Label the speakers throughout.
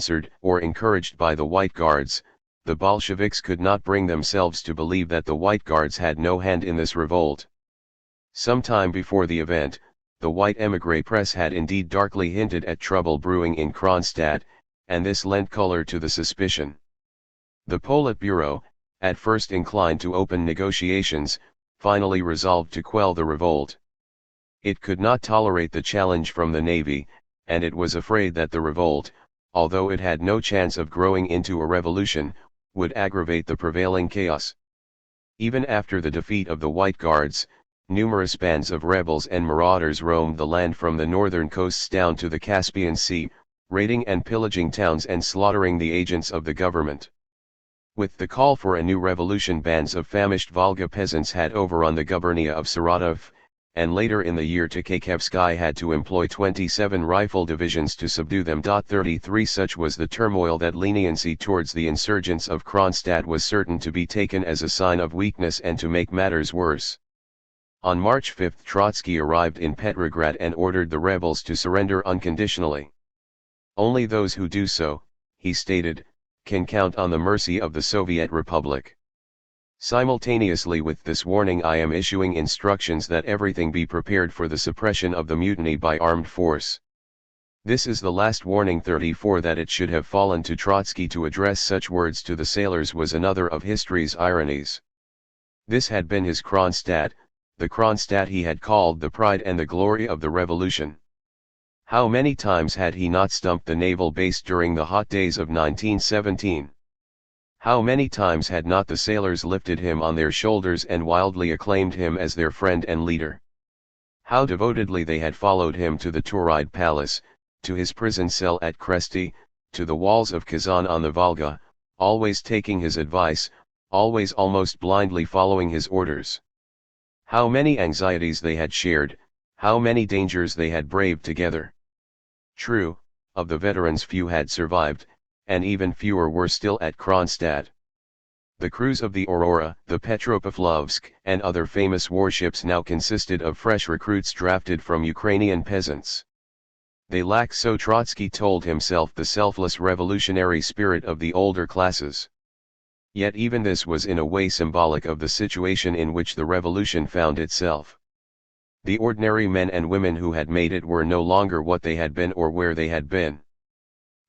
Speaker 1: sponsored or encouraged by the White Guards, the Bolsheviks could not bring themselves to believe that the White Guards had no hand in this revolt. Some time before the event, the white émigré press had indeed darkly hinted at trouble brewing in Kronstadt, and this lent color to the suspicion. The Politburo, at first inclined to open negotiations, finally resolved to quell the revolt. It could not tolerate the challenge from the navy, and it was afraid that the revolt, although it had no chance of growing into a revolution, would aggravate the prevailing chaos. Even after the defeat of the White Guards, numerous bands of rebels and marauders roamed the land from the northern coasts down to the Caspian Sea, raiding and pillaging towns and slaughtering the agents of the government. With the call for a new revolution, bands of famished Volga peasants had overrun the gubernia of Saratov, and later in the year Tchékevsky had to employ 27 rifle divisions to subdue them. 33 Such was the turmoil that leniency towards the insurgents of Kronstadt was certain to be taken as a sign of weakness and to make matters worse. On March 5 Trotsky arrived in Petrograd and ordered the rebels to surrender unconditionally. Only those who do so, he stated, can count on the mercy of the Soviet Republic. Simultaneously with this warning, I am issuing instructions that everything be prepared for the suppression of the mutiny by armed force. This is the last warning. 34 That it should have fallen to Trotsky to address such words to the sailors was another of history's ironies. This had been his Kronstadt, the Kronstadt he had called the pride and the glory of the revolution. How many times had he not stumped the naval base during the hot days of 1917? How many times had not the sailors lifted him on their shoulders and wildly acclaimed him as their friend and leader? How devotedly they had followed him to the Tauride Palace, to his prison cell at Kresty, to the walls of Kazan on the Volga, always taking his advice, always almost blindly following his orders. How many anxieties they had shared, how many dangers they had braved together. True, of the veterans few had survived, and even fewer were still at Kronstadt. The crews of the Aurora, the Petropavlovsk, and other famous warships now consisted of fresh recruits drafted from Ukrainian peasants. They lacked, so Trotsky told himself, the selfless revolutionary spirit of the older classes. Yet even this was in a way symbolic of the situation in which the revolution found itself. The ordinary men and women who had made it were no longer what they had been or where they had been.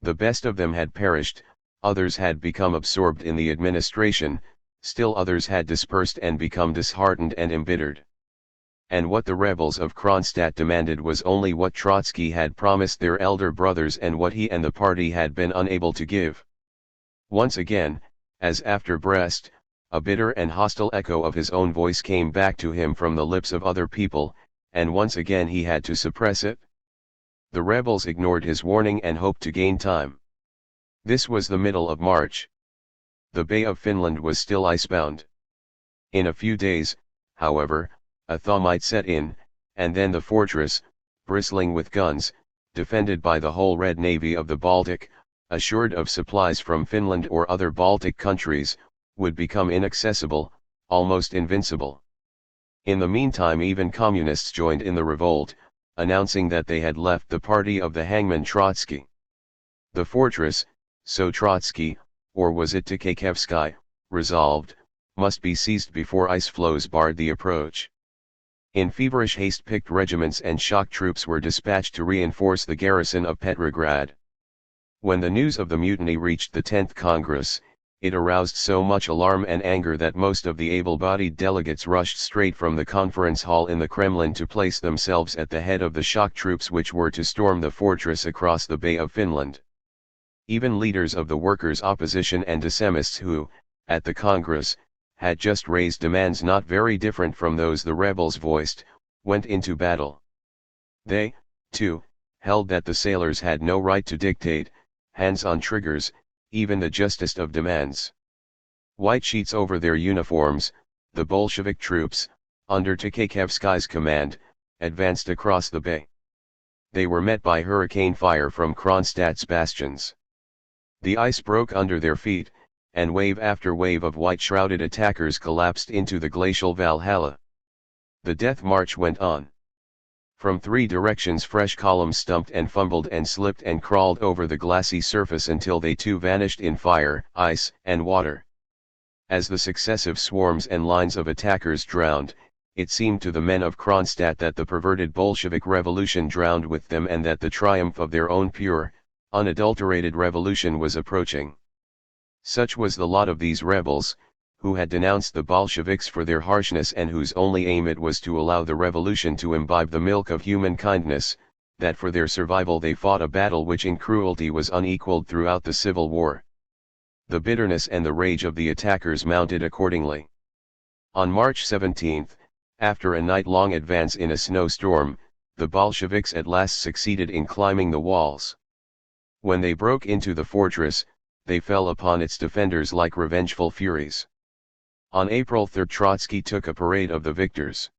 Speaker 1: The best of them had perished, others had become absorbed in the administration, still others had dispersed and become disheartened and embittered. And what the rebels of Kronstadt demanded was only what Trotsky had promised their elder brothers and what he and the party had been unable to give. Once again, as after Brest, a bitter and hostile echo of his own voice came back to him from the lips of other people, and once again he had to suppress it. The rebels ignored his warning and hoped to gain time. This was the middle of March. The Bay of Finland was still icebound. In a few days, however, a thaw might set in, and then the fortress, bristling with guns, defended by the whole Red Navy of the Baltic, assured of supplies from Finland or other Baltic countries, would become inaccessible, almost invincible. In the meantime even communists joined in the revolt, announcing that they had left the party of the hangman Trotsky. The fortress, so Trotsky, or was it Tchékevsky, resolved, must be seized before ice floes barred the approach. In feverish haste picked regiments and shock troops were dispatched to reinforce the garrison of Petrograd. When the news of the mutiny reached the 10th Congress, it aroused so much alarm and anger that most of the able-bodied delegates rushed straight from the conference hall in the Kremlin to place themselves at the head of the shock troops which were to storm the fortress across the Bay of Finland. Even leaders of the workers' opposition and dissemists who, at the Congress, had just raised demands not very different from those the rebels voiced, went into battle. They, too, held that the sailors had no right to dictate, hands on triggers, even the justest of demands. White sheets over their uniforms, the Bolshevik troops, under Tchékevsky's command, advanced across the bay. They were met by hurricane fire from Kronstadt's bastions. The ice broke under their feet, and wave after wave of white-shrouded attackers collapsed into the glacial Valhalla. The death march went on. From three directions fresh columns stumped and fumbled and slipped and crawled over the glassy surface until they too vanished in fire, ice, and water. As the successive swarms and lines of attackers drowned, it seemed to the men of Kronstadt that the perverted Bolshevik revolution drowned with them and that the triumph of their own pure, unadulterated revolution was approaching. Such was the lot of these rebels, who had denounced the Bolsheviks for their harshness and whose only aim it was to allow the revolution to imbibe the milk of human kindness, that for their survival they fought a battle which in cruelty was unequaled throughout the Civil War. The bitterness and the rage of the attackers mounted accordingly. On March 17, after a night-long advance in a snowstorm, the Bolsheviks at last succeeded in climbing the walls. When they broke into the fortress, they fell upon its defenders like revengeful furies. On April 3 Trotsky took a parade of the victors.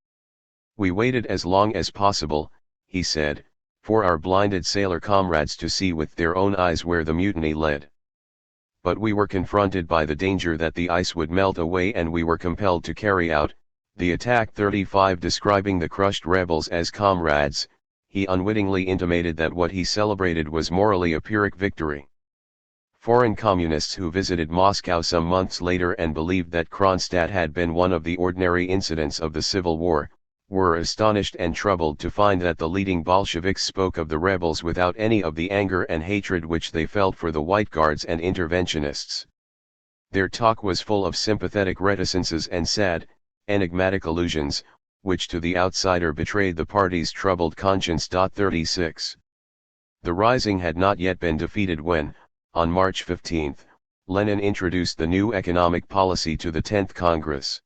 Speaker 1: "We waited as long as possible," he said, "for our blinded sailor comrades to see with their own eyes where the mutiny led. But we were confronted by the danger that the ice would melt away and we were compelled to carry out the attack." 35 Describing the crushed rebels as comrades, he unwittingly intimated that what he celebrated was morally a Pyrrhic victory. Foreign communists who visited Moscow some months later and believed that Kronstadt had been one of the ordinary incidents of the Civil War, were astonished and troubled to find that the leading Bolsheviks spoke of the rebels without any of the anger and hatred which they felt for the White Guards and interventionists. Their talk was full of sympathetic reticences and sad, enigmatic allusions, which to the outsider betrayed the party's troubled conscience. 36. The rising had not yet been defeated when, on March 15, Lenin introduced the new economic policy to the 10th Congress.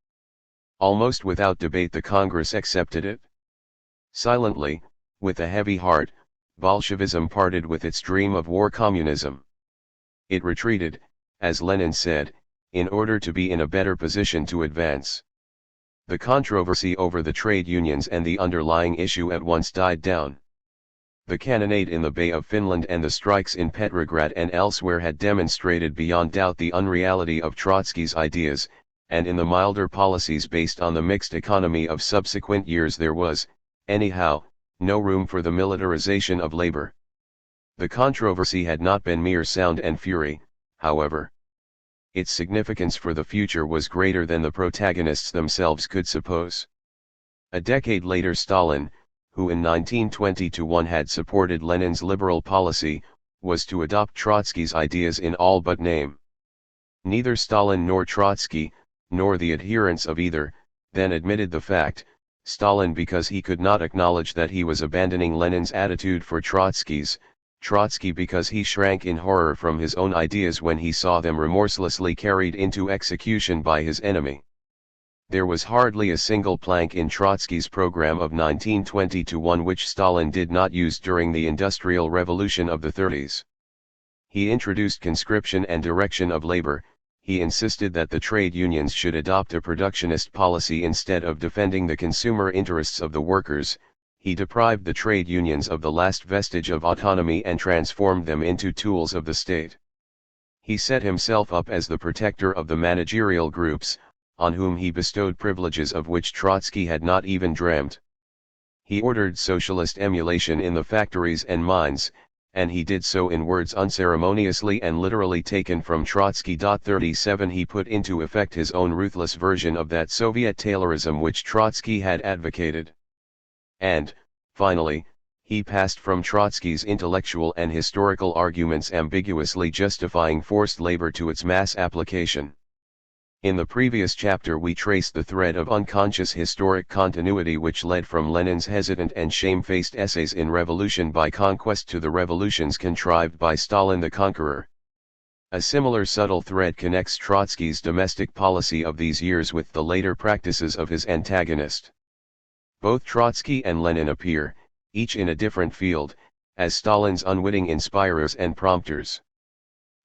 Speaker 1: Almost without debate the Congress accepted it. Silently, with a heavy heart, Bolshevism parted with its dream of war communism. It retreated, as Lenin said, in order to be in a better position to advance. The controversy over the trade unions and the underlying issue at once died down. The cannonade in the Bay of Finland and the strikes in Petrograd and elsewhere had demonstrated beyond doubt the unreality of Trotsky's ideas, and in the milder policies based on the mixed economy of subsequent years there was, anyhow, no room for the militarization of labor. The controversy had not been mere sound and fury, however. Its significance for the future was greater than the protagonists themselves could suppose. A decade later Stalin, who in 1920-1 had supported Lenin's liberal policy, was to adopt Trotsky's ideas in all but name. Neither Stalin nor Trotsky, nor the adherents of either, then admitted the fact, Stalin because he could not acknowledge that he was abandoning Lenin's attitude for Trotsky's, Trotsky because he shrank in horror from his own ideas when he saw them remorselessly carried into execution by his enemy. There was hardly a single plank in Trotsky's program of 1920-1 which Stalin did not use during the Industrial Revolution of the 30s. He introduced conscription and direction of labor. He insisted that the trade unions should adopt a productionist policy instead of defending the consumer interests of the workers. He deprived the trade unions of the last vestige of autonomy and transformed them into tools of the state. He set himself up as the protector of the managerial groups, on whom he bestowed privileges of which Trotsky had not even dreamt. He ordered socialist emulation in the factories and mines, and he did so in words unceremoniously and literally taken from Trotsky. 37 He put into effect his own ruthless version of that Soviet Taylorism which Trotsky had advocated. And, finally, he passed from Trotsky's intellectual and historical arguments ambiguously justifying forced labor to its mass application. In the previous chapter we traced the thread of unconscious historic continuity which led from Lenin's hesitant and shamefaced essays in Revolution by Conquest to the revolutions contrived by Stalin the Conqueror. A similar subtle thread connects Trotsky's domestic policy of these years with the later practices of his antagonist. Both Trotsky and Lenin appear, each in a different field, as Stalin's unwitting inspirers and prompters.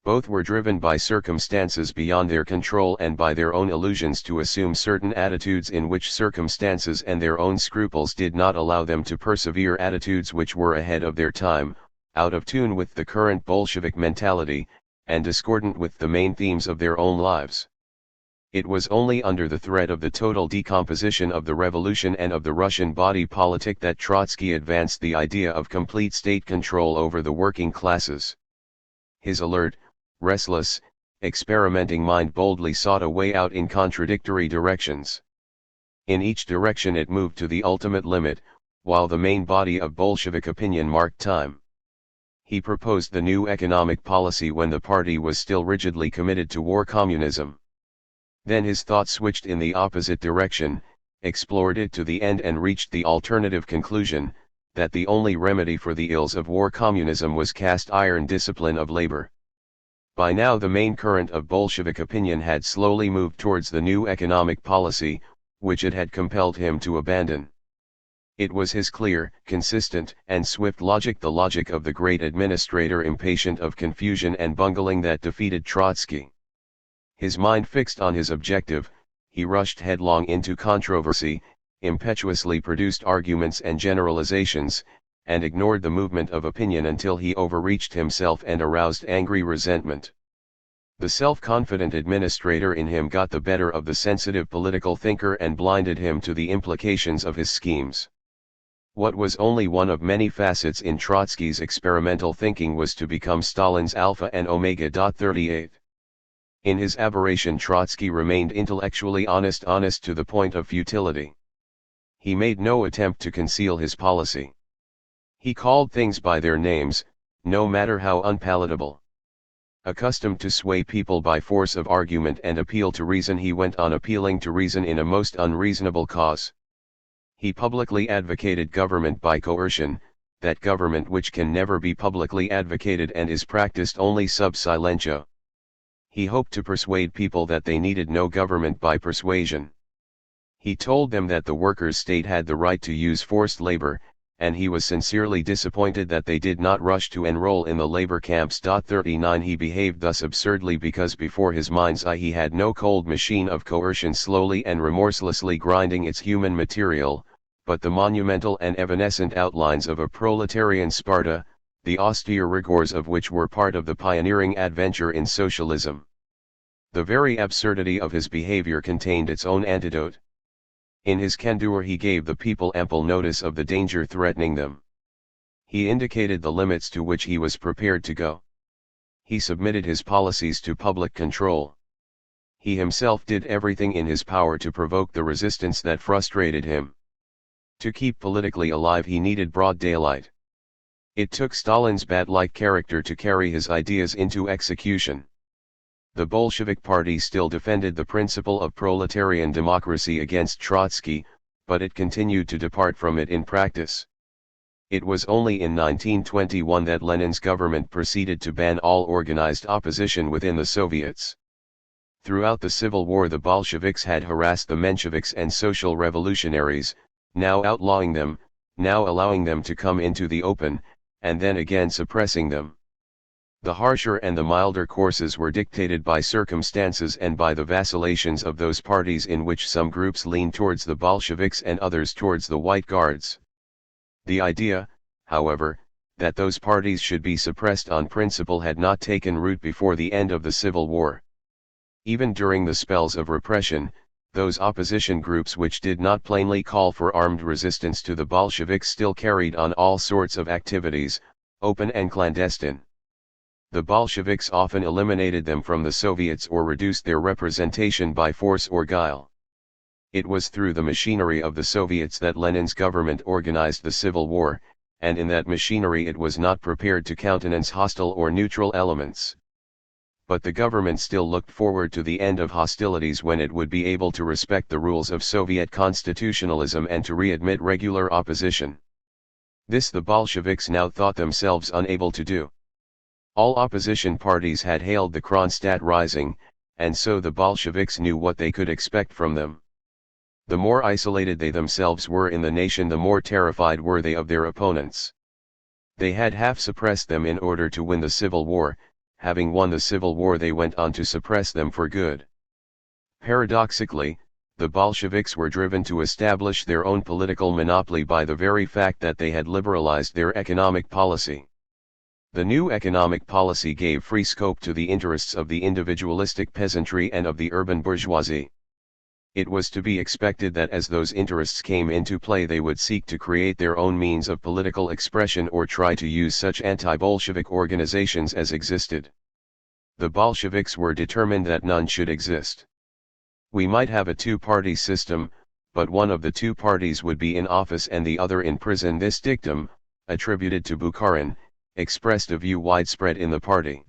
Speaker 1: Both were driven by circumstances beyond their control and by their own illusions to assume certain attitudes in which circumstances and their own scruples did not allow them to persevere, attitudes which were ahead of their time, out of tune with the current Bolshevik mentality, and discordant with the main themes of their own lives. It was only under the threat of the total decomposition of the revolution and of the Russian body politic that Trotsky advanced the idea of complete state control over the working classes. His alert, restless, experimenting mind boldly sought a way out in contradictory directions. In each direction it moved to the ultimate limit, while the main body of Bolshevik opinion marked time. He proposed the new economic policy when the party was still rigidly committed to war communism. Then his thought switched in the opposite direction, explored it to the end and reached the alternative conclusion, that the only remedy for the ills of war communism was cast iron discipline of labor. By now the main current of Bolshevik opinion had slowly moved towards the new economic policy, which it had compelled him to abandon. It was his clear, consistent, and swift logic, the logic of the great administrator impatient of confusion and bungling, that defeated Trotsky. His mind fixed on his objective, he rushed headlong into controversy, impetuously produced arguments and generalizations, and ignored the movement of opinion until he overreached himself and aroused angry resentment. The self-confident administrator in him got the better of the sensitive political thinker and blinded him to the implications of his schemes. What was only one of many facets in Trotsky's experimental thinking was to become Stalin's alpha and omega. 38. In his aberration Trotsky remained intellectually honest to the point of futility. He made no attempt to conceal his policy. He called things by their names, no matter how unpalatable. Accustomed to sway people by force of argument and appeal to reason, he went on appealing to reason in a most unreasonable cause. He publicly advocated government by coercion, that government which can never be publicly advocated and is practiced only sub silentio. He hoped to persuade people that they needed no government by persuasion. He told them that the workers' state had the right to use forced labor, and he was sincerely disappointed that they did not rush to enroll in the labor camps. 39 He behaved thus absurdly because before his mind's eye he had no cold machine of coercion slowly and remorselessly grinding its human material, but the monumental and evanescent outlines of a proletarian Sparta, the austere rigors of which were part of the pioneering adventure in socialism. The very absurdity of his behavior contained its own antidote. In his candor he gave the people ample notice of the danger threatening them. He indicated the limits to which he was prepared to go. He submitted his policies to public control. He himself did everything in his power to provoke the resistance that frustrated him. To keep politically alive he needed broad daylight. It took Stalin's bat-like character to carry his ideas into execution. The Bolshevik Party still defended the principle of proletarian democracy against Trotsky, but it continued to depart from it in practice. It was only in 1921 that Lenin's government proceeded to ban all organized opposition within the Soviets. Throughout the Civil War the Bolsheviks had harassed the Mensheviks and social revolutionaries, now outlawing them, now allowing them to come into the open, and then again suppressing them. The harsher and the milder courses were dictated by circumstances and by the vacillations of those parties in which some groups leaned towards the Bolsheviks and others towards the White Guards. The idea, however, that those parties should be suppressed on principle had not taken root before the end of the Civil War. Even during the spells of repression, those opposition groups which did not plainly call for armed resistance to the Bolsheviks still carried on all sorts of activities, open and clandestine. The Bolsheviks often eliminated them from the Soviets or reduced their representation by force or guile. It was through the machinery of the Soviets that Lenin's government organized the Civil War, and in that machinery it was not prepared to countenance hostile or neutral elements. But the government still looked forward to the end of hostilities when it would be able to respect the rules of Soviet constitutionalism and to readmit regular opposition. This the Bolsheviks now thought themselves unable to do. All opposition parties had hailed the Kronstadt rising, and so the Bolsheviks knew what they could expect from them. The more isolated they themselves were in the nation, the more terrified were they of their opponents. They had half suppressed them in order to win the Civil War. Having won the Civil War they went on to suppress them for good. Paradoxically, the Bolsheviks were driven to establish their own political monopoly by the very fact that they had liberalized their economic policy. The new economic policy gave free scope to the interests of the individualistic peasantry and of the urban bourgeoisie. It was to be expected that as those interests came into play they would seek to create their own means of political expression or try to use such anti-Bolshevik organizations as existed. The Bolsheviks were determined that none should exist. We might have a two-party system, but one of the two parties would be in office and the other in prison. This dictum, attributed to Bukharin, expressed a view widespread in the party.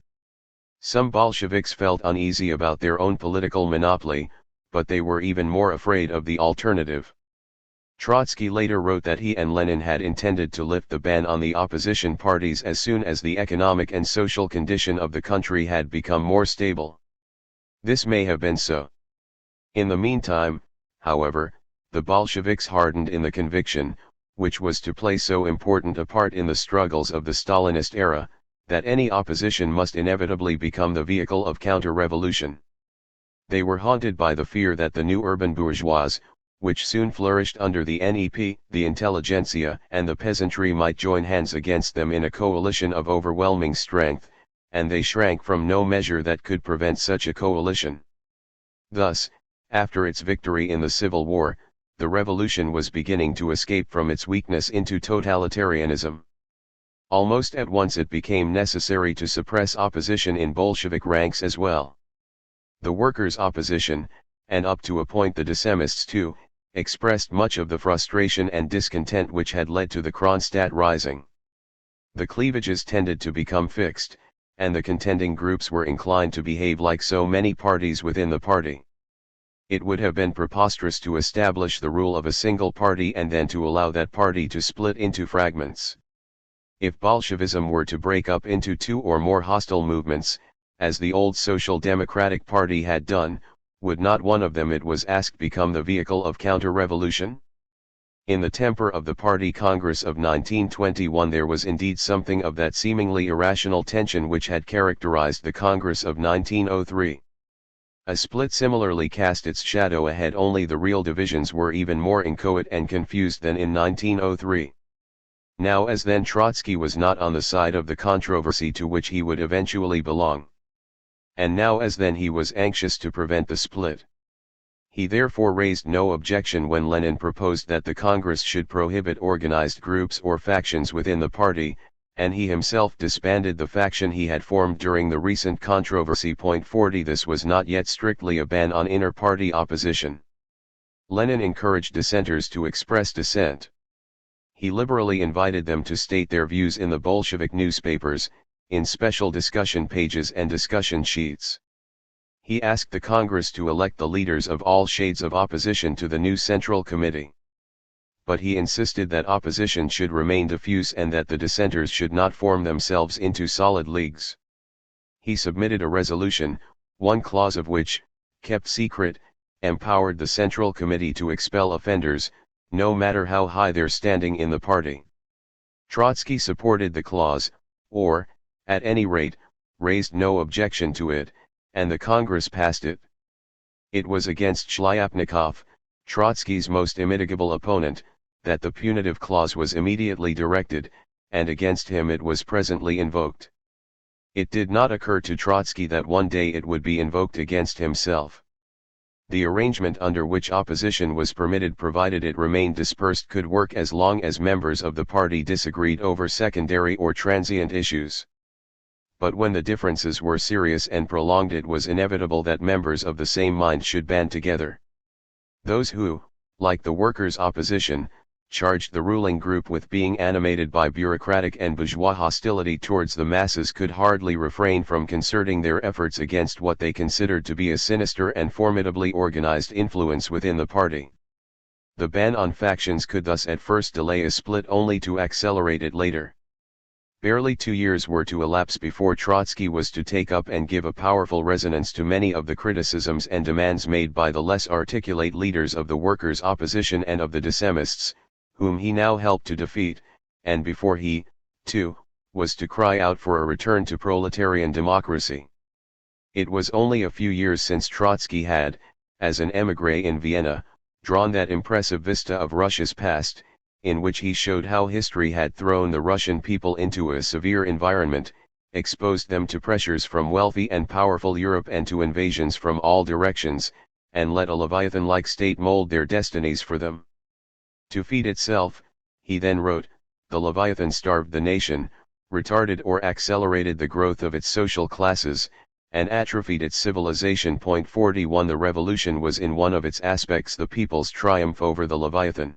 Speaker 1: Some Bolsheviks felt uneasy about their own political monopoly, but they were even more afraid of the alternative. Trotsky later wrote that he and Lenin had intended to lift the ban on the opposition parties as soon as the economic and social condition of the country had become more stable. This may have been so. In the meantime, however, the Bolsheviks hardened in the conviction, which was to play so important a part in the struggles of the Stalinist era, that any opposition must inevitably become the vehicle of counter-revolution. They were haunted by the fear that the new urban bourgeoisie, which soon flourished under the NEP, the intelligentsia and the peasantry might join hands against them in a coalition of overwhelming strength, and they shrank from no measure that could prevent such a coalition. Thus, after its victory in the Civil War, the revolution was beginning to escape from its weakness into totalitarianism. Almost at once it became necessary to suppress opposition in Bolshevik ranks as well. The workers' opposition, and up to a point the dissemists too, expressed much of the frustration and discontent which had led to the Kronstadt rising. The cleavages tended to become fixed, and the contending groups were inclined to behave like so many parties within the party. It would have been preposterous to establish the rule of a single party and then to allow that party to split into fragments. If Bolshevism were to break up into two or more hostile movements, as the old Social Democratic Party had done, would not one of them, it was asked, become the vehicle of counter-revolution? In the temper of the Party Congress of 1921 there was indeed something of that seemingly irrational tension which had characterized the Congress of 1903. A split similarly cast its shadow ahead, only the real divisions were even more inchoate and confused than in 1903. Now as then Trotsky was not on the side of the controversy to which he would eventually belong. And now as then he was anxious to prevent the split. He therefore raised no objection when Lenin proposed that the Congress should prohibit organized groups or factions within the party, and he himself disbanded the faction he had formed during the recent controversy. 40 This was not yet strictly a ban on inter-party opposition. Lenin encouraged dissenters to express dissent. He liberally invited them to state their views in the Bolshevik newspapers, in special discussion pages and discussion sheets. He asked the Congress to elect the leaders of all shades of opposition to the new Central Committee. But he insisted that opposition should remain diffuse and that the dissenters should not form themselves into solid leagues. He submitted a resolution, one clause of which, kept secret, empowered the Central Committee to expel offenders, no matter how high their standing in the party. Trotsky supported the clause, or, at any rate, raised no objection to it, and the Congress passed it. It was against Shlyapnikov, Trotsky's most immitigable opponent, that the punitive clause was immediately directed, and against him it was presently invoked. It did not occur to Trotsky that one day it would be invoked against himself. The arrangement under which opposition was permitted, provided it remained dispersed, could work as long as members of the party disagreed over secondary or transient issues. But when the differences were serious and prolonged, it was inevitable that members of the same mind should band together. Those who, like the workers' opposition, charged the ruling group with being animated by bureaucratic and bourgeois hostility towards the masses could hardly refrain from concerting their efforts against what they considered to be a sinister and formidably organized influence within the party. The ban on factions could thus at first delay a split, only to accelerate it later. Barely 2 years were to elapse before Trotsky was to take up and give a powerful resonance to many of the criticisms and demands made by the less articulate leaders of the workers' opposition and of the dissemists, whom he now helped to defeat, and before he, too, was to cry out for a return to proletarian democracy. It was only a few years since Trotsky had, as an émigré in Vienna, drawn that impressive vista of Russia's past, in which he showed how history had thrown the Russian people into a severe environment, exposed them to pressures from wealthy and powerful Europe and to invasions from all directions, and let a Leviathan-like state mold their destinies for them. To feed itself, he then wrote, the Leviathan starved the nation, retarded or accelerated the growth of its social classes, and atrophied its civilization. 41 The revolution was in one of its aspects the people's triumph over the Leviathan.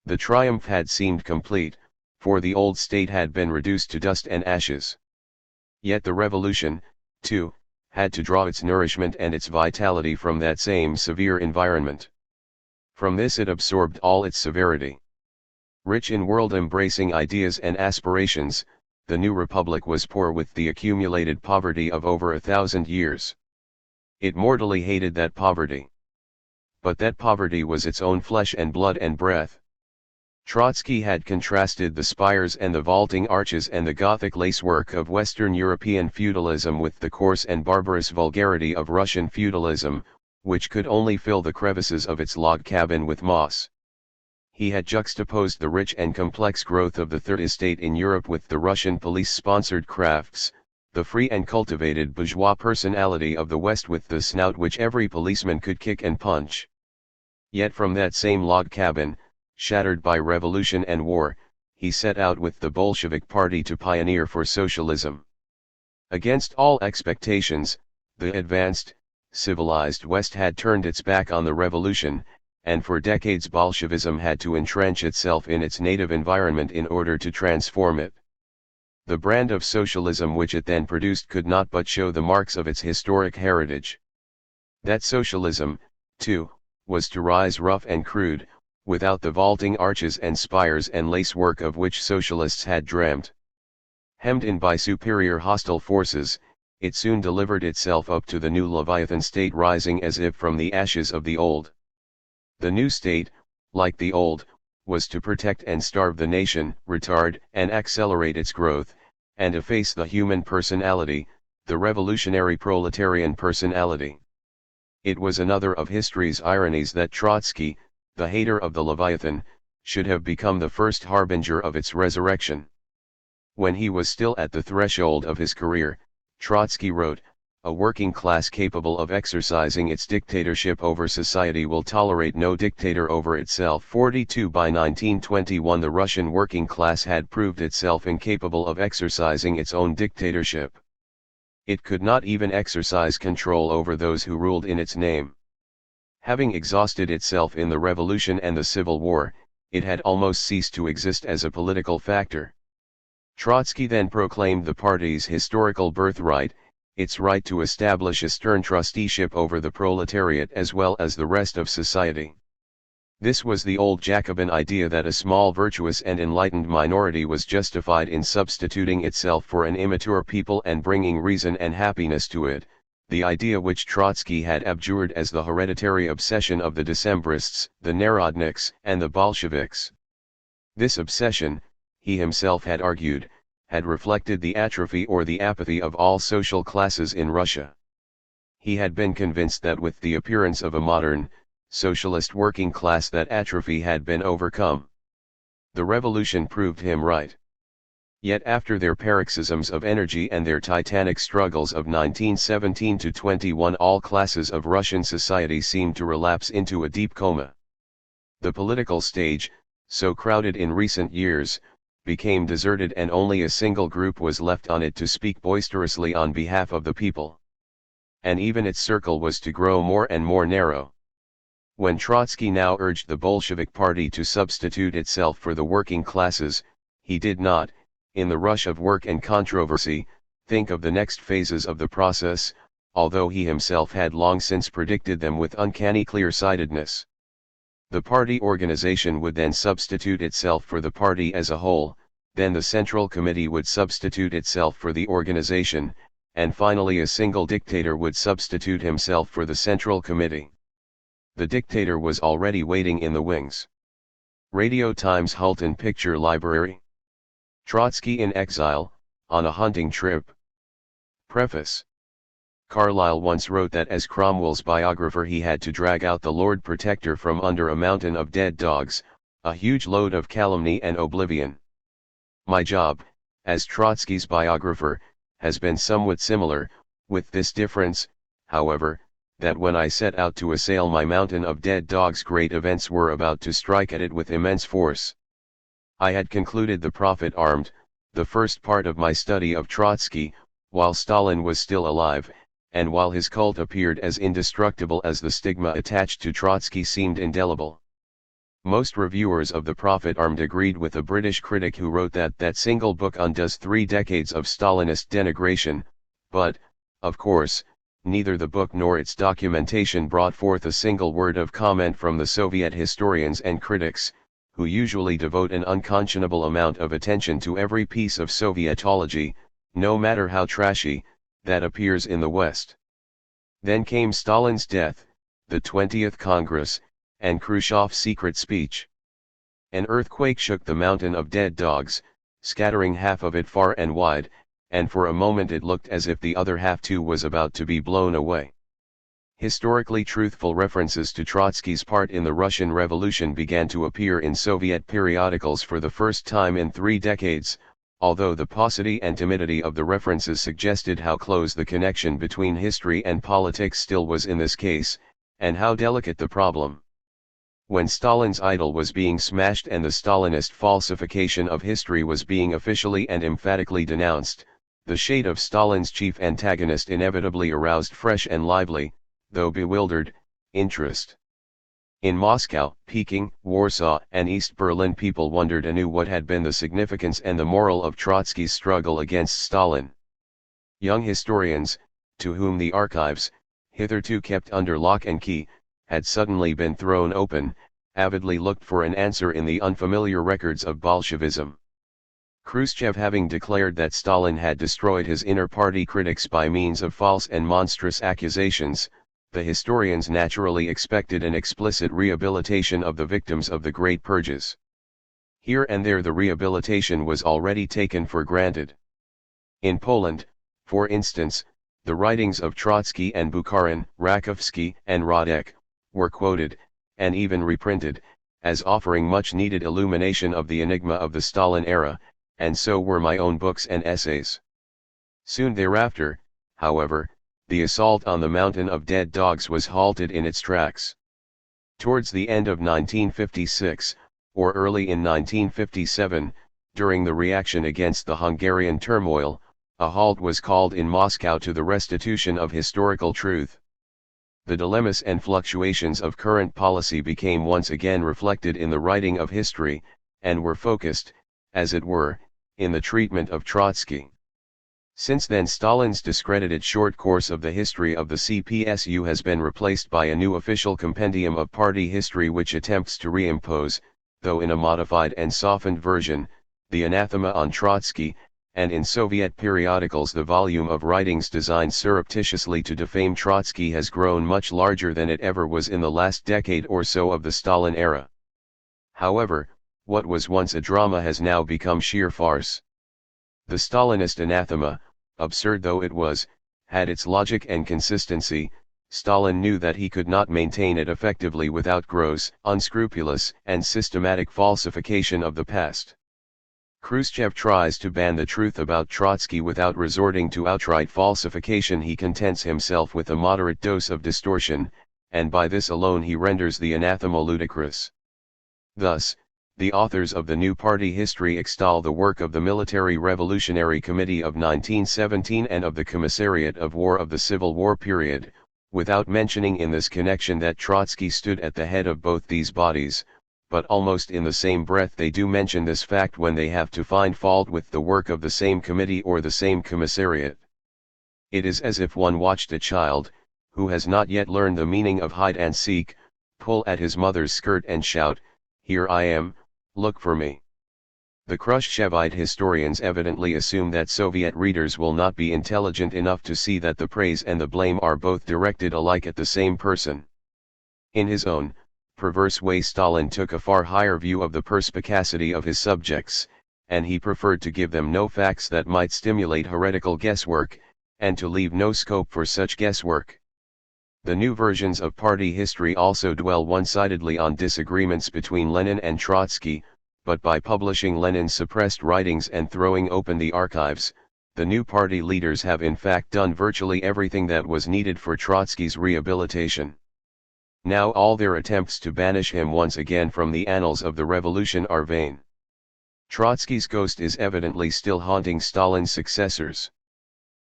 Speaker 1: The triumph had seemed complete, for the old state had been reduced to dust and ashes. Yet the revolution, too, had to draw its nourishment and its vitality from that same severe environment. From this it absorbed all its severity. Rich in world-embracing ideas and aspirations, the new republic was poor with the accumulated poverty of over 1,000 years. It mortally hated that poverty. But that poverty was its own flesh and blood and breath. Trotsky had contrasted the spires and the vaulting arches and the Gothic lacework of Western European feudalism with the coarse and barbarous vulgarity of Russian feudalism, which could only fill the crevices of its log cabin with moss. He had juxtaposed the rich and complex growth of the Third Estate in Europe with the Russian police-sponsored crafts, the free and cultivated bourgeois personality of the West with the snout which every policeman could kick and punch. Yet from that same log cabin, shattered by revolution and war, he set out with the Bolshevik party to pioneer for socialism. Against all expectations, the advanced, civilized West had turned its back on the revolution, and for decades Bolshevism had to entrench itself in its native environment in order to transform it. The brand of socialism which it then produced could not but show the marks of its historic heritage. That socialism, too, was to rise rough and crude, without the vaulting arches and spires and lacework of which socialists had dreamt. Hemmed in by superior hostile forces, it soon delivered itself up to the new Leviathan state rising as if from the ashes of the old. The new state, like the old, was to protect and starve the nation, retard and accelerate its growth, and efface the human personality, the revolutionary proletarian personality. It was another of history's ironies that Trotsky, the hater of the Leviathan, should have become the first harbinger of its resurrection. When he was still at the threshold of his career, Trotsky wrote, "A working class capable of exercising its dictatorship over society will tolerate no dictator over itself." 42 By 1921 the Russian working class had proved itself incapable of exercising its own dictatorship. It could not even exercise control over those who ruled in its name. Having exhausted itself in the Revolution and the Civil War, it had almost ceased to exist as a political factor. Trotsky then proclaimed the party's historical birthright, its right to establish a stern trusteeship over the proletariat as well as the rest of society. This was the old Jacobin idea that a small virtuous and enlightened minority was justified in substituting itself for an immature people and bringing reason and happiness to it, the idea which Trotsky had abjured as the hereditary obsession of the Decembrists, the Narodniks, and the Bolsheviks. This obsession, he himself had argued, had reflected the atrophy or the apathy of all social classes in Russia. He had been convinced that with the appearance of a modern, socialist working class that atrophy had been overcome. The revolution proved him right. Yet after their paroxysms of energy and their titanic struggles of 1917 to 21 all classes of Russian society seemed to relapse into a deep coma. The political stage, so crowded in recent years, became deserted and only a single group was left on it to speak boisterously on behalf of the people. And even its circle was to grow more and more narrow. When Trotsky now urged the Bolshevik party to substitute itself for the working classes, he did not, in the rush of work and controversy, think of the next phases of the process, although he himself had long since predicted them with uncanny clear-sightedness. The party organization would then substitute itself for the party as a whole, then the Central Committee would substitute itself for the organization, and finally a single dictator would substitute himself for the Central Committee. The dictator was already waiting in the wings. Radio Times Hulton Picture Library. Trotsky in Exile, on a Hunting Trip. Preface. Carlyle once wrote that as Cromwell's biographer he had to drag out the Lord Protector from under a mountain of dead dogs, a huge load of calumny and oblivion. My job, as Trotsky's biographer, has been somewhat similar, with this difference, however, that when I set out to assail my mountain of dead dogs, great events were about to strike at it with immense force. I had concluded The Prophet Armed, the first part of my study of Trotsky, while Stalin was still alive, and while his cult appeared as indestructible as the stigma attached to Trotsky seemed indelible. Most reviewers of The Prophet Armed agreed with a British critic who wrote that that single book undoes 3 decades of Stalinist denigration, but, of course, neither the book nor its documentation brought forth a single word of comment from the Soviet historians and critics, who usually devote an unconscionable amount of attention to every piece of Sovietology, no matter how trashy, that appears in the West. Then came Stalin's death, the 20th Congress, and Khrushchev's secret speech. An earthquake shook the mountain of dead dogs, scattering half of it far and wide, and for a moment it looked as if the other half too was about to be blown away. Historically truthful references to Trotsky's part in the Russian Revolution began to appear in Soviet periodicals for the first time in 3 decades, although the paucity and timidity of the references suggested how close the connection between history and politics still was in this case, and how delicate the problem. When Stalin's idol was being smashed and the Stalinist falsification of history was being officially and emphatically denounced, the shade of Stalin's chief antagonist inevitably aroused fresh and lively, though bewildered, interest. In Moscow, Peking, Warsaw, and East Berlin people wondered anew what had been the significance and the moral of Trotsky's struggle against Stalin. Young historians, to whom the archives, hitherto kept under lock and key, had suddenly been thrown open, avidly looked for an answer in the unfamiliar records of Bolshevism. Khrushchev having declared that Stalin had destroyed his inner party critics by means of false and monstrous accusations, the historians naturally expected an explicit rehabilitation of the victims of the Great Purges. Here and there the rehabilitation was already taken for granted. In Poland, for instance, the writings of Trotsky and Bukharin, Rakowski and Radek, were quoted, and even reprinted, as offering much-needed illumination of the enigma of the Stalin era, and so were my own books and essays. Soon thereafter, however, the assault on the mountain of dead dogs was halted in its tracks. Towards the end of 1956, or early in 1957, during the reaction against the Hungarian turmoil, a halt was called in Moscow to the restitution of historical truth. The dilemmas and fluctuations of current policy became once again reflected in the writing of history, and were focused, as it were, in the treatment of Trotsky. Since then Stalin's discredited short course of the history of the CPSU has been replaced by a new official compendium of party history which attempts to reimpose, though in a modified and softened version, the anathema on Trotsky, and in Soviet periodicals the volume of writings designed surreptitiously to defame Trotsky has grown much larger than it ever was in the last decade or so of the Stalin era. However, what was once a drama has now become sheer farce. The Stalinist anathema, absurd though it was, had its logic and consistency. Stalin knew that he could not maintain it effectively without gross, unscrupulous, and systematic falsification of the past. Khrushchev tries to ban the truth about Trotsky without resorting to outright falsification. He contents himself with a moderate dose of distortion, and by this alone he renders the anathema ludicrous. Thus, the authors of the new party history extol the work of the Military Revolutionary Committee of 1917 and of the Commissariat of War of the Civil War period, without mentioning in this connection that Trotsky stood at the head of both these bodies, but almost in the same breath they do mention this fact when they have to find fault with the work of the same committee or the same commissariat. It is as if one watched a child, who has not yet learned the meaning of hide and seek, pull at his mother's skirt and shout, "Here I am, look for me." The Khrushchevite historians evidently assume that Soviet readers will not be intelligent enough to see that the praise and the blame are both directed alike at the same person. In his own, perverse way Stalin took a far higher view of the perspicacity of his subjects, and he preferred to give them no facts that might stimulate heretical guesswork, and to leave no scope for such guesswork. The new versions of party history also dwell one-sidedly on disagreements between Lenin and Trotsky, but by publishing Lenin's suppressed writings and throwing open the archives, the new party leaders have in fact done virtually everything that was needed for Trotsky's rehabilitation. Now all their attempts to banish him once again from the annals of the revolution are vain. Trotsky's ghost is evidently still haunting Stalin's successors.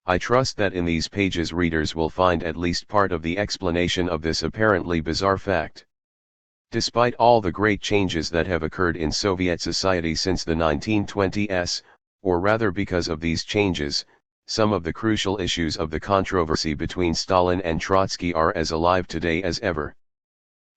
Speaker 1: I trust that in these pages readers will find at least part of the explanation of this apparently bizarre fact. Despite all the great changes that have occurred in Soviet society since the 1920s, or rather because of these changes, some of the crucial issues of the controversy between Stalin and Trotsky are as alive today as ever.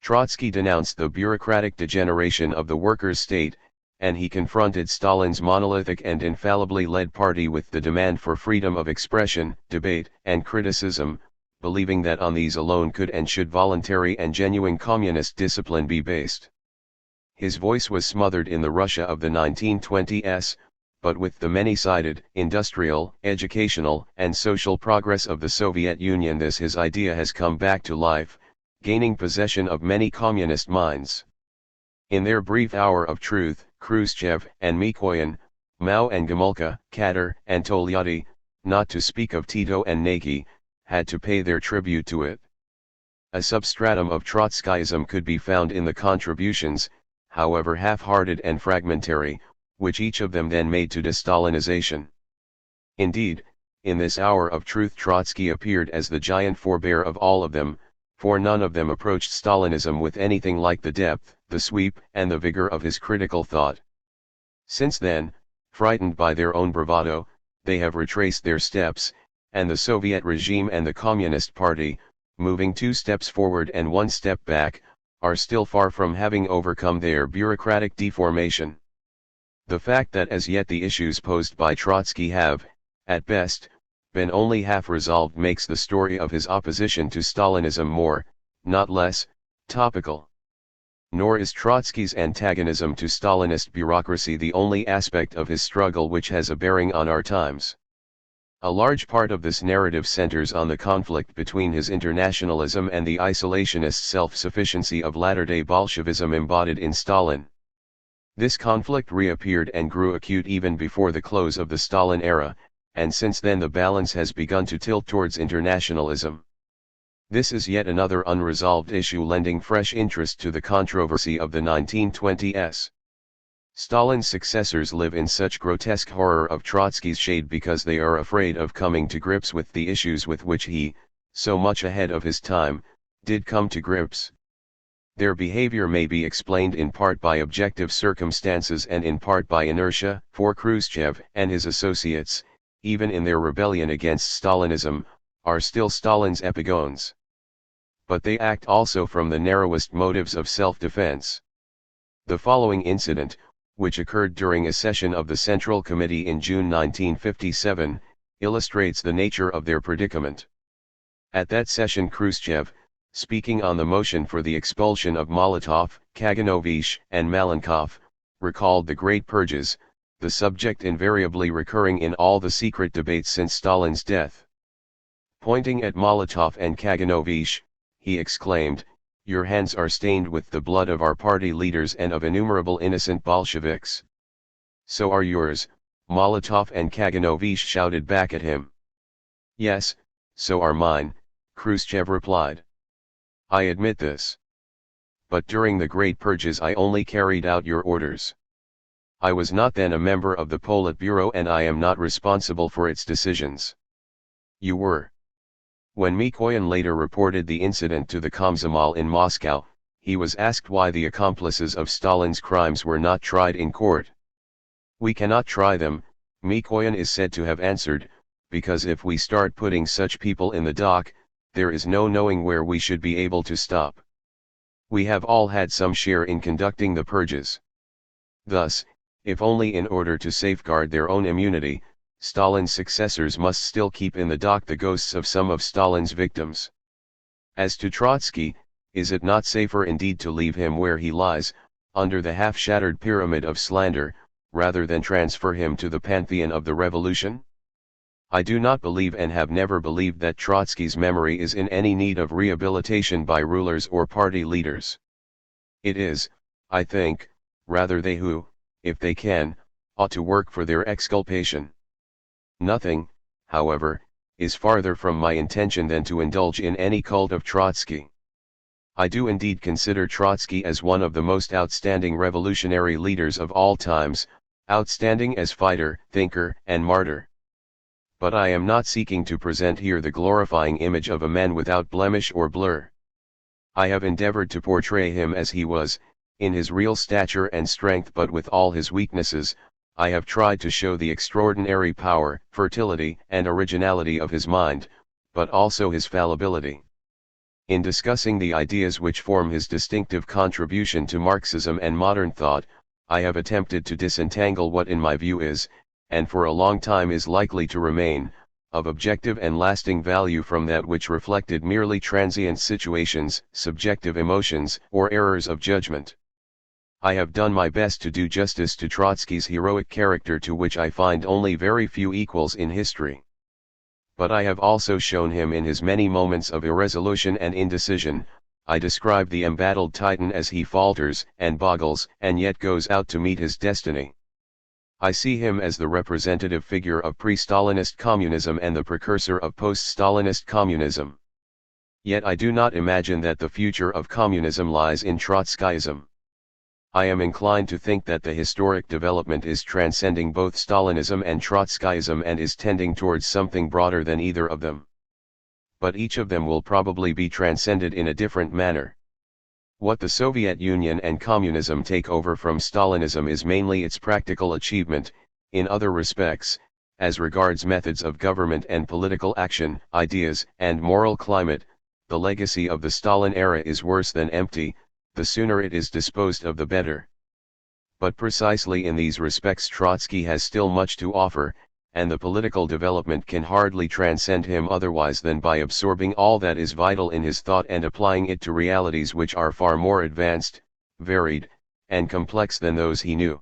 Speaker 1: Trotsky denounced the bureaucratic degeneration of the workers' state, and he confronted Stalin's monolithic and infallibly led party with the demand for freedom of expression, debate, and criticism, believing that on these alone could and should voluntary and genuine communist discipline be based. His voice was smothered in the Russia of the 1920s, but with the many-sided, industrial, educational, and social progress of the Soviet Union, his idea has come back to life, gaining possession of many communist minds. In their brief hour of truth, Khrushchev and Mikoyan, Mao and Gomulka, Kadar and Tolyatti, not to speak of Tito and Nagy, had to pay their tribute to it. A substratum of Trotskyism could be found in the contributions, however half-hearted and fragmentary, which each of them then made to de-Stalinization. Indeed, in this hour of truth Trotsky appeared as the giant forebear of all of them, for none of them approached Stalinism with anything like the depth, the sweep, and the vigor of his critical thought. Since then, frightened by their own bravado, they have retraced their steps, and the Soviet regime and the Communist Party, moving 2 steps forward and 1 step back, are still far from having overcome their bureaucratic deformation. The fact that as yet the issues posed by Trotsky have, at best, been only half resolved makes the story of his opposition to Stalinism more, not less, topical. Nor is Trotsky's antagonism to Stalinist bureaucracy the only aspect of his struggle which has a bearing on our times. A large part of this narrative centers on the conflict between his internationalism and the isolationist self-sufficiency of latter-day Bolshevism embodied in Stalin. This conflict reappeared and grew acute even before the close of the Stalin era, and since then the balance has begun to tilt towards internationalism. This is yet another unresolved issue lending fresh interest to the controversy of the 1920s. Stalin's successors live in such grotesque horror of Trotsky's shade because they are afraid of coming to grips with the issues with which he, so much ahead of his time, did come to grips. Their behavior may be explained in part by objective circumstances and in part by inertia, for Khrushchev and his associates, even in their rebellion against Stalinism, are still Stalin's epigones. But they act also from the narrowest motives of self-defense. The following incident, which occurred during a session of the Central Committee in June 1957, illustrates the nature of their predicament. At that session Khrushchev, speaking on the motion for the expulsion of Molotov, Kaganovich, and Malenkov, recalled the Great Purges, the subject invariably recurring in all the secret debates since Stalin's death. Pointing at Molotov and Kaganovich, he exclaimed, "Your hands are stained with the blood of our party leaders and of innumerable innocent Bolsheviks." "So are yours," Molotov and Kaganovich shouted back at him. "Yes, so are mine," Khrushchev replied. "I admit this. But during the Great Purges I only carried out your orders. I was not then a member of the Politburo and I am not responsible for its decisions. You were." When Mikoyan later reported the incident to the Komsomol in Moscow, he was asked why the accomplices of Stalin's crimes were not tried in court. "We cannot try them," Mikoyan is said to have answered, "because if we start putting such people in the dock, there is no knowing where we should be able to stop. We have all had some share in conducting the purges." Thus, if only in order to safeguard their own immunity, Stalin's successors must still keep in the dock the ghosts of some of Stalin's victims. As to Trotsky, is it not safer indeed to leave him where he lies, under the half-shattered pyramid of slander, rather than transfer him to the pantheon of the revolution? I do not believe and have never believed that Trotsky's memory is in any need of rehabilitation by rulers or party leaders. It is, I think, rather they who, if they can, ought to work for their exculpation. Nothing, however, is farther from my intention than to indulge in any cult of Trotsky. I do indeed consider Trotsky as one of the most outstanding revolutionary leaders of all times, outstanding as fighter, thinker, and martyr. But I am not seeking to present here the glorifying image of a man without blemish or blur. I have endeavored to portray him as he was, in his real stature and strength, but with all his weaknesses. I have tried to show the extraordinary power, fertility, and originality of his mind, but also his fallibility. In discussing the ideas which form his distinctive contribution to Marxism and modern thought, I have attempted to disentangle what in my view is, and for a long time is likely to remain, of objective and lasting value from that which reflected merely transient situations, subjective emotions, or errors of judgment. I have done my best to do justice to Trotsky's heroic character, to which I find only very few equals in history. But I have also shown him in his many moments of irresolution and indecision. I describe the embattled Titan as he falters and boggles and yet goes out to meet his destiny. I see him as the representative figure of pre-Stalinist communism and the precursor of post-Stalinist communism. Yet I do not imagine that the future of communism lies in Trotskyism. I am inclined to think that the historic development is transcending both Stalinism and Trotskyism and is tending towards something broader than either of them. But each of them will probably be transcended in a different manner. What the Soviet Union and communism take over from Stalinism is mainly its practical achievement. In other respects, as regards methods of government and political action, ideas and moral climate, the legacy of the Stalin era is worse than empty. The sooner it is disposed of the better. But precisely in these respects Trotsky has still much to offer, and the political development can hardly transcend him otherwise than by absorbing all that is vital in his thought and applying it to realities which are far more advanced, varied, and complex than those he knew.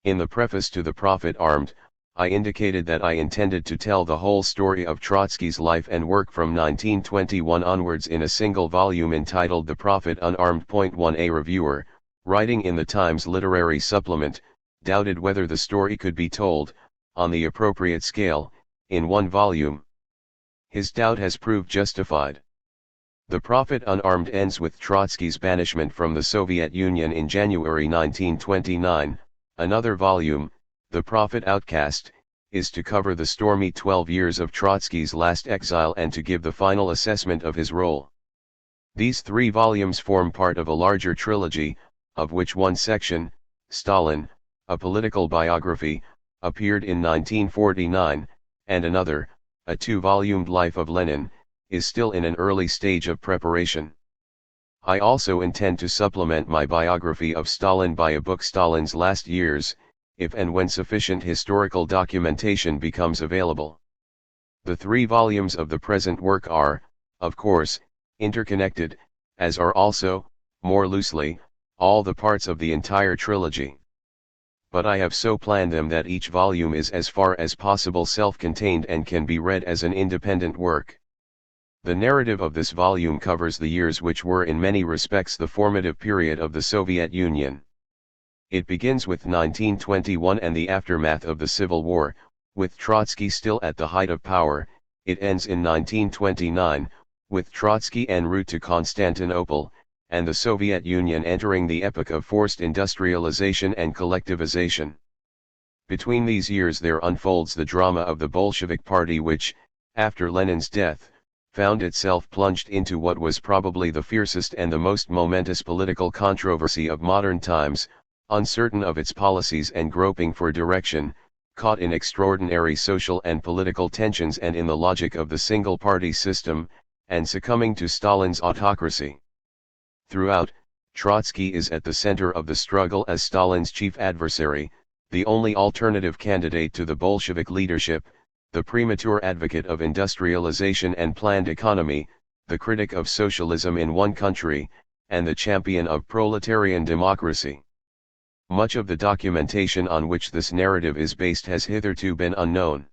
Speaker 1: In the preface to The Prophet Armed, I indicated that I intended to tell the whole story of Trotsky's life and work from 1921 onwards in a single volume entitled The Prophet Unarmed. 1. A reviewer, writing in the Times Literary Supplement, doubted whether the story could be told, on the appropriate scale, in one volume. His doubt has proved justified. The Prophet Unarmed ends with Trotsky's banishment from the Soviet Union in January 1929. Another volume, The Prophet Outcast, is to cover the stormy 12 years of Trotsky's last exile and to give the final assessment of his role. These 3 volumes form part of a larger trilogy, of which one section, Stalin, a political biography, appeared in 1949, and another, a 2-volumed Life of Lenin, is still in an early stage of preparation. I also intend to supplement my biography of Stalin by a book, Stalin's Last Years, if and when sufficient historical documentation becomes available. The 3 volumes of the present work are, of course, interconnected, as are also, more loosely, all the parts of the entire trilogy. But I have so planned them that each volume is as far as possible self-contained and can be read as an independent work. The narrative of this volume covers the years which were in many respects the formative period of the Soviet Union. It begins with 1921 and the aftermath of the Civil War, with Trotsky still at the height of power. It ends in 1929, with Trotsky en route to Constantinople, and the Soviet Union entering the epoch of forced industrialization and collectivization. Between these years there unfolds the drama of the Bolshevik Party which, after Lenin's death, found itself plunged into what was probably the fiercest and the most momentous political controversy of modern times, uncertain of its policies and groping for direction, caught in extraordinary social and political tensions and in the logic of the single-party system, and succumbing to Stalin's autocracy. Throughout, Trotsky is at the center of the struggle as Stalin's chief adversary, the only alternative candidate to the Bolshevik leadership, the premature advocate of industrialization and planned economy, the critic of socialism in one country, and the champion of proletarian democracy. Much of the documentation on which this narrative is based has hitherto been unknown.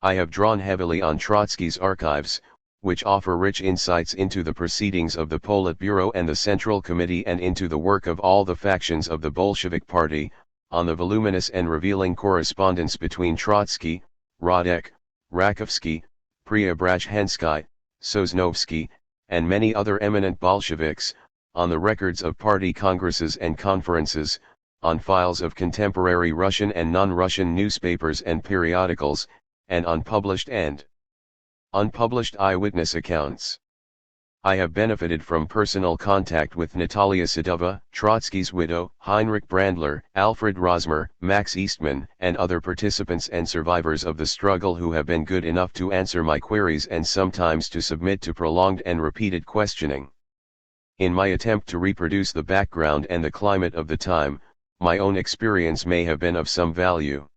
Speaker 1: I have drawn heavily on Trotsky's archives, which offer rich insights into the proceedings of the Politburo and the Central Committee and into the work of all the factions of the Bolshevik Party, on the voluminous and revealing correspondence between Trotsky, Radek, Rakovsky, Preobrazhensky, Sosnovsky, and many other eminent Bolsheviks, on the records of party congresses and conferences, on files of contemporary Russian and non-Russian newspapers and periodicals, and on published and unpublished eyewitness accounts. I have benefited from personal contact with Natalia Sadova, Trotsky's widow, Heinrich Brandler, Alfred Rosmer, Max Eastman, and other participants and survivors of the struggle who have been good enough to answer my queries and sometimes to submit to prolonged and repeated questioning. In my attempt to reproduce the background and the climate of the time, my own experience may have been of some value.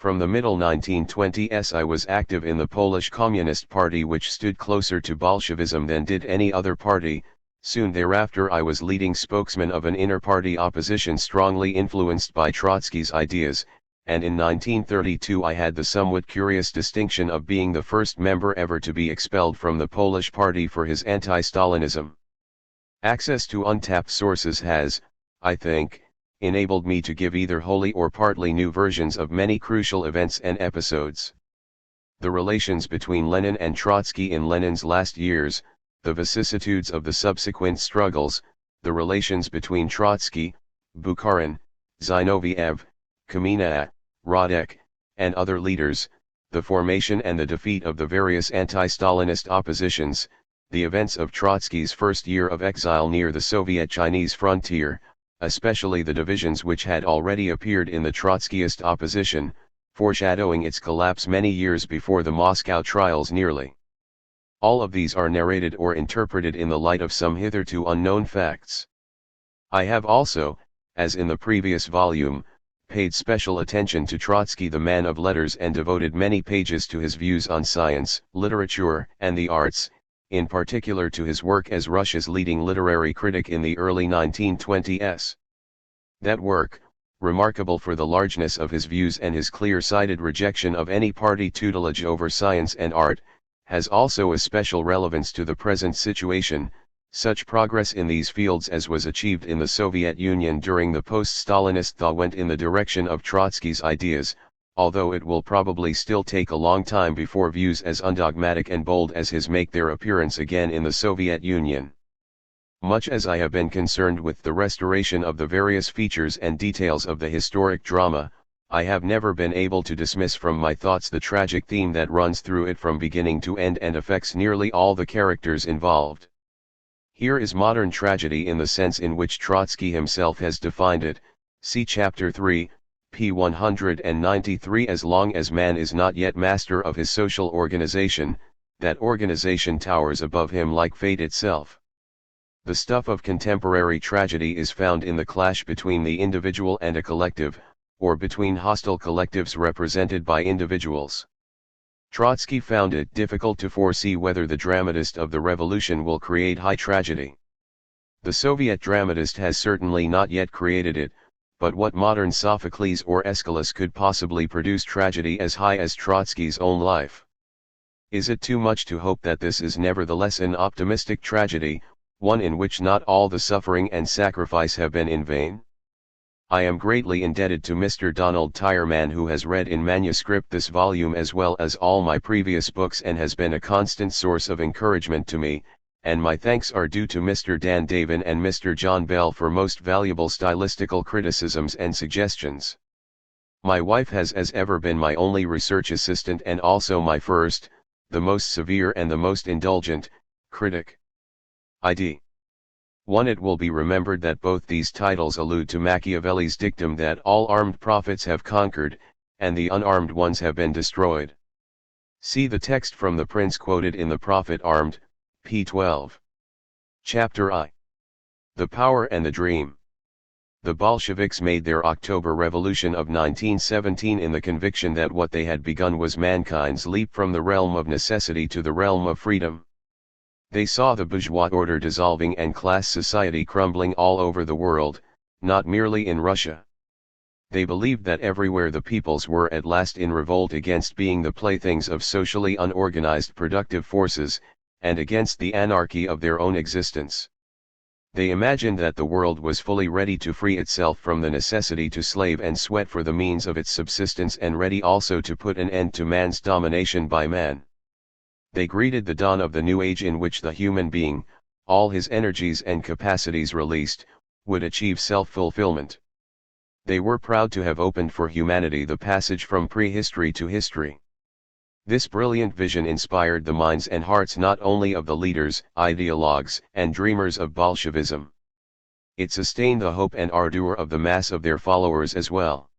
Speaker 1: From the middle 1920s I was active in the Polish Communist Party, which stood closer to Bolshevism than did any other party. Soon thereafter I was leading spokesman of an inter-party opposition strongly influenced by Trotsky's ideas, and in 1932 I had the somewhat curious distinction of being the first member ever to be expelled from the Polish Party for his anti-Stalinism. Access to untapped sources has, I think, enabled me to give either wholly or partly new versions of many crucial events and episodes. The relations between Lenin and Trotsky in Lenin's last years, the vicissitudes of the subsequent struggles, the relations between Trotsky, Bukharin, Zinoviev, Kamina, Radek, and other leaders, the formation and the defeat of the various anti-Stalinist oppositions, the events of Trotsky's first year of exile near the Soviet-Chinese frontier, especially the divisions which had already appeared in the Trotskyist opposition, foreshadowing its collapse many years before the Moscow trials nearly. All of these are narrated or interpreted in the light of some hitherto unknown facts. I have also, as in the previous volume, paid special attention to Trotsky the man of letters and devoted many pages to his views on science, literature, and the arts, in particular to his work as Russia's leading literary critic in the early 1920s. That work, remarkable for the largeness of his views and his clear-sighted rejection of any party tutelage over science and art, has also a special relevance to the present situation. Such progress in these fields as was achieved in the Soviet Union during the post-Stalinist thaw went in the direction of Trotsky's ideas, although it will probably still take a long time before views as undogmatic and bold as his make their appearance again in the Soviet Union. Much as I have been concerned with the restoration of the various features and details of the historic drama, I have never been able to dismiss from my thoughts the tragic theme that runs through it from beginning to end and affects nearly all the characters involved. Here is modern tragedy in the sense in which Trotsky himself has defined it. See Chapter 3, p. 193. As long as man is not yet master of his social organization, that organization towers above him like fate itself. The stuff of contemporary tragedy is found in the clash between the individual and a collective, or between hostile collectives represented by individuals. Trotsky found it difficult to foresee whether the dramatist of the revolution will create high tragedy. The Soviet dramatist has certainly not yet created it, but what modern Sophocles or Aeschylus could possibly produce tragedy as high as Trotsky's own life? Is it too much to hope that this is nevertheless an optimistic tragedy, one in which not all the suffering and sacrifice have been in vain? I am greatly indebted to Mr. Donald Tyerman, who has read in manuscript this volume as well as all my previous books and has been a constant source of encouragement to me, and my thanks are due to Mr. Dan Davin and Mr. John Bell for most valuable stylistical criticisms and suggestions. My wife has as ever been my only research assistant and also my first, the most severe and the most indulgent, critic. ID. 1. It will be remembered that both these titles allude to Machiavelli's dictum that all armed prophets have conquered, and the unarmed ones have been destroyed. See the text from the Prince quoted in The Prophet Armed, p. 12. Chapter I. The Power and the Dream. The Bolsheviks made their October Revolution of 1917 in the conviction that what they had begun was mankind's leap from the realm of necessity to the realm of freedom. They saw the bourgeois order dissolving and class society crumbling all over the world, not merely in Russia. They believed that everywhere the peoples were at last in revolt against being the playthings of socially unorganized productive forces, and against the anarchy of their own existence. They imagined that the world was fully ready to free itself from the necessity to slave and sweat for the means of its subsistence, and ready also to put an end to man's domination by man. They greeted the dawn of the new age in which the human being, all his energies and capacities released, would achieve self-fulfillment. They were proud to have opened for humanity the passage from prehistory to history. This brilliant vision inspired the minds and hearts not only of the leaders, ideologues, and dreamers of Bolshevism. It sustained the hope and ardor of the mass of their followers as well.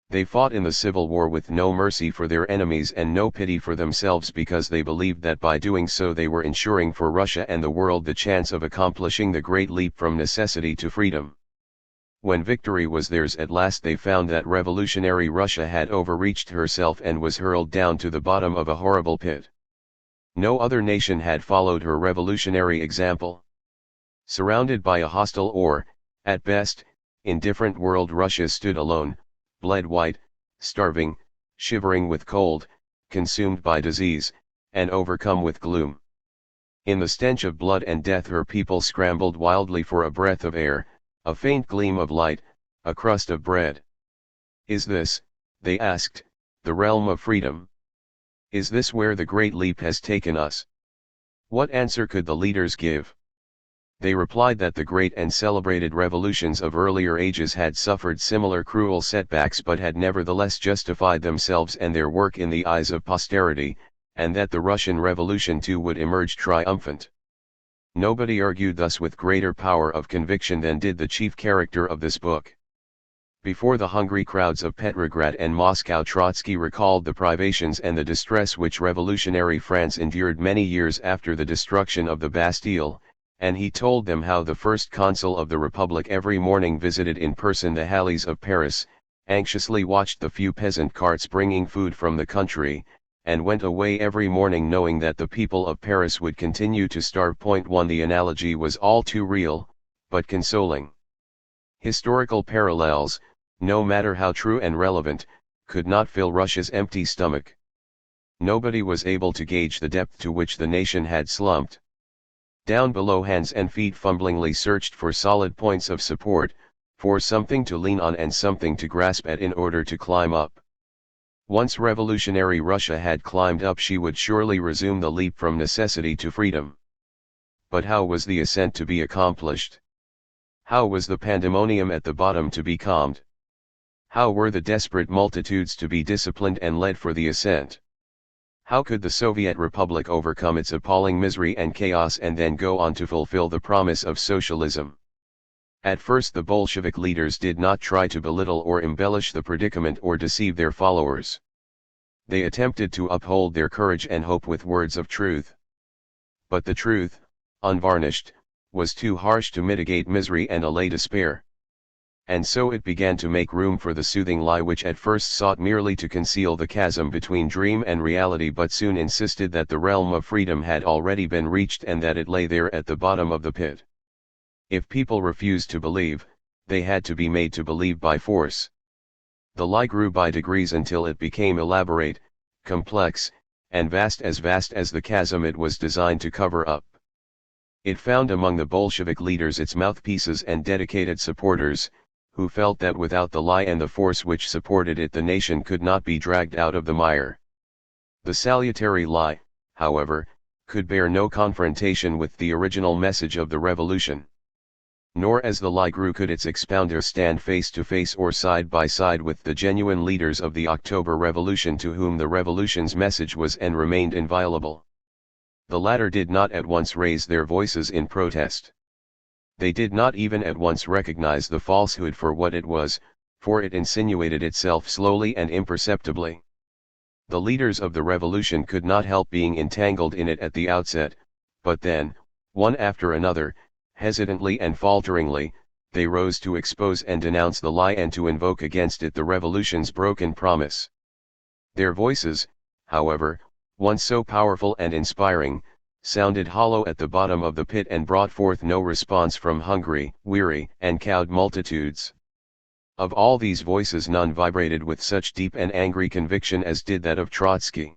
Speaker 1: They fought in the civil war with no mercy for their enemies and no pity for themselves, because they believed that by doing so they were ensuring for Russia and the world the chance of accomplishing the great leap from necessity to freedom. When victory was theirs at last, they found that revolutionary Russia had overreached herself and was hurled down to the bottom of a horrible pit. No other nation had followed her revolutionary example. Surrounded by a hostile or, at best, indifferent world, Russia stood alone, bled white, starving, shivering with cold, consumed by disease, and overcome with gloom. In the stench of blood and death her people scrambled wildly for a breath of air, a faint gleam of light, a crust of bread. Is this, they asked, the realm of freedom? Is this where the great leap has taken us? What answer could the leaders give? They replied that the great and celebrated revolutions of earlier ages had suffered similar cruel setbacks, but had nevertheless justified themselves and their work in the eyes of posterity, and that the Russian Revolution too would emerge triumphant. Nobody argued thus with greater power of conviction than did the chief character of this book. Before the hungry crowds of Petrograd and Moscow, Trotsky recalled the privations and the distress which revolutionary France endured many years after the destruction of the Bastille, and he told them how the first consul of the Republic every morning visited in person the alleys of Paris, anxiously watched the few peasant carts bringing food from the country, and went away every morning knowing that the people of Paris would continue to starve. 1. The analogy was all too real, but consoling. Historical parallels, no matter how true and relevant, could not fill Russia's empty stomach. Nobody was able to gauge the depth to which the nation had slumped. Down below, hands and feet fumblingly searched for solid points of support, for something to lean on and something to grasp at in order to climb up. Once revolutionary Russia had climbed up, she would surely resume the leap from necessity to freedom. But how was the ascent to be accomplished? How was the pandemonium at the bottom to be calmed? How were the desperate multitudes to be disciplined and led for the ascent? How could the Soviet Republic overcome its appalling misery and chaos and then go on to fulfill the promise of socialism? At first the Bolshevik leaders did not try to belittle or embellish the predicament or deceive their followers. They attempted to uphold their courage and hope with words of truth. But the truth, unvarnished, was too harsh to mitigate misery and allay despair. And so it began to make room for the soothing lie which at first sought merely to conceal the chasm between dream and reality, but soon insisted that the realm of freedom had already been reached and that it lay there at the bottom of the pit. If people refused to believe, they had to be made to believe by force. The lie grew by degrees until it became elaborate, complex, and vast as the chasm it was designed to cover up. It found among the Bolshevik leaders its mouthpieces and dedicated supporters, who felt that without the lie and the force which supported it the nation could not be dragged out of the mire. The salutary lie, however, could bear no confrontation with the original message of the revolution. Nor as the lie grew could its expounder stand face to face or side by side with the genuine leaders of the October Revolution, to whom the revolution's message was and remained inviolable. The latter did not at once raise their voices in protest. They did not even at once recognize the falsehood for what it was, for it insinuated itself slowly and imperceptibly. The leaders of the revolution could not help being entangled in it at the outset, but then, one after another, hesitantly and falteringly, they rose to expose and denounce the lie and to invoke against it the revolution's broken promise. Their voices, however, once so powerful and inspiring, sounded hollow at the bottom of the pit and brought forth no response from hungry, weary, and cowed multitudes. Of all these voices none vibrated with such deep and angry conviction as did that of Trotsky.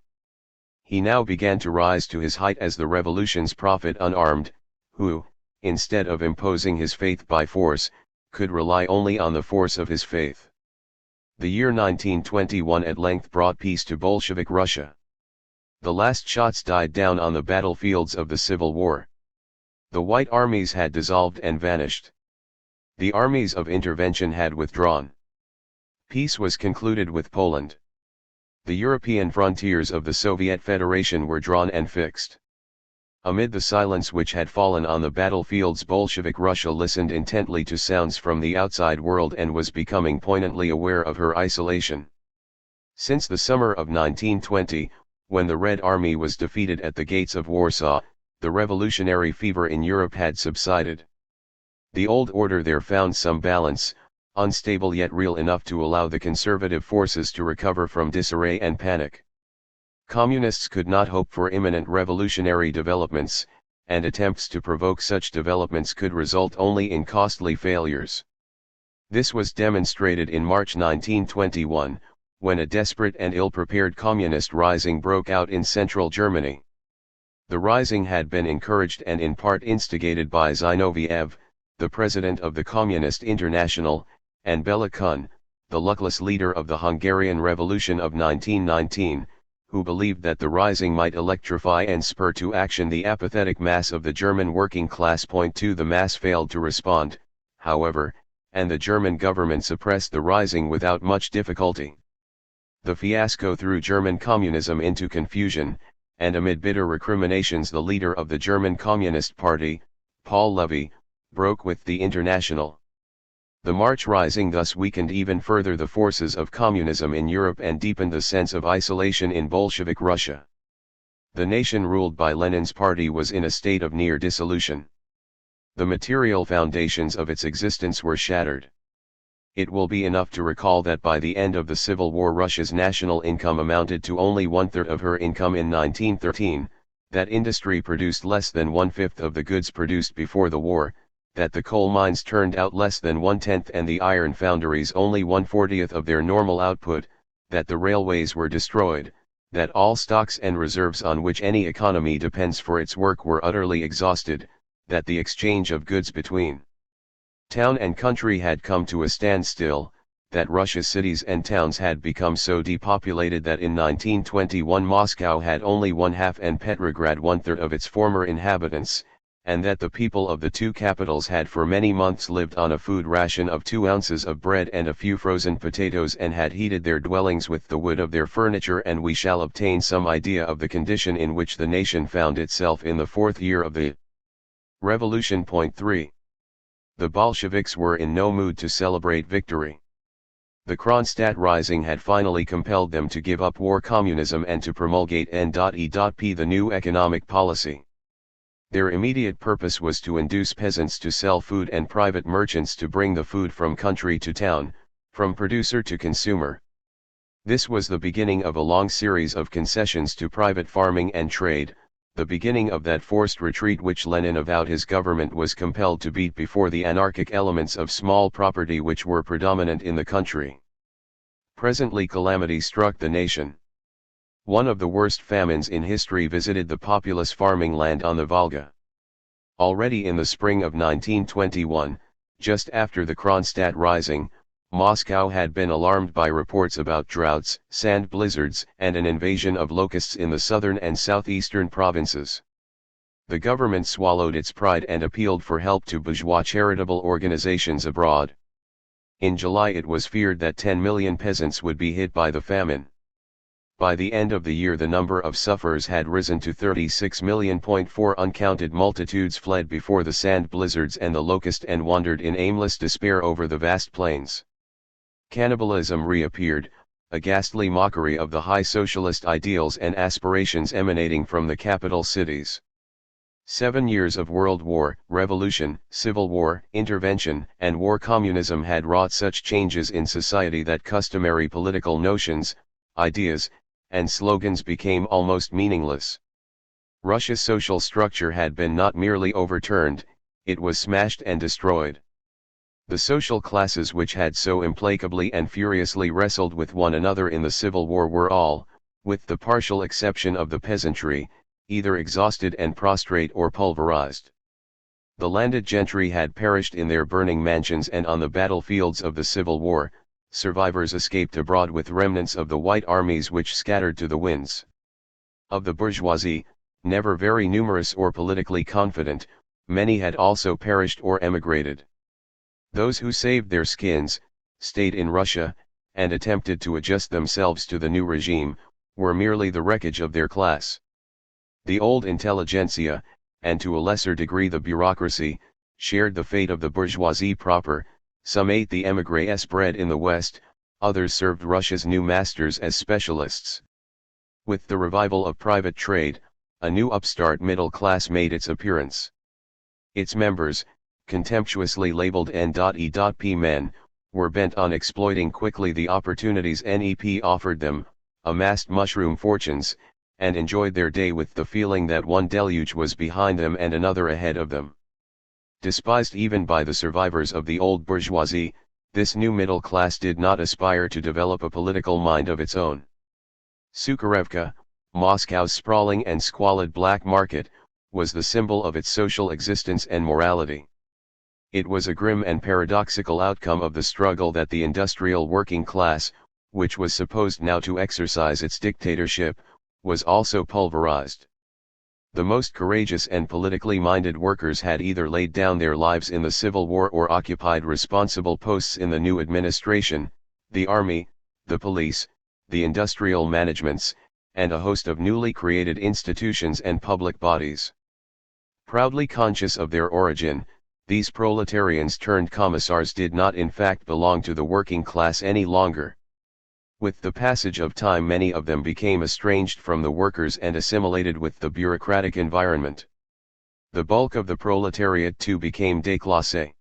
Speaker 1: He now began to rise to his height as the revolution's prophet unarmed, who, instead of imposing his faith by force, could rely only on the force of his faith. The year 1921 at length brought peace to Bolshevik Russia. The last shots died down on the battlefields of the Civil War. The White armies had dissolved and vanished. The armies of intervention had withdrawn. Peace was concluded with Poland. The European frontiers of the Soviet Federation were drawn and fixed. Amid the silence which had fallen on the battlefields, Bolshevik Russia listened intently to sounds from the outside world and was becoming poignantly aware of her isolation. Since the summer of 1920, when the Red Army was defeated at the gates of Warsaw, the revolutionary fever in Europe had subsided. The old order there found some balance, unstable yet real enough to allow the conservative forces to recover from disarray and panic. Communists could not hope for imminent revolutionary developments, and attempts to provoke such developments could result only in costly failures. This was demonstrated in March 1921, when a desperate and ill-prepared communist rising broke out in central Germany. The rising had been encouraged and in part instigated by Zinoviev, the president of the Communist International, and Bela Kun, the luckless leader of the Hungarian Revolution of 1919, who believed that the rising might electrify and spur to action the apathetic mass of the German working class. The mass failed to respond, however, and the German government suppressed the rising without much difficulty. The fiasco threw German communism into confusion, and amid bitter recriminations the leader of the German Communist Party, Paul Levy, broke with the International. The March rising thus weakened even further the forces of communism in Europe and deepened the sense of isolation in Bolshevik Russia. The nation ruled by Lenin's party was in a state of near dissolution. The material foundations of its existence were shattered. It will be enough to recall that by the end of the Civil War Russia's national income amounted to only one-third of her income in 1913, that industry produced less than one-fifth of the goods produced before the war, that the coal mines turned out less than one-tenth and the iron foundries only 1/40th of their normal output, that the railways were destroyed, that all stocks and reserves on which any economy depends for its work were utterly exhausted, that the exchange of goods between town and country had come to a standstill, that Russia's cities and towns had become so depopulated that in 1921 Moscow had only one-half and Petrograd one-third of its former inhabitants, and that the people of the two capitals had for many months lived on a food ration of 2 ounces of bread and a few frozen potatoes and had heated their dwellings with the wood of their furniture, and we shall obtain some idea of the condition in which the nation found itself in the 4th year of the Revolution. 3. The Bolsheviks were in no mood to celebrate victory. The Kronstadt rising had finally compelled them to give up war communism and to promulgate N.E.P. the new economic policy. Their immediate purpose was to induce peasants to sell food and private merchants to bring the food from country to town, from producer to consumer. This was the beginning of a long series of concessions to private farming and trade, the beginning of that forced retreat which Lenin avowed his government was compelled to beat before the anarchic elements of small property which were predominant in the country. Presently calamity struck the nation. One of the worst famines in history visited the populous farming land on the Volga. Already in the spring of 1921, just after the Kronstadt rising, Moscow had been alarmed by reports about droughts, sand blizzards, and an invasion of locusts in the southern and southeastern provinces. The government swallowed its pride and appealed for help to bourgeois charitable organizations abroad. In July it was feared that 10 million peasants would be hit by the famine. By the end of the year the number of sufferers had risen to 36 million. Uncounted multitudes fled before the sand blizzards and the locust and wandered in aimless despair over the vast plains. Cannibalism reappeared, a ghastly mockery of the high socialist ideals and aspirations emanating from the capital cities. 7 years of World War, Revolution, Civil War, Intervention, and War communism had wrought such changes in society that customary political notions, ideas, and slogans became almost meaningless. Russia's social structure had been not merely overturned, it was smashed and destroyed. The social classes which had so implacably and furiously wrestled with one another in the Civil War were all, with the partial exception of the peasantry, either exhausted and prostrate or pulverized. The landed gentry had perished in their burning mansions and on the battlefields of the Civil War. Survivors escaped abroad with remnants of the white armies which scattered to the winds. Of the bourgeoisie, never very numerous or politically confident, many had also perished or emigrated. Those who saved their skins, stayed in Russia, and attempted to adjust themselves to the new regime, were merely the wreckage of their class. The old intelligentsia, and to a lesser degree the bureaucracy, shared the fate of the bourgeoisie proper. Some ate the émigrés' bread in the West, others served Russia's new masters as specialists. With the revival of private trade, a new upstart middle class made its appearance. Its members, contemptuously labeled N.E.P. men, were bent on exploiting quickly the opportunities NEP offered them, amassed mushroom fortunes, and enjoyed their day with the feeling that one deluge was behind them and another ahead of them. Despised even by the survivors of the old bourgeoisie, this new middle class did not aspire to develop a political mind of its own. Sukharevka, Moscow's sprawling and squalid black market, was the symbol of its social existence and morality. It was a grim and paradoxical outcome of the struggle that the industrial working class, which was supposed now to exercise its dictatorship, was also pulverized. The most courageous and politically minded workers had either laid down their lives in the Civil War or occupied responsible posts in the new administration, the army, the police, the industrial managements, and a host of newly created institutions and public bodies. Proudly conscious of their origin, these proletarians turned commissars did not in fact belong to the working class any longer. With the passage of time many of them became estranged from the workers and assimilated with the bureaucratic environment. The bulk of the proletariat too became déclassé.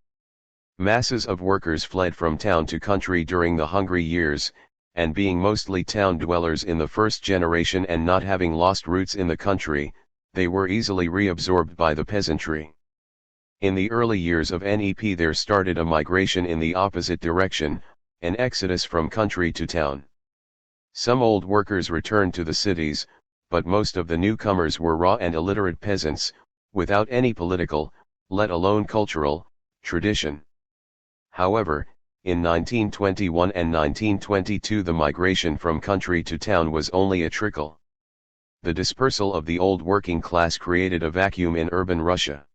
Speaker 1: Masses of workers fled from town to country during the hungry years, and being mostly town dwellers in the first generation and not having lost roots in the country, they were easily reabsorbed by the peasantry. In the early years of NEP there started a migration in the opposite direction, an exodus from country to town. Some old workers returned to the cities, but most of the newcomers were raw and illiterate peasants, without any political, let alone cultural, tradition. However, in 1921 and 1922 the migration from country to town was only a trickle. The dispersal of the old working class created a vacuum in urban Russia.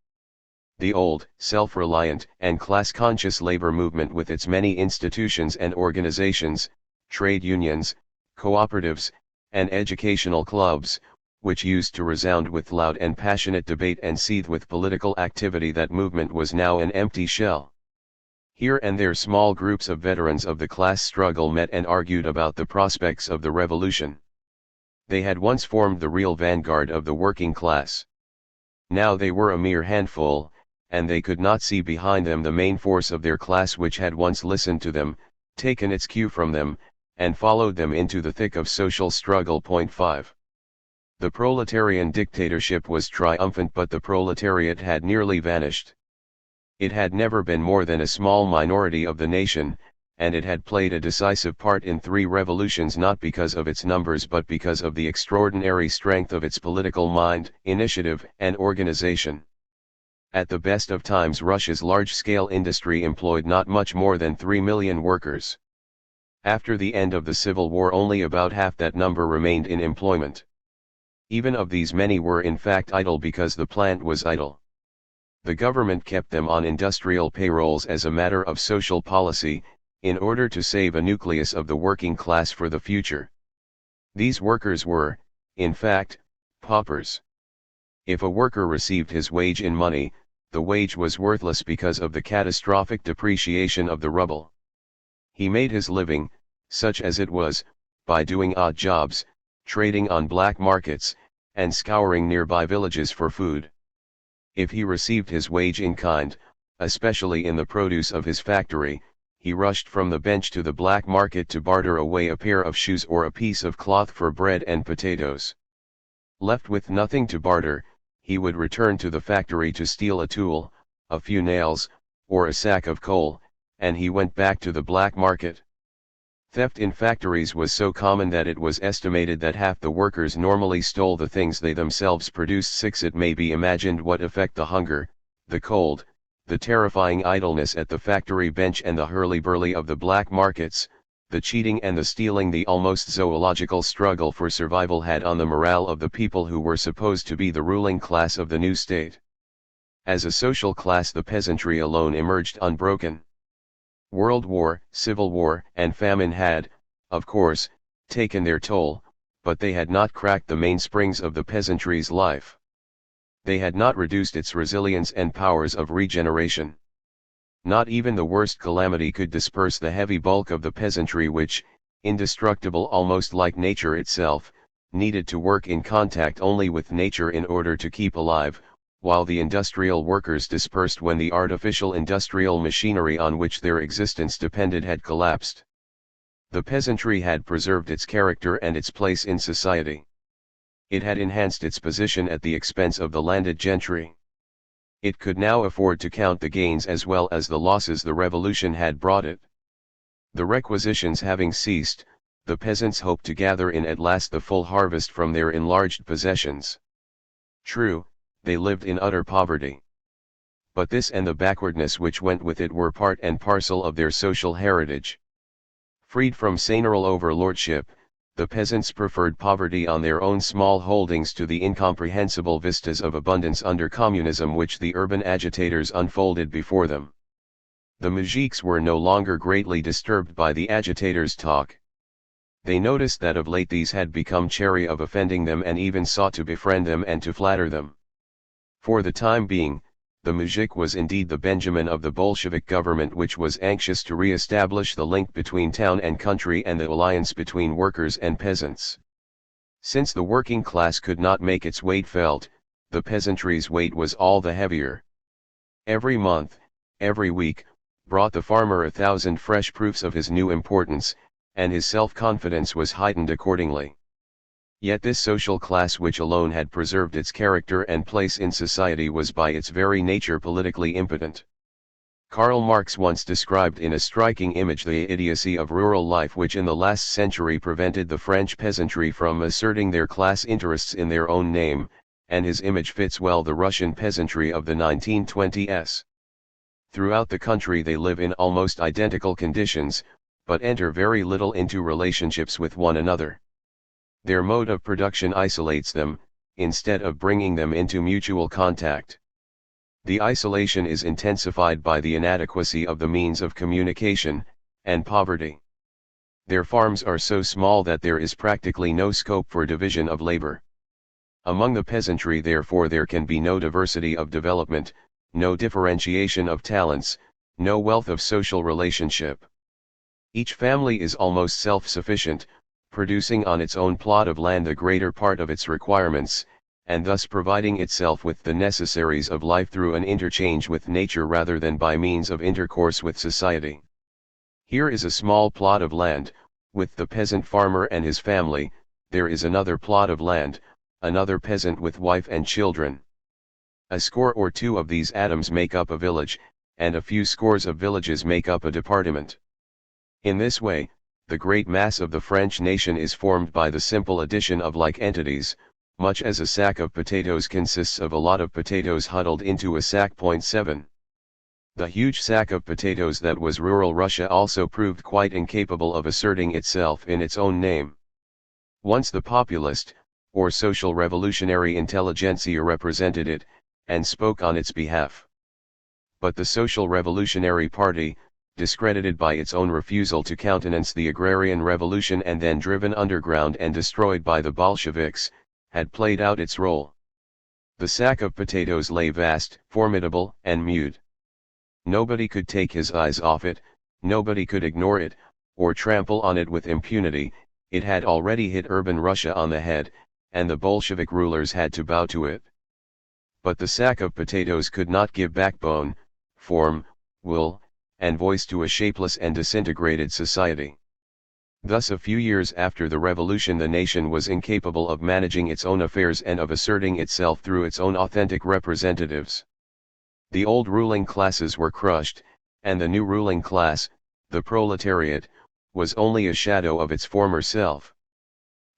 Speaker 1: The old, self-reliant, and class-conscious labor movement with its many institutions and organizations, trade unions, cooperatives, and educational clubs, which used to resound with loud and passionate debate and seethe with political activity, that movement was now an empty shell. Here and there small groups of veterans of the class struggle met and argued about the prospects of the revolution. They had once formed the real vanguard of the working class. Now they were a mere handful, and they could not see behind them the main force of their class which had once listened to them, taken its cue from them, and followed them into the thick of social struggle. 5. The proletarian dictatorship was triumphant, but the proletariat had nearly vanished. It had never been more than a small minority of the nation, and it had played a decisive part in 3 revolutions, not because of its numbers but because of the extraordinary strength of its political mind, initiative, and organization. At the best of times Russia's large-scale industry employed not much more than 3 million workers. After the end of the Civil War only about half that number remained in employment. Even of these many were in fact idle because the plant was idle. The government kept them on industrial payrolls as a matter of social policy, in order to save a nucleus of the working class for the future. These workers were, in fact, paupers. If a worker received his wage in money, the wage was worthless because of the catastrophic depreciation of the ruble. He made his living, such as it was, by doing odd jobs, trading on black markets, and scouring nearby villages for food. If he received his wage in kind, especially in the produce of his factory, he rushed from the bench to the black market to barter away a pair of shoes or a piece of cloth for bread and potatoes. Left with nothing to barter, he would return to the factory to steal a tool, a few nails, or a sack of coal, and he went back to the black market. Theft in factories was so common that it was estimated that half the workers normally stole the things they themselves produced. 6. It may be imagined what effect the hunger, the cold, the terrifying idleness at the factory bench and the hurly-burly of the black markets, the cheating and the stealing, the almost zoological struggle for survival had on the morale of the people who were supposed to be the ruling class of the new state. As a social class, the peasantry alone emerged unbroken. World War, Civil War, and famine had, of course, taken their toll, but they had not cracked the mainsprings of the peasantry's life. They had not reduced its resilience and powers of regeneration. Not even the worst calamity could disperse the heavy bulk of the peasantry which, indestructible almost like nature itself, needed to work in contact only with nature in order to keep alive, while the industrial workers dispersed when the artificial industrial machinery on which their existence depended had collapsed. The peasantry had preserved its character and its place in society. It had enhanced its position at the expense of the landed gentry. It could now afford to count the gains as well as the losses the revolution had brought it. The requisitions having ceased, the peasants hoped to gather in at last the full harvest from their enlarged possessions. True, they lived in utter poverty. But this and the backwardness which went with it were part and parcel of their social heritage. Freed from seigneurial overlordship, the peasants preferred poverty on their own small holdings to the incomprehensible vistas of abundance under communism which the urban agitators unfolded before them. The moujiks were no longer greatly disturbed by the agitators' talk. They noticed that of late these had become chary of offending them and even sought to befriend them and to flatter them. For the time being, the moujik was indeed the Benjamin of the Bolshevik government, which was anxious to re-establish the link between town and country and the alliance between workers and peasants. Since the working class could not make its weight felt, the peasantry's weight was all the heavier. Every month, every week, brought the farmer 1,000 fresh proofs of his new importance, and his self-confidence was heightened accordingly. Yet this social class which alone had preserved its character and place in society was by its very nature politically impotent. Karl Marx once described in a striking image the idiocy of rural life which in the last century prevented the French peasantry from asserting their class interests in their own name, and his image fits well the Russian peasantry of the 1920s. Throughout the country they live in almost identical conditions, but enter very little into relationships with one another. Their mode of production isolates them, instead of bringing them into mutual contact. The isolation is intensified by the inadequacy of the means of communication, and poverty. Their farms are so small that there is practically no scope for division of labor. Among the peasantry therefore there can be no diversity of development, no differentiation of talents, no wealth of social relationship. Each family is almost self-sufficient, producing on its own plot of land the greater part of its requirements, and thus providing itself with the necessaries of life through an interchange with nature rather than by means of intercourse with society. Here is a small plot of land, with the peasant farmer and his family, there is another plot of land, another peasant with wife and children. A score or two of these atoms make up a village, and a few scores of villages make up a department. In this way, the great mass of the French nation is formed by the simple addition of like entities, much as a sack of potatoes consists of a lot of potatoes huddled into a sack. 7. The huge sack of potatoes that was rural Russia also proved quite incapable of asserting itself in its own name. Once the populist, or social revolutionary intelligentsia represented it, and spoke on its behalf. But the social revolutionary party, discredited by its own refusal to countenance the agrarian revolution and then driven underground and destroyed by the Bolsheviks, had played out its role. The sack of potatoes lay vast, formidable, and mute. Nobody could take his eyes off it, nobody could ignore it, or trample on it with impunity. It had already hit urban Russia on the head, and the Bolshevik rulers had to bow to it. But the sack of potatoes could not give backbone, form, will, and voice to a shapeless and disintegrated society. Thus a few years after the revolution the nation was incapable of managing its own affairs and of asserting itself through its own authentic representatives. The old ruling classes were crushed, and the new ruling class, the proletariat, was only a shadow of its former self.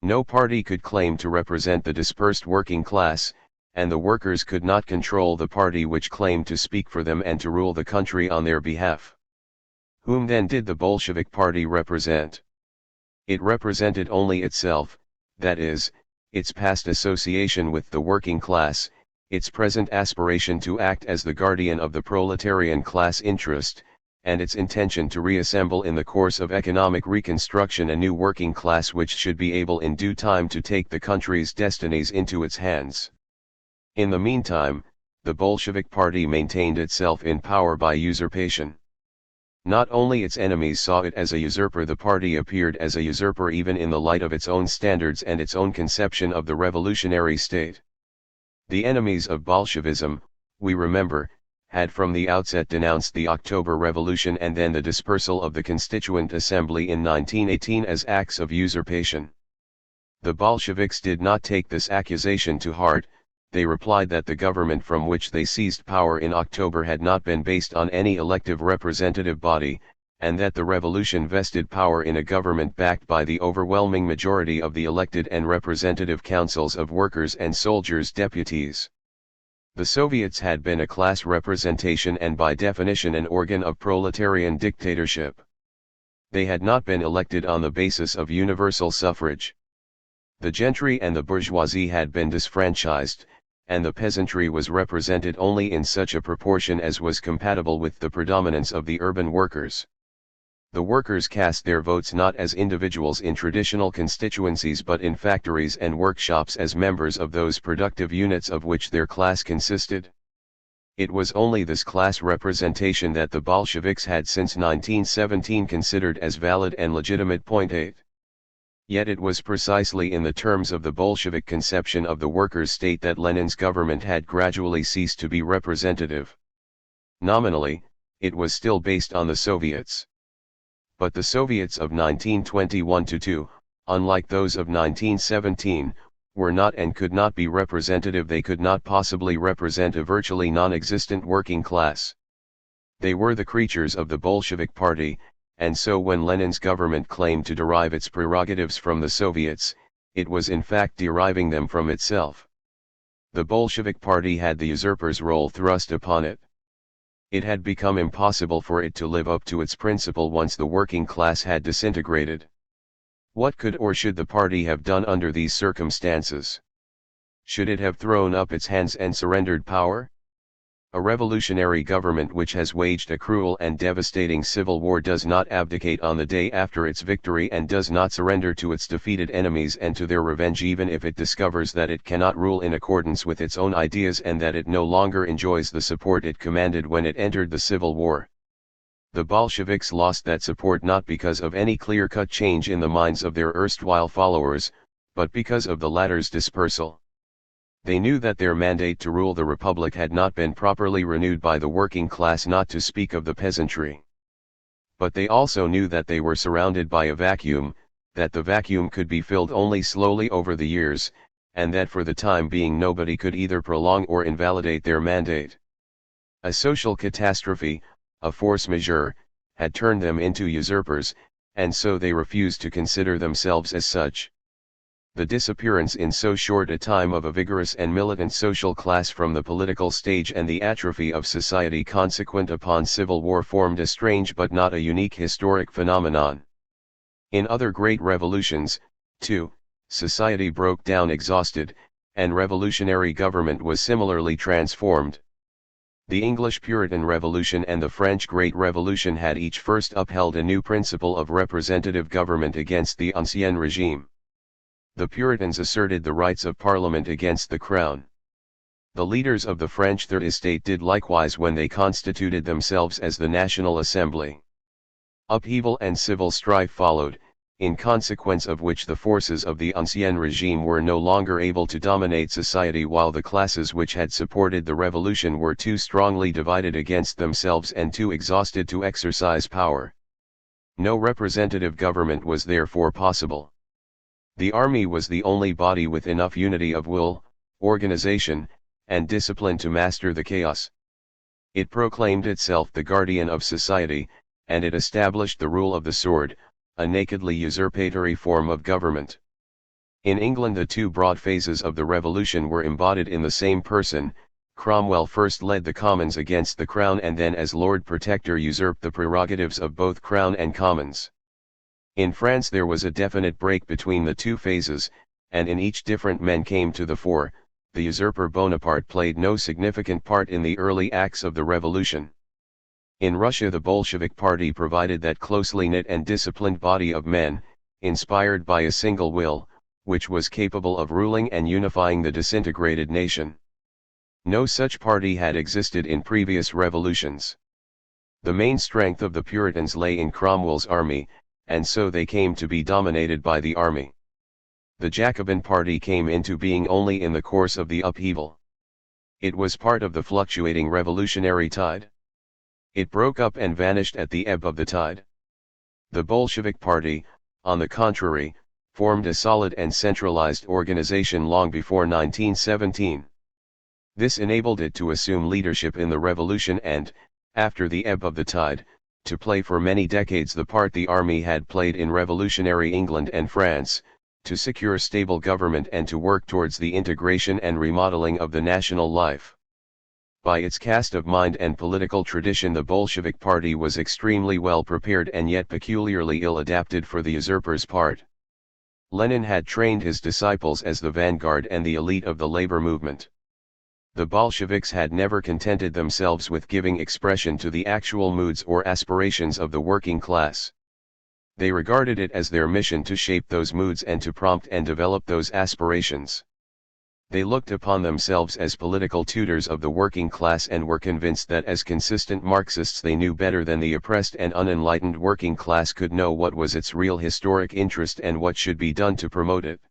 Speaker 1: No party could claim to represent the dispersed working class, and the workers could not control the party which claimed to speak for them and to rule the country on their behalf. Whom then did the Bolshevik Party represent? It represented only itself, that is, its past association with the working class, its present aspiration to act as the guardian of the proletarian class interest, and its intention to reassemble in the course of economic reconstruction a new working class which should be able in due time to take the country's destinies into its hands. In the meantime, the Bolshevik Party maintained itself in power by usurpation. Not only its enemies saw it as a usurper, the party appeared as a usurper even in the light of its own standards and its own conception of the revolutionary state. The enemies of Bolshevism, we remember, had from the outset denounced the October Revolution and then the dispersal of the Constituent Assembly in 1918 as acts of usurpation. The Bolsheviks did not take this accusation to heart. They replied that the government from which they seized power in October had not been based on any elective representative body, and that the revolution vested power in a government backed by the overwhelming majority of the elected and representative councils of workers and soldiers' deputies. The Soviets had been a class representation and by definition an organ of proletarian dictatorship. They had not been elected on the basis of universal suffrage. The gentry and the bourgeoisie had been disfranchised, and the peasantry was represented only in such a proportion as was compatible with the predominance of the urban workers. The workers cast their votes not as individuals in traditional constituencies but in factories and workshops as members of those productive units of which their class consisted. It was only this class representation that the Bolsheviks had since 1917 considered as valid and legitimate. Point 8. Yet it was precisely in the terms of the Bolshevik conception of the workers' state that Lenin's government had gradually ceased to be representative. Nominally, it was still based on the Soviets. But the Soviets of 1921-2, unlike those of 1917, were not and could not be representative. They could not possibly represent a virtually non-existent working class. They were the creatures of the Bolshevik Party, and so when Lenin's government claimed to derive its prerogatives from the Soviets, it was in fact deriving them from itself. The Bolshevik Party had the usurper's role thrust upon it. It had become impossible for it to live up to its principle once the working class had disintegrated. What could or should the party have done under these circumstances? Should it have thrown up its hands and surrendered power? A revolutionary government which has waged a cruel and devastating civil war does not abdicate on the day after its victory and does not surrender to its defeated enemies and to their revenge even if it discovers that it cannot rule in accordance with its own ideas and that it no longer enjoys the support it commanded when it entered the civil war. The Bolsheviks lost that support not because of any clear-cut change in the minds of their erstwhile followers, but because of the latter's dispersal. They knew that their mandate to rule the republic had not been properly renewed by the working class, not to speak of the peasantry. But they also knew that they were surrounded by a vacuum, that the vacuum could be filled only slowly over the years, and that for the time being nobody could either prolong or invalidate their mandate. A social catastrophe, a force majeure, had turned them into usurpers, and so they refused to consider themselves as such. The disappearance in so short a time of a vigorous and militant social class from the political stage and the atrophy of society consequent upon civil war formed a strange but not a unique historic phenomenon. In other great revolutions, too, society broke down exhausted, and revolutionary government was similarly transformed. The English Puritan Revolution and the French Great Revolution had each first upheld a new principle of representative government against the ancien regime. The Puritans asserted the rights of Parliament against the Crown. The leaders of the French Third Estate did likewise when they constituted themselves as the National Assembly. Upheaval and civil strife followed, in consequence of which the forces of the ancien regime were no longer able to dominate society while the classes which had supported the revolution were too strongly divided against themselves and too exhausted to exercise power. No representative government was therefore possible. The army was the only body with enough unity of will, organization, and discipline to master the chaos. It proclaimed itself the guardian of society, and it established the rule of the sword, a nakedly usurpatory form of government. In England the two broad phases of the revolution were embodied in the same person. Cromwell first led the Commons against the Crown and then as Lord Protector usurped the prerogatives of both Crown and Commons. In France there was a definite break between the two phases, and in each different men came to the fore. The usurper Bonaparte played no significant part in the early acts of the revolution. In Russia the Bolshevik party provided that closely knit and disciplined body of men, inspired by a single will, which was capable of ruling and unifying the disintegrated nation. No such party had existed in previous revolutions. The main strength of the Puritans lay in Cromwell's army, and so they came to be dominated by the army. The Jacobin party came into being only in the course of the upheaval. It was part of the fluctuating revolutionary tide. It broke up and vanished at the ebb of the tide. The Bolshevik party, on the contrary, formed a solid and centralized organization long before 1917. This enabled it to assume leadership in the revolution and, after the ebb of the tide, to play for many decades the part the army had played in revolutionary England and France, to secure stable government and to work towards the integration and remodeling of the national life. By its cast of mind and political tradition the Bolshevik party was extremely well prepared and yet peculiarly ill-adapted for the usurper's part. Lenin had trained his disciples as the vanguard and the elite of the labor movement. The Bolsheviks had never contented themselves with giving expression to the actual moods or aspirations of the working class. They regarded it as their mission to shape those moods and to prompt and develop those aspirations. They looked upon themselves as political tutors of the working class and were convinced that as consistent Marxists they knew better than the oppressed and unenlightened working class could know what was its real historic interest and what should be done to promote it.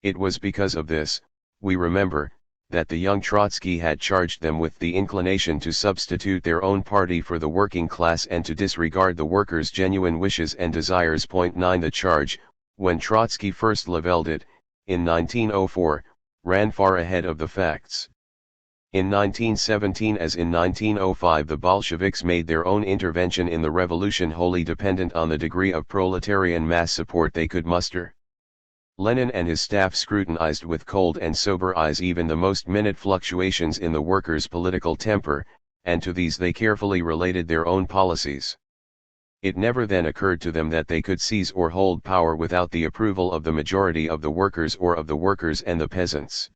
Speaker 1: It was because of this, we remember, that the young Trotsky had charged them with the inclination to substitute their own party for the working class and to disregard the workers' genuine wishes and desires. 9 The charge, when Trotsky first leveled it, in 1904, ran far ahead of the facts. In 1917 as in 1905 the Bolsheviks made their own intervention in the revolution wholly dependent on the degree of proletarian mass support they could muster. Lenin and his staff scrutinized with cold and sober eyes even the most minute fluctuations in the workers' political temper, and to these they carefully related their own policies. It never then occurred to them that they could seize or hold power without the approval of the majority of the workers or of the workers and the peasants.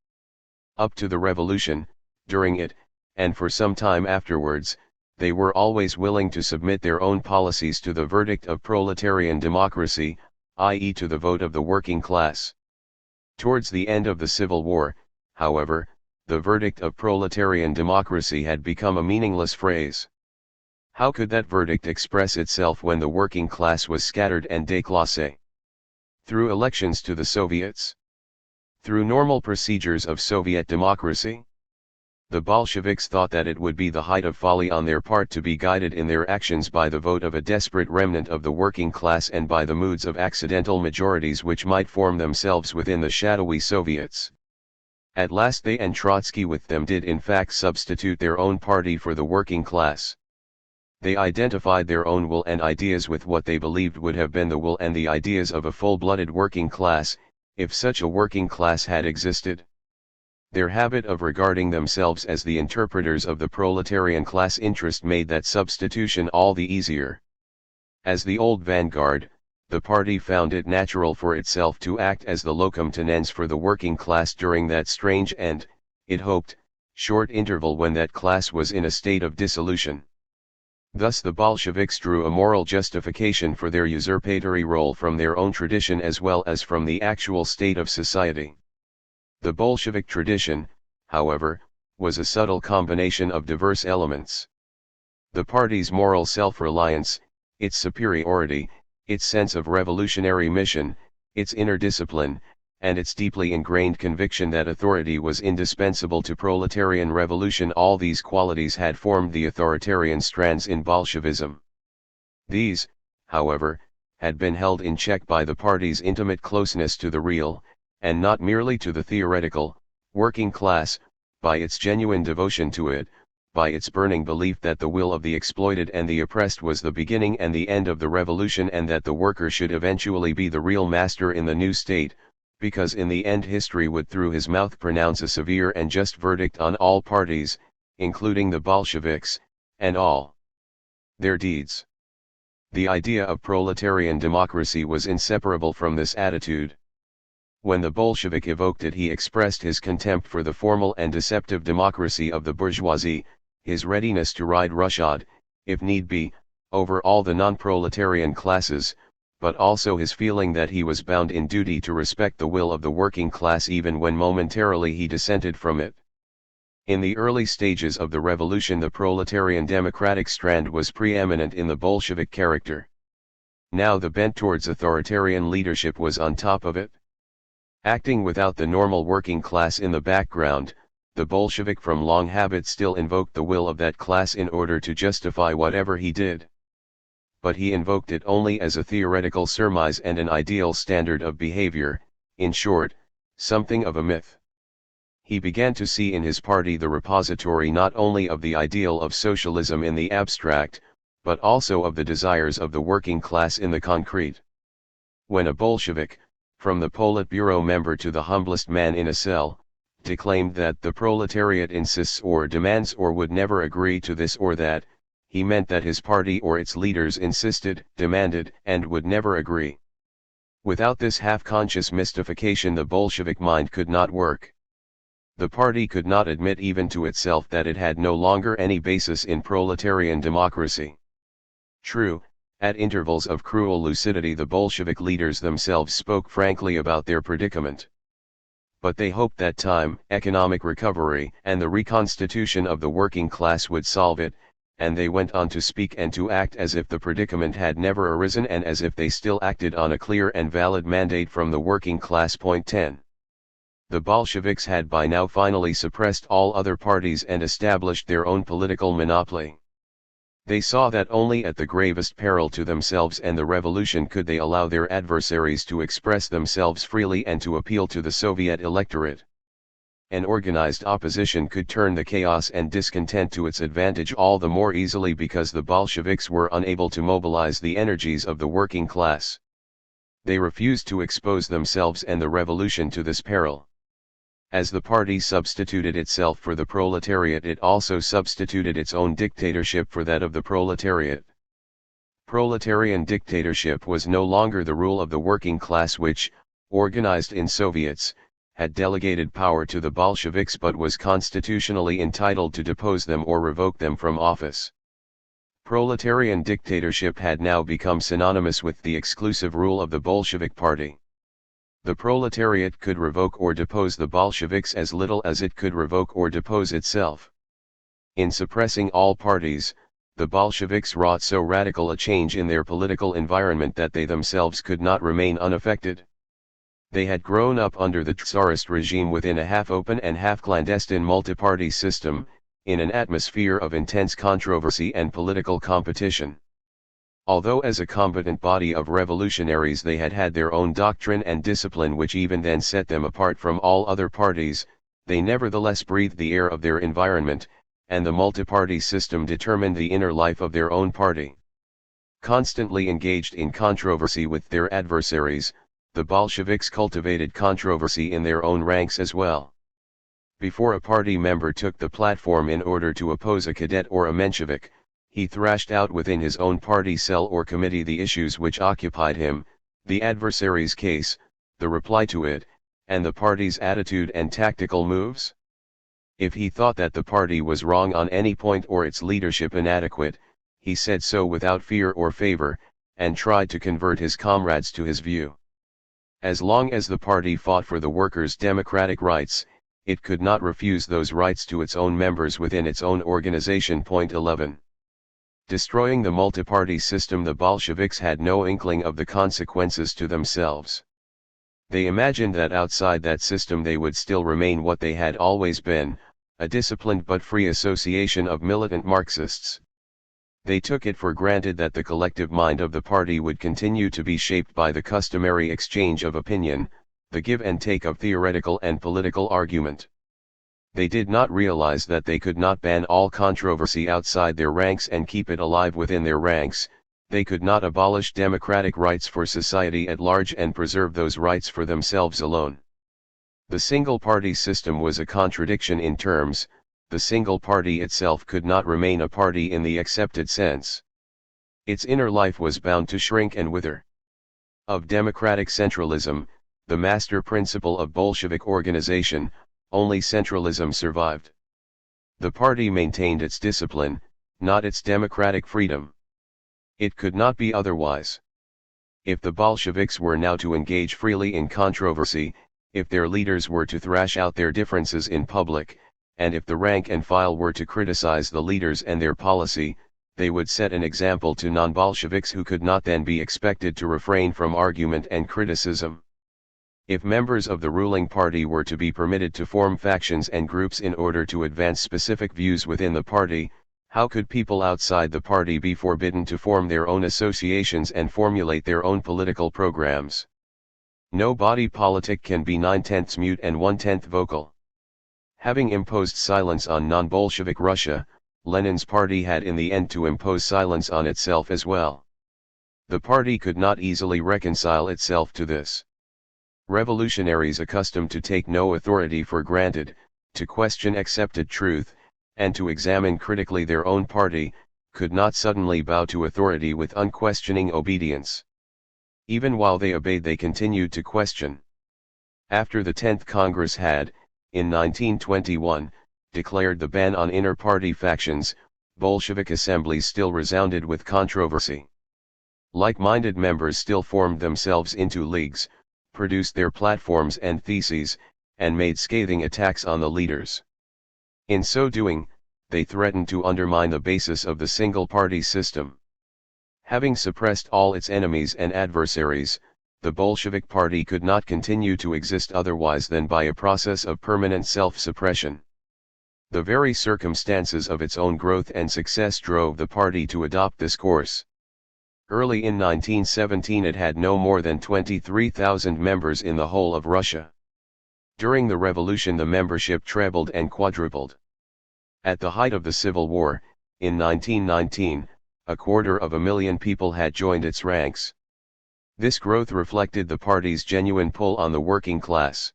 Speaker 1: Up to the revolution, during it, and for some time afterwards, they were always willing to submit their own policies to the verdict of proletarian democracy, i.e. to the vote of the working class. Towards the end of the Civil War, however, the verdict of proletarian democracy had become a meaningless phrase. How could that verdict express itself when the working class was scattered and déclassé? Through elections to the Soviets? Through normal procedures of Soviet democracy? The Bolsheviks thought that it would be the height of folly on their part to be guided in their actions by the vote of a desperate remnant of the working class and by the moods of accidental majorities which might form themselves within the shadowy Soviets. At last they and Trotsky with them did in fact substitute their own party for the working class. They identified their own will and ideas with what they believed would have been the will and the ideas of a full-blooded working class, if such a working class had existed. Their habit of regarding themselves as the interpreters of the proletarian class interest made that substitution all the easier. As the old vanguard, the party found it natural for itself to act as the locum tenens for the working class during that strange and, it hoped, short interval when that class was in a state of dissolution. Thus the Bolsheviks drew a moral justification for their usurpatory role from their own tradition as well as from the actual state of society. The Bolshevik tradition, however, was a subtle combination of diverse elements. The party's moral self-reliance, its superiority, its sense of revolutionary mission, its inner discipline, and its deeply ingrained conviction that authority was indispensable to proletarian revolution, all these qualities had formed the authoritarian strands in Bolshevism. These, however, had been held in check by the party's intimate closeness to the real, and not merely to the theoretical, working class, by its genuine devotion to it, by its burning belief that the will of the exploited and the oppressed was the beginning and the end of the revolution, and that the worker should eventually be the real master in the new state, because in the end history would through his mouth pronounce a severe and just verdict on all parties, including the Bolsheviks, and all their deeds. The idea of proletarian democracy was inseparable from this attitude. When the Bolshevik evoked it, he expressed his contempt for the formal and deceptive democracy of the bourgeoisie, his readiness to ride roughshod, if need be, over all the non-proletarian classes, but also his feeling that he was bound in duty to respect the will of the working class even when momentarily he dissented from it. In the early stages of the revolution, the proletarian democratic strand was preeminent in the Bolshevik character. Now the bent towards authoritarian leadership was on top of it. Acting without the normal working class in the background, the Bolshevik from long habit still invoked the will of that class in order to justify whatever he did. But he invoked it only as a theoretical surmise and an ideal standard of behavior, in short, something of a myth. He began to see in his party the repository not only of the ideal of socialism in the abstract, but also of the desires of the working class in the concrete. When a Bolshevik, from the Politburo member to the humblest man in a cell, declaimed that the proletariat insists or demands or would never agree to this or that, he meant that his party or its leaders insisted, demanded, and would never agree. Without this half-conscious mystification, the Bolshevik mind could not work. The party could not admit even to itself that it had no longer any basis in proletarian democracy. True, at intervals of cruel lucidity the Bolshevik leaders themselves spoke frankly about their predicament. But they hoped that time, economic recovery, and the reconstitution of the working class would solve it, and they went on to speak and to act as if the predicament had never arisen and as if they still acted on a clear and valid mandate from the working class. Point 10. The Bolsheviks had by now finally suppressed all other parties and established their own political monopoly. They saw that only at the gravest peril to themselves and the revolution could they allow their adversaries to express themselves freely and to appeal to the Soviet electorate. An organized opposition could turn the chaos and discontent to its advantage all the more easily because the Bolsheviks were unable to mobilize the energies of the working class. They refused to expose themselves and the revolution to this peril. As the party substituted itself for the proletariat, it also substituted its own dictatorship for that of the proletariat. Proletarian dictatorship was no longer the rule of the working class which, organized in Soviets, had delegated power to the Bolsheviks but was constitutionally entitled to depose them or revoke them from office. Proletarian dictatorship had now become synonymous with the exclusive rule of the Bolshevik party. The proletariat could revoke or depose the Bolsheviks as little as it could revoke or depose itself. In suppressing all parties, the Bolsheviks wrought so radical a change in their political environment that they themselves could not remain unaffected. They had grown up under the Tsarist regime within a half-open and half-clandestine multi-party system, in an atmosphere of intense controversy and political competition. Although as a combatant body of revolutionaries they had had their own doctrine and discipline which even then set them apart from all other parties, they nevertheless breathed the air of their environment, and the multi-party system determined the inner life of their own party. Constantly engaged in controversy with their adversaries, the Bolsheviks cultivated controversy in their own ranks as well. Before a party member took the platform in order to oppose a cadet or a Menshevik, he thrashed out within his own party cell or committee the issues which occupied him, the adversary's case, the reply to it, and the party's attitude and tactical moves. If he thought that the party was wrong on any point or its leadership inadequate, he said so without fear or favor, and tried to convert his comrades to his view. As long as the party fought for the workers' democratic rights, it could not refuse those rights to its own members within its own organization. Point 11. Destroying the multi-party system, the Bolsheviks had no inkling of the consequences to themselves. They imagined that outside that system they would still remain what they had always been, a disciplined but free association of militant Marxists. They took it for granted that the collective mind of the party would continue to be shaped by the customary exchange of opinion, the give and take of theoretical and political argument. They did not realize that they could not ban all controversy outside their ranks and keep it alive within their ranks. They could not abolish democratic rights for society at large and preserve those rights for themselves alone. The single-party system was a contradiction in terms. The single party itself could not remain a party in the accepted sense. Its inner life was bound to shrink and wither. Of democratic centralism, the master principle of Bolshevik organization, only centralism survived. The party maintained its discipline, not its democratic freedom. It could not be otherwise. If the Bolsheviks were now to engage freely in controversy, if their leaders were to thrash out their differences in public, and if the rank and file were to criticize the leaders and their policy, they would set an example to non-Bolsheviks who could not then be expected to refrain from argument and criticism. If members of the ruling party were to be permitted to form factions and groups in order to advance specific views within the party, how could people outside the party be forbidden to form their own associations and formulate their own political programs? No body politic can be 9/10 mute and 1/10 vocal. Having imposed silence on non-Bolshevik Russia, Lenin's party had in the end to impose silence on itself as well. The party could not easily reconcile itself to this. Revolutionaries accustomed to take no authority for granted, to question accepted truth, and to examine critically their own party, could not suddenly bow to authority with unquestioning obedience. Even while they obeyed, they continued to question. After the 10th Congress had, in 1921, declared the ban on inter-party factions, Bolshevik assemblies still resounded with controversy. Like-minded members still formed themselves into leagues, produced their platforms and theses, and made scathing attacks on the leaders. In so doing, they threatened to undermine the basis of the single-party system. Having suppressed all its enemies and adversaries, the Bolshevik Party could not continue to exist otherwise than by a process of permanent self-suppression. The very circumstances of its own growth and success drove the party to adopt this course. Early in 1917 it had no more than 23,000 members in the whole of Russia. During the revolution the membership trebled and quadrupled. At the height of the Civil War, in 1919, 250,000 people had joined its ranks. This growth reflected the party's genuine pull on the working class.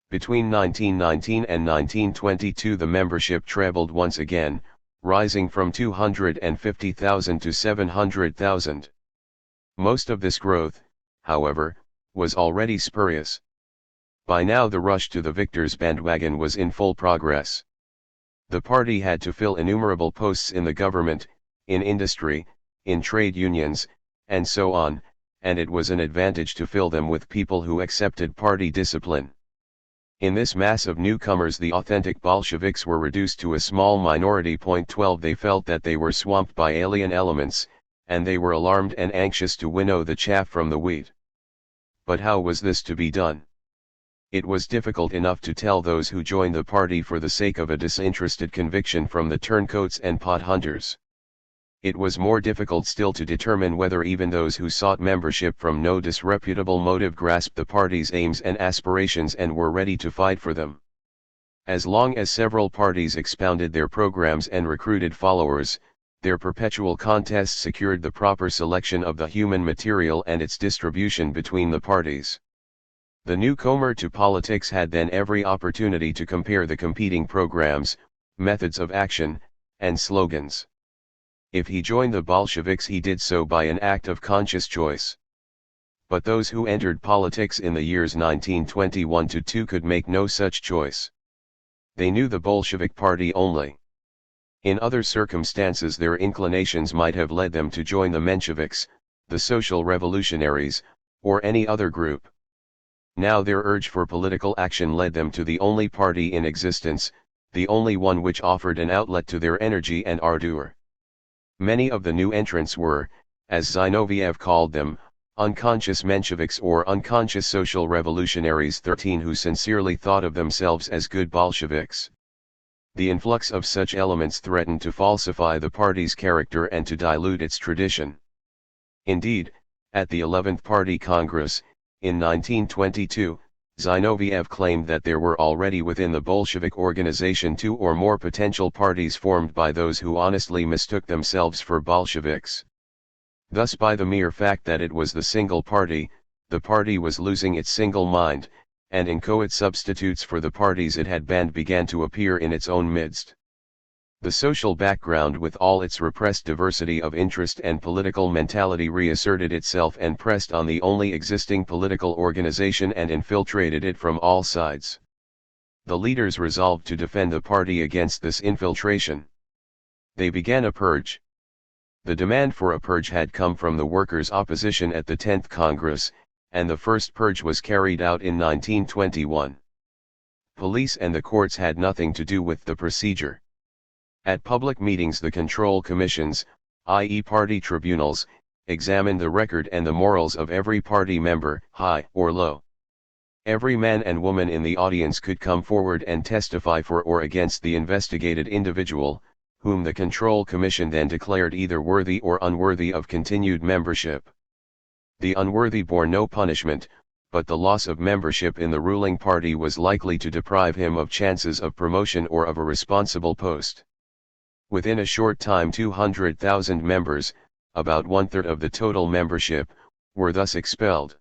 Speaker 1: Between 1919 and 1922 the membership trebled once again, rising from 250,000 to 700,000. Most of this growth, however, was already spurious. By now the rush to the victor's bandwagon was in full progress. The party had to fill innumerable posts in the government, in industry, in trade unions, and so on, and it was an advantage to fill them with people who accepted party discipline. In this mass of newcomers the authentic Bolsheviks were reduced to a small minority. 12 They felt that they were swamped by alien elements, and they were alarmed and anxious to winnow the chaff from the wheat. But how was this to be done? It was difficult enough to tell those who joined the party for the sake of a disinterested conviction from the turncoats and pot hunters. It was more difficult still to determine whether even those who sought membership from no disreputable motive grasped the party's aims and aspirations and were ready to fight for them. As long as several parties expounded their programs and recruited followers, their perpetual contests secured the proper selection of the human material and its distribution between the parties. The newcomer to politics had then every opportunity to compare the competing programs, methods of action, and slogans. If he joined the Bolsheviks he did so by an act of conscious choice. But those who entered politics in the years 1921 to 2 could make no such choice. They knew the Bolshevik Party only. In other circumstances their inclinations might have led them to join the Mensheviks, the Social Revolutionaries, or any other group. Now their urge for political action led them to the only party in existence, the only one which offered an outlet to their energy and ardor. Many of the new entrants were, as Zinoviev called them, unconscious Mensheviks or unconscious social revolutionaries 13 who sincerely thought of themselves as good Bolsheviks. The influx of such elements threatened to falsify the party's character and to dilute its tradition. Indeed, at the 11th Party Congress, in 1922, Zinoviev claimed that there were already within the Bolshevik organization 2 or more potential parties formed by those who honestly mistook themselves for Bolsheviks. Thus, by the mere fact that it was the single party, the party was losing its single mind, and inchoate substitutes for the parties it had banned began to appear in its own midst. The social background with all its repressed diversity of interest and political mentality reasserted itself and pressed on the only existing political organization and infiltrated it from all sides. The leaders resolved to defend the party against this infiltration. They began a purge. The demand for a purge had come from the workers' opposition at the 10th Congress, and the first purge was carried out in 1921. Police and the courts had nothing to do with the procedure. At public meetings, the control commissions, i.e. party tribunals, examined the record and the morals of every party member, high or low. Every man and woman in the audience could come forward and testify for or against the investigated individual, whom the control commission then declared either worthy or unworthy of continued membership. The unworthy bore no punishment, but the loss of membership in the ruling party was likely to deprive him of chances of promotion or of a responsible post. Within a short time 200,000 members, about 1/3 of the total membership, were thus expelled.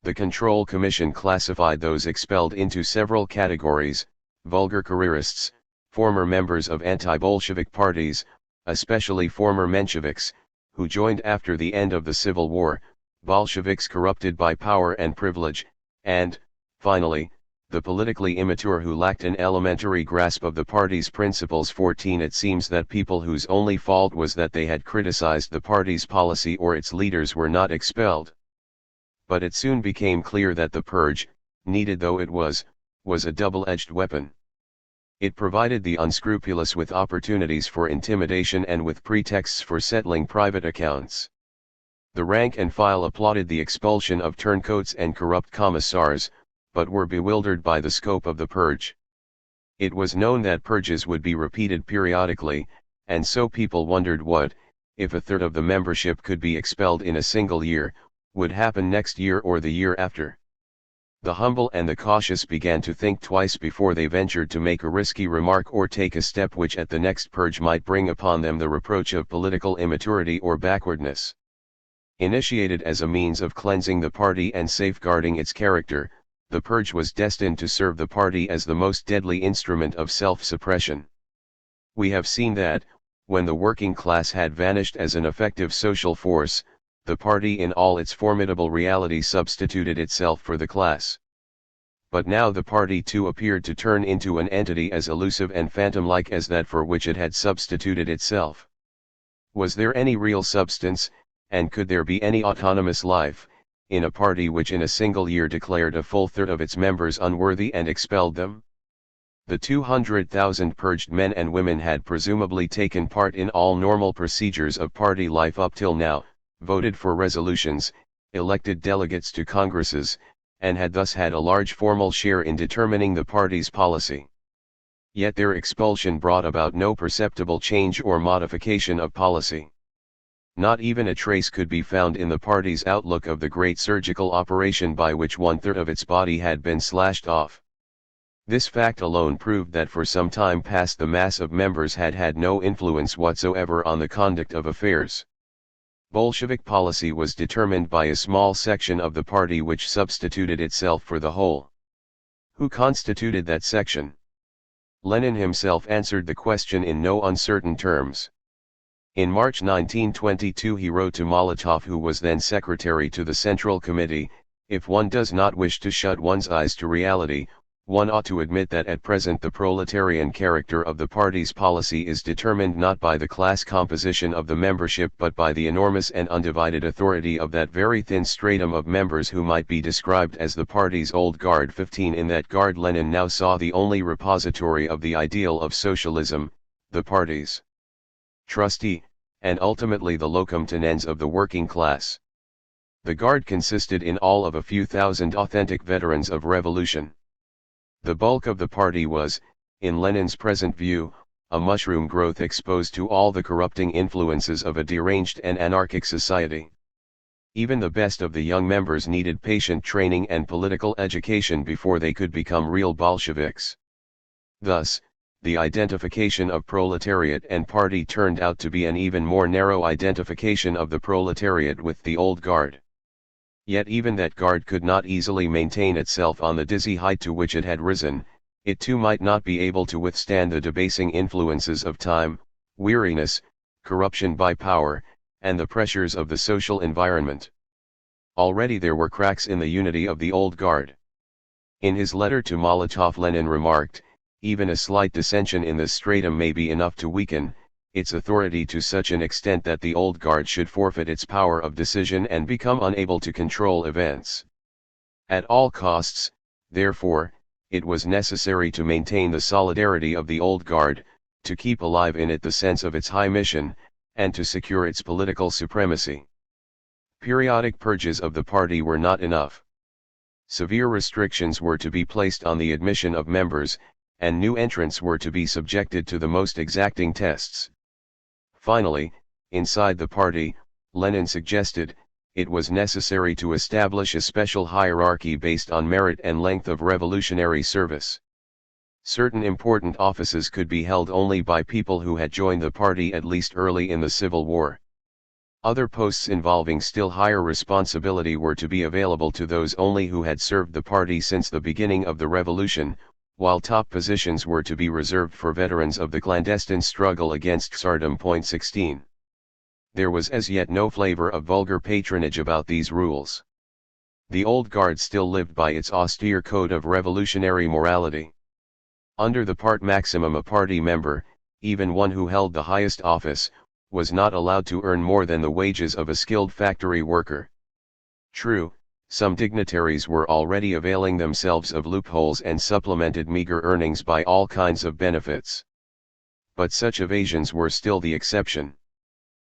Speaker 1: The Control Commission classified those expelled into several categories: vulgar careerists, former members of anti-Bolshevik parties, especially former Mensheviks, who joined after the end of the Civil War, Bolsheviks corrupted by power and privilege, and, finally, the politically immature who lacked an elementary grasp of the party's principles. 14 It seems that people whose only fault was that they had criticized the party's policy or its leaders were not expelled. But it soon became clear that the purge, needed though it was a double-edged weapon. It provided the unscrupulous with opportunities for intimidation and with pretexts for settling private accounts. The rank and file applauded the expulsion of turncoats and corrupt commissars, but were bewildered by the scope of the purge. It was known that purges would be repeated periodically, and so people wondered what, if 1/3 of the membership could be expelled in a single year, would happen next year or the year after. The humble and the cautious began to think twice before they ventured to make a risky remark or take a step which at the next purge might bring upon them the reproach of political immaturity or backwardness. Initiated as a means of cleansing the party and safeguarding its character, the purge was destined to serve the party as the most deadly instrument of self-suppression. We have seen that, when the working class had vanished as an effective social force, the party in all its formidable reality substituted itself for the class. But now the party too appeared to turn into an entity as elusive and phantom-like as that for which it had substituted itself. Was there any real substance, and could there be any autonomous life, in a party which in a single year declared a full 1/3 of its members unworthy and expelled them? The 200,000 purged men and women had presumably taken part in all normal procedures of party life up till now, voted for resolutions, elected delegates to congresses, and had thus had a large formal share in determining the party's policy. Yet their expulsion brought about no perceptible change or modification of policy. Not even a trace could be found in the party's outlook of the great surgical operation by which 1/3 of its body had been slashed off. This fact alone proved that for some time past the mass of members had had no influence whatsoever on the conduct of affairs. Bolshevik policy was determined by a small section of the party which substituted itself for the whole. Who constituted that section? Lenin himself answered the question in no uncertain terms. In March 1922 he wrote to Molotov, who was then secretary to the Central Committee, "If one does not wish to shut one's eyes to reality, one ought to admit that at present the proletarian character of the party's policy is determined not by the class composition of the membership but by the enormous and undivided authority of that very thin stratum of members who might be described as the party's old guard." 15 In that guard Lenin now saw the only repository of the ideal of socialism, the parties. Trustee, and ultimately the locum tenens of the working class. The guard consisted in all of a few thousand authentic veterans of revolution. The bulk of the party was, in Lenin's present view, a mushroom growth exposed to all the corrupting influences of a deranged and anarchic society. Even the best of the young members needed patient training and political education before they could become real Bolsheviks. Thus, the identification of proletariat and party turned out to be an even more narrow identification of the proletariat with the old guard. Yet even that guard could not easily maintain itself on the dizzy height to which it had risen. It too might not be able to withstand the debasing influences of time, weariness, corruption by power, and the pressures of the social environment. Already there were cracks in the unity of the old guard. In his letter to Molotov, Lenin remarked, "Even a slight dissension in this stratum may be enough to weaken its authority to such an extent that the old guard should forfeit its power of decision and become unable to control events. At all costs, therefore, it was necessary to maintain the solidarity of the old guard, to keep alive in it the sense of its high mission, and to secure its political supremacy. Periodic purges of the party were not enough. Severe restrictions were to be placed on the admission of members, and new entrants were to be subjected to the most exacting tests. Finally, inside the party, Lenin suggested, it was necessary to establish a special hierarchy based on merit and length of revolutionary service. Certain important offices could be held only by people who had joined the party at least early in the Civil War. Other posts involving still higher responsibility were to be available to those only who had served the party since the beginning of the revolution, while top positions were to be reserved for veterans of the clandestine struggle against Tsardom. 16. There was as yet no flavor of vulgar patronage about these rules. The old guard still lived by its austere code of revolutionary morality. Under the part maximum, a party member, even one who held the highest office, was not allowed to earn more than the wages of a skilled factory worker. True, some dignitaries were already availing themselves of loopholes and supplemented meager earnings by all kinds of benefits. But such evasions were still the exception.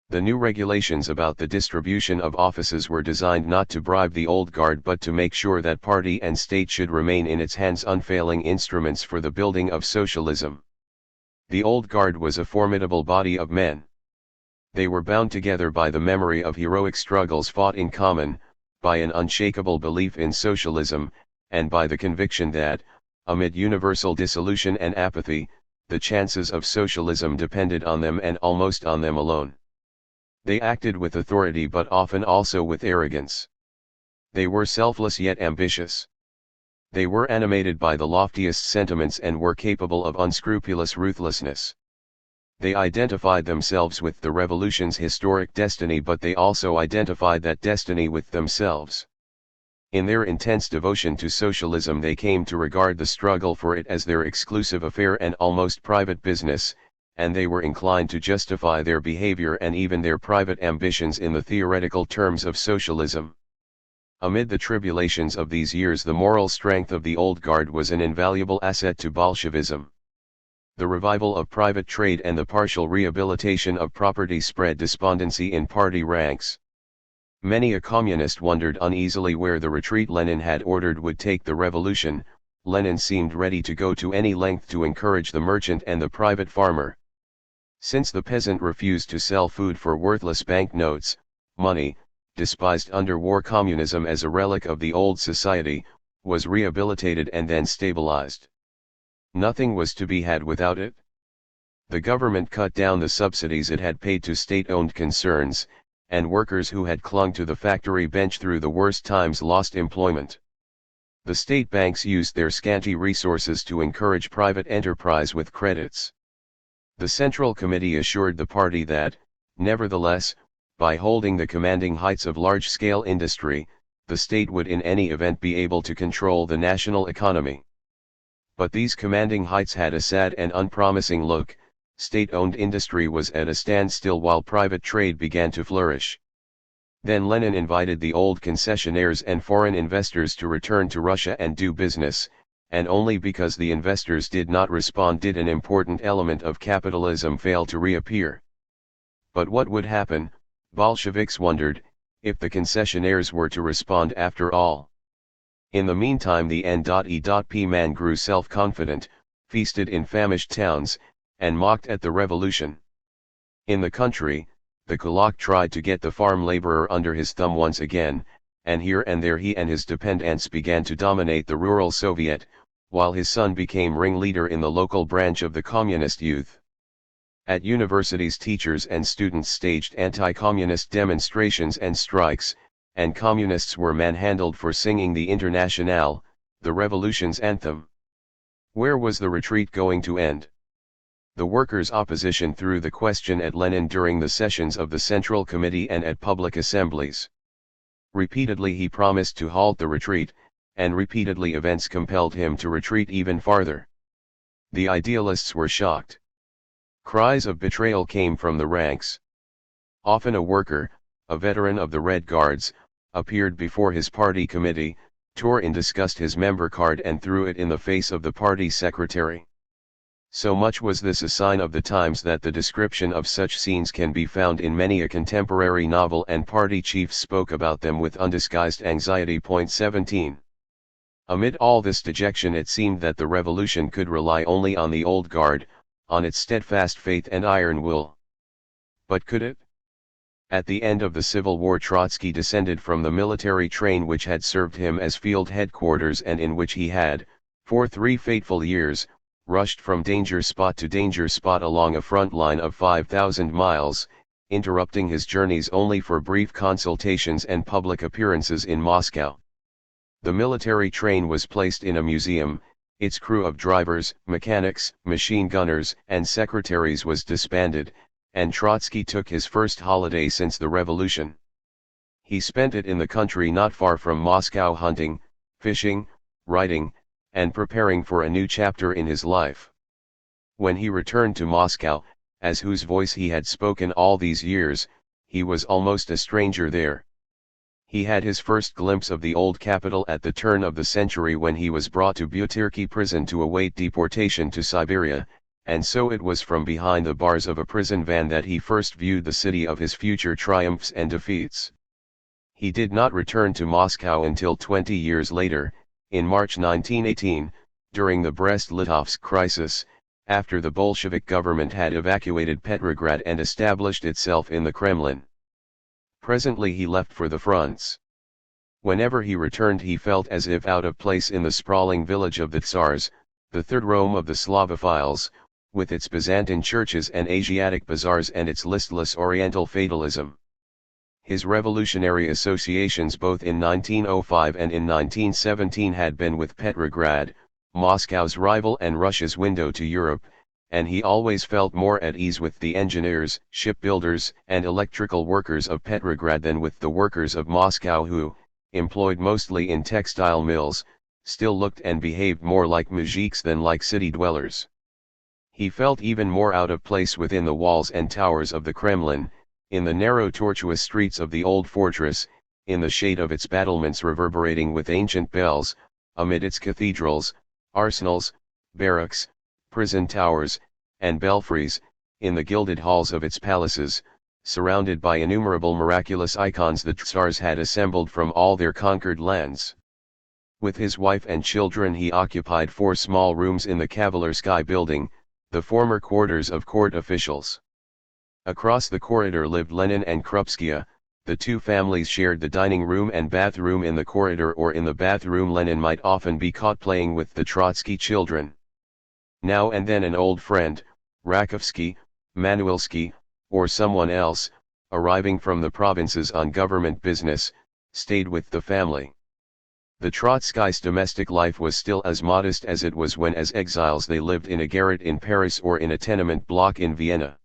Speaker 1: The new regulations about the distribution of offices were designed not to bribe the old guard but to make sure that party and state should remain in its hands unfailing instruments for the building of socialism. The old guard was a formidable body of men. They were bound together by the memory of heroic struggles fought in common, by an unshakable belief in socialism, and by the conviction that, amid universal dissolution and apathy, the chances of socialism depended on them and almost on them alone. They acted with authority but often also with arrogance. They were selfless yet ambitious. They were animated by the loftiest sentiments and were capable of unscrupulous ruthlessness. They identified themselves with the revolution's historic destiny, but they also identified that destiny with themselves. In their intense devotion to socialism, they came to regard the struggle for it as their exclusive affair and almost private business, and they were inclined to justify their behavior and even their private ambitions in the theoretical terms of socialism. Amid the tribulations of these years, the moral strength of the old guard was an invaluable asset to Bolshevism. The revival of private trade and the partial rehabilitation of property spread despondency in party ranks. Many a communist wondered uneasily where the retreat Lenin had ordered would take the revolution. Lenin seemed ready to go to any length to encourage the merchant and the private farmer. Since the peasant refused to sell food for worthless banknotes, money, despised under war communism as a relic of the old society, was rehabilitated and then stabilized. Nothing was to be had without it. The government cut down the subsidies it had paid to state-owned concerns, and workers who had clung to the factory bench through the worst times lost employment. The state banks used their scanty resources to encourage private enterprise with credits. The Central Committee assured the party that, nevertheless, by holding the commanding heights of large-scale industry, the state would in any event be able to control the national economy. But these commanding heights had a sad and unpromising look. State-owned industry was at a standstill while private trade began to flourish. Then Lenin invited the old concessionaires and foreign investors to return to Russia and do business, and only because the investors did not respond did an important element of capitalism fail to reappear. But what would happen, Bolsheviks wondered, if the concessionaires were to respond after all? In the meantime, the N.E.P. man grew self-confident, feasted in famished towns, and mocked at the revolution. In the country, the kulak tried to get the farm laborer under his thumb once again, and here and there he and his dependents began to dominate the rural Soviet, while his son became ringleader in the local branch of the Communist Youth. At universities, teachers and students staged anti-communist demonstrations and strikes, and communists were manhandled for singing the Internationale, the revolution's anthem. Where was the retreat going to end? The workers' opposition threw the question at Lenin during the sessions of the Central Committee and at public assemblies. Repeatedly he promised to halt the retreat, and repeatedly events compelled him to retreat even farther. The idealists were shocked. Cries of betrayal came from the ranks. Often a worker, a veteran of the Red Guards, appeared before his party committee, tore in disgust his member card and threw it in the face of the party secretary. So much was this a sign of the times that the description of such scenes can be found in many a contemporary novel, and party chiefs spoke about them with undisguised anxiety. 17. Amid all this dejection, it seemed that the revolution could rely only on the old guard, on its steadfast faith and iron will. But could it? At the end of the Civil War, Trotsky descended from the military train which had served him as field headquarters and in which he had, for 3 fateful years, rushed from danger spot to danger spot along a front line of 5,000 miles, interrupting his journeys only for brief consultations and public appearances in Moscow. The military train was placed in a museum, its crew of drivers, mechanics, machine gunners, and secretaries was disbanded, and Trotsky took his first holiday since the revolution. He spent it in the country not far from Moscow, hunting, fishing, writing, and preparing for a new chapter in his life. When he returned to Moscow, as whose voice he had spoken all these years, he was almost a stranger there. He had his first glimpse of the old capital at the turn of the century when he was brought to Butyrki prison to await deportation to Siberia, and so it was from behind the bars of a prison van that he first viewed the city of his future triumphs and defeats. He did not return to Moscow until 20 years later, in March 1918, during the Brest-Litovsk crisis, after the Bolshevik government had evacuated Petrograd and established itself in the Kremlin. Presently he left for the fronts. Whenever he returned he felt as if out of place in the sprawling village of the Tsars, the third Rome of the Slavophiles, with its Byzantine churches and Asiatic bazaars and its listless Oriental fatalism. His revolutionary associations both in 1905 and in 1917 had been with Petrograd, Moscow's rival and Russia's window to Europe, and he always felt more at ease with the engineers, shipbuilders, and electrical workers of Petrograd than with the workers of Moscow who, employed mostly in textile mills, still looked and behaved more like moujiks than like city dwellers. He felt even more out of place within the walls and towers of the Kremlin, in the narrow tortuous streets of the old fortress, in the shade of its battlements reverberating with ancient bells, amid its cathedrals, arsenals, barracks, prison towers, and belfries, in the gilded halls of its palaces, surrounded by innumerable miraculous icons the Tsars had assembled from all their conquered lands. With his wife and children he occupied 4 small rooms in the Kavalersky building, the former quarters of court officials. Across the corridor lived Lenin and Krupskaya. The two families shared the dining room and bathroom in the corridor, or in the bathroom Lenin might often be caught playing with the Trotsky children. Now and then an old friend, Rakovsky, Manuelsky, or someone else, arriving from the provinces on government business, stayed with the family. The Trotskys' domestic life was still as modest as it was when as exiles they lived in a garret in Paris or in a tenement block in Vienna.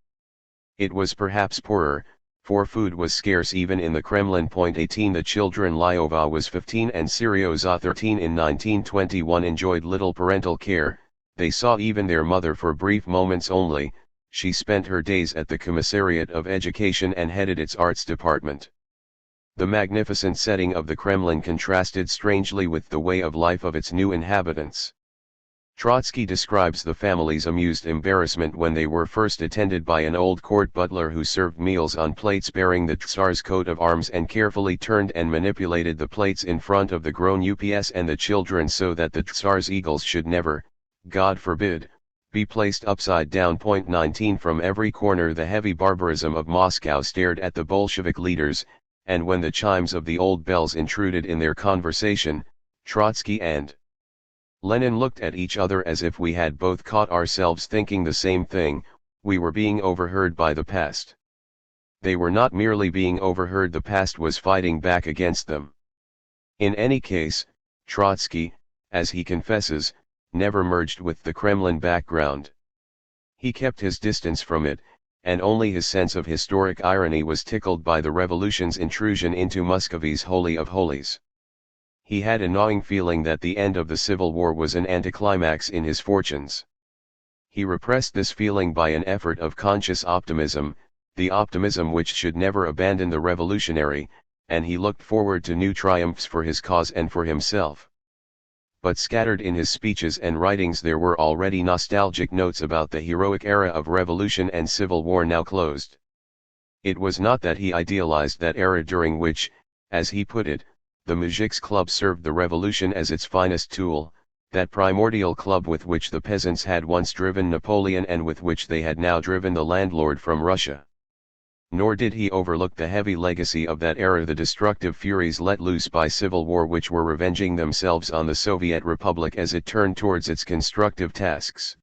Speaker 1: It was perhaps poorer, for food was scarce even in the Kremlin. 18 The children, Lyova was 15 and Seryoza 13 in 1921, enjoyed little parental care. They saw even their mother for brief moments only. She spent her days at the Commissariat of Education and headed its arts department. The magnificent setting of the Kremlin contrasted strangely with the way of life of its new inhabitants. Trotsky describes the family's amused embarrassment when they were first attended by an old court butler who served meals on plates bearing the Tsar's coat of arms and carefully turned and manipulated the plates in front of the grown ups and the children so that the Tsar's eagles should never, God forbid, be placed upside down. 19 From every corner the heavy barbarism of Moscow stared at the Bolshevik leaders, and when the chimes of the old bells intruded in their conversation, Trotsky and Lenin looked at each other as if we had both caught ourselves thinking the same thing. We were being overheard by the past. They were not merely being overheard, the past was fighting back against them. In any case, Trotsky, as he confesses, never merged with the Kremlin background. He kept his distance from it, and only his sense of historic irony was tickled by the revolution's intrusion into Muscovy's Holy of Holies. He had a gnawing feeling that the end of the Civil War was an anticlimax in his fortunes. He repressed this feeling by an effort of conscious optimism, the optimism which should never abandon the revolutionary, and he looked forward to new triumphs for his cause and for himself. But scattered in his speeches and writings there were already nostalgic notes about the heroic era of revolution and civil war now closed. It was not that he idealized that era during which, as he put it, the Muzhiks Club served the revolution as its finest tool, that primordial club with which the peasants had once driven Napoleon and with which they had now driven the landlord from Russia. Nor did he overlook the heavy legacy of that era, the destructive furies let loose by civil war which were revenging themselves on the Soviet Republic as it turned towards its constructive tasks.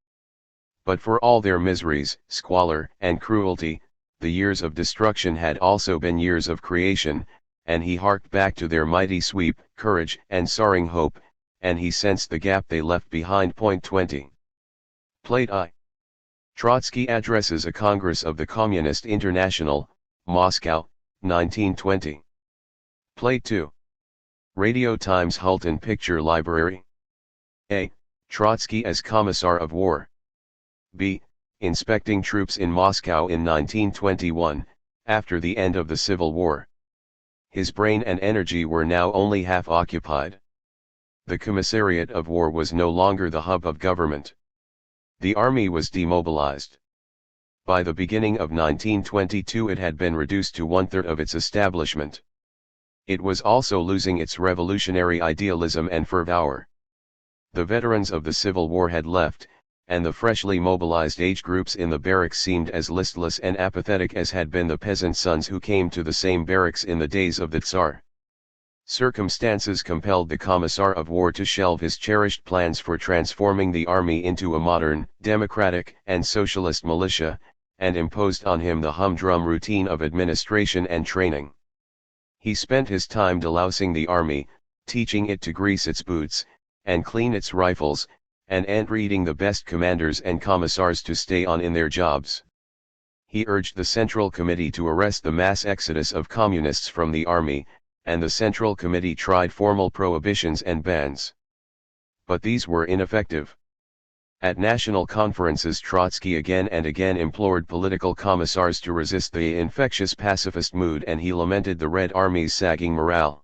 Speaker 1: But for all their miseries, squalor, and cruelty, the years of destruction had also been years of creation, and he harked back to their mighty sweep, courage, and soaring hope, and he sensed the gap they left behind. 20. Plate I. Trotsky addresses a Congress of the Communist International, Moscow, 1920. Plate 2. Radio Times Hulton Picture Library. A. Trotsky as Commissar of War. B. Inspecting troops in Moscow in 1921, after the end of the Civil War. His brain and energy were now only half occupied. The Commissariat of War was no longer the hub of government. The army was demobilized. By the beginning of 1922 it had been reduced to one-third of its establishment. It was also losing its revolutionary idealism and fervor. The veterans of the Civil War had left, and the freshly mobilized age groups in the barracks seemed as listless and apathetic as had been the peasant sons who came to the same barracks in the days of the Tsar. Circumstances compelled the Commissar of War to shelve his cherished plans for transforming the army into a modern, democratic, and socialist militia, and imposed on him the humdrum routine of administration and training. He spent his time delousing the army, teaching it to grease its boots, and clean its rifles, and entreating the best commanders and commissars to stay on in their jobs. He urged the Central Committee to arrest the mass exodus of communists from the army, and the Central Committee tried formal prohibitions and bans. But these were ineffective. At national conferences Trotsky again and again implored political commissars to resist the infectious pacifist mood, and he lamented the Red Army's sagging morale.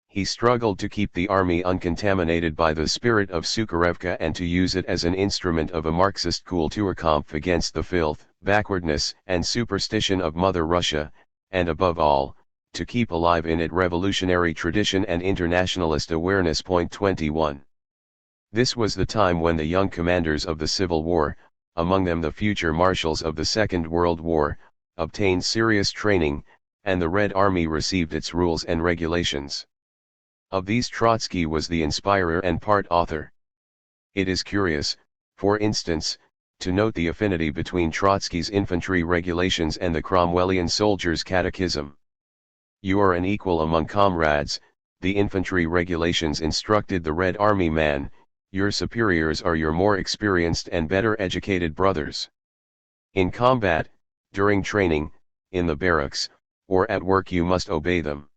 Speaker 1: He struggled to keep the army uncontaminated by the spirit of Sukharevka and to use it as an instrument of a Marxist Kulturkampf against the filth, backwardness, and superstition of Mother Russia, and above all, to keep alive in it revolutionary tradition and internationalist awareness. 21. This was the time when the young commanders of the Civil War, among them the future marshals of the Second World War, obtained serious training, and the Red Army received its rules and regulations. Of these Trotsky was the inspirer and part author. It is curious, for instance, to note the affinity between Trotsky's infantry regulations and the Cromwellian soldier's catechism. You are an equal among comrades, the infantry regulations instructed the Red Army man, your superiors are your more experienced and better educated brothers. In combat, during training, in the barracks, or at work you must obey them.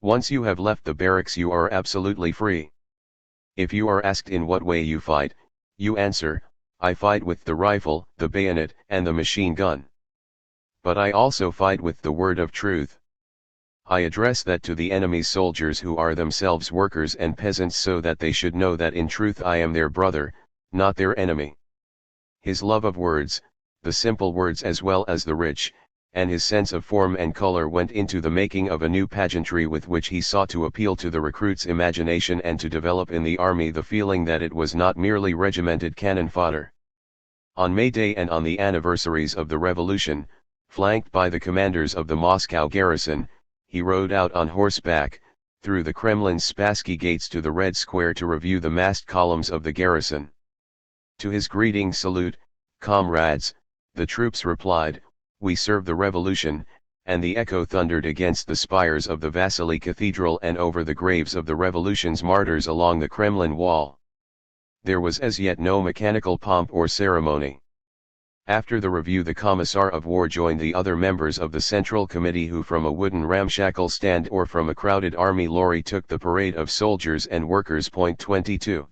Speaker 1: Once you have left the barracks you are absolutely free. If you are asked in what way you fight, you answer, I fight with the rifle, the bayonet, and the machine gun. But I also fight with the word of truth. I address that to the enemy's soldiers who are themselves workers and peasants, so that they should know that in truth I am their brother, not their enemy. His love of words, the simple words as well as the rich, and his sense of form and color went into the making of a new pageantry with which he sought to appeal to the recruit's imagination and to develop in the army the feeling that it was not merely regimented cannon fodder. On May Day and on the anniversaries of the revolution, flanked by the commanders of the Moscow garrison, he rode out on horseback, through the Kremlin's Spassky gates to the Red Square to review the massed columns of the garrison. To his greeting salute, "Comrades," the troops replied, "We serve the revolution," and the echo thundered against the spires of the Vasily Cathedral and over the graves of the revolution's martyrs along the Kremlin wall. There was as yet no mechanical pomp or ceremony. After the review, the Commissar of War joined the other members of the Central Committee, who from a wooden ramshackle stand or from a crowded army lorry took the parade of soldiers and workers. 22.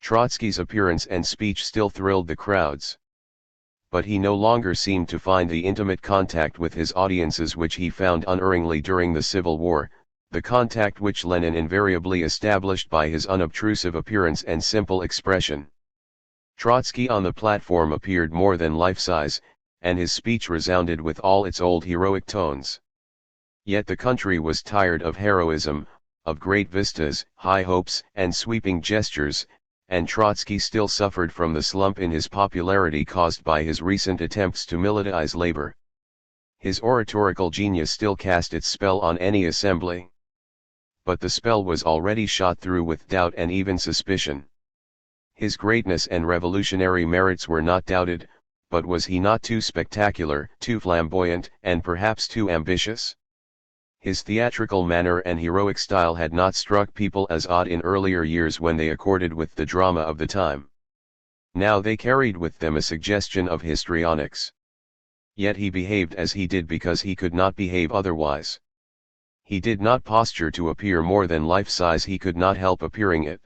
Speaker 1: Trotsky's appearance and speech still thrilled the crowds. But he no longer seemed to find the intimate contact with his audiences which he found unerringly during the Civil War, the contact which Lenin invariably established by his unobtrusive appearance and simple expression. Trotsky on the platform appeared more than life-size, and his speech resounded with all its old heroic tones. Yet the country was tired of heroism, of great vistas, high hopes, and sweeping gestures, and Trotsky still suffered from the slump in his popularity caused by his recent attempts to militarize labor. His oratorical genius still cast its spell on any assembly. But the spell was already shot through with doubt and even suspicion. His greatness and revolutionary merits were not doubted, but was he not too spectacular, too flamboyant, and perhaps too ambitious? His theatrical manner and heroic style had not struck people as odd in earlier years when they accorded with the drama of the time. Now they carried with them a suggestion of histrionics. Yet he behaved as he did because he could not behave otherwise. He did not posture to appear more than life-size, he could not help appearing it.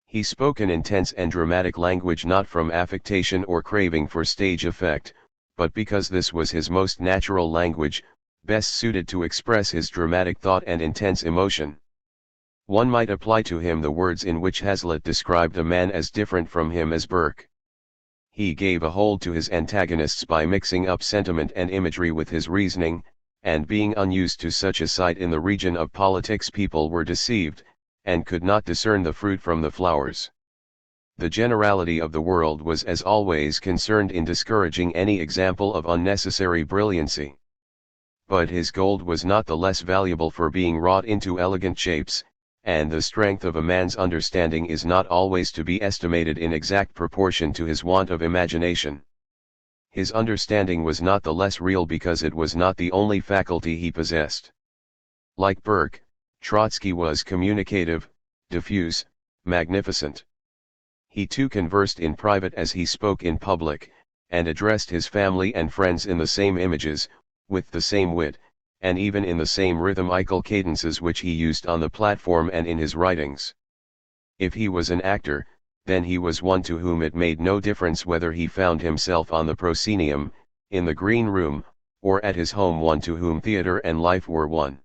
Speaker 1: He spoke an intense and dramatic language not from affectation or craving for stage effect, but because this was his most natural language, best suited to express his dramatic thought and intense emotion. One might apply to him the words in which Hazlitt described a man as different from him as Burke. He gave a hold to his antagonists by mixing up sentiment and imagery with his reasoning, and being unused to such a sight in the region of politics, people were deceived, and could not discern the fruit from the flowers. The generality of the world was as always concerned in discouraging any example of unnecessary brilliancy. But his gold was not the less valuable for being wrought into elegant shapes, and the strength of a man's understanding is not always to be estimated in exact proportion to his want of imagination. His understanding was not the less real because it was not the only faculty he possessed. Like Burke, Trotsky was communicative, diffuse, magnificent. He too conversed in private as he spoke in public, and addressed his family and friends in the same images, with the same wit, and even in the same rhythmical cadences which he used on the platform and in his writings. If he was an actor, then he was one to whom it made no difference whether he found himself on the proscenium, in the green room, or at his home, one to whom theater and life were one.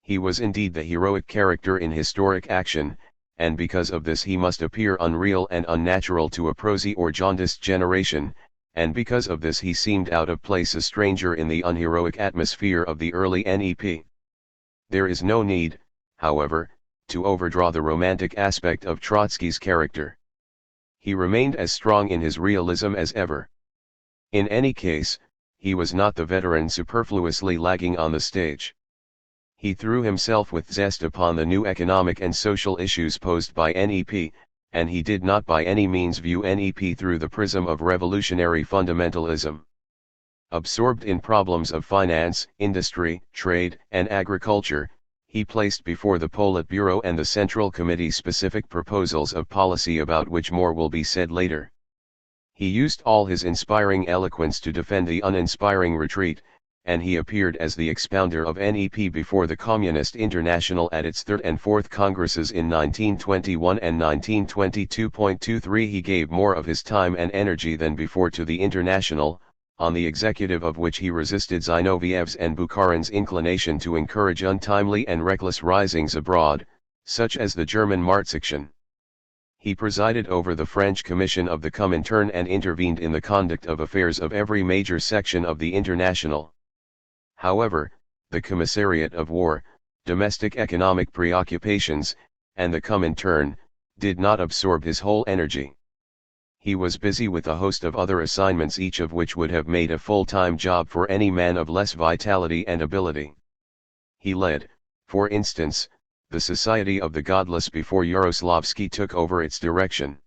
Speaker 1: He was indeed the heroic character in historic action, and because of this he must appear unreal and unnatural to a prosy or jaundiced generation, and because of this he seemed out of place, a stranger in the unheroic atmosphere of the early NEP. There is no need, however, to overdraw the romantic aspect of Trotsky's character. He remained as strong in his realism as ever. In any case, he was not the veteran superfluously lagging on the stage. He threw himself with zest upon the new economic and social issues posed by NEP, and he did not by any means view NEP through the prism of revolutionary fundamentalism. Absorbed in problems of finance, industry, trade, and agriculture, he placed before the Politburo and the Central Committee specific proposals of policy about which more will be said later. He used all his inspiring eloquence to defend the uninspiring retreat, and he appeared as the expounder of NEP before the Communist International at its third and fourth congresses in 1921 and 1922.23. He gave more of his time and energy than before to the International, on the executive of which he resisted Zinoviev's and Bukharin's inclination to encourage untimely and reckless risings abroad, such as the German Marxiction. He presided over the French Commission of the Comintern and intervened in the conduct of affairs of every major section of the International. However, the Commissariat of War, domestic economic preoccupations, and the Comintern, did not absorb his whole energy. He was busy with a host of other assignments, each of which would have made a full-time job for any man of less vitality and ability. He led, for instance, the Society of the Godless before Yaroslavsky took over its direction.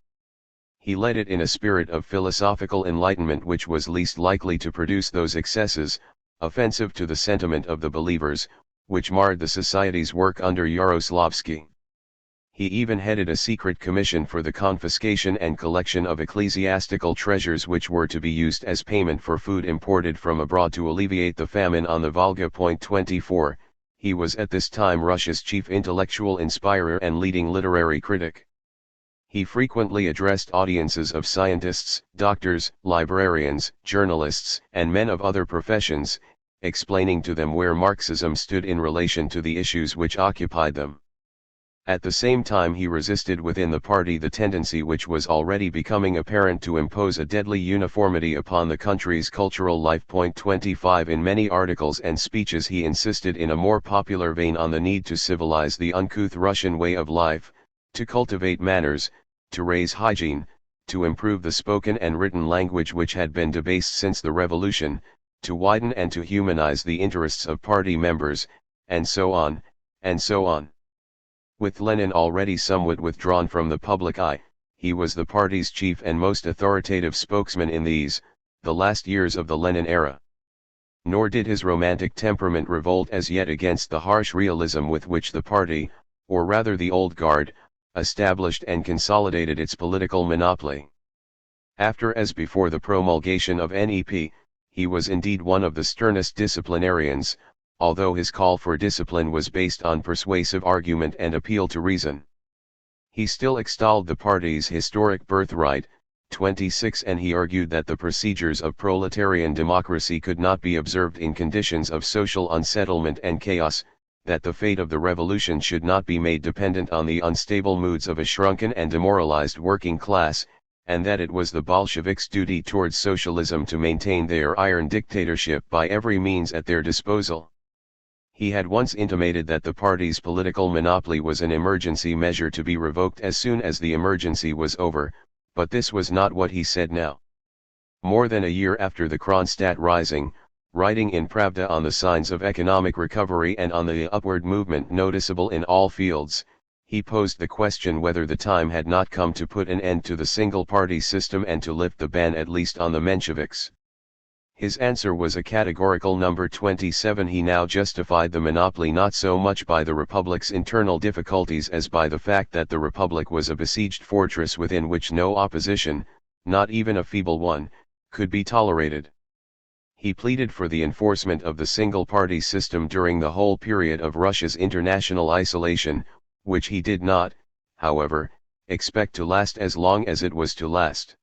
Speaker 1: He led it in a spirit of philosophical enlightenment which was least likely to produce those excesses, offensive to the sentiment of the believers, which marred the Society's work under Yaroslavsky. He even headed a secret commission for the confiscation and collection of ecclesiastical treasures which were to be used as payment for food imported from abroad to alleviate the famine on the Volga. 24. He was at this time Russia's chief intellectual inspirer and leading literary critic. He frequently addressed audiences of scientists, doctors, librarians, journalists, and men of other professions, explaining to them where Marxism stood in relation to the issues which occupied them. At the same time he resisted within the party the tendency which was already becoming apparent to impose a deadly uniformity upon the country's cultural life. 25 In many articles and speeches he insisted in a more popular vein on the need to civilize the uncouth Russian way of life, to cultivate manners, to raise hygiene, to improve the spoken and written language which had been debased since the revolution, to widen and to humanize the interests of party members, and so on, and so on. With Lenin already somewhat withdrawn from the public eye, he was the party's chief and most authoritative spokesman in these, the last years of the Lenin era. Nor did his romantic temperament revolt as yet against the harsh realism with which the party, or rather the old guard, established and consolidated its political monopoly. After as before the promulgation of NEP, he was indeed one of the sternest disciplinarians, although his call for discipline was based on persuasive argument and appeal to reason. He still extolled the party's historic birthright, 26, and he argued that the procedures of proletarian democracy could not be observed in conditions of social unsettlement and chaos, that the fate of the revolution should not be made dependent on the unstable moods of a shrunken and demoralized working class, and that it was the Bolsheviks' duty towards socialism to maintain their iron dictatorship by every means at their disposal. He had once intimated that the party's political monopoly was an emergency measure to be revoked as soon as the emergency was over, but this was not what he said now. More than a year after the Kronstadt rising, writing in Pravda on the signs of economic recovery and on the upward movement noticeable in all fields, he posed the question whether the time had not come to put an end to the single-party system and to lift the ban at least on the Mensheviks. His answer was a categorical number 27. He now justified the monopoly not so much by the Republic's internal difficulties as by the fact that the Republic was a besieged fortress within which no opposition, not even a feeble one, could be tolerated. He pleaded for the enforcement of the single-party system during the whole period of Russia's international isolation, which he did not, however, expect to last as long as it was to last.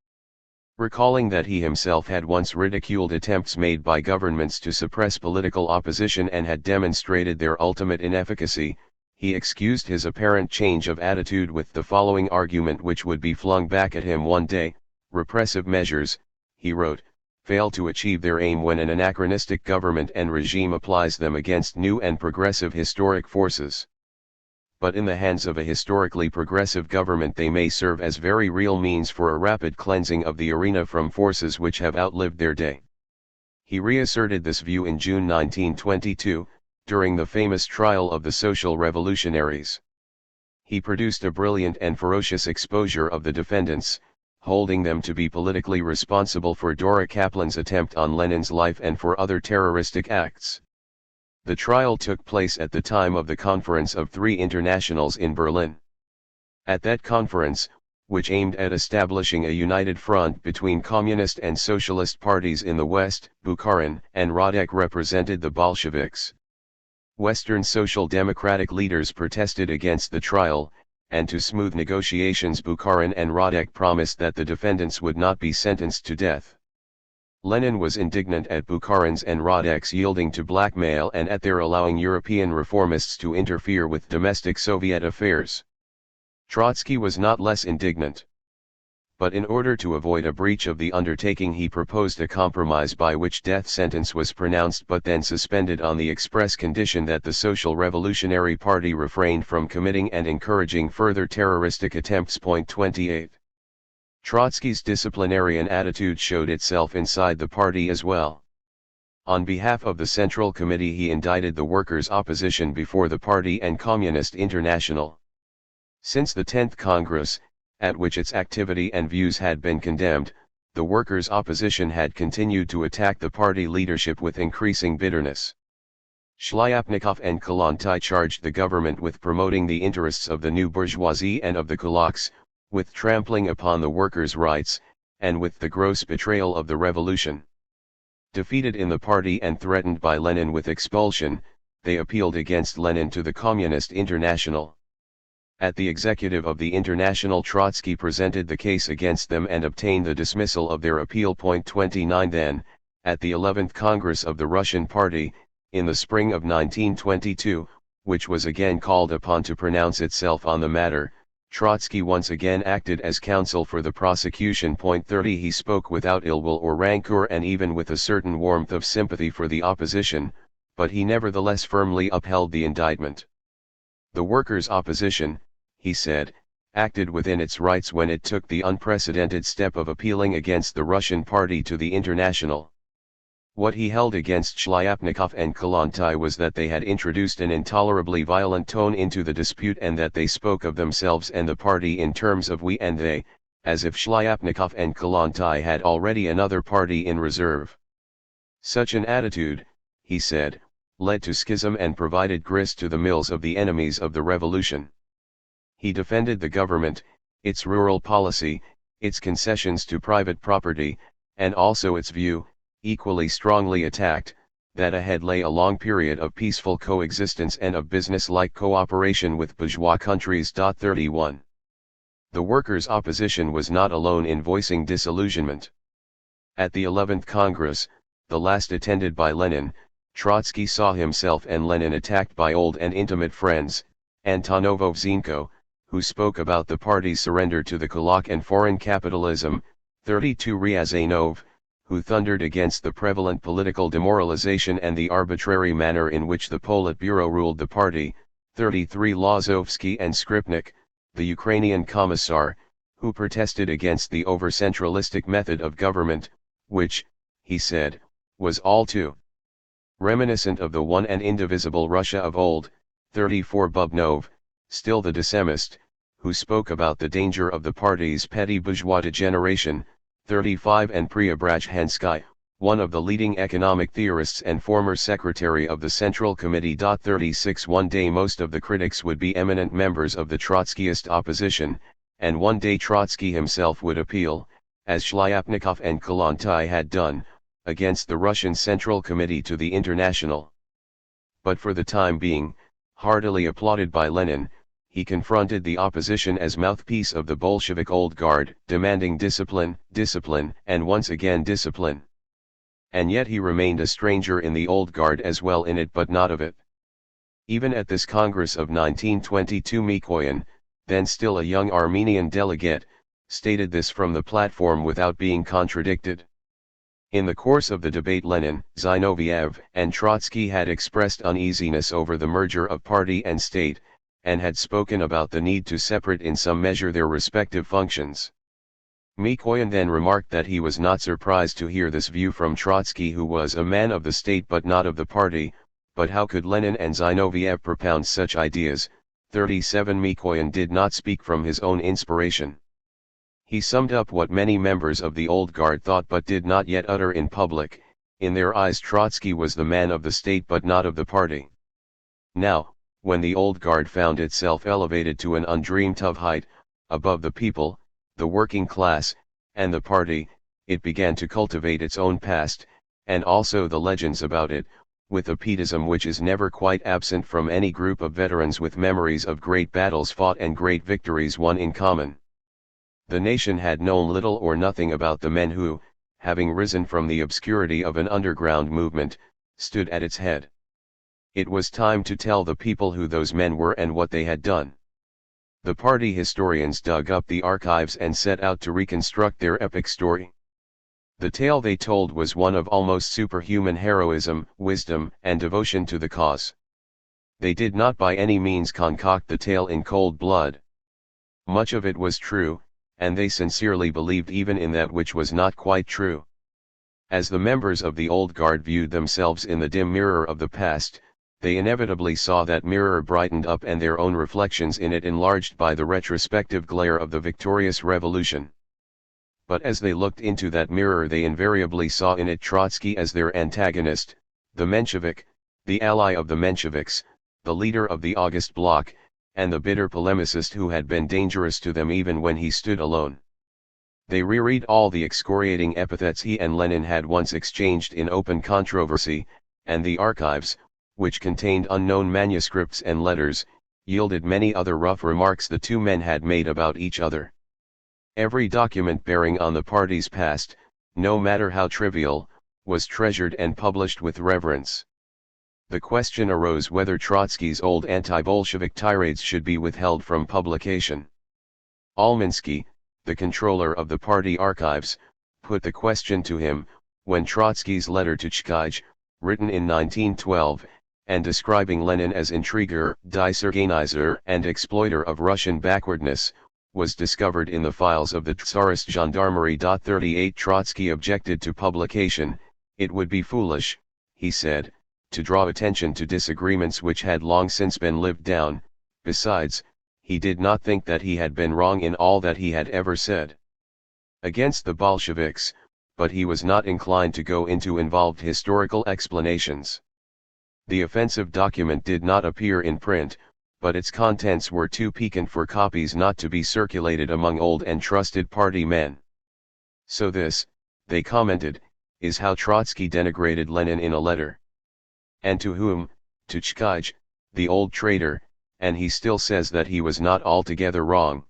Speaker 1: Recalling that he himself had once ridiculed attempts made by governments to suppress political opposition and had demonstrated their ultimate inefficacy, he excused his apparent change of attitude with the following argument which would be flung back at him one day: repressive measures, he wrote, fail to achieve their aim when an anachronistic government and regime applies them against new and progressive historic forces. But in the hands of a historically progressive government they may serve as very real means for a rapid cleansing of the arena from forces which have outlived their day. He reasserted this view in June 1922, during the famous trial of the social revolutionaries. He produced a brilliant and ferocious exposure of the defendants, holding them to be politically responsible for Dora Kaplan's attempt on Lenin's life and for other terroristic acts. The trial took place at the time of the Conference of Three Internationals in Berlin. At that conference, which aimed at establishing a united front between communist and socialist parties in the West, Bukharin and Radek represented the Bolsheviks. Western social democratic leaders protested against the trial, and to smooth negotiations Bukharin and Radek promised that the defendants would not be sentenced to death. Lenin was indignant at Bukharin's and Radek's yielding to blackmail and at their allowing European reformists to interfere with domestic Soviet affairs. Trotsky was not less indignant. But in order to avoid a breach of the undertaking he proposed a compromise by which death sentence was pronounced but then suspended on the express condition that the Social Revolutionary Party refrained from committing and encouraging further terroristic attempts. 28. Trotsky's disciplinarian attitude showed itself inside the party as well. On behalf of the Central Committee he indicted the workers' opposition before the party and Communist International. Since the 10th Congress, at which its activity and views had been condemned, the workers' opposition had continued to attack the party leadership with increasing bitterness. Shlyapnikov and Kollontai charged the government with promoting the interests of the new bourgeoisie and of the kulaks, with trampling upon the workers' rights, and with the gross betrayal of the revolution. Defeated in the party and threatened by Lenin with expulsion, they appealed against Lenin to the Communist International. At the executive of the International, Trotsky presented the case against them and obtained the dismissal of their appeal. 29 Then, at the 11th Congress of the Russian Party, in the spring of 1922, which was again called upon to pronounce itself on the matter, Trotsky once again acted as counsel for the prosecution. 30 He spoke without ill will or rancor and even with a certain warmth of sympathy for the opposition, but he nevertheless firmly upheld the indictment. The workers' opposition, he said, acted within its rights when it took the unprecedented step of appealing against the Russian party to the International. What he held against Shlyapnikov and Kollontai was that they had introduced an intolerably violent tone into the dispute and that they spoke of themselves and the party in terms of we and they, as if Shlyapnikov and Kollontai had already another party in reserve. Such an attitude, he said, led to schism and provided grist to the mills of the enemies of the revolution. He defended the government, its rural policy, its concessions to private property, and also its view, equally strongly attacked, that ahead lay a long period of peaceful coexistence and of business-like cooperation with bourgeois countries. 31. The workers' opposition was not alone in voicing disillusionment. At the 11th Congress, the last attended by Lenin, Trotsky saw himself and Lenin attacked by old and intimate friends, Antonovo Vzinko, who spoke about the party's surrender to the kulak and foreign capitalism, 32 Ryazanov, who thundered against the prevalent political demoralization and the arbitrary manner in which the Politburo ruled the party, 33 Lazovsky and Skripnik, the Ukrainian commissar, who protested against the over-centralistic method of government, which, he said, was all too reminiscent of the one and indivisible Russia of old, 34 Bubnov, still the decemist, who spoke about the danger of the party's petty bourgeois degeneration, 35 and Preobrazhensky, one of the leading economic theorists and former secretary of the Central Committee. 36 One day most of the critics would be eminent members of the Trotskyist opposition, and one day Trotsky himself would appeal, as Shlyapnikov and Kollontai had done, against the Russian Central Committee to the International. But for the time being, heartily applauded by Lenin, he confronted the opposition as mouthpiece of the Bolshevik old guard, demanding discipline, discipline, and once again discipline. And yet he remained a stranger in the old guard as well in it but not of it. Even at this Congress of 1922 Mikoyan, then still a young Armenian delegate, stated this from the platform without being contradicted. In the course of the debate Lenin, Zinoviev, and Trotsky had expressed uneasiness over the merger of party and state, and had spoken about the need to separate in some measure their respective functions. Mikoyan then remarked that he was not surprised to hear this view from Trotsky, who was a man of the state but not of the party, but how could Lenin and Zinoviev propound such ideas? 37 Mikoyan did not speak from his own inspiration. He summed up what many members of the old guard thought but did not yet utter in public. In their eyes Trotsky was the man of the state but not of the party. Now, when the old guard found itself elevated to an undreamed of height, above the people, the working class, and the party, it began to cultivate its own past, and also the legends about it, with a pietism which is never quite absent from any group of veterans with memories of great battles fought and great victories won in common. The nation had known little or nothing about the men who, having risen from the obscurity of an underground movement, stood at its head. It was time to tell the people who those men were and what they had done. The party historians dug up the archives and set out to reconstruct their epic story. The tale they told was one of almost superhuman heroism, wisdom, and devotion to the cause. They did not by any means concoct the tale in cold blood. Much of it was true, and they sincerely believed even in that which was not quite true. As the members of the old guard viewed themselves in the dim mirror of the past, they inevitably saw that mirror brightened up and their own reflections in it enlarged by the retrospective glare of the victorious revolution. But as they looked into that mirror they invariably saw in it Trotsky as their antagonist, the Menshevik, the ally of the Mensheviks, the leader of the August Bloc, and the bitter polemicist who had been dangerous to them even when he stood alone. They reread all the excoriating epithets he and Lenin had once exchanged in open controversy, and the archives, which contained unknown manuscripts and letters, yielded many other rough remarks the two men had made about each other. Every document bearing on the party's past, no matter how trivial, was treasured and published with reverence. The question arose whether Trotsky's old anti-Bolshevik tirades should be withheld from publication. Almansky, the controller of the party archives, put the question to him, when Trotsky's letter to Chkij, written in 1912, and describing Lenin as intriguer, disorganizer and exploiter of Russian backwardness, was discovered in the files of the Tsarist Gendarmerie. 38 Trotsky objected to publication. It would be foolish, he said, to draw attention to disagreements which had long since been lived down. Besides, he did not think that he had been wrong in all that he had ever said against the Bolsheviks, but he was not inclined to go into involved historical explanations. The offensive document did not appear in print, but its contents were too piquant for copies not to be circulated among old and trusted party men. So this, they commented, is how Trotsky denigrated Lenin in a letter. And to whom? To Chkij, the old traitor, and he still says that he was not altogether wrong.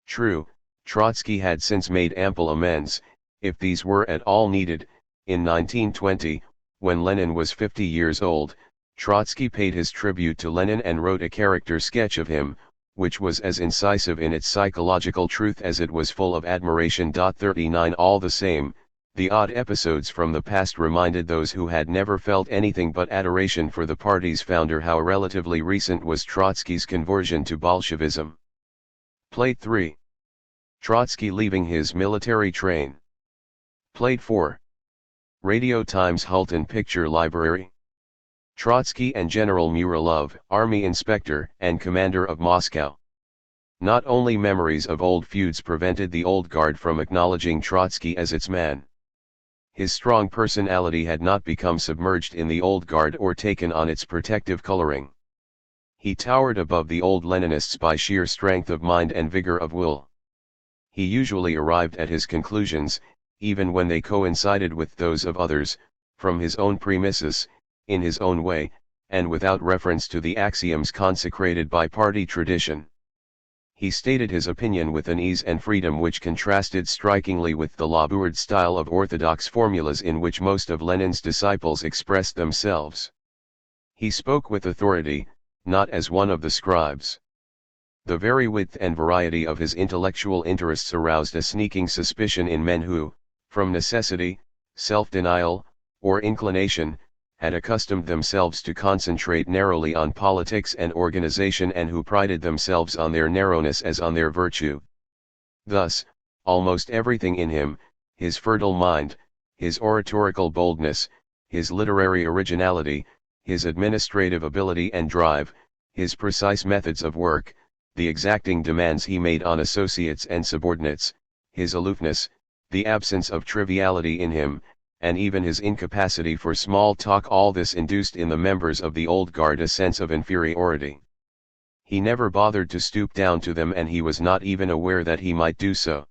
Speaker 1: True, Trotsky had since made ample amends, if these were at all needed. In 1920, when Lenin was 50 years old, Trotsky paid his tribute to Lenin and wrote a character sketch of him, which was as incisive in its psychological truth as it was full of admiration. 39 All the same, the odd episodes from the past reminded those who had never felt anything but adoration for the party's founder how relatively recent was Trotsky's conversion to Bolshevism. Plate 3. Trotsky leaving his military train. Plate 4. Radio Times Hulton Picture Library. Trotsky and General Muralov, Army Inspector and Commander of Moscow. Not only memories of old feuds prevented the old guard from acknowledging Trotsky as its man. His strong personality had not become submerged in the old guard or taken on its protective coloring. He towered above the old Leninists by sheer strength of mind and vigor of will. He usually arrived at his conclusions, even when they coincided with those of others, from his own premises, in his own way, and without reference to the axioms consecrated by party tradition. He stated his opinion with an ease and freedom which contrasted strikingly with the labored style of orthodox formulas in which most of Lenin's disciples expressed themselves. He spoke with authority, not as one of the scribes. The very width and variety of his intellectual interests aroused a sneaking suspicion in men who, from necessity, self-denial, or inclination, had accustomed themselves to concentrate narrowly on politics and organization and who prided themselves on their narrowness as on their virtue. Thus, almost everything in him, his fertile mind, his oratorical boldness, his literary originality, his administrative ability and drive, his precise methods of work, the exacting demands he made on associates and subordinates, his aloofness, the absence of triviality in him, and even his incapacity for small talk, all this induced in the members of the old guard a sense of inferiority. He never bothered to stoop down to them and he was not even aware that he might do so.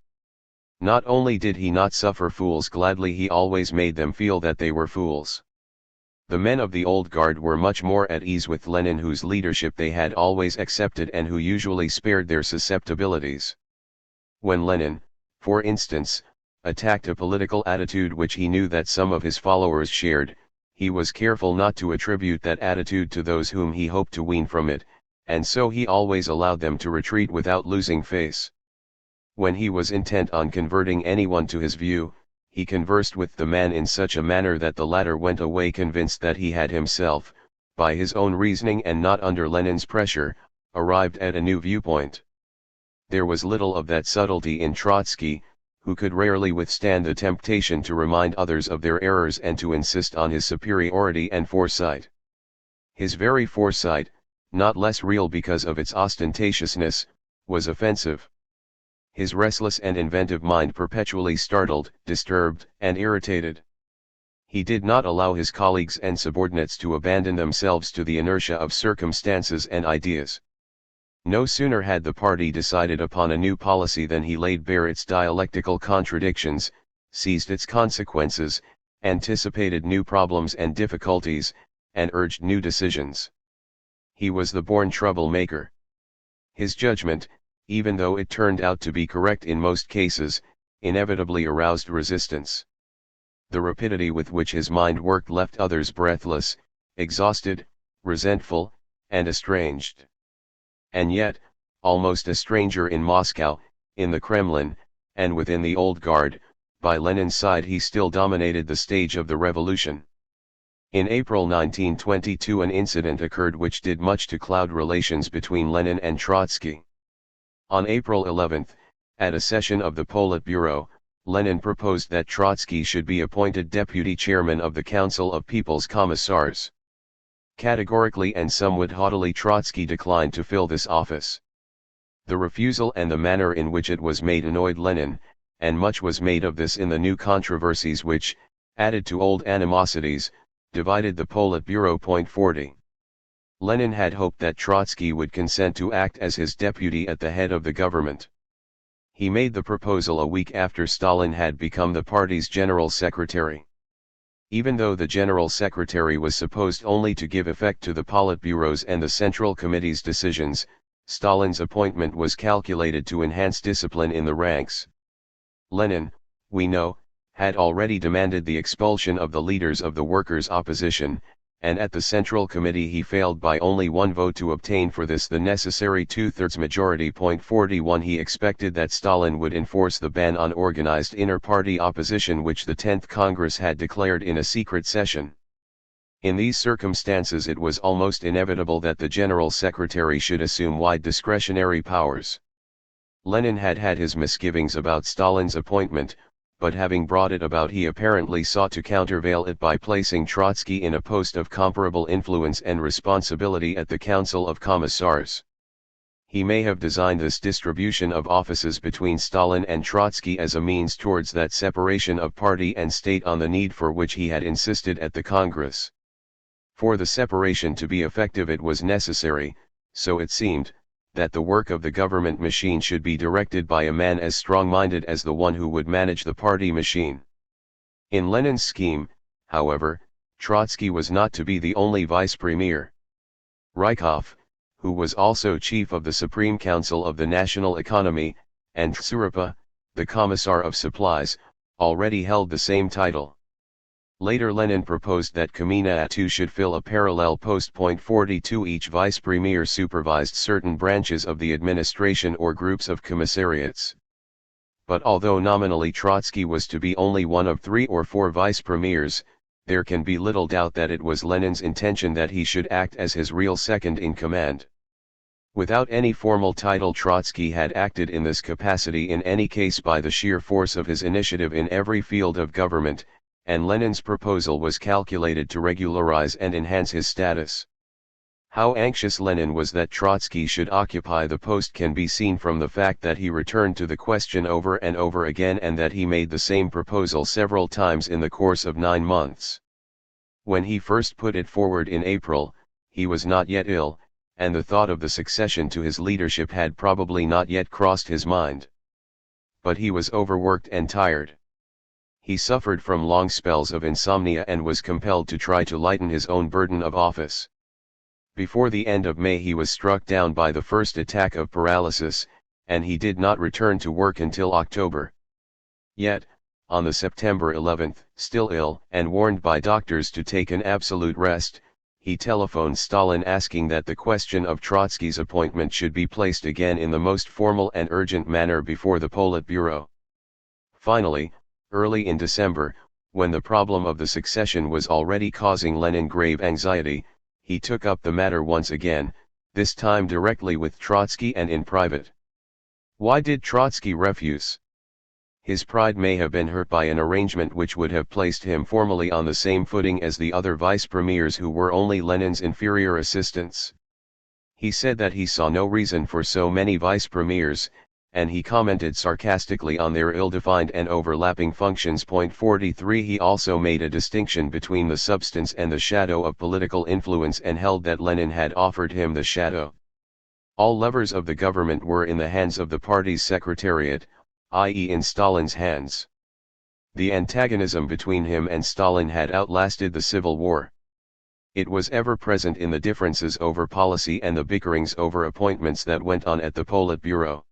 Speaker 1: Not only did he not suffer fools gladly, he always made them feel that they were fools. The men of the old guard were much more at ease with Lenin, whose leadership they had always accepted and who usually spared their susceptibilities. When Lenin, for instance, attacked a political attitude which he knew that some of his followers shared, he was careful not to attribute that attitude to those whom he hoped to wean from it, and so he always allowed them to retreat without losing face. When he was intent on converting anyone to his view, he conversed with the man in such a manner that the latter went away convinced that he had himself, by his own reasoning and not under Lenin's pressure, arrived at a new viewpoint. there was little of that subtlety in Trotsky, who could rarely withstand the temptation to remind others of their errors and to insist on his superiority and foresight. His very foresight, not less real because of its ostentatiousness, was offensive. His restless and inventive mind perpetually startled, disturbed, and irritated. He did not allow his colleagues and subordinates to abandon themselves to the inertia of circumstances and ideas. No sooner had the party decided upon a new policy than he laid bare its dialectical contradictions, seized its consequences, anticipated new problems and difficulties, and urged new decisions. He was the born troublemaker. His judgment, even though it turned out to be correct in most cases, inevitably aroused resistance. The rapidity with which his mind worked left others breathless, exhausted, resentful, and estranged. And yet, almost a stranger in Moscow, in the Kremlin, and within the Old Guard, by Lenin's side he still dominated the stage of the revolution. In April 1922 an incident occurred which did much to cloud relations between Lenin and Trotsky. On April 11, at a session of the Politburo, Lenin proposed that Trotsky should be appointed deputy chairman of the Council of People's Commissars. Categorically and somewhat haughtily Trotsky declined to fill this office. The refusal and the manner in which it was made annoyed Lenin, and much was made of this in the new controversies which, added to old animosities, divided the Politburo. 40. Lenin had hoped that Trotsky would consent to act as his deputy at the head of the government. He made the proposal a week after Stalin had become the party's general secretary. Even though the general secretary was supposed only to give effect to the Politburo's and the Central Committee's decisions, Stalin's appointment was calculated to enhance discipline in the ranks. Lenin, we know, had already demanded the expulsion of the leaders of the workers' opposition, and at the Central Committee he failed by only one vote to obtain for this the necessary two-thirds majority. 41 He expected that Stalin would enforce the ban on organized inter-party opposition which the 10th Congress had declared in a secret session. In these circumstances it was almost inevitable that the General Secretary should assume wide discretionary powers. Lenin had had his misgivings about Stalin's appointment, but having brought it about he apparently sought to countervail it by placing Trotsky in a post of comparable influence and responsibility at the Council of Commissars. He may have designed this distribution of offices between Stalin and Trotsky as a means towards that separation of party and state on the need for which he had insisted at the Congress. For the separation to be effective it was necessary, so it seemed, that the work of the government machine should be directed by a man as strong-minded as the one who would manage the party machine. In Lenin's scheme, however, Trotsky was not to be the only vice premier. Rykov, who was also chief of the Supreme Council of the National Economy, and Tsurupa, the Commissar of Supplies, already held the same title. Later Lenin proposed that Kamenetu should fill a parallel post. 42 Each vice premier supervised certain branches of the administration or groups of commissariats. But although nominally Trotsky was to be only one of 3 or 4 vice premiers, there can be little doubt that it was Lenin's intention that he should act as his real second in command. Without any formal title Trotsky had acted in this capacity in any case by the sheer force of his initiative in every field of government, and Lenin's proposal was calculated to regularize and enhance his status. How anxious Lenin was that Trotsky should occupy the post can be seen from the fact that he returned to the question over and over again and that he made the same proposal several times in the course of 9 months. When he first put it forward in April, he was not yet ill, and the thought of the succession to his leadership had probably not yet crossed his mind. But he was overworked and tired. He suffered from long spells of insomnia and was compelled to try to lighten his own burden of office. Before the end of May he was struck down by the first attack of paralysis, and he did not return to work until October. Yet, on the September 11th, still ill and warned by doctors to take an absolute rest, he telephoned Stalin asking that the question of Trotsky's appointment should be placed again in the most formal and urgent manner before the Politburo. Finally, early in December, when the problem of the succession was already causing Lenin grave anxiety, he took up the matter once again, this time directly with Trotsky and in private. Why did Trotsky refuse? His pride may have been hurt by an arrangement which would have placed him formally on the same footing as the other vice-premiers who were only Lenin's inferior assistants. He said that he saw no reason for so many vice-premiers, and he commented sarcastically on their ill-defined and overlapping functions. 43 He also made a distinction between the substance and the shadow of political influence and held that Lenin had offered him the shadow. All levers of the government were in the hands of the party's secretariat, i.e. in Stalin's hands. The antagonism between him and Stalin had outlasted the Civil War. It was ever present in the differences over policy and the bickerings over appointments that went on at the Politburo.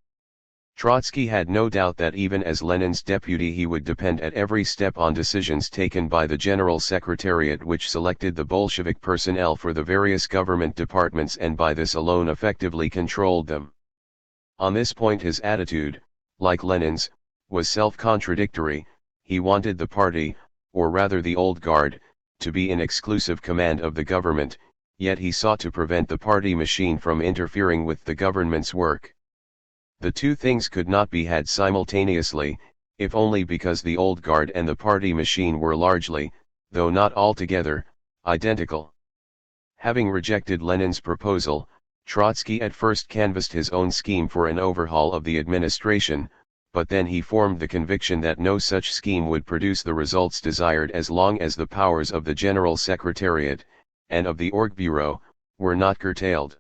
Speaker 1: Trotsky had no doubt that even as Lenin's deputy he would depend at every step on decisions taken by the General Secretariat, which selected the Bolshevik personnel for the various government departments and by this alone effectively controlled them. On this point his attitude, like Lenin's, was self-contradictory. He wanted the party, or rather the old guard, to be in exclusive command of the government, yet he sought to prevent the party machine from interfering with the government's work. The two things could not be had simultaneously, if only because the old guard and the party machine were largely, though not altogether, identical. Having rejected Lenin's proposal, Trotsky at first canvassed his own scheme for an overhaul of the administration, but then he formed the conviction that no such scheme would produce the results desired as long as the powers of the General Secretariat, and of the Orgbureau, were not curtailed.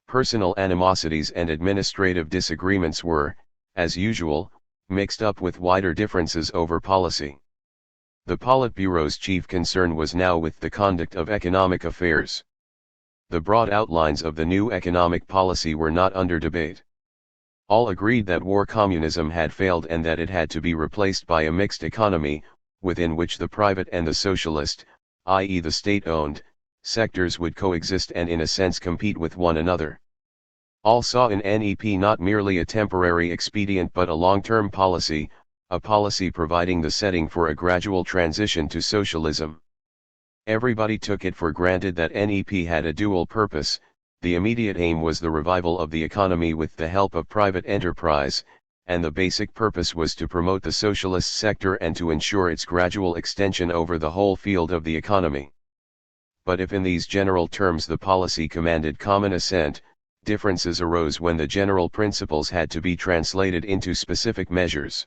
Speaker 1: Personal animosities and administrative disagreements were, as usual, mixed up with wider differences over policy. The Politburo's chief concern was now with the conduct of economic affairs. The broad outlines of the new economic policy were not under debate. All agreed that war communism had failed and that it had to be replaced by a mixed economy, within which the private and the socialist, i.e. the state-owned, sectors would coexist and in a sense compete with one another. All saw in NEP not merely a temporary expedient but a long-term policy, a policy providing the setting for a gradual transition to socialism. Everybody took it for granted that NEP had a dual purpose. The immediate aim was the revival of the economy with the help of private enterprise, and the basic purpose was to promote the socialist sector and to ensure its gradual extension over the whole field of the economy. But if in these general terms the policy commanded common assent, differences arose when the general principles had to be translated into specific measures.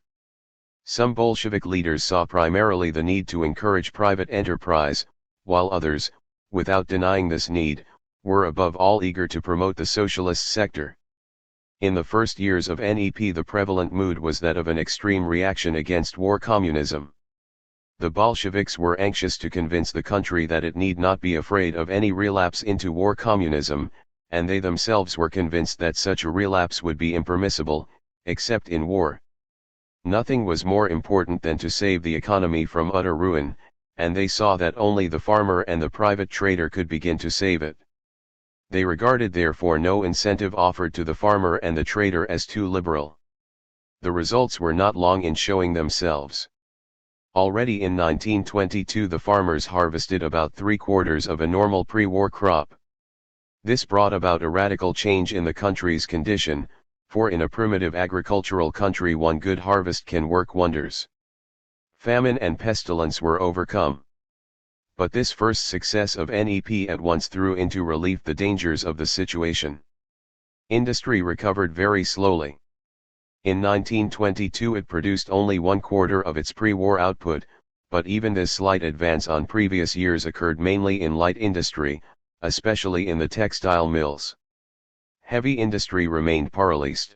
Speaker 1: Some Bolshevik leaders saw primarily the need to encourage private enterprise, while others, without denying this need, were above all eager to promote the socialist sector. In the first years of NEP the prevalent mood was that of an extreme reaction against war communism. The Bolsheviks were anxious to convince the country that it need not be afraid of any relapse into war communism, and they themselves were convinced that such a relapse would be impermissible, except in war. Nothing was more important than to save the economy from utter ruin, and they saw that only the farmer and the private trader could begin to save it. They regarded therefore no incentive offered to the farmer and the trader as too liberal. The results were not long in showing themselves. Already in 1922 the farmers harvested about 3/4 of a normal pre-war crop. This brought about a radical change in the country's condition, for in a primitive agricultural country one good harvest can work wonders. Famine and pestilence were overcome. But this first success of NEP at once threw into relief the dangers of the situation. Industry recovered very slowly. In 1922 it produced only 1/4 of its pre-war output, but even this slight advance on previous years occurred mainly in light industry, especially in the textile mills. Heavy industry remained paralysed.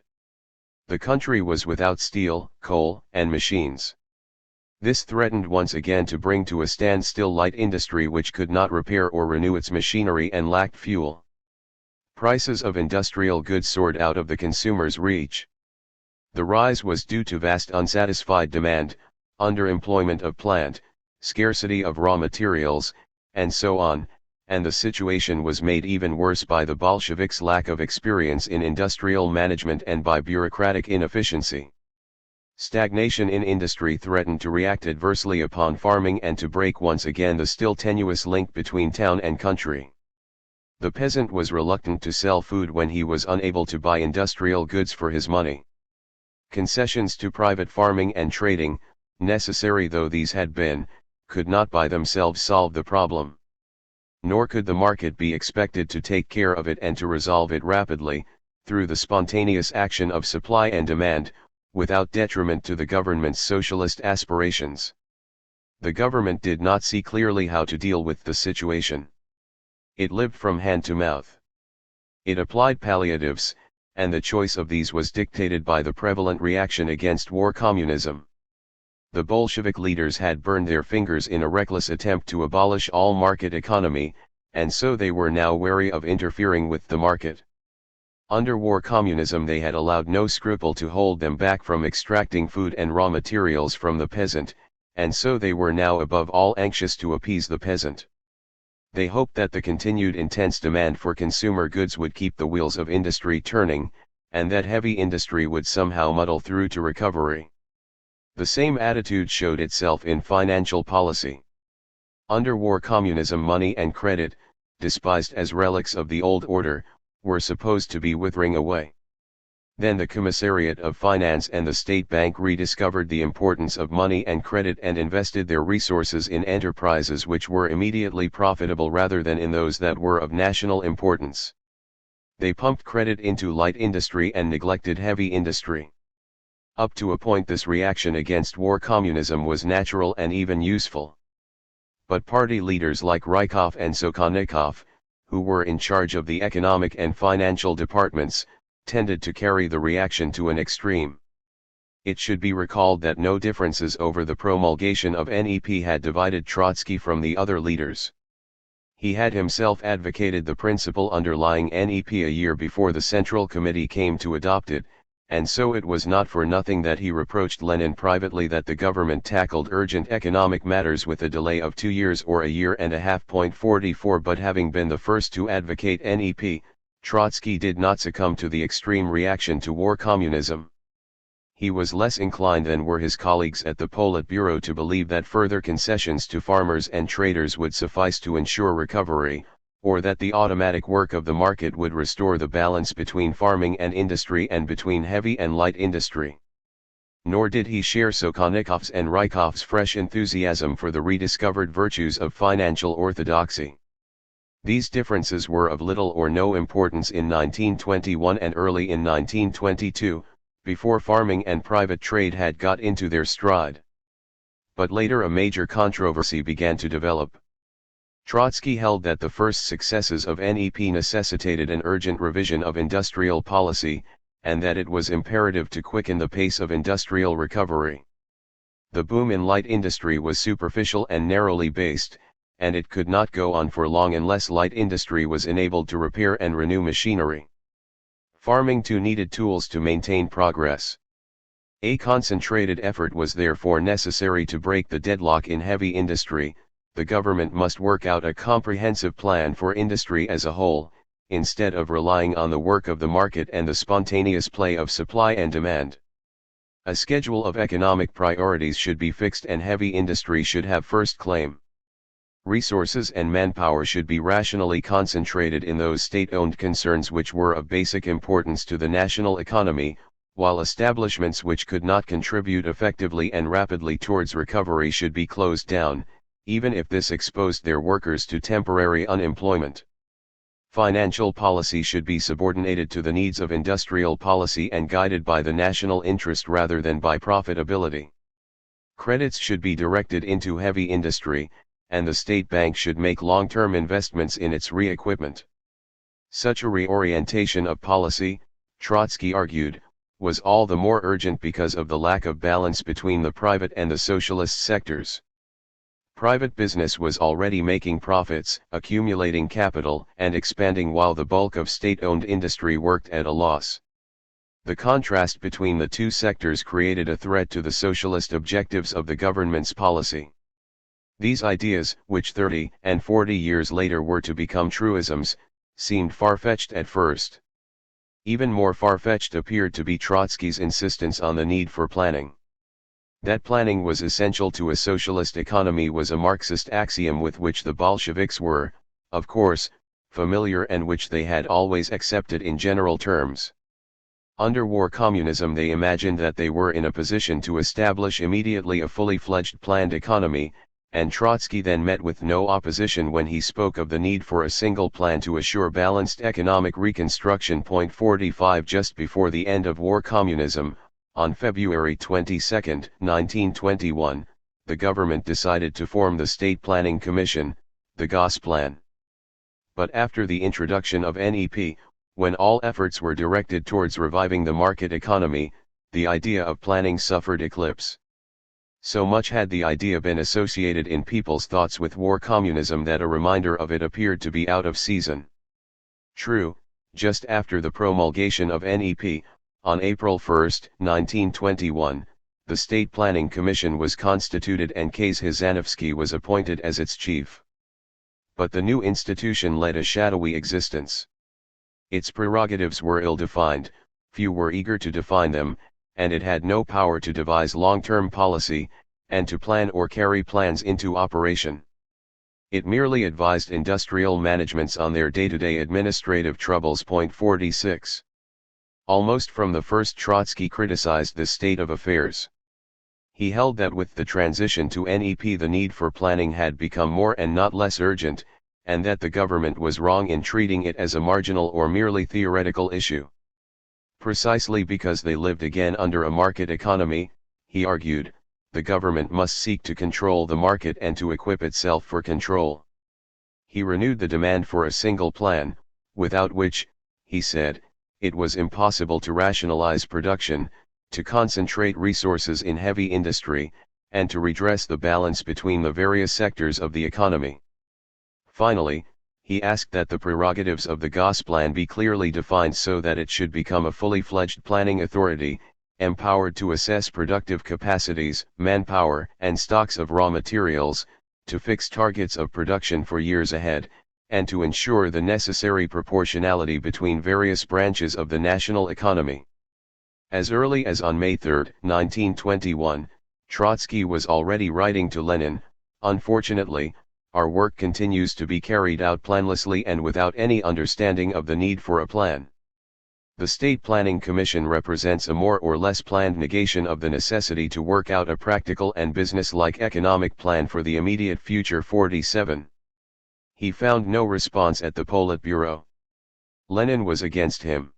Speaker 1: The country was without steel, coal, and machines. This threatened once again to bring to a standstill light industry which could not repair or renew its machinery and lacked fuel. Prices of industrial goods soared out of the consumer's reach. The rise was due to vast unsatisfied demand, underemployment of plant, scarcity of raw materials, and so on, and the situation was made even worse by the Bolsheviks' lack of experience in industrial management and by bureaucratic inefficiency. Stagnation in industry threatened to react adversely upon farming and to break once again the still tenuous link between town and country. The peasant was reluctant to sell food when he was unable to buy industrial goods for his money. Concessions to private farming and trading, necessary though these had been, could not by themselves solve the problem. Nor could the market be expected to take care of it and to resolve it rapidly, through the spontaneous action of supply and demand, without detriment to the government's socialist aspirations. The government did not see clearly how to deal with the situation. It lived from hand to mouth. It applied palliatives, and the choice of these was dictated by the prevalent reaction against war communism. The Bolshevik leaders had burned their fingers in a reckless attempt to abolish all market economy, and so they were now wary of interfering with the market. Under war communism they had allowed no scruple to hold them back from extracting food and raw materials from the peasant, and so they were now above all anxious to appease the peasant. They hoped that the continued intense demand for consumer goods would keep the wheels of industry turning, and that heavy industry would somehow muddle through to recovery. The same attitude showed itself in financial policy. Under war communism, money and credit, despised as relics of the old order, were supposed to be withering away. Then the Commissariat of Finance and the State Bank rediscovered the importance of money and credit and invested their resources in enterprises which were immediately profitable rather than in those that were of national importance. They pumped credit into light industry and neglected heavy industry. Up to a point this reaction against war communism was natural and even useful. But party leaders like Rykov and Sokhonikov, who were in charge of the economic and financial departments, tended to carry the reaction to an extreme. It should be recalled that no differences over the promulgation of NEP had divided Trotsky from the other leaders. He had himself advocated the principle underlying NEP a year before the Central Committee came to adopt it, and so it was not for nothing that he reproached Lenin privately that the government tackled urgent economic matters with a delay of 2 years or a year and a half. 44 But having been the first to advocate NEP, Trotsky did not succumb to the extreme reaction to war communism. He was less inclined than were his colleagues at the Politburo to believe that further concessions to farmers and traders would suffice to ensure recovery, or that the automatic work of the market would restore the balance between farming and industry and between heavy and light industry. Nor did he share Sokhonikov's and Rykov's fresh enthusiasm for the rediscovered virtues of financial orthodoxy. These differences were of little or no importance in 1921 and early in 1922, before farming and private trade had got into their stride. But later a major controversy began to develop. Trotsky held that the first successes of NEP necessitated an urgent revision of industrial policy, and that it was imperative to quicken the pace of industrial recovery. The boom in light industry was superficial and narrowly based, and it could not go on for long unless light industry was enabled to repair and renew machinery. Farming too needed tools to maintain progress. A concentrated effort was therefore necessary to break the deadlock in heavy industry. The government must work out a comprehensive plan for industry as a whole, instead of relying on the work of the market and the spontaneous play of supply and demand. A schedule of economic priorities should be fixed and heavy industry should have first claim. Resources and manpower should be rationally concentrated in those state-owned concerns which were of basic importance to the national economy, while establishments which could not contribute effectively and rapidly towards recovery should be closed down, even if this exposed their workers to temporary unemployment. Financial policy should be subordinated to the needs of industrial policy and guided by the national interest rather than by profitability. Credits should be directed into heavy industry, and the state bank should make long-term investments in its re-equipment. Such a reorientation of policy, Trotsky argued, was all the more urgent because of the lack of balance between the private and the socialist sectors. Private business was already making profits, accumulating capital, and expanding while the bulk of state-owned industry worked at a loss. The contrast between the two sectors created a threat to the socialist objectives of the government's policy. These ideas, which 30 and 40 years later were to become truisms, seemed far-fetched at first. Even more far-fetched appeared to be Trotsky's insistence on the need for planning. That planning was essential to a socialist economy was a Marxist axiom with which the Bolsheviks were, of course, familiar and which they had always accepted in general terms. Under war communism they imagined that they were in a position to establish immediately a fully fledged planned economy, and Trotsky then met with no opposition when he spoke of the need for a single plan to assure balanced economic reconstruction. 45 Just before the end of war communism, on February 22, 1921, the government decided to form the State Planning Commission, the Gosplan. But after the introduction of NEP, when all efforts were directed towards reviving the market economy, the idea of planning suffered eclipse. So much had the idea been associated in people's thoughts with war communism that a reminder of it appeared to be out of season. True, just after the promulgation of NEP, on April 1, 1921, the State Planning Commission was constituted and Kazhizhanovsky was appointed as its chief. But the new institution led a shadowy existence. Its prerogatives were ill-defined, few were eager to define them, and it had no power to devise long-term policy, and to plan or carry plans into operation. It merely advised industrial managements on their day-to-day administrative troubles. 46. Almost from the first Trotsky criticized this state of affairs. He held that with the transition to NEP the need for planning had become more and not less urgent, and that the government was wrong in treating it as a marginal or merely theoretical issue. Precisely because they lived again under a market economy, he argued, the government must seek to control the market and to equip itself for control. He renewed the demand for a single plan, without which, he said, it was impossible to rationalize production, to concentrate resources in heavy industry, and to redress the balance between the various sectors of the economy. Finally, he asked that the prerogatives of the Gosplan be clearly defined so that it should become a fully fledged planning authority, empowered to assess productive capacities, manpower, and stocks of raw materials, to fix targets of production for years ahead, and to ensure the necessary proportionality between various branches of the national economy. As early as on May 3, 1921, Trotsky was already writing to Lenin, "Unfortunately, our work continues to be carried out planlessly and without any understanding of the need for a plan. The State Planning Commission represents a more or less planned negation of the necessity to work out a practical and business-like economic plan for the immediate future." 47. He found no response at the Politburo. Lenin was against him.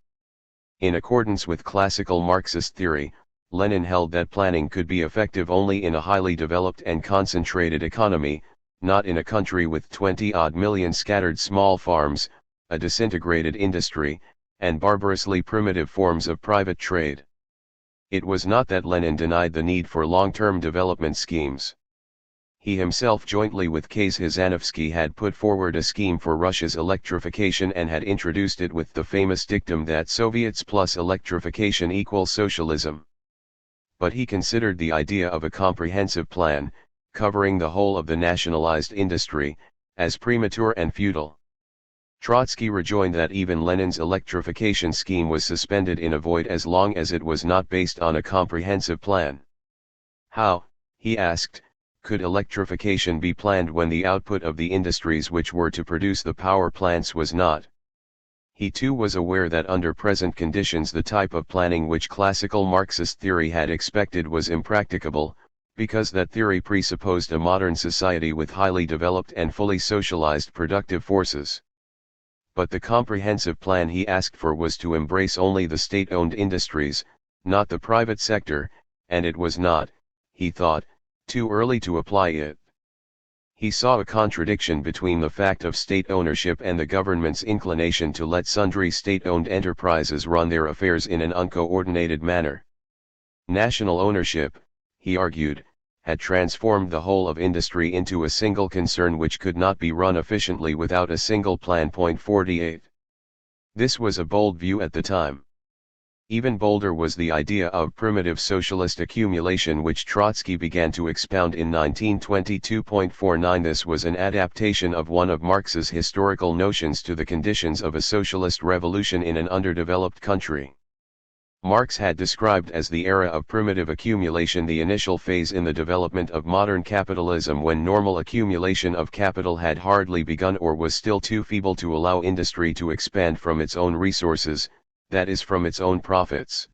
Speaker 1: In accordance with classical Marxist theory, Lenin held that planning could be effective only in a highly developed and concentrated economy, not in a country with 20-odd million scattered small farms, a disintegrated industry, and barbarously primitive forms of private trade. It was not that Lenin denied the need for long-term development schemes. He himself jointly with Kazhizhanovsky had put forward a scheme for Russia's electrification and had introduced it with the famous dictum that Soviets plus electrification equals socialism. But he considered the idea of a comprehensive plan, covering the whole of the nationalized industry, as premature and futile. Trotsky rejoined that even Lenin's electrification scheme was suspended in a void as long as it was not based on a comprehensive plan. How, he asked, could electrification be planned when the output of the industries which were to produce the power plants was not? He too was aware that under present conditions the type of planning which classical Marxist theory had expected was impracticable, because that theory presupposed a modern society with highly developed and fully socialized productive forces. But the comprehensive plan he asked for was to embrace only the state-owned industries, not the private sector, and it was not, he thought, too early to apply it. He saw a contradiction between the fact of state ownership and the government's inclination to let sundry state-owned enterprises run their affairs in an uncoordinated manner. National ownership, he argued, had transformed the whole of industry into a single concern which could not be run efficiently without a single plan. 48. This was a bold view at the time. Even bolder was the idea of primitive socialist accumulation which Trotsky began to expound in 1922.49. This was an adaptation of one of Marx's historical notions to the conditions of a socialist revolution in an underdeveloped country. Marx had described as the era of primitive accumulation the initial phase in the development of modern capitalism when normal accumulation of capital had hardly begun or was still too feeble to allow industry to expand from its own resources, that is from its own profits.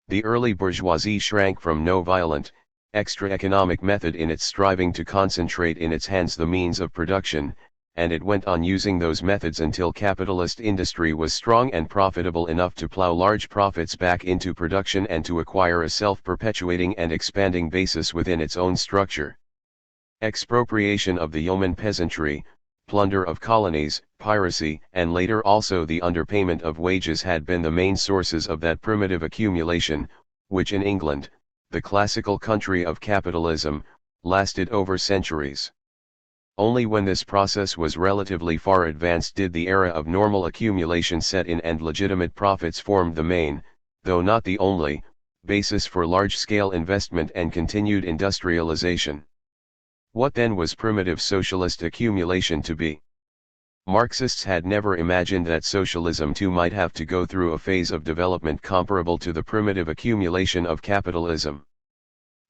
Speaker 1: The early bourgeoisie shrank from no violent, extra-economic method in its striving to concentrate in its hands the means of production, and it went on using those methods until capitalist industry was strong and profitable enough to plow large profits back into production and to acquire a self-perpetuating and expanding basis within its own structure. Expropriation of the yeoman peasantry, plunder of colonies, piracy, and later also the underpayment of wages had been the main sources of that primitive accumulation, which in England, the classical country of capitalism, lasted over centuries. Only when this process was relatively far advanced did the era of normal accumulation set in and legitimate profits formed the main, though not the only, basis for large-scale investment and continued industrialization. What then was primitive socialist accumulation to be? Marxists had never imagined that socialism too might have to go through a phase of development comparable to the primitive accumulation of capitalism.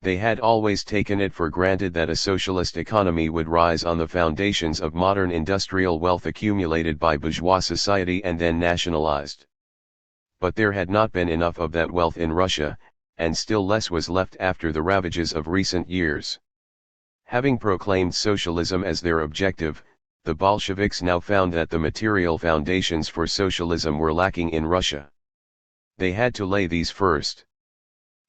Speaker 1: They had always taken it for granted that a socialist economy would rise on the foundations of modern industrial wealth accumulated by bourgeois society and then nationalized. But there had not been enough of that wealth in Russia, and still less was left after the ravages of recent years. Having proclaimed socialism as their objective, the Bolsheviks now found that the material foundations for socialism were lacking in Russia. They had to lay these first.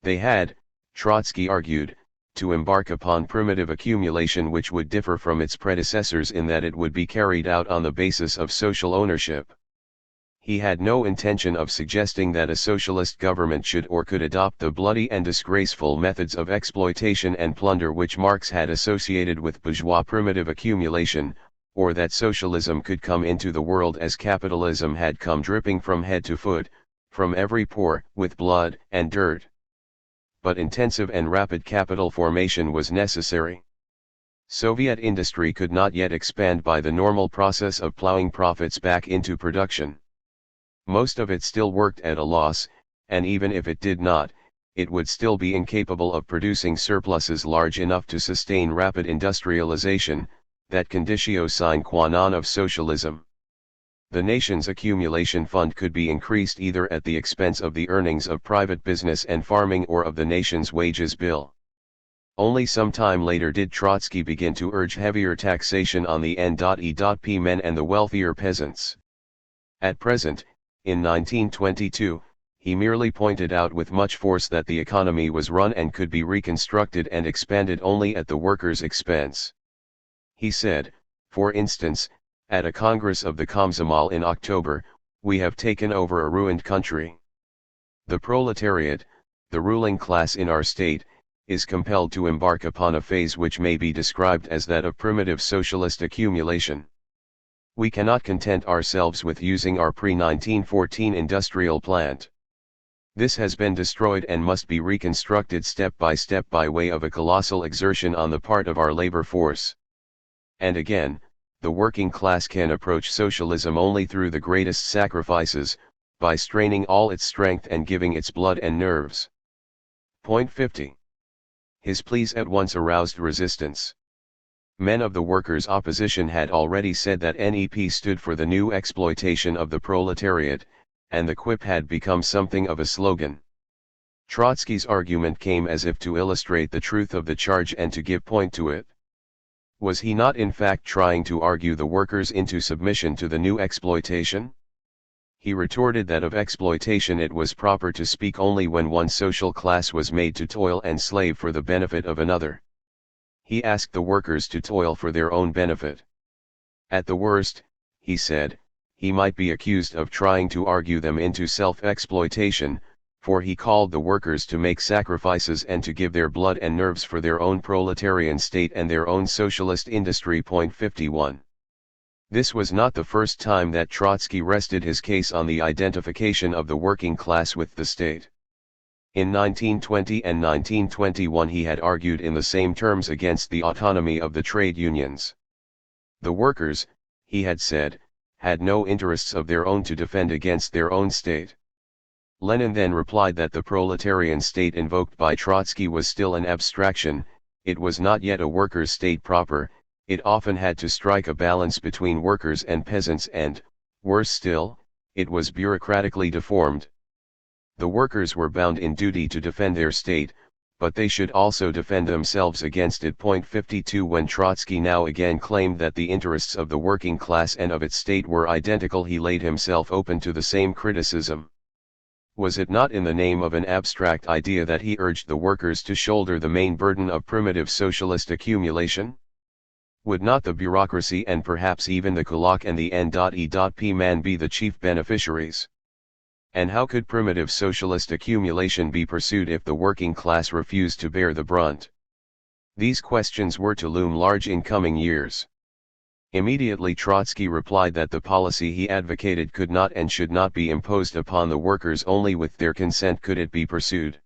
Speaker 1: They had, Trotsky argued, to embark upon primitive accumulation which would differ from its predecessors in that it would be carried out on the basis of social ownership. He had no intention of suggesting that a socialist government should or could adopt the bloody and disgraceful methods of exploitation and plunder which Marx had associated with bourgeois primitive accumulation, or that socialism could come into the world as capitalism had come dripping from head to foot, from every pore, with blood and dirt. But intensive and rapid capital formation was necessary. Soviet industry could not yet expand by the normal process of plowing profits back into production. Most of it still worked at a loss, and even if it did not, it would still be incapable of producing surpluses large enough to sustain rapid industrialization, that conditio sine qua non of socialism. The nation's accumulation fund could be increased either at the expense of the earnings of private business and farming or of the nation's wages bill. Only some time later did Trotsky begin to urge heavier taxation on the N.E.P. men and the wealthier peasants. At present, in 1922, he merely pointed out with much force that the economy was run and could be reconstructed and expanded only at the workers' expense. He said, for instance, at a Congress of the Komsomol in October, "We have taken over a ruined country. The proletariat, the ruling class in our state, is compelled to embark upon a phase which may be described as that of primitive socialist accumulation. We cannot content ourselves with using our pre-1914 industrial plant. This has been destroyed and must be reconstructed step by way of a colossal exertion on the part of our labor force." And again, the working class can approach socialism only through the greatest sacrifices, by straining all its strength and giving its blood and nerves. Point 50. His pleas at once aroused resistance. Men of the workers' opposition had already said that NEP stood for the new exploitation of the proletariat, and the quip had become something of a slogan. Trotsky's argument came as if to illustrate the truth of the charge and to give point to it. Was he not in fact trying to argue the workers into submission to the new exploitation? He retorted that of exploitation it was proper to speak only when one social class was made to toil and slave for the benefit of another. He asked the workers to toil for their own benefit. At the worst, he said, he might be accused of trying to argue them into self-exploitation, for he called the workers to make sacrifices and to give their blood and nerves for their own proletarian state and their own socialist industry. 51. This was not the first time that Trotsky rested his case on the identification of the working class with the state. In 1920 and 1921 he had argued in the same terms against the autonomy of the trade unions. The workers, he had said, had no interests of their own to defend against their own state. Lenin then replied that the proletarian state invoked by Trotsky was still an abstraction, it was not yet a workers' state proper, it often had to strike a balance between workers and peasants and, worse still, it was bureaucratically deformed. The workers were bound in duty to defend their state, but they should also defend themselves against it. 52 When Trotsky now again claimed that the interests of the working class and of its state were identical, he laid himself open to the same criticism. Was it not in the name of an abstract idea that he urged the workers to shoulder the main burden of primitive socialist accumulation? Would not the bureaucracy and perhaps even the kulak and the N.E.P. man be the chief beneficiaries? And how could primitive socialist accumulation be pursued if the working class refused to bear the brunt? These questions were to loom large in coming years. Immediately Trotsky replied that the policy he advocated could not and should not be imposed upon the workers, only with their consent could it be pursued.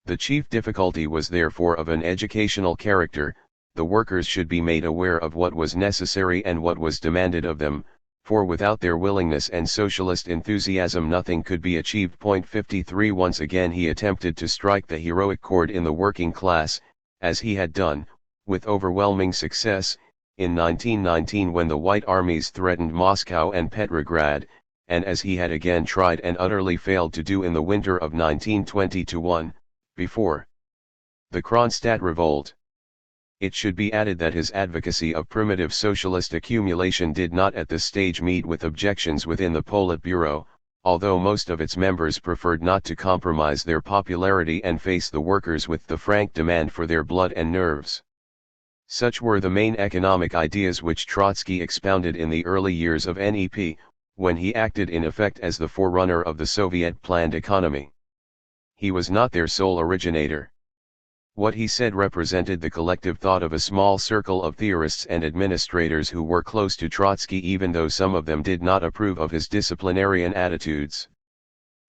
Speaker 1: The chief difficulty was therefore of an educational character. The workers should be made aware of what was necessary and what was demanded of them, for without their willingness and socialist enthusiasm nothing could be achieved. 53 Once again he attempted to strike the heroic chord in the working class, as he had done, with overwhelming success, in 1919 when the White armies threatened Moscow and Petrograd, and as he had again tried and utterly failed to do in the winter of 1920-1, before the Kronstadt revolt. It should be added that his advocacy of primitive socialist accumulation did not at this stage meet with objections within the Politburo, although most of its members preferred not to compromise their popularity and face the workers with the frank demand for their blood and nerves. Such were the main economic ideas which Trotsky expounded in the early years of NEP, when he acted in effect as the forerunner of the Soviet planned economy. He was not their sole originator. What he said represented the collective thought of a small circle of theorists and administrators who were close to Trotsky, even though some of them did not approve of his disciplinarian attitudes.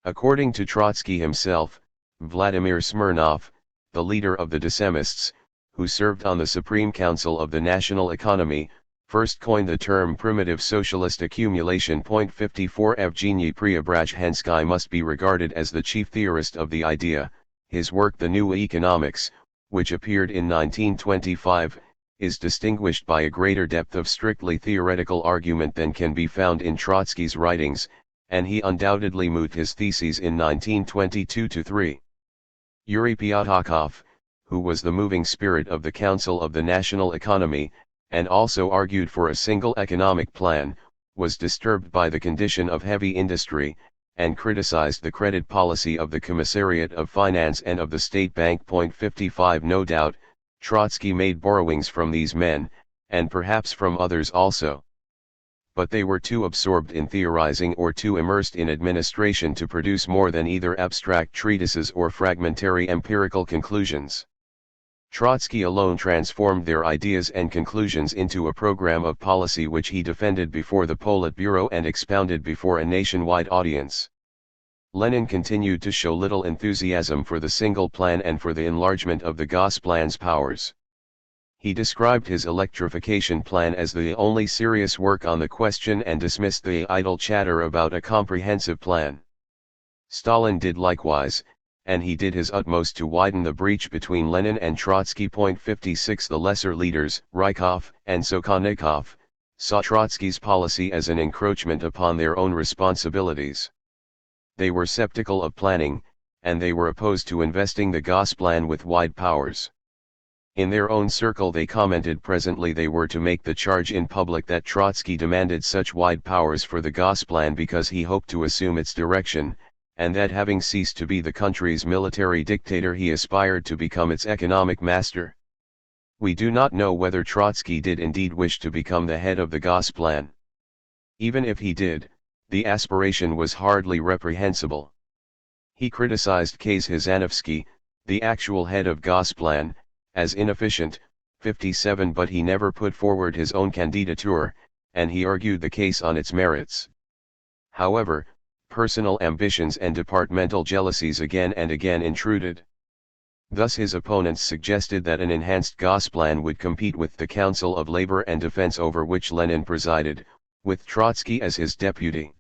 Speaker 1: According to Trotsky himself, Vladimir Smirnov, the leader of the Decemists, who served on the Supreme Council of the National Economy, first coined the term primitive socialist accumulation. 54 Evgeny Preobrazhensky must be regarded as the chief theorist of the idea. His work The New Economics, which appeared in 1925, is distinguished by a greater depth of strictly theoretical argument than can be found in Trotsky's writings, and he undoubtedly moved his theses in 1922-3. Yuri Pyatakov, who was the moving spirit of the Council of the National Economy, and also argued for a single economic plan, was disturbed by the condition of heavy industry, and criticized the credit policy of the Commissariat of Finance and of the State Bank. 55 No doubt, Trotsky made borrowings from these men, and perhaps from others also. But they were too absorbed in theorizing or too immersed in administration to produce more than either abstract treatises or fragmentary empirical conclusions. Trotsky alone transformed their ideas and conclusions into a program of policy which he defended before the Politburo and expounded before a nationwide audience. Lenin continued to show little enthusiasm for the single plan and for the enlargement of the Gosplan's powers. He described his electrification plan as the only serious work on the question and dismissed the idle chatter about a comprehensive plan. Stalin did likewise, and he did his utmost to widen the breach between Lenin and Trotsky. 56 The lesser leaders, Rykov and Sokhonikov, saw Trotsky's policy as an encroachment upon their own responsibilities. They were skeptical of planning, and they were opposed to investing the Gosplan with wide powers. In their own circle they commented presently they were to make the charge in public that Trotsky demanded such wide powers for the Gosplan because he hoped to assume its direction, and that having ceased to be the country's military dictator he aspired to become its economic master. We do not know whether Trotsky did indeed wish to become the head of the Gosplan. Even if he did, the aspiration was hardly reprehensible. He criticized Kazhizhanovsky, the actual head of Gosplan, as inefficient, 57 but he never put forward his own candidature, and he argued the case on its merits. However, personal ambitions and departmental jealousies again and again intruded. Thus his opponents suggested that an enhanced Gosplan would compete with the Council of Labor and Defense over which Lenin presided, with Trotsky as his deputy.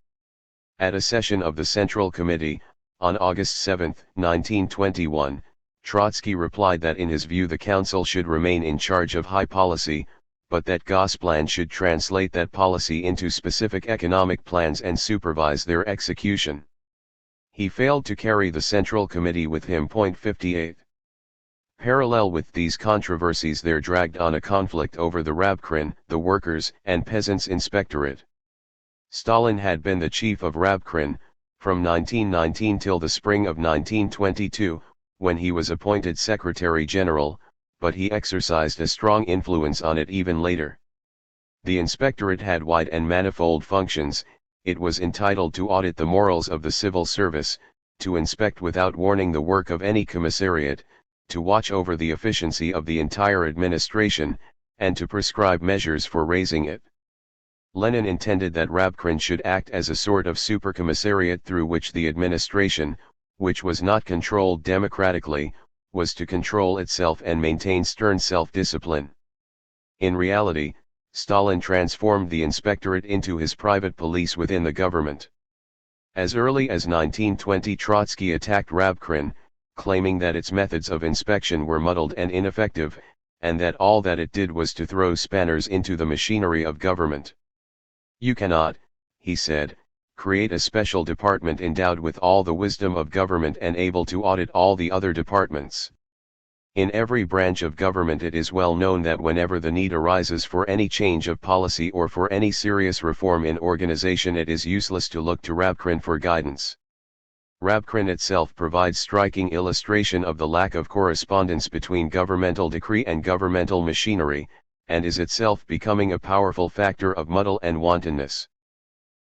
Speaker 1: At a session of the Central Committee, On August 7, 1921, Trotsky replied that in his view the council should remain in charge of high policy, but that Gosplan should translate that policy into specific economic plans and supervise their execution. He failed to carry the Central Committee with him. 58. Parallel with these controversies there dragged on a conflict over the Rabkrin, the Workers' and Peasants' Inspectorate. Stalin had been the chief of Rabkrin, from 1919 till the spring of 1922, when he was appointed Secretary General, but he exercised a strong influence on it even later. The inspectorate had wide and manifold functions. It was entitled to audit the morals of the civil service, to inspect without warning the work of any commissariat, to watch over the efficiency of the entire administration, and to prescribe measures for raising it. Lenin intended that Rabkrin should act as a sort of supercommissariat through which the administration, which was not controlled democratically, was to control itself and maintain stern self-discipline. In reality, Stalin transformed the inspectorate into his private police within the government. As early as 1920 Trotsky attacked Rabkrin, claiming that its methods of inspection were muddled and ineffective, and that all that it did was to throw spanners into the machinery of government. "You cannot," he said, "create a special department endowed with all the wisdom of government and able to audit all the other departments. In every branch of government it is well known that whenever the need arises for any change of policy or for any serious reform in organization it is useless to look to Rabkrin for guidance." Rabkrin itself provides striking illustration of the lack of correspondence between governmental decree and governmental machinery, and is itself becoming a powerful factor of muddle and wantonness.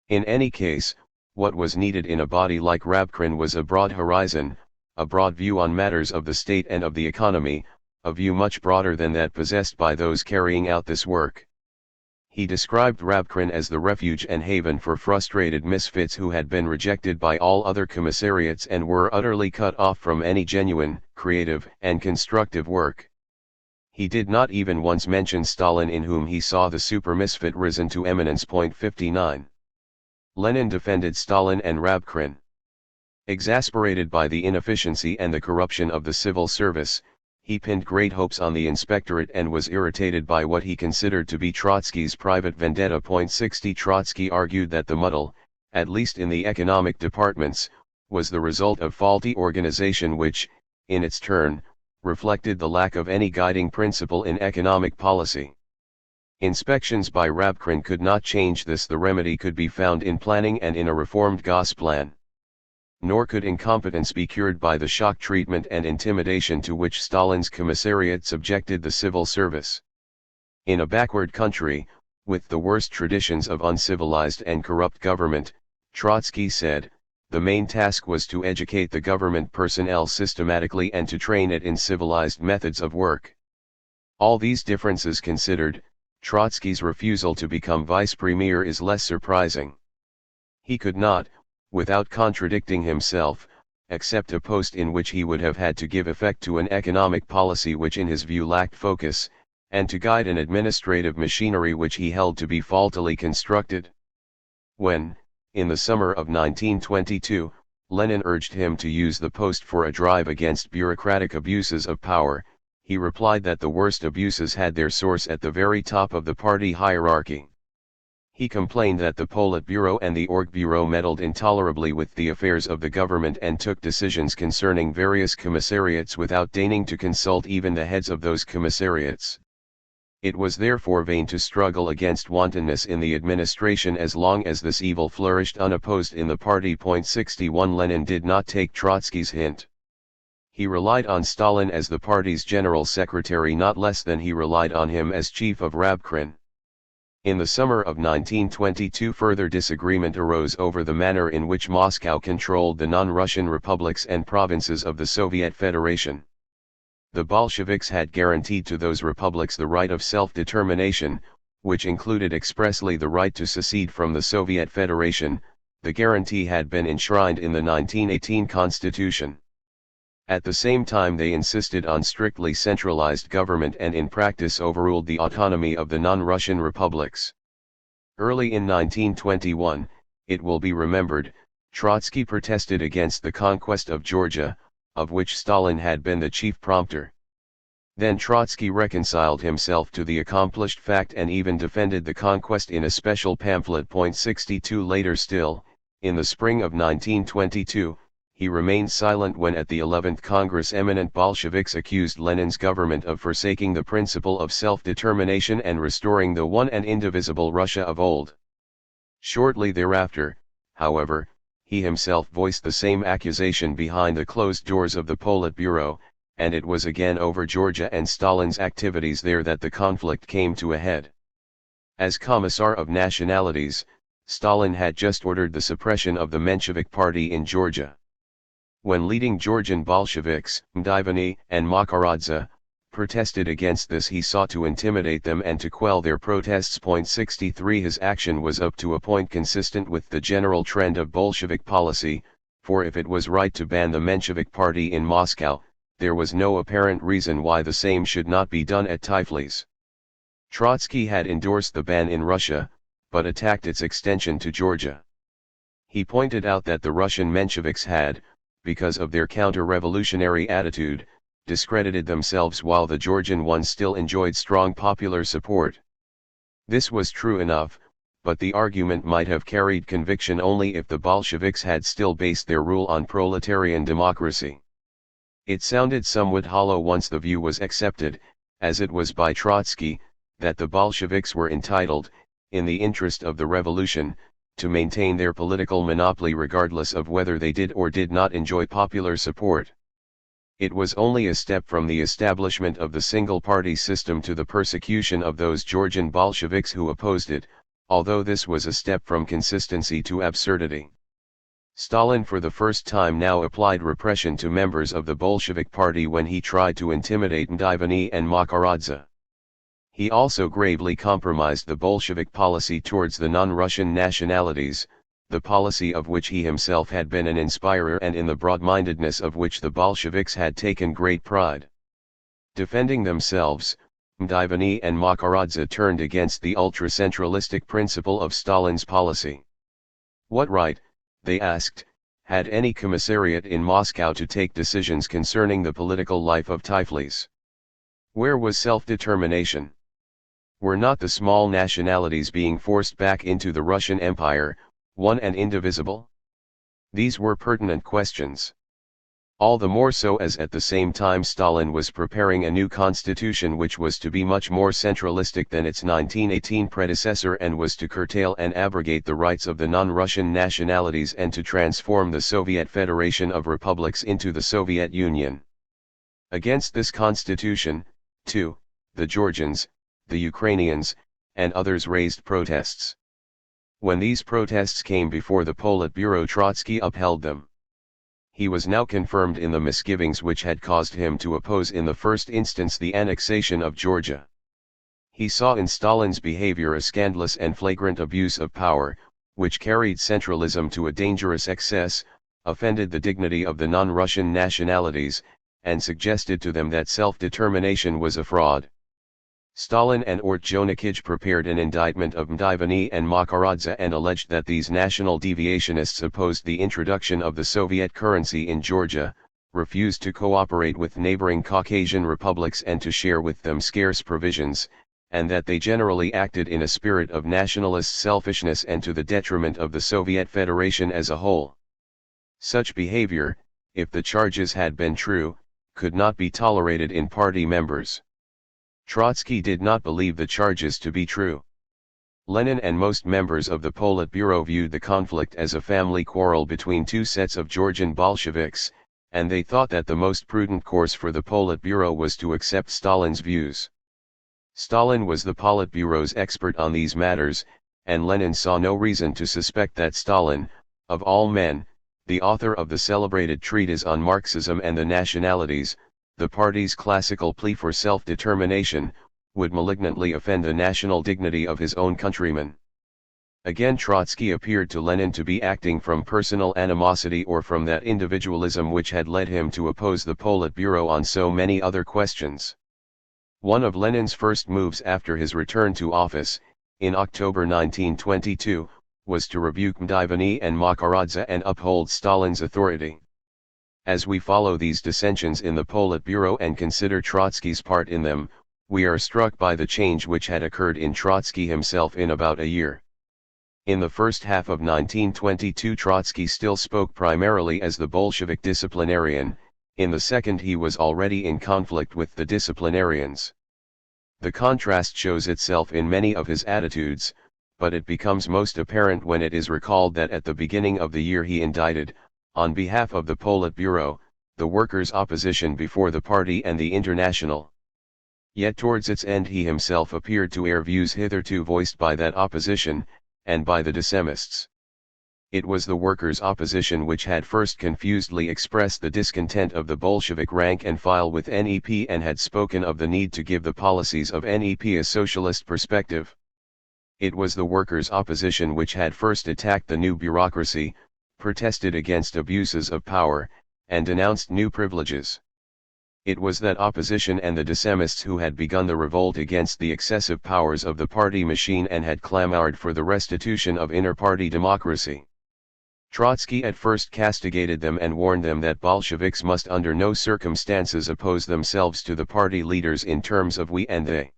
Speaker 1: In any case, what was needed in a body like Rabkrin was a broad horizon, a broad view on matters of the state and of the economy, a view much broader than that possessed by those carrying out this work. He described Rabkrin as the refuge and haven for frustrated misfits who had been rejected by all other commissariats and were utterly cut off from any genuine, creative, and constructive work. He did not even once mention Stalin, in whom he saw the super misfit risen to eminence. 59. Lenin defended Stalin and Rabkrin. Exasperated by the inefficiency and the corruption of the civil service, he pinned great hopes on the inspectorate and was irritated by what he considered to be Trotsky's private vendetta. 60 Trotsky argued that the muddle, at least in the economic departments, was the result of faulty organization which, in its turn, reflected the lack of any guiding principle in economic policy. Inspections by Rabkrin could not change this. The remedy could be found in planning and in a reformed Gosplan. Nor could incompetence be cured by the shock treatment and intimidation to which Stalin's commissariat subjected the civil service. In a backward country, with the worst traditions of uncivilized and corrupt government, Trotsky said, the main task was to educate the government personnel systematically and to train it in civilized methods of work. All these differences considered, Trotsky's refusal to become vice premier is less surprising. He could not, without contradicting himself, accept a post in which he would have had to give effect to an economic policy which in his view lacked focus, and to guide an administrative machinery which he held to be faultily constructed. When, in the summer of 1922, Lenin urged him to use the post for a drive against bureaucratic abuses of power, he replied that the worst abuses had their source at the very top of the party hierarchy. He complained that the Politburo and the Orgbureau meddled intolerably with the affairs of the government and took decisions concerning various commissariats without deigning to consult even the heads of those commissariats. It was therefore vain to struggle against wantonness in the administration as long as this evil flourished unopposed in the party. 61 Lenin did not take Trotsky's hint. He relied on Stalin as the party's general secretary not less than he relied on him as chief of Rabkrin. In the summer of 1922 further disagreement arose over the manner in which Moscow controlled the non-Russian republics and provinces of the Soviet Federation. The Bolsheviks had guaranteed to those republics the right of self-determination, which included expressly the right to secede from the Soviet Federation. The guarantee had been enshrined in the 1918 Constitution. At the same time they insisted on strictly centralized government and in practice overruled the autonomy of the non-Russian republics. Early in 1921, it will be remembered, Trotsky protested against the conquest of Georgia, of which Stalin had been the chief prompter. Then Trotsky reconciled himself to the accomplished fact and even defended the conquest in a special pamphlet. 62 Later still, in the spring of 1922, he remained silent when at the 11th Congress eminent Bolsheviks accused Lenin's government of forsaking the principle of self-determination and restoring the one and indivisible Russia of old. Shortly thereafter, however, he himself voiced the same accusation behind the closed doors of the Politburo, and it was again over Georgia and Stalin's activities there that the conflict came to a head. As Commissar of Nationalities, Stalin had just ordered the suppression of the Menshevik Party in Georgia. When leading Georgian Bolsheviks, Mdivani and Makaradze, protested against this, he sought to intimidate them and to quell their protests. 63 His action was up to a point consistent with the general trend of Bolshevik policy, for if it was right to ban the Menshevik Party in Moscow, there was no apparent reason why the same should not be done at Tiflis. Trotsky had endorsed the ban in Russia, but attacked its extension to Georgia. He pointed out that the Russian Mensheviks had, because of their counter-revolutionary attitude, discredited themselves while the Georgian ones still enjoyed strong popular support. This was true enough, but the argument might have carried conviction only if the Bolsheviks had still based their rule on proletarian democracy. It sounded somewhat hollow once the view was accepted, as it was by Trotsky, that the Bolsheviks were entitled, in the interest of the revolution, to maintain their political monopoly regardless of whether they did or did not enjoy popular support. It was only a step from the establishment of the single-party system to the persecution of those Georgian Bolsheviks who opposed it, although this was a step from consistency to absurdity. Stalin for the first time now applied repression to members of the Bolshevik Party when he tried to intimidate Mdivani and Makaradze. He also gravely compromised the Bolshevik policy towards the non-Russian nationalities, the policy of which he himself had been an inspirer and in the broad-mindedness of which the Bolsheviks had taken great pride. Defending themselves, Mdivani and Makaradze turned against the ultra-centralistic principle of Stalin's policy. What right, they asked, had any commissariat in Moscow to take decisions concerning the political life of Tiflis? Where was self-determination? Were not the small nationalities being forced back into the Russian Empire, one and indivisible? These were pertinent questions. All the more so as at the same time Stalin was preparing a new constitution which was to be much more centralistic than its 1918 predecessor and was to curtail and abrogate the rights of the non-Russian nationalities and to transform the Soviet Federation of Republics into the Soviet Union. Against this constitution, too, the Georgians, the Ukrainians, and others raised protests. When these protests came before the Politburo, Trotsky upheld them. He was now confirmed in the misgivings which had caused him to oppose in the first instance the annexation of Georgia. He saw in Stalin's behavior a scandalous and flagrant abuse of power, which carried centralism to a dangerous excess, offended the dignity of the non-Russian nationalities, and suggested to them that self-determination was a fraud. Stalin and Ordzhonikij prepared an indictment of Mdivani and Makaradze and alleged that these national deviationists opposed the introduction of the Soviet currency in Georgia, refused to cooperate with neighboring Caucasian republics and to share with them scarce provisions, and that they generally acted in a spirit of nationalist selfishness and to the detriment of the Soviet Federation as a whole. Such behavior, if the charges had been true, could not be tolerated in party members. Trotsky did not believe the charges to be true. Lenin and most members of the Politburo viewed the conflict as a family quarrel between two sets of Georgian Bolsheviks, and they thought that the most prudent course for the Politburo was to accept Stalin's views. Stalin was the Politburo's expert on these matters, and Lenin saw no reason to suspect that Stalin, of all men, the author of the celebrated treatise on Marxism and the nationalities, the party's classical plea for self-determination, would malignantly offend the national dignity of his own countrymen. Again Trotsky appeared to Lenin to be acting from personal animosity or from that individualism which had led him to oppose the Politburo on so many other questions. One of Lenin's first moves after his return to office, in October 1922, was to rebuke Mdivany and Makaradze and uphold Stalin's authority. As we follow these dissensions in the Politburo and consider Trotsky's part in them, we are struck by the change which had occurred in Trotsky himself in about a year. In the first half of 1922 Trotsky still spoke primarily as the Bolshevik disciplinarian, in the second he was already in conflict with the disciplinarians. The contrast shows itself in many of his attitudes, but it becomes most apparent when it is recalled that at the beginning of the year he indicted, on behalf of the Politburo, the workers' opposition before the party and the International. Yet towards its end he himself appeared to air views hitherto voiced by that opposition, and by the dissemists. It was the workers' opposition which had first confusedly expressed the discontent of the Bolshevik rank and file with NEP and had spoken of the need to give the policies of NEP a socialist perspective. It was the workers' opposition which had first attacked the new bureaucracy, protested against abuses of power, and denounced new privileges. It was that opposition and the dissemists who had begun the revolt against the excessive powers of the party machine and had clamored for the restitution of inter-party democracy. Trotsky at first castigated them and warned them that Bolsheviks must under no circumstances oppose themselves to the party leaders in terms of we and they.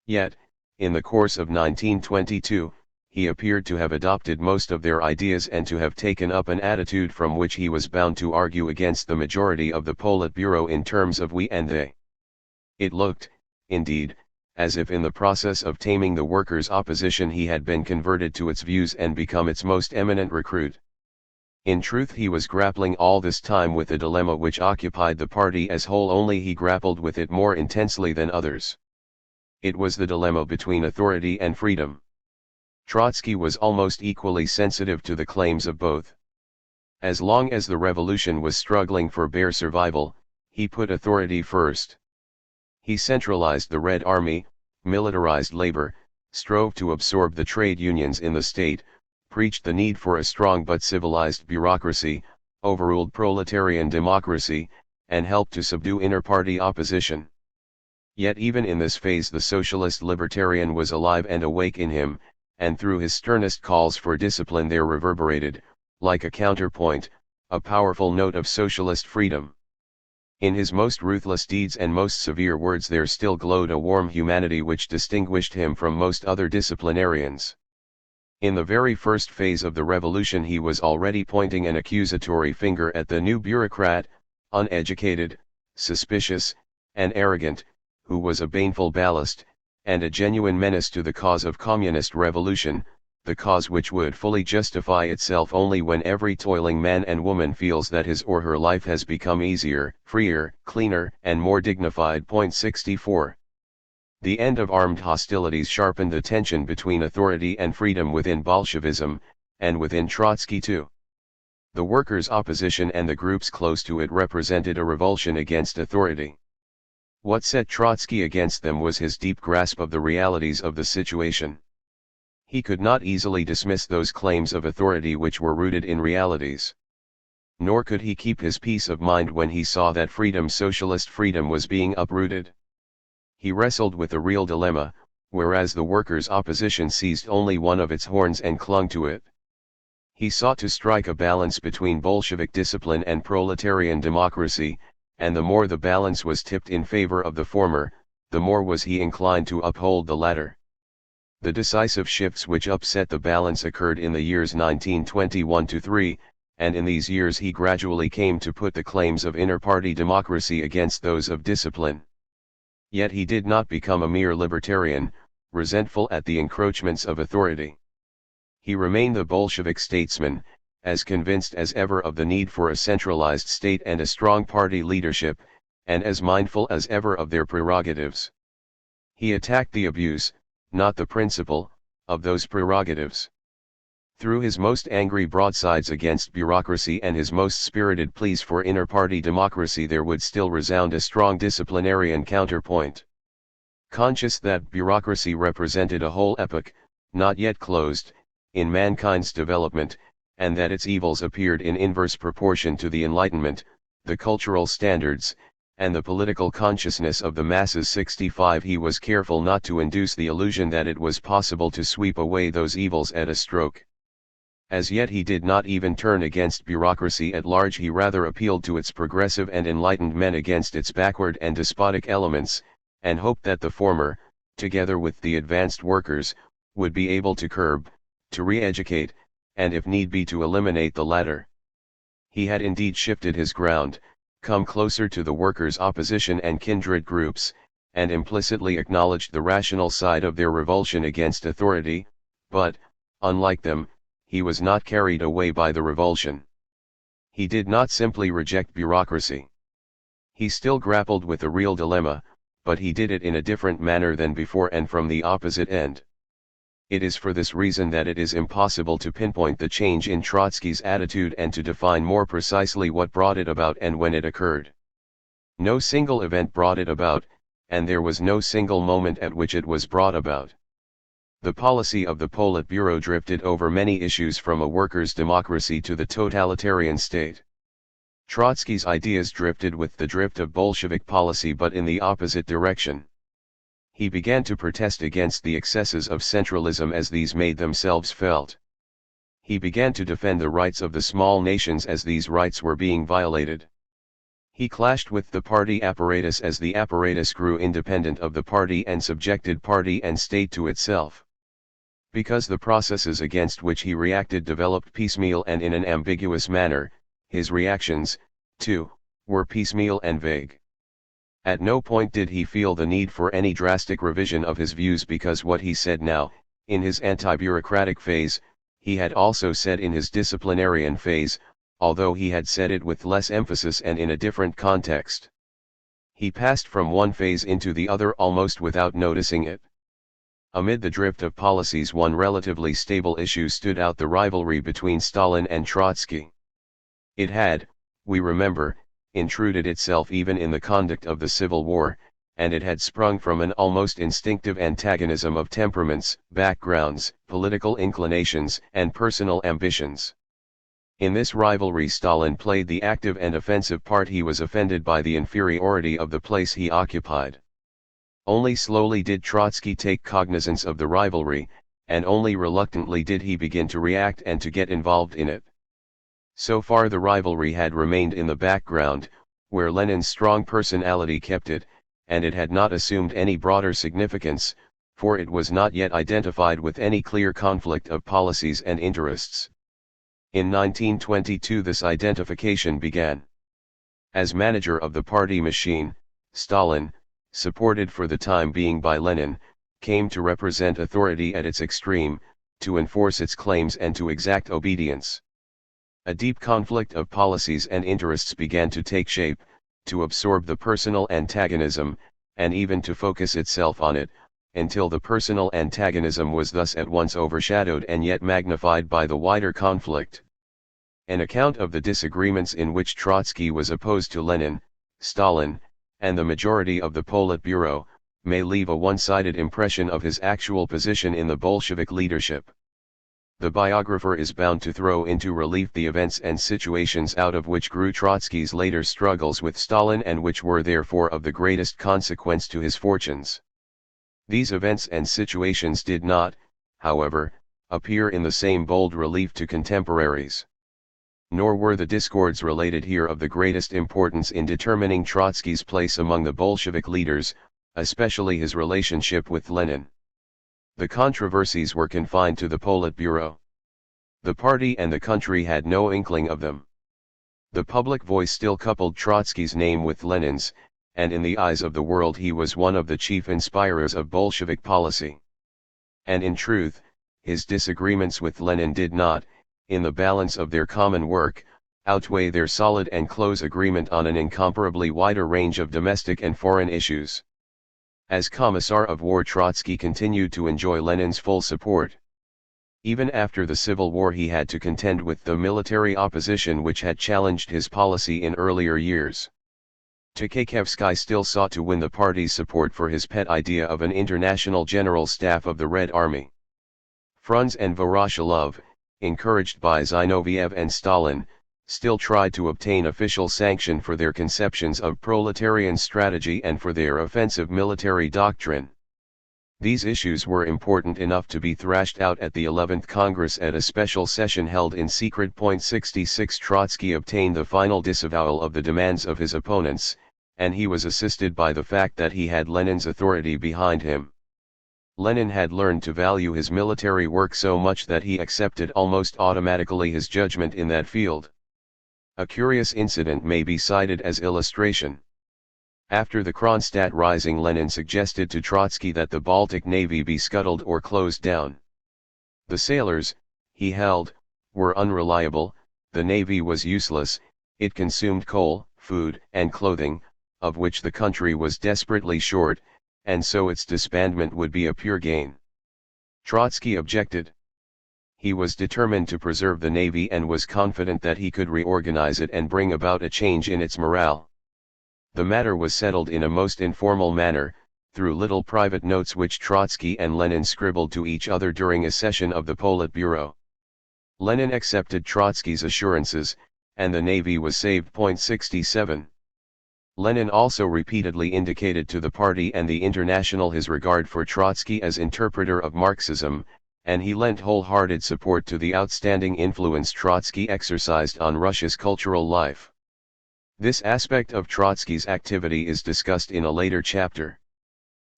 Speaker 1: Yet, in the course of 1922, he appeared to have adopted most of their ideas and to have taken up an attitude from which he was bound to argue against the majority of the Politburo in terms of we and they. It looked, indeed, as if in the process of taming the workers' opposition he had been converted to its views and become its most eminent recruit. In truth he was grappling all this time with a dilemma which occupied the party as whole, only he grappled with it more intensely than others. It was the dilemma between authority and freedom. Trotsky was almost equally sensitive to the claims of both. As long as the revolution was struggling for bare survival, he put authority first. He centralized the Red Army, militarized labor, strove to absorb the trade unions in the state, preached the need for a strong but civilized bureaucracy, overruled proletarian democracy, and helped to subdue inter-party opposition. Yet even in this phase the socialist libertarian was alive and awake in him, and through his sternest calls for discipline there reverberated, like a counterpoint, a powerful note of socialist freedom. In his most ruthless deeds and most severe words there still glowed a warm humanity which distinguished him from most other disciplinarians. In the very first phase of the revolution he was already pointing an accusatory finger at the new bureaucrat, uneducated, suspicious, and arrogant, who was a baneful ballast, and a genuine menace to the cause of communist revolution, the cause which would fully justify itself only when every toiling man and woman feels that his or her life has become easier, freer, cleaner, and more dignified. 64. The end of armed hostilities sharpened the tension between authority and freedom within Bolshevism, and within Trotsky too. The workers' opposition and the groups close to it represented a revulsion against authority. What set Trotsky against them was his deep grasp of the realities of the situation. He could not easily dismiss those claims of authority which were rooted in realities. Nor could he keep his peace of mind when he saw that freedom, socialist freedom, was being uprooted. He wrestled with a real dilemma, whereas the workers' opposition seized only one of its horns and clung to it. He sought to strike a balance between Bolshevik discipline and proletarian democracy, and the more the balance was tipped in favor of the former, the more was he inclined to uphold the latter. The decisive shifts which upset the balance occurred in the years 1921–3, and in these years he gradually came to put the claims of inter-party democracy against those of discipline. Yet he did not become a mere libertarian, resentful at the encroachments of authority. He remained the Bolshevik statesman, as convinced as ever of the need for a centralized state and a strong party leadership, and as mindful as ever of their prerogatives. He attacked the abuse, not the principle, of those prerogatives. Through his most angry broadsides against bureaucracy and his most spirited pleas for inter-party democracy there would still resound a strong disciplinarian counterpoint. Conscious that bureaucracy represented a whole epoch, not yet closed, in mankind's development, and that its evils appeared in inverse proportion to the Enlightenment, the cultural standards, and the political consciousness of the masses. 65 He was careful not to induce the illusion that it was possible to sweep away those evils at a stroke. As yet he did not even turn against bureaucracy at large, he rather appealed to its progressive and enlightened men against its backward and despotic elements, and hoped that the former, together with the advanced workers, would be able to curb, to re-educate, and if need be to eliminate the latter. He had indeed shifted his ground, come closer to the workers' opposition and kindred groups, and implicitly acknowledged the rational side of their revulsion against authority, but, unlike them, he was not carried away by the revulsion. He did not simply reject bureaucracy. He still grappled with a real dilemma, but he did it in a different manner than before and from the opposite end. It is for this reason that it is impossible to pinpoint the change in Trotsky's attitude and to define more precisely what brought it about and when it occurred. No single event brought it about, and there was no single moment at which it was brought about. The policy of the Politburo drifted over many issues from a workers' democracy to the totalitarian state. Trotsky's ideas drifted with the drift of Bolshevik policy but in the opposite direction. He began to protest against the excesses of centralism as these made themselves felt. He began to defend the rights of the small nations as these rights were being violated. He clashed with the party apparatus as the apparatus grew independent of the party and subjected party and state to itself. Because the processes against which he reacted developed piecemeal and in an ambiguous manner, his reactions, too, were piecemeal and vague. At no point did he feel the need for any drastic revision of his views, because what he said now, in his anti-bureaucratic phase, he had also said in his disciplinarian phase, although he had said it with less emphasis and in a different context. He passed from one phase into the other almost without noticing it. Amid the drift of policies, one relatively stable issue stood out: the rivalry between Stalin and Trotsky. It had, we remember, intruded itself even in the conduct of the Civil War, and it had sprung from an almost instinctive antagonism of temperaments, backgrounds, political inclinations, and personal ambitions. In this rivalry Stalin played the active and offensive part. He was offended by the inferiority of the place he occupied. Only slowly did Trotsky take cognizance of the rivalry, and only reluctantly did he begin to react and to get involved in it. So far the rivalry had remained in the background, where Lenin's strong personality kept it, and it had not assumed any broader significance, for it was not yet identified with any clear conflict of policies and interests. In 1922 this identification began. As manager of the party machine, Stalin, supported for the time being by Lenin, came to represent authority at its extreme, to enforce its claims and to exact obedience. A deep conflict of policies and interests began to take shape, to absorb the personal antagonism, and even to focus itself on it, until the personal antagonism was thus at once overshadowed and yet magnified by the wider conflict. An account of the disagreements in which Trotsky was opposed to Lenin, Stalin, and the majority of the Politburo, may leave a one-sided impression of his actual position in the Bolshevik leadership. The biographer is bound to throw into relief the events and situations out of which grew Trotsky's later struggles with Stalin and which were therefore of the greatest consequence to his fortunes. These events and situations did not, however, appear in the same bold relief to contemporaries. Nor were the discords related here of the greatest importance in determining Trotsky's place among the Bolshevik leaders, especially his relationship with Lenin. The controversies were confined to the Politburo. The party and the country had no inkling of them. The public voice still coupled Trotsky's name with Lenin's, and in the eyes of the world he was one of the chief inspirers of Bolshevik policy. And in truth, his disagreements with Lenin did not, in the balance of their common work, outweigh their solid and close agreement on an incomparably wider range of domestic and foreign issues. As Commissar of War, Trotsky continued to enjoy Lenin's full support. Even after the Civil War he had to contend with the military opposition which had challenged his policy in earlier years. Tukhachevsky still sought to win the party's support for his pet idea of an international general staff of the Red Army. Frunze and Voroshilov, encouraged by Zinoviev and Stalin, still tried to obtain official sanction for their conceptions of proletarian strategy and for their offensive military doctrine. These issues were important enough to be thrashed out at the 11th Congress at a special session held in secret. 66 Trotsky obtained the final disavowal of the demands of his opponents, and he was assisted by the fact that he had Lenin's authority behind him. Lenin had learned to value his military work so much that he accepted almost automatically his judgment in that field. A curious incident may be cited as illustration. After the Kronstadt Rising, Lenin suggested to Trotsky that the Baltic Navy be scuttled or closed down. The sailors, he held, were unreliable, the navy was useless, it consumed coal, food, and clothing, of which the country was desperately short, and so its disbandment would be a pure gain. Trotsky objected. He was determined to preserve the navy and was confident that he could reorganize it and bring about a change in its morale. The matter was settled in a most informal manner, through little private notes which Trotsky and Lenin scribbled to each other during a session of the Politburo. Lenin accepted Trotsky's assurances, and the navy was saved. 67. Lenin also repeatedly indicated to the party and the International his regard for Trotsky as interpreter of Marxism, and he lent wholehearted support to the outstanding influence Trotsky exercised on Russia's cultural life. This aspect of Trotsky's activity is discussed in a later chapter.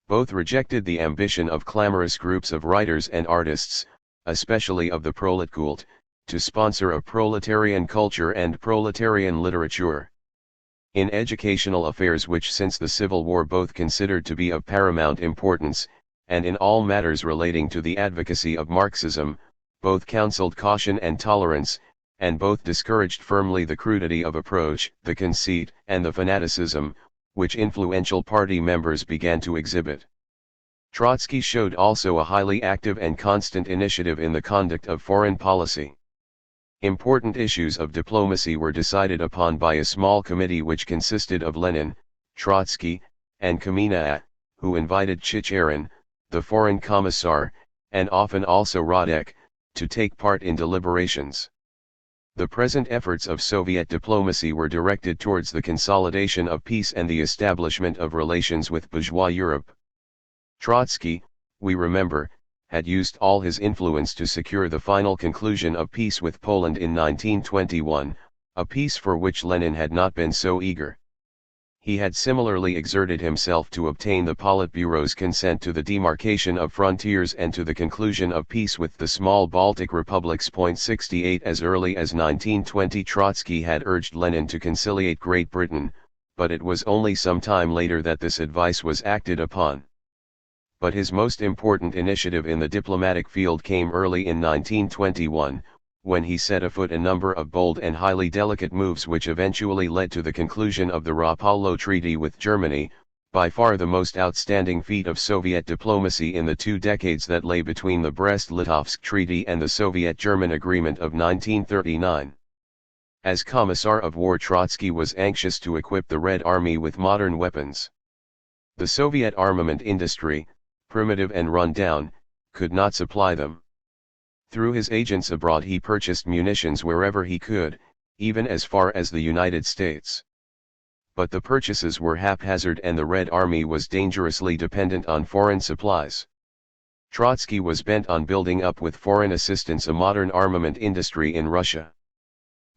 Speaker 1: Both rejected the ambition of clamorous groups of writers and artists, especially of the proletkult, to sponsor a proletarian culture and proletarian literature. In educational affairs, which since the Civil War both considered to be of paramount importance, and in all matters relating to the advocacy of Marxism, both counseled caution and tolerance, and both discouraged firmly the crudity of approach, the conceit, and the fanaticism, which influential party members began to exhibit. Trotsky showed also a highly active and constant initiative in the conduct of foreign policy. Important issues of diplomacy were decided upon by a small committee which consisted of Lenin, Trotsky, and Kamina, who invited Chicherin, the foreign commissar, and often also Radek, to take part in deliberations. The present efforts of Soviet diplomacy were directed towards the consolidation of peace and the establishment of relations with bourgeois Europe. Trotsky, we remember, had used all his influence to secure the final conclusion of peace with Poland in 1921, a peace for which Lenin had not been so eager. He had similarly exerted himself to obtain the Politburo's consent to the demarcation of frontiers and to the conclusion of peace with the small Baltic republics. 68 As early as 1920 Trotsky had urged Lenin to conciliate Great Britain, but it was only some time later that this advice was acted upon. But his most important initiative in the diplomatic field came early in 1921, when he set afoot a number of bold and highly delicate moves which eventually led to the conclusion of the Rapallo Treaty with Germany, by far the most outstanding feat of Soviet diplomacy in the 2 decades that lay between the Brest-Litovsk Treaty and the Soviet-German Agreement of 1939. As Commissar of War, Trotsky was anxious to equip the Red Army with modern weapons. The Soviet armament industry, primitive and run down, could not supply them. Through his agents abroad he purchased munitions wherever he could, even as far as the United States. But the purchases were haphazard and the Red Army was dangerously dependent on foreign supplies. Trotsky was bent on building up with foreign assistance a modern armament industry in Russia.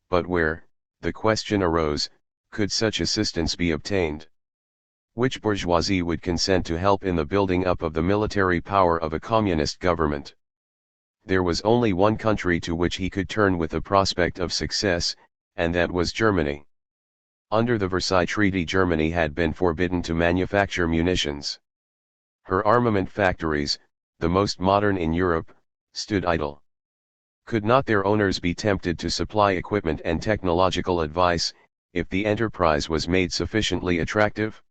Speaker 1: But where, the question arose, could such assistance be obtained? Which bourgeoisie would consent to help in the building up of the military power of a communist government? There was only one country to which he could turn with the prospect of success, and that was Germany. Under the Versailles Treaty, Germany had been forbidden to manufacture munitions. Her armament factories, the most modern in Europe, stood idle. Could not their owners be tempted to supply equipment and technological advice, if the enterprise was made sufficiently attractive?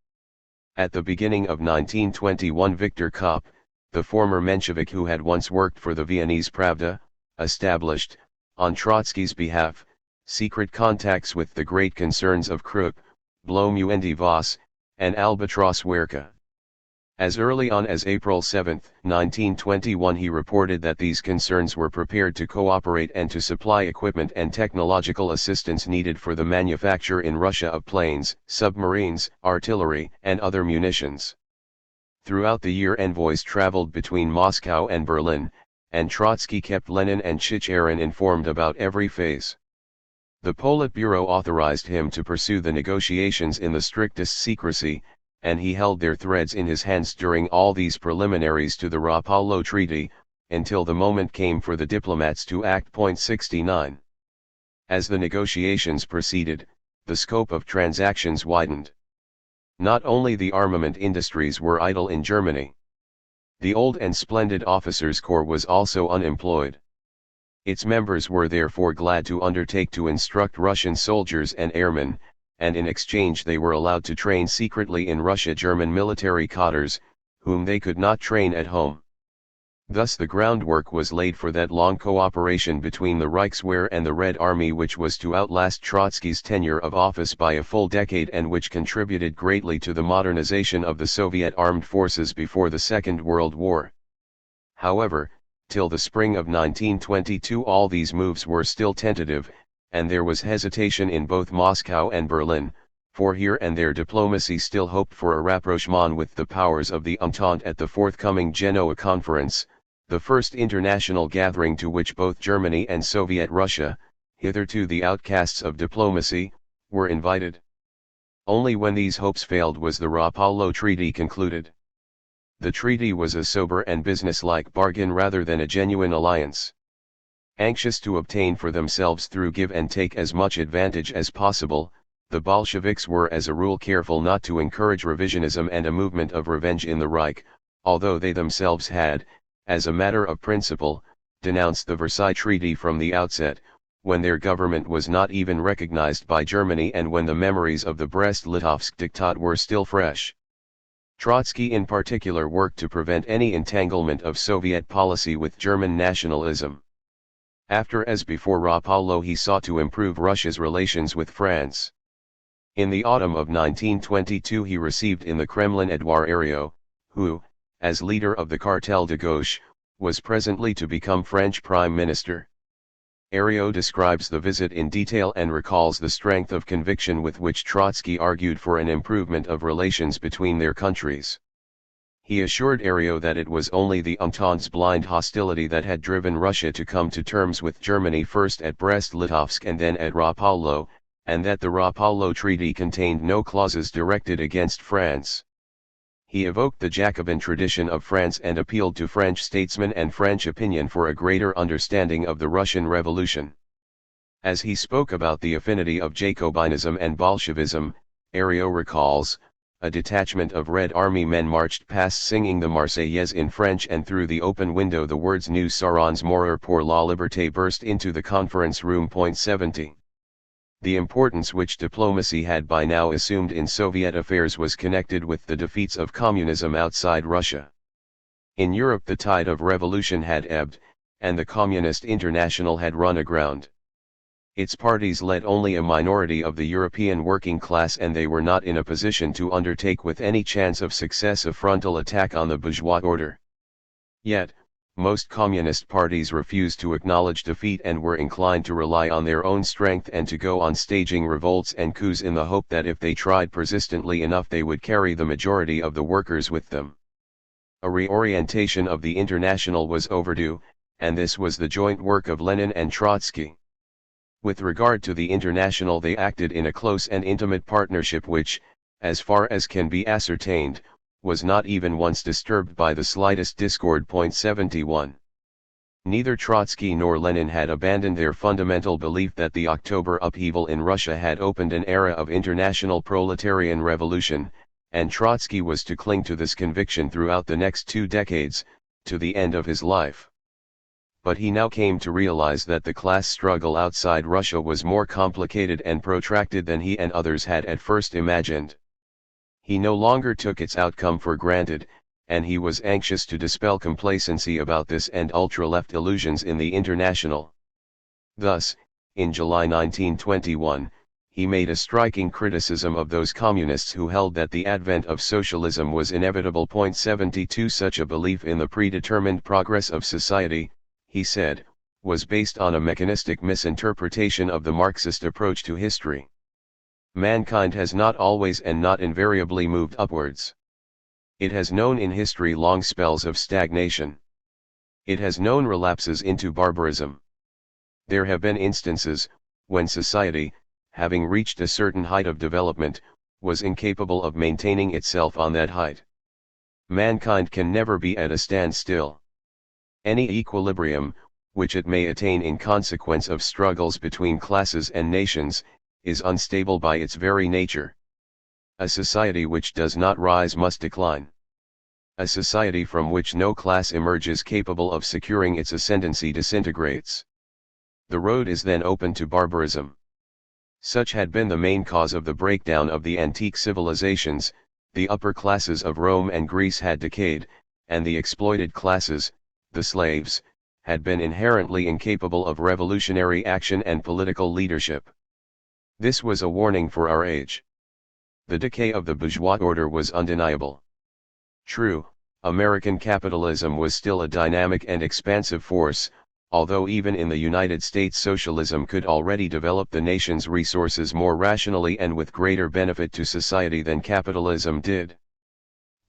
Speaker 1: At the beginning of 1921, Viktor Kopp, the former Menshevik who had once worked for the Viennese Pravda, established, on Trotsky's behalf, secret contacts with the great concerns of Krupp, Blomuendi Voss, and Albatross Werke. As early on as April 7, 1921, he reported that these concerns were prepared to cooperate and to supply equipment and technological assistance needed for the manufacture in Russia of planes, submarines, artillery, and other munitions. Throughout the year envoys traveled between Moscow and Berlin, and Trotsky kept Lenin and Chicherin informed about every phase. The Politburo authorized him to pursue the negotiations in the strictest secrecy, and he held their threads in his hands during all these preliminaries to the Rapallo Treaty, until the moment came for the diplomats to act. 69. As the negotiations proceeded, the scope of transactions widened. Not only the armament industries were idle in Germany. The old and splendid officers' corps was also unemployed. Its members were therefore glad to undertake to instruct Russian soldiers and airmen, and in exchange they were allowed to train secretly in Russia German military cadres, whom they could not train at home. Thus the groundwork was laid for that long cooperation between the Reichswehr and the Red Army which was to outlast Trotsky's tenure of office by a full decade and which contributed greatly to the modernization of the Soviet armed forces before the Second World War. However, till the spring of 1922 all these moves were still tentative, and there was hesitation in both Moscow and Berlin, for here and there diplomacy still hoped for a rapprochement with the powers of the Entente at the forthcoming Genoa Conference, the first international gathering to which both Germany and Soviet Russia, hitherto the outcasts of diplomacy, were invited. Only when these hopes failed was the Rapallo Treaty concluded. The treaty was a sober and businesslike bargain rather than a genuine alliance. Anxious to obtain for themselves through give and take as much advantage as possible, the Bolsheviks were as a rule careful not to encourage revisionism and a movement of revenge in the Reich, although they themselves had, as a matter of principle, denounced the Versailles Treaty from the outset, when their government was not even recognized by Germany and when the memories of the Brest-Litovsk Diktat were still fresh. Trotsky in particular worked to prevent any entanglement of Soviet policy with German nationalism. After as before Rapallo he sought to improve Russia's relations with France. In the autumn of 1922 he received in the Kremlin Édouard Herriot, who, as leader of the Cartel de Gauche, was presently to become French Prime Minister. Herriot describes the visit in detail and recalls the strength of conviction with which Trotsky argued for an improvement of relations between their countries. He assured Herriot that it was only the Entente's blind hostility that had driven Russia to come to terms with Germany first at Brest-Litovsk and then at Rapallo, and that the Rapallo Treaty contained no clauses directed against France. He evoked the Jacobin tradition of France and appealed to French statesmen and French opinion for a greater understanding of the Russian Revolution. As he spoke about the affinity of Jacobinism and Bolshevism, Herriot recalls, a detachment of Red Army men marched past singing the Marseillaise in French, and through the open window the words Nous serons morts pour la liberté burst into the conference room. 70. The importance which diplomacy had by now assumed in Soviet affairs was connected with the defeats of communism outside Russia. In Europe the tide of revolution had ebbed, and the Communist International had run aground. Its parties led only a minority of the European working class, and they were not in a position to undertake with any chance of success a frontal attack on the bourgeois order. Yet, most communist parties refused to acknowledge defeat and were inclined to rely on their own strength and to go on staging revolts and coups in the hope that if they tried persistently enough they would carry the majority of the workers with them. A reorientation of the International was overdue, and this was the joint work of Lenin and Trotsky. With regard to the International, they acted in a close and intimate partnership which, as far as can be ascertained, was not even once disturbed by the slightest discord. 71. Neither Trotsky nor Lenin had abandoned their fundamental belief that the October upheaval in Russia had opened an era of international proletarian revolution, and Trotsky was to cling to this conviction throughout the next 2 decades, to the end of his life. But he now came to realize that the class struggle outside Russia was more complicated and protracted than he and others had at first imagined. He no longer took its outcome for granted, and he was anxious to dispel complacency about this and ultra-left illusions in the International. Thus, in July 1921, he made a striking criticism of those communists who held that the advent of socialism was inevitable. 72 Such a belief in the predetermined progress of society, he said, was based on a mechanistic misinterpretation of the Marxist approach to history. Mankind has not always and not invariably moved upwards. It has known in history long spells of stagnation. It has known relapses into barbarism. There have been instances, when society, having reached a certain height of development, was incapable of maintaining itself on that height. Mankind can never be at a standstill. Any equilibrium, which it may attain in consequence of struggles between classes and nations, is unstable by its very nature. A society which does not rise must decline. A society from which no class emerges capable of securing its ascendancy disintegrates. The road is then open to barbarism. Such had been the main cause of the breakdown of the antique civilizations. The upper classes of Rome and Greece had decayed, and the exploited classes, the slaves, had been inherently incapable of revolutionary action and political leadership. This was a warning for our age. The decay of the bourgeois order was undeniable. True, American capitalism was still a dynamic and expansive force, although even in the United States socialism could already develop the nation's resources more rationally and with greater benefit to society than capitalism did.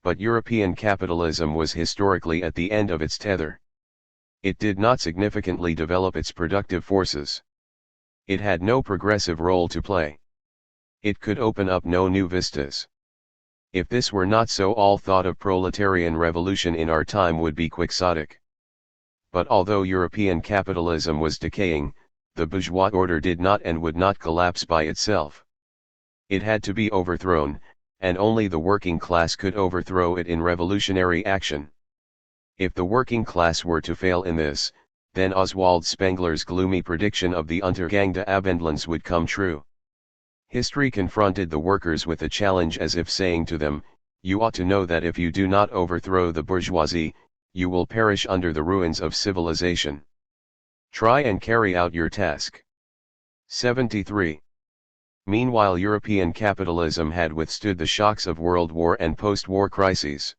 Speaker 1: But European capitalism was historically at the end of its tether. It did not significantly develop its productive forces. It had no progressive role to play. It could open up no new vistas. If this were not so, all thought of proletarian revolution in our time would be quixotic. But although European capitalism was decaying, the bourgeois order did not and would not collapse by itself. It had to be overthrown, and only the working class could overthrow it in revolutionary action. If the working class were to fail in this, then Oswald Spengler's gloomy prediction of the Untergang der Abendlands would come true. History confronted the workers with a challenge as if saying to them, "You ought to know that if you do not overthrow the bourgeoisie, you will perish under the ruins of civilization. Try and carry out your task." 73. Meanwhile, European capitalism had withstood the shocks of World War and post-war crises.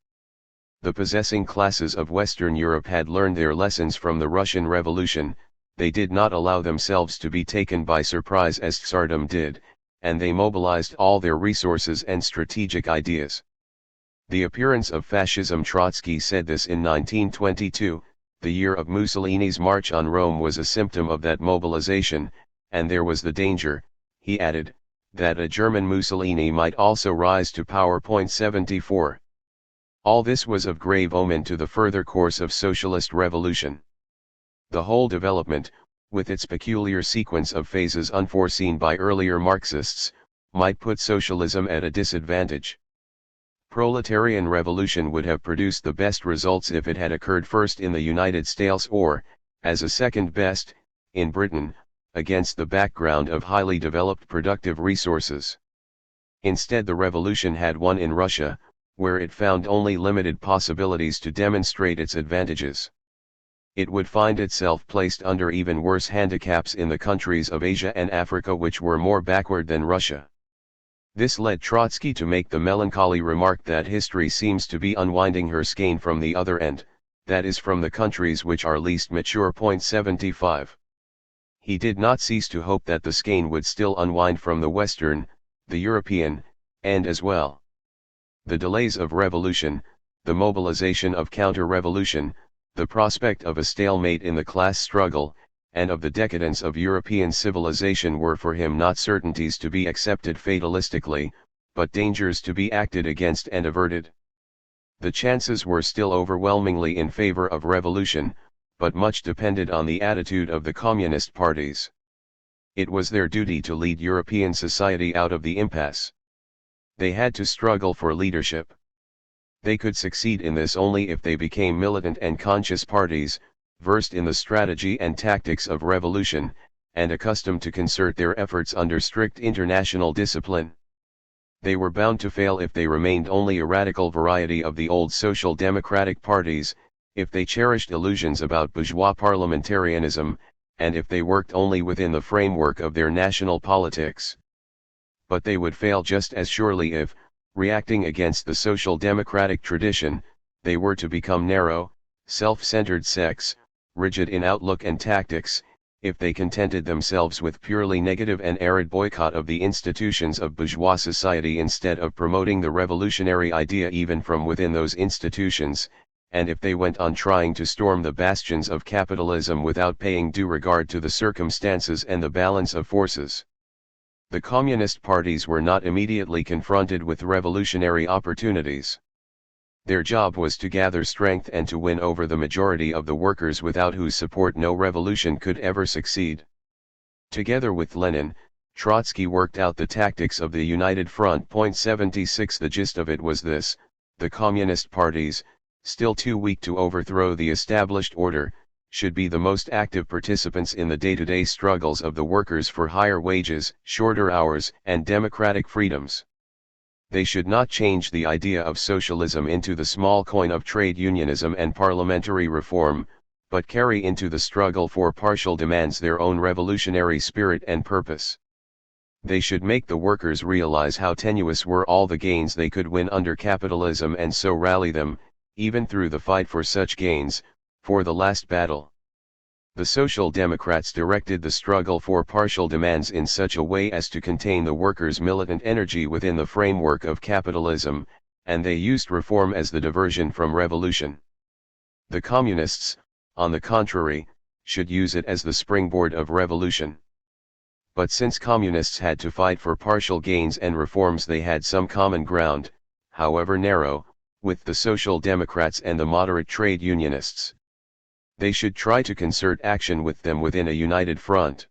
Speaker 1: The possessing classes of Western Europe had learned their lessons from the Russian Revolution. They did not allow themselves to be taken by surprise as Tsardom did, and they mobilized all their resources and strategic ideas. The appearance of fascism. Trotsky said this in 1922, the year of Mussolini's march on Rome was a symptom of that mobilization, and there was the danger, he added, that a German Mussolini might also rise to power. 74. All this was of grave omen to the further course of socialist revolution. The whole development, with its peculiar sequence of phases unforeseen by earlier Marxists, might put socialism at a disadvantage. Proletarian revolution would have produced the best results if it had occurred first in the United States or, as a second best, in Britain, against the background of highly developed productive resources. Instead, the revolution had won in Russia, where it found only limited possibilities to demonstrate its advantages. It would find itself placed under even worse handicaps in the countries of Asia and Africa, which were more backward than Russia. This led Trotsky to make the melancholy remark that history seems to be unwinding her skein from the other end, that is, from the countries which are least mature. 75. He did not cease to hope that the skein would still unwind from the Western, the European, end as well. The delays of revolution, the mobilization of counter-revolution, the prospect of a stalemate in the class struggle, and of the decadence of European civilization were for him not certainties to be accepted fatalistically, but dangers to be acted against and averted. The chances were still overwhelmingly in favor of revolution, but much depended on the attitude of the communist parties. It was their duty to lead European society out of the impasse. They had to struggle for leadership. They could succeed in this only if they became militant and conscious parties, versed in the strategy and tactics of revolution, and accustomed to concert their efforts under strict international discipline. They were bound to fail if they remained only a radical variety of the old social democratic parties, if they cherished illusions about bourgeois parliamentarism, and if they worked only within the framework of their national politics. But they would fail just as surely if, reacting against the social democratic tradition, they were to become narrow, self-centered sects, rigid in outlook and tactics, if they contented themselves with purely negative and arid boycott of the institutions of bourgeois society instead of promoting the revolutionary idea even from within those institutions, and if they went on trying to storm the bastions of capitalism without paying due regard to the circumstances and the balance of forces. The communist parties were not immediately confronted with revolutionary opportunities. Their job was to gather strength and to win over the majority of the workers without whose support no revolution could ever succeed. Together with Lenin, Trotsky worked out the tactics of the United Front. 76 The gist of it was this: the communist parties, still too weak to overthrow the established order, should be the most active participants in the day-to-day struggles of the workers for higher wages, shorter hours, and democratic freedoms. They should not change the idea of socialism into the small coin of trade unionism and parliamentary reform, but carry into the struggle for partial demands their own revolutionary spirit and purpose. They should make the workers realize how tenuous were all the gains they could win under capitalism and so rally them, even through the fight for such gains, for the last battle. The Social Democrats directed the struggle for partial demands in such a way as to contain the workers' militant energy within the framework of capitalism, and they used reform as the diversion from revolution. The Communists, on the contrary, should use it as the springboard of revolution. But since Communists had to fight for partial gains and reforms, they had some common ground, however narrow, with the Social Democrats and the moderate trade unionists. They should try to concert action with them within a united front.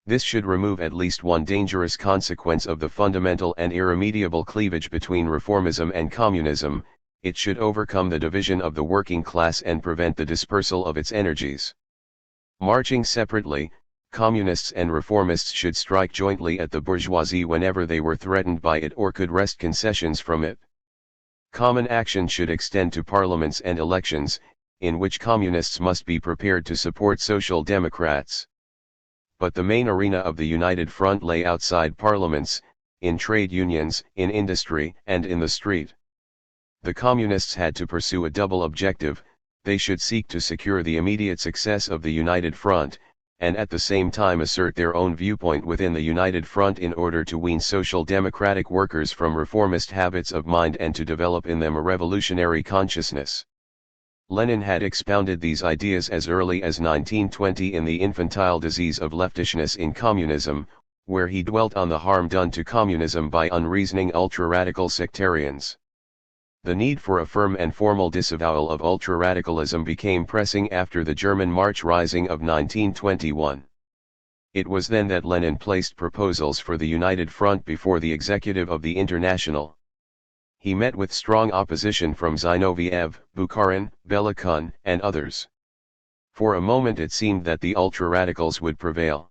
Speaker 1: This should remove at least one dangerous consequence of the fundamental and irremediable cleavage between reformism and communism: it should overcome the division of the working class and prevent the dispersal of its energies. Marching separately, communists and reformists should strike jointly at the bourgeoisie whenever they were threatened by it or could wrest concessions from it. Common action should extend to parliaments and elections, in which communists must be prepared to support social democrats. But the main arena of the United Front lay outside parliaments, in trade unions, in industry, and in the street. The communists had to pursue a double objective: they should seek to secure the immediate success of the United Front, and at the same time assert their own viewpoint within the United Front in order to wean social democratic workers from reformist habits of mind and to develop in them a revolutionary consciousness. Lenin had expounded these ideas as early as 1920 in The Infantile Disease of Leftishness in Communism, where he dwelt on the harm done to communism by unreasoning ultra-radical sectarians. The need for a firm and formal disavowal of ultra-radicalism became pressing after the German March Rising of 1921. It was then that Lenin placed proposals for the United Front before the executive of the International. He met with strong opposition from Zinoviev, Bukharin, Belikun, and others. For a moment it seemed that the ultra-radicals would prevail.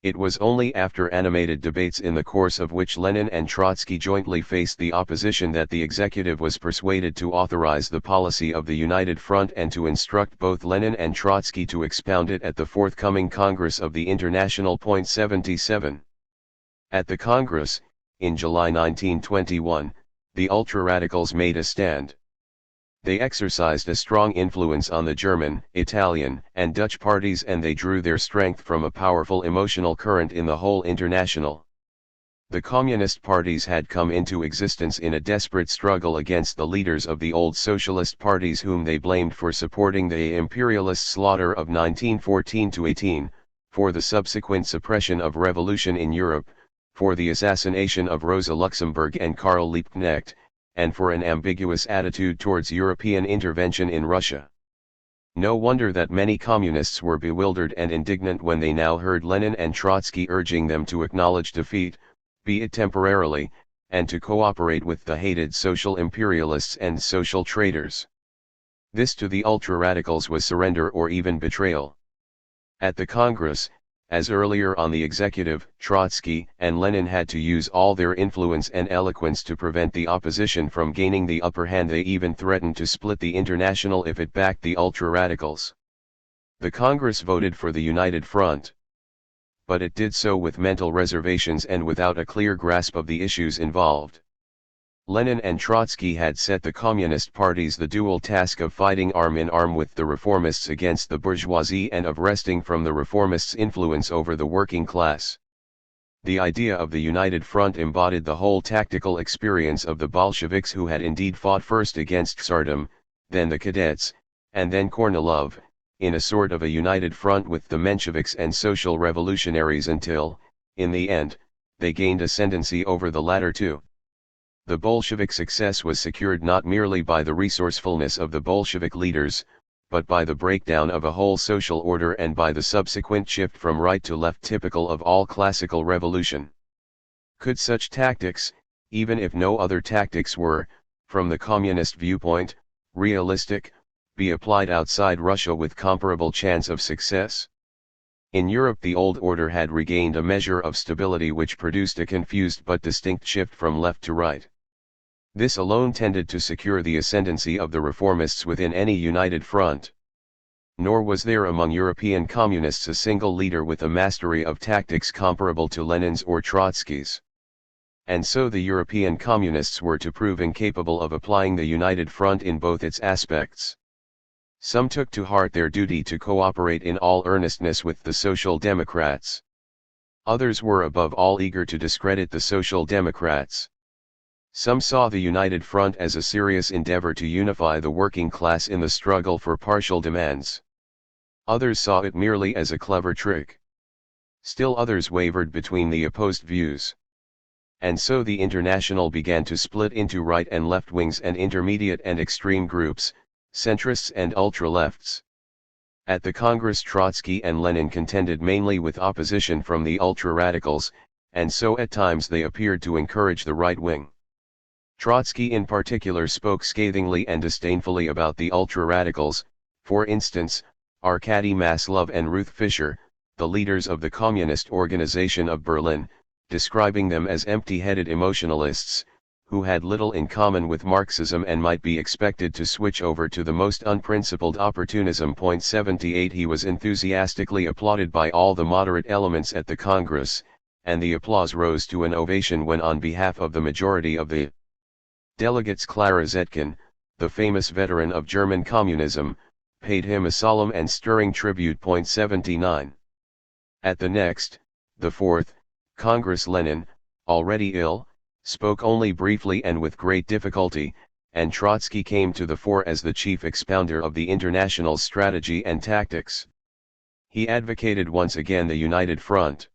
Speaker 1: It was only after animated debates in the course of which Lenin and Trotsky jointly faced the opposition that the executive was persuaded to authorize the policy of the United Front and to instruct both Lenin and Trotsky to expound it at the forthcoming Congress of the International. 77. At the Congress, in July 1921, the ultra-radicals made a stand. They exercised a strong influence on the German, Italian, and Dutch parties, and they drew their strength from a powerful emotional current in the whole International. The communist parties had come into existence in a desperate struggle against the leaders of the old socialist parties whom they blamed for supporting the imperialist slaughter of 1914–18, for the subsequent suppression of revolution in Europe, for the assassination of Rosa Luxemburg and Karl Liebknecht, and for an ambiguous attitude towards European intervention in Russia. No wonder that many communists were bewildered and indignant when they now heard Lenin and Trotsky urging them to acknowledge defeat, be it temporarily, and to cooperate with the hated social imperialists and social traitors. This to the ultra-radicals was surrender or even betrayal. At the Congress, as earlier on the executive, Trotsky and Lenin had to use all their influence and eloquence to prevent the opposition from gaining the upper hand. They even threatened to split the International if it backed the ultra-radicals. The Congress voted for the United Front. But it did so with mental reservations and without a clear grasp of the issues involved. Lenin and Trotsky had set the Communist parties the dual task of fighting arm in arm with the reformists against the bourgeoisie and of wresting from the reformists' influence over the working class. The idea of the United Front embodied the whole tactical experience of the Bolsheviks, who had indeed fought first against Tsardom, then the Cadets, and then Kornilov, in a sort of a united front with the Mensheviks and social revolutionaries until, in the end, they gained ascendancy over the latter two. The Bolshevik success was secured not merely by the resourcefulness of the Bolshevik leaders, but by the breakdown of a whole social order and by the subsequent shift from right to left typical of all classical revolution. Could such tactics, even if no other tactics were, from the communist viewpoint, realistic, be applied outside Russia with comparable chance of success? In Europe the old order had regained a measure of stability which produced a confused but distinct shift from left to right. This alone tended to secure the ascendancy of the reformists within any united front. Nor was there among European communists a single leader with a mastery of tactics comparable to Lenin's or Trotsky's. And so the European communists were to prove incapable of applying the united front in both its aspects. Some took to heart their duty to cooperate in all earnestness with the Social Democrats. Others were above all eager to discredit the Social Democrats. Some saw the united front as a serious endeavor to unify the working class in the struggle for partial demands. Others saw it merely as a clever trick. Still others wavered between the opposed views. And so the International began to split into right and left wings and intermediate and extreme groups, centrists and ultra-lefts. At the Congress Trotsky and Lenin contended mainly with opposition from the ultra-radicals, and so at times they appeared to encourage the right wing. Trotsky in particular spoke scathingly and disdainfully about the ultra-radicals, for instance, Arkady Maslov and Ruth Fischer, the leaders of the Communist Organization of Berlin, describing them as empty-headed emotionalists, who had little in common with Marxism and might be expected to switch over to the most unprincipled opportunism. 78 He was enthusiastically applauded by all the moderate elements at the Congress, and the applause rose to an ovation when on behalf of the majority of the delegates Clara Zetkin, the famous veteran of German communism, paid him a solemn and stirring tribute. 79. At the next, the fourth, Congress Lenin, already ill, spoke only briefly and with great difficulty, and Trotsky came to the fore as the chief expounder of the International's strategy and tactics. He advocated once again the united front.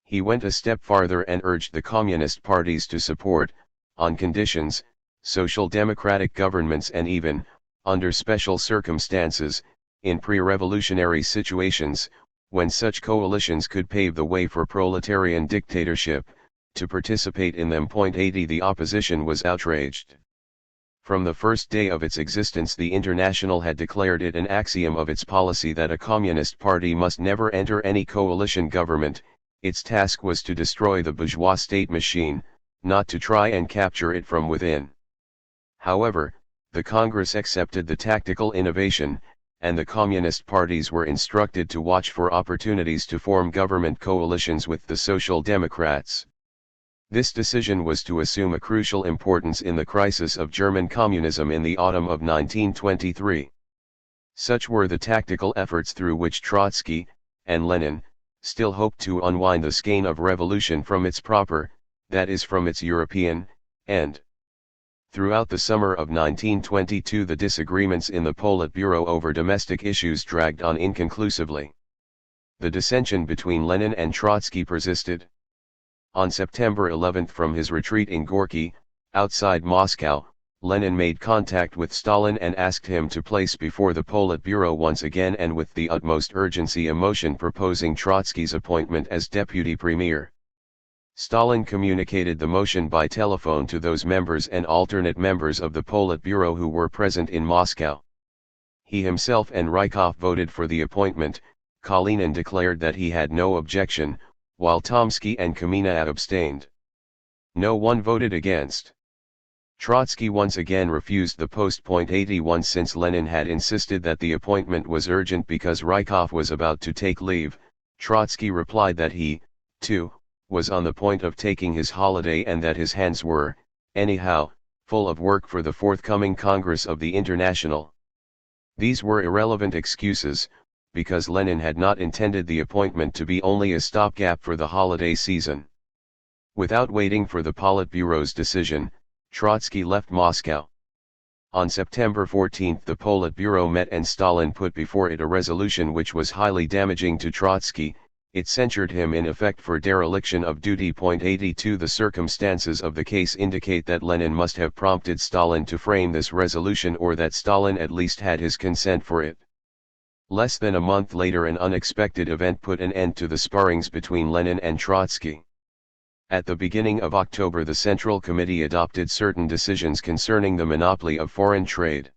Speaker 1: He went a step farther and urged the communist parties to support, on conditions, social democratic governments and even, under special circumstances, in pre-revolutionary situations, when such coalitions could pave the way for proletarian dictatorship, to participate in them. 80 The opposition was outraged. From the first day of its existence the International had declared it an axiom of its policy that a communist party must never enter any coalition government. Its task was to destroy the bourgeois state machine, not to try and capture it from within. However, the Congress accepted the tactical innovation, and the communist parties were instructed to watch for opportunities to form government coalitions with the Social Democrats. This decision was to assume a crucial importance in the crisis of German communism in the autumn of 1923. Such were the tactical efforts through which Trotsky, and Lenin, still hoped to unwind the skein of revolution from its proper, that is from its European, end. Throughout the summer of 1922 the disagreements in the Politburo over domestic issues dragged on inconclusively. The dissension between Lenin and Trotsky persisted. On September 11 from his retreat in Gorky, outside Moscow, Lenin made contact with Stalin and asked him to place before the Politburo once again and with the utmost urgency a motion proposing Trotsky's appointment as deputy premier. Stalin communicated the motion by telephone to those members and alternate members of the Politburo who were present in Moscow. He himself and Rykov voted for the appointment. Kalinin declared that he had no objection, while Tomsky and Kamenev abstained. No one voted against. Trotsky once again refused the post. 81 Since Lenin had insisted that the appointment was urgent because Rykov was about to take leave, Trotsky replied that he, too, was on the point of taking his holiday and that his hands were, anyhow, full of work for the forthcoming Congress of the International. These were irrelevant excuses, because Lenin had not intended the appointment to be only a stopgap for the holiday season. Without waiting for the Politburo's decision, Trotsky left Moscow. On September 14 the Politburo met and Stalin put before it a resolution which was highly damaging to Trotsky. It censured him in effect for dereliction of duty. 82 The circumstances of the case indicate that Lenin must have prompted Stalin to frame this resolution, or that Stalin at least had his consent for it. Less than a month later an unexpected event put an end to the sparrings between Lenin and Trotsky. At the beginning of October the Central Committee adopted certain decisions concerning the monopoly of foreign trade.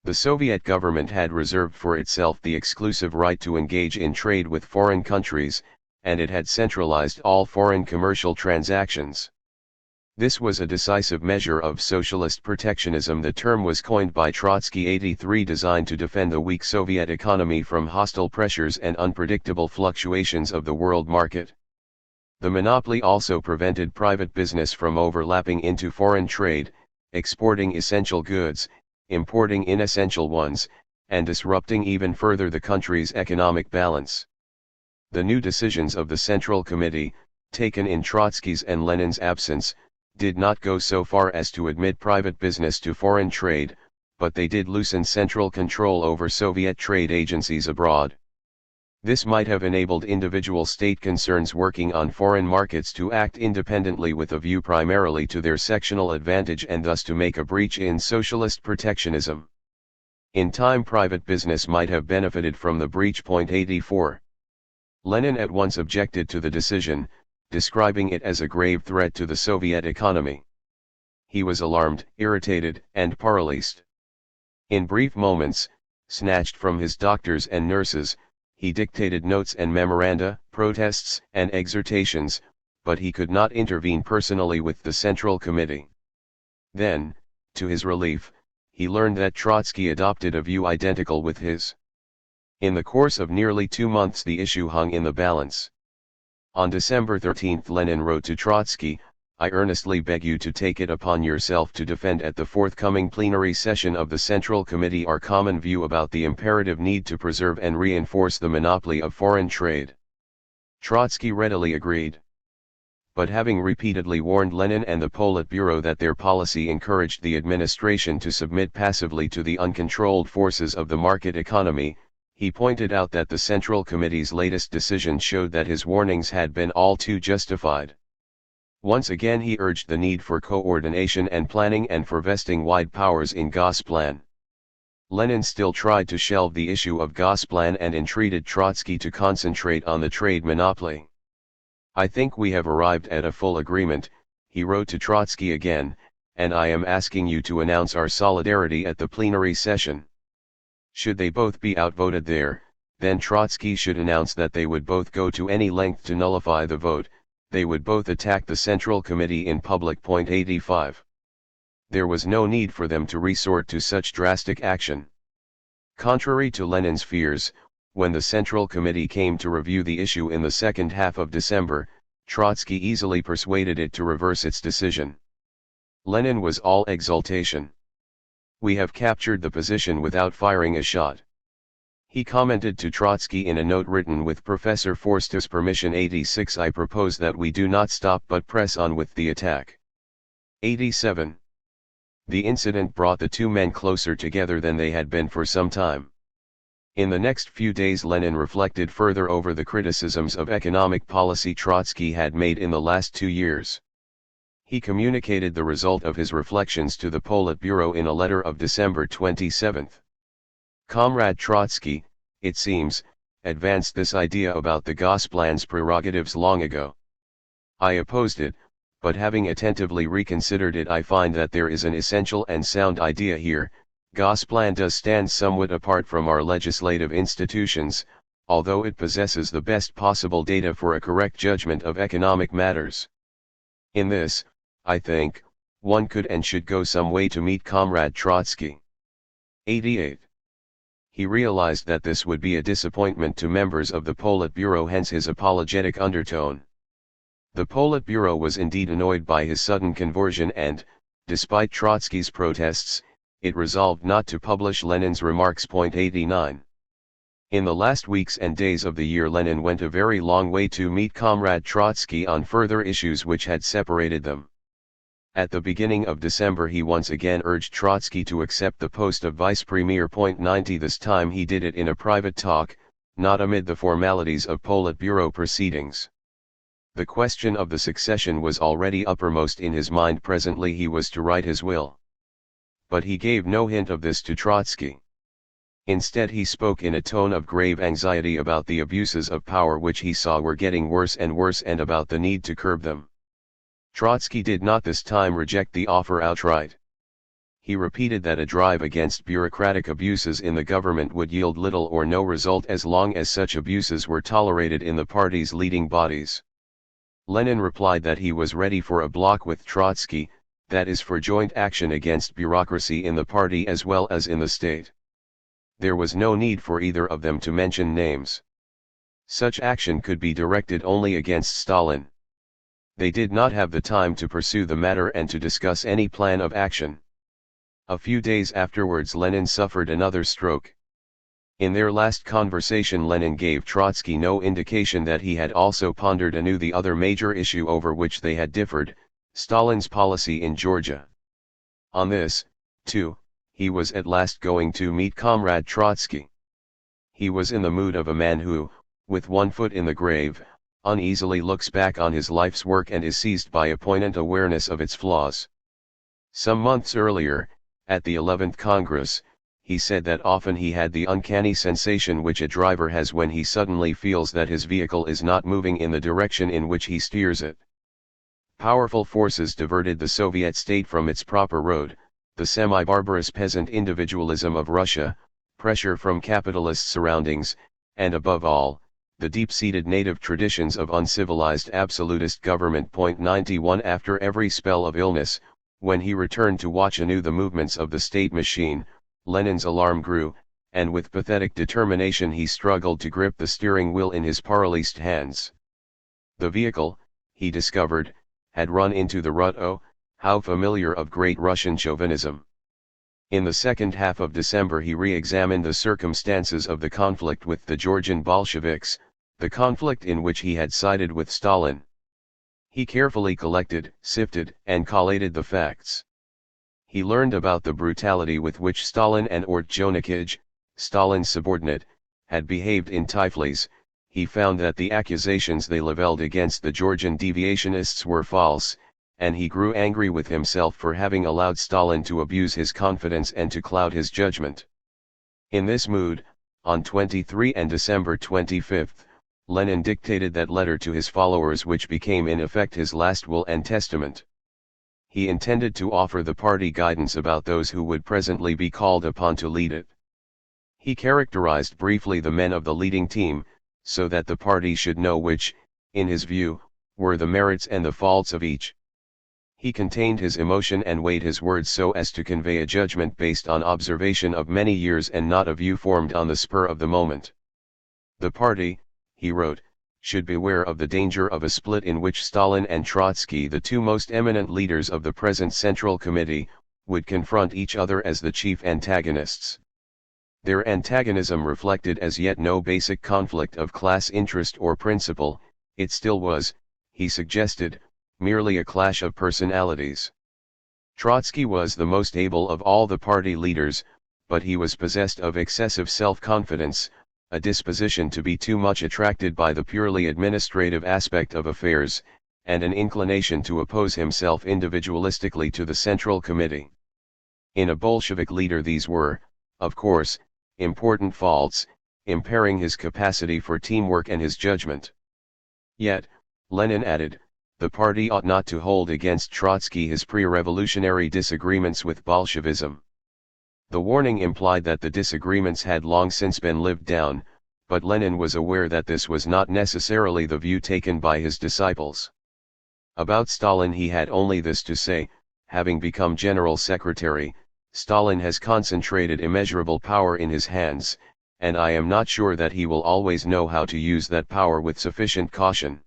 Speaker 1: The Soviet government had reserved for itself the exclusive right to engage in trade with foreign countries, and it had centralized all foreign commercial transactions. This was a decisive measure of socialist protectionism. The term was coined by Trotsky. 83 Designed to defend the weak Soviet economy from hostile pressures and unpredictable fluctuations of the world market. The monopoly also prevented private business from overlapping into foreign trade, exporting essential goods, importing inessential ones, and disrupting even further the country's economic balance. The new decisions of the Central Committee, taken in Trotsky's and Lenin's absence, did not go so far as to admit private business to foreign trade, but they did loosen central control over Soviet trade agencies abroad. This might have enabled individual state concerns working on foreign markets to act independently with a view primarily to their sectional advantage, and thus to make a breach in socialist protectionism. In time private business might have benefited from the breach. 84. Lenin at once objected to the decision, describing it as a grave threat to the Soviet economy. He was alarmed, irritated, and paralysed. In brief moments, snatched from his doctors and nurses, he dictated notes and memoranda, protests and exhortations, but he could not intervene personally with the Central Committee. Then, to his relief, he learned that Trotsky adopted a view identical with his. In the course of nearly 2 months the issue hung in the balance. On December 13 Lenin wrote to Trotsky, "I earnestly beg you to take it upon yourself to defend at the forthcoming plenary session of the Central Committee our common view about the imperative need to preserve and reinforce the monopoly of foreign trade." Trotsky readily agreed. But having repeatedly warned Lenin and the Politburo that their policy encouraged the administration to submit passively to the uncontrolled forces of the market economy, he pointed out that the Central Committee's latest decision showed that his warnings had been all too justified. Once again he urged the need for coordination and planning and for vesting wide powers in Gosplan. Lenin still tried to shelve the issue of Gosplan and entreated Trotsky to concentrate on the trade monopoly. "I think we have arrived at a full agreement," he wrote to Trotsky again, "and I am asking you to announce our solidarity at the plenary session." Should they both be outvoted there, then Trotsky should announce that they would both go to any length to nullify the vote. They would both attack the Central Committee in public. 85. There was no need for them to resort to such drastic action. Contrary to Lenin's fears, when the Central Committee came to review the issue in the second half of December, Trotsky easily persuaded it to reverse its decision. Lenin was all exultation. "We have captured the position without firing a shot," he commented to Trotsky in a note written with Professor Forster's permission. 86 I propose that we do not stop but press on with the attack. 87. The incident brought the two men closer together than they had been for some time. In the next few days Lenin reflected further over the criticisms of economic policy Trotsky had made in the last 2 years. He communicated the result of his reflections to the Politburo in a letter of December 27. Comrade Trotsky, it seems, advanced this idea about the Gosplan's prerogatives long ago. I opposed it, but having attentively reconsidered it I find that there is an essential and sound idea here. Gosplan does stand somewhat apart from our legislative institutions, although it possesses the best possible data for a correct judgment of economic matters. In this, I think, one could and should go some way to meet Comrade Trotsky. 88. He realized that this would be a disappointment to members of the Politburo, hence his apologetic undertone. The Politburo was indeed annoyed by his sudden conversion and, despite Trotsky's protests, it resolved not to publish Lenin's remarks. 89. In the last weeks and days of the year, Lenin went a very long way to meet Comrade Trotsky on further issues which had separated them. At the beginning of December he once again urged Trotsky to accept the post of vice premier. 90. This time he did it in a private talk, not amid the formalities of Politburo proceedings. The question of the succession was already uppermost in his mind. Presently he was to write his will. But he gave no hint of this to Trotsky. Instead he spoke in a tone of grave anxiety about the abuses of power which he saw were getting worse and worse, and about the need to curb them. Trotsky did not this time reject the offer outright. He repeated that a drive against bureaucratic abuses in the government would yield little or no result as long as such abuses were tolerated in the party's leading bodies. Lenin replied that he was ready for a bloc with Trotsky, that is, for joint action against bureaucracy in the party as well as in the state. There was no need for either of them to mention names. Such action could be directed only against Stalin. They did not have the time to pursue the matter and to discuss any plan of action. A few days afterwards Lenin suffered another stroke. In their last conversation Lenin gave Trotsky no indication that he had also pondered anew the other major issue over which they had differed, Stalin's policy in Georgia. On this, too, he was at last going to meet Comrade Trotsky. He was in the mood of a man who, with one foot in the grave, uneasily looks back on his life's work and is seized by a poignant awareness of its flaws. Some months earlier, at the 11th Congress, he said that often he had the uncanny sensation which a driver has when he suddenly feels that his vehicle is not moving in the direction in which he steers it. Powerful forces diverted the Soviet state from its proper road, the semi-barbarous peasant individualism of Russia, pressure from capitalist surroundings, and above all, the deep-seated native traditions of uncivilized absolutist government. 91. After every spell of illness, when he returned to watch anew the movements of the state machine, Lenin's alarm grew, and with pathetic determination he struggled to grip the steering wheel in his paralyzed hands. The vehicle, he discovered, had run into the rut. Oh, how familiar of great Russian chauvinism. In the second half of December he re-examined the circumstances of the conflict with the Georgian Bolsheviks, the conflict in which he had sided with Stalin. He carefully collected, sifted, and collated the facts. He learned about the brutality with which Stalin and Ortjonikij, Stalin's subordinate, had behaved in Tiflis. He found that the accusations they leveled against the Georgian deviationists were false, and he grew angry with himself for having allowed Stalin to abuse his confidence and to cloud his judgment. In this mood, on 23 and December 25, Lenin dictated that letter to his followers which became in effect his last will and testament. He intended to offer the party guidance about those who would presently be called upon to lead it. He characterized briefly the men of the leading team, so that the party should know which, in his view, were the merits and the faults of each. He contained his emotion and weighed his words so as to convey a judgment based on observation of many years and not a view formed on the spur of the moment. The party, he wrote, should beware of the danger of a split in which Stalin and Trotsky, the two most eminent leaders of the present Central Committee, would confront each other as the chief antagonists. Their antagonism reflected as yet no basic conflict of class interest or principle, it still was, he suggested, merely a clash of personalities. Trotsky was the most able of all the party leaders, but he was possessed of excessive self-confidence, a disposition to be too much attracted by the purely administrative aspect of affairs, and an inclination to oppose himself individualistically to the Central Committee. In a Bolshevik leader these were, of course, important faults, impairing his capacity for teamwork and his judgment. Yet, Lenin added, the party ought not to hold against Trotsky his pre-revolutionary disagreements with Bolshevism. The warning implied that the disagreements had long since been lived down, but Lenin was aware that this was not necessarily the view taken by his disciples. About Stalin he had only this to say: having become general secretary, Stalin has concentrated immeasurable power in his hands, and I am not sure that he will always know how to use that power with sufficient caution.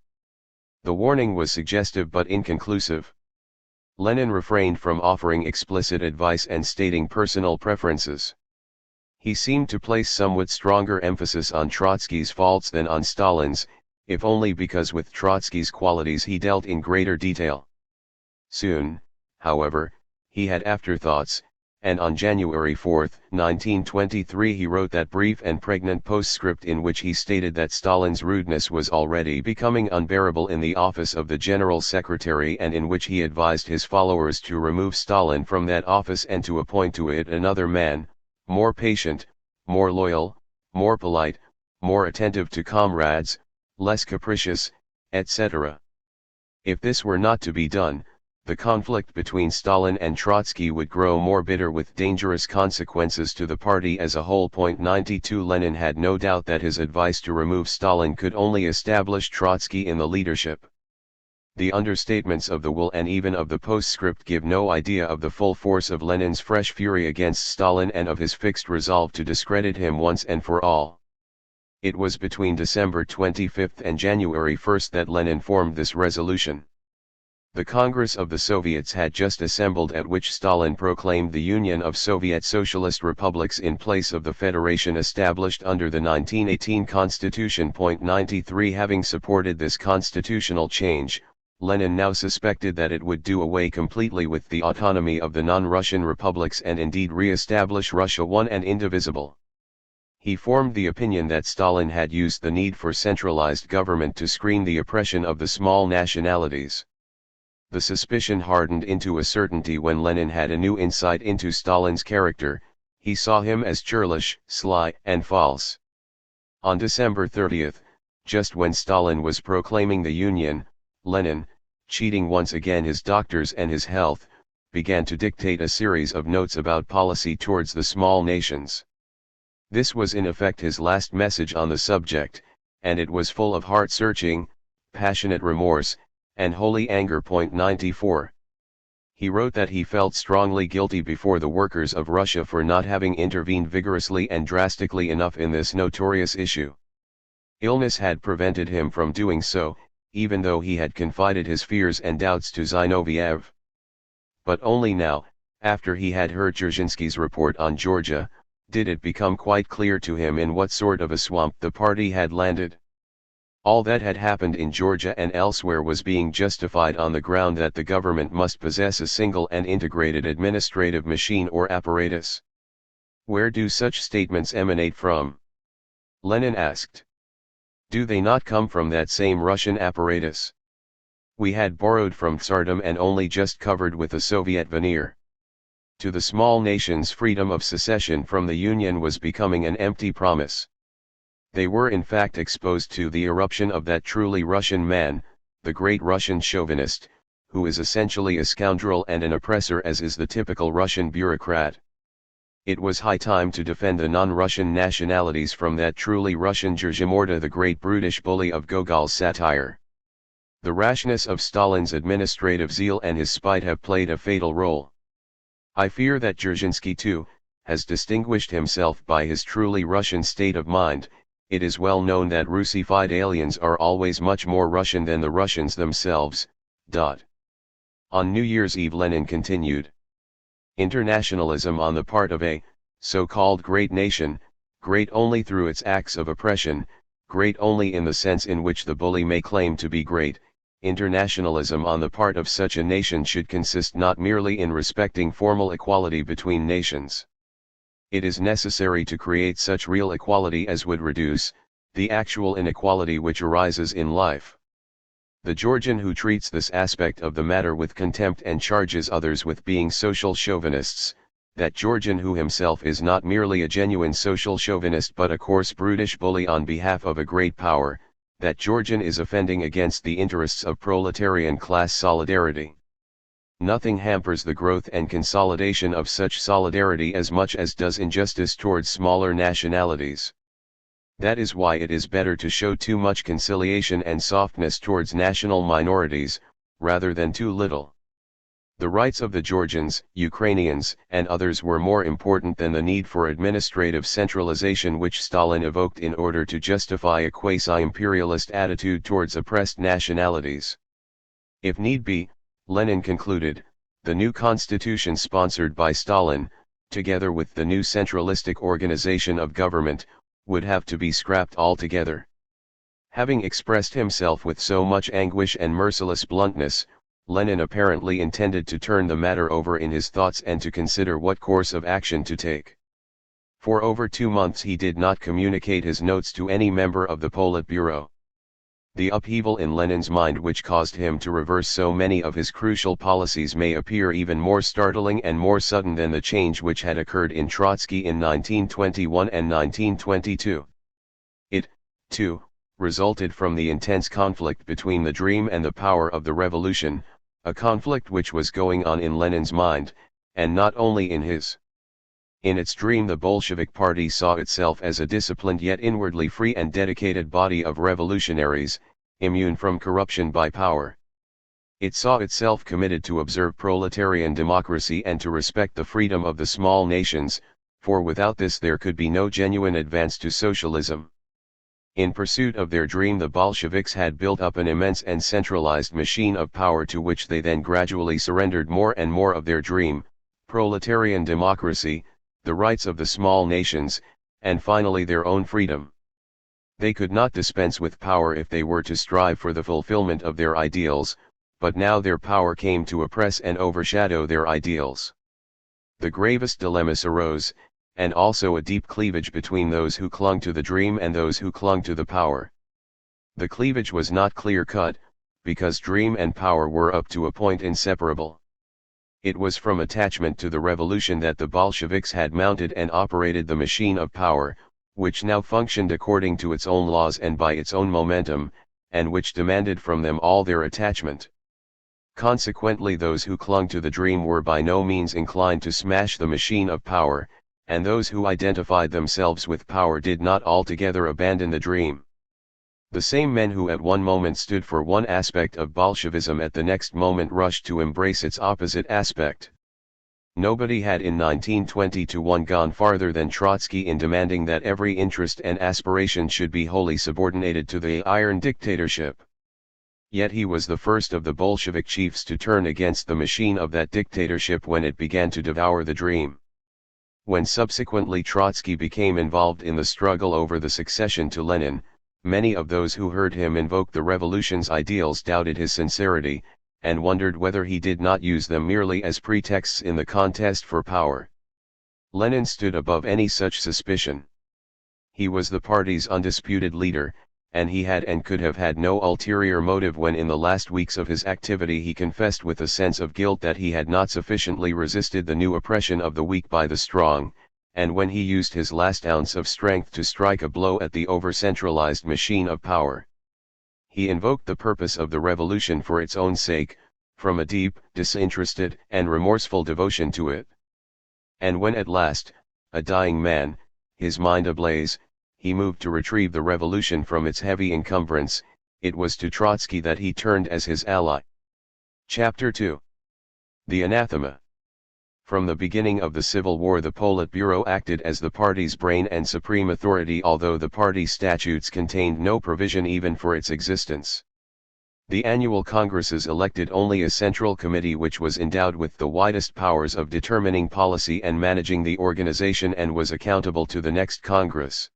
Speaker 1: The warning was suggestive but inconclusive. Lenin refrained from offering explicit advice and stating personal preferences. He seemed to place somewhat stronger emphasis on Trotsky's faults than on Stalin's, if only because with Trotsky's qualities he dealt in greater detail. Soon, however, he had afterthoughts, and on January 4, 1923 he wrote that brief and pregnant postscript in which he stated that Stalin's rudeness was already becoming unbearable in the office of the General Secretary, and in which he advised his followers to remove Stalin from that office and to appoint to it another man, more patient, more loyal, more polite, more attentive to comrades, less capricious, etc. If this were not to be done, the conflict between Stalin and Trotsky would grow more bitter with dangerous consequences to the party as a whole. 92 Lenin had no doubt that his advice to remove Stalin could only establish Trotsky in the leadership. The understatements of the will and even of the postscript give no idea of the full force of Lenin's fresh fury against Stalin and of his fixed resolve to discredit him once and for all. It was between December 25 and January 1 that Lenin formed this resolution. The Congress of the Soviets had just assembled, at which Stalin proclaimed the Union of Soviet Socialist Republics in place of the federation established under the 1918 Constitution. 93 Having supported this constitutional change, Lenin now suspected that it would do away completely with the autonomy of the non-Russian republics and indeed re-establish Russia one and indivisible. He formed the opinion that Stalin had used the need for centralized government to screen the oppression of the small nationalities. The suspicion hardened into a certainty when Lenin had a new insight into Stalin's character. He saw him as churlish, sly, and false. On December 30, just when Stalin was proclaiming the Union, Lenin, cheating once again his doctors and his health, began to dictate a series of notes about policy towards the small nations. This was in effect his last message on the subject, and it was full of heart-searching, passionate remorse, and holy anger. 94. He wrote that he felt strongly guilty before the workers of Russia for not having intervened vigorously and drastically enough in this notorious issue. Illness had prevented him from doing so, even though he had confided his fears and doubts to Zinoviev. But only now, after he had heard Dzerzhinsky's report on Georgia, did it become quite clear to him in what sort of a swamp the party had landed. All that had happened in Georgia and elsewhere was being justified on the ground that the government must possess a single and integrated administrative machine or apparatus. Where do such statements emanate from? Lenin asked. Do they not come from that same Russian apparatus? We had borrowed from Tsardom and only just covered with a Soviet veneer. To the small nations, freedom of secession from the Union was becoming an empty promise. They were in fact exposed to the eruption of that truly Russian man, the great Russian chauvinist, who is essentially a scoundrel and an oppressor, as is the typical Russian bureaucrat. It was high time to defend the non-Russian nationalities from that truly Russian Dzerzhimorda, the great brutish bully of Gogol's satire. The rashness of Stalin's administrative zeal and his spite have played a fatal role. I fear that Dzerzhinsky too, has distinguished himself by his truly Russian state of mind. It is well known that Russified aliens are always much more Russian than the Russians themselves. On New Year's Eve Lenin continued. Internationalism on the part of a so-called great nation, great only through its acts of oppression, great only in the sense in which the bully may claim to be great, internationalism on the part of such a nation should consist not merely in respecting formal equality between nations. It is necessary to create such real equality as would reduce the actual inequality which arises in life. The Georgian who treats this aspect of the matter with contempt and charges others with being social chauvinists, that Georgian who himself is not merely a genuine social chauvinist but a coarse brutish bully on behalf of a great power, that Georgian is offending against the interests of proletarian class solidarity. Nothing hampers the growth and consolidation of such solidarity as much as does injustice towards smaller nationalities. That is why it is better to show too much conciliation and softness towards national minorities, rather than too little. The rights of the Georgians, Ukrainians, and others were more important than the need for administrative centralization which Stalin evoked in order to justify a quasi-imperialist attitude towards oppressed nationalities. If need be, Lenin concluded, the new constitution sponsored by Stalin, together with the new centralistic organization of government, would have to be scrapped altogether. Having expressed himself with so much anguish and merciless bluntness, Lenin apparently intended to turn the matter over in his thoughts and to consider what course of action to take. For over 2 months he did not communicate his notes to any member of the Politburo. The upheaval in Lenin's mind which caused him to reverse so many of his crucial policies may appear even more startling and more sudden than the change which had occurred in Trotsky in 1921 and 1922. It, too, resulted from the intense conflict between the dream and the power of the revolution, a conflict which was going on in Lenin's mind, and not only in his. In its dream the Bolshevik party saw itself as a disciplined yet inwardly free and dedicated body of revolutionaries, immune from corruption by power. It saw itself committed to observe proletarian democracy and to respect the freedom of the small nations, for without this there could be no genuine advance to socialism. In pursuit of their dream the Bolsheviks had built up an immense and centralized machine of power to which they then gradually surrendered more and more of their dream, proletarian democracy, the rights of the small nations, and finally their own freedom. They could not dispense with power if they were to strive for the fulfillment of their ideals, but now their power came to oppress and overshadow their ideals. The gravest dilemmas arose, and also a deep cleavage between those who clung to the dream and those who clung to the power. The cleavage was not clear-cut, because dream and power were up to a point inseparable. It was from attachment to the revolution that the Bolsheviks had mounted and operated the machine of power, which now functioned according to its own laws and by its own momentum, and which demanded from them all their attachment. Consequently those who clung to the dream were by no means inclined to smash the machine of power, and those who identified themselves with power did not altogether abandon the dream. The same men who at one moment stood for one aspect of Bolshevism at the next moment rushed to embrace its opposite aspect. Nobody had in 1921 gone farther than Trotsky in demanding that every interest and aspiration should be wholly subordinated to the iron dictatorship. Yet he was the first of the Bolshevik chiefs to turn against the machine of that dictatorship when it began to devour the dream. When subsequently Trotsky became involved in the struggle over the succession to Lenin, many of those who heard him invoke the revolution's ideals doubted his sincerity, and wondered whether he did not use them merely as pretexts in the contest for power. Lenin stood above any such suspicion. He was the party's undisputed leader, and he had and could have had no ulterior motive when in the last weeks of his activity he confessed with a sense of guilt that he had not sufficiently resisted the new oppression of the weak by the strong, and when he used his last ounce of strength to strike a blow at the over-centralized machine of power. He invoked the purpose of the revolution for its own sake, from a deep, disinterested, and remorseful devotion to it. And when at last, a dying man, his mind ablaze, he moved to retrieve the revolution from its heavy encumbrance, it was to Trotsky that he turned as his ally. Chapter 2. The Anathema. From the beginning of the Civil War the Politburo acted as the party's brain and supreme authority, although the party statutes contained no provision even for its existence. The annual congresses elected only a central committee which was endowed with the widest powers of determining policy and managing the organization and was accountable to the next Congress.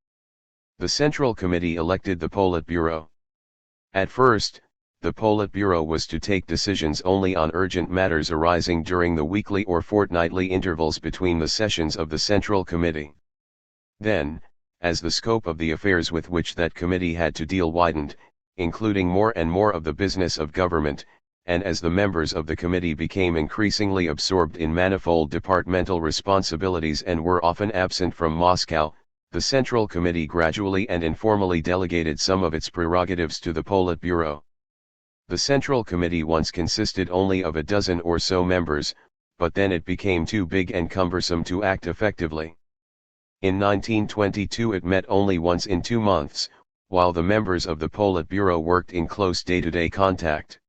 Speaker 1: The Central Committee elected the Politburo. At first, the Politburo was to take decisions only on urgent matters arising during the weekly or fortnightly intervals between the sessions of the Central Committee. Then, as the scope of the affairs with which that committee had to deal widened, including more and more of the business of government, and as the members of the committee became increasingly absorbed in manifold departmental responsibilities and were often absent from Moscow, the Central Committee gradually and informally delegated some of its prerogatives to the Politburo. The Central Committee once consisted only of a dozen or so members, but then it became too big and cumbersome to act effectively. In 1922 it met only once in 2 months, while the members of the Politburo worked in close day-to-day contact.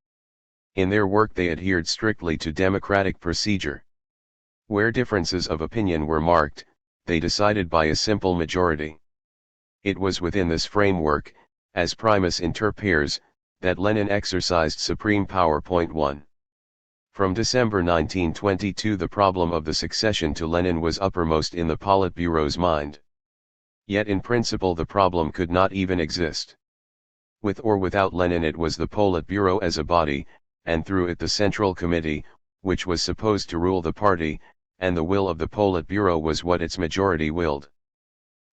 Speaker 1: In their work they adhered strictly to democratic procedure. Where differences of opinion were marked, they decided by a simple majority. It was within this framework, as primus inter pares, that Lenin exercised supreme power. 1. From December 1922 the problem of the succession to Lenin was uppermost in the Politburo's mind. Yet in principle the problem could not even exist. With or without Lenin it was the Politburo as a body, and through it the Central Committee, which was supposed to rule the party, and the will of the Politburo was what its majority willed.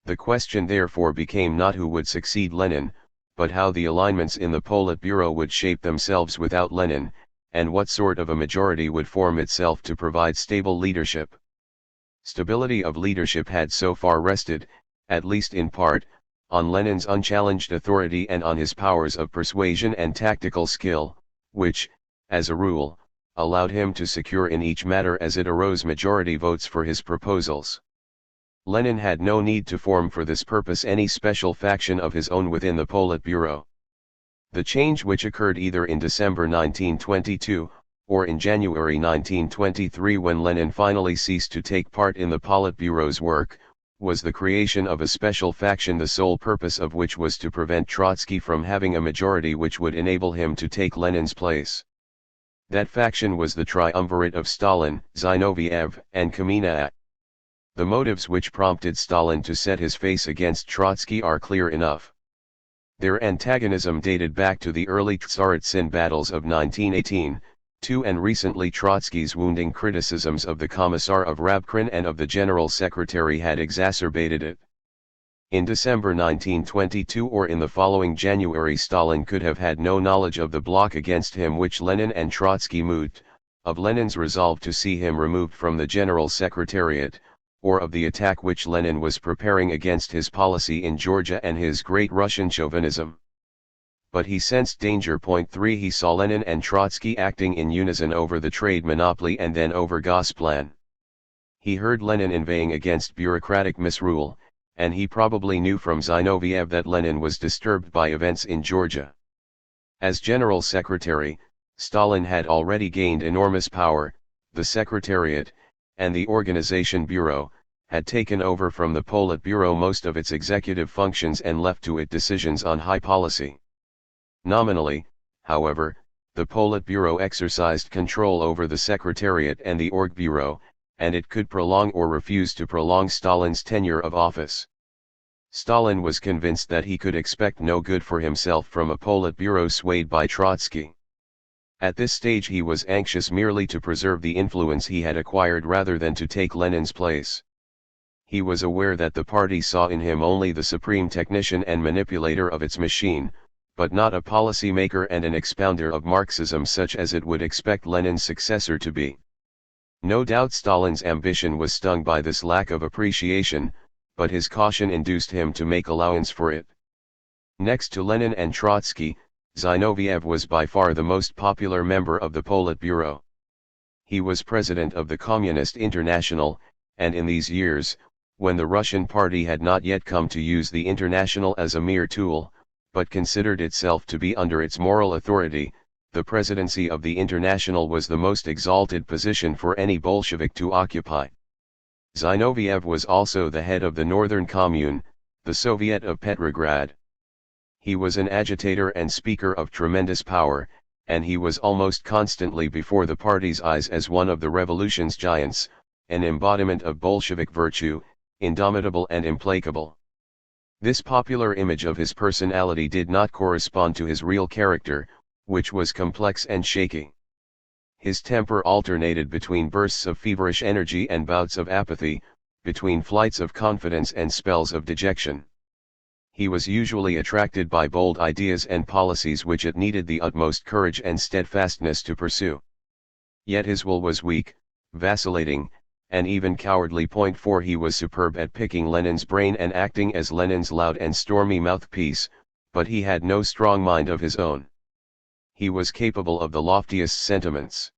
Speaker 1: The question therefore became not who would succeed Lenin, but how the alignments in the Politburo would shape themselves without Lenin, and what sort of a majority would form itself to provide stable leadership. Stability of leadership had so far rested, at least in part, on Lenin's unchallenged authority and on his powers of persuasion and tactical skill, which, as a rule, allowed him to secure in each matter as it arose majority votes for his proposals. Lenin had no need to form for this purpose any special faction of his own within the Politburo. The change which occurred either in December 1922, or in January 1923 when Lenin finally ceased to take part in the Politburo's work, was the creation of a special faction the sole purpose of which was to prevent Trotsky from having a majority which would enable him to take Lenin's place. That faction was the triumvirate of Stalin, Zinoviev, and Kamenev. The motives which prompted Stalin to set his face against Trotsky are clear enough. Their antagonism dated back to the early Tsaritsyn battles of 1918, and recently Trotsky's wounding criticisms of the Commissar of Rabkrin and of the General Secretary had exacerbated it. In December 1922 or in the following January Stalin could have had no knowledge of the block against him which Lenin and Trotsky moved, of Lenin's resolve to see him removed from the General Secretariat, or of the attack which Lenin was preparing against his policy in Georgia and his great Russian chauvinism. But he sensed danger. 3 He saw Lenin and Trotsky acting in unison over the trade monopoly and then over Gosplan. He heard Lenin inveighing against bureaucratic misrule, and he probably knew from Zinoviev that Lenin was disturbed by events in Georgia. As General Secretary, Stalin had already gained enormous power. The Secretariat, and the Organization Bureau, had taken over from the Politburo most of its executive functions and left to it decisions on high policy. Nominally, however, the Politburo exercised control over the Secretariat and the Orgbureau, and it could prolong or refuse to prolong Stalin's tenure of office. Stalin was convinced that he could expect no good for himself from a Politburo swayed by Trotsky. At this stage he was anxious merely to preserve the influence he had acquired rather than to take Lenin's place. He was aware that the party saw in him only the supreme technician and manipulator of its machine, but not a policy maker and an expounder of Marxism such as it would expect Lenin's successor to be. No doubt Stalin's ambition was stung by this lack of appreciation, but his caution induced him to make allowance for it. Next to Lenin and Trotsky, Zinoviev was by far the most popular member of the Politburo. He was president of the Communist International, and in these years, when the Russian party had not yet come to use the International as a mere tool, but considered itself to be under its moral authority, the presidency of the International was the most exalted position for any Bolshevik to occupy. Zinoviev was also the head of the Northern Commune, the Soviet of Petrograd. He was an agitator and speaker of tremendous power, and he was almost constantly before the party's eyes as one of the revolution's giants, an embodiment of Bolshevik virtue, indomitable and implacable. This popular image of his personality did not correspond to his real character, which was complex and shaky. His temper alternated between bursts of feverish energy and bouts of apathy, between flights of confidence and spells of dejection. He was usually attracted by bold ideas and policies which it needed the utmost courage and steadfastness to pursue. Yet his will was weak, vacillating, and even cowardly. 4 He was superb at picking Lenin's brain and acting as Lenin's loud and stormy mouthpiece, but he had no strong mind of his own. He was capable of the loftiest sentiments.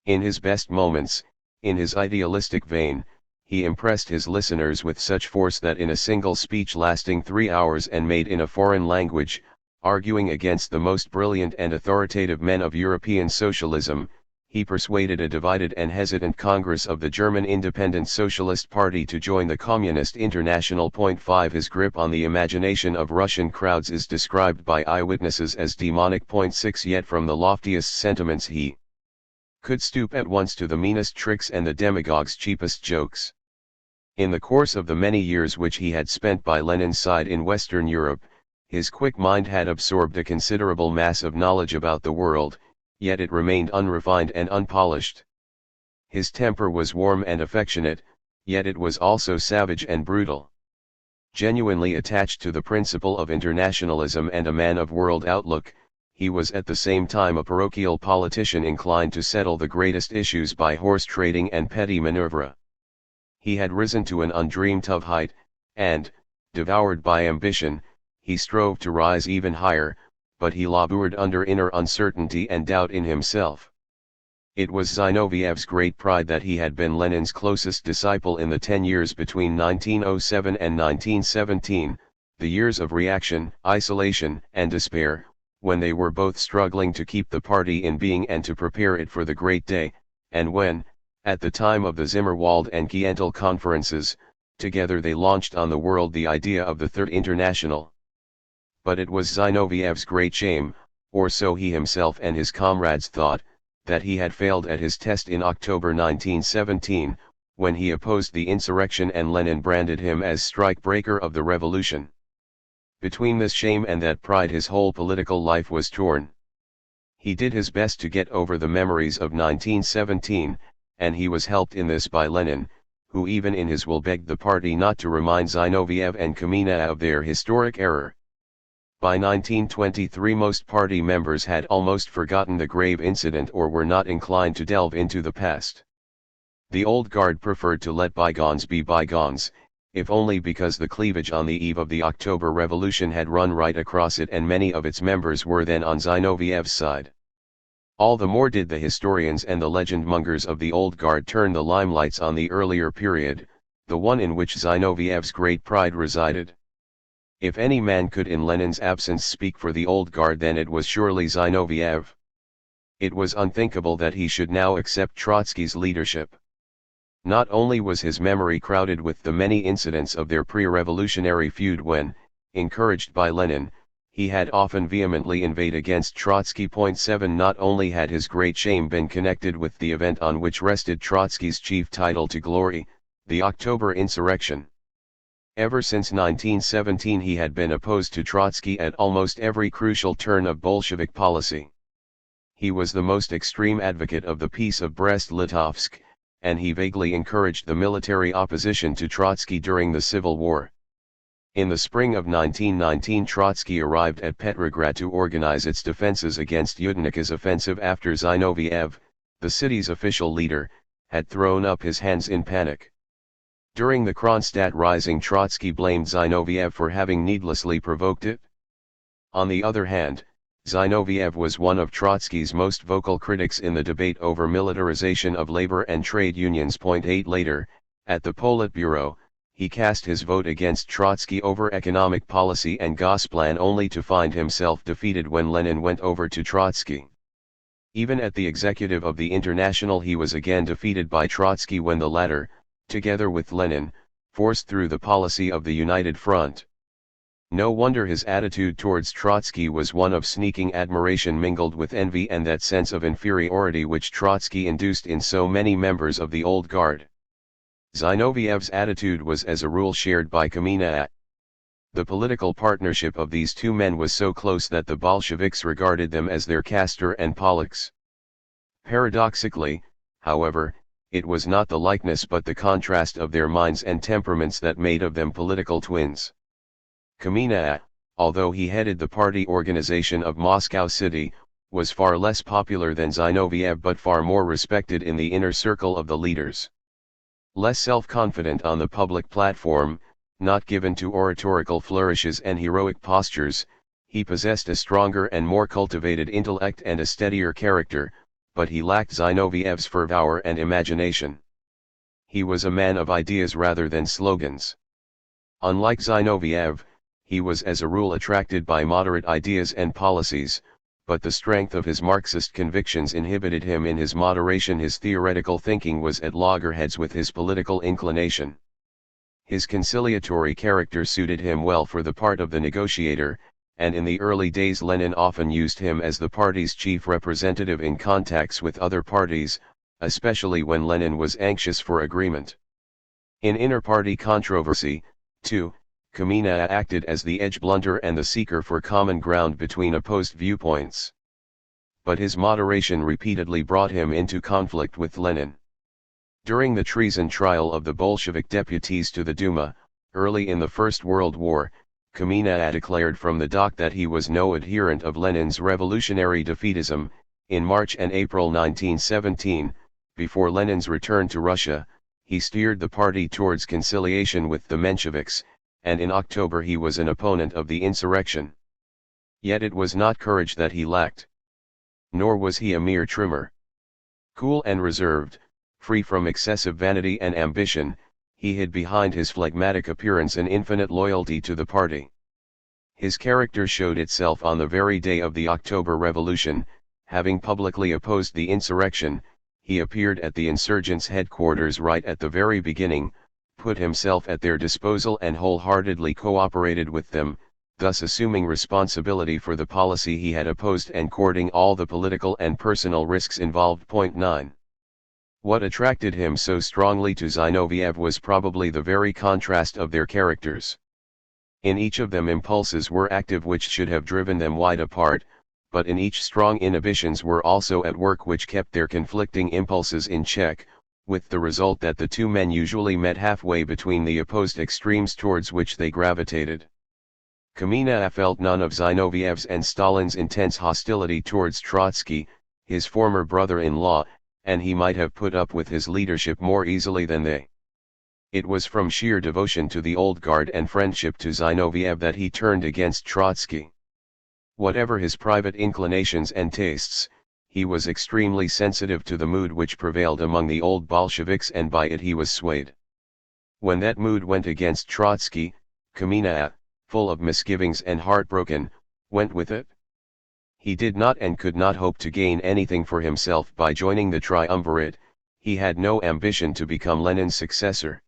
Speaker 1: In his best moments, in his idealistic vein, he impressed his listeners with such force that in a single speech lasting 3 hours and made in a foreign language, Arguing against the most brilliant and authoritative men of European socialism, he persuaded a divided and hesitant Congress of the German Independent Socialist Party to join the Communist International. 5 His grip on the imagination of Russian crowds is described by eyewitnesses as demonic. 6 Yet from the loftiest sentiments he could stoop at once to the meanest tricks and the demagogue's cheapest jokes. In the course of the many years which he had spent by Lenin's side in Western Europe, his quick mind had absorbed a considerable mass of knowledge about the world, yet it remained unrefined and unpolished. His temper was warm and affectionate, yet it was also savage and brutal. Genuinely attached to the principle of internationalism and a man of world outlook, he was at the same time a parochial politician inclined to settle the greatest issues by horse trading and petty manoeuvre. He had risen to an undreamed of height, and, devoured by ambition, he strove to rise even higher, but he labored under inner uncertainty and doubt in himself. It was Zinoviev's great pride that he had been Lenin's closest disciple in the 10 years between 1907 and 1917, the years of reaction, isolation, and despair, when they were both struggling to keep the party in being and to prepare it for the great day, and when, at the time of the Zimmerwald and Kientel conferences, together they launched on the world the idea of the Third International. But it was Zinoviev's great shame, or so he himself and his comrades thought, that he had failed at his test in October 1917, when he opposed the insurrection and Lenin branded him as strike-breaker of the revolution. Between this shame and that pride his whole political life was torn. He did his best to get over the memories of 1917, and he was helped in this by Lenin, who even in his will begged the party not to remind Zinoviev and Kamina of their historic error. By 1923 most party members had almost forgotten the grave incident or were not inclined to delve into the past. The old guard preferred to let bygones be bygones, if only because the cleavage on the eve of the October Revolution had run right across it and many of its members were then on Zinoviev's side. All the more did the historians and the legend-mongers of the old guard turn the limelights on the earlier period, the one in which Zinoviev's great pride resided. If any man could in Lenin's absence speak for the old guard, then it was surely Zinoviev. It was unthinkable that he should now accept Trotsky's leadership. Not only was his memory crowded with the many incidents of their pre-revolutionary feud when, encouraged by Lenin, he had often vehemently inveighed against Trotsky. 7 Not only had his great shame been connected with the event on which rested Trotsky's chief title to glory, the October insurrection. Ever since 1917 he had been opposed to Trotsky at almost every crucial turn of Bolshevik policy. He was the most extreme advocate of the Peace of Brest-Litovsk, and he vaguely encouraged the military opposition to Trotsky during the Civil War. In the spring of 1919 Trotsky arrived at Petrograd to organize its defenses against Yudenika's offensive after Zinoviev, the city's official leader, had thrown up his hands in panic. During the Kronstadt Rising Trotsky blamed Zinoviev for having needlessly provoked it. On the other hand, Zinoviev was one of Trotsky's most vocal critics in the debate over militarization of labor and trade unions. 8 Later, at the Politburo, he cast his vote against Trotsky over economic policy and Gosplan only to find himself defeated when Lenin went over to Trotsky. Even at the executive of the International he was again defeated by Trotsky when the latter, together with Lenin, forced through the policy of the United Front. No wonder his attitude towards Trotsky was one of sneaking admiration mingled with envy and that sense of inferiority which Trotsky induced in so many members of the old guard. Zinoviev's attitude was as a rule shared by Kamina. The political partnership of these two men was so close that the Bolsheviks regarded them as their Castor and Pollux. Paradoxically, however, it was not the likeness but the contrast of their minds and temperaments that made of them political twins. Kamina, although he headed the party organization of Moscow City, was far less popular than Zinoviev but far more respected in the inner circle of the leaders. Less self-confident on the public platform, not given to oratorical flourishes and heroic postures, he possessed a stronger and more cultivated intellect and a steadier character, but he lacked Zinoviev's fervor and imagination. He was a man of ideas rather than slogans. Unlike Zinoviev, he was as a rule attracted by moderate ideas and policies, but the strength of his Marxist convictions inhibited him in his moderation. His theoretical thinking was at loggerheads with his political inclination. His conciliatory character suited him well for the part of the negotiator, and in the early days Lenin often used him as the party's chief representative in contacts with other parties, especially when Lenin was anxious for agreement. In inter-party controversy, too, Kamina acted as the edge-blunter and the seeker for common ground between opposed viewpoints. But his moderation repeatedly brought him into conflict with Lenin. During the treason trial of the Bolshevik deputies to the Duma, early in the First World War, Kamina declared from the dock that he was no adherent of Lenin's revolutionary defeatism. In March and April 1917, before Lenin's return to Russia, he steered the party towards conciliation with the Mensheviks, and in October he was an opponent of the insurrection. Yet it was not courage that he lacked. Nor was he a mere trimmer. Cool and reserved, free from excessive vanity and ambition, he hid behind his phlegmatic appearance an infinite loyalty to the party. His character showed itself on the very day of the October Revolution. Having publicly opposed the insurrection, he appeared at the insurgents' headquarters right at the very beginning, put himself at their disposal and wholeheartedly cooperated with them, thus assuming responsibility for the policy he had opposed and courting all the political and personal risks involved. 9. What attracted him so strongly to Zinoviev was probably the very contrast of their characters. In each of them impulses were active which should have driven them wide apart, but in each strong inhibitions were also at work which kept their conflicting impulses in check, with the result that the two men usually met halfway between the opposed extremes towards which they gravitated. Kamina felt none of Zinoviev's and Stalin's intense hostility towards Trotsky, his former brother-in-law, and he might have put up with his leadership more easily than they. It was from sheer devotion to the old guard and friendship to Zinoviev that he turned against Trotsky. Whatever his private inclinations and tastes, he was extremely sensitive to the mood which prevailed among the old Bolsheviks, and by it he was swayed. When that mood went against Trotsky, Kamina, full of misgivings and heartbroken, went with it. He did not and could not hope to gain anything for himself by joining the triumvirate. He had no ambition to become Lenin's successor.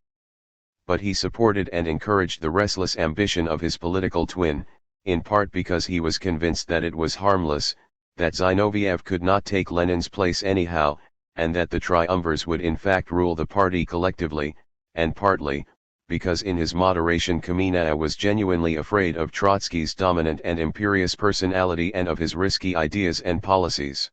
Speaker 1: But he supported and encouraged the restless ambition of his political twin, in part because he was convinced that it was harmless, that Zinoviev could not take Lenin's place anyhow, and that the triumvirs would in fact rule the party collectively, and partly, because in his moderation Kamina was genuinely afraid of Trotsky's dominant and imperious personality and of his risky ideas and policies.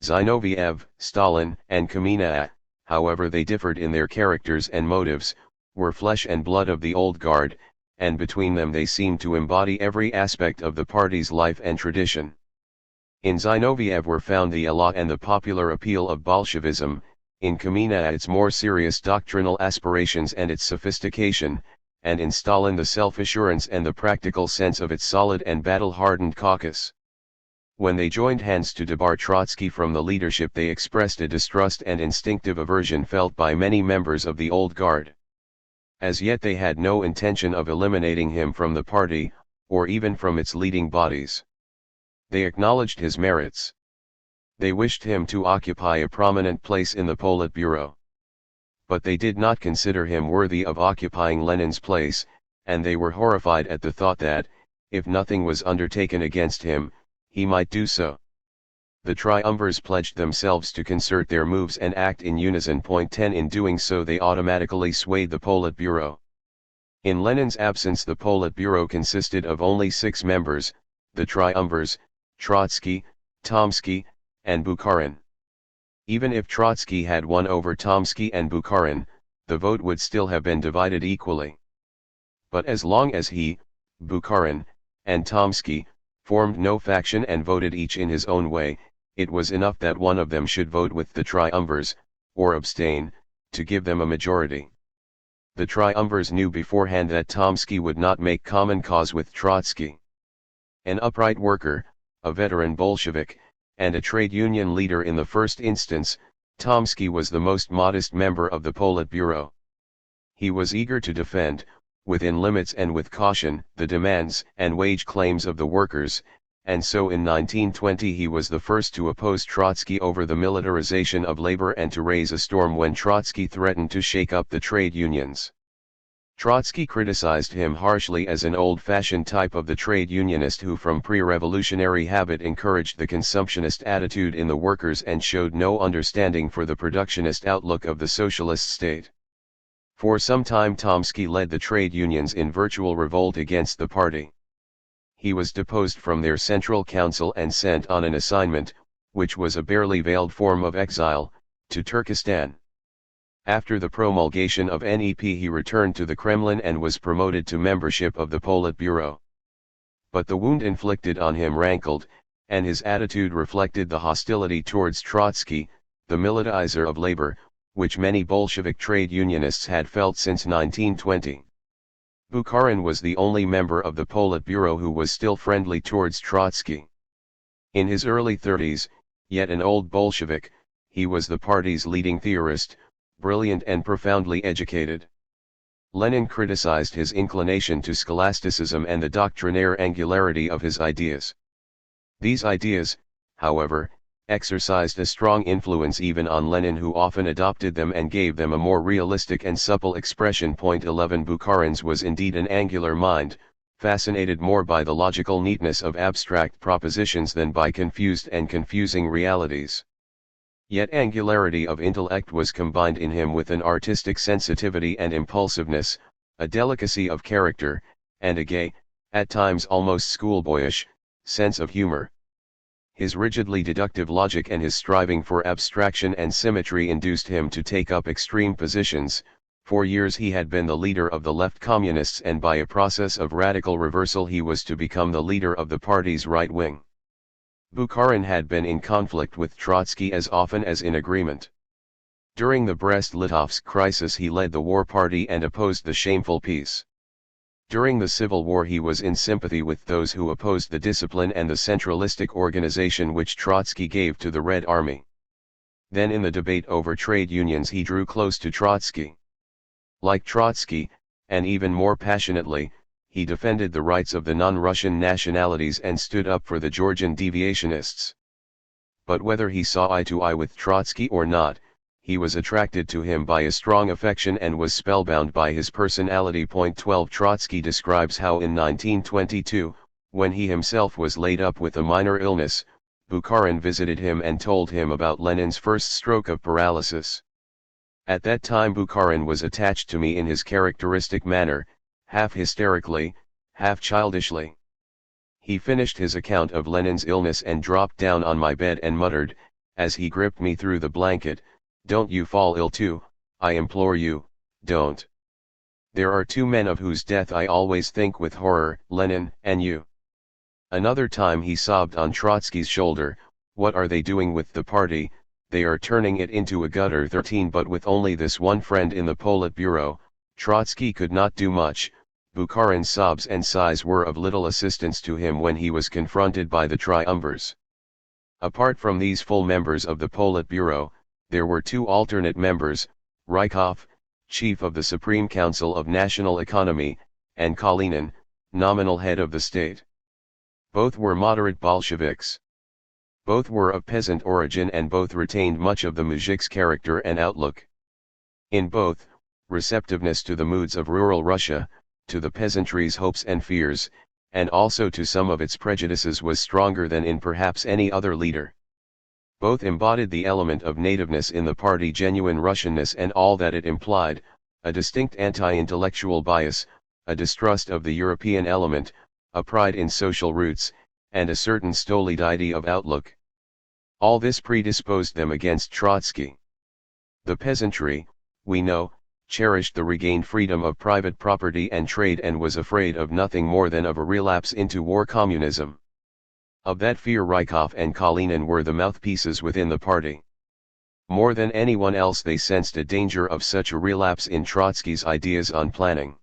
Speaker 1: Zinoviev, Stalin, and Kamina, however they differed in their characters and motives, were flesh and blood of the old guard, and between them they seemed to embody every aspect of the party's life and tradition. In Zinoviev were found the élan and the popular appeal of Bolshevism, in Kamina its more serious doctrinal aspirations and its sophistication, and in Stalin the self-assurance and the practical sense of its solid and battle-hardened caucus. When they joined hands to debar Trotsky from the leadership, they expressed a distrust and instinctive aversion felt by many members of the old guard. As yet they had no intention of eliminating him from the party, or even from its leading bodies. They acknowledged his merits. They wished him to occupy a prominent place in the Politburo. But they did not consider him worthy of occupying Lenin's place, and they were horrified at the thought that, if nothing was undertaken against him, he might do so. The triumvirs pledged themselves to concert their moves and act in unison. 10 In doing so they automatically swayed the Politburo. In Lenin's absence the Politburo consisted of only 6 members, the triumvirs, Trotsky, Tomsky, and Bukharin. Even if Trotsky had won over Tomsky and Bukharin, the vote would still have been divided equally. But as long as he, Bukharin, and Tomsky, formed no faction and voted each in his own way, it was enough that one of them should vote with the triumvirs, or abstain, to give them a majority. The triumvirs knew beforehand that Tomsky would not make common cause with Trotsky. An upright worker, a veteran Bolshevik, and a trade union leader in the first instance, Tomsky was the most modest member of the Politburo. He was eager to defend, within limits and with caution, the demands and wage claims of the workers, and so in 1920 he was the first to oppose Trotsky over the militarization of labor and to raise a storm when Trotsky threatened to shake up the trade unions. Trotsky criticized him harshly as an old-fashioned type of the trade unionist who from pre-revolutionary habit encouraged the consumptionist attitude in the workers and showed no understanding for the productionist outlook of the socialist state. For some time Trotsky led the trade unions in virtual revolt against the party. He was deposed from their central council and sent on an assignment, which was a barely veiled form of exile, to Turkestan. After the promulgation of NEP he returned to the Kremlin and was promoted to membership of the Politburo. But the wound inflicted on him rankled, and his attitude reflected the hostility towards Trotsky, the militarizer of labor, which many Bolshevik trade unionists had felt since 1920. Bukharin was the only member of the Politburo who was still friendly towards Trotsky. In his early 30s, yet an old Bolshevik, he was the party's leading theorist, brilliant and profoundly educated. Lenin criticized his inclination to scholasticism and the doctrinaire angularity of his ideas. These ideas, however, exercised a strong influence even on Lenin, who often adopted them and gave them a more realistic and supple expression. 11 Bukharin's was indeed an angular mind, fascinated more by the logical neatness of abstract propositions than by confused and confusing realities. Yet angularity of intellect was combined in him with an artistic sensitivity and impulsiveness, a delicacy of character, and a gay, at times almost schoolboyish, sense of humor. His rigidly deductive logic and his striving for abstraction and symmetry induced him to take up extreme positions. For years he had been the leader of the left communists, and by a process of radical reversal he was to become the leader of the party's right wing. Bukharin had been in conflict with Trotsky as often as in agreement. During the Brest-Litovsk crisis he led the war party and opposed the shameful peace. During the Civil War he was in sympathy with those who opposed the discipline and the centralistic organization which Trotsky gave to the Red Army. Then in the debate over trade unions he drew close to Trotsky. Like Trotsky, and even more passionately, he defended the rights of the non-Russian nationalities and stood up for the Georgian deviationists. But whether he saw eye to eye with Trotsky or not, he was attracted to him by a strong affection and was spellbound by his personality. 12 Trotsky describes how in 1922, when he himself was laid up with a minor illness, Bukharin visited him and told him about Lenin's first stroke of paralysis. At that time Bukharin was attached to me in his characteristic manner, half hysterically, half childishly. He finished his account of Lenin's illness and dropped down on my bed and muttered, as he gripped me through the blanket, "Don't you fall ill too, I implore you, don't. There are two men of whose death I always think with horror, Lenin and you." Another time he sobbed on Trotsky's shoulder, "What are they doing with the party? They are turning it into a gutter." 13 But with only this one friend in the Politburo, Trotsky could not do much. Bukharin's sobs and sighs were of little assistance to him when he was confronted by the triumvirs. Apart from these full members of the Politburo, there were two alternate members, Rykov, chief of the Supreme Council of National Economy, and Kalinin, nominal head of the state. Both were moderate Bolsheviks. Both were of peasant origin and both retained much of the muzhik's character and outlook. In both, receptiveness to the moods of rural Russia, to the peasantry's hopes and fears, and also to some of its prejudices was stronger than in perhaps any other leader. Both embodied the element of nativeness in the party, genuine Russianness and all that it implied, a distinct anti-intellectual bias, a distrust of the European element, a pride in social roots, and a certain stolidity of outlook. All this predisposed them against Trotsky. The peasantry, we know, cherished the regained freedom of private property and trade and was afraid of nothing more than of a relapse into war communism. Of that fear Rykov and Kalinin were the mouthpieces within the party. More than anyone else they sensed a danger of such a relapse in Trotsky's ideas on planning.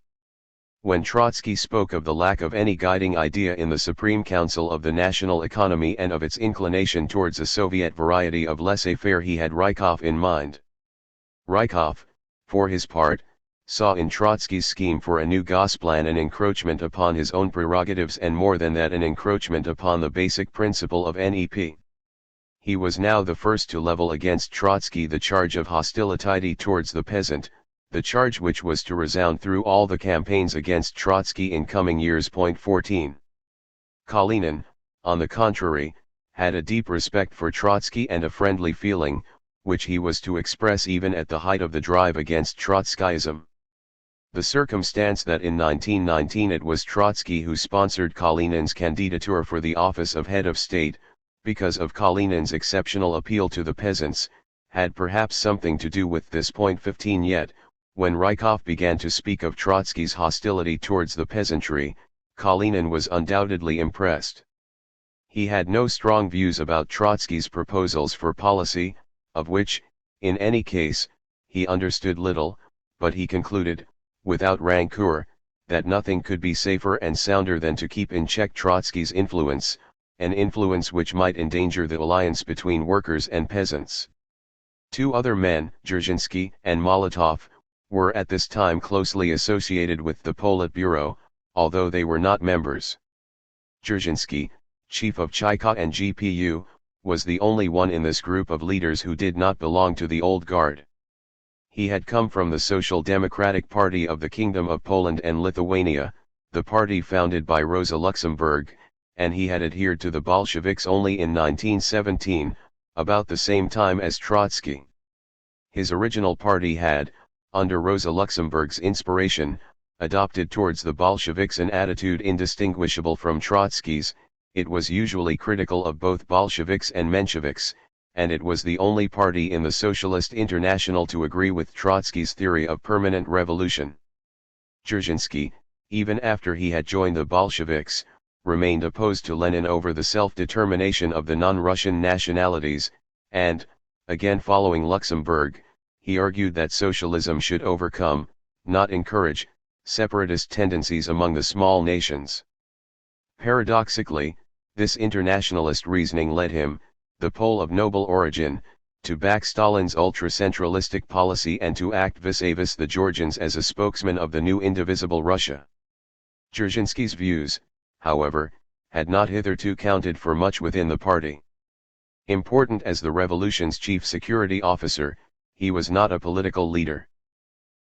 Speaker 1: When Trotsky spoke of the lack of any guiding idea in the Supreme Council of the National Economy and of its inclination towards a Soviet variety of laissez-faire, he had Rykov in mind. Rykov, for his part, saw in Trotsky's scheme for a new Gosplan an encroachment upon his own prerogatives and more than that an encroachment upon the basic principle of NEP. He was now the first to level against Trotsky the charge of hostility towards the peasant, the charge which was to resound through all the campaigns against Trotsky in coming years. 14. Kalinin, on the contrary, had a deep respect for Trotsky and a friendly feeling, which he was to express even at the height of the drive against Trotskyism. The circumstance that in 1919 it was Trotsky who sponsored Kalinin's candidature for the office of head of state, because of Kalinin's exceptional appeal to the peasants, had perhaps something to do with this. 15. Yet, when Rykov began to speak of Trotsky's hostility towards the peasantry, Kalinin was undoubtedly impressed. He had no strong views about Trotsky's proposals for policy, of which, in any case, he understood little, but he concluded, without rancor, that nothing could be safer and sounder than to keep in check Trotsky's influence, an influence which might endanger the alliance between workers and peasants. Two other men, Dzerzhinsky and Molotov, were at this time closely associated with the Politburo, although they were not members. Dzerzhinsky, chief of Chayka and GPU, was the only one in this group of leaders who did not belong to the old guard. He had come from the Social Democratic Party of the Kingdom of Poland and Lithuania, the party founded by Rosa Luxemburg, and he had adhered to the Bolsheviks only in 1917, about the same time as Trotsky. His original party had, under Rosa Luxemburg's inspiration, adopted towards the Bolsheviks an attitude indistinguishable from Trotsky's. It was usually critical of both Bolsheviks and Mensheviks, and it was the only party in the Socialist International to agree with Trotsky's theory of permanent revolution. Dzerzhinsky, even after he had joined the Bolsheviks, remained opposed to Lenin over the self-determination of the non-Russian nationalities, and, again following Luxemburg, he argued that socialism should overcome, not encourage, separatist tendencies among the small nations. Paradoxically, this internationalist reasoning led him, the Pole of noble origin, to back Stalin's ultra-centralistic policy and to act vis-a-vis the Georgians as a spokesman of the new indivisible Russia. Dzerzhinsky's views, however, had not hitherto counted for much within the party. Important as the revolution's chief security officer, he was not a political leader.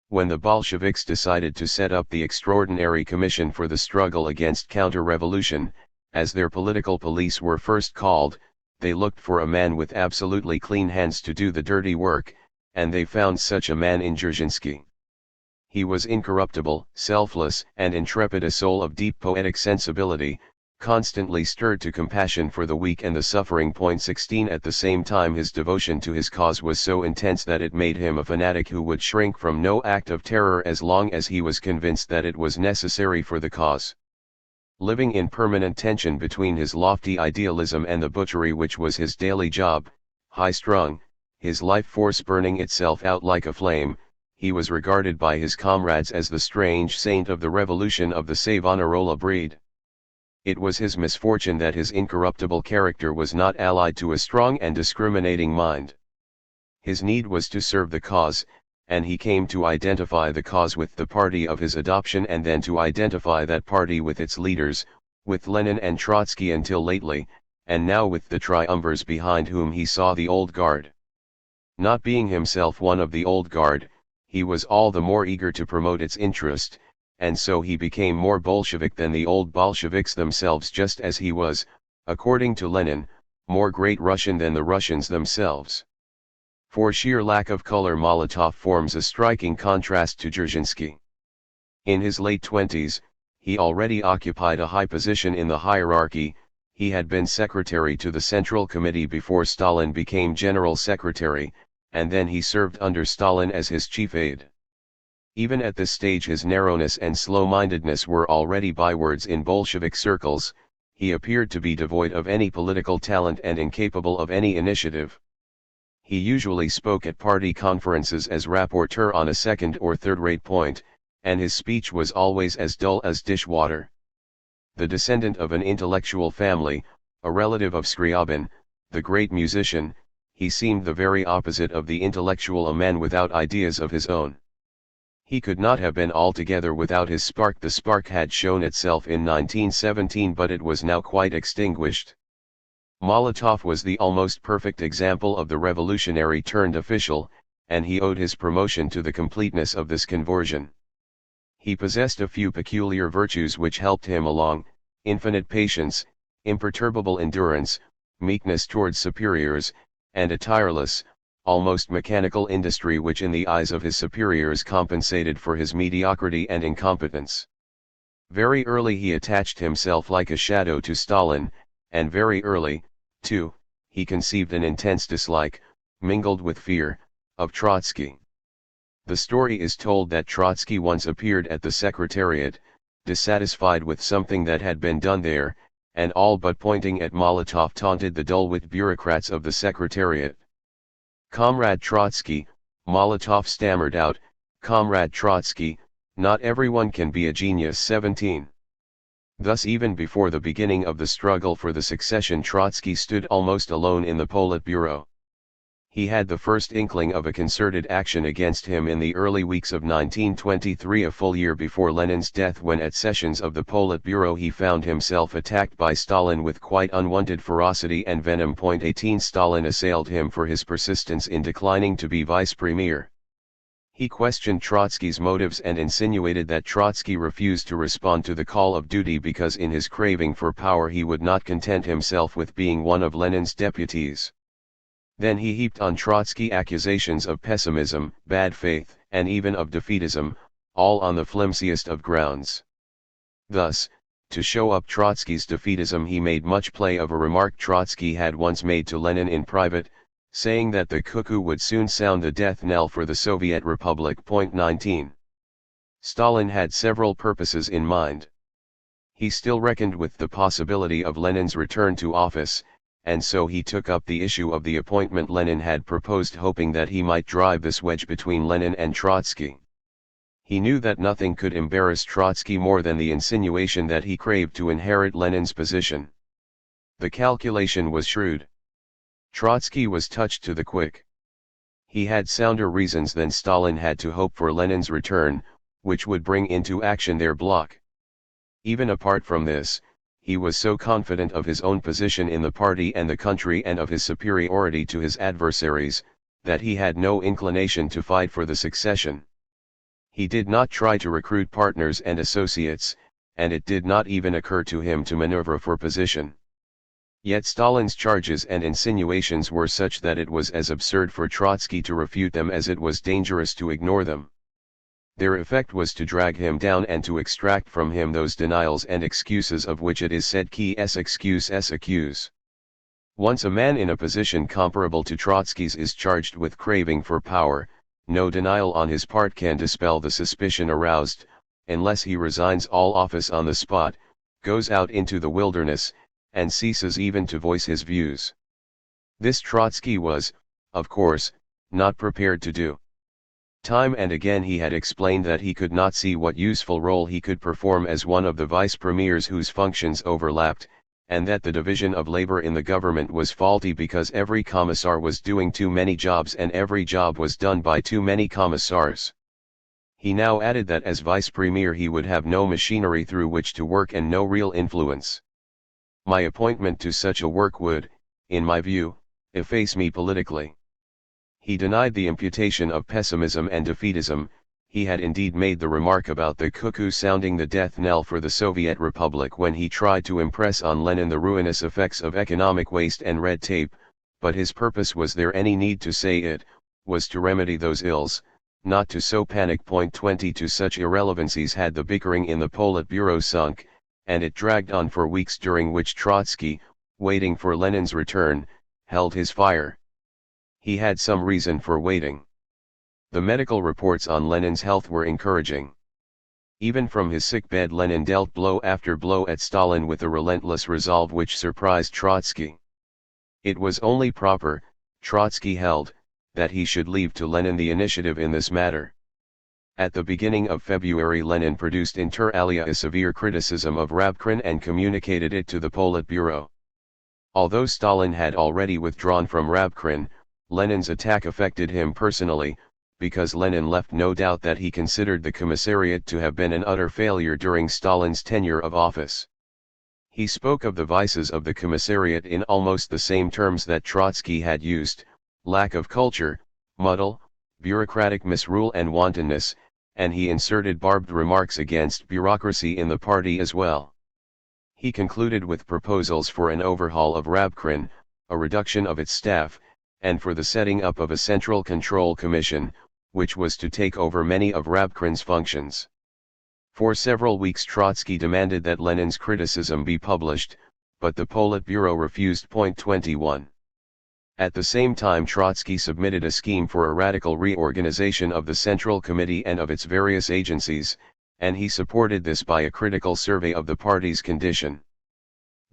Speaker 1: When the Bolsheviks decided to set up the Extraordinary Commission for the Struggle Against Counter-Revolution, as their political police were first called, they looked for a man with absolutely clean hands to do the dirty work, and they found such a man in Dzerzhinsky. He was incorruptible, selfless, and intrepid, a soul of deep poetic sensibility, constantly stirred to compassion for the weak and the suffering. 16 At the same time his devotion to his cause was so intense that it made him a fanatic who would shrink from no act of terror as long as he was convinced that it was necessary for the cause. Living in permanent tension between his lofty idealism and the butchery which was his daily job, high-strung, his life force burning itself out like a flame, he was regarded by his comrades as the strange saint of the revolution of the Savonarola breed. It was his misfortune that his incorruptible character was not allied to a strong and discriminating mind. His need was to serve the cause, and he came to identify the cause with the party of his adoption and then to identify that party with its leaders, with Lenin and Trotsky until lately, and now with the triumvirs behind whom he saw the old guard. Not being himself one of the old guard, he was all the more eager to promote its interest, and so he became more Bolshevik than the old Bolsheviks themselves, just as he was, according to Lenin, more Great Russian than the Russians themselves. For sheer lack of color, Molotov forms a striking contrast to Dzerzhinsky. In his late 20s, he already occupied a high position in the hierarchy. He had been secretary to the Central Committee before Stalin became General Secretary, and then he served under Stalin as his chief aide. Even at this stage his narrowness and slow-mindedness were already bywords in Bolshevik circles. He appeared to be devoid of any political talent and incapable of any initiative. He usually spoke at party conferences as rapporteur on a second or third-rate point, and his speech was always as dull as dishwater. The descendant of an intellectual family, a relative of Scriabin, the great musician, he seemed the very opposite of the intellectual, a man without ideas of his own. He could not have been altogether without his spark. The spark had shown itself in 1917, but it was now quite extinguished. Molotov was the almost perfect example of the revolutionary turned official, and he owed his promotion to the completeness of this conversion. He possessed a few peculiar virtues which helped him along: infinite patience, imperturbable endurance, meekness towards superiors, and a tireless, almost mechanical industry which in the eyes of his superiors compensated for his mediocrity and incompetence. Very early he attached himself like a shadow to Stalin, and very early, too, he conceived an intense dislike, mingled with fear, of Trotsky. The story is told that Trotsky once appeared at the Secretariat, dissatisfied with something that had been done there, and all but pointing at Molotov taunted the dull-witted bureaucrats of the Secretariat. "Comrade Trotsky," Molotov stammered out, "Comrade Trotsky, not everyone can be a genius." 17. Thus even before the beginning of the struggle for the succession, Trotsky stood almost alone in the Politburo. He had the first inkling of a concerted action against him in the early weeks of 1923, a full year before Lenin's death, when at sessions of the Politburo he found himself attacked by Stalin with quite unwonted ferocity and venom. 18 Stalin assailed him for his persistence in declining to be vice premier. He questioned Trotsky's motives and insinuated that Trotsky refused to respond to the call of duty because in his craving for power he would not content himself with being one of Lenin's deputies. Then he heaped on Trotsky accusations of pessimism, bad faith, and even of defeatism, all on the flimsiest of grounds. Thus, to show up Trotsky's defeatism, he made much play of a remark Trotsky had once made to Lenin in private, saying that the cuckoo would soon sound the death knell for the Soviet Republic. 19. Stalin had several purposes in mind. He still reckoned with the possibility of Lenin's return to office, and so he took up the issue of the appointment Lenin had proposed, hoping that he might drive this wedge between Lenin and Trotsky. He knew that nothing could embarrass Trotsky more than the insinuation that he craved to inherit Lenin's position. The calculation was shrewd. Trotsky was touched to the quick. He had sounder reasons than Stalin had to hope for Lenin's return, which would bring into action their bloc. Even apart from this, he was so confident of his own position in the party and the country and of his superiority to his adversaries, that he had no inclination to fight for the succession. He did not try to recruit partners and associates, and it did not even occur to him to maneuver for position. Yet Stalin's charges and insinuations were such that it was as absurd for Trotsky to refute them as it was dangerous to ignore them. Their effect was to drag him down and to extract from him those denials and excuses of which it is said qui es excuse es accuse. Once a man in a position comparable to Trotsky's is charged with craving for power, no denial on his part can dispel the suspicion aroused, unless he resigns all office on the spot, goes out into the wilderness, and ceases even to voice his views. This Trotsky was, of course, not prepared to do. Time and again he had explained that he could not see what useful role he could perform as one of the vice premiers whose functions overlapped, and that the division of labor in the government was faulty because every commissar was doing too many jobs and every job was done by too many commissars. He now added that as vice premier he would have no machinery through which to work and no real influence. My appointment to such a work would, in my view, efface me politically. He denied the imputation of pessimism and defeatism. He had indeed made the remark about the cuckoo sounding the death knell for the Soviet Republic when he tried to impress on Lenin the ruinous effects of economic waste and red tape, but his purpose, was there any need to say it, was to remedy those ills, not to sow panic. 20 To such irrelevancies had the bickering in the Politburo sunk, and it dragged on for weeks, during which Trotsky, waiting for Lenin's return, held his fire. He had some reason for waiting. The medical reports on Lenin's health were encouraging. Even from his sickbed Lenin dealt blow after blow at Stalin with a relentless resolve which surprised Trotsky. It was only proper, Trotsky held, that he should leave to Lenin the initiative in this matter. At the beginning of February Lenin produced inter alia a severe criticism of Rabkin and communicated it to the Politburo. Although Stalin had already withdrawn from Rabkin, Lenin's attack affected him personally, because Lenin left no doubt that he considered the commissariat to have been an utter failure during Stalin's tenure of office. He spoke of the vices of the commissariat in almost the same terms that Trotsky had used: lack of culture, muddle, bureaucratic misrule and wantonness, and he inserted barbed remarks against bureaucracy in the party as well. He concluded with proposals for an overhaul of Rabkrin, a reduction of its staff, and for the setting up of a Central Control Commission, which was to take over many of Rabkrin's functions. For several weeks Trotsky demanded that Lenin's criticism be published, but the Politburo refused. 21. At the same time Trotsky submitted a scheme for a radical reorganization of the Central Committee and of its various agencies, and he supported this by a critical survey of the party's condition.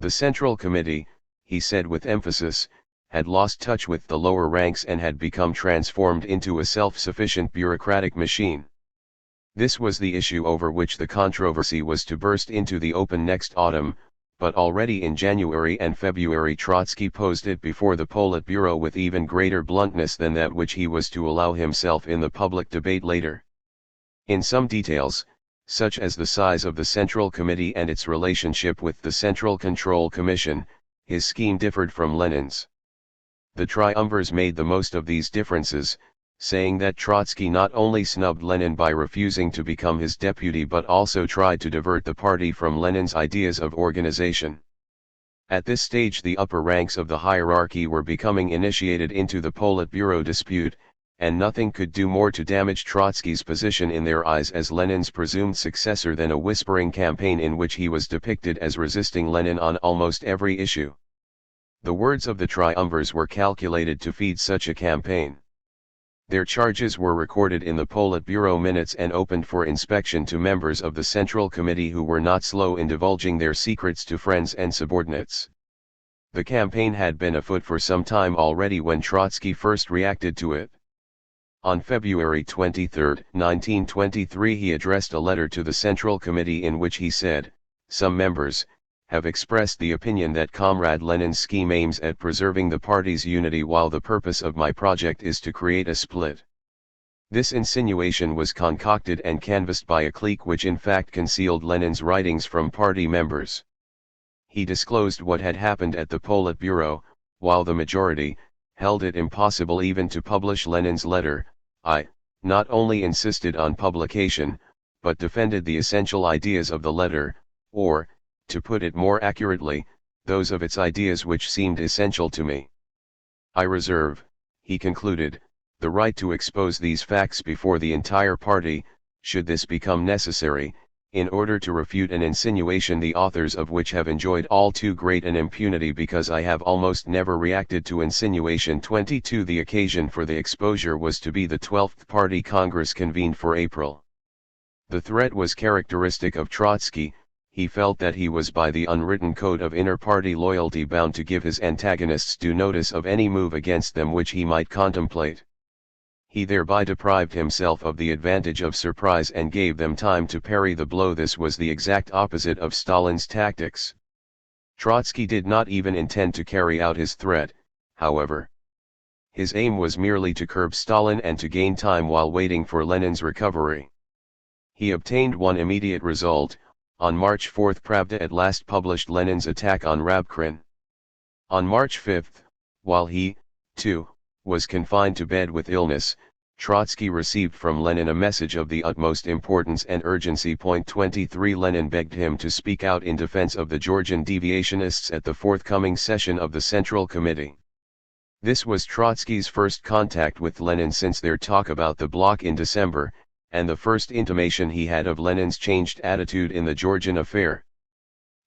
Speaker 1: The Central Committee, he said with emphasis, had lost touch with the lower ranks and had become transformed into a self-sufficient bureaucratic machine. This was the issue over which the controversy was to burst into the open next autumn, but already in January and February Trotsky posed it before the Politburo with even greater bluntness than that which he was to allow himself in the public debate later. In some details, such as the size of the Central Committee and its relationship with the Central Control Commission, his scheme differed from Lenin's. The triumvirs made the most of these differences, saying that Trotsky not only snubbed Lenin by refusing to become his deputy but also tried to divert the party from Lenin's ideas of organization. At this stage the upper ranks of the hierarchy were becoming initiated into the Politburo dispute, and nothing could do more to damage Trotsky's position in their eyes as Lenin's presumed successor than a whispering campaign in which he was depicted as resisting Lenin on almost every issue. The words of the triumvirs were calculated to feed such a campaign. Their charges were recorded in the Politburo minutes and opened for inspection to members of the Central Committee who were not slow in divulging their secrets to friends and subordinates. The campaign had been afoot for some time already when Trotsky first reacted to it. On February 23, 1923 he addressed a letter to the Central Committee in which he said, "Some members have expressed the opinion that Comrade Lenin's scheme aims at preserving the party's unity while the purpose of my project is to create a split." This insinuation was concocted and canvassed by a clique which in fact concealed Lenin's writings from party members. He disclosed what had happened at the Politburo, while the majority held it impossible even to publish Lenin's letter. I not only insisted on publication, but defended the essential ideas of the letter, or, to put it more accurately, those of its ideas which seemed essential to me. I reserve, he concluded, the right to expose these facts before the entire party, should this become necessary, in order to refute an insinuation the authors of which have enjoyed all too great an impunity because I have almost never reacted to insinuation. 22 The occasion for the exposure was to be the 12th Party Congress convened for April. The threat was characteristic of Trotsky. He felt that he was by the unwritten code of inter-party loyalty bound to give his antagonists due notice of any move against them which he might contemplate. He thereby deprived himself of the advantage of surprise and gave them time to parry the blow. This was the exact opposite of Stalin's tactics. Trotsky did not even intend to carry out his threat, however. His aim was merely to curb Stalin and to gain time while waiting for Lenin's recovery. He obtained one immediate result. On March 4 Pravda at last published Lenin's attack on Rabkrin. On March 5, while he, too, was confined to bed with illness, Trotsky received from Lenin a message of the utmost importance and urgency. 23 Lenin begged him to speak out in defense of the Georgian deviationists at the forthcoming session of the Central Committee. This was Trotsky's first contact with Lenin since their talk about the bloc in December, and the first intimation he had of Lenin's changed attitude in the Georgian affair.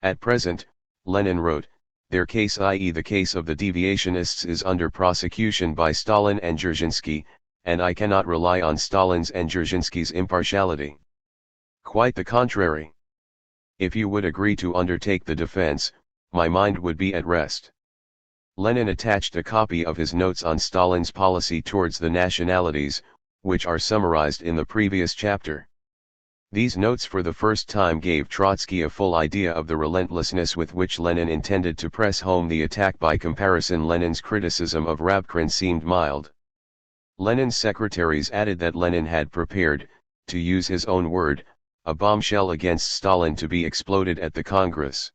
Speaker 1: At present, Lenin wrote, their case, i.e. the case of the deviationists, is under prosecution by Stalin and Dzerzhinsky, and I cannot rely on Stalin's and Dzerzhinsky's impartiality. Quite the contrary. If you would agree to undertake the defense, my mind would be at rest. Lenin attached a copy of his notes on Stalin's policy towards the nationalities, which are summarized in the previous chapter. These notes for the first time gave Trotsky a full idea of the relentlessness with which Lenin intended to press home the attack. By comparison, Lenin's criticism of Rabkrin seemed mild. Lenin's secretaries added that Lenin had prepared, to use his own word, a bombshell against Stalin to be exploded at the Congress.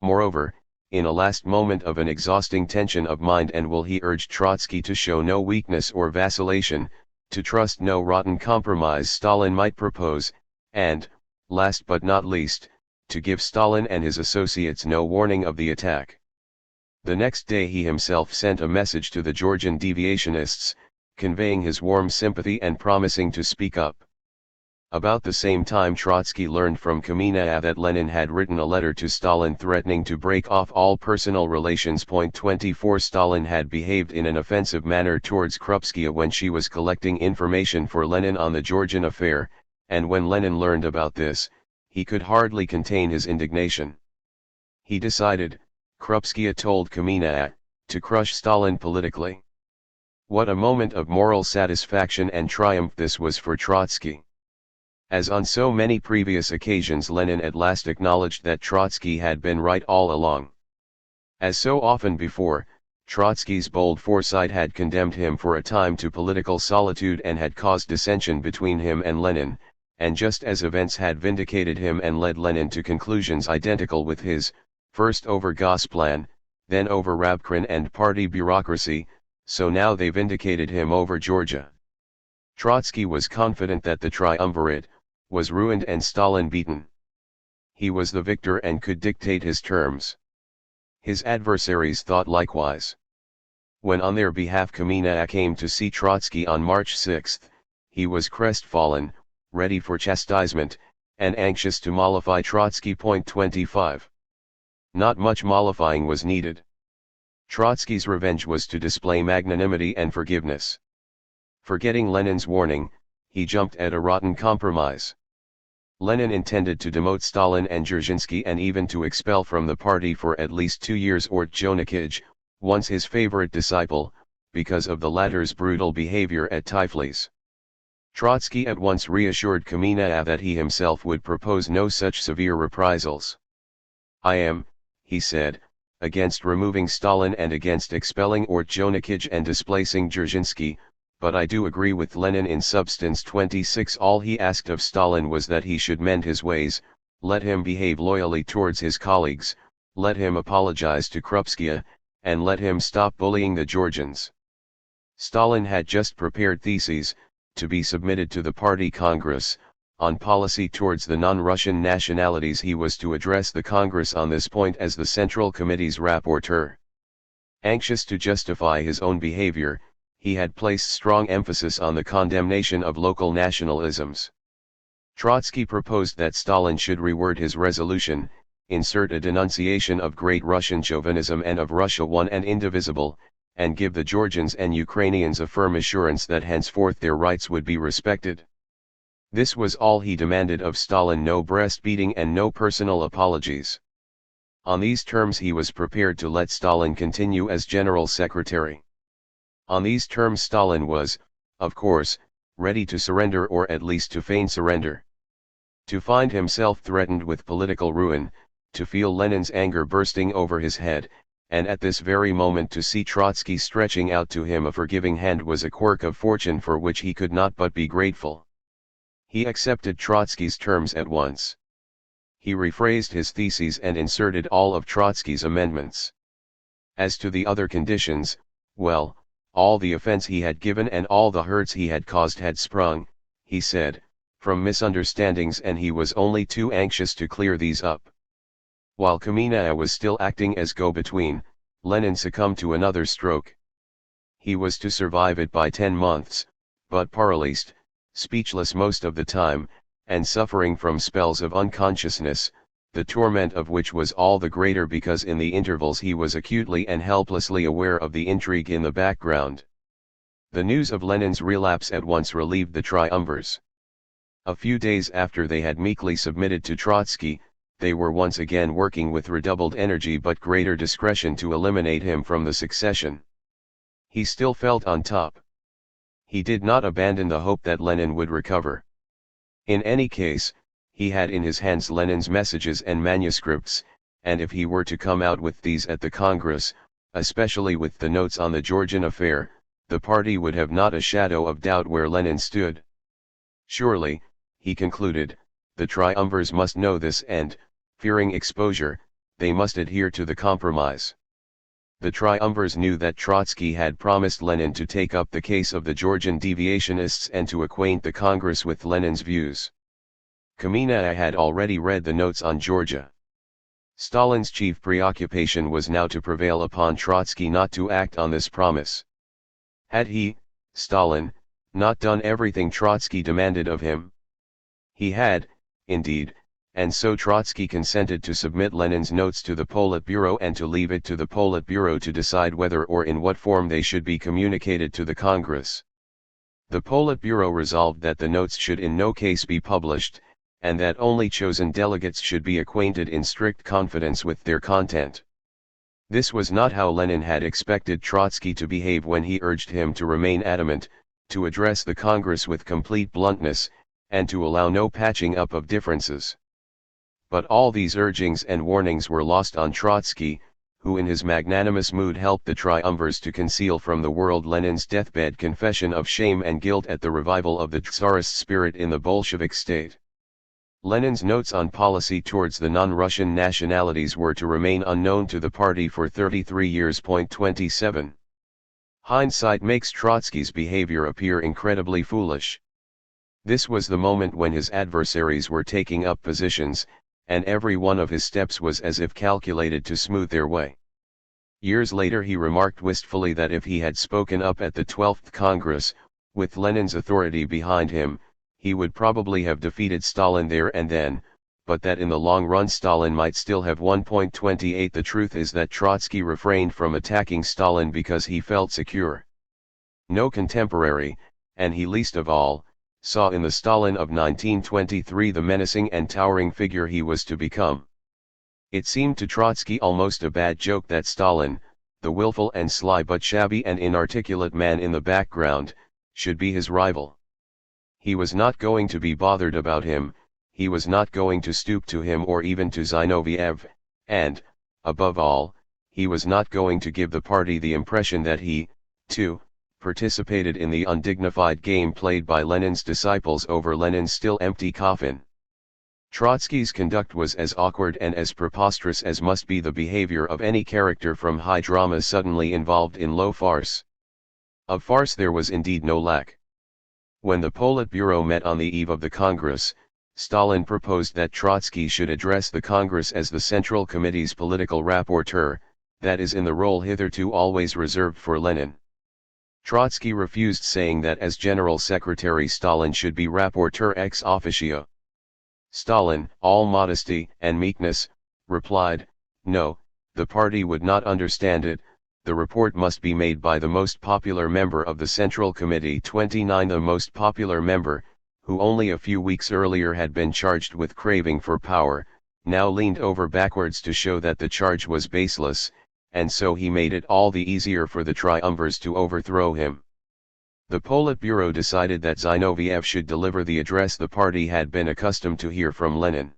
Speaker 1: Moreover, in a last moment of an exhausting tension of mind and will, he urged Trotsky to show no weakness or vacillation, to trust no rotten compromise Stalin might propose, and, last but not least, to give Stalin and his associates no warning of the attack. The next day he himself sent a message to the Georgian deviationists, conveying his warm sympathy and promising to speak up. About the same time Trotsky learned from Kamenev that Lenin had written a letter to Stalin threatening to break off all personal relations. 24 Stalin had behaved in an offensive manner towards Krupskaya when she was collecting information for Lenin on the Georgian affair, and when Lenin learned about this, he could hardly contain his indignation. He decided, Krupskaya told Kamenev, to crush Stalin politically. What a moment of moral satisfaction and triumph this was for Trotsky. As on so many previous occasions, Lenin at last acknowledged that Trotsky had been right all along. As so often before, Trotsky's bold foresight had condemned him for a time to political solitude and had caused dissension between him and Lenin, and just as events had vindicated him and led Lenin to conclusions identical with his, first over Gosplan, then over Rabkin and party bureaucracy, so now they vindicated him over Georgia. Trotsky was confident that the triumvirate was ruined and Stalin beaten. He was the victor and could dictate his terms. His adversaries thought likewise. When on their behalf Kamenev came to see Trotsky on March 6, he was crestfallen, ready for chastisement, and anxious to mollify Trotsky. 25. Not much mollifying was needed. Trotsky's revenge was to display magnanimity and forgiveness. Forgetting Lenin's warning, he jumped at a rotten compromise. Lenin intended to demote Stalin and Dzerzhinsky and even to expel from the party for at least 2 years Ortjonikij, once his favorite disciple, because of the latter's brutal behavior at Tiflis. Trotsky at once reassured Kamenev that he himself would propose no such severe reprisals. I am, he said, against removing Stalin and against expelling Ortjonikij and displacing Dzerzhinsky, but I do agree with Lenin in substance. 26 All he asked of Stalin was that he should mend his ways, let him behave loyally towards his colleagues, let him apologize to Krupskaya, and let him stop bullying the Georgians. Stalin had just prepared theses, to be submitted to the party congress, on policy towards the non-Russian nationalities. He was to address the Congress on this point as the Central Committee's rapporteur. Anxious to justify his own behavior, he had placed strong emphasis on the condemnation of local nationalisms. Trotsky proposed that Stalin should reword his resolution, insert a denunciation of great Russian chauvinism and of Russia one and indivisible, and give the Georgians and Ukrainians a firm assurance that henceforth their rights would be respected. This was all he demanded of Stalin: no breast-beating and no personal apologies. On these terms he was prepared to let Stalin continue as General Secretary. On these terms Stalin was, of course, ready to surrender, or at least to feign surrender. To find himself threatened with political ruin, to feel Lenin's anger bursting over his head, and at this very moment to see Trotsky stretching out to him a forgiving hand was a quirk of fortune for which he could not but be grateful. He accepted Trotsky's terms at once. He rephrased his theses and inserted all of Trotsky's amendments. As to the other conditions, well, all the offense he had given and all the hurts he had caused had sprung, he said, from misunderstandings, and he was only too anxious to clear these up. While Kamenev was still acting as go-between, Lenin succumbed to another stroke. He was to survive it by 10 months, but paralysed, speechless most of the time, and suffering from spells of unconsciousness, the torment of which was all the greater because in the intervals he was acutely and helplessly aware of the intrigue in the background. The news of Lenin's relapse at once relieved the triumvirs. A few days after they had meekly submitted to Trotsky, they were once again working with redoubled energy but greater discretion to eliminate him from the succession. He still felt on top. He did not abandon the hope that Lenin would recover. In any case, he had in his hands Lenin's messages and manuscripts, and if he were to come out with these at the Congress, especially with the notes on the Georgian affair, the party would have not a shadow of doubt where Lenin stood. Surely, he concluded, the triumvirs must know this and, fearing exposure, they must adhere to the compromise. The triumvirs knew that Trotsky had promised Lenin to take up the case of the Georgian deviationists and to acquaint the Congress with Lenin's views. Kamenev had already read the notes on Georgia. Stalin's chief preoccupation was now to prevail upon Trotsky not to act on this promise. Had he, Stalin, not done everything Trotsky demanded of him? He had, indeed, and so Trotsky consented to submit Lenin's notes to the Politburo and to leave it to the Politburo to decide whether or in what form they should be communicated to the Congress. The Politburo resolved that the notes should in no case be published, and that only chosen delegates should be acquainted in strict confidence with their content. This was not how Lenin had expected Trotsky to behave when he urged him to remain adamant, to address the Congress with complete bluntness, and to allow no patching up of differences. But all these urgings and warnings were lost on Trotsky, who in his magnanimous mood helped the triumvirs to conceal from the world Lenin's deathbed confession of shame and guilt at the revival of the Tsarist spirit in the Bolshevik state. Lenin's notes on policy towards the non-Russian nationalities were to remain unknown to the party for 33 years. 27. Hindsight makes Trotsky's behavior appear incredibly foolish. This was the moment when his adversaries were taking up positions, and every one of his steps was as if calculated to smooth their way. Years later he remarked wistfully that if he had spoken up at the 12th Congress, with Lenin's authority behind him, he would probably have defeated Stalin there and then, but that in the long run Stalin might still have won. 28 The truth is that Trotsky refrained from attacking Stalin because he felt secure. No contemporary, and he least of all, saw in the Stalin of 1923 the menacing and towering figure he was to become. It seemed to Trotsky almost a bad joke that Stalin, the willful and sly but shabby and inarticulate man in the background, should be his rival. He was not going to be bothered about him, he was not going to stoop to him or even to Zinoviev, and, above all, he was not going to give the party the impression that he, too, participated in the undignified game played by Lenin's disciples over Lenin's still empty coffin. Trotsky's conduct was as awkward and as preposterous as must be the behavior of any character from high drama suddenly involved in low farce. Of farce there was indeed no lack. When the Politburo met on the eve of the Congress, Stalin proposed that Trotsky should address the Congress as the Central Committee's political rapporteur, that is in the role hitherto always reserved for Lenin. Trotsky refused, saying that as General Secretary Stalin should be rapporteur ex officio. Stalin, all modesty and meekness, replied, "No, the party would not understand it, the report must be made by the most popular member of the Central Committee." 29 The most popular member, who only a few weeks earlier had been charged with craving for power, now leaned over backwards to show that the charge was baseless, and so he made it all the easier for the triumvirs to overthrow him. The Politburo decided that Zinoviev should deliver the address the party had been accustomed to hear from Lenin.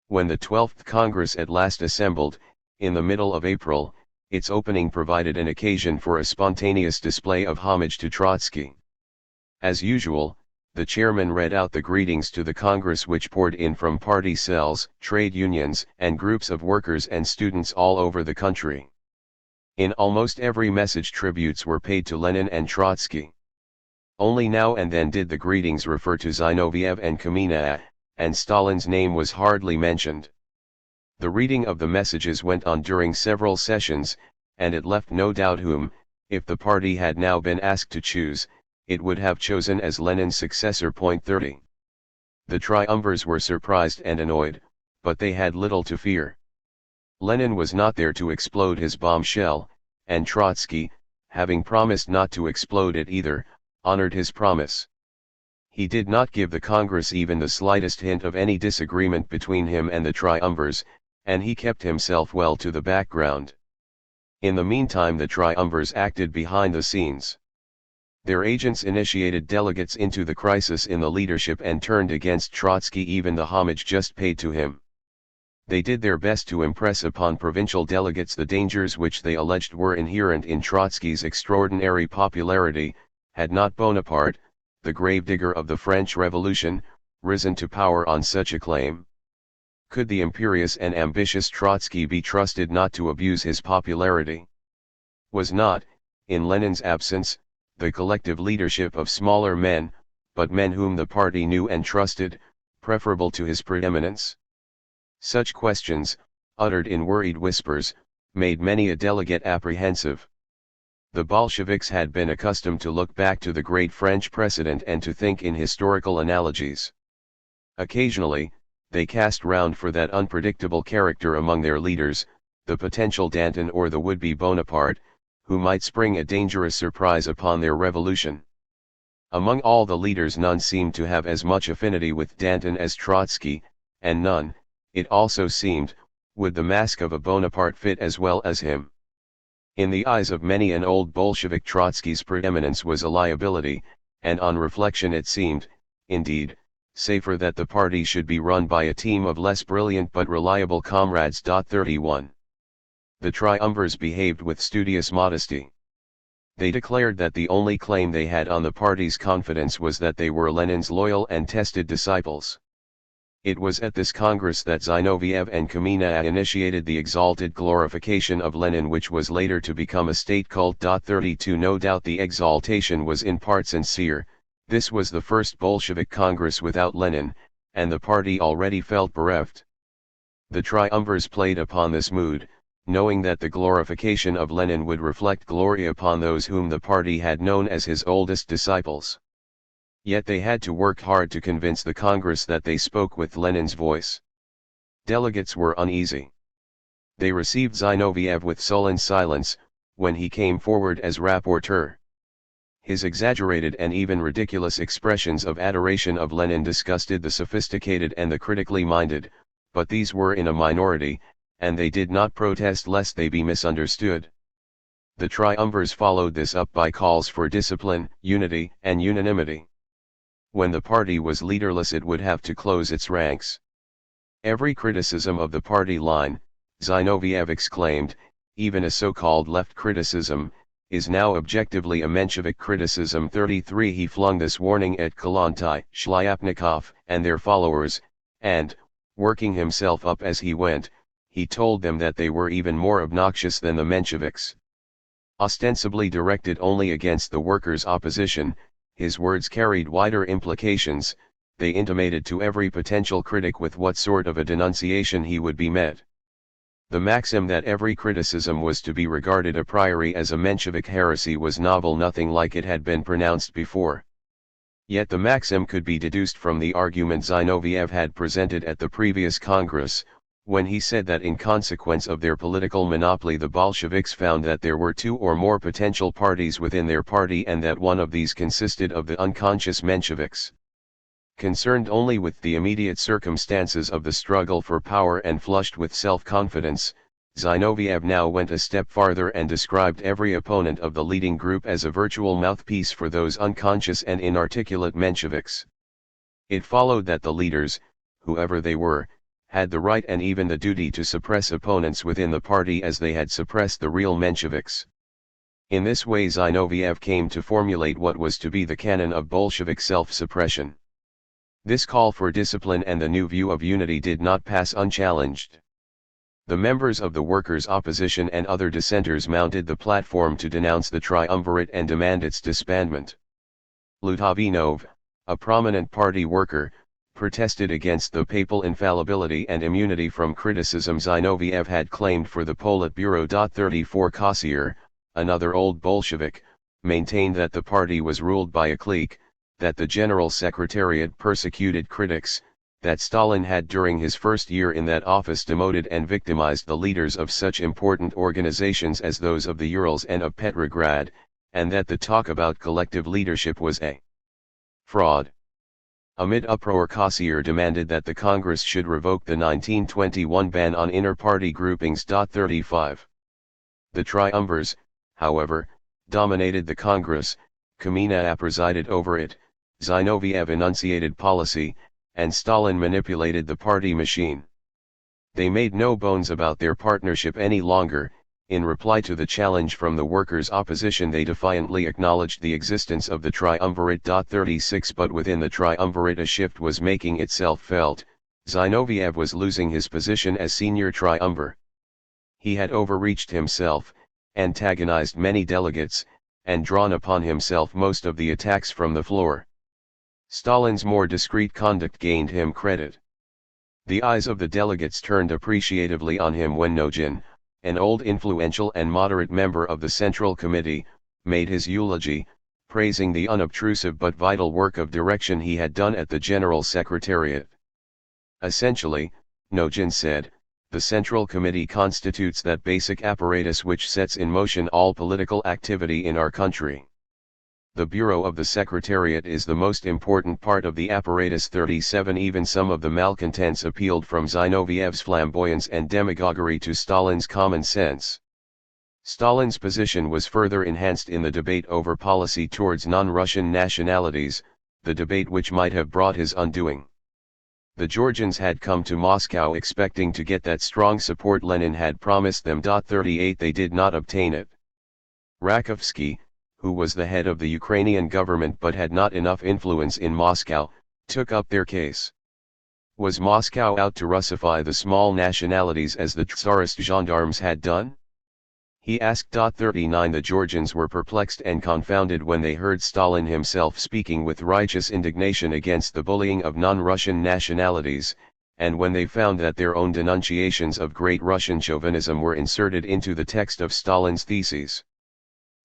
Speaker 1: When the 12th Congress at last assembled, in the middle of April, its opening provided an occasion for a spontaneous display of homage to Trotsky. As usual, the chairman read out the greetings to the Congress which poured in from party cells, trade unions, and groups of workers and students all over the country. In almost every message tributes were paid to Lenin and Trotsky. Only now and then did the greetings refer to Zinoviev and Kamenev, and Stalin's name was hardly mentioned. The reading of the messages went on during several sessions, and it left no doubt whom, if the party had now been asked to choose, it would have chosen as Lenin's successor. 30. The triumvirs were surprised and annoyed, but they had little to fear. Lenin was not there to explode his bombshell, and Trotsky, having promised not to explode it either, honored his promise. He did not give the Congress even the slightest hint of any disagreement between him and the triumvirs, and he kept himself well to the background. In the meantime the triumvirs acted behind the scenes. Their agents initiated delegates into the crisis in the leadership and turned against Trotsky even the homage just paid to him. They did their best to impress upon provincial delegates the dangers which they alleged were inherent in Trotsky's extraordinary popularity. Had not Bonaparte, the gravedigger of the French Revolution, risen to power on such a claim? Could the imperious and ambitious Trotsky be trusted not to abuse his popularity? Was not, in Lenin's absence, the collective leadership of smaller men, but men whom the party knew and trusted, preferable to his preeminence? Such questions, uttered in worried whispers, made many a delegate apprehensive. The Bolsheviks had been accustomed to look back to the great French precedent and to think in historical analogies. Occasionally, they cast round for that unpredictable character among their leaders, the potential Danton or the would-be Bonaparte, who might spring a dangerous surprise upon their revolution. Among all the leaders none seemed to have as much affinity with Danton as Trotsky, and none, it also seemed, would the mask of a Bonaparte fit as well as him. In the eyes of many an old Bolshevik, Trotsky's preeminence was a liability, and on reflection it seemed, indeed, safer that the party should be run by a team of less brilliant but reliable comrades. 31. The triumvirs behaved with studious modesty. They declared that the only claim they had on the party's confidence was that they were Lenin's loyal and tested disciples. It was at this Congress that Zinoviev and Kamenev initiated the exalted glorification of Lenin, which was later to become a state cult. 32. No doubt the exaltation was in part sincere. This was the first Bolshevik Congress without Lenin, and the party already felt bereft. The triumvirs played upon this mood, knowing that the glorification of Lenin would reflect glory upon those whom the party had known as his oldest disciples. Yet they had to work hard to convince the Congress that they spoke with Lenin's voice. Delegates were uneasy. They received Zinoviev with sullen silence, when he came forward as rapporteur. His exaggerated and even ridiculous expressions of adoration of Lenin disgusted the sophisticated and the critically minded, but these were in a minority, and they did not protest lest they be misunderstood. The triumvirs followed this up by calls for discipline, unity, and unanimity. When the party was leaderless, it would have to close its ranks. Every criticism of the party line, Zinoviev exclaimed, even a so-called left criticism, is now objectively a Menshevik criticism. 33. He flung this warning at Kollontai, Shliapnikov, and their followers, and, working himself up as he went, he told them that they were even more obnoxious than the Mensheviks. Ostensibly directed only against the workers' opposition, his words carried wider implications. They intimated to every potential critic with what sort of a denunciation he would be met. The maxim that every criticism was to be regarded a priori as a Menshevik heresy was novel. Nothing like it had been pronounced before. Yet the maxim could be deduced from the argument Zinoviev had presented at the previous Congress, when he said that in consequence of their political monopoly the Bolsheviks found that there were two or more potential parties within their party, and that one of these consisted of the unconscious Mensheviks. Concerned only with the immediate circumstances of the struggle for power and flushed with self-confidence, Zinoviev now went a step farther and described every opponent of the leading group as a virtual mouthpiece for those unconscious and inarticulate Mensheviks. It followed that the leaders, whoever they were, had the right and even the duty to suppress opponents within the party as they had suppressed the real Mensheviks. In this way Zinoviev came to formulate what was to be the canon of Bolshevik self-suppression. This call for discipline and the new view of unity did not pass unchallenged. The members of the workers' opposition and other dissenters mounted the platform to denounce the triumvirate and demand its disbandment. Lutavinov, a prominent party worker, protested against the papal infallibility and immunity from criticism Zinoviev had claimed for the Politburo. 34. Kossier, another old Bolshevik, maintained that the party was ruled by a clique, that the General Secretariat persecuted critics, that Stalin had during his first year in that office demoted and victimized the leaders of such important organizations as those of the Urals and of Petrograd, and that the talk about collective leadership was a fraud. Amid uproar, Kossier demanded that the Congress should revoke the 1921 ban on inter-party groupings. 35. The triumvirs, however, dominated the Congress. Kamenev presided over it, Zinoviev enunciated policy, and Stalin manipulated the party machine. They made no bones about their partnership any longer. In reply to the challenge from the workers' opposition, they defiantly acknowledged the existence of the triumvirate. 36 But within the triumvirate a shift was making itself felt. Zinoviev was losing his position as senior triumvir. He had overreached himself, antagonized many delegates, and drawn upon himself most of the attacks from the floor. Stalin's more discreet conduct gained him credit. The eyes of the delegates turned appreciatively on him when Nogin, an old influential and moderate member of the Central Committee, made his eulogy, praising the unobtrusive but vital work of direction he had done at the General Secretariat. Essentially, Nogin said, the Central Committee constitutes that basic apparatus which sets in motion all political activity in our country. The Bureau of the Secretariat is the most important part of the apparatus. 37 Even some of the malcontents appealed from Zinoviev's flamboyance and demagoguery to Stalin's common sense. Stalin's position was further enhanced in the debate over policy towards non-Russian nationalities, the debate which might have brought his undoing. The Georgians had come to Moscow expecting to get that strong support Lenin had promised them. 38 They did not obtain it. Rakovsky, who was the head of the Ukrainian government but had not enough influence in Moscow, took up their case. Was Moscow out to Russify the small nationalities as the Tsarist gendarmes had done? He asked. 39 The Georgians were perplexed and confounded when they heard Stalin himself speaking with righteous indignation against the bullying of non-Russian nationalities, and when they found that their own denunciations of Great Russian chauvinism were inserted into the text of Stalin's theses.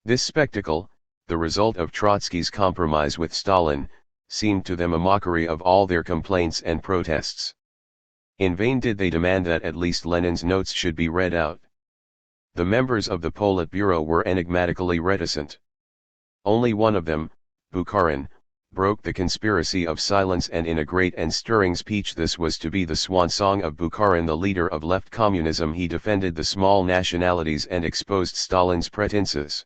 Speaker 1: This spectacle, the result of Trotsky's compromise with Stalin, seemed to them a mockery of all their complaints and protests. In vain did they demand that at least Lenin's notes should be read out. The members of the Politburo were enigmatically reticent. Only one of them, Bukharin, broke the conspiracy of silence, and in a great and stirring speech, this was to be the swan song of Bukharin, the leader of left communism, he defended the small nationalities and exposed Stalin's pretenses.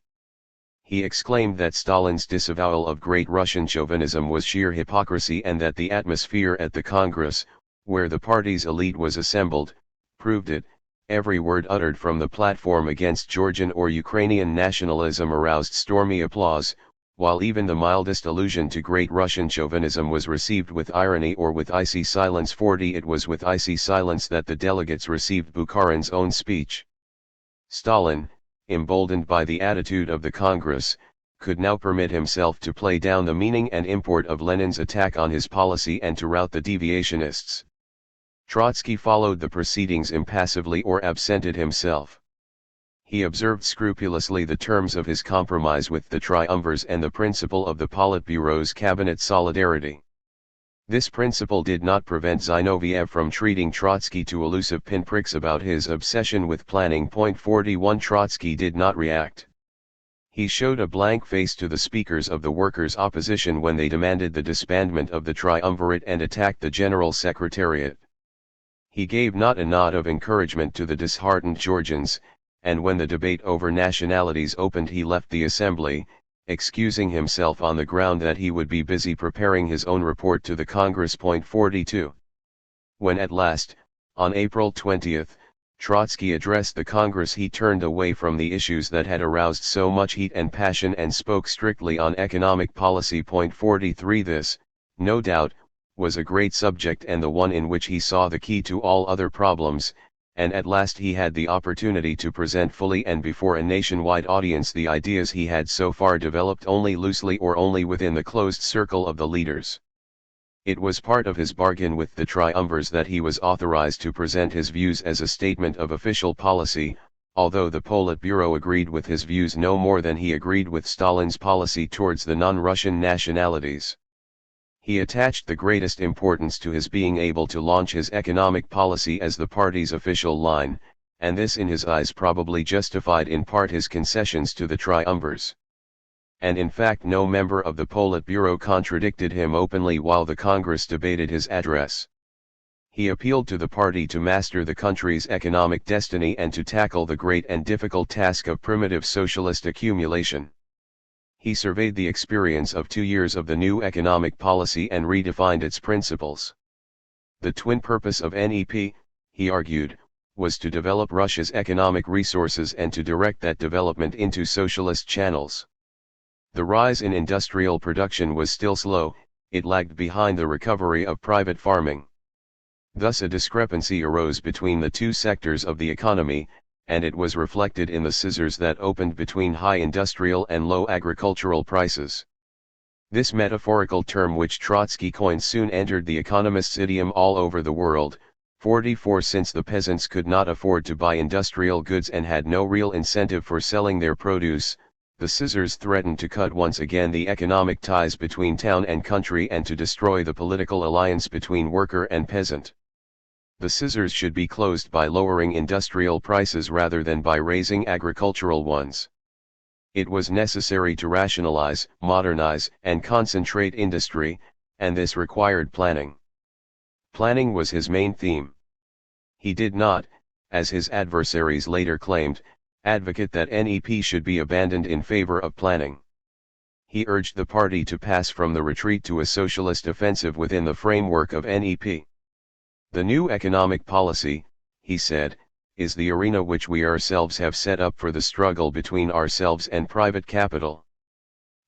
Speaker 1: He exclaimed that Stalin's disavowal of Great Russian chauvinism was sheer hypocrisy, and that the atmosphere at the Congress, where the party's elite was assembled, proved it. Every word uttered from the platform against Georgian or Ukrainian nationalism aroused stormy applause, while even the mildest allusion to Great Russian chauvinism was received with irony or with icy silence. 40 It was with icy silence that the delegates received Bukharin's own speech. Stalin, emboldened by the attitude of the Congress, could now permit himself to play down the meaning and import of Lenin's attack on his policy and to rout the deviationists. Trotsky followed the proceedings impassively or absented himself. He observed scrupulously the terms of his compromise with the triumvirs and the principle of the Politburo's cabinet solidarity. This principle did not prevent Zinoviev from treating Trotsky to elusive pinpricks about his obsession with planning. 41 Trotsky did not react. He showed a blank face to the speakers of the workers' opposition when they demanded the disbandment of the triumvirate and attacked the General Secretariat. He gave not a nod of encouragement to the disheartened Georgians, and when the debate over nationalities opened he left the assembly, excusing himself on the ground that he would be busy preparing his own report to the Congress. 42. When at last, on April 20, Trotsky addressed the Congress, he turned away from the issues that had aroused so much heat and passion and spoke strictly on economic policy. 43 This, no doubt, was a great subject and the one in which he saw the key to all other problems, and at last he had the opportunity to present fully and before a nationwide audience the ideas he had so far developed only loosely or only within the closed circle of the leaders. It was part of his bargain with the triumvirs that he was authorized to present his views as a statement of official policy, although the Politburo agreed with his views no more than he agreed with Stalin's policy towards the non-Russian nationalities. He attached the greatest importance to his being able to launch his economic policy as the party's official line, and this in his eyes probably justified in part his concessions to the triumvirs. And in fact no member of the Politburo contradicted him openly while the Congress debated his address. He appealed to the party to master the country's economic destiny and to tackle the great and difficult task of primitive socialist accumulation. He surveyed the experience of 2 years of the new economic policy and redefined its principles. The twin purpose of NEP, he argued, was to develop Russia's economic resources and to direct that development into socialist channels. The rise in industrial production was still slow, it lagged behind the recovery of private farming. Thus a discrepancy arose between the two sectors of the economy, and it was reflected in the scissors that opened between high industrial and low agricultural prices. This metaphorical term which Trotsky coined soon entered the economist's idiom all over the world. 44 Since the peasants could not afford to buy industrial goods and had no real incentive for selling their produce, the scissors threatened to cut once again the economic ties between town and country and to destroy the political alliance between worker and peasant. The scissors should be closed by lowering industrial prices rather than by raising agricultural ones. It was necessary to rationalize, modernize, and concentrate industry, and this required planning. Planning was his main theme. He did not, as his adversaries later claimed, advocate that NEP should be abandoned in favor of planning. He urged the party to pass from the retreat to a socialist offensive within the framework of NEP. The new economic policy, he said, is the arena which we ourselves have set up for the struggle between ourselves and private capital.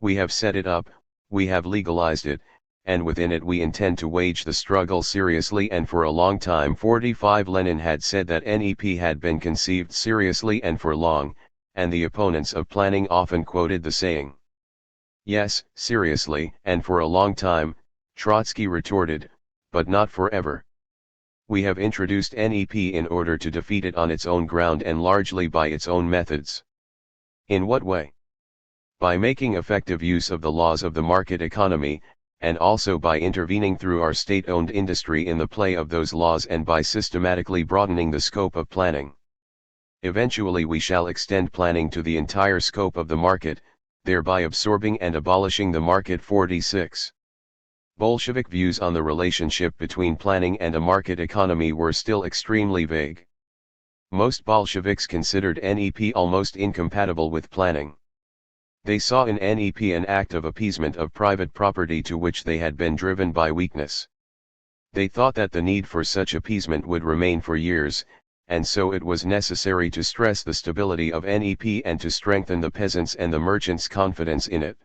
Speaker 1: We have set it up, we have legalized it, and within it we intend to wage the struggle seriously and for a long time. 45 Lenin had said that NEP had been conceived seriously and for long, and the opponents of planning often quoted the saying. Yes, seriously, and for a long time, Trotsky retorted, but not forever. We have introduced NEP in order to defeat it on its own ground and largely by its own methods. In what way? By making effective use of the laws of the market economy, and also by intervening through our state-owned industry in the play of those laws and by systematically broadening the scope of planning. Eventually we shall extend planning to the entire scope of the market, thereby absorbing and abolishing the market. 46. Bolshevik views on the relationship between planning and a market economy were still extremely vague. Most Bolsheviks considered NEP almost incompatible with planning. They saw in NEP an act of appeasement of private property to which they had been driven by weakness. They thought that the need for such appeasement would remain for years, and so it was necessary to stress the stability of NEP and to strengthen the peasants' and the merchants' confidence in it.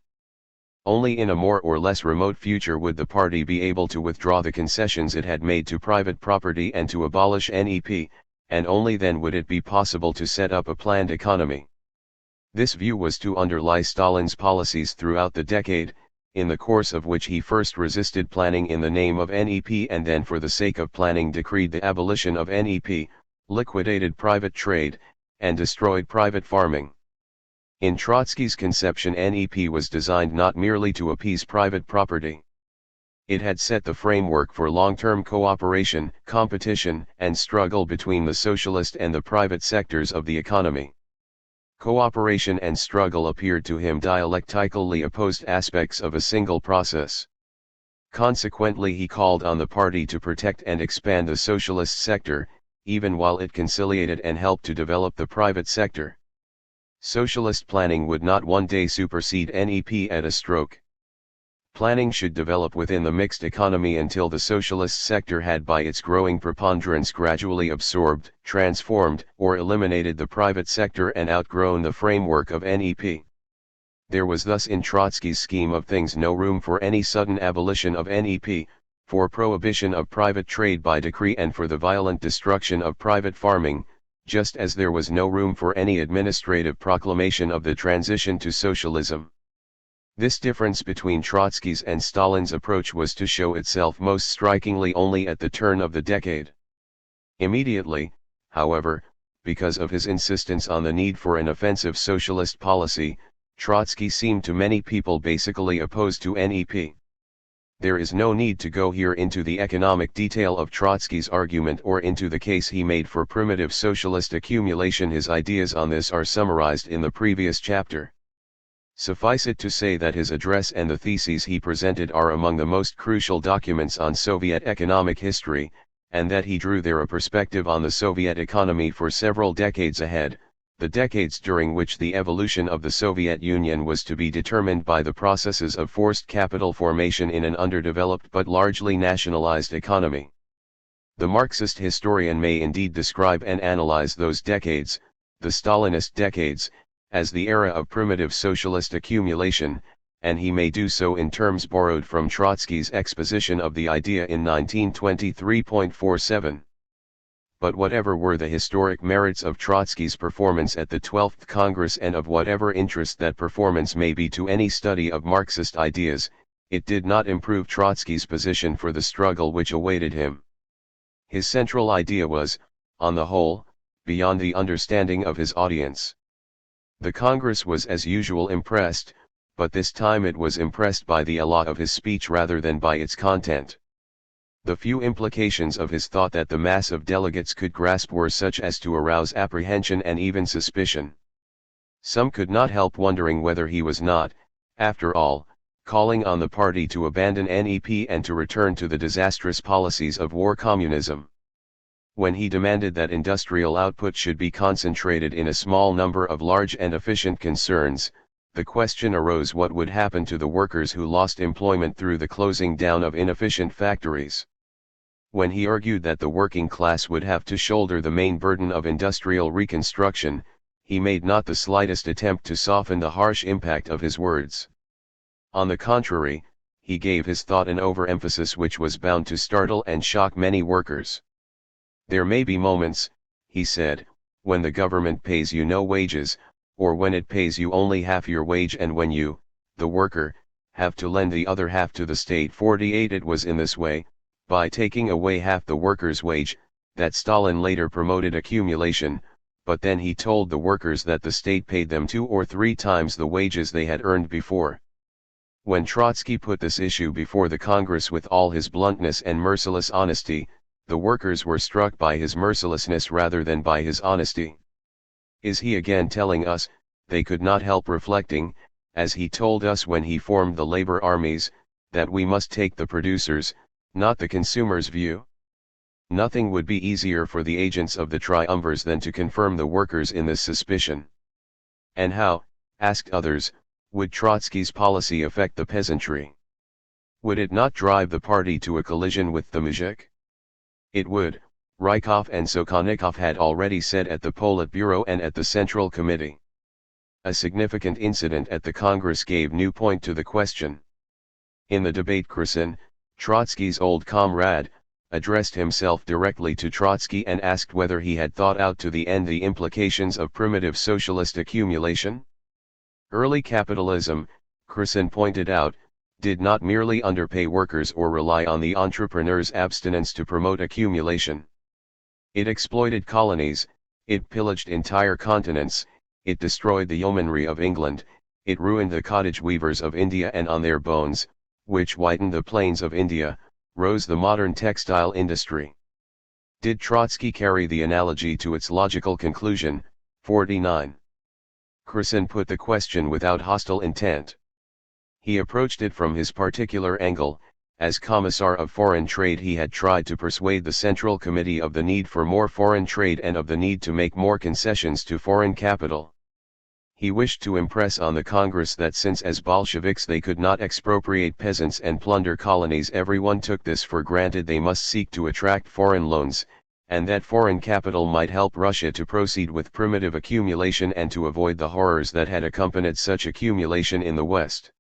Speaker 1: Only in a more or less remote future would the party be able to withdraw the concessions it had made to private property and to abolish NEP, and only then would it be possible to set up a planned economy. This view was to underlie Stalin's policies throughout the decade, in the course of which he first resisted planning in the name of NEP and then for the sake of planning decreed the abolition of NEP, liquidated private trade, and destroyed private farming. In Trotsky's conception, NEP was designed not merely to appease private property. It had set the framework for long-term cooperation, competition, and struggle between the socialist and the private sectors of the economy. Cooperation and struggle appeared to him dialectically opposed aspects of a single process. Consequently, he called on the party to protect and expand the socialist sector, even while it conciliated and helped to develop the private sector. Socialist planning would not one day supersede NEP at a stroke. Planning should develop within the mixed economy until the socialist sector had by its growing preponderance gradually absorbed, transformed, or eliminated the private sector and outgrown the framework of NEP. There was thus in Trotsky's scheme of things no room for any sudden abolition of NEP, for prohibition of private trade by decree and for the violent destruction of private farming, just as there was no room for any administrative proclamation of the transition to socialism. This difference between Trotsky's and Stalin's approach was to show itself most strikingly only at the turn of the decade. Immediately, however, because of his insistence on the need for an offensive socialist policy, Trotsky seemed to many people basically opposed to NEP. There is no need to go here into the economic detail of Trotsky's argument or into the case he made for primitive socialist accumulation. His ideas on this are summarized in the previous chapter. Suffice it to say that his address and the theses he presented are among the most crucial documents on Soviet economic history, and that he drew there a perspective on the Soviet economy for several decades ahead, the decades during which the evolution of the Soviet Union was to be determined by the processes of forced capital formation in an underdeveloped but largely nationalized economy. The Marxist historian may indeed describe and analyze those decades, the Stalinist decades, as the era of primitive socialist accumulation, and he may do so in terms borrowed from Trotsky's exposition of the idea in 1923.47. But whatever were the historic merits of Trotsky's performance at the 12th Congress, and of whatever interest that performance may be to any study of Marxist ideas, it did not improve Trotsky's position for the struggle which awaited him. His central idea was, on the whole, beyond the understanding of his audience. The Congress was as usual impressed, but this time it was impressed by the élan of his speech rather than by its content. The few implications of his thought that the mass of delegates could grasp were such as to arouse apprehension and even suspicion. Some could not help wondering whether he was not, after all, calling on the party to abandon NEP and to return to the disastrous policies of war communism. When he demanded that industrial output should be concentrated in a small number of large and efficient concerns, the question arose what would happen to the workers who lost employment through the closing down of inefficient factories. When he argued that the working class would have to shoulder the main burden of industrial reconstruction, he made not the slightest attempt to soften the harsh impact of his words. On the contrary, he gave his thought an overemphasis which was bound to startle and shock many workers. There may be moments, he said, when the government pays you no wages, or when it pays you only half your wage, and when you, the worker, have to lend the other half to the state. 48 It was in this way, by taking away half the worker's wage, that Stalin later promoted accumulation, but then he told the workers that the state paid them 2 or 3 times the wages they had earned before. When Trotsky put this issue before the Congress with all his bluntness and merciless honesty, the workers were struck by his mercilessness rather than by his honesty. Is he again telling us, they could not help reflecting, as he told us when he formed the labor armies, that we must take the producers', not the consumers' view? Nothing would be easier for the agents of the triumvirs than to confirm the workers in this suspicion. And how, asked others, would Trotsky's policy affect the peasantry? Would it not drive the party to a collision with the muzhik? It would, Rykov and Sokhonikov had already said at the Politburo and at the Central Committee. A significant incident at the Congress gave new point to the question. In the debate, Kherson, Trotsky's old comrade, addressed himself directly to Trotsky and asked whether he had thought out to the end the implications of primitive socialist accumulation. Early capitalism, Kherson pointed out, did not merely underpay workers or rely on the entrepreneur's abstinence to promote accumulation. It exploited colonies, it pillaged entire continents, it destroyed the yeomanry of England, it ruined the cottage weavers of India, and on their bones, which whitened the plains of India, rose the modern textile industry. Did Trotsky carry the analogy to its logical conclusion? 49. Kherson put the question without hostile intent. He approached it from his particular angle. As Commissar of Foreign Trade, he had tried to persuade the Central Committee of the need for more foreign trade and of the need to make more concessions to foreign capital. He wished to impress on the Congress that since as Bolsheviks they could not expropriate peasants and plunder colonies, everyone took this for granted, they must seek to attract foreign loans, and that foreign capital might help Russia to proceed with primitive accumulation and to avoid the horrors that had accompanied such accumulation in the West.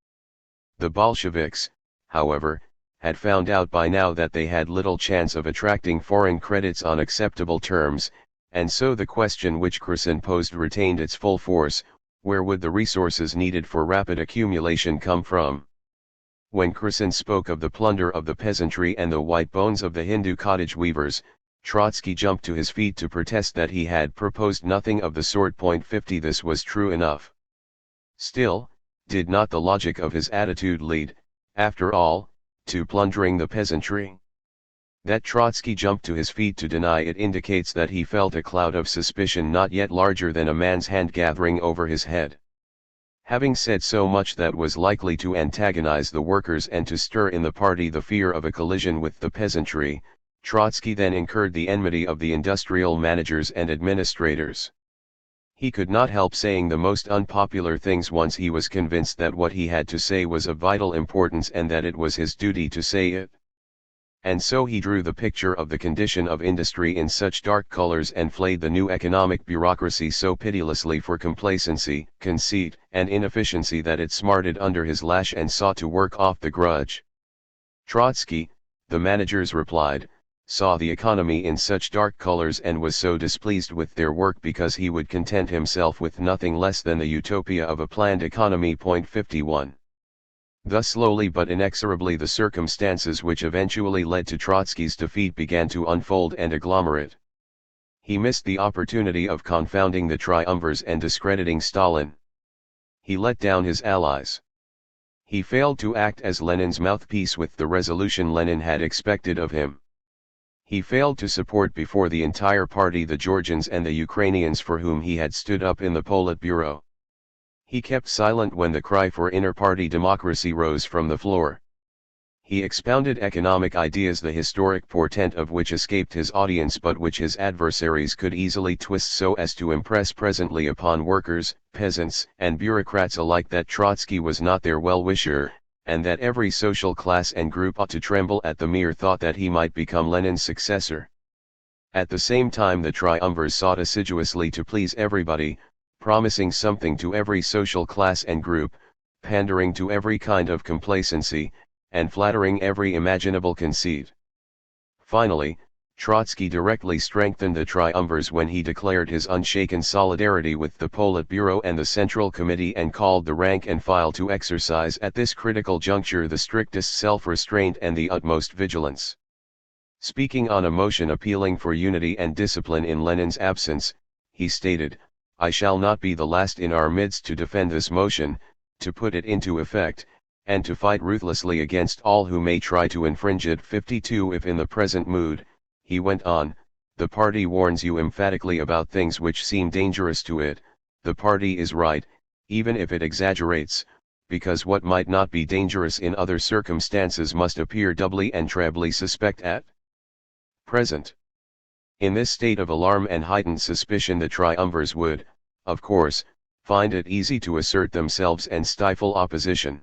Speaker 1: The Bolsheviks, however, had found out by now that they had little chance of attracting foreign credits on acceptable terms, and so the question which Kherson posed retained its full force: where would the resources needed for rapid accumulation come from? When Kherson spoke of the plunder of the peasantry and the white bones of the Hindu cottage weavers, Trotsky jumped to his feet to protest that he had proposed nothing of the sort. 50 This was true enough. Still, did not the logic of his attitude lead, after all, to plundering the peasantry? That Trotsky jumped to his feet to deny it indicates that he felt a cloud of suspicion not yet larger than a man's hand gathering over his head. Having said so much that was likely to antagonize the workers and to stir in the party the fear of a collision with the peasantry, Trotsky then incurred the enmity of the industrial managers and administrators. He could not help saying the most unpopular things once he was convinced that what he had to say was of vital importance and that it was his duty to say it. And so he drew the picture of the condition of industry in such dark colors and flayed the new economic bureaucracy so pitilessly for complacency, conceit, and inefficiency that it smarted under his lash and sought to work off the grudge. Trotsky, the managers replied, saw the economy in such dark colors and was so displeased with their work because he would content himself with nothing less than the utopia of a planned economy. 51. Thus slowly but inexorably the circumstances which eventually led to Trotsky's defeat began to unfold and agglomerate. He missed the opportunity of confounding the triumvirs and discrediting Stalin. He let down his allies. He failed to act as Lenin's mouthpiece with the resolution Lenin had expected of him. He failed to support before the entire party the Georgians and the Ukrainians for whom he had stood up in the Politburo. He kept silent when the cry for inter-party democracy rose from the floor. He expounded economic ideas the historic portent of which escaped his audience but which his adversaries could easily twist so as to impress presently upon workers, peasants, and bureaucrats alike that Trotsky was not their well-wisher, and that every social class and group ought to tremble at the mere thought that he might become Lenin's successor. At the same time the triumvirs sought assiduously to please everybody, promising something to every social class and group, pandering to every kind of complacency, and flattering every imaginable conceit. Finally, Trotsky directly strengthened the triumvirs when he declared his unshaken solidarity with the Politburo and the Central Committee and called the rank and file to exercise at this critical juncture the strictest self-restraint and the utmost vigilance. Speaking on a motion appealing for unity and discipline in Lenin's absence, he stated, "I shall not be the last in our midst to defend this motion, to put it into effect, and to fight ruthlessly against all who may try to infringe it." 52. If in the present mood, he went on, the party warns you emphatically about things which seem dangerous to it, the party is right, even if it exaggerates, because what might not be dangerous in other circumstances must appear doubly and trebly suspect at present. In this state of alarm and heightened suspicion the triumvirs would, of course, find it easy to assert themselves and stifle opposition.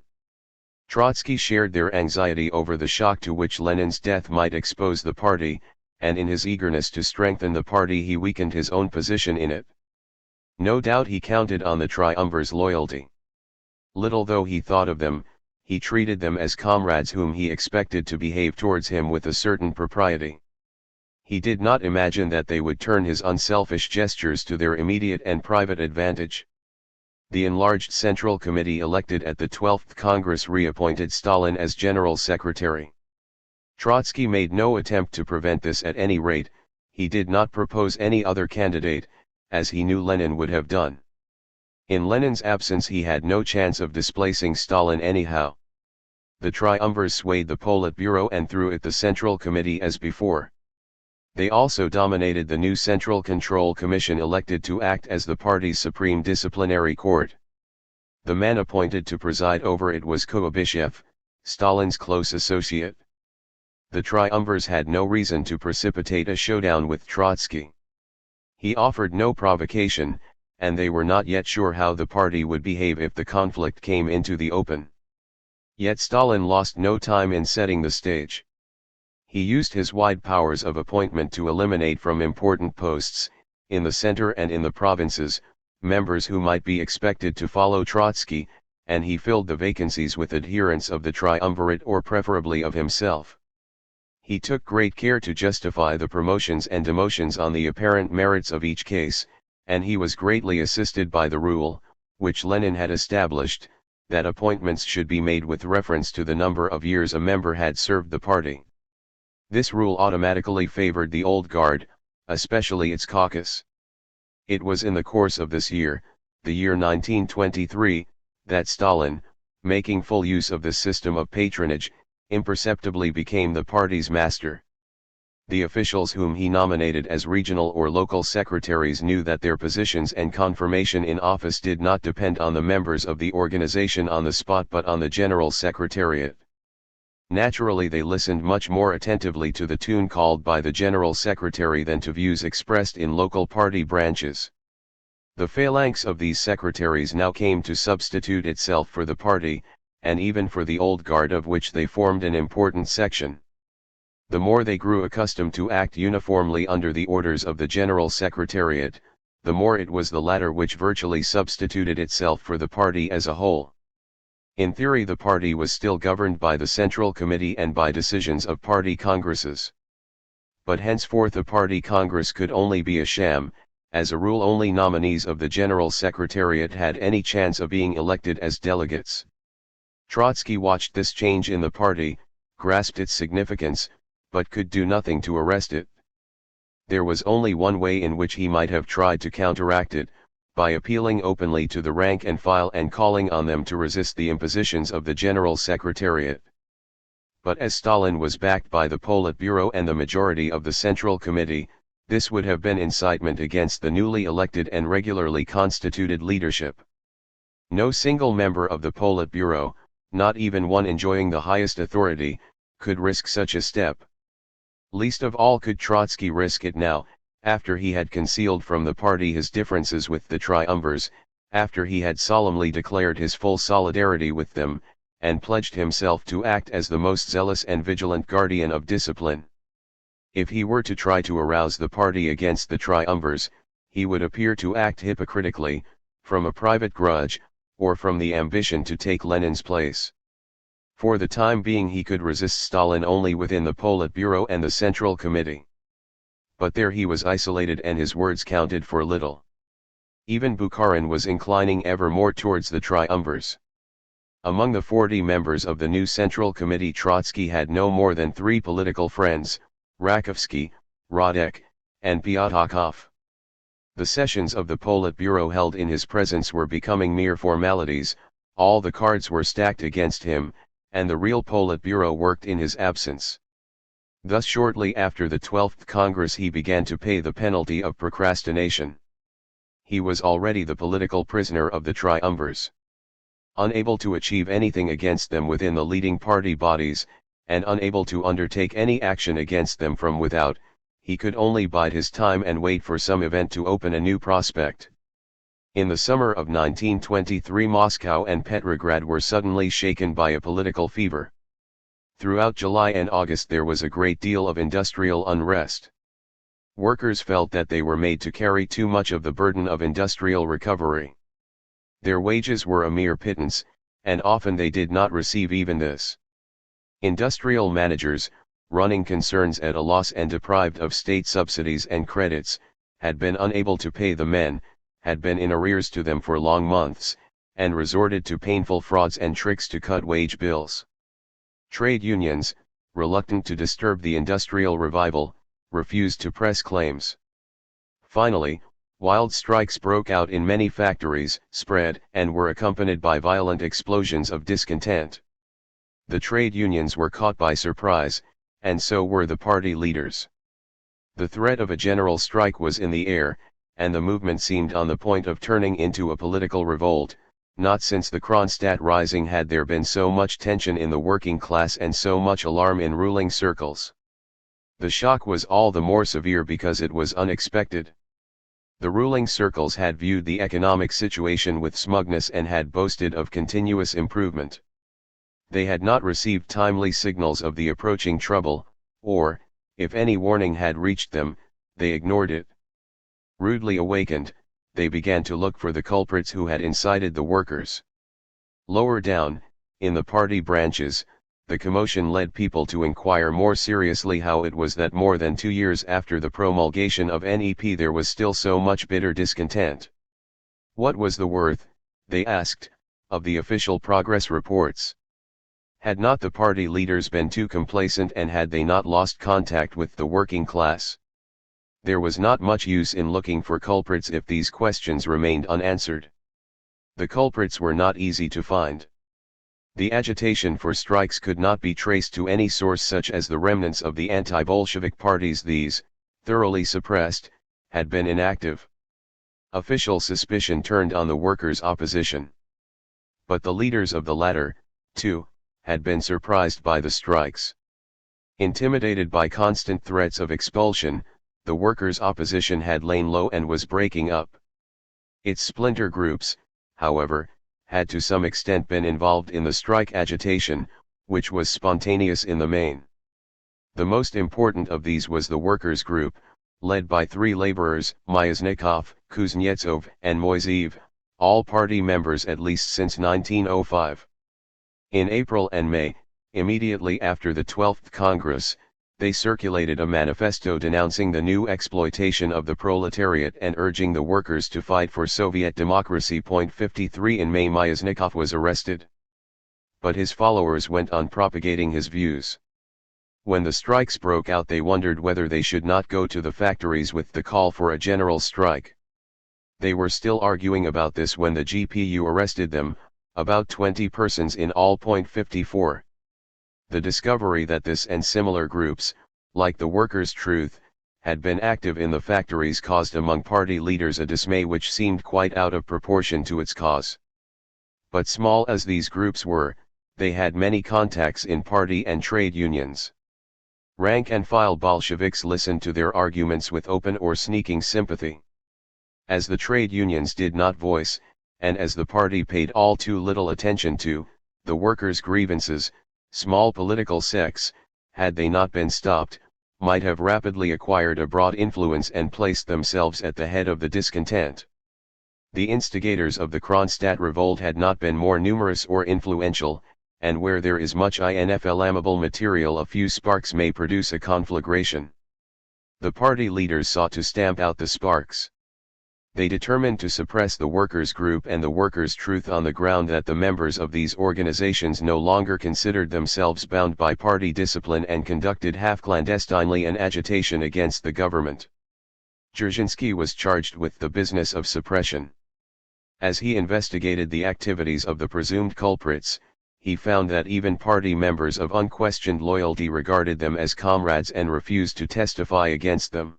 Speaker 1: Trotsky shared their anxiety over the shock to which Lenin's death might expose the party, and in his eagerness to strengthen the party he weakened his own position in it. No doubt he counted on the triumvirs' loyalty. Little though he thought of them, he treated them as comrades whom he expected to behave towards him with a certain propriety. He did not imagine that they would turn his unselfish gestures to their immediate and private advantage. The enlarged Central Committee elected at the 12th Congress reappointed Stalin as General Secretary. Trotsky made no attempt to prevent this at any rate, he did not propose any other candidate, as he knew Lenin would have done. In Lenin's absence he had no chance of displacing Stalin anyhow. The triumvirs swayed the Politburo and through it the Central Committee as before. They also dominated the new Central Control Commission elected to act as the party's supreme disciplinary court. The man appointed to preside over it was Kuibyshev, Stalin's close associate. The triumvirs had no reason to precipitate a showdown with Trotsky. He offered no provocation, and they were not yet sure how the party would behave if the conflict came into the open. Yet Stalin lost no time in setting the stage. He used his wide powers of appointment to eliminate from important posts, in the center and in the provinces, members who might be expected to follow Trotsky, and he filled the vacancies with adherents of the triumvirate or preferably of himself. He took great care to justify the promotions and demotions on the apparent merits of each case, and he was greatly assisted by the rule, which Lenin had established, that appointments should be made with reference to the number of years a member had served the party. This rule automatically favored the old guard, especially its caucus. It was in the course of this year, the year 1923, that Stalin, making full use of this system of patronage, imperceptibly became the party's master. The officials whom he nominated as regional or local secretaries knew that their positions and confirmation in office did not depend on the members of the organization on the spot but on the general secretariat. Naturally they listened much more attentively to the tune called by the General Secretary than to views expressed in local party branches. The phalanx of these secretaries now came to substitute itself for the party, and even for the old guard of which they formed an important section. The more they grew accustomed to act uniformly under the orders of the General Secretariat, the more it was the latter which virtually substituted itself for the party as a whole. In theory the party was still governed by the Central Committee and by decisions of party congresses. But henceforth a party congress could only be a sham. As a rule only nominees of the General Secretariat had any chance of being elected as delegates. Trotsky watched this change in the party, grasped its significance, but could do nothing to arrest it. There was only one way in which he might have tried to counteract it, by appealing openly to the rank and file and calling on them to resist the impositions of the General Secretariat. But as Stalin was backed by the Politburo and the majority of the Central Committee, this would have been incitement against the newly elected and regularly constituted leadership. No single member of the Politburo, not even one enjoying the highest authority, could risk such a step. Least of all could Trotsky risk it now, after he had concealed from the party his differences with the triumvirs, after he had solemnly declared his full solidarity with them, and pledged himself to act as the most zealous and vigilant guardian of discipline. If he were to try to arouse the party against the triumvirs, he would appear to act hypocritically, from a private grudge, or from the ambition to take Lenin's place. For the time being he could resist Stalin only within the Politburo and the Central Committee. But there he was isolated and his words counted for little. Even Bukharin was inclining ever more towards the triumvirs. Among the 40 members of the new Central Committee Trotsky had no more than 3 political friends, Rakovsky, Radek, and Pyatakov. The sessions of the Politburo held in his presence were becoming mere formalities, all the cards were stacked against him, and the real Politburo worked in his absence. Thus shortly after the 12th Congress he began to pay the penalty of procrastination. He was already the political prisoner of the triumvirs. Unable to achieve anything against them within the leading party bodies, and unable to undertake any action against them from without, he could only bide his time and wait for some event to open a new prospect. In the summer of 1923 Moscow and Petrograd were suddenly shaken by a political fever. Throughout July and August there was a great deal of industrial unrest. Workers felt that they were made to carry too much of the burden of industrial recovery. Their wages were a mere pittance, and often they did not receive even this. Industrial managers, running concerns at a loss and deprived of state subsidies and credits, had been unable to pay the men, had been in arrears to them for long months, and resorted to painful frauds and tricks to cut wage bills. Trade unions, reluctant to disturb the industrial revival, refused to press claims. Finally, wild strikes broke out in many factories, spread, and were accompanied by violent explosions of discontent. The trade unions were caught by surprise, and so were the party leaders. The threat of a general strike was in the air, and the movement seemed on the point of turning into a political revolt. Not since the Kronstadt Rising had there been so much tension in the working class and so much alarm in ruling circles. The shock was all the more severe because it was unexpected. The ruling circles had viewed the economic situation with smugness and had boasted of continuous improvement. They had not received timely signals of the approaching trouble, or, if any warning had reached them, they ignored it. Rudely awakened, they began to look for the culprits who had incited the workers. Lower down, in the party branches, the commotion led people to inquire more seriously how it was that more than 2 years after the promulgation of NEP there was still so much bitter discontent. What was the worth, they asked, of the official progress reports? Had not the party leaders been too complacent and had they not lost contact with the working class? There was not much use in looking for culprits if these questions remained unanswered. The culprits were not easy to find. The agitation for strikes could not be traced to any source such as the remnants of the anti-Bolshevik parties. These, thoroughly suppressed, had been inactive. Official suspicion turned on the workers' opposition. But the leaders of the latter, too, had been surprised by the strikes. Intimidated by constant threats of expulsion, the workers' opposition had lain low and was breaking up. Its splinter groups, however, had to some extent been involved in the strike agitation, which was spontaneous in the main. The most important of these was the workers' group, led by three laborers, Myasnikov, Kuznetsov, and Moiseev, all party members at least since 1905. In April and May, immediately after the 12th Congress, they circulated a manifesto denouncing the new exploitation of the proletariat and urging the workers to fight for Soviet democracy. 53 In May, Myasnikov was arrested. But his followers went on propagating his views. When the strikes broke out, they wondered whether they should not go to the factories with the call for a general strike. They were still arguing about this when the GPU arrested them, about 20 persons in all. 54. The discovery that this and similar groups, like the Workers' Truth, had been active in the factories caused among party leaders a dismay which seemed quite out of proportion to its cause. But small as these groups were, they had many contacts in party and trade unions. Rank and file Bolsheviks listened to their arguments with open or sneaking sympathy. As the trade unions did not voice, and as the party paid all too little attention to, the workers' grievances, small political sects, had they not been stopped, might have rapidly acquired a broad influence and placed themselves at the head of the discontent. The instigators of the Kronstadt revolt had not been more numerous or influential, and where there is much inflammable material, a few sparks may produce a conflagration. The party leaders sought to stamp out the sparks. They determined to suppress the workers' group and the Workers' Truth on the ground that the members of these organizations no longer considered themselves bound by party discipline and conducted half-clandestinely an agitation against the government. Dzerzhinsky was charged with the business of suppression. As he investigated the activities of the presumed culprits, he found that even party members of unquestioned loyalty regarded them as comrades and refused to testify against them.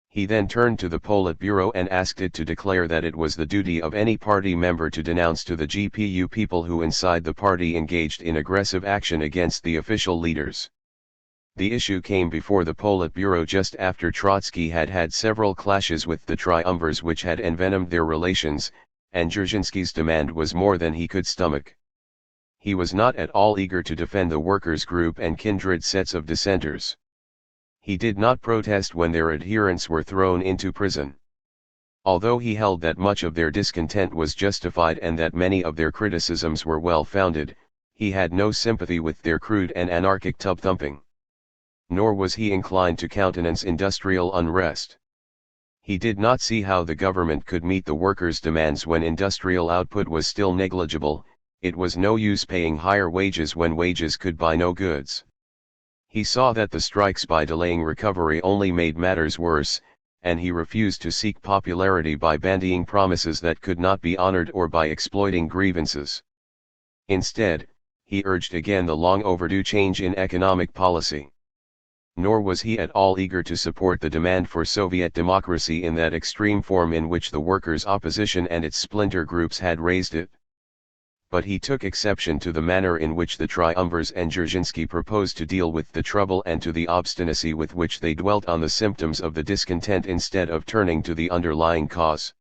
Speaker 1: He then turned to the Politburo and asked it to declare that it was the duty of any party member to denounce to the GPU people who inside the party engaged in aggressive action against the official leaders. The issue came before the Politburo just after Trotsky had had several clashes with the triumvirs which had envenomed their relations, and Dzerzhinsky's demand was more than he could stomach. He was not at all eager to defend the workers' group and kindred sets of dissenters. He did not protest when their adherents were thrown into prison. Although he held that much of their discontent was justified and that many of their criticisms were well-founded, he had no sympathy with their crude and anarchic tub-thumping. Nor was he inclined to countenance industrial unrest. He did not see how the government could meet the workers' demands when industrial output was still negligible. It was no use paying higher wages when wages could buy no goods. He saw that the strikes by delaying recovery only made matters worse, and he refused to seek popularity by bandying promises that could not be honored or by exploiting grievances. Instead, he urged again the long overdue change in economic policy. Nor was he at all eager to support the demand for Soviet democracy in that extreme form in which the workers' opposition and its splinter groups had raised it. But he took exception to the manner in which the triumvirs and Dzerzhinsky proposed to deal with the trouble and to the obstinacy with which they dwelt on the symptoms of the discontent instead of turning to the underlying cause.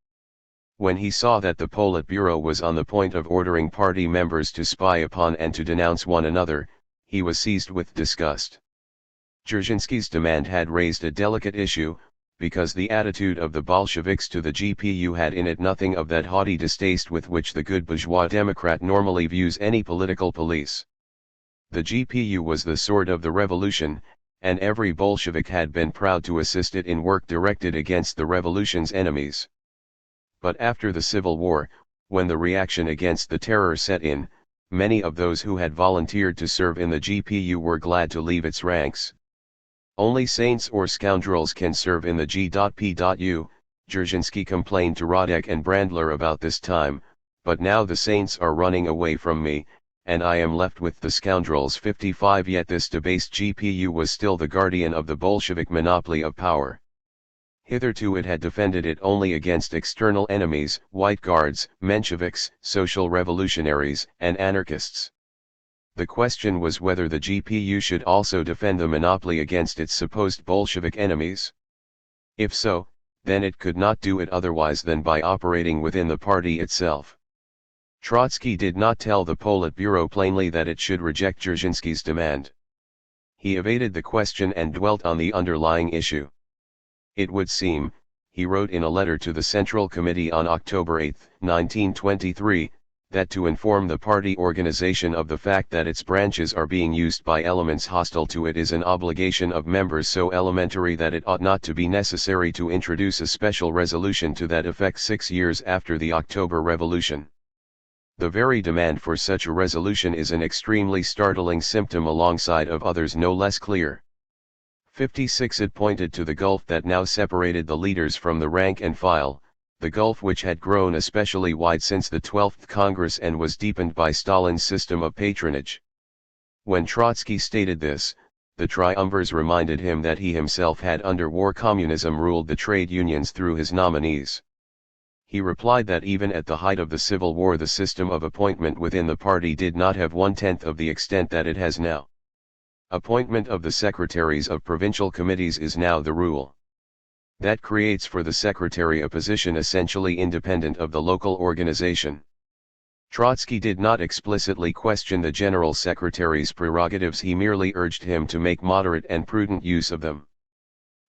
Speaker 1: When he saw that the Politburo was on the point of ordering party members to spy upon and to denounce one another, he was seized with disgust. Dzerzhinsky's demand had raised a delicate issue, because the attitude of the Bolsheviks to the GPU had in it nothing of that haughty distaste with which the good bourgeois democrat normally views any political police. The GPU was the sword of the revolution, and every Bolshevik had been proud to assist it in work directed against the revolution's enemies. But after the Civil War, when the reaction against the terror set in, many of those who had volunteered to serve in the GPU were glad to leave its ranks. Only saints or scoundrels can serve in the G.P.U., Dzerzhinsky complained to Radek and Brandler about this time, but now the saints are running away from me, and I am left with the scoundrels. 55 Yet this debased GPU was still the guardian of the Bolshevik monopoly of power. Hitherto it had defended it only against external enemies, White Guards, Mensheviks, social revolutionaries, and anarchists. The question was whether the GPU should also defend the monopoly against its supposed Bolshevik enemies. If so, then it could not do it otherwise than by operating within the party itself. Trotsky did not tell the Politburo plainly that it should reject Dzerzhinsky's demand. He evaded the question and dwelt on the underlying issue. It would seem, he wrote in a letter to the Central Committee on October 8, 1923, that to inform the party organization of the fact that its branches are being used by elements hostile to it is an obligation of members so elementary that it ought not to be necessary to introduce a special resolution to that effect 6 years after the October Revolution. The very demand for such a resolution is an extremely startling symptom alongside of others no less clear. 56. It pointed to the gulf that now separated the leaders from the rank and file, the gulf which had grown especially wide since the 12th Congress and was deepened by Stalin's system of patronage. When Trotsky stated this, the triumvirs reminded him that he himself had under war communism ruled the trade unions through his nominees. He replied that even at the height of the Civil War the system of appointment within the party did not have 1/10 of the extent that it has now. Appointment of the secretaries of provincial committees is now the rule. That creates for the secretary a position essentially independent of the local organization. Trotsky did not explicitly question the general secretary's prerogatives, he merely urged him to make moderate and prudent use of them.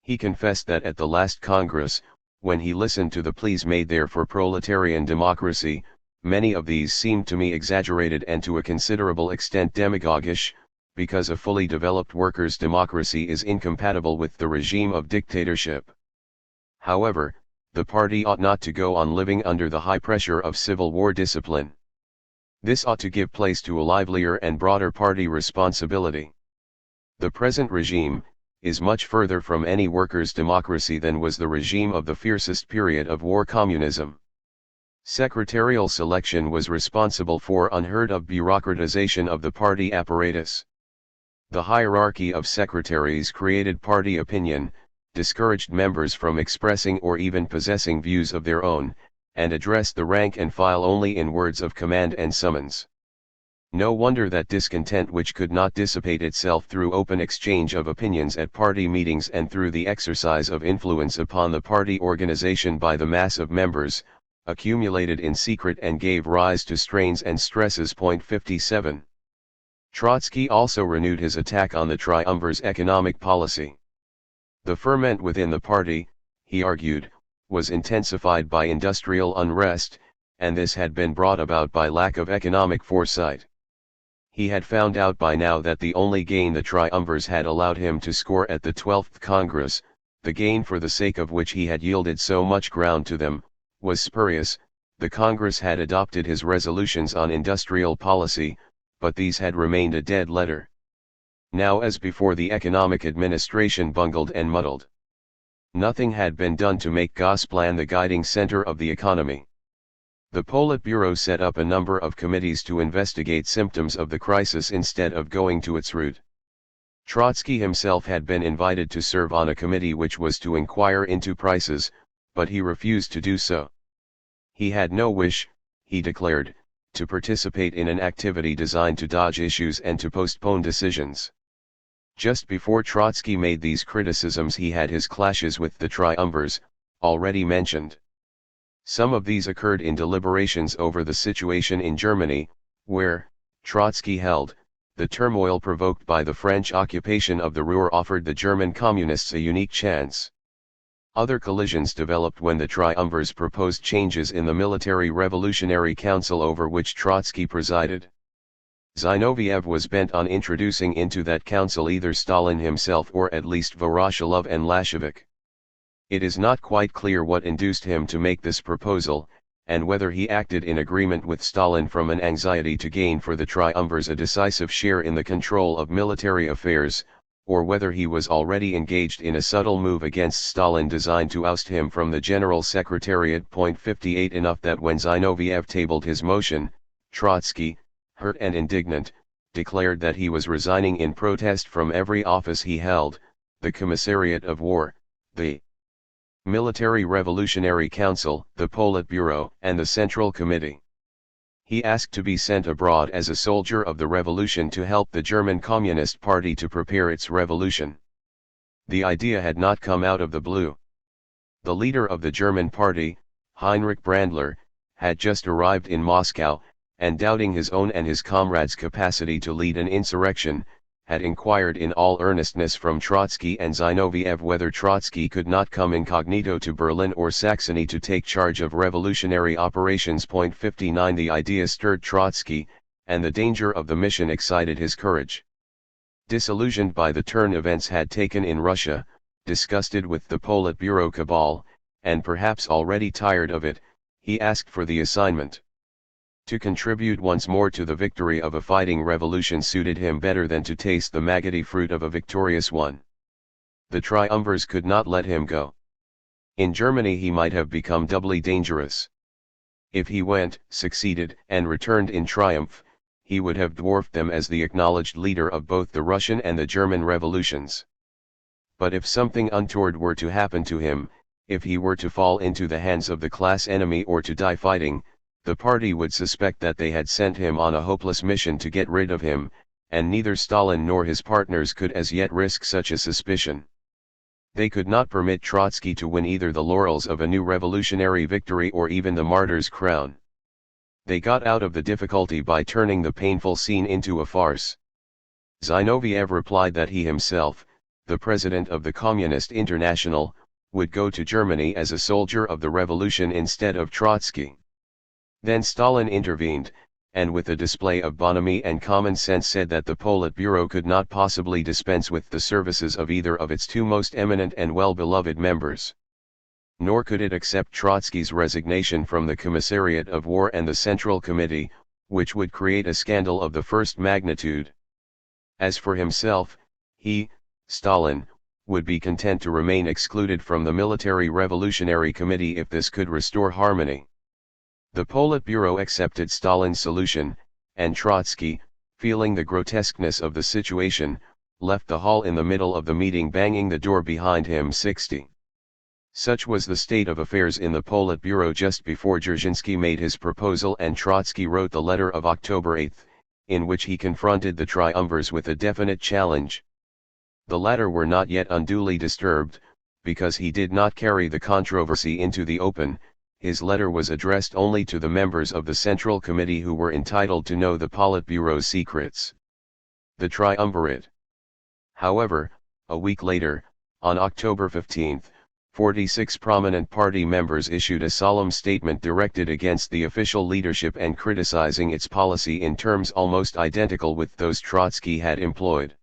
Speaker 1: He confessed that at the last Congress, when he listened to the pleas made there for proletarian democracy, many of these seemed to me exaggerated and to a considerable extent demagogish, because a fully developed workers' democracy is incompatible with the regime of dictatorship. However, the party ought not to go on living under the high pressure of Civil War discipline. This ought to give place to a livelier and broader party responsibility. The present regime is much further from any workers' democracy than was the regime of the fiercest period of war communism. Secretarial selection was responsible for unheard of bureaucratization of the party apparatus. The hierarchy of secretaries created party opinion, discouraged members from expressing or even possessing views of their own, and addressed the rank and file only in words of command and summons. No wonder that discontent which could not dissipate itself through open exchange of opinions at party meetings and through the exercise of influence upon the party organization by the mass of members, accumulated in secret and gave rise to strains and stresses. 57. Trotsky also renewed his attack on the triumvirs' economic policy. The ferment within the party, he argued, was intensified by industrial unrest, and this had been brought about by lack of economic foresight. He had found out by now that the only gain the triumvirs had allowed him to score at the 12th Congress, the gain for the sake of which he had yielded so much ground to them, was spurious. The Congress had adopted his resolutions on industrial policy, but these had remained a dead letter. Now as before the economic administration bungled and muddled. Nothing had been done to make Gosplan the guiding center of the economy. The Politburo set up a number of committees to investigate symptoms of the crisis instead of going to its root. Trotsky himself had been invited to serve on a committee which was to inquire into prices, but he refused to do so. He had no wish, he declared, to participate in an activity designed to dodge issues and to postpone decisions. Just before Trotsky made these criticisms he had his clashes with the triumvirs, already mentioned. Some of these occurred in deliberations over the situation in Germany, where, Trotsky held, the turmoil provoked by the French occupation of the Ruhr offered the German communists a unique chance. Other collisions developed when the triumvirs proposed changes in the Military Revolutionary Council over which Trotsky presided. Zinoviev was bent on introducing into that council either Stalin himself or at least Voroshilov and Lashevik. It is not quite clear what induced him to make this proposal, and whether he acted in agreement with Stalin from an anxiety to gain for the triumvirs a decisive share in the control of military affairs, or whether he was already engaged in a subtle move against Stalin designed to oust him from the General Secretariat. 58 Enough that when Zinoviev tabled his motion, Trotsky, hurt and indignant, declared that he was resigning in protest from every office he held, the Commissariat of War, the Military Revolutionary Council, the Politburo, and the Central Committee. He asked to be sent abroad as a soldier of the revolution to help the German Communist Party to prepare its revolution. The idea had not come out of the blue. The leader of the German party, Heinrich Brandler, had just arrived in Moscow, and doubting his own and his comrades' capacity to lead an insurrection, had inquired in all earnestness from Trotsky and Zinoviev whether Trotsky could not come incognito to Berlin or Saxony to take charge of revolutionary operations. 59 The idea stirred Trotsky, and the danger of the mission excited his courage. Disillusioned by the turn events had taken in Russia, disgusted with the Politburo cabal, and perhaps already tired of it, he asked for the assignment. To contribute once more to the victory of a fighting revolution suited him better than to taste the maggoty fruit of a victorious one. The triumvirs could not let him go. In Germany he might have become doubly dangerous. If he went, succeeded, and returned in triumph, he would have dwarfed them as the acknowledged leader of both the Russian and the German revolutions. But if something untoward were to happen to him, if he were to fall into the hands of the class enemy or to die fighting, the party would suspect that they had sent him on a hopeless mission to get rid of him, and neither Stalin nor his partners could as yet risk such a suspicion. They could not permit Trotsky to win either the laurels of a new revolutionary victory or even the martyr's crown. They got out of the difficulty by turning the painful scene into a farce. Zinoviev replied that he himself, the president of the Communist International, would go to Germany as a soldier of the revolution instead of Trotsky. Then Stalin intervened, and with a display of bonhomie and common sense said that the Politburo could not possibly dispense with the services of either of its two most eminent and well-beloved members. Nor could it accept Trotsky's resignation from the Commissariat of War and the Central Committee, which would create a scandal of the first magnitude. As for himself, he, Stalin, would be content to remain excluded from the Military Revolutionary Committee if this could restore harmony. The Politburo accepted Stalin's solution, and Trotsky, feeling the grotesqueness of the situation, left the hall in the middle of the meeting, banging the door behind him. 60. Such was the state of affairs in the Politburo just before Dzerzhinsky made his proposal, and Trotsky wrote the letter of October 8, in which he confronted the triumvirs with a definite challenge. The latter were not yet unduly disturbed, because he did not carry the controversy into the open. His letter was addressed only to the members of the Central Committee who were entitled to know the Politburo's secrets. The Triumvirate. However, a week later, on October 15, 46 prominent party members issued a solemn statement directed against the official leadership and criticizing its policy in terms almost identical with those Trotsky had employed.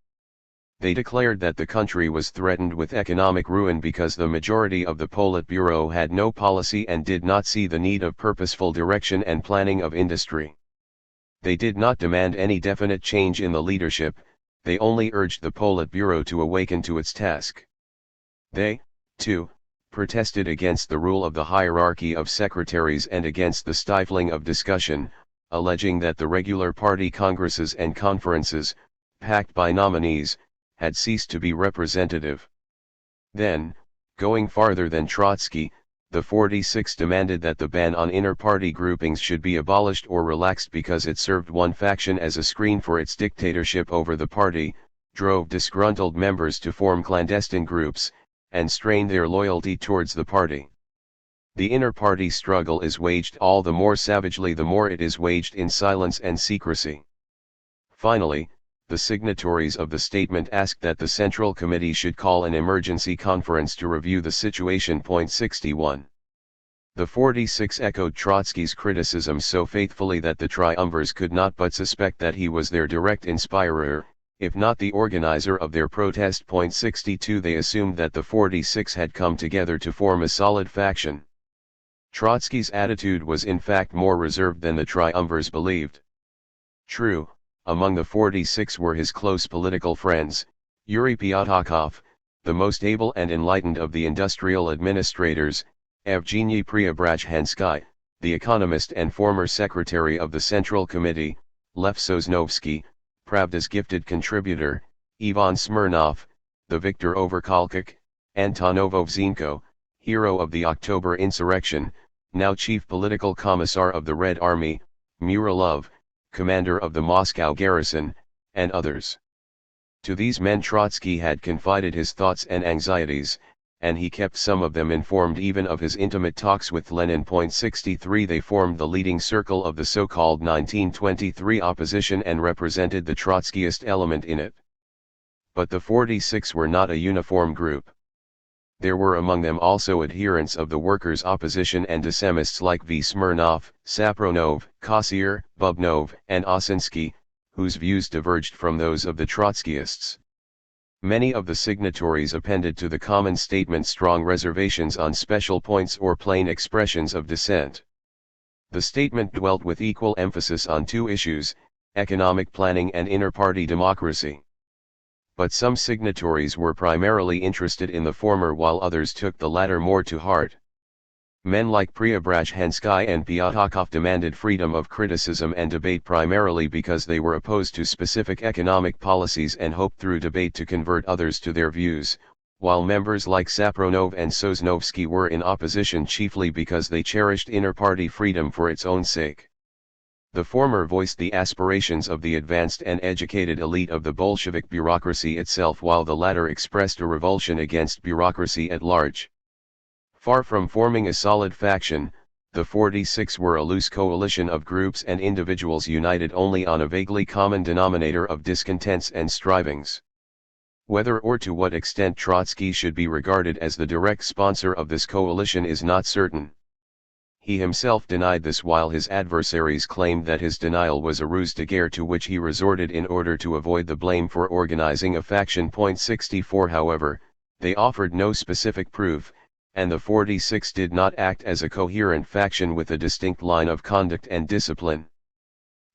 Speaker 1: They declared that the country was threatened with economic ruin because the majority of the Politburo had no policy and did not see the need of purposeful direction and planning of industry. They did not demand any definite change in the leadership, they only urged the Politburo to awaken to its task. They, too, protested against the rule of the hierarchy of secretaries and against the stifling of discussion, alleging that the regular party congresses and conferences, packed by nominees, had ceased to be representative. Then, going farther than Trotsky, the 46 demanded that the ban on inter-party groupings should be abolished or relaxed because it served one faction as a screen for its dictatorship over the party, drove disgruntled members to form clandestine groups, and strained their loyalty towards the party. The inter-party struggle is waged all the more savagely the more it is waged in silence and secrecy. Finally, the signatories of the statement asked that the Central Committee should call an emergency conference to review the situation. 61. The 46 echoed Trotsky's criticism so faithfully that the triumvirs could not but suspect that he was their direct inspirer, if not the organizer of their protest. 62. They assumed that the 46 had come together to form a solid faction. Trotsky's attitude was in fact more reserved than the triumvirs believed. True, among the 46 were his close political friends, Yuri Pyatakov, the most able and enlightened of the industrial administrators, Evgeny Preobrazhensky, the economist and former secretary of the Central Committee, Lev Sosnovsky, Pravda's gifted contributor, Ivan Smirnov, the victor over Kolchak, Anton Ovovzenko, hero of the October insurrection, now chief political commissar of the Red Army, Muralov, commander of the Moscow garrison, and others. To these men Trotsky had confided his thoughts and anxieties, and he kept some of them informed even of his intimate talks with Lenin. 63. They formed the leading circle of the so-called 1923 opposition and represented the Trotskyist element in it. But the 46 were not a uniform group. There were among them also adherents of the workers' opposition and dissemists like V. Smirnov, Sapronov, Kossier, Bubnov, and Osinsky, whose views diverged from those of the Trotskyists. Many of the signatories appended to the common statement strong reservations on special points or plain expressions of dissent. The statement dwelt with equal emphasis on two issues, economic planning and inter-party democracy. But some signatories were primarily interested in the former while others took the latter more to heart. Men like Preobrazhensky and Pyatakov demanded freedom of criticism and debate primarily because they were opposed to specific economic policies and hoped through debate to convert others to their views, while members like Sapronov and Sosnovsky were in opposition chiefly because they cherished inter-party freedom for its own sake. The former voiced the aspirations of the advanced and educated elite of the Bolshevik bureaucracy itself, while the latter expressed a revulsion against bureaucracy at large. Far from forming a solid faction, the 46 were a loose coalition of groups and individuals united only on a vaguely common denominator of discontents and strivings. Whether or to what extent Trotsky should be regarded as the direct sponsor of this coalition is not certain. He himself denied this while his adversaries claimed that his denial was a ruse de guerre to which he resorted in order to avoid the blame for organizing a faction. 64 However, they offered no specific proof, and the 46 did not act as a coherent faction with a distinct line of conduct and discipline.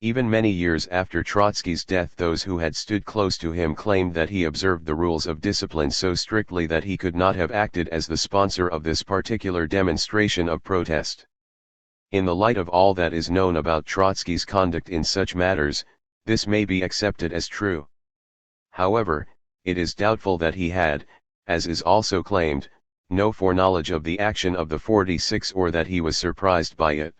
Speaker 1: Even many years after Trotsky's death, those who had stood close to him claimed that he observed the rules of discipline so strictly that he could not have acted as the sponsor of this particular demonstration of protest. In the light of all that is known about Trotsky's conduct in such matters, this may be accepted as true. However, it is doubtful that he had, as is also claimed, no foreknowledge of the action of the 46 or that he was surprised by it.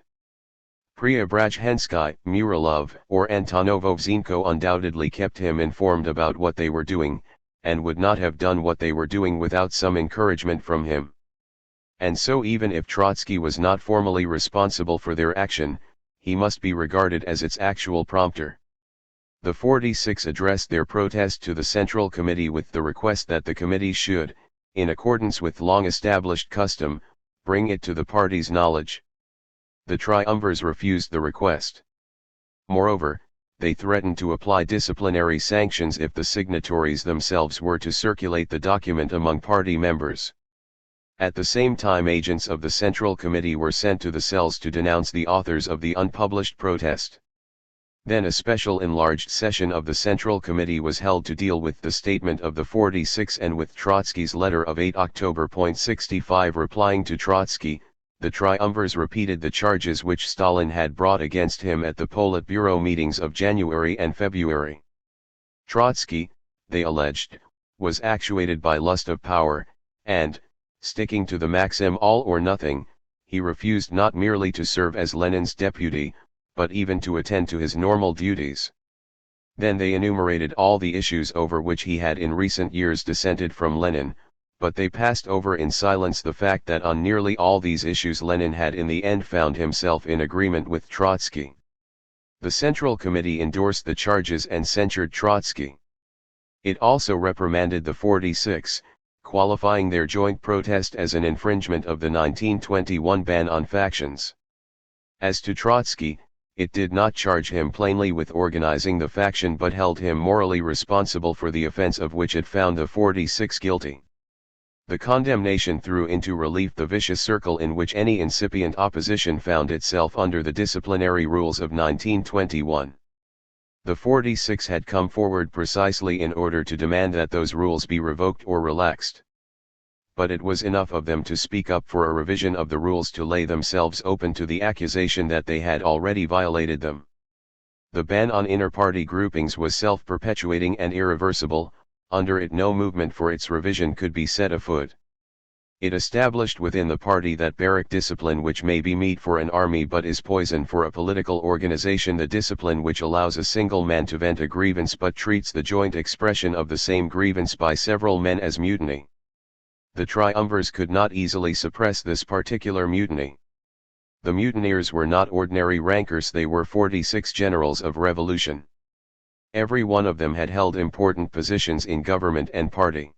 Speaker 1: Preobrazhensky, Muralov, or Antonovovzenko undoubtedly kept him informed about what they were doing, and would not have done what they were doing without some encouragement from him. And so even if Trotsky was not formally responsible for their action, he must be regarded as its actual prompter. The 46 addressed their protest to the Central Committee with the request that the committee should, in accordance with long-established custom, bring it to the party's knowledge. The triumvirs refused the request. Moreover, they threatened to apply disciplinary sanctions if the signatories themselves were to circulate the document among party members. At the same time, agents of the Central Committee were sent to the cells to denounce the authors of the unpublished protest. Then a special enlarged session of the Central Committee was held to deal with the statement of the 46 and with Trotsky's letter of 8 October. 65 Replying to Trotsky, the triumvirs repeated the charges which Stalin had brought against him at the Politburo meetings of January and February. Trotsky, they alleged, was actuated by lust of power, and, sticking to the maxim all or nothing, he refused not merely to serve as Lenin's deputy, but even to attend to his normal duties. Then they enumerated all the issues over which he had in recent years dissented from Lenin, but they passed over in silence the fact that on nearly all these issues Lenin had in the end found himself in agreement with Trotsky. The Central Committee endorsed the charges and censured Trotsky. It also reprimanded the 46, qualifying their joint protest as an infringement of the 1921 ban on factions. As to Trotsky, it did not charge him plainly with organizing the faction but held him morally responsible for the offense of which it found the 46 guilty. The condemnation threw into relief the vicious circle in which any incipient opposition found itself under the disciplinary rules of 1921. The 46 had come forward precisely in order to demand that those rules be revoked or relaxed. But it was enough of them to speak up for a revision of the rules to lay themselves open to the accusation that they had already violated them. The ban on inter-party groupings was self-perpetuating and irreversible, under it no movement for its revision could be set afoot. It established within the party that barrack discipline which may be meat for an army but is poison for a political organization, the discipline which allows a single man to vent a grievance but treats the joint expression of the same grievance by several men as mutiny. The triumvirs could not easily suppress this particular mutiny. The mutineers were not ordinary rankers, they were 46 generals of revolution. Every one of them had held important positions in government and party.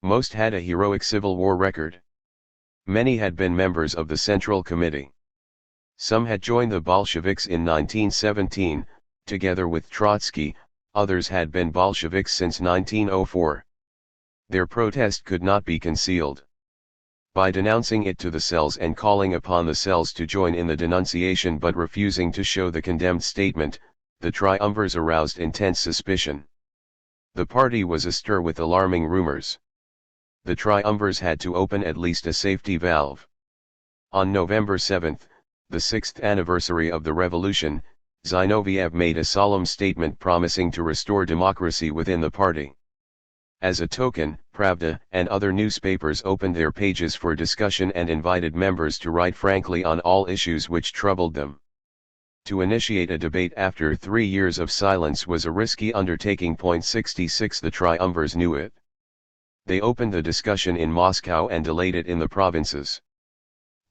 Speaker 1: Most had a heroic Civil War record. Many had been members of the Central Committee. Some had joined the Bolsheviks in 1917, together with Trotsky, others had been Bolsheviks since 1904. Their protest could not be concealed. By denouncing it to the cells and calling upon the cells to join in the denunciation but refusing to show the condemned statement, the triumvirs aroused intense suspicion. The party was astir with alarming rumors. The triumvirs had to open at least a safety valve. On November 7, the 6th anniversary of the revolution, Zinoviev made a solemn statement promising to restore democracy within the party. As a token, Pravda and other newspapers opened their pages for discussion and invited members to write frankly on all issues which troubled them. To initiate a debate after 3 years of silence was a risky undertaking. 66 The triumvirs knew it. They opened the discussion in Moscow and delayed it in the provinces.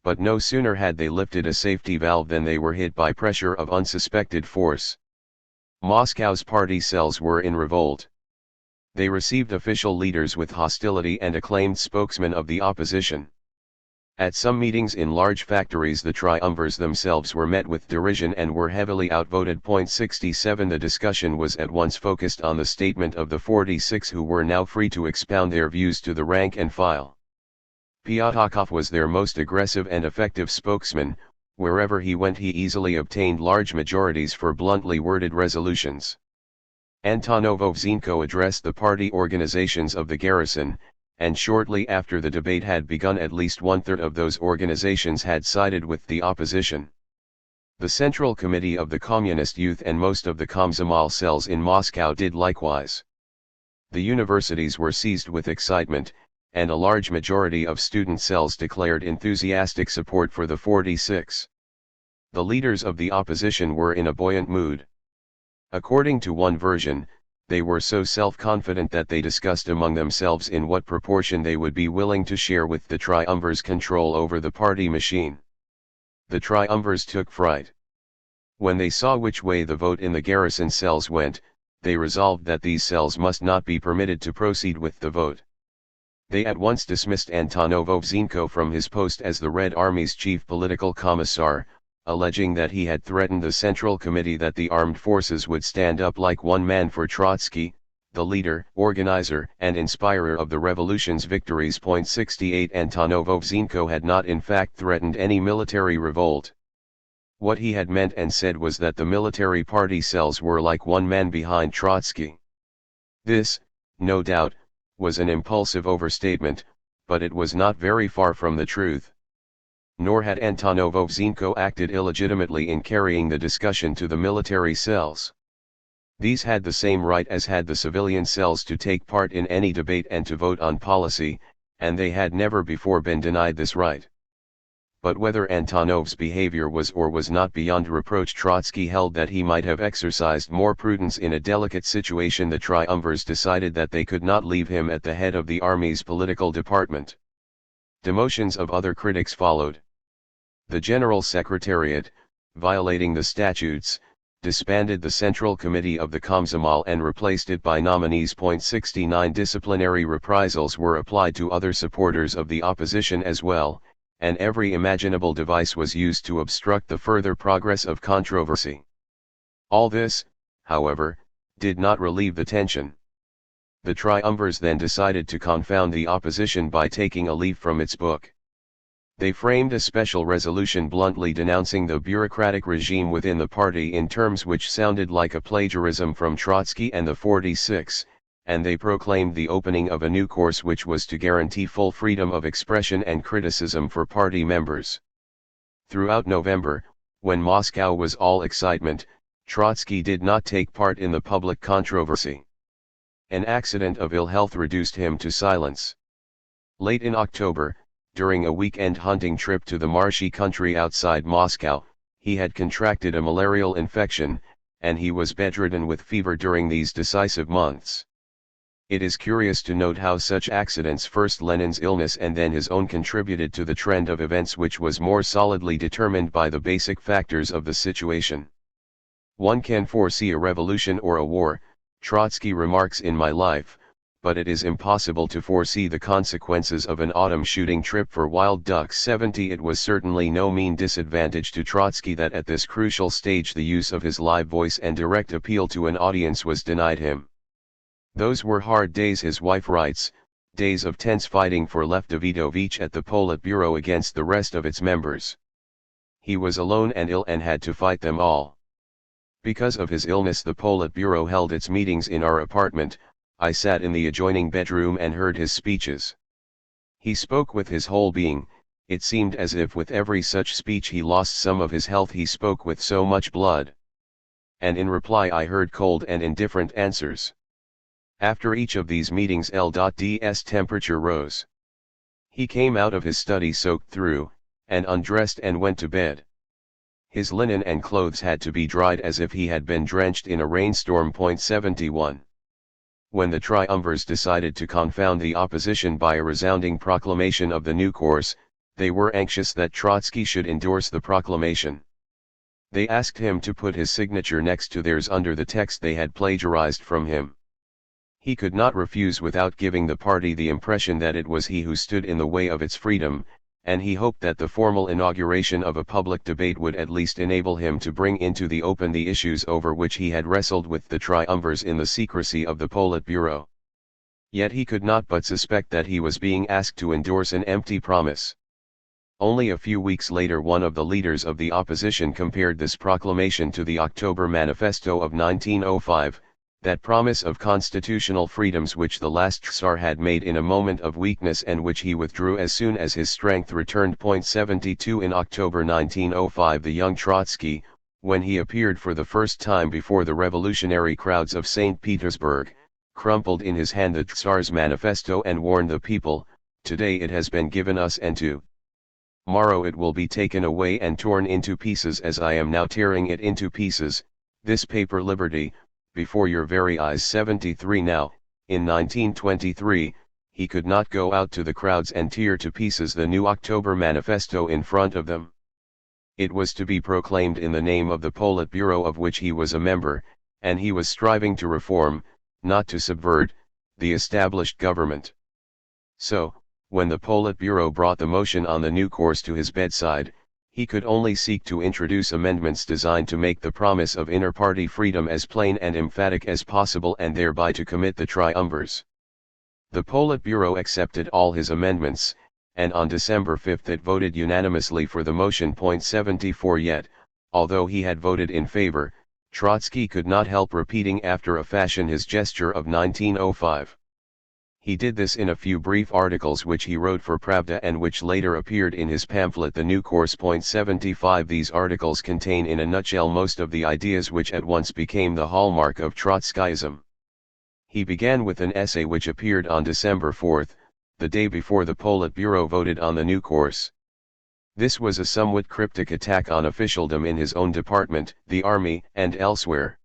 Speaker 1: But no sooner had they lifted a safety valve than they were hit by pressure of unsuspected force. Moscow's party cells were in revolt. They received official leaders with hostility and acclaimed spokesmen of the opposition. At some meetings in large factories the triumvirs themselves were met with derision and were heavily outvoted. 67 The discussion was at once focused on the statement of the 46 who were now free to expound their views to the rank and file. Pyatakov was their most aggressive and effective spokesman. Wherever he went he easily obtained large majorities for bluntly worded resolutions. Antonovov-Zienko addressed the party organizations of the garrison, and shortly after the debate had begun at least one-third of those organizations had sided with the opposition. The Central Committee of the Communist Youth and most of the Komsomol cells in Moscow did likewise. The universities were seized with excitement, and a large majority of student cells declared enthusiastic support for the 46. The leaders of the opposition were in a buoyant mood. According to one version, they were so self-confident that they discussed among themselves in what proportion they would be willing to share with the triumvirs control over the party machine. The triumvirs took fright. When they saw which way the vote in the garrison cells went, they resolved that these cells must not be permitted to proceed with the vote. They at once dismissed Antonovov-Zienko from his post as the Red Army's chief political commissar, alleging that he had threatened the Central Committee that the armed forces would stand up like one man for Trotsky, the leader, organizer, and inspirer of the revolution's victories. 68 Antonovov-Zienko had not in fact threatened any military revolt. What he had meant and said was that the military party cells were like one man behind Trotsky. This, no doubt, was an impulsive overstatement, but it was not very far from the truth. Nor had Antonovov-Zienko acted illegitimately in carrying the discussion to the military cells. These had the same right as had the civilian cells to take part in any debate and to vote on policy, and they had never before been denied this right. But whether Antonov's behavior was or was not beyond reproach, Trotsky held that he might have exercised more prudence in a delicate situation. The triumvirs decided that they could not leave him at the head of the army's political department. Demotions of other critics followed. The General Secretariat, violating the statutes, disbanded the Central Committee of the Komsomol and replaced it by nominees. 69 Disciplinary reprisals were applied to other supporters of the opposition as well, and every imaginable device was used to obstruct the further progress of controversy. All this, however, did not relieve the tension. The triumvirs then decided to confound the opposition by taking a leaf from its book. They framed a special resolution bluntly denouncing the bureaucratic regime within the party in terms which sounded like a plagiarism from Trotsky and the 46, and they proclaimed the opening of a new course which was to guarantee full freedom of expression and criticism for party members. Throughout November, when Moscow was all excitement, Trotsky did not take part in the public controversy. An accident of ill health reduced him to silence. Late in October, during a weekend hunting trip to the marshy country outside Moscow, he had contracted a malarial infection, and he was bedridden with fever during these decisive months. It is curious to note how such accidents, first Lenin's illness and then his own, contributed to the trend of events which was more solidly determined by the basic factors of the situation. One can foresee a revolution or a war, Trotsky remarks, in my life, but it is impossible to foresee the consequences of an autumn shooting trip for wild ducks. 70 It was certainly no mean disadvantage to Trotsky that at this crucial stage the use of his live voice and direct appeal to an audience was denied him. Those were hard days, his wife writes, days of tense fighting for Leftovitov at the Politburo against the rest of its members. He was alone and ill and had to fight them all. Because of his illness the Politburo held its meetings in our apartment. I sat in the adjoining bedroom and heard his speeches. He spoke with his whole being. It seemed as if with every such speech he lost some of his health, he spoke with so much blood. And in reply I heard cold and indifferent answers. After each of these meetings L.D.'s temperature rose. He came out of his study soaked through, and undressed and went to bed. His linen and clothes had to be dried as if he had been drenched in a rainstorm. 71. When the triumvirs decided to confound the opposition by a resounding proclamation of the new course, they were anxious that Trotsky should endorse the proclamation. They asked him to put his signature next to theirs under the text they had plagiarized from him. He could not refuse without giving the party the impression that it was he who stood in the way of its freedom, and he hoped that the formal inauguration of a public debate would at least enable him to bring into the open the issues over which he had wrestled with the triumvirs in the secrecy of the Politburo. Yet he could not but suspect that he was being asked to endorse an empty promise. Only a few weeks later one of the leaders of the opposition compared this proclamation to the October Manifesto of 1905, that promise of constitutional freedoms which the last Tsar had made in a moment of weakness and which he withdrew as soon as his strength returned. 72 In October 1905 the young Trotsky, when he appeared for the first time before the revolutionary crowds of St. Petersburg, crumpled in his hand the Tsar's manifesto and warned the people, "Today it has been given us and tomorrow it will be taken away and torn into pieces as I am now tearing it into pieces, this paper liberty, before your very eyes." 73 Now, in 1923, he could not go out to the crowds and tear to pieces the new October Manifesto in front of them. It was to be proclaimed in the name of the Politburo of which he was a member, and he was striving to reform, not to subvert, the established government. So, when the Politburo brought the motion on the new course to his bedside, he could only seek to introduce amendments designed to make the promise of inter-party freedom as plain and emphatic as possible and thereby to commit the triumvirs. The Politburo accepted all his amendments, and on December 5 it voted unanimously for the motion. 74 Yet, although he had voted in favor, Trotsky could not help repeating after a fashion his gesture of 1905. He did this in a few brief articles which he wrote for Pravda and which later appeared in his pamphlet The New Course. 75 These articles contain in a nutshell most of the ideas which at once became the hallmark of Trotskyism. He began with an essay which appeared on December 4, the day before the Politburo voted on the new course. This was a somewhat cryptic attack on officialdom in his own department, the army, and elsewhere.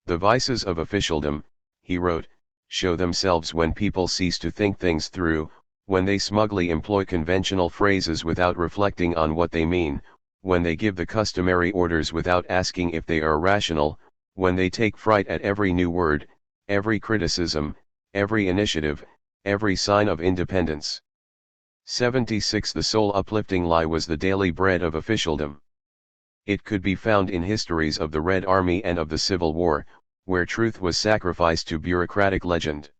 Speaker 1: "The vices of officialdom," he wrote, "show themselves when people cease to think things through, when they smugly employ conventional phrases without reflecting on what they mean, when they give the customary orders without asking if they are rational, when they take fright at every new word, every criticism, every initiative, every sign of independence." 76 The sole uplifting lie was the daily bread of officialdom. It could be found in histories of the Red Army and of the Civil War, where truth was sacrificed to bureaucratic legend.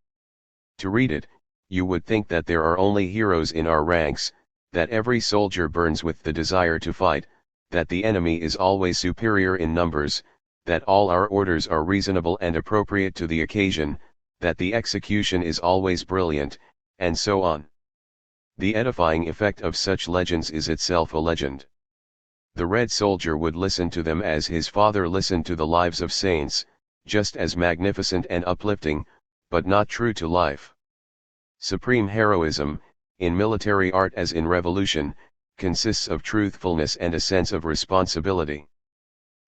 Speaker 1: To read it, you would think that there are only heroes in our ranks, that every soldier burns with the desire to fight, that the enemy is always superior in numbers, that all our orders are reasonable and appropriate to the occasion, that the execution is always brilliant, and so on. The edifying effect of such legends is itself a legend. The Red Soldier would listen to them as his father listened to the lives of saints, just as magnificent and uplifting, but not true to life. Supreme heroism, in military art as in revolution, consists of truthfulness and a sense of responsibility.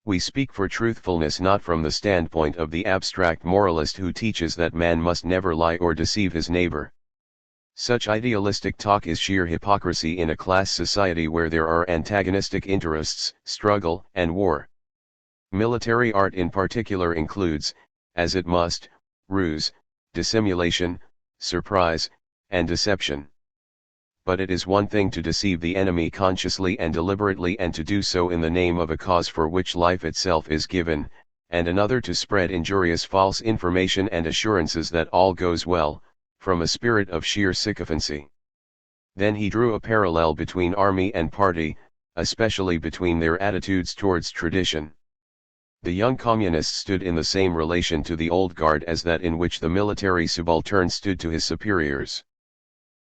Speaker 1: We speak for truthfulness not from the standpoint of the abstract moralist who teaches that man must never lie or deceive his neighbor. Such idealistic talk is sheer hypocrisy in a class society where there are antagonistic interests, struggle, and war. Military art in particular includes, as it must, ruse, dissimulation, surprise, and deception. But it is one thing to deceive the enemy consciously and deliberately and to do so in the name of a cause for which life itself is given, and another to spread injurious false information and assurances that all goes well, from a spirit of sheer sycophancy. Then he drew a parallel between army and party, especially between their attitudes towards tradition. The young communists stood in the same relation to the old guard as that in which the military subaltern stood to his superiors.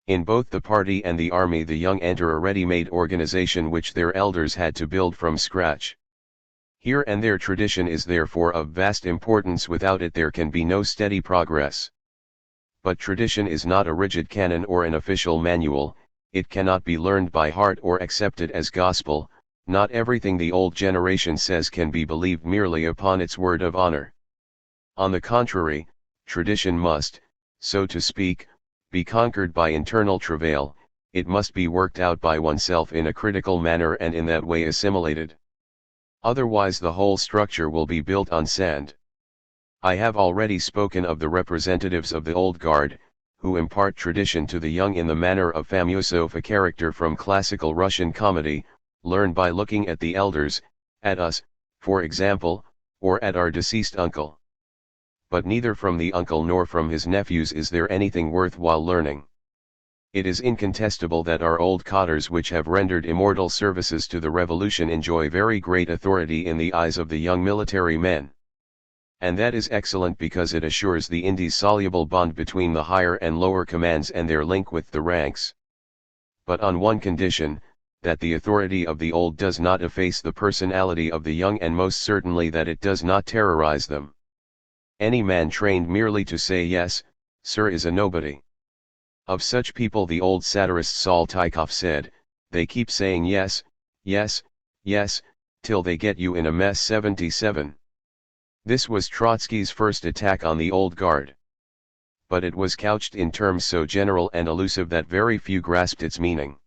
Speaker 1: In both the party and the army the young enter a ready-made organization which their elders had to build from scratch. Here and there tradition is therefore of vast importance. Without it there can be no steady progress. But tradition is not a rigid canon or an official manual, it cannot be learned by heart or accepted as gospel. Not everything the old generation says can be believed merely upon its word of honor. On the contrary, tradition must, so to speak, be conquered by internal travail, it must be worked out by oneself in a critical manner and in that way assimilated. Otherwise the whole structure will be built on sand. I have already spoken of the representatives of the old guard, who impart tradition to the young in the manner of Famusov, a character from classical Russian comedy, learn by looking at the elders, at us, for example, or at our deceased uncle. But neither from the uncle nor from his nephews is there anything worthwhile learning. It is incontestable that our old cotters which have rendered immortal services to the revolution enjoy very great authority in the eyes of the young military men. And that is excellent because it assures the indissoluble bond between the higher and lower commands and their link with the ranks. But on one condition, that the authority of the old does not efface the personality of the young, and most certainly that it does not terrorize them. Any man trained merely to say yes, sir, is a nobody. Of such people the old satirist Saltykov said, they keep saying yes, yes, yes, till they get you in a mess. 77. This was Trotsky's first attack on the old guard. But it was couched in terms so general and elusive that very few grasped its meaning.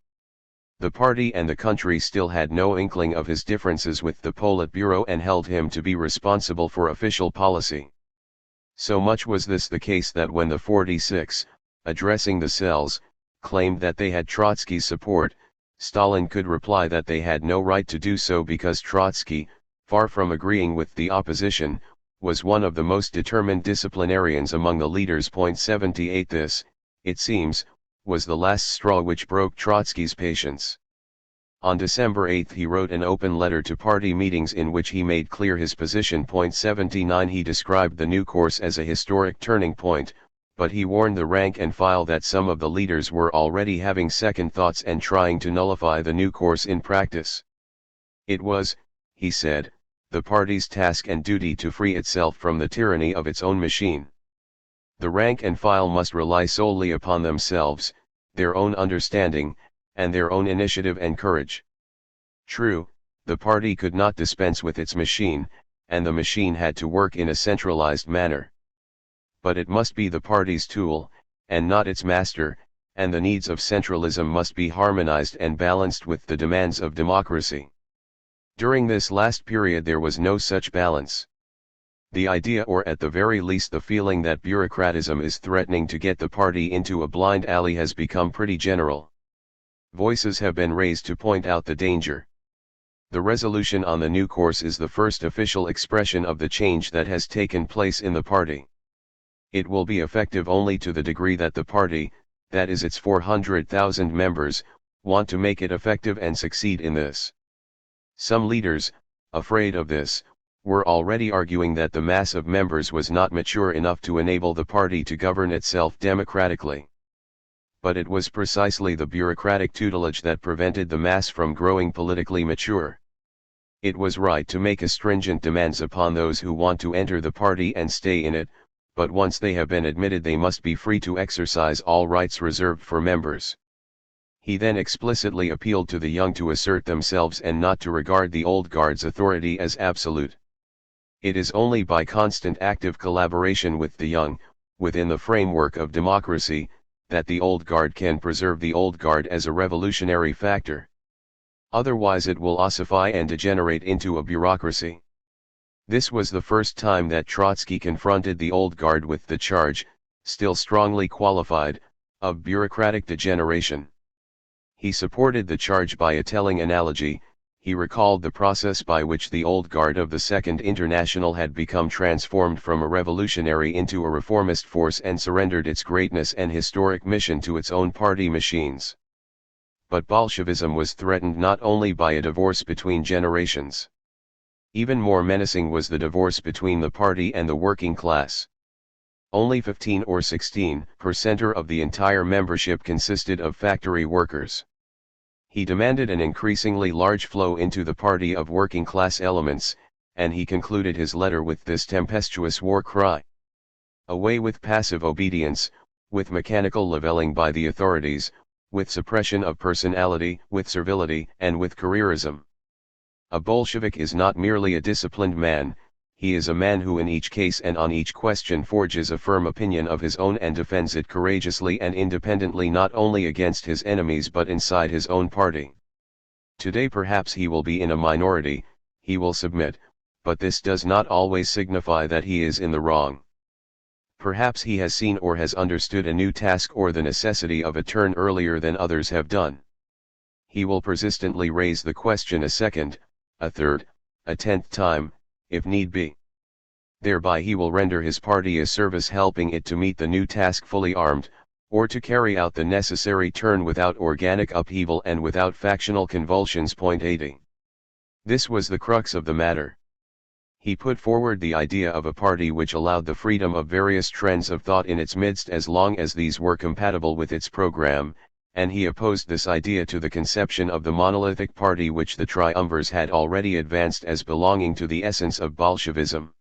Speaker 1: The party and the country still had no inkling of his differences with the Politburo and held him to be responsible for official policy. So much was this the case that when the 46, addressing the cells, claimed that they had Trotsky's support, Stalin could reply that they had no right to do so because Trotsky, far from agreeing with the opposition, was one of the most determined disciplinarians among the leaders. 78 This, it seems, was the last straw which broke Trotsky's patience. On December 8 he wrote an open letter to party meetings in which he made clear his position. 79 He described the new course as a historic turning point, but he warned the rank and file that some of the leaders were already having second thoughts and trying to nullify the new course in practice. It was, he said, the party's task and duty to free itself from the tyranny of its own machine. The rank and file must rely solely upon themselves, their own understanding, and their own initiative and courage. True, the party could not dispense with its machine, and the machine had to work in a centralized manner. But it must be the party's tool, and not its master, and the needs of centralism must be harmonized and balanced with the demands of democracy. During this last period there was no such balance. The idea, or at the very least the feeling, that bureaucratism is threatening to get the party into a blind alley has become pretty general. Voices have been raised to point out the danger. The resolution on the new course is the first official expression of the change that has taken place in the party. It will be effective only to the degree that the party, that is its 400,000 members, want to make it effective and succeed in this. Some leaders, afraid of this, were already arguing that the mass of members was not mature enough to enable the party to govern itself democratically. But it was precisely the bureaucratic tutelage that prevented the mass from growing politically mature. It was right to make stringent demands upon those who want to enter the party and stay in it, but once they have been admitted they must be free to exercise all rights reserved for members. He then explicitly appealed to the young to assert themselves and not to regard the old guard's authority as absolute. It is only by constant active collaboration with the young, within the framework of democracy, that the old guard can preserve the old guard as a revolutionary factor. Otherwise it will ossify and degenerate into a bureaucracy. This was the first time that Trotsky confronted the old guard with the charge, still strongly qualified, of bureaucratic degeneration. He supported the charge by a telling analogy. He recalled the process by which the old guard of the Second International had become transformed from a revolutionary into a reformist force and surrendered its greatness and historic mission to its own party machines. But Bolshevism was threatened not only by a divorce between generations. Even more menacing was the divorce between the party and the working class. Only 15 or 16% of the entire membership consisted of factory workers. He demanded an increasingly large flow into the party of working class elements, and he concluded his letter with this tempestuous war cry. Away with passive obedience, with mechanical leveling by the authorities, with suppression of personality, with servility, and with careerism. A Bolshevik is not merely a disciplined man, he is a man who in each case and on each question forges a firm opinion of his own and defends it courageously and independently not only against his enemies but inside his own party. Today perhaps he will be in a minority, he will submit, but this does not always signify that he is in the wrong. Perhaps he has seen or has understood a new task or the necessity of a turn earlier than others have done. He will persistently raise the question a second, a third, a 10th time, if need be. Thereby he will render his party a service helping it to meet the new task fully armed, or to carry out the necessary turn without organic upheaval and without factional convulsions. 80. This was the crux of the matter. He put forward the idea of a party which allowed the freedom of various trends of thought in its midst as long as these were compatible with its program, and he opposed this idea to the conception of the monolithic party which the triumvirs had already advanced as belonging to the essence of Bolshevism.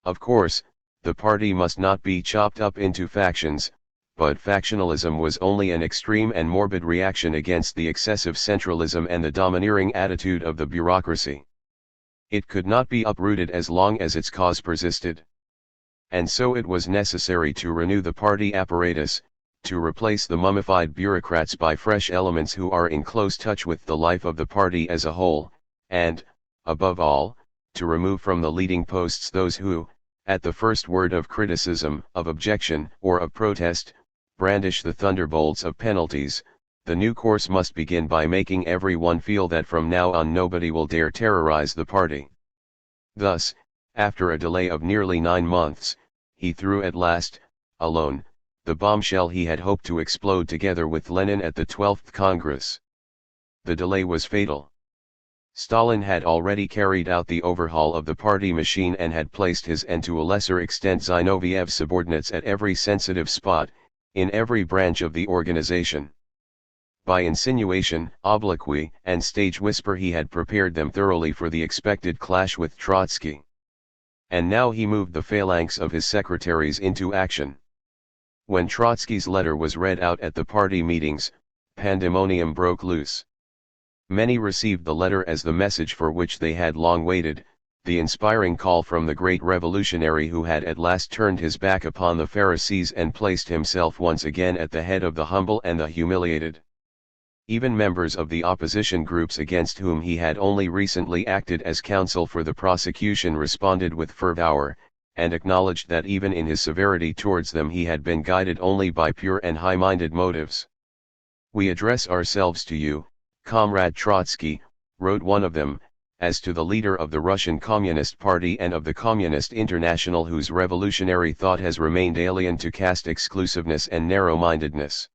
Speaker 1: Of course, the party must not be chopped up into factions, but factionalism was only an extreme and morbid reaction against the excessive centralism and the domineering attitude of the bureaucracy. It could not be uprooted as long as its cause persisted. And so it was necessary to renew the party apparatus, to replace the mummified bureaucrats by fresh elements who are in close touch with the life of the party as a whole, and, above all, to remove from the leading posts those who, at the first word of criticism, of objection, or of protest, brandish the thunderbolts of penalties. The new course must begin by making everyone feel that from now on nobody will dare terrorize the party. Thus, after a delay of nearly 9 months, he threw at last, alone, the bombshell he had hoped to explode together with Lenin at the 12th Congress. The delay was fatal. Stalin had already carried out the overhaul of the party machine and had placed his and to a lesser extent Zinoviev's subordinates at every sensitive spot, in every branch of the organization. By insinuation, obloquy, and stage whisper he had prepared them thoroughly for the expected clash with Trotsky. And now he moved the phalanx of his secretaries into action. When Trotsky's letter was read out at the party meetings, pandemonium broke loose. Many received the letter as the message for which they had long waited, the inspiring call from the great revolutionary who had at last turned his back upon the Pharisees and placed himself once again at the head of the humble and the humiliated. Even members of the opposition groups against whom he had only recently acted as counsel for the prosecution responded with fervor, and acknowledged that even in his severity towards them he had been guided only by pure and high-minded motives. "We address ourselves to you, Comrade Trotsky," wrote one of them, "as to the leader of the Russian Communist Party and of the Communist International whose revolutionary thought has remained alien to caste exclusiveness and narrow-mindedness.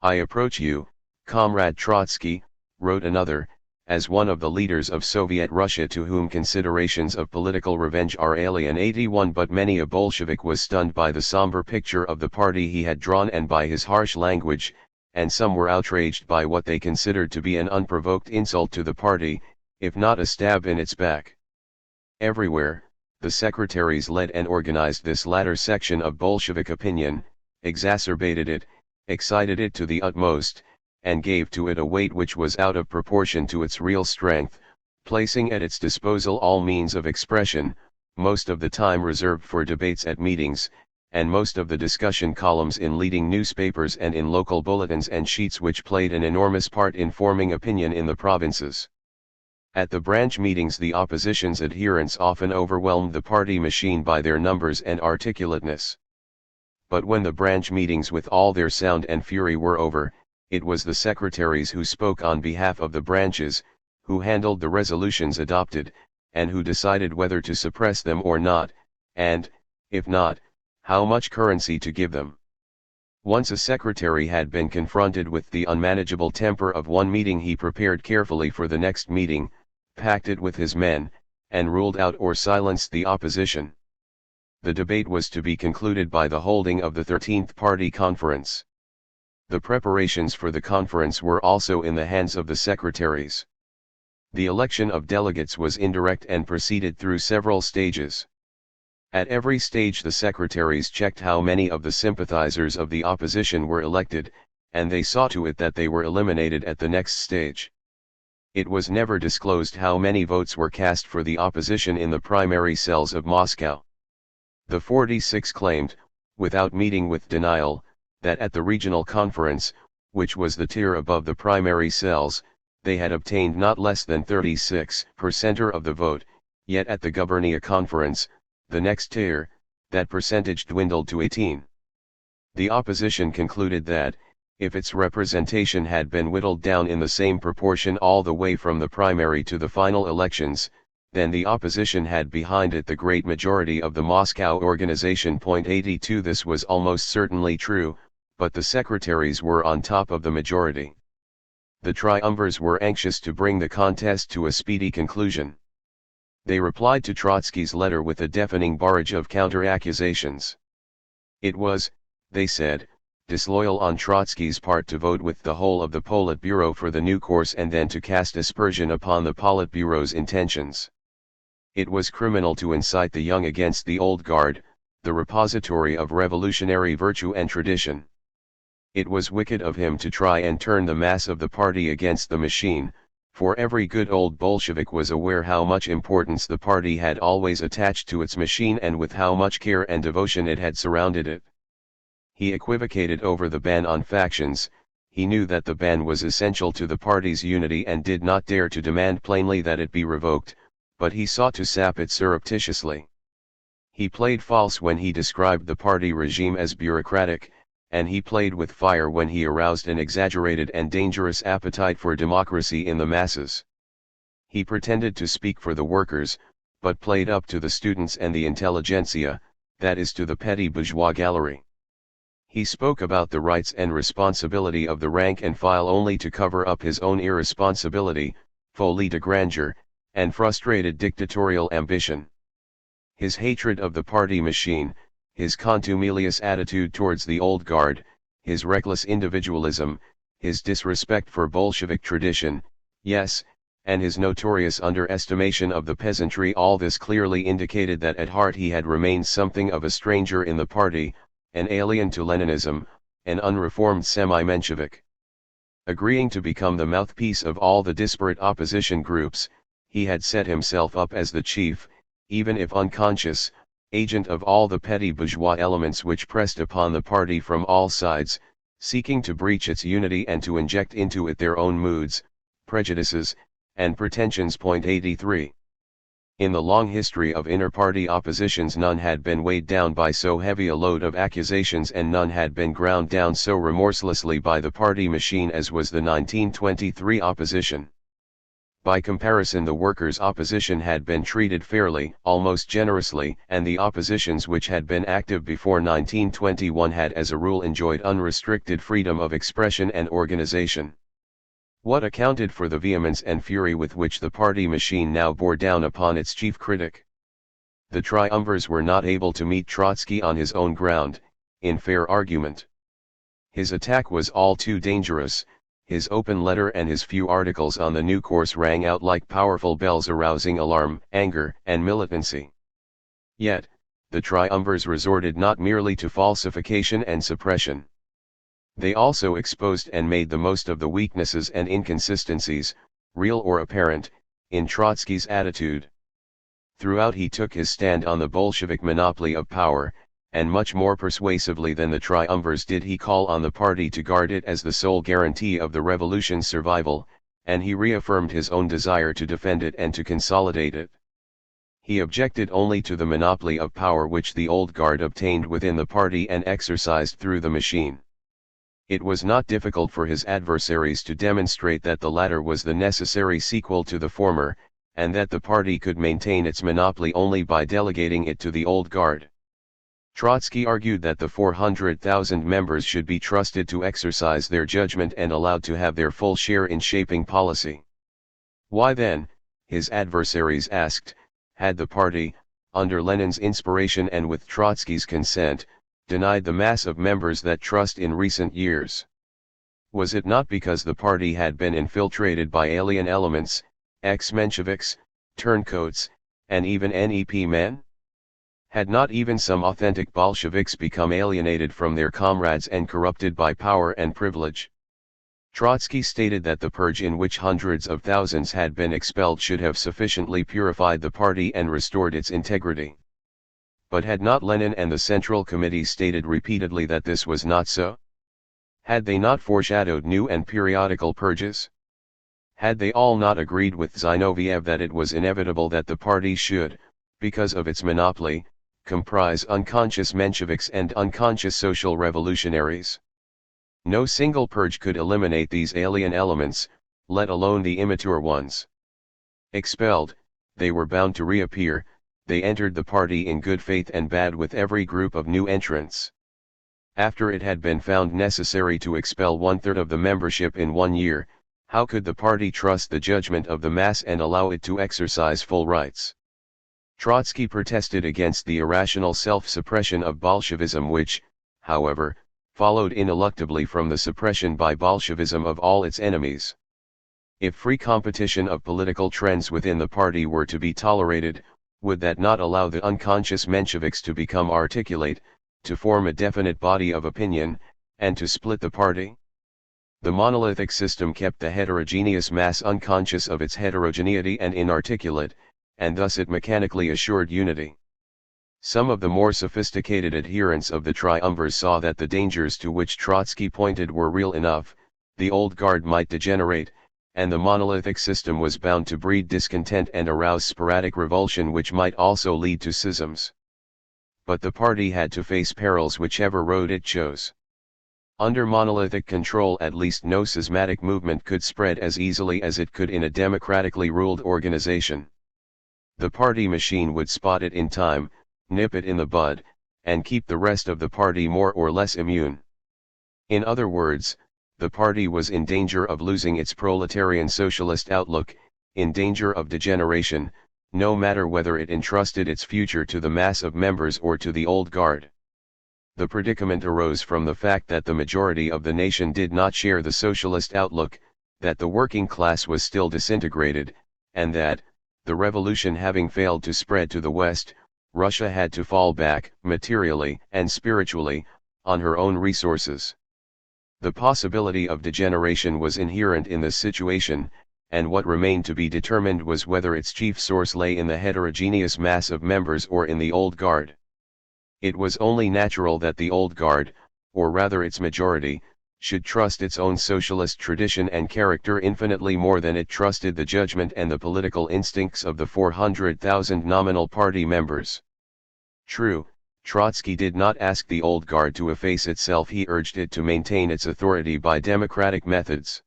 Speaker 1: I approach you, Comrade Trotsky," wrote another, "as one of the leaders of Soviet Russia to whom considerations of political revenge are alien." 81 But many a Bolshevik was stunned by the somber picture of the party he had drawn and by his harsh language, and some were outraged by what they considered to be an unprovoked insult to the party, if not a stab in its back. Everywhere, the secretaries led and organized this latter section of Bolshevik opinion, exacerbated it, excited it to the utmost, and gave to it a weight which was out of proportion to its real strength, placing at its disposal all means of expression, most of the time reserved for debates at meetings, and most of the discussion columns in leading newspapers and in local bulletins and sheets which played an enormous part in forming opinion in the provinces. At the branch meetings the opposition's adherents often overwhelmed the party machine by their numbers and articulateness. But when the branch meetings with all their sound and fury were over, it was the secretaries who spoke on behalf of the branches, who handled the resolutions adopted, and who decided whether to suppress them or not, and, if not, how much currency to give them. Once a secretary had been confronted with the unmanageable temper of one meeting, he prepared carefully for the next meeting, packed it with his men, and ruled out or silenced the opposition. The debate was to be concluded by the holding of the 13th Party Conference. The preparations for the conference were also in the hands of the secretaries. The election of delegates was indirect and proceeded through several stages. At every stage the secretaries checked how many of the sympathizers of the opposition were elected, and they saw to it that they were eliminated at the next stage. It was never disclosed how many votes were cast for the opposition in the primary cells of Moscow. The 46 claimed, without meeting with denial, that at the regional conference, which was the tier above the primary cells, they had obtained not less than 36% of the vote, yet at the Gubernia conference, the next tier, that percentage dwindled to 18. The opposition concluded that, if its representation had been whittled down in the same proportion all the way from the primary to the final elections, then the opposition had behind it the great majority of the Moscow organization. 82 This was almost certainly true, but the secretaries were on top of the majority. The triumvirs were anxious to bring the contest to a speedy conclusion. They replied to Trotsky's letter with a deafening barrage of counter-accusations. It was, they said, disloyal on Trotsky's part to vote with the whole of the Politburo for the new course and then to cast aspersion upon the Politburo's intentions. It was criminal to incite the young against the old guard, the repository of revolutionary virtue and tradition. It was wicked of him to try and turn the mass of the party against the machine, for every good old Bolshevik was aware how much importance the party had always attached to its machine and with how much care and devotion it had surrounded it. He equivocated over the ban on factions. He knew that the ban was essential to the party's unity and did not dare to demand plainly that it be revoked, but he sought to sap it surreptitiously. He played false when he described the party regime as bureaucratic, and he played with fire when he aroused an exaggerated and dangerous appetite for democracy in the masses. He pretended to speak for the workers, but played up to the students and the intelligentsia, that is to the petty bourgeois gallery. He spoke about the rights and responsibility of the rank and file only to cover up his own irresponsibility, folie de grandeur, and frustrated dictatorial ambition. His hatred of the party machine, his contumelious attitude towards the old guard, his reckless individualism, his disrespect for Bolshevik tradition, yes, and his notorious underestimation of the peasantry, all this clearly indicated that at heart he had remained something of a stranger in the party, an alien to Leninism, an unreformed semi-Menshevik. Agreeing to become the mouthpiece of all the disparate opposition groups, he had set himself up as the chief, even if unconscious, agent of all the petty bourgeois elements which pressed upon the party from all sides, seeking to breach its unity and to inject into it their own moods, prejudices, and pretensions. 83. In the long history of inter-party oppositions none had been weighed down by so heavy a load of accusations and none had been ground down so remorselessly by the party machine as was the 1923 opposition. By comparison, the workers' opposition had been treated fairly, almost generously, and the oppositions which had been active before 1921 had as a rule enjoyed unrestricted freedom of expression and organization. What accounted for the vehemence and fury with which the party machine now bore down upon its chief critic? The triumvirs were not able to meet Trotsky on his own ground, in fair argument. His attack was all too dangerous. His open letter and his few articles on the new course rang out like powerful bells arousing alarm, anger, and militancy. Yet, the triumvirs resorted not merely to falsification and suppression. They also exposed and made the most of the weaknesses and inconsistencies, real or apparent, in Trotsky's attitude. Throughout he took his stand on the Bolshevik monopoly of power, and much more persuasively than the triumvirs did he call on the party to guard it as the sole guarantee of the revolution's survival, and he reaffirmed his own desire to defend it and to consolidate it. He objected only to the monopoly of power which the old guard obtained within the party and exercised through the machine. It was not difficult for his adversaries to demonstrate that the latter was the necessary sequel to the former, and that the party could maintain its monopoly only by delegating it to the old guard. Trotsky argued that the 400,000 members should be trusted to exercise their judgment and allowed to have their full share in shaping policy. Why then, his adversaries asked, had the party, under Lenin's inspiration and with Trotsky's consent, denied the mass of members that trust in recent years? Was it not because the party had been infiltrated by alien elements, ex-Mensheviks, turncoats, and even NEP men? Had not even some authentic Bolsheviks become alienated from their comrades and corrupted by power and privilege? Trotsky stated that the purge in which hundreds of thousands had been expelled should have sufficiently purified the party and restored its integrity. But had not Lenin and the Central Committee stated repeatedly that this was not so? Had they not foreshadowed new and periodical purges? Had they all not agreed with Zinoviev that it was inevitable that the party should, because of its monopoly, comprise unconscious Mensheviks and unconscious social revolutionaries? No single purge could eliminate these alien elements, let alone the immature ones. Expelled, they were bound to reappear. They entered the party in good faith and bad with every group of new entrants. After it had been found necessary to expel 1/3 of the membership in 1 year, how could the party trust the judgment of the mass and allow it to exercise full rights? Trotsky protested against the irrational self-suppression of Bolshevism which, however, followed ineluctably from the suppression by Bolshevism of all its enemies. If free competition of political trends within the party were to be tolerated, would that not allow the unconscious Mensheviks to become articulate, to form a definite body of opinion, and to split the party? The monolithic system kept the heterogeneous mass unconscious of its heterogeneity and inarticulate, and thus it mechanically assured unity. Some of the more sophisticated adherents of the triumvirs saw that the dangers to which Trotsky pointed were real enough. The old guard might degenerate, and the monolithic system was bound to breed discontent and arouse sporadic revulsion which might also lead to schisms. But the party had to face perils whichever road it chose. Under monolithic control at least no schismatic movement could spread as easily as it could in a democratically ruled organization. The party machine would spot it in time, nip it in the bud, and keep the rest of the party more or less immune. In other words, the party was in danger of losing its proletarian socialist outlook, in danger of degeneration, no matter whether it entrusted its future to the mass of members or to the old guard. The predicament arose from the fact that the majority of the nation did not share the socialist outlook, that the working class was still disintegrated, and that, the revolution having failed to spread to the West, Russia had to fall back, materially and spiritually, on her own resources. The possibility of degeneration was inherent in this situation, and what remained to be determined was whether its chief source lay in the heterogeneous mass of members or in the old guard. It was only natural that the old guard, or rather its majority, should trust its own socialist tradition and character infinitely more than it trusted the judgment and the political instincts of the 400,000 nominal party members. True, Trotsky did not ask the old guard to efface itself, he urged it to maintain its authority by democratic methods.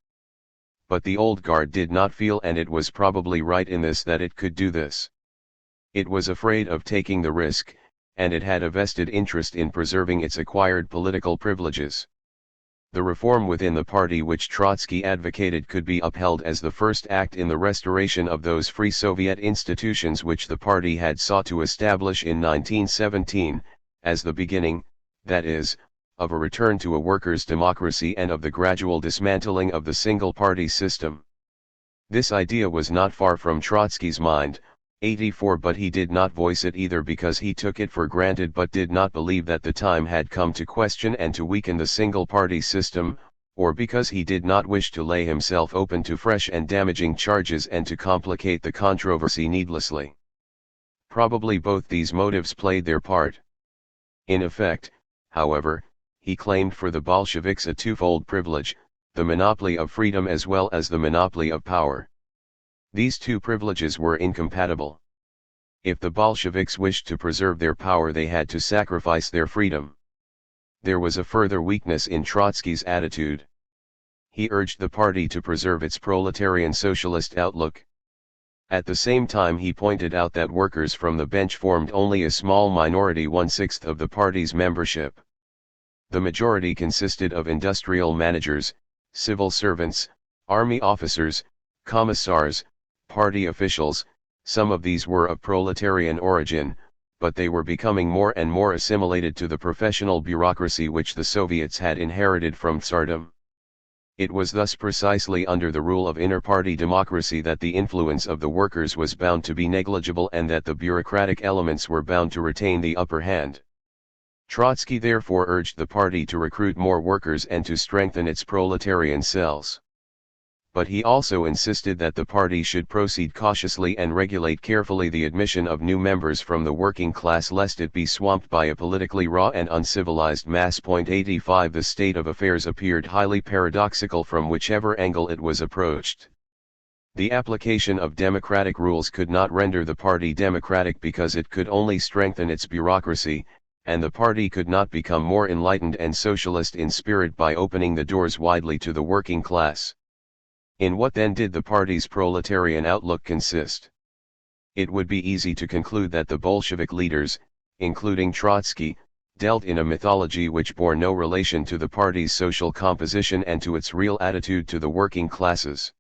Speaker 1: But the old guard did not feel, and it was probably right in this, that it could do this. It was afraid of taking the risk, and it had a vested interest in preserving its acquired political privileges. The reform within the party which Trotsky advocated could be upheld as the first act in the restoration of those free Soviet institutions which the party had sought to establish in 1917, as the beginning, that is, of a return to a workers' democracy and of the gradual dismantling of the single-party system. This idea was not far from Trotsky's mind, 84, but he did not voice it either because he took it for granted but did not believe that the time had come to question and to weaken the single-party system, or because he did not wish to lay himself open to fresh and damaging charges and to complicate the controversy needlessly. Probably both these motives played their part. In effect, however, he claimed for the Bolsheviks a twofold privilege: the monopoly of freedom as well as the monopoly of power. These two privileges were incompatible. If the Bolsheviks wished to preserve their power, they had to sacrifice their freedom. There was a further weakness in Trotsky's attitude. He urged the party to preserve its proletarian socialist outlook. At the same time, he pointed out that workers from the bench formed only a small minority, 1/6 of the party's membership. The majority consisted of industrial managers, civil servants, army officers, commissars, party officials. Some of these were of proletarian origin, but they were becoming more and more assimilated to the professional bureaucracy which the Soviets had inherited from Tsardom. It was thus precisely under the rule of inter-party democracy that the influence of the workers was bound to be negligible and that the bureaucratic elements were bound to retain the upper hand. Trotsky therefore urged the party to recruit more workers and to strengthen its proletarian cells. But he also insisted that the party should proceed cautiously and regulate carefully the admission of new members from the working class lest it be swamped by a politically raw and uncivilized mass. 85 The state of affairs appeared highly paradoxical from whichever angle it was approached. The application of democratic rules could not render the party democratic because it could only strengthen its bureaucracy, and the party could not become more enlightened and socialist in spirit by opening the doors widely to the working class. In what then did the party's proletarian outlook consist? It would be easy to conclude that the Bolshevik leaders, including Trotsky, dealt in a mythology which bore no relation to the party's social composition and to its real attitude to the working classes.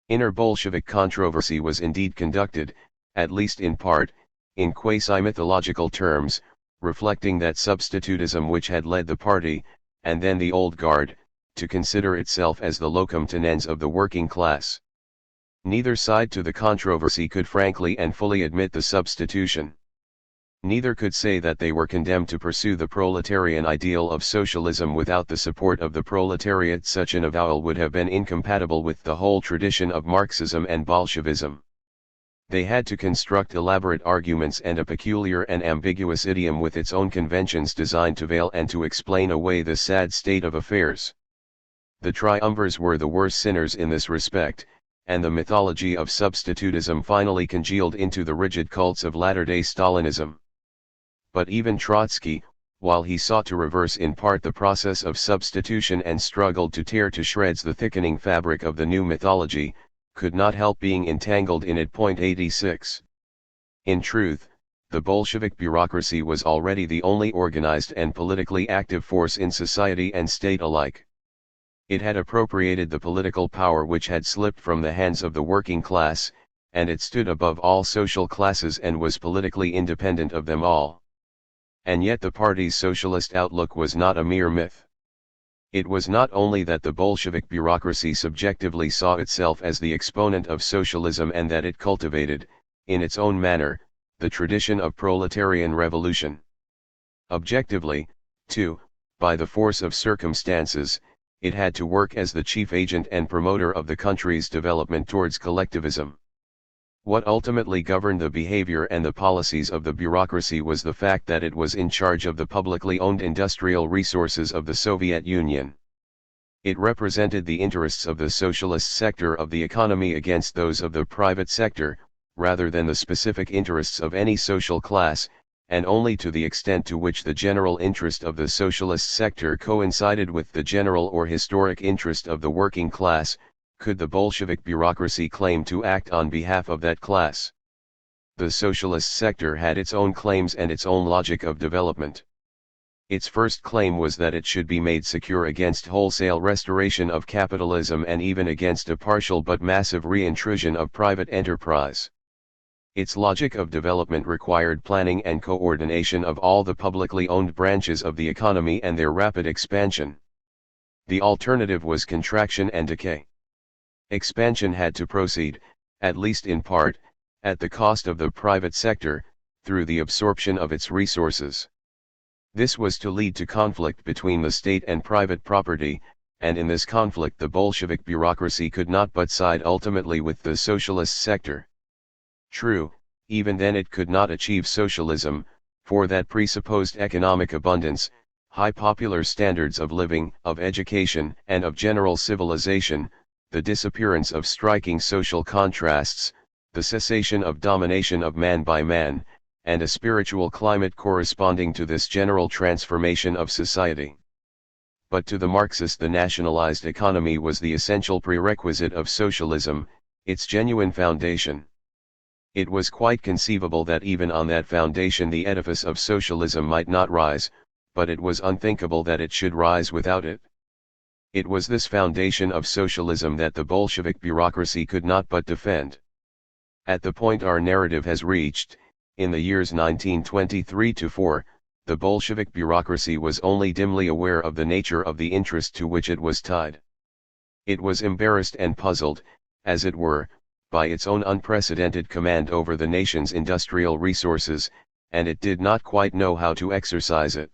Speaker 1: Inner Bolshevik controversy was indeed conducted, at least in part, in quasi-mythological terms, reflecting that substitutism which had led the party, and then the old guard, to consider itself as the locum tenens of the working class. Neither side to the controversy could frankly and fully admit the substitution. Neither could say that they were condemned to pursue the proletarian ideal of socialism without the support of the proletariat. Such an avowal would have been incompatible with the whole tradition of Marxism and Bolshevism. They had to construct elaborate arguments and a peculiar and ambiguous idiom with its own conventions designed to veil and to explain away the sad state of affairs. The triumvirs were the worst sinners in this respect, and the mythology of substitutism finally congealed into the rigid cults of latter-day Stalinism. But even Trotsky, while he sought to reverse in part the process of substitution and struggled to tear to shreds the thickening fabric of the new mythology, could not help being entangled in it. 86. In truth, the Bolshevik bureaucracy was already the only organized and politically active force in society and state alike. It had appropriated the political power which had slipped from the hands of the working class, and it stood above all social classes and was politically independent of them all. And yet the party's socialist outlook was not a mere myth. It was not only that the Bolshevik bureaucracy subjectively saw itself as the exponent of socialism and that it cultivated, in its own manner, the tradition of proletarian revolution. Objectively, too, by the force of circumstances, it had to work as the chief agent and promoter of the country's development towards collectivism. What ultimately governed the behavior and the policies of the bureaucracy was the fact that it was in charge of the publicly owned industrial resources of the Soviet Union. It represented the interests of the socialist sector of the economy against those of the private sector, rather than the specific interests of any social class, and only to the extent to which the general interest of the socialist sector coincided with the general or historic interest of the working class, could the Bolshevik bureaucracy claim to act on behalf of that class. The socialist sector had its own claims and its own logic of development. Its first claim was that it should be made secure against wholesale restoration of capitalism and even against a partial but massive reintrusion of private enterprise. Its logic of development required planning and coordination of all the publicly owned branches of the economy and their rapid expansion. The alternative was contraction and decay. Expansion had to proceed, at least in part, at the cost of the private sector, through the absorption of its resources. This was to lead to conflict between the state and private property, and in this conflict the Bolshevik bureaucracy could not but side ultimately with the socialist sector. True, even then it could not achieve socialism, for that presupposed economic abundance, high popular standards of living, of education, and of general civilization, the disappearance of striking social contrasts, the cessation of domination of man by man, and a spiritual climate corresponding to this general transformation of society. But to the Marxist the nationalized economy was the essential prerequisite of socialism, its genuine foundation. It was quite conceivable that even on that foundation the edifice of socialism might not rise, but it was unthinkable that it should rise without it. It was this foundation of socialism that the Bolshevik bureaucracy could not but defend. At the point our narrative has reached, in the years 1923-4, the Bolshevik bureaucracy was only dimly aware of the nature of the interest to which it was tied. It was embarrassed and puzzled, as it were, by its own unprecedented command over the nation's industrial resources, and it did not quite know how to exercise it.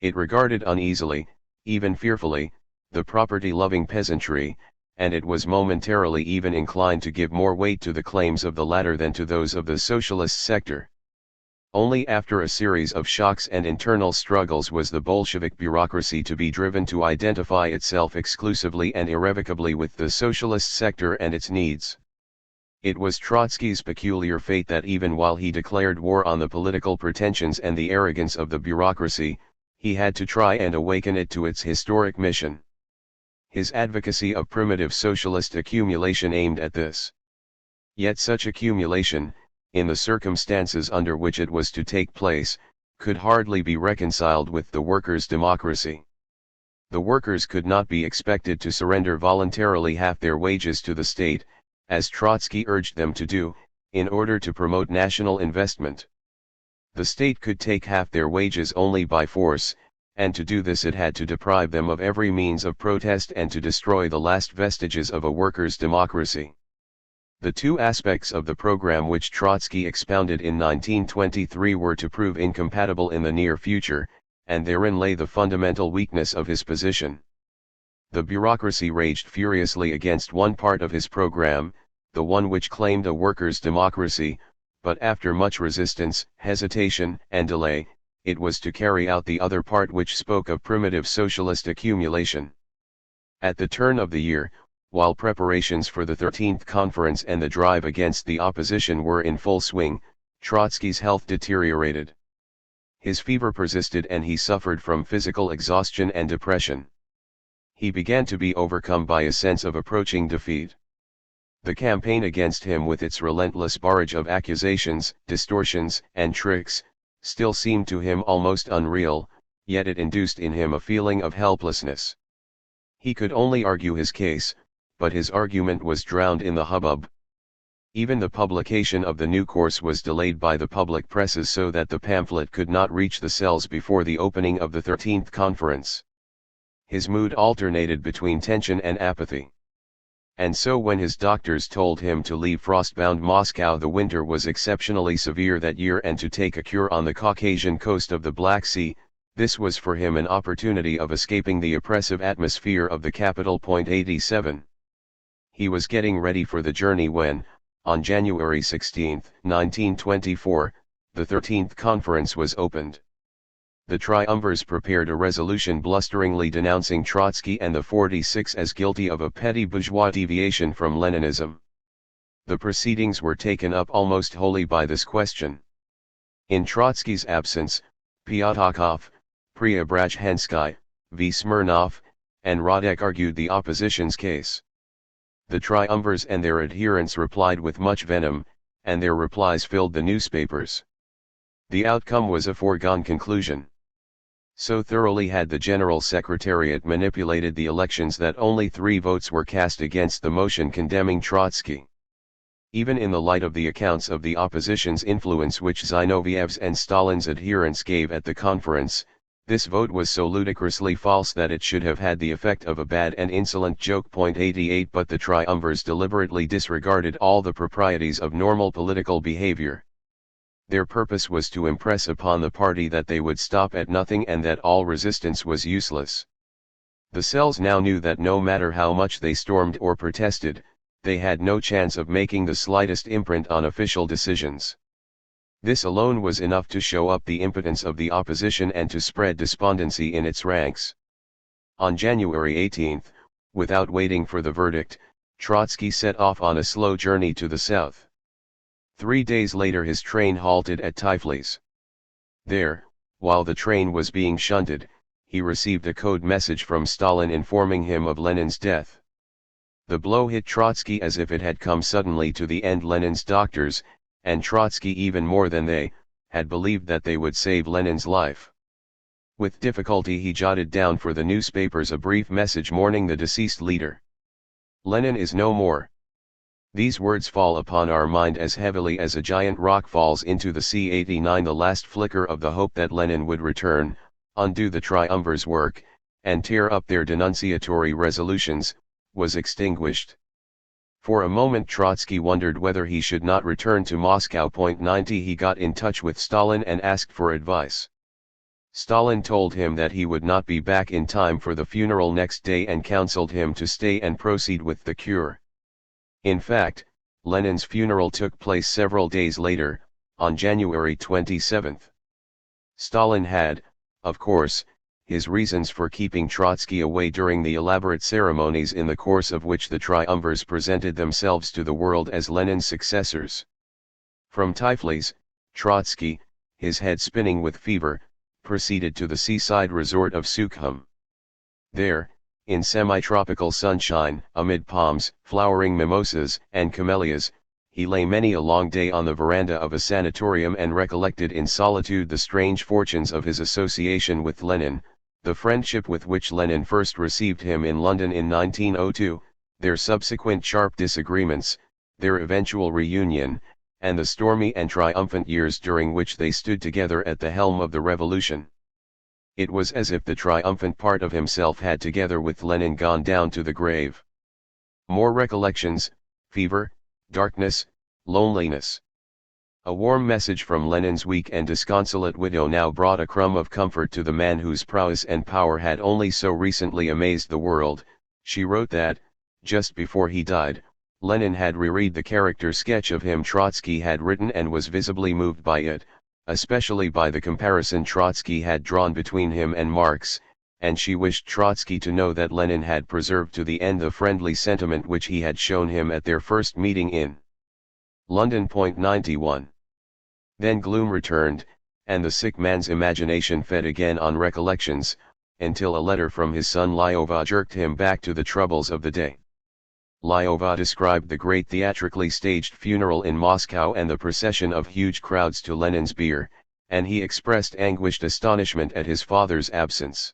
Speaker 1: It regarded uneasily, even fearfully, the property-loving peasantry, and it was momentarily even inclined to give more weight to the claims of the latter than to those of the socialist sector. Only after a series of shocks and internal struggles was the Bolshevik bureaucracy to be driven to identify itself exclusively and irrevocably with the socialist sector and its needs. It was Trotsky's peculiar fate that even while he declared war on the political pretensions and the arrogance of the bureaucracy, he had to try and awaken it to its historic mission. His advocacy of primitive socialist accumulation aimed at this. Yet such accumulation, in the circumstances under which it was to take place, could hardly be reconciled with the workers' democracy. The workers could not be expected to surrender voluntarily half their wages to the state, as Trotsky urged them to do, in order to promote national investment. The state could take half their wages only by force, and to do this it had to deprive them of every means of protest and to destroy the last vestiges of a workers' democracy. The two aspects of the program which Trotsky expounded in 1923 were to prove incompatible in the near future, and therein lay the fundamental weakness of his position. The bureaucracy raged furiously against one part of his program, the one which claimed a workers' democracy, but after much resistance, hesitation, and delay, it was to carry out the other part which spoke of primitive socialist accumulation. At the turn of the year, while preparations for the 13th Conference and the drive against the opposition were in full swing, Trotsky's health deteriorated. His fever persisted and he suffered from physical exhaustion and depression. He began to be overcome by a sense of approaching defeat. The campaign against him with its relentless barrage of accusations, distortions, and tricks, still seemed to him almost unreal, yet it induced in him a feeling of helplessness. He could only argue his case, but his argument was drowned in the hubbub. Even the publication of the new course was delayed by the public presses so that the pamphlet could not reach the cells before the opening of the 13th Conference. His mood alternated between tension and apathy. And so when his doctors told him to leave frost-bound Moscow, the winter was exceptionally severe that year, and to take a cure on the Caucasian coast of the Black Sea, this was for him an opportunity of escaping the oppressive atmosphere of the capital. 87. He was getting ready for the journey when, on January 16, 1924, the 13th Conference was opened. The triumvirs prepared a resolution blusteringly denouncing Trotsky and the 46 as guilty of a petty bourgeois deviation from Leninism. The proceedings were taken up almost wholly by this question. In Trotsky's absence, Pyatakov, Preobrazhensky, V. Smirnov, and Radek argued the opposition's case. The triumvirs and their adherents replied with much venom, and their replies filled the newspapers. The outcome was a foregone conclusion. So thoroughly had the General Secretariat manipulated the elections that only 3 votes were cast against the motion condemning Trotsky. Even in the light of the accounts of the opposition's influence which Zinoviev's and Stalin's adherents gave at the conference, this vote was so ludicrously false that it should have had the effect of a bad and insolent joke. 88 But the triumvirs deliberately disregarded all the proprieties of normal political behavior. Their purpose was to impress upon the party that they would stop at nothing and that all resistance was useless. The cells now knew that no matter how much they stormed or protested, they had no chance of making the slightest imprint on official decisions. This alone was enough to show up the impotence of the opposition and to spread despondency in its ranks. On January 18, without waiting for the verdict, Trotsky set off on a slow journey to the south. 3 days later his train halted at Tiflis. There, while the train was being shunted, he received a code message from Stalin informing him of Lenin's death. The blow hit Trotsky as if it had come suddenly to the end. Lenin's doctors, and Trotsky even more than they, had believed that they would save Lenin's life. With difficulty he jotted down for the newspapers a brief message mourning the deceased leader. Lenin is no more. These words fall upon our mind as heavily as a giant rock falls into the sea. 89 The last flicker of the hope that Lenin would return, undo the triumvirs' work, and tear up their denunciatory resolutions, was extinguished. For a moment Trotsky wondered whether he should not return to Moscow. 90 He got in touch with Stalin and asked for advice. Stalin told him that he would not be back in time for the funeral next day and counseled him to stay and proceed with the cure. In fact, Lenin's funeral took place several days later, on January 27. Stalin had, of course, his reasons for keeping Trotsky away during the elaborate ceremonies in the course of which the triumvirs presented themselves to the world as Lenin's successors. From Tiflis, Trotsky, his head spinning with fever, proceeded to the seaside resort of Sukhum. There, in semi-tropical sunshine, amid palms, flowering mimosas, and camellias, he lay many a long day on the veranda of a sanatorium and recollected in solitude the strange fortunes of his association with Lenin, the friendship with which Lenin first received him in London in 1902, their subsequent sharp disagreements, their eventual reunion, and the stormy and triumphant years during which they stood together at the helm of the revolution. It was as if the triumphant part of himself had together with Lenin gone down to the grave. More recollections, fever, darkness, loneliness. A warm message from Lenin's weak and disconsolate widow now brought a crumb of comfort to the man whose prowess and power had only so recently amazed the world. She wrote that, just before he died, Lenin had reread the character sketch of him Trotsky had written and was visibly moved by it, especially by the comparison Trotsky had drawn between him and Marx, and she wished Trotsky to know that Lenin had preserved to the end the friendly sentiment which he had shown him at their first meeting in London. 91. Then gloom returned, and the sick man's imagination fed again on recollections, until a letter from his son Lyova jerked him back to the troubles of the day. Lyova described the great theatrically staged funeral in Moscow and the procession of huge crowds to Lenin's bier, and he expressed anguished astonishment at his father's absence.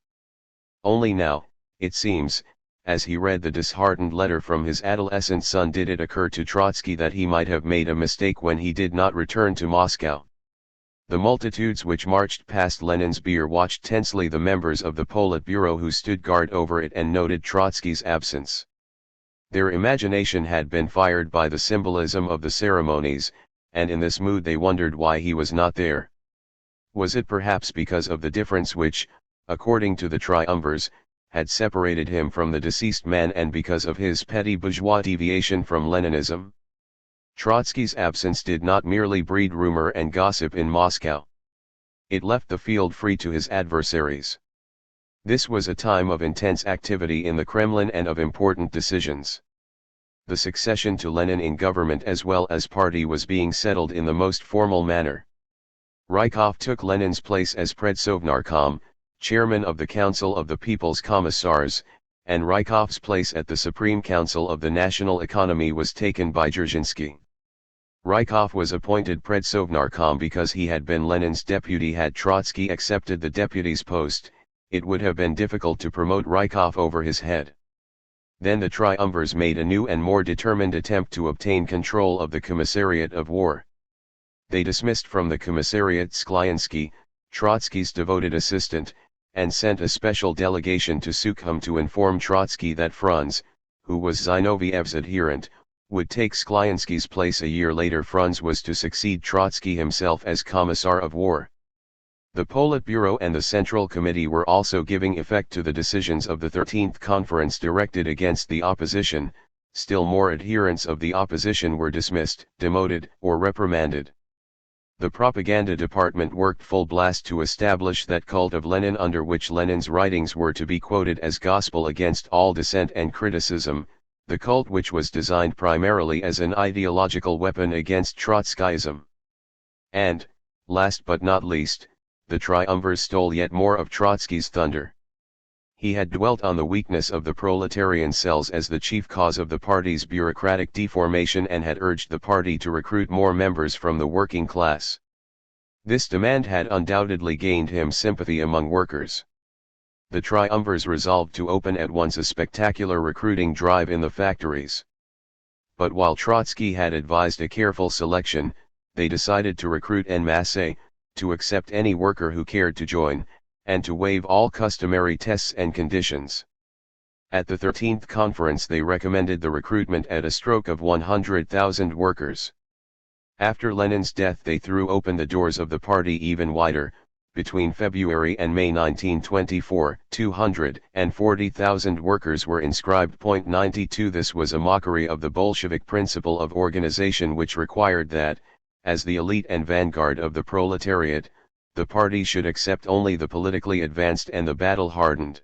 Speaker 1: Only now, it seems, as he read the disheartened letter from his adolescent son, did it occur to Trotsky that he might have made a mistake when he did not return to Moscow. The multitudes which marched past Lenin's bier watched tensely the members of the Politburo who stood guard over it and noted Trotsky's absence. Their imagination had been fired by the symbolism of the ceremonies, and in this mood they wondered why he was not there. Was it perhaps because of the difference which, according to the triumvirs, had separated him from the deceased man, and because of his petty bourgeois deviation from Leninism? Trotsky's absence did not merely breed rumor and gossip in Moscow. It left the field free to his adversaries. This was a time of intense activity in the Kremlin and of important decisions. The succession to Lenin in government as well as party was being settled in the most formal manner. Rykov took Lenin's place as Predsovnarkom, chairman of the Council of the People's Commissars, and Rykov's place at the Supreme Council of the National Economy was taken by Dzerzhinsky. Rykov was appointed Predsovnarkom because he had been Lenin's deputy. Had Trotsky accepted the deputy's post, it would have been difficult to promote Rykov over his head. Then the triumvirs made a new and more determined attempt to obtain control of the Commissariat of War. They dismissed from the commissariat Sklyansky, Trotsky's devoted assistant, and sent a special delegation to Sukhum to inform Trotsky that Franz, who was Zinoviev's adherent, would take Sklyansky's place a year later. Franz was to succeed Trotsky himself as Commissar of War. The Politburo and the Central Committee were also giving effect to the decisions of the 13th Conference directed against the opposition. Still more adherents of the opposition were dismissed, demoted, or reprimanded. The propaganda department worked full blast to establish that cult of Lenin, under which Lenin's writings were to be quoted as gospel against all dissent and criticism, the cult which was designed primarily as an ideological weapon against Trotskyism. And, last but not least, the triumvirs stole yet more of Trotsky's thunder. He had dwelt on the weakness of the proletarian cells as the chief cause of the party's bureaucratic deformation and had urged the party to recruit more members from the working class. This demand had undoubtedly gained him sympathy among workers. The triumvirs resolved to open at once a spectacular recruiting drive in the factories. But while Trotsky had advised a careful selection, they decided to recruit en masse, to accept any worker who cared to join, and to waive all customary tests and conditions. At the 13th conference they recommended the recruitment at a stroke of 100,000 workers. After Lenin's death they threw open the doors of the party even wider. Between February and May 1924, 240,000 workers were inscribed. 92 This was a mockery of the Bolshevik principle of organization, which required that, as the elite and vanguard of the proletariat, the party should accept only the politically advanced and the battle-hardened.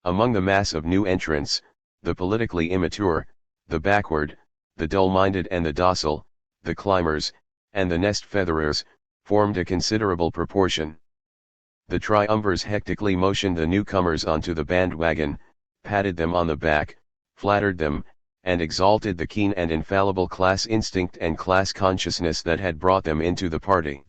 Speaker 1: Among the mass of new entrants, the politically immature, the backward, the dull-minded and the docile, the climbers, and the nest-featherers, formed a considerable proportion. The triumvirs hectically motioned the newcomers onto the bandwagon, patted them on the back, flattered them, and exalted the keen and infallible class instinct and class consciousness that had brought them into the party.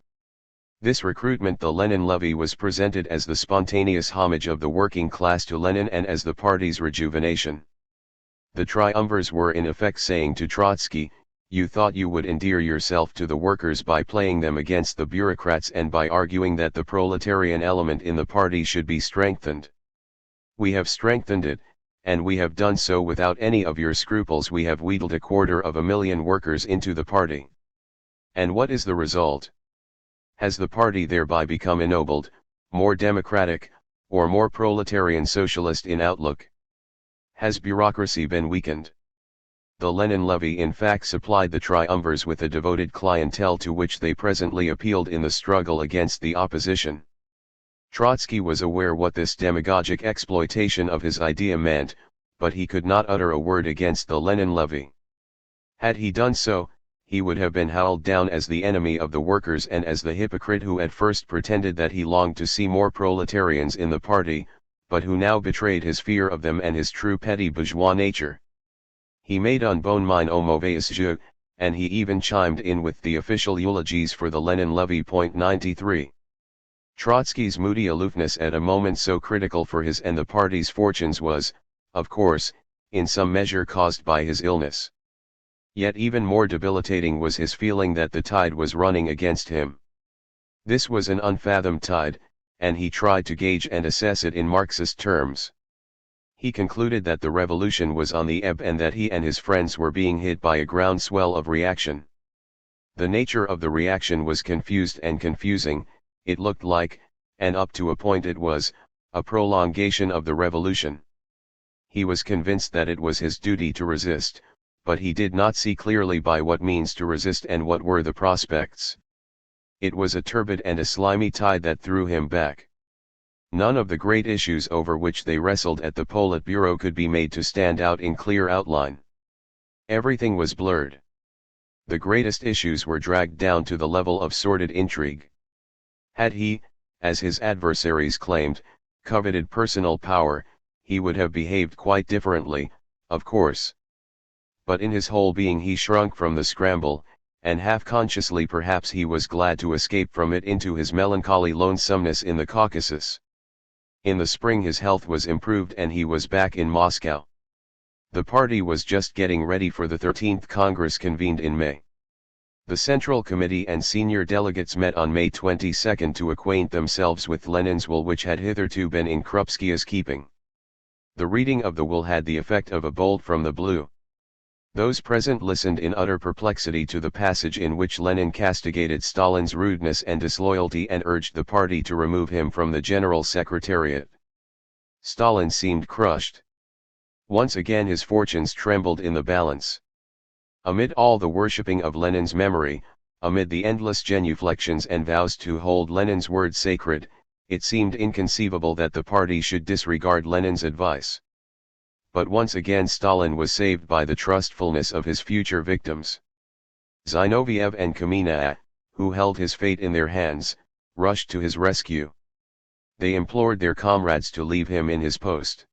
Speaker 1: This recruitment, the Lenin levy, was presented as the spontaneous homage of the working class to Lenin and as the party's rejuvenation. The triumvirs were in effect saying to Trotsky, "You thought you would endear yourself to the workers by playing them against the bureaucrats and by arguing that the proletarian element in the party should be strengthened. We have strengthened it, and we have done so without any of your scruples. We have wheedled 250,000 workers into the party. And what is the result? Has the party thereby become ennobled, more democratic, or more proletarian socialist in outlook? Has bureaucracy been weakened?" The Lenin levy in fact supplied the triumvirs with a devoted clientele to which they presently appealed in the struggle against the opposition. Trotsky was aware what this demagogic exploitation of his idea meant, but he could not utter a word against the Lenin levy. Had he done so, he would have been howled down as the enemy of the workers and as the hypocrite who at first pretended that he longed to see more proletarians in the party, but who now betrayed his fear of them and his true petty bourgeois nature. He made un bon mine au mauvais jeu, and he even chimed in with the official eulogies for the Lenin levy. 93. Trotsky's moody aloofness at a moment so critical for his and the party's fortunes was, of course, in some measure caused by his illness. Yet even more debilitating was his feeling that the tide was running against him. This was an unfathomed tide, and he tried to gauge and assess it in Marxist terms. He concluded that the revolution was on the ebb and that he and his friends were being hit by a groundswell of reaction. The nature of the reaction was confused and confusing. It looked like, and up to a point it was, a prolongation of the revolution. He was convinced that it was his duty to resist, but he did not see clearly by what means to resist and what were the prospects. It was a turbid and a slimy tide that threw him back. None of the great issues over which they wrestled at the Politburo could be made to stand out in clear outline. Everything was blurred. The greatest issues were dragged down to the level of sordid intrigue. Had he, as his adversaries claimed, coveted personal power, he would have behaved quite differently, of course. But in his whole being he shrunk from the scramble, and half-consciously perhaps he was glad to escape from it into his melancholy lonesomeness in the Caucasus. In the spring his health was improved and he was back in Moscow. The party was just getting ready for the 13th Congress convened in May. The Central Committee and senior delegates met on May 22 to acquaint themselves with Lenin's will, which had hitherto been in Krupskia's keeping. The reading of the will had the effect of a bolt from the blue. Those present listened in utter perplexity to the passage in which Lenin castigated Stalin's rudeness and disloyalty and urged the party to remove him from the General Secretariat. Stalin seemed crushed. Once again his fortunes trembled in the balance. Amid all the worshipping of Lenin's memory, Amid the endless genuflections and vows to hold Lenin's word sacred, it seemed inconceivable that the party should disregard Lenin's advice. But once again Stalin was saved by the trustfulness of his future victims. Zinoviev and Kamina, who held his fate in their hands, rushed to his rescue. They implored their comrades to leave him in his post.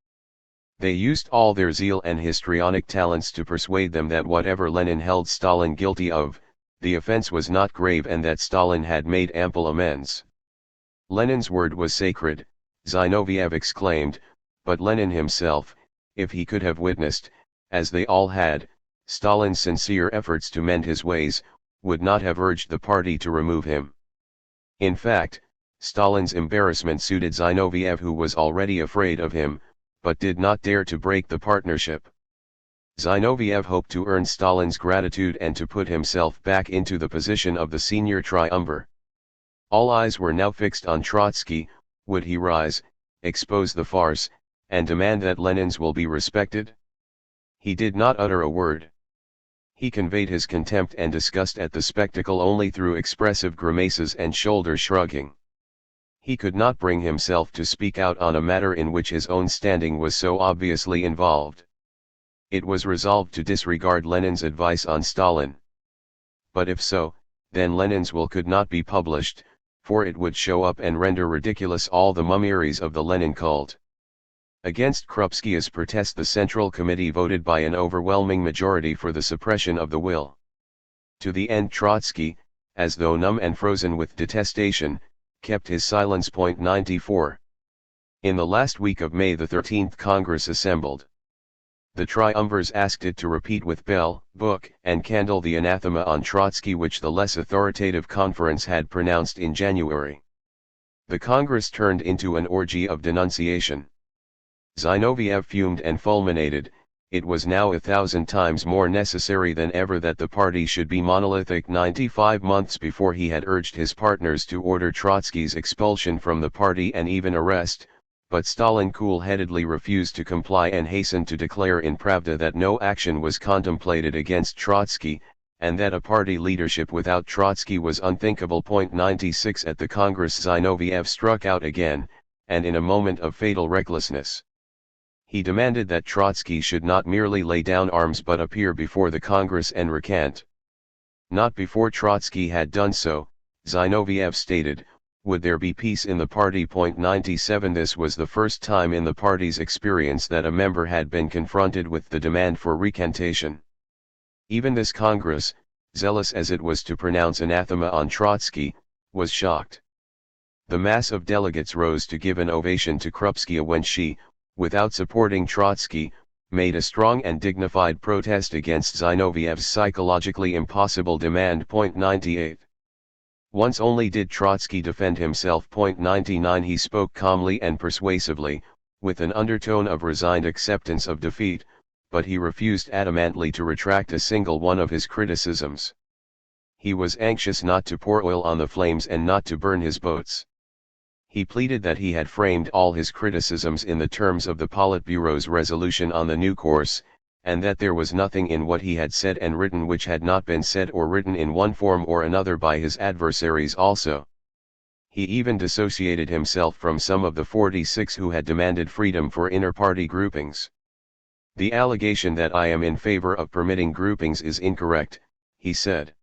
Speaker 1: They used all their zeal and histrionic talents to persuade them that whatever Lenin held Stalin guilty of, the offense was not grave and that Stalin had made ample amends. Lenin's word was sacred, Zinoviev exclaimed, but Lenin himself, if he could have witnessed, as they all had, Stalin's sincere efforts to mend his ways, would not have urged the party to remove him. In fact, Stalin's embarrassment suited Zinoviev, who was already afraid of him, but did not dare to break the partnership. Zinoviev hoped to earn Stalin's gratitude and to put himself back into the position of the senior triumvir. All eyes were now fixed on Trotsky. Would he rise, expose the farce, and demand that Lenin's will be respected? He did not utter a word. He conveyed his contempt and disgust at the spectacle only through expressive grimaces and shoulder shrugging. He could not bring himself to speak out on a matter in which his own standing was so obviously involved. It was resolved to disregard Lenin's advice on Stalin. But if so, then Lenin's will could not be published, for it would show up and render ridiculous all the mummeries of the Lenin cult. Against Krupski's protest, the Central Committee voted by an overwhelming majority for the suppression of the will. To the end, Trotsky, as though numb and frozen with detestation, kept his silence. 94. In the last week of May, the 13th Congress assembled. The triumvirs asked it to repeat with bell, book, and candle the anathema on Trotsky which the less authoritative conference had pronounced in January. The Congress turned into an orgy of denunciation. Zinoviev fumed and fulminated. It was now 1,000 times more necessary than ever that the party should be monolithic. 95 months before he had urged his partners to order Trotsky's expulsion from the party and even arrest, but Stalin cool-headedly refused to comply and hastened to declare in Pravda that no action was contemplated against Trotsky, and that a party leadership without Trotsky was unthinkable. 96 At the Congress, Zinoviev struck out again, and in a moment of fatal recklessness. He demanded that Trotsky should not merely lay down arms but appear before the Congress and recant. Not before Trotsky had done so, Zinoviev stated, would there be peace in the party. 97 This was the first time in the party's experience that a member had been confronted with the demand for recantation. Even this Congress, zealous as it was to pronounce anathema on Trotsky, was shocked. The mass of delegates rose to give an ovation to Krupskaya when she, without supporting Trotsky, made a strong and dignified protest against Zinoviev's psychologically impossible demand. 98. Once only did Trotsky defend himself. 99 He spoke calmly and persuasively, with an undertone of resigned acceptance of defeat, but he refused adamantly to retract a single one of his criticisms. He was anxious not to pour oil on the flames and not to burn his boats. He pleaded that he had framed all his criticisms in the terms of the Politburo's resolution on the new course, and that there was nothing in what he had said and written which had not been said or written in one form or another by his adversaries also. He even dissociated himself from some of the 46 who had demanded freedom for inter-party groupings. The allegation that I am in favor of permitting groupings is incorrect, he said.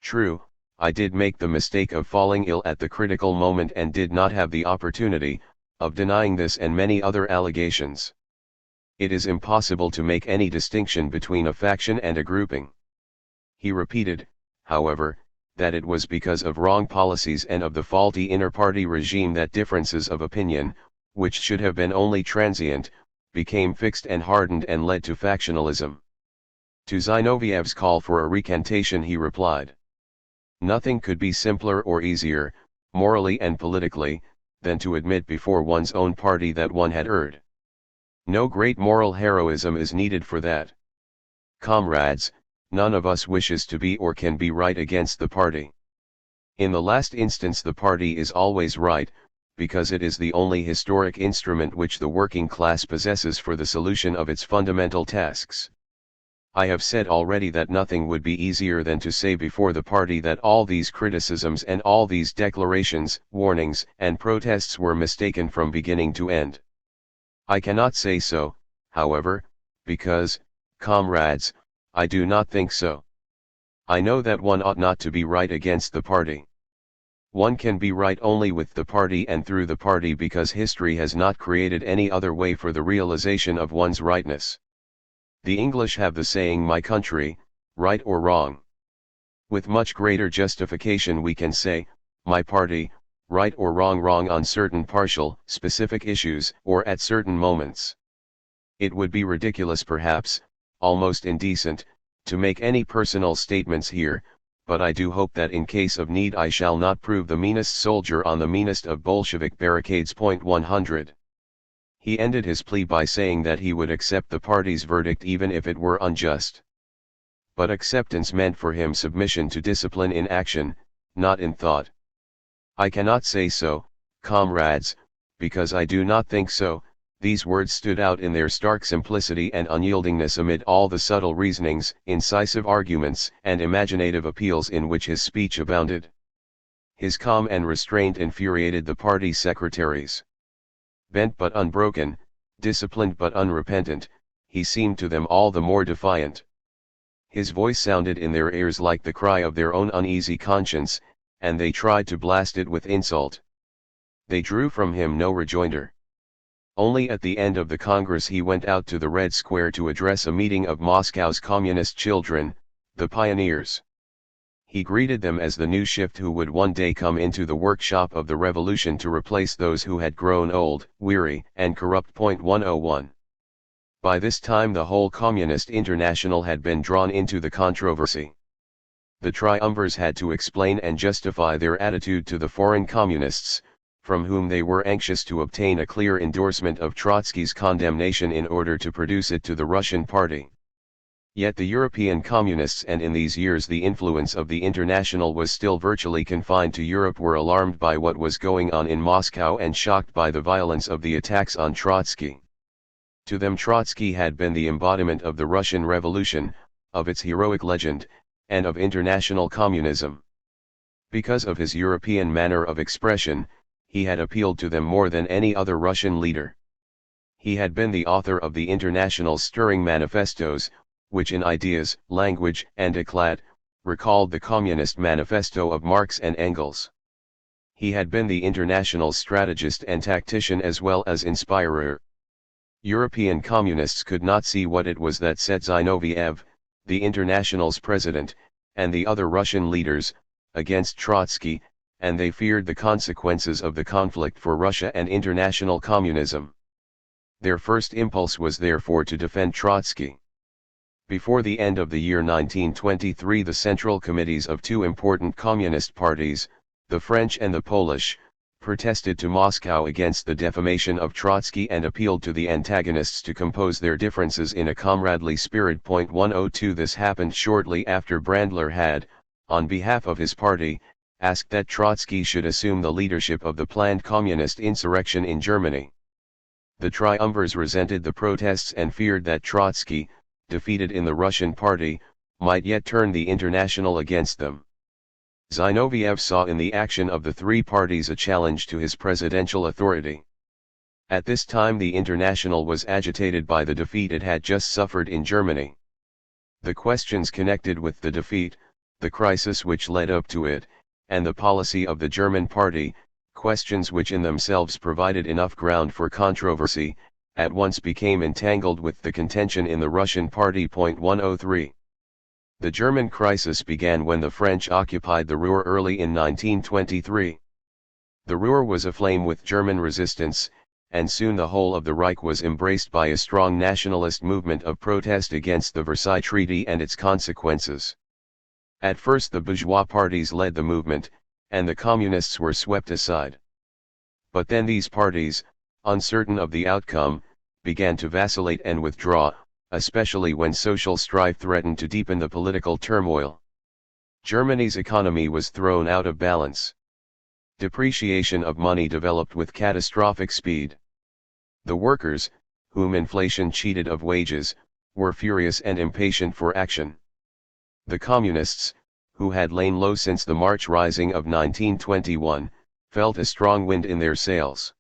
Speaker 1: True, I did make the mistake of falling ill at the critical moment and did not have the opportunity of denying this and many other allegations. It is impossible to make any distinction between a faction and a grouping. He repeated, however, that it was because of wrong policies and of the faulty inter-party regime that differences of opinion, which should have been only transient, became fixed and hardened and led to factionalism. To Zinoviev's call for a recantation he replied, "Nothing could be simpler or easier, morally and politically, than to admit before one's own party that one had erred. No great moral heroism is needed for that. Comrades, none of us wishes to be or can be right against the party. In the last instance the party is always right, because it is the only historic instrument which the working class possesses for the solution of its fundamental tasks. I have said already that nothing would be easier than to say before the party that all these criticisms and all these declarations, warnings, and protests were mistaken from beginning to end. I cannot say so, however, because, comrades, I do not think so. I know that one ought not to be right against the party. One can be right only with the party and through the party, because history has not created any other way for the realization of one's rightness. The English have the saying "my country, right or wrong." With much greater justification we can say, "my party, right or wrong, wrong on certain partial, specific issues, or at certain moments." It would be ridiculous, perhaps, almost indecent, to make any personal statements here, but I do hope that in case of need I shall not prove the meanest soldier on the meanest of Bolshevik barricades. 100. He ended his plea by saying that he would accept the party's verdict even if it were unjust. But acceptance meant for him submission to discipline in action, not in thought. I cannot say so, comrades, because I do not think so. These words stood out in their stark simplicity and unyieldingness amid all the subtle reasonings, incisive arguments, and imaginative appeals in which his speech abounded. His calm and restraint infuriated the party secretaries. Bent but unbroken, disciplined but unrepentant, he seemed to them all the more defiant. His voice sounded in their ears like the cry of their own uneasy conscience, and they tried to blast it with insult. They drew from him no rejoinder. Only at the end of the Congress he went out to the Red Square to address a meeting of Moscow's communist children, the pioneers. He greeted them as the new shift who would one day come into the workshop of the revolution to replace those who had grown old, weary, and corrupt. 101. By this time the whole Communist International had been drawn into the controversy. The triumvirs had to explain and justify their attitude to the foreign communists, from whom they were anxious to obtain a clear endorsement of Trotsky's condemnation in order to produce it to the Russian party. Yet the European communists, and in these years the influence of the International was still virtually confined to Europe, were alarmed by what was going on in Moscow and shocked by the violence of the attacks on Trotsky. To them Trotsky had been the embodiment of the Russian Revolution, of its heroic legend, and of international communism. Because of his European manner of expression, he had appealed to them more than any other Russian leader. He had been the author of the International's stirring manifestos, which in ideas, language, and éclat, recalled the Communist Manifesto of Marx and Engels. He had been the International's strategist and tactician as well as inspirer. European communists could not see what it was that set Zinoviev, the International's president, and the other Russian leaders, against Trotsky, and they feared the consequences of the conflict for Russia and international communism. Their first impulse was therefore to defend Trotsky. Before the end of the year 1923, the central committees of two important communist parties, the French and the Polish, protested to Moscow against the defamation of Trotsky and appealed to the antagonists to compose their differences in a comradely spirit. 102. This happened shortly after Brandler had, on behalf of his party, asked that Trotsky should assume the leadership of the planned communist insurrection in Germany. The triumvirs resented the protests and feared that Trotsky, defeated in the Russian party, might yet turn the International against them. Zinoviev saw in the action of the three parties a challenge to his presidential authority. At this time the International was agitated by the defeat it had just suffered in Germany. The questions connected with the defeat, the crisis which led up to it, and the policy of the German party, questions which in themselves provided enough ground for controversy, at once became entangled with the contention in the Russian party. 103. The German crisis began when the French occupied the Ruhr early in 1923. The Ruhr was aflame with German resistance, and soon the whole of the Reich was embraced by a strong nationalist movement of protest against the Versailles Treaty and its consequences. At first the bourgeois parties led the movement, and the communists were swept aside. But then these parties, uncertain of the outcome, began to vacillate and withdraw, especially when social strife threatened to deepen the political turmoil. Germany's economy was thrown out of balance. Depreciation of money developed with catastrophic speed. The workers, whom inflation cheated of wages, were furious and impatient for action. The Communists, who had lain low since the March Rising of 1921, felt a strong wind in their sails.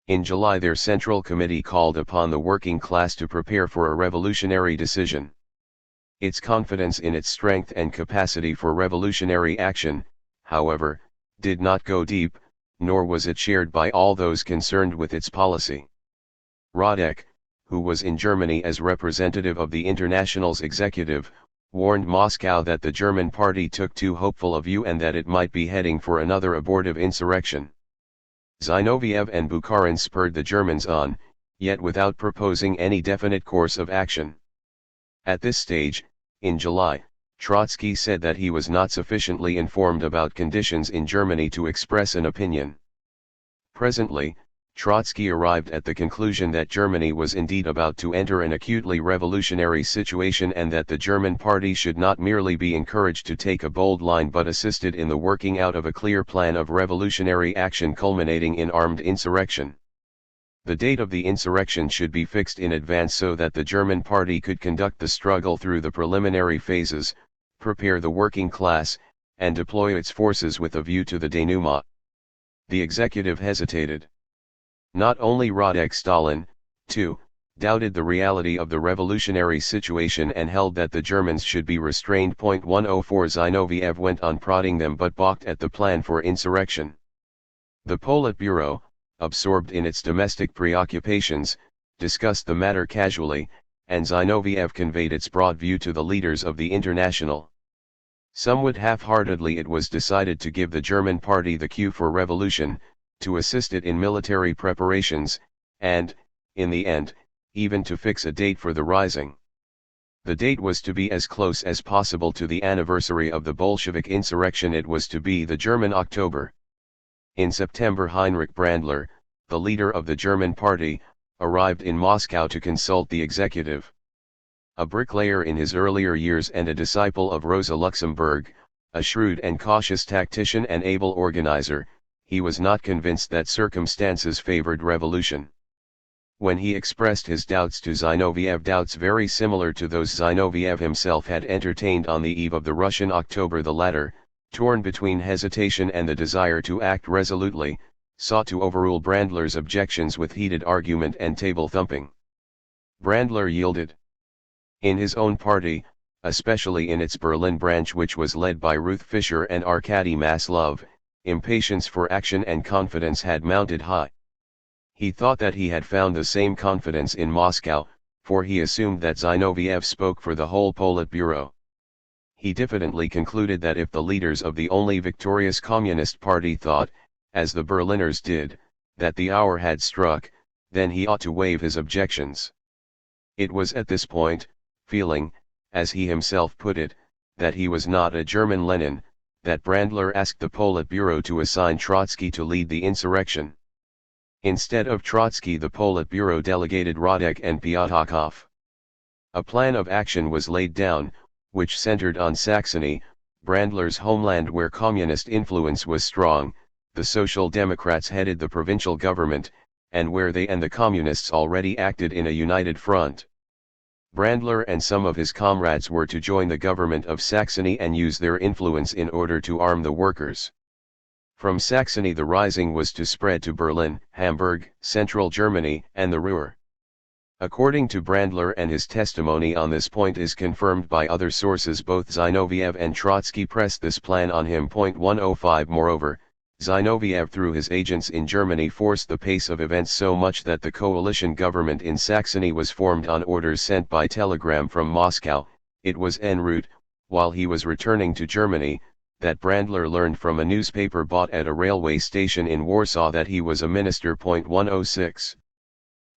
Speaker 1: In July their Central Committee called upon the working class to prepare for a revolutionary decision. Its confidence in its strength and capacity for revolutionary action, however, did not go deep, nor was it shared by all those concerned with its policy. Radek, who was in Germany as representative of the International's executive, warned Moscow that the German party took too hopeful a view and that it might be heading for another abortive insurrection. Zinoviev and Bukharin spurred the Germans on, yet without proposing any definite course of action. At this stage, in July, Trotsky said that he was not sufficiently informed about conditions in Germany to express an opinion. Presently, Trotsky arrived at the conclusion that Germany was indeed about to enter an acutely revolutionary situation and that the German party should not merely be encouraged to take a bold line but assisted in the working out of a clear plan of revolutionary action culminating in armed insurrection. The date of the insurrection should be fixed in advance so that the German party could conduct the struggle through the preliminary phases, prepare the working class, and deploy its forces with a view to the denouement. The executive hesitated. Not only Radek Stalin, too, doubted the reality of the revolutionary situation and held that the Germans should be restrained. 104 Zinoviev went on prodding them but balked at the plan for insurrection. The Politburo, absorbed in its domestic preoccupations, discussed the matter casually, and Zinoviev conveyed its broad view to the leaders of the International. Somewhat half-heartedly it was decided to give the German party the cue for revolution, to assist it in military preparations, and, in the end, even to fix a date for the rising. The date was to be as close as possible to the anniversary of the Bolshevik insurrection. It was to be the German October. In September Heinrich Brandler, the leader of the German party, arrived in Moscow to consult the executive. A bricklayer in his earlier years and a disciple of Rosa Luxemburg, a shrewd and cautious tactician and able organizer, he was not convinced that circumstances favored revolution. When he expressed his doubts to Zinoviev, doubts very similar to those Zinoviev himself had entertained on the eve of the Russian October, the latter, torn between hesitation and the desire to act resolutely, sought to overrule Brandler's objections with heated argument and table-thumping. Brandler yielded. In his own party, especially in its Berlin branch which was led by Ruth Fischer and Arkady Maslov, impatience for action and confidence had mounted high. He thought that he had found the same confidence in Moscow, for he assumed that Zinoviev spoke for the whole Politburo. He diffidently concluded that if the leaders of the only victorious Communist Party thought, as the Berliners did, that the hour had struck, then he ought to waive his objections. It was at this point, feeling, as he himself put it, that he was not a German Lenin, that Brandler asked the Politburo to assign Trotsky to lead the insurrection. Instead of Trotsky, the Politburo delegated Radek and Pyatakov. A plan of action was laid down, which centered on Saxony, Brandler's homeland where communist influence was strong. The Social Democrats headed the provincial government, and where they and the Communists already acted in a united front. Brandler and some of his comrades were to join the government of Saxony and use their influence in order to arm the workers. From Saxony the rising was to spread to Berlin, Hamburg, central Germany, and the Ruhr. According to Brandler, and his testimony on this point is confirmed by other sources, both Zinoviev and Trotsky pressed this plan on him. 105 Moreover, Zinoviev through his agents in Germany forced the pace of events so much that the coalition government in Saxony was formed on orders sent by telegram from Moscow. It was en route, while he was returning to Germany, that Brandler learned from a newspaper bought at a railway station in Warsaw that he was a minister. 106.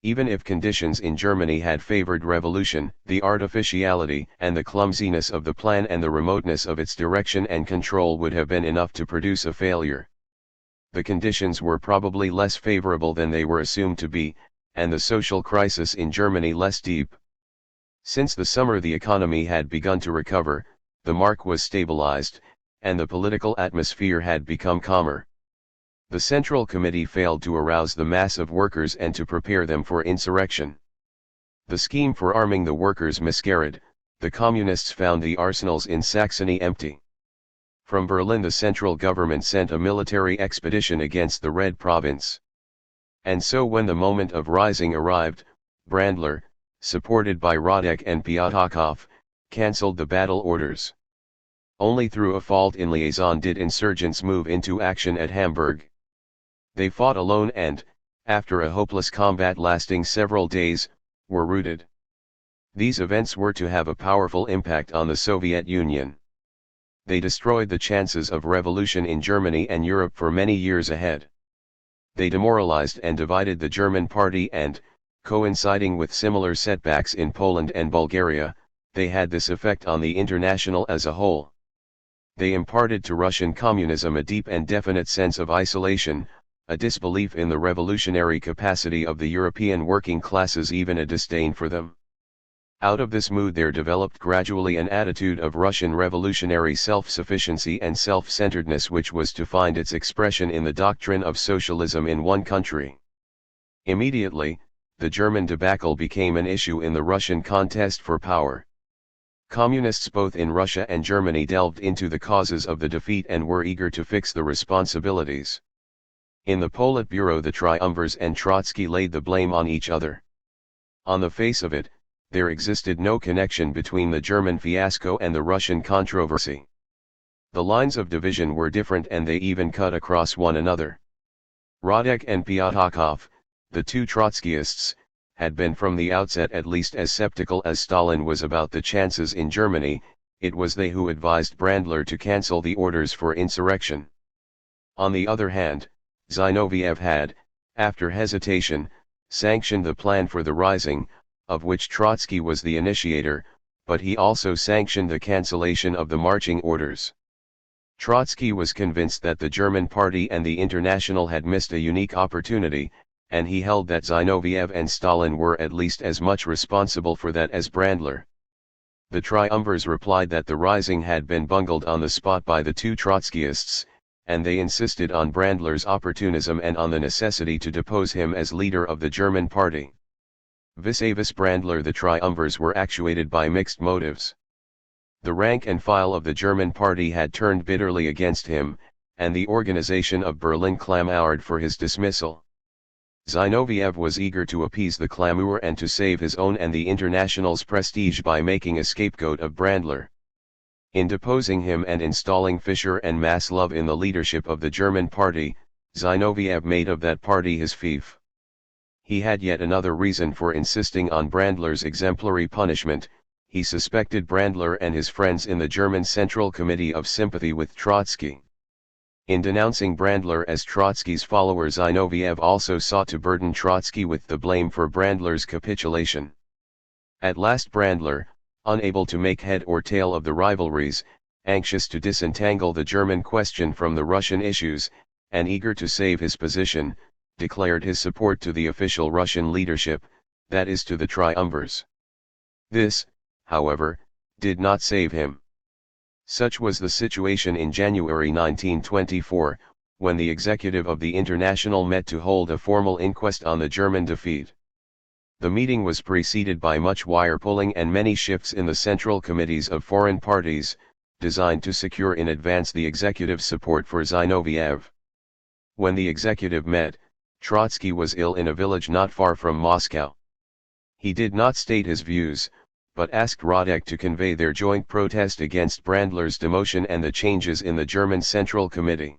Speaker 1: Even if conditions in Germany had favored revolution, the artificiality and the clumsiness of the plan and the remoteness of its direction and control would have been enough to produce a failure. The conditions were probably less favorable than they were assumed to be, and the social crisis in Germany less deep. Since the summer the economy had begun to recover, the mark was stabilized, and the political atmosphere had become calmer. The Central Committee failed to arouse the mass of workers and to prepare them for insurrection. The scheme for arming the workers miscarried. The communists found the arsenals in Saxony empty. From Berlin the central government sent a military expedition against the Red Province. And so when the moment of rising arrived, Brandler, supported by Radek and Pyatakov, cancelled the battle orders. Only through a fault in liaison did insurgents move into action at Hamburg. They fought alone and, after a hopeless combat lasting several days, were routed. These events were to have a powerful impact on the Soviet Union. They destroyed the chances of revolution in Germany and Europe for many years ahead. They demoralized and divided the German party and, coinciding with similar setbacks in Poland and Bulgaria, they had this effect on the International as a whole. They imparted to Russian communism a deep and definite sense of isolation, a disbelief in the revolutionary capacity of the European working classes, even a disdain for them. Out of this mood there developed gradually an attitude of Russian revolutionary self-sufficiency and self-centeredness which was to find its expression in the doctrine of socialism in one country. Immediately, the German debacle became an issue in the Russian contest for power. Communists both in Russia and Germany delved into the causes of the defeat and were eager to fix the responsibilities. In the Politburo the triumvirs and Trotsky laid the blame on each other. On the face of it, there existed no connection between the German fiasco and the Russian controversy. The lines of division were different and they even cut across one another. Radek and Pyatakov, the two Trotskyists, had been from the outset at least as skeptical as Stalin was about the chances in Germany. It was they who advised Brandler to cancel the orders for insurrection. On the other hand, Zinoviev had, after hesitation, sanctioned the plan for the rising, of which Trotsky was the initiator, but he also sanctioned the cancellation of the marching orders. Trotsky was convinced that the German Party and the International had missed a unique opportunity, and he held that Zinoviev and Stalin were at least as much responsible for that as Brandler. The triumvirs replied that the rising had been bungled on the spot by the two Trotskyists, and they insisted on Brandler's opportunism and on the necessity to depose him as leader of the German Party. Vis-a-vis Brandler the triumvirs were actuated by mixed motives. The rank and file of the German party had turned bitterly against him, and the organization of Berlin clamored for his dismissal. Zinoviev was eager to appease the clamor and to save his own and the International's prestige by making a scapegoat of Brandler. In deposing him and installing Fischer and Maslov in the leadership of the German party, Zinoviev made of that party his fief. He had yet another reason for insisting on Brandler's exemplary punishment. He suspected Brandler and his friends in the German Central Committee of sympathy with Trotsky. In denouncing Brandler as Trotsky's follower, Zinoviev also sought to burden Trotsky with the blame for Brandler's capitulation. At last Brandler, unable to make head or tail of the rivalries, anxious to disentangle the German question from the Russian issues, and eager to save his position, declared his support to the official Russian leadership, that is to the triumvirs. This, however, did not save him. Such was the situation in January 1924, when the executive of the International met to hold a formal inquest on the German defeat. The meeting was preceded by much wire-pulling and many shifts in the central committees of foreign parties, designed to secure in advance the executive's support for Zinoviev. When the executive met, Trotsky was ill in a village not far from Moscow. He did not state his views, but asked Radek to convey their joint protest against Brandler's demotion and the changes in the German Central Committee.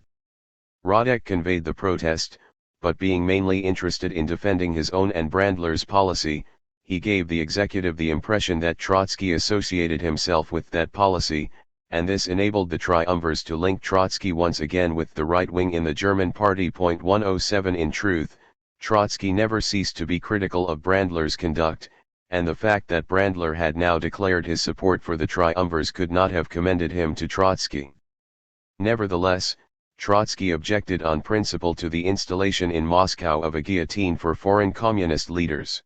Speaker 1: Radek conveyed the protest, but being mainly interested in defending his own and Brandler's policy, he gave the executive the impression that Trotsky associated himself with that policy, and this enabled the triumvirs to link Trotsky once again with the right wing in the German party. 107 In truth, Trotsky never ceased to be critical of Brandler's conduct, and the fact that Brandler had now declared his support for the triumvirs could not have commended him to Trotsky. Nevertheless, Trotsky objected on principle to the installation in Moscow of a guillotine for foreign communist leaders.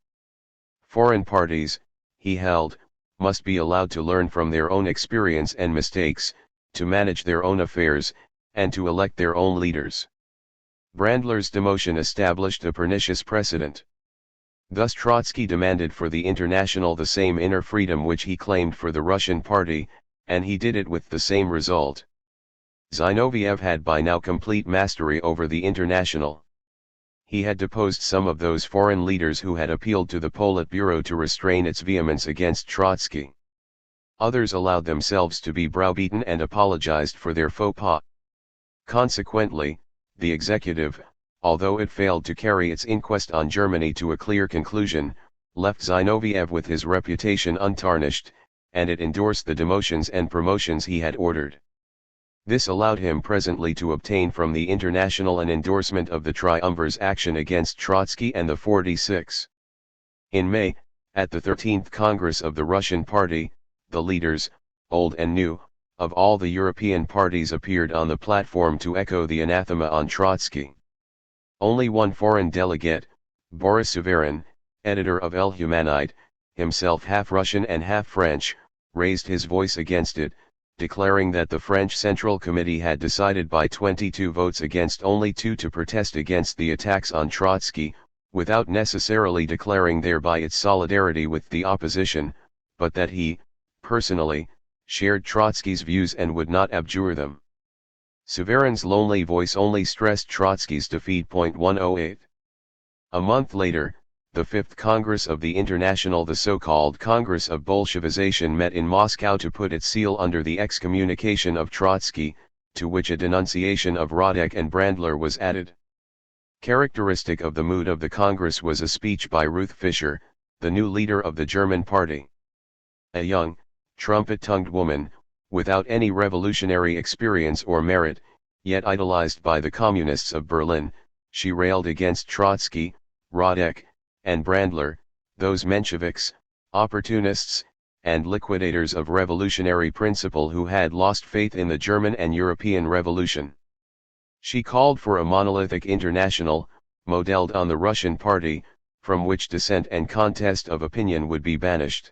Speaker 1: Foreign parties, he held, must be allowed to learn from their own experience and mistakes, to manage their own affairs, and to elect their own leaders. Brandler's demotion established a pernicious precedent. Thus Trotsky demanded for the International the same inner freedom which he claimed for the Russian Party, and he did it with the same result. Zinoviev had by now complete mastery over the International. He had deposed some of those foreign leaders who had appealed to the Politburo to restrain its vehemence against Trotsky. Others allowed themselves to be browbeaten and apologized for their faux pas. Consequently, the executive, although it failed to carry its inquest on Germany to a clear conclusion, left Zinoviev with his reputation untarnished, and it endorsed the demotions and promotions he had ordered. This allowed him presently to obtain from the International an endorsement of the Triumvir's action against Trotsky and the 46. In May, at the 13th Congress of the Russian Party, the leaders, old and new, of all the European parties appeared on the platform to echo the anathema on Trotsky. Only one foreign delegate, Boris Suvarin, editor of El Humanite, himself half Russian and half French, raised his voice against it, declaring that the French Central Committee had decided by 22 votes against only 2 to protest against the attacks on Trotsky, without necessarily declaring thereby its solidarity with the opposition, but that he, personally, shared Trotsky's views and would not abjure them. Suvarin's lonely voice only stressed Trotsky's defeat. 108. A month later, the Fifth Congress of the International, the so-called Congress of Bolshevization, met in Moscow to put its seal under the excommunication of Trotsky, to which a denunciation of Radek and Brandler was added. Characteristic of the mood of the Congress was a speech by Ruth Fischer, the new leader of the German party. A young, trumpet-tongued woman, without any revolutionary experience or merit, yet idolized by the communists of Berlin, she railed against Trotsky, Radek, and Brandler, those Mensheviks, opportunists, and liquidators of revolutionary principle who had lost faith in the German and European Revolution. She called for a monolithic international, modeled on the Russian Party, from which dissent and contest of opinion would be banished.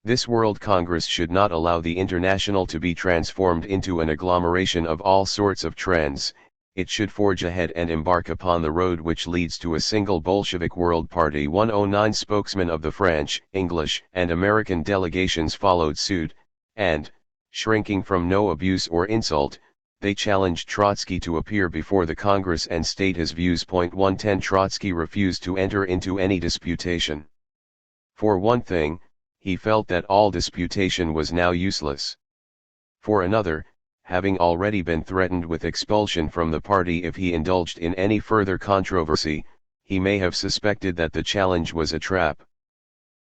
Speaker 1: This World Congress should not allow the International to be transformed into an agglomeration of all sorts of trends. It should forge ahead and embark upon the road which leads to a single Bolshevik World Party. 109 Spokesmen of the French, English, and American delegations followed suit, and, shrinking from no abuse or insult, they challenged Trotsky to appear before the Congress and state his views. 110 Trotsky refused to enter into any disputation. For one thing, he felt that all disputation was now useless. For another, having already been threatened with expulsion from the party if he indulged in any further controversy, he may have suspected that the challenge was a trap.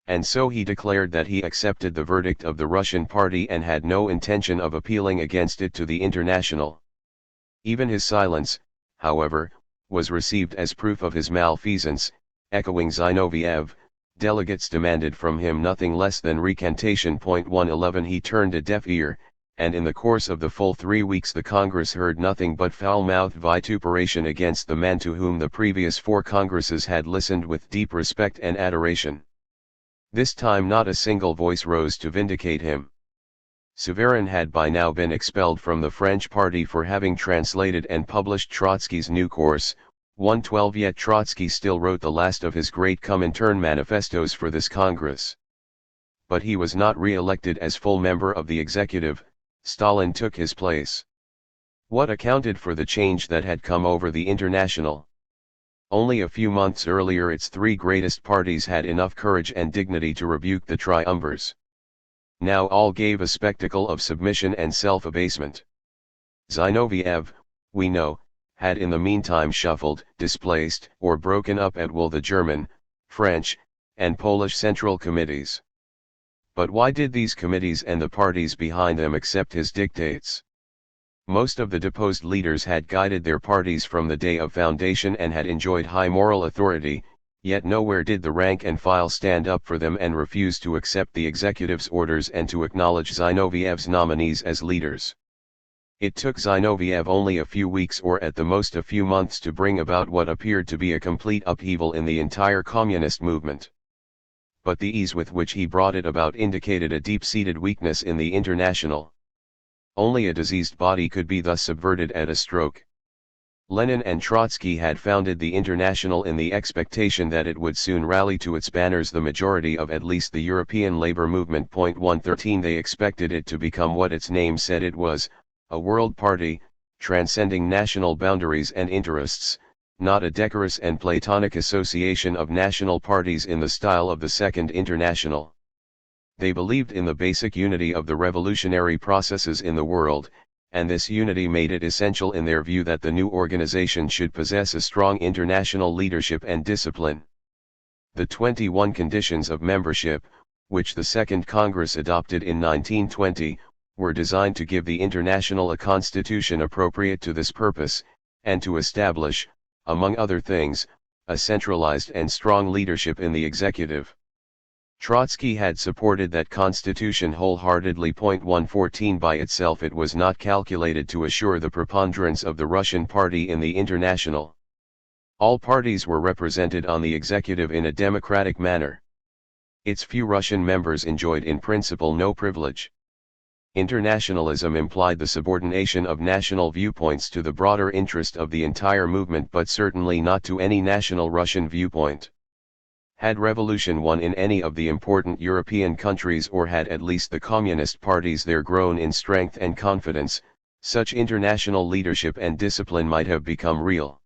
Speaker 1: And so he declared that he accepted the verdict of the Russian party and had no intention of appealing against it to the International. Even his silence, however, was received as proof of his malfeasance. Echoing Zinoviev, delegates demanded from him nothing less than recantation. 111 He turned a deaf ear, and in the course of the full 3 weeks the Congress heard nothing but foul-mouthed vituperation against the man to whom the previous 4 Congresses had listened with deep respect and adoration. This time not a single voice rose to vindicate him. Suvarin had by now been expelled from the French party for having translated and published Trotsky's new course. 112 Yet Trotsky still wrote the last of his great Comintern manifestos for this Congress. But he was not re-elected as full member of the executive. Stalin took his place. What accounted for the change that had come over the International? Only a few months earlier its 3 greatest parties had enough courage and dignity to rebuke the triumvirs. Now all gave a spectacle of submission and self-abasement. Zinoviev, we know, had in the meantime shuffled, displaced, or broken up at will the German, French, and Polish Central Committees. But why did these committees and the parties behind them accept his dictates? Most of the deposed leaders had guided their parties from the day of foundation and had enjoyed high moral authority, yet nowhere did the rank and file stand up for them and refuse to accept the executive's orders and to acknowledge Zinoviev's nominees as leaders. It took Zinoviev only a few weeks or at the most a few months to bring about what appeared to be a complete upheaval in the entire communist movement. But the ease with which he brought it about indicated a deep-seated weakness in the International. Only a diseased body could be thus subverted at a stroke. Lenin and Trotsky had founded the International in the expectation that it would soon rally to its banners the majority of at least the European labor movement. 113 They expected it to become what its name said it was, a world party, transcending national boundaries and interests, not a decorous and Platonic association of national parties in the style of the Second International. They believed in the basic unity of the revolutionary processes in the world, and this unity made it essential in their view that the new organization should possess a strong international leadership and discipline. The 21 conditions of membership, which the Second Congress adopted in 1920, were designed to give the International a constitution appropriate to this purpose, and to establish, among other things, a centralized and strong leadership in the executive. Trotsky had supported that constitution wholeheartedly. 114 By itself it was not calculated to assure the preponderance of the Russian party in the International. All parties were represented on the executive in a democratic manner. Its few Russian members enjoyed in principle no privilege. Internationalism implied the subordination of national viewpoints to the broader interest of the entire movement, but certainly not to any national Russian viewpoint. Had revolution won in any of the important European countries, or had at least the communist parties there grown in strength and confidence, such international leadership and discipline might have become real.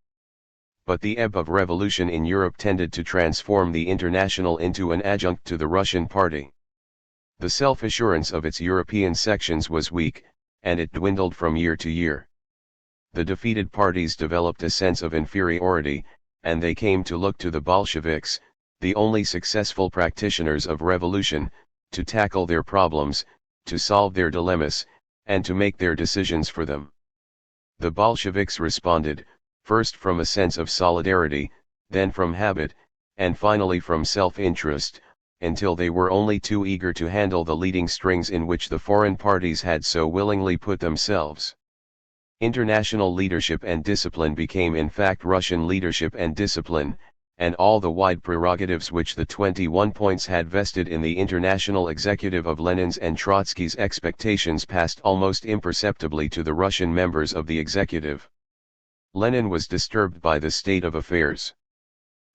Speaker 1: But the ebb of revolution in Europe tended to transform the International into an adjunct to the Russian party. The self-assurance of its European sections was weak, and it dwindled from year to year. The defeated parties developed a sense of inferiority, and they came to look to the Bolsheviks, the only successful practitioners of revolution, to tackle their problems, to solve their dilemmas, and to make their decisions for them. The Bolsheviks responded, first from a sense of solidarity, then from habit, and finally from self-interest, until they were only too eager to handle the leading strings in which the foreign parties had so willingly put themselves. International leadership and discipline became in fact Russian leadership and discipline, and all the wide prerogatives which the 21 points had vested in the international executive of Lenin's and Trotsky's expectations passed almost imperceptibly to the Russian members of the executive. Lenin was disturbed by the state of affairs.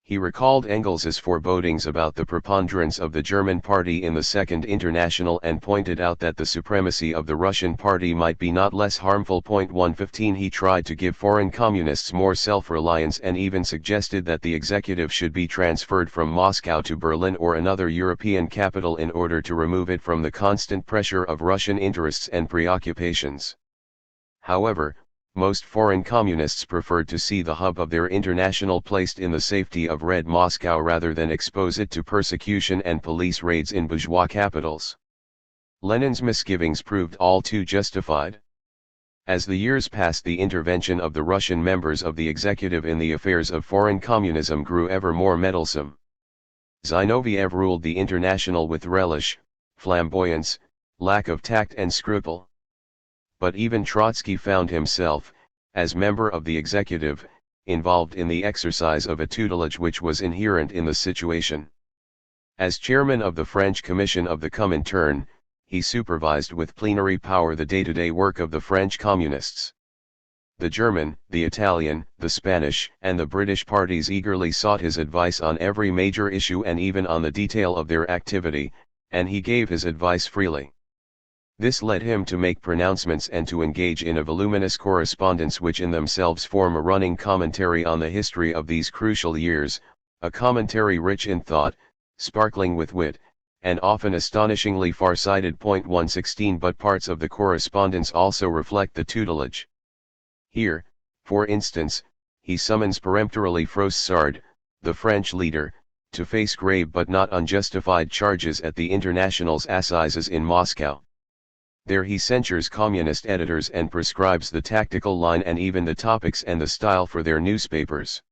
Speaker 1: He recalled Engels's forebodings about the preponderance of the German party in the Second International and pointed out that the supremacy of the Russian party might be not less harmful. 115 He tried to give foreign communists more self-reliance and even suggested that the executive should be transferred from Moscow to Berlin or another European capital in order to remove it from the constant pressure of Russian interests and preoccupations. However, most foreign communists preferred to see the hub of their international placed in the safety of Red Moscow rather than expose it to persecution and police raids in bourgeois capitals. Lenin's misgivings proved all too justified. As the years passed, the intervention of the Russian members of the executive in the affairs of foreign communism grew ever more meddlesome. Zinoviev ruled the International with relish, flamboyance, lack of tact and scruple. But even Trotsky found himself, as member of the executive, involved in the exercise of a tutelage which was inherent in the situation. As chairman of the French Commission of the Comintern, he supervised with plenary power the day-to-day work of the French communists. The German, the Italian, the Spanish, and the British parties eagerly sought his advice on every major issue and even on the detail of their activity, and he gave his advice freely. This led him to make pronouncements and to engage in a voluminous correspondence which in themselves form a running commentary on the history of these crucial years, a commentary rich in thought, sparkling with wit, and often astonishingly far-sighted. 116 But parts of the correspondence also reflect the tutelage. Here, for instance, he summons peremptorily Froissart, the French leader, to face grave but not unjustified charges at the International's assizes in Moscow. There he censures communist editors and prescribes the tactical line and even the topics and the style for their newspapers.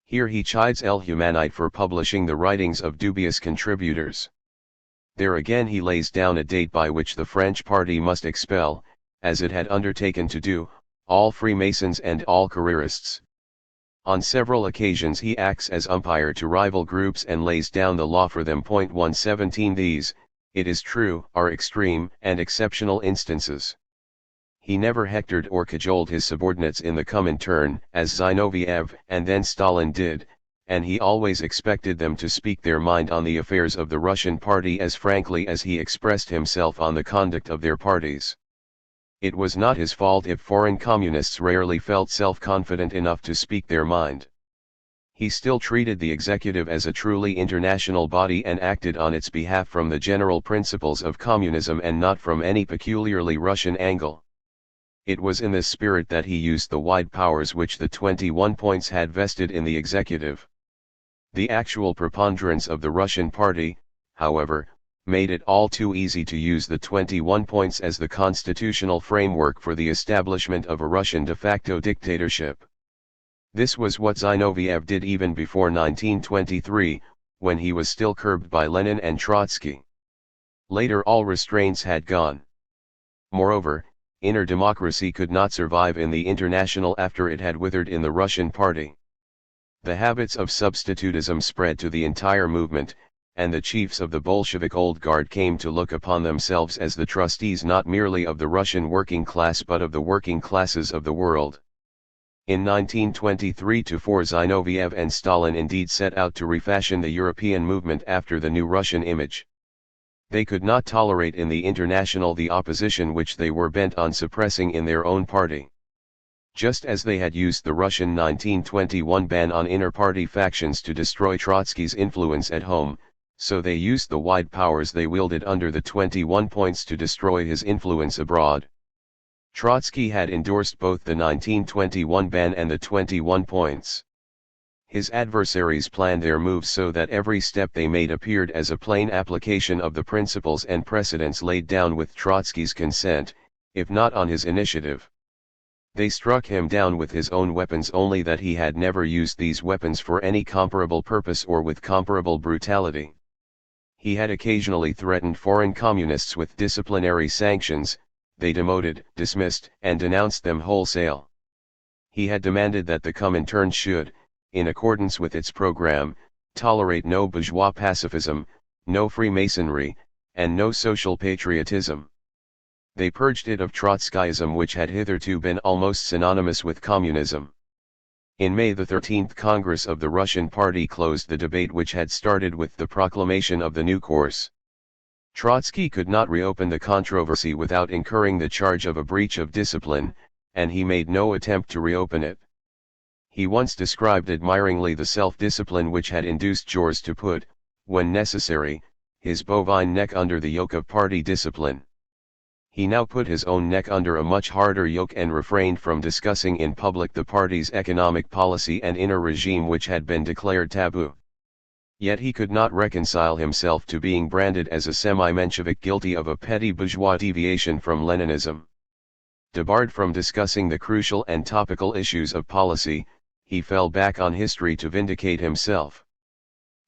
Speaker 1: Here he chides El Humanite for publishing the writings of dubious contributors. There again he lays down a date by which the French party must expel, as it had undertaken to do, all Freemasons and all careerists. On several occasions he acts as umpire to rival groups and lays down the law for them. 117 These, it is true, are extreme and exceptional instances. He never hectored or cajoled his subordinates in the Comintern, as Zinoviev and then Stalin did, and he always expected them to speak their mind on the affairs of the Russian party as frankly as he expressed himself on the conduct of their parties. It was not his fault if foreign communists rarely felt self-confident enough to speak their mind. He still treated the executive as a truly international body and acted on its behalf from the general principles of communism and not from any peculiarly Russian angle. It was in this spirit that he used the wide powers which the 21 points had vested in the executive. The actual preponderance of the Russian party, however, made it all too easy to use the 21 points as the constitutional framework for the establishment of a Russian de facto dictatorship. This was what Zinoviev did even before 1923, when he was still curbed by Lenin and Trotsky. Later all restraints had gone. Moreover, inner democracy could not survive in the international after it had withered in the Russian party. The habits of substitutism spread to the entire movement, and the chiefs of the Bolshevik Old Guard came to look upon themselves as the trustees not merely of the Russian working class but of the working classes of the world. In 1923-4 Zinoviev and Stalin indeed set out to refashion the European movement after the new Russian image. They could not tolerate in the international the opposition which they were bent on suppressing in their own party. Just as they had used the Russian 1921 ban on inter-party factions to destroy Trotsky's influence at home, so they used the wide powers they wielded under the 21 points to destroy his influence abroad. Trotsky had endorsed both the 1921 ban and the 21 points. His adversaries planned their moves so that every step they made appeared as a plain application of the principles and precedents laid down with Trotsky's consent, if not on his initiative. They struck him down with his own weapons, only that he had never used these weapons for any comparable purpose or with comparable brutality. He had occasionally threatened foreign communists with disciplinary sanctions. They demoted, dismissed, and denounced them wholesale. He had demanded that the Comintern should, in accordance with its program, tolerate no bourgeois pacifism, no Freemasonry, and no social patriotism. They purged it of Trotskyism, which had hitherto been almost synonymous with communism. In May the 13th Congress of the Russian Party closed the debate which had started with the proclamation of the new course. Trotsky could not reopen the controversy without incurring the charge of a breach of discipline, and he made no attempt to reopen it. He once described admiringly the self-discipline which had induced George to put, when necessary, his bovine neck under the yoke of party discipline. He now put his own neck under a much harder yoke and refrained from discussing in public the party's economic policy and inner regime which had been declared taboo. Yet he could not reconcile himself to being branded as a semi-Menshevik guilty of a petty bourgeois deviation from Leninism. Debarred from discussing the crucial and topical issues of policy, he fell back on history to vindicate himself.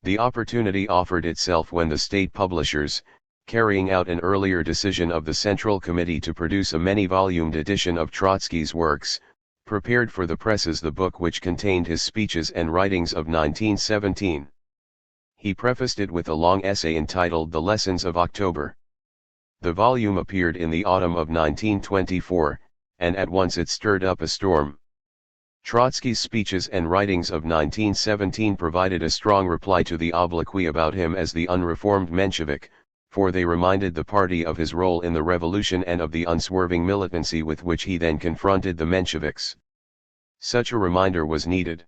Speaker 1: The opportunity offered itself when the state publishers, carrying out an earlier decision of the Central Committee to produce a many-volumed edition of Trotsky's works, prepared for the presses the book which contained his speeches and writings of 1917. He prefaced it with a long essay entitled The Lessons of October. The volume appeared in the autumn of 1924, and at once it stirred up a storm. Trotsky's speeches and writings of 1917 provided a strong reply to the obloquy about him as the unreformed Menshevik, for they reminded the party of his role in the revolution and of the unswerving militancy with which he then confronted the Mensheviks. Such a reminder was needed.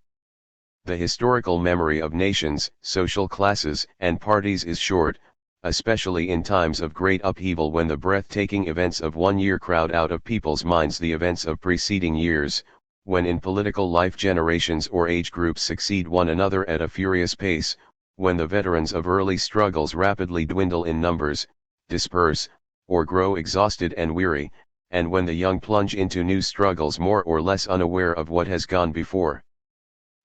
Speaker 1: The historical memory of nations, social classes, and parties is short, especially in times of great upheaval when the breathtaking events of one year crowd out of people's minds the events of preceding years, when in political life generations or age groups succeed one another at a furious pace, when the veterans of early struggles rapidly dwindle in numbers, disperse, or grow exhausted and weary, and when the young plunge into new struggles more or less unaware of what has gone before.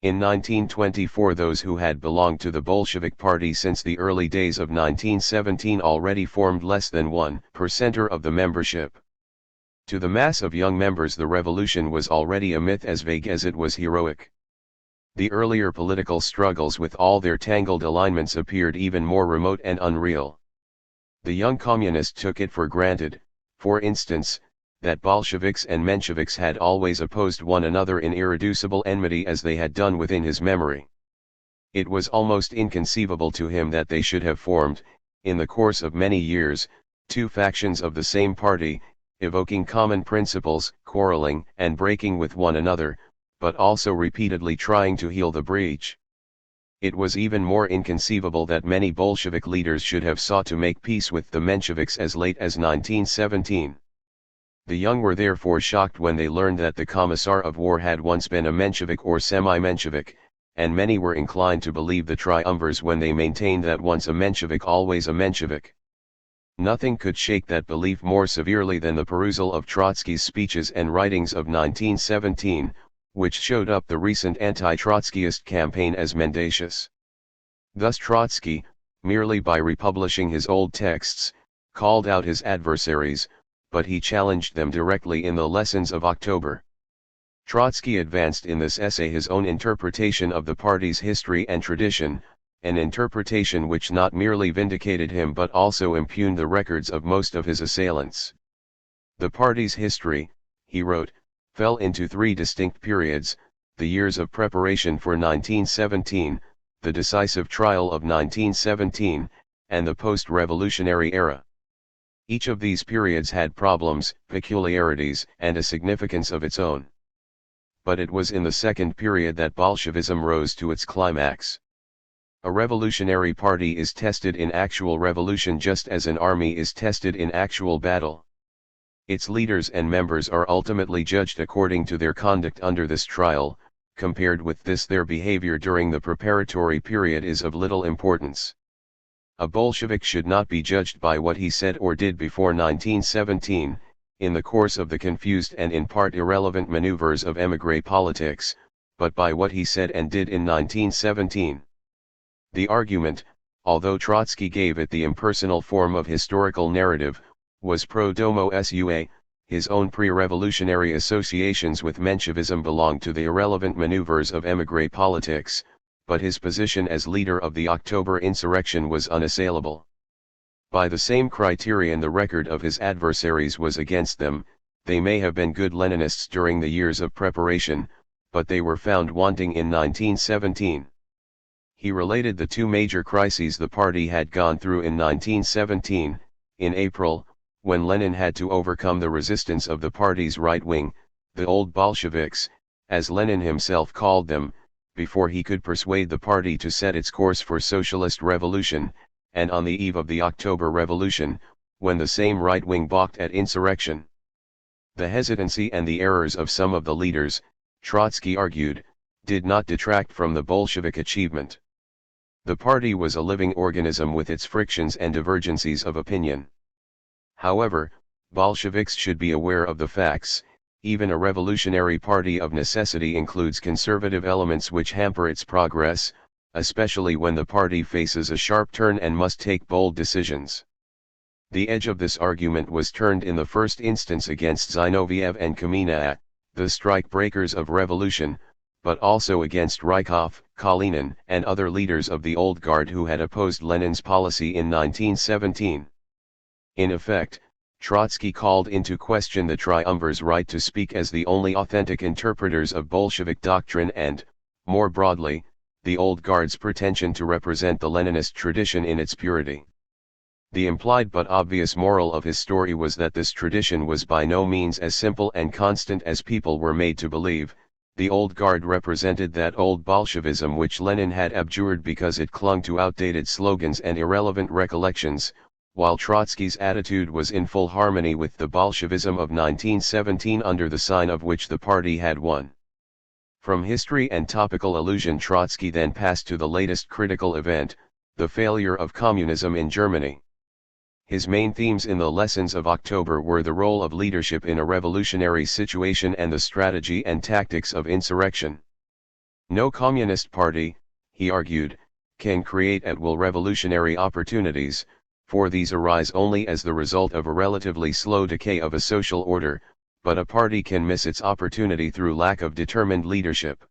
Speaker 1: In 1924 those who had belonged to the Bolshevik Party since the early days of 1917 already formed less than 1% of the membership. To the mass of young members the revolution was already a myth as vague as it was heroic. The earlier political struggles with all their tangled alignments appeared even more remote and unreal. The young communist took it for granted, for instance, that Bolsheviks and Mensheviks had always opposed one another in irreducible enmity as they had done within his memory. It was almost inconceivable to him that they should have formed, in the course of many years, two factions of the same party, evoking common principles, quarreling and breaking with one another, but also repeatedly trying to heal the breach. It was even more inconceivable that many Bolshevik leaders should have sought to make peace with the Mensheviks as late as 1917. The young were therefore shocked when they learned that the Commissar of War had once been a Menshevik or semi-Menshevik, and many were inclined to believe the triumvirs when they maintained that once a Menshevik always a Menshevik. Nothing could shake that belief more severely than the perusal of Trotsky's speeches and writings of 1917, which showed up the recent anti-Trotskyist campaign as mendacious. Thus Trotsky, merely by republishing his old texts, called out his adversaries, but he challenged them directly in the Lessons of October. Trotsky advanced in this essay his own interpretation of the party's history and tradition, an interpretation which not merely vindicated him but also impugned the records of most of his assailants. The party's history, he wrote, fell into three distinct periods: the years of preparation for 1917, the decisive trial of 1917, and the post-revolutionary era. Each of these periods had problems, peculiarities, and a significance of its own. But it was in the second period that Bolshevism rose to its climax. A revolutionary party is tested in actual revolution just as an army is tested in actual battle. Its leaders and members are ultimately judged according to their conduct under this trial. Compared with this, their behavior during the preparatory period is of little importance. A Bolshevik should not be judged by what he said or did before 1917, in the course of the confused and in part irrelevant maneuvers of émigré politics, but by what he said and did in 1917. The argument, although Trotsky gave it the impersonal form of historical narrative, was pro domo sua. His own pre-revolutionary associations with Menshevism belonged to the irrelevant maneuvers of émigré politics, but his position as leader of the October insurrection was unassailable. By the same criterion the record of his adversaries was against them. They may have been good Leninists during the years of preparation, but they were found wanting in 1917. He related the two major crises the party had gone through in 1917, in April, when Lenin had to overcome the resistance of the party's right wing, the old Bolsheviks, as Lenin himself called them, before he could persuade the party to set its course for socialist revolution, and on the eve of the October Revolution, when the same right wing balked at insurrection. The hesitancy and the errors of some of the leaders, Trotsky argued, did not detract from the Bolshevik achievement. The party was a living organism with its frictions and divergencies of opinion. However, Bolsheviks should be aware of the facts. Even a revolutionary party of necessity includes conservative elements which hamper its progress, especially when the party faces a sharp turn and must take bold decisions. The edge of this argument was turned in the first instance against Zinoviev and Kamina, the strike-breakers of revolution, but also against Rykov, Kalinin, and other leaders of the old guard who had opposed Lenin's policy in 1917. In effect, Trotsky called into question the triumvirs' right to speak as the only authentic interpreters of Bolshevik doctrine and, more broadly, the old guard's pretension to represent the Leninist tradition in its purity. The implied but obvious moral of his story was that this tradition was by no means as simple and constant as people were made to believe. The old guard represented that old Bolshevism which Lenin had abjured because it clung to outdated slogans and irrelevant recollections, while Trotsky's attitude was in full harmony with the Bolshevism of 1917 under the sign of which the party had won. From history and topical allusion Trotsky then passed to the latest critical event, the failure of communism in Germany. His main themes in the Lessons of October were the role of leadership in a revolutionary situation and the strategy and tactics of insurrection. No communist party, he argued, can create at will revolutionary opportunities, for these arise only as the result of a relatively slow decay of a social order, but a party can miss its opportunity through lack of determined leadership.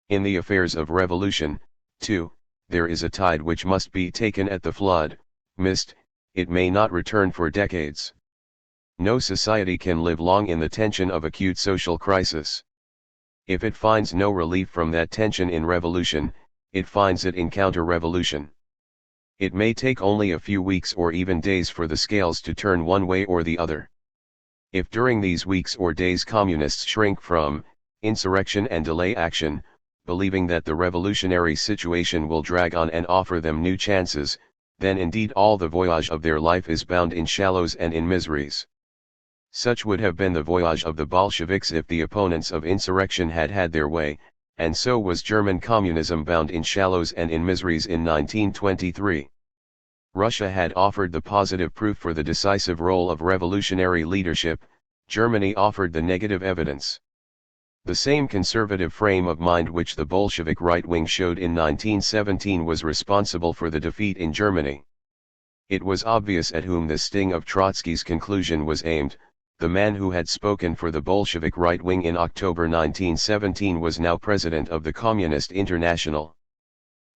Speaker 1: In the affairs of revolution, too, there is a tide which must be taken at the flood. Missed, it may not return for decades. No society can live long in the tension of acute social crisis. If it finds no relief from that tension in revolution, it finds it in counter-revolution. It may take only a few weeks or even days for the scales to turn one way or the other. If during these weeks or days communists shrink from insurrection and delay action, believing that the revolutionary situation will drag on and offer them new chances, then indeed all the voyage of their life is bound in shallows and in miseries. Such would have been the voyage of the Bolsheviks if the opponents of insurrection had had their way, and so was German communism bound in shallows and in miseries in 1923. Russia had offered the positive proof for the decisive role of revolutionary leadership, Germany offered the negative evidence. The same conservative frame of mind which the Bolshevik right wing showed in 1917 was responsible for the defeat in Germany. It was obvious at whom the sting of Trotsky's conclusion was aimed. The man who had spoken for the Bolshevik right wing in October 1917 was now president of the Communist International.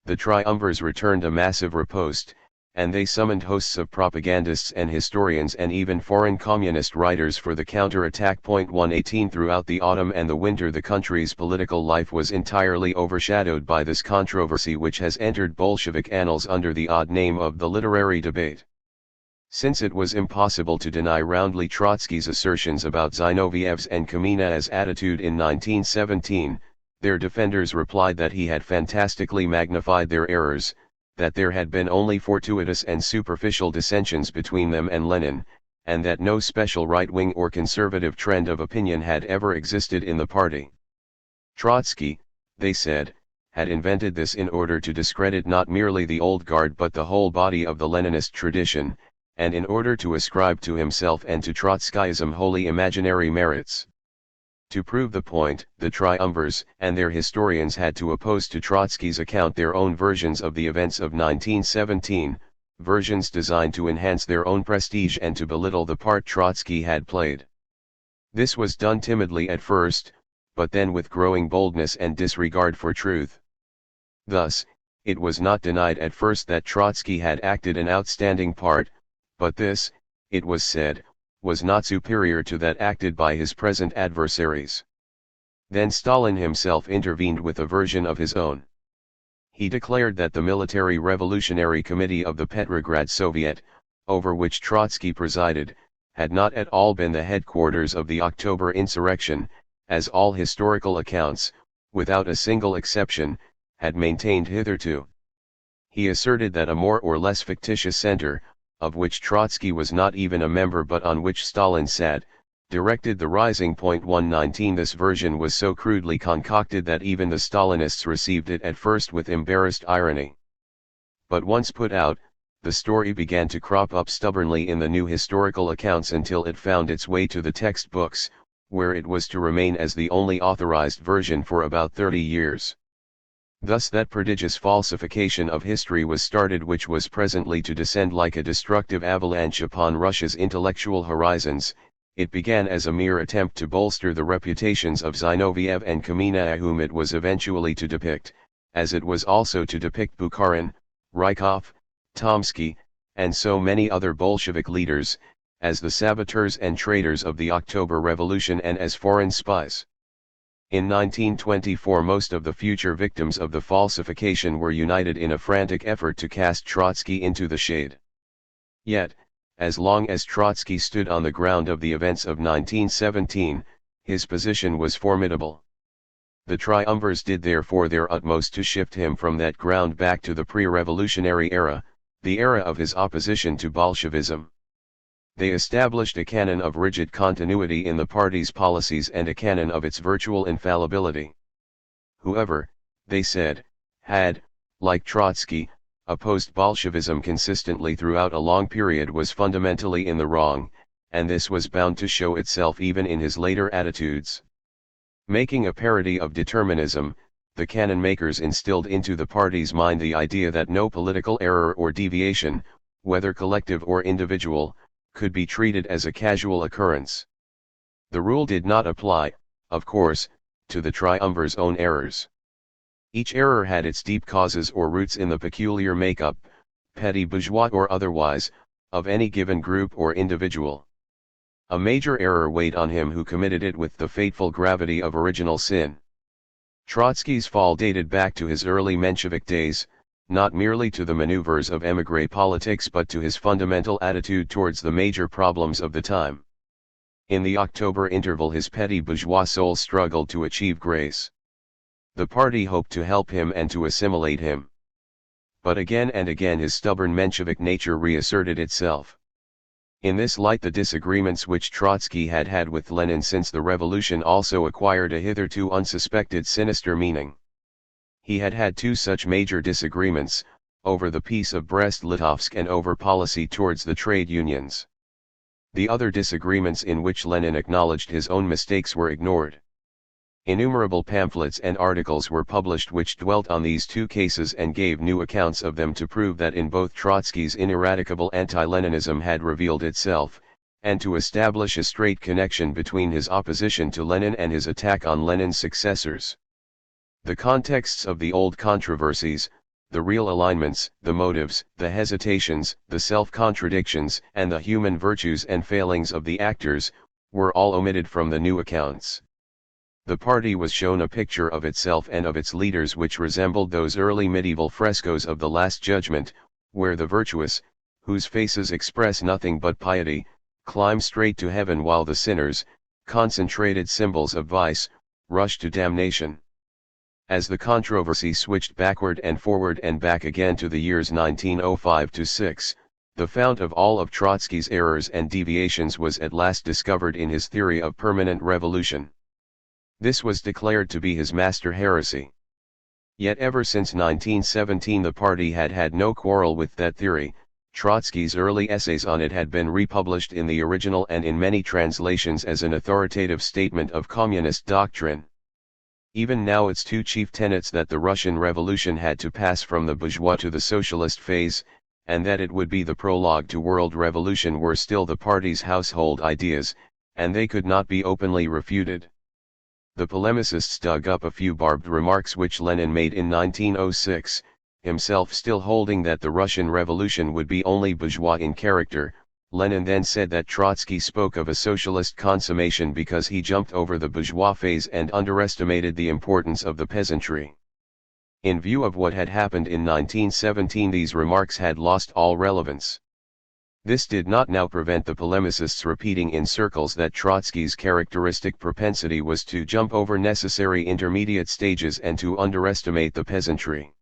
Speaker 1: The triumvirs returned a massive riposte, and they summoned hosts of propagandists and historians and even foreign communist writers for the counter-attack. 118 Throughout the autumn and the winter the country's political life was entirely overshadowed by this controversy which has entered Bolshevik annals under the odd name of the literary debate. Since it was impossible to deny roundly Trotsky's assertions about Zinoviev's and Kamenet's attitude in 1917, their defenders replied that he had fantastically magnified their errors, that there had been only fortuitous and superficial dissensions between them and Lenin, and that no special right-wing or conservative trend of opinion had ever existed in the party. Trotsky, they said, had invented this in order to discredit not merely the old guard but the whole body of the Leninist tradition, and in order to ascribe to himself and to Trotskyism wholly imaginary merits. To prove the point, the triumvirs and their historians had to oppose to Trotsky's account their own versions of the events of 1917, versions designed to enhance their own prestige and to belittle the part Trotsky had played. This was done timidly at first, but then with growing boldness and disregard for truth. Thus, it was not denied at first that Trotsky had acted an outstanding part, but this, it was said, was not superior to that acted by his present adversaries. Then Stalin himself intervened with a version of his own. He declared that the Military Revolutionary Committee of the Petrograd Soviet, over which Trotsky presided, had not at all been the headquarters of the October insurrection, as all historical accounts, without a single exception, had maintained hitherto. He asserted that a more or less fictitious center, of which Trotsky was not even a member but on which Stalin sat, directed the rising. 119 This version was so crudely concocted that even the Stalinists received it at first with embarrassed irony. But once put out, the story began to crop up stubbornly in the new historical accounts until it found its way to the textbooks, where it was to remain as the only authorized version for about 30 years. Thus that prodigious falsification of history was started which was presently to descend like a destructive avalanche upon Russia's intellectual horizons. It began as a mere attempt to bolster the reputations of Zinoviev and Kamenet whom it was eventually to depict, as it was also to depict Bukharin, Rykov, Tomsky, and so many other Bolshevik leaders, as the saboteurs and traitors of the October Revolution and as foreign spies. In 1924 most of the future victims of the falsification were united in a frantic effort to cast Trotsky into the shade. Yet, as long as Trotsky stood on the ground of the events of 1917, his position was formidable. The triumvirs did therefore their utmost to shift him from that ground back to the pre-revolutionary era, the era of his opposition to Bolshevism. They established a canon of rigid continuity in the party's policies and a canon of its virtual infallibility. Whoever, they said, had, like Trotsky, opposed Bolshevism consistently throughout a long period was fundamentally in the wrong, and this was bound to show itself even in his later attitudes. Making a parody of determinism, the canon makers instilled into the party's mind the idea that no political error or deviation, whether collective or individual, could be treated as a casual occurrence. The rule did not apply, of course, to the triumvir's own errors. Each error had its deep causes or roots in the peculiar makeup, petty bourgeois or otherwise, of any given group or individual. A major error weighed on him who committed it with the fateful gravity of original sin. Trotsky's fall dated back to his early Menshevik days, not merely to the maneuvers of émigré politics but to his fundamental attitude towards the major problems of the time. In the October interval his petty bourgeois soul struggled to achieve grace. The party hoped to help him and to assimilate him. But again and again his stubborn Menshevik nature reasserted itself. In this light the disagreements which Trotsky had had with Lenin since the revolution also acquired a hitherto unsuspected sinister meaning. He had had two such major disagreements, over the Peace of Brest-Litovsk and over policy towards the trade unions. The other disagreements in which Lenin acknowledged his own mistakes were ignored. Innumerable pamphlets and articles were published which dwelt on these two cases and gave new accounts of them to prove that in both Trotsky's ineradicable anti-Leninism had revealed itself, and to establish a straight connection between his opposition to Lenin and his attack on Lenin's successors. The contexts of the old controversies, the real alignments, the motives, the hesitations, the self-contradictions, and the human virtues and failings of the actors, were all omitted from the new accounts. The party was shown a picture of itself and of its leaders which resembled those early medieval frescoes of the Last Judgment, where the virtuous, whose faces express nothing but piety, climb straight to heaven while the sinners, concentrated symbols of vice, rush to damnation. As the controversy switched backward and forward and back again to the years 1905–6, the fount of all of Trotsky's errors and deviations was at last discovered in his theory of permanent revolution. This was declared to be his master heresy. Yet ever since 1917 the party had had no quarrel with that theory. Trotsky's early essays on it had been republished in the original and in many translations as an authoritative statement of communist doctrine. Even now its two chief tenets, that the Russian Revolution had to pass from the bourgeois to the socialist phase, and that it would be the prologue to world revolution, were still the party's household ideas, and they could not be openly refuted. The polemicists dug up a few barbed remarks which Lenin made in 1906, himself still holding that the Russian Revolution would be only bourgeois in character. Lenin then said that Trotsky spoke of a socialist consummation because he jumped over the bourgeois phase and underestimated the importance of the peasantry. In view of what had happened in 1917, these remarks had lost all relevance. This did not now prevent the polemicists repeating in circles that Trotsky's characteristic propensity was to jump over necessary intermediate stages and to underestimate the peasantry.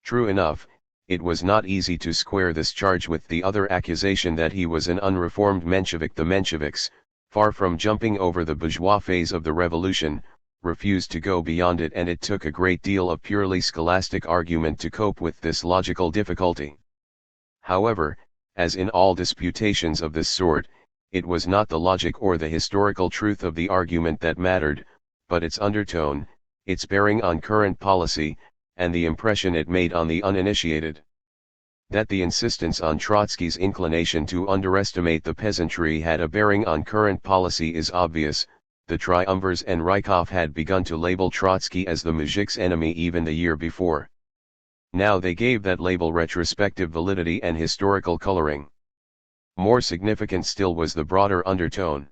Speaker 1: True enough, it was not easy to square this charge with the other accusation that he was an unreformed Menshevik. The Mensheviks, far from jumping over the bourgeois phase of the revolution, refused to go beyond it, and it took a great deal of purely scholastic argument to cope with this logical difficulty. However, as in all disputations of this sort, it was not the logic or the historical truth of the argument that mattered, but its undertone, its bearing on current policy, and the impression it made on the uninitiated. That the insistence on Trotsky's inclination to underestimate the peasantry had a bearing on current policy is obvious. The triumvirs and Rykov had begun to label Trotsky as the muzhik's enemy even the year before. Now they gave that label retrospective validity and historical coloring. More significant still was the broader undertone.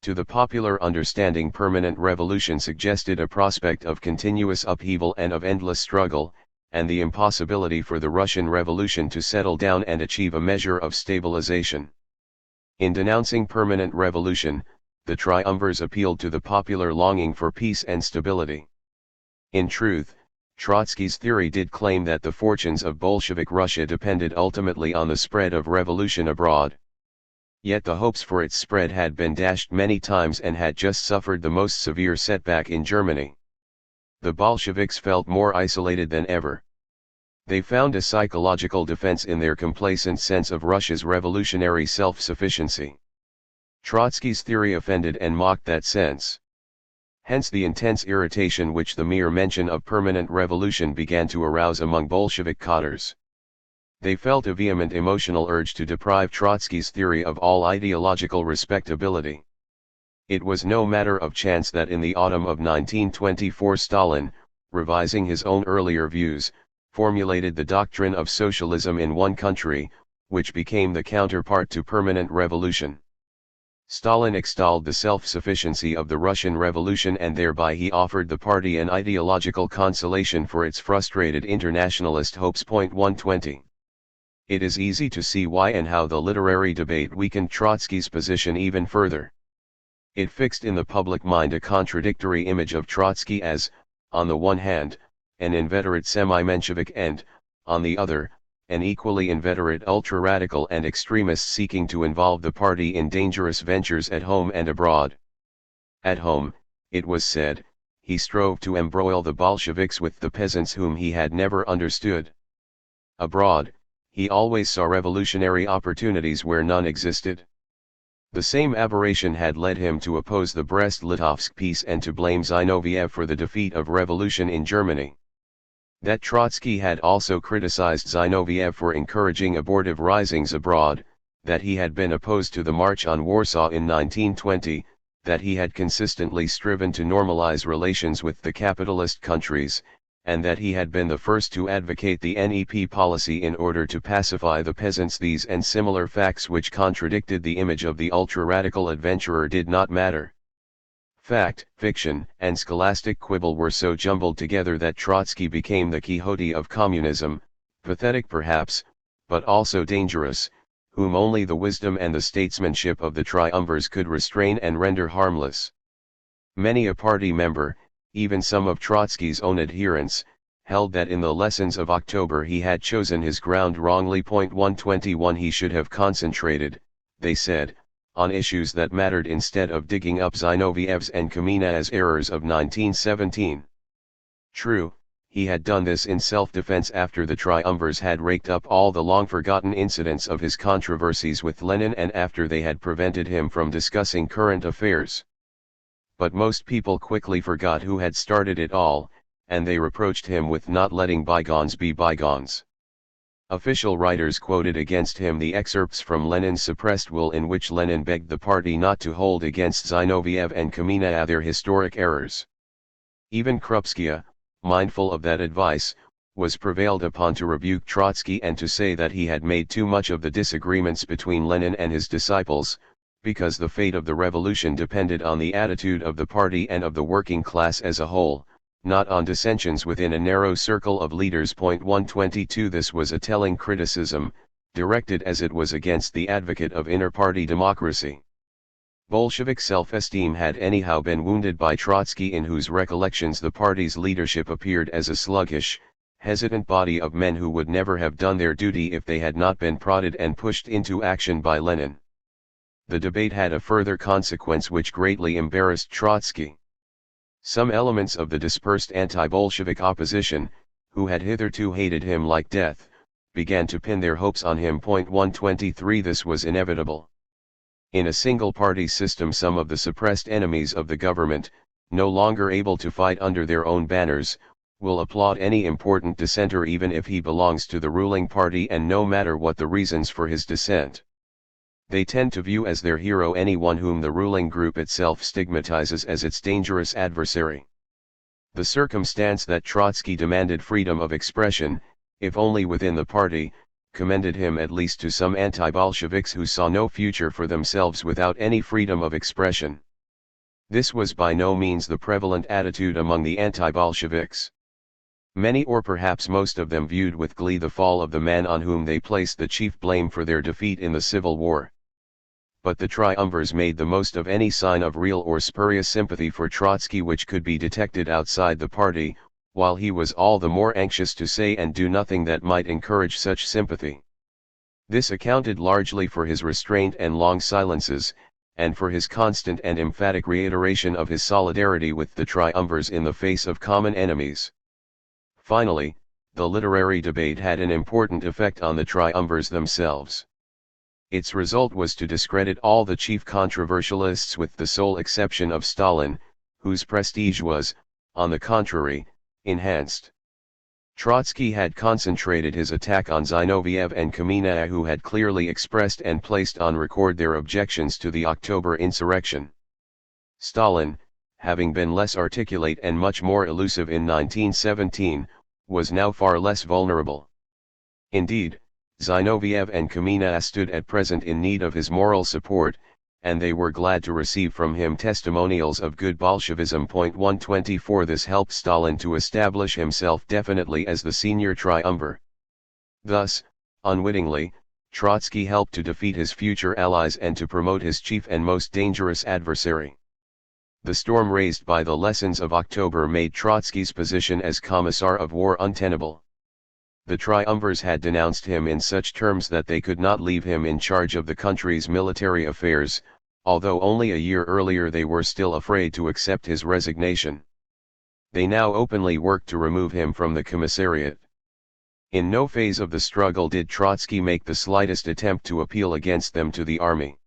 Speaker 1: To the popular understanding, permanent revolution suggested a prospect of continuous upheaval and of endless struggle, and the impossibility for the Russian Revolution to settle down and achieve a measure of stabilization. In denouncing permanent revolution, the triumvirs appealed to the popular longing for peace and stability. In truth, Trotsky's theory did claim that the fortunes of Bolshevik Russia depended ultimately on the spread of revolution abroad. Yet the hopes for its spread had been dashed many times and had just suffered the most severe setback in Germany. The Bolsheviks felt more isolated than ever. They found a psychological defense in their complacent sense of Russia's revolutionary self-sufficiency. Trotsky's theory offended and mocked that sense. Hence the intense irritation which the mere mention of permanent revolution began to arouse among Bolshevik cadres. They felt a vehement emotional urge to deprive Trotsky's theory of all ideological respectability. It was no matter of chance that in the autumn of 1924 Stalin, revising his own earlier views, formulated the doctrine of socialism in one country, which became the counterpart to permanent revolution. Stalin extolled the self-sufficiency of the Russian Revolution, and thereby he offered the party an ideological consolation for its frustrated internationalist hopes. 120. It is easy to see why and how the literary debate weakened Trotsky's position even further. It fixed in the public mind a contradictory image of Trotsky as, on the one hand, an inveterate semi-Menshevik and, on the other, an equally inveterate ultra-radical and extremist seeking to involve the party in dangerous ventures at home and abroad. At home, it was said, he strove to embroil the Bolsheviks with the peasants whom he had never understood. Abroad, he always saw revolutionary opportunities where none existed. The same aberration had led him to oppose the Brest-Litovsk peace and to blame Zinoviev for the defeat of revolution in Germany. That Trotsky had also criticized Zinoviev for encouraging abortive risings abroad, that he had been opposed to the March on Warsaw in 1920, that he had consistently striven to normalize relations with the capitalist countries, and that he had been the first to advocate the NEP policy in order to pacify the peasants. These and similar facts which contradicted the image of the ultra-radical adventurer did not matter. Fact, fiction, and scholastic quibble were so jumbled together that Trotsky became the Quixote of communism, pathetic perhaps, but also dangerous, whom only the wisdom and the statesmanship of the triumvirs could restrain and render harmless. Many a party member, even some of Trotsky's own adherents, held that in the lessons of October he had chosen his ground wrongly. 121 He should have concentrated, they said, on issues that mattered instead of digging up Zinoviev's and Kamenet's errors of 1917. True, he had done this in self-defense after the triumvirs had raked up all the long-forgotten incidents of his controversies with Lenin and after they had prevented him from discussing current affairs. But most people quickly forgot who had started it all, and they reproached him with not letting bygones be bygones. Official writers quoted against him the excerpts from Lenin's suppressed will in which Lenin begged the party not to hold against Zinoviev and Kamenet their historic errors. Even Krupskaya, mindful of that advice, was prevailed upon to rebuke Trotsky and to say that he had made too much of the disagreements between Lenin and his disciples, because the fate of the revolution depended on the attitude of the party and of the working class as a whole, not on dissensions within a narrow circle of leaders. 122 This was a telling criticism, directed as it was against the advocate of inter-party democracy. Bolshevik self-esteem had anyhow been wounded by Trotsky, in whose recollections the party's leadership appeared as a sluggish, hesitant body of men who would never have done their duty if they had not been prodded and pushed into action by Lenin. The debate had a further consequence which greatly embarrassed Trotsky. Some elements of the dispersed anti-Bolshevik opposition, who had hitherto hated him like death, began to pin their hopes on him. 123 This was inevitable. In a single-party system, some of the suppressed enemies of the government, no longer able to fight under their own banners, will applaud any important dissenter even if he belongs to the ruling party and no matter what the reasons for his dissent. They tend to view as their hero anyone whom the ruling group itself stigmatizes as its dangerous adversary. The circumstance that Trotsky demanded freedom of expression, if only within the party, commended him at least to some anti-Bolsheviks who saw no future for themselves without any freedom of expression. This was by no means the prevalent attitude among the anti-Bolsheviks. Many or perhaps most of them viewed with glee the fall of the man on whom they placed the chief blame for their defeat in the Civil War. But the triumvirs made the most of any sign of real or spurious sympathy for Trotsky which could be detected outside the party, while he was all the more anxious to say and do nothing that might encourage such sympathy. This accounted largely for his restraint and long silences, and for his constant and emphatic reiteration of his solidarity with the triumvirs in the face of common enemies. Finally, the literary debate had an important effect on the triumvirs themselves. Its result was to discredit all the chief controversialists with the sole exception of Stalin, whose prestige was, on the contrary, enhanced. Trotsky had concentrated his attack on Zinoviev and Kamenet, who had clearly expressed and placed on record their objections to the October insurrection. Stalin, having been less articulate and much more elusive in 1917, was now far less vulnerable. Indeed, Zinoviev and Kamenet stood at present in need of his moral support, and they were glad to receive from him testimonials of good Bolshevism. 124 This helped Stalin to establish himself definitely as the senior triumvir. Thus, unwittingly, Trotsky helped to defeat his future allies and to promote his chief and most dangerous adversary. The storm raised by the lessons of October made Trotsky's position as Commissar of War untenable. The triumvirs had denounced him in such terms that they could not leave him in charge of the country's military affairs, although only a year earlier they were still afraid to accept his resignation. They now openly worked to remove him from the commissariat. In no phase of the struggle did Trotsky make the slightest attempt to appeal against them to the army.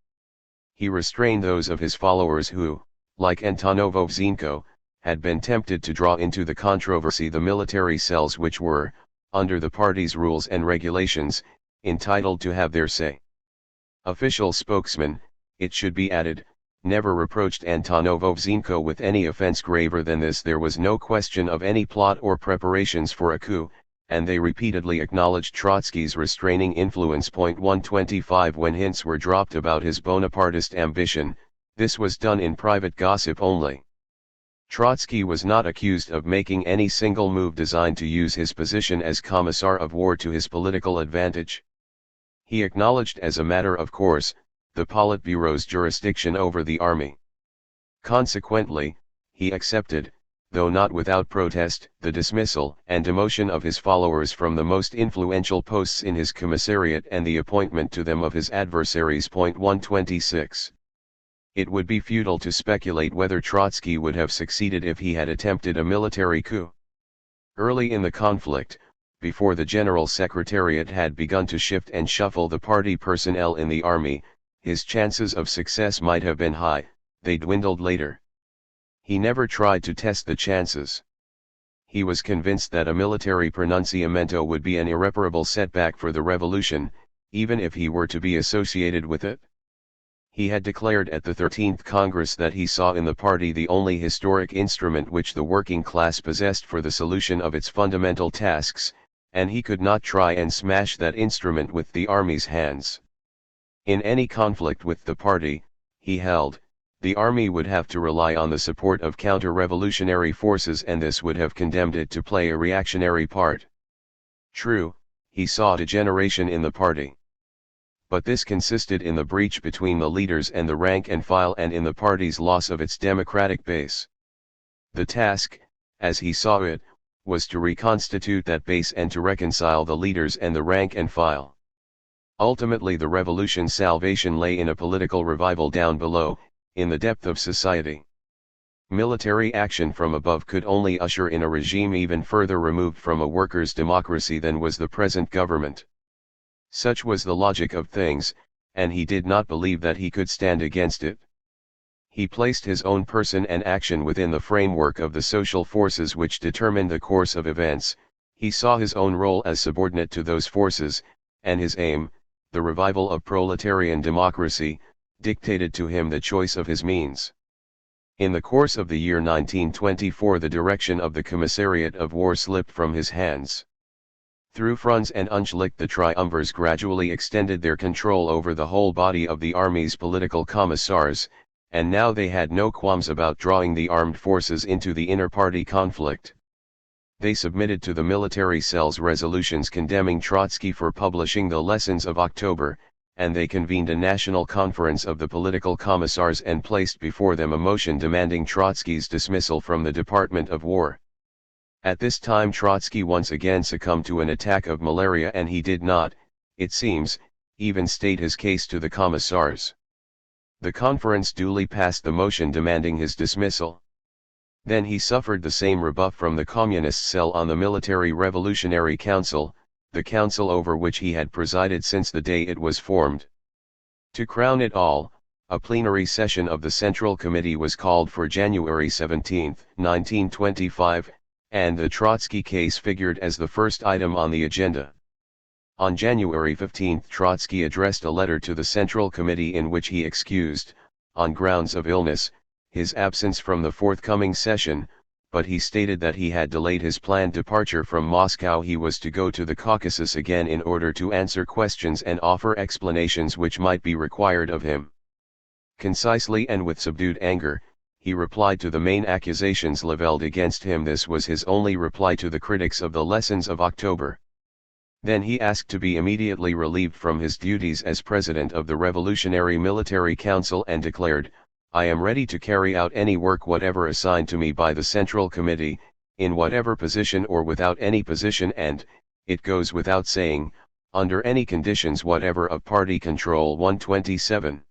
Speaker 1: He restrained those of his followers who, like Antonovov-Zienko, had been tempted to draw into the controversy the military cells which were, under the party's rules and regulations, entitled to have their say. Official spokesman, it should be added, never reproached Antonovov-Zienko with any offense graver than this. There was no question of any plot or preparations for a coup, and they repeatedly acknowledged Trotsky's restraining influence. 125 When hints were dropped about his Bonapartist ambition, this was done in private gossip only. Trotsky was not accused of making any single move designed to use his position as Commissar of War to his political advantage. He acknowledged as a matter of course, the Politburo's jurisdiction over the army. Consequently, he accepted, though not without protest, the dismissal and demotion of his followers from the most influential posts in his commissariat and the appointment to them of his adversaries. 126. It would be futile to speculate whether Trotsky would have succeeded if he had attempted a military coup. Early in the conflict, before the General Secretariat had begun to shift and shuffle the party personnel in the army, his chances of success might have been high. They dwindled later. He never tried to test the chances. He was convinced that a military pronunciamento would be an irreparable setback for the revolution, even if he were to be associated with it. He had declared at the 13th Congress that he saw in the party the only historic instrument which the working class possessed for the solution of its fundamental tasks, and he could not try and smash that instrument with the army's hands. In any conflict with the party, he held, the army would have to rely on the support of counter-revolutionary forces, and this would have condemned it to play a reactionary part. True, he saw degeneration in the party. But this consisted in the breach between the leaders and the rank and file, and in the party's loss of its democratic base. The task, as he saw it, was to reconstitute that base and to reconcile the leaders and the rank and file. Ultimately, the revolution's salvation lay in a political revival down below, in the depth of society. Military action from above could only usher in a regime even further removed from a workers' democracy than was the present government. Such was the logic of things, and he did not believe that he could stand against it. He placed his own person and action within the framework of the social forces which determined the course of events. He saw his own role as subordinate to those forces, and his aim, the revival of proletarian democracy, dictated to him the choice of his means. In the course of the year 1924, the direction of the Commissariat of War slipped from his hands. Through Franz and Unschlick, the triumvirs gradually extended their control over the whole body of the army's political commissars, and now they had no qualms about drawing the armed forces into the inter-party conflict. They submitted to the military cell's resolutions condemning Trotsky for publishing the lessons of October, and they convened a national conference of the political commissars and placed before them a motion demanding Trotsky's dismissal from the Department of War. At this time Trotsky once again succumbed to an attack of malaria, and he did not, it seems, even state his case to the commissars. The conference duly passed the motion demanding his dismissal. Then he suffered the same rebuff from the communist cell on the Military Revolutionary Council, the council over which he had presided since the day it was formed. To crown it all, a plenary session of the Central Committee was called for January 17, 1925, and the Trotsky case figured as the first item on the agenda. On January 15, Trotsky addressed a letter to the Central Committee in which he excused, on grounds of illness, his absence from the forthcoming session, but he stated that he had delayed his planned departure from Moscow. He was to go to the Caucasus again in order to answer questions and offer explanations which might be required of him. Concisely and with subdued anger, he replied to the main accusations levelled against him. This was his only reply to the critics of the Lessons of October. Then he asked to be immediately relieved from his duties as president of the Revolutionary Military Council and declared, "I am ready to carry out any work whatever assigned to me by the Central Committee, in whatever position or without any position and, it goes without saying, under any conditions whatever of party control." 127.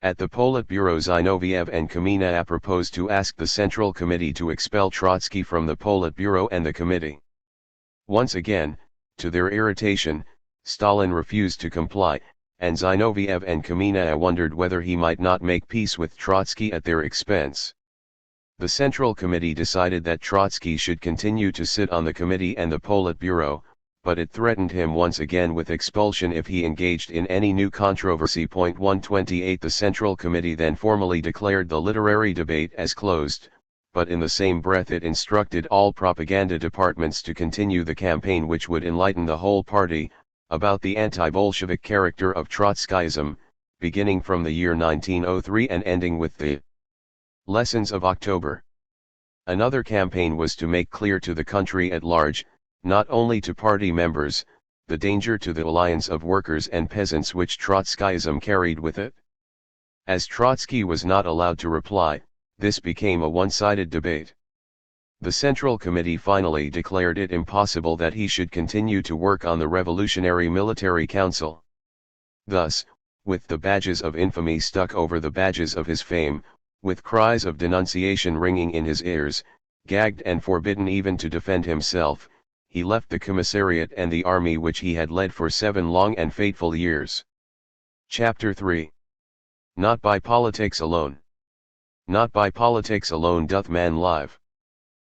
Speaker 1: At the Politburo, Zinoviev and Kamina proposed to ask the Central Committee to expel Trotsky from the Politburo and the committee. Once again, to their irritation, Stalin refused to comply, and Zinoviev and Kamina wondered whether he might not make peace with Trotsky at their expense. The Central Committee decided that Trotsky should continue to sit on the committee and the Politburo, but it threatened him once again with expulsion if he engaged in any new controversy. 128. The Central Committee then formally declared the literary debate as closed, but in the same breath it instructed all propaganda departments to continue the campaign which would enlighten the whole party about the anti-Bolshevik character of Trotskyism, beginning from the year 1903 and ending with the Lessons of October. Another campaign was to make clear to the country at large, not only to party members, the danger to the alliance of workers and peasants which Trotskyism carried with it. As Trotsky was not allowed to reply, this became a one-sided debate. The Central Committee finally declared it impossible that he should continue to work on the Revolutionary Military Council. Thus, with the badges of infamy stuck over the badges of his fame, with cries of denunciation ringing in his ears, gagged and forbidden even to defend himself, he left the commissariat and the army which he had led for 7 long and fateful years. Chapter 3. Not by politics alone. Not by politics alone doth man live,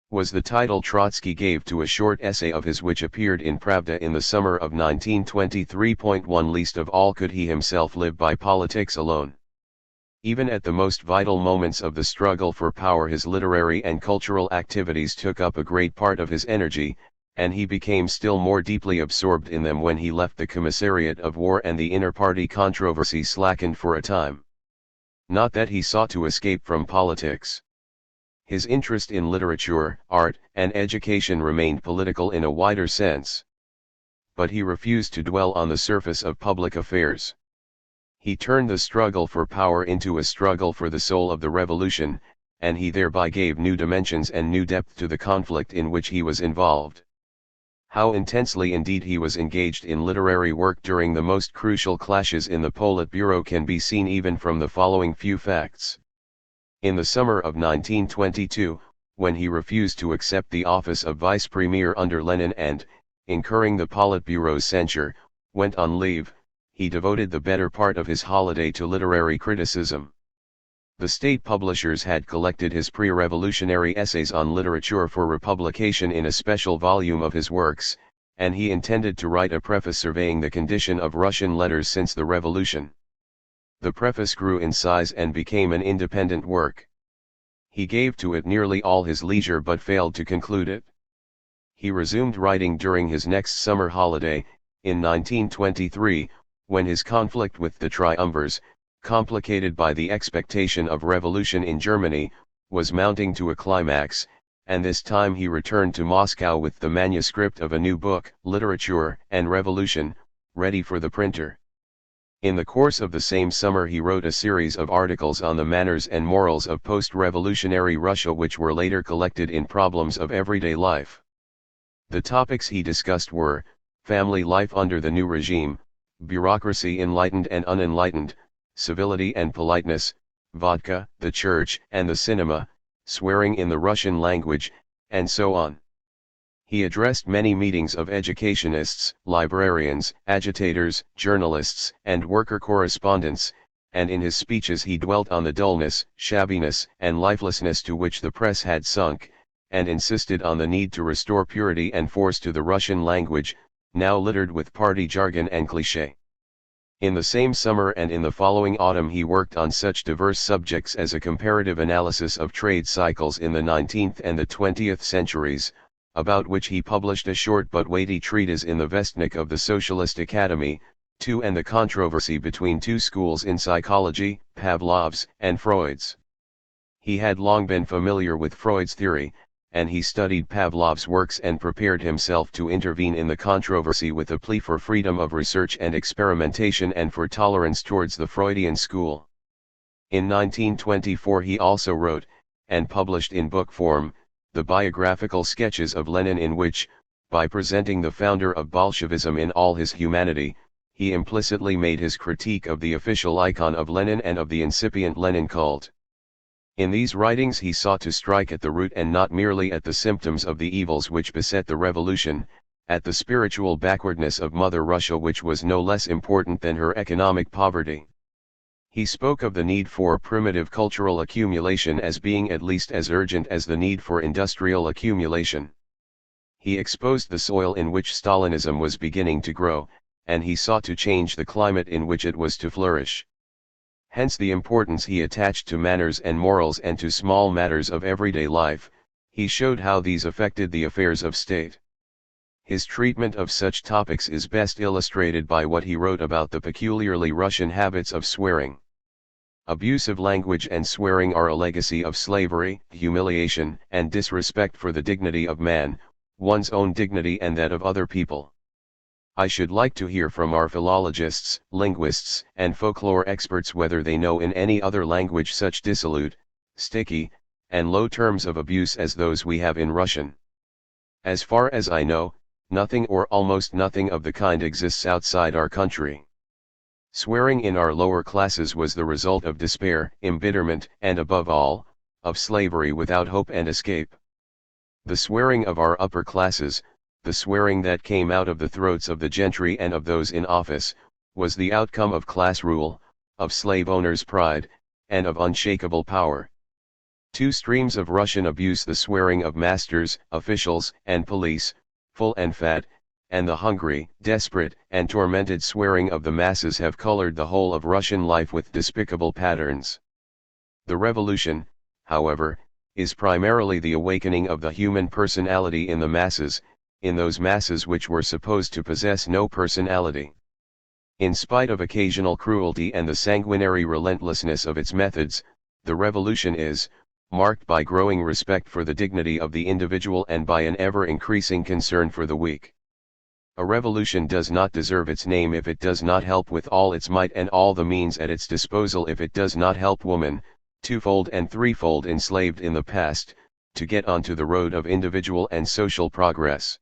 Speaker 1: was the title Trotsky gave to a short essay of his which appeared in Pravda in the summer of 1923. 1 Least of all could he himself live by politics alone. Even at the most vital moments of the struggle for power his literary and cultural activities took up a great part of his energy, and he became still more deeply absorbed in them when he left the commissariat of war and the inter-party controversy slackened for a time. Not that he sought to escape from politics. His interest in literature, art, and education remained political in a wider sense. But he refused to dwell on the surface of public affairs. He turned the struggle for power into a struggle for the soul of the revolution, and he thereby gave new dimensions and new depth to the conflict in which he was involved. How intensely indeed he was engaged in literary work during the most crucial clashes in the Politburo can be seen even from the following few facts. In the summer of 1922, when he refused to accept the office of vice premier under Lenin and, incurring the Politburo's censure, went on leave, he devoted the better part of his holiday to literary criticism. The state publishers had collected his pre-revolutionary essays on literature for republication in a special volume of his works, and he intended to write a preface surveying the condition of Russian letters since the revolution. The preface grew in size and became an independent work. He gave to it nearly all his leisure but failed to conclude it. He resumed writing during his next summer holiday, in 1923, when his conflict with the triumvirs, complicated by the expectation of revolution in Germany, was mounting to a climax, and this time he returned to Moscow with the manuscript of a new book, Literature and Revolution, ready for the printer. In the course of the same summer he wrote a series of articles on the manners and morals of post-revolutionary Russia which were later collected in Problems of Everyday Life. The topics he discussed were, family life under the new regime, bureaucracy enlightened and unenlightened, civility and politeness, vodka, the church and the cinema, swearing in the Russian language, and so on. He addressed many meetings of educationists, librarians, agitators, journalists, and worker correspondents, and in his speeches he dwelt on the dullness, shabbiness, and lifelessness to which the press had sunk, and insisted on the need to restore purity and force to the Russian language, now littered with party jargon and cliché. In the same summer and in the following autumn he worked on such diverse subjects as a comparative analysis of trade cycles in the 19th and the 20th centuries, about which he published a short but weighty treatise in the Vestnik of the Socialist Academy, 2. And the controversy between two schools in psychology, Pavlov's and Freud's. He had long been familiar with Freud's theory, and he studied Pavlov's works and prepared himself to intervene in the controversy with a plea for freedom of research and experimentation and for tolerance towards the Freudian school. In 1924 he also wrote, and published in book form, the biographical sketches of Lenin, in which, by presenting the founder of Bolshevism in all his humanity, he implicitly made his critique of the official icon of Lenin and of the incipient Lenin cult. In these writings he sought to strike at the root and not merely at the symptoms of the evils which beset the revolution, at the spiritual backwardness of Mother Russia, which was no less important than her economic poverty. He spoke of the need for primitive cultural accumulation as being at least as urgent as the need for industrial accumulation. He exposed the soil in which Stalinism was beginning to grow, and he sought to change the climate in which it was to flourish. Hence the importance he attached to manners and morals and to small matters of everyday life. He showed how these affected the affairs of state. His treatment of such topics is best illustrated by what he wrote about the peculiarly Russian habits of swearing. Abusive language and swearing are a legacy of slavery, humiliation, and disrespect for the dignity of man, one's own dignity and that of other people. I should like to hear from our philologists, linguists, and folklore experts whether they know in any other language such dissolute, sticky, and low terms of abuse as those we have in Russian. As far as I know, nothing or almost nothing of the kind exists outside our country. Swearing in our lower classes was the result of despair, embitterment, and above all, of slavery without hope and escape. The swearing of our upper classes, the swearing that came out of the throats of the gentry and of those in office, was the outcome of class rule, of slave owners' pride, and of unshakable power. Two streams of Russian abuse: the swearing of masters, officials, and police, full and fat, and the hungry, desperate, and tormented swearing of the masses have colored the whole of Russian life with despicable patterns. The revolution, however, is primarily the awakening of the human personality in the masses, in those masses which were supposed to possess no personality. In spite of occasional cruelty and the sanguinary relentlessness of its methods, the revolution is marked by growing respect for the dignity of the individual and by an ever-increasing concern for the weak. A revolution does not deserve its name if it does not help with all its might and all the means at its disposal, if it does not help woman, twofold and threefold enslaved in the past, to get onto the road of individual and social progress.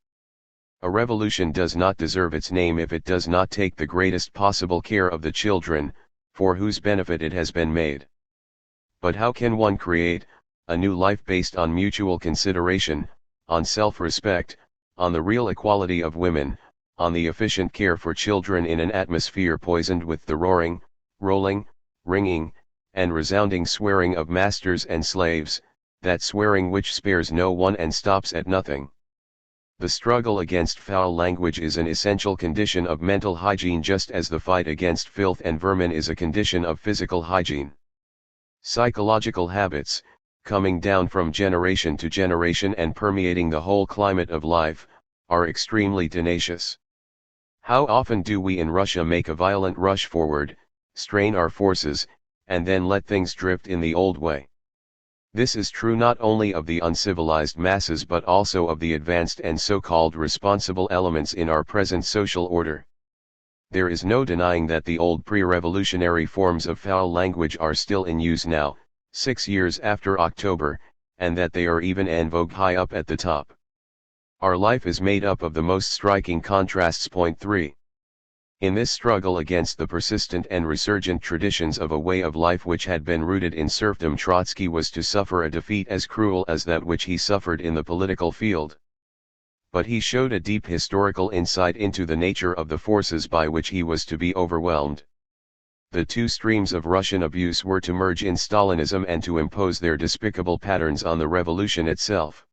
Speaker 1: A revolution does not deserve its name if it does not take the greatest possible care of the children, for whose benefit it has been made. But how can one create a new life based on mutual consideration, on self-respect, on the real equality of women, on the efficient care for children in an atmosphere poisoned with the roaring, rolling, ringing, and resounding swearing of masters and slaves, that swearing which spares no one and stops at nothing? The struggle against foul language is an essential condition of mental hygiene, just as the fight against filth and vermin is a condition of physical hygiene. Psychological habits, coming down from generation to generation and permeating the whole climate of life, are extremely tenacious. How often do we in Russia make a violent rush forward, strain our forces, and then let things drift in the old way? This is true not only of the uncivilized masses but also of the advanced and so-called responsible elements in our present social order. There is no denying that the old pre-revolutionary forms of foul language are still in use now, 6 years after October, and that they are even en vogue high up at the top. Our life is made up of the most striking contrasts. Point 3. In this struggle against the persistent and resurgent traditions of a way of life which had been rooted in serfdom, Trotsky was to suffer a defeat as cruel as that which he suffered in the political field. But he showed a deep historical insight into the nature of the forces by which he was to be overwhelmed. The two streams of Russian abuse were to merge in Stalinism and to impose their despicable patterns on the revolution itself.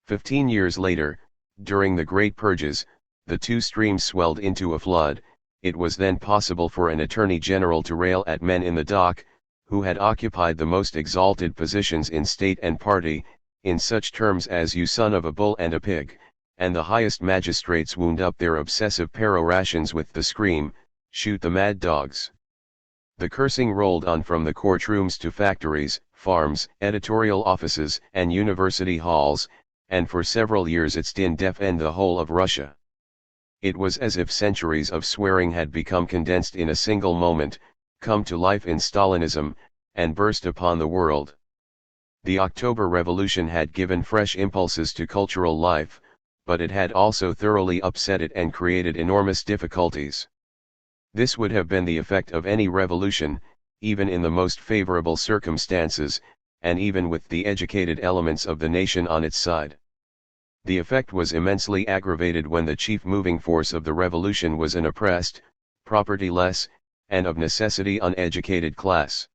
Speaker 1: 15 years later, during the Great Purges, the two streams swelled into a flood. It was then possible for an attorney general to rail at men in the dock, who had occupied the most exalted positions in state and party, in such terms as "you son of a bull and a pig," and the highest magistrates wound up their obsessive perorations with the scream, Shoot the mad dogs. The cursing rolled on from the courtrooms to factories, farms, editorial offices, and university halls, and for several years it did deafen the whole of Russia. It was as if centuries of swearing had become condensed in a single moment, come to life in Stalinism, and burst upon the world. The October Revolution had given fresh impulses to cultural life, but it had also thoroughly upset it and created enormous difficulties. This would have been the effect of any revolution, even in the most favorable circumstances, and even with the educated elements of the nation on its side. The effect was immensely aggravated when the chief moving force of the revolution was an oppressed, property-less, and of necessity uneducated class.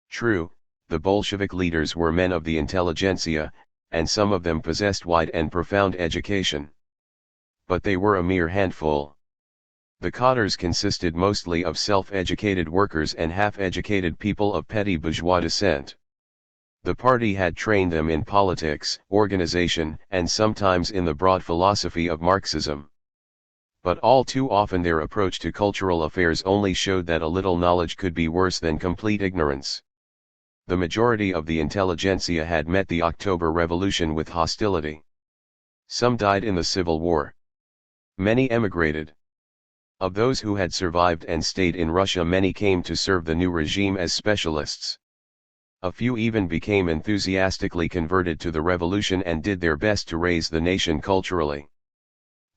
Speaker 1: True, the Bolshevik leaders were men of the intelligentsia, and some of them possessed wide and profound education. But they were a mere handful. The cadres consisted mostly of self-educated workers and half-educated people of petty bourgeois descent. The party had trained them in politics, organization, and sometimes in the broad philosophy of Marxism. But all too often their approach to cultural affairs only showed that a little knowledge could be worse than complete ignorance. The majority of the intelligentsia had met the October Revolution with hostility. Some died in the Civil War. Many emigrated. Of those who had survived and stayed in Russia, many came to serve the new regime as specialists. A few even became enthusiastically converted to the revolution and did their best to raise the nation culturally.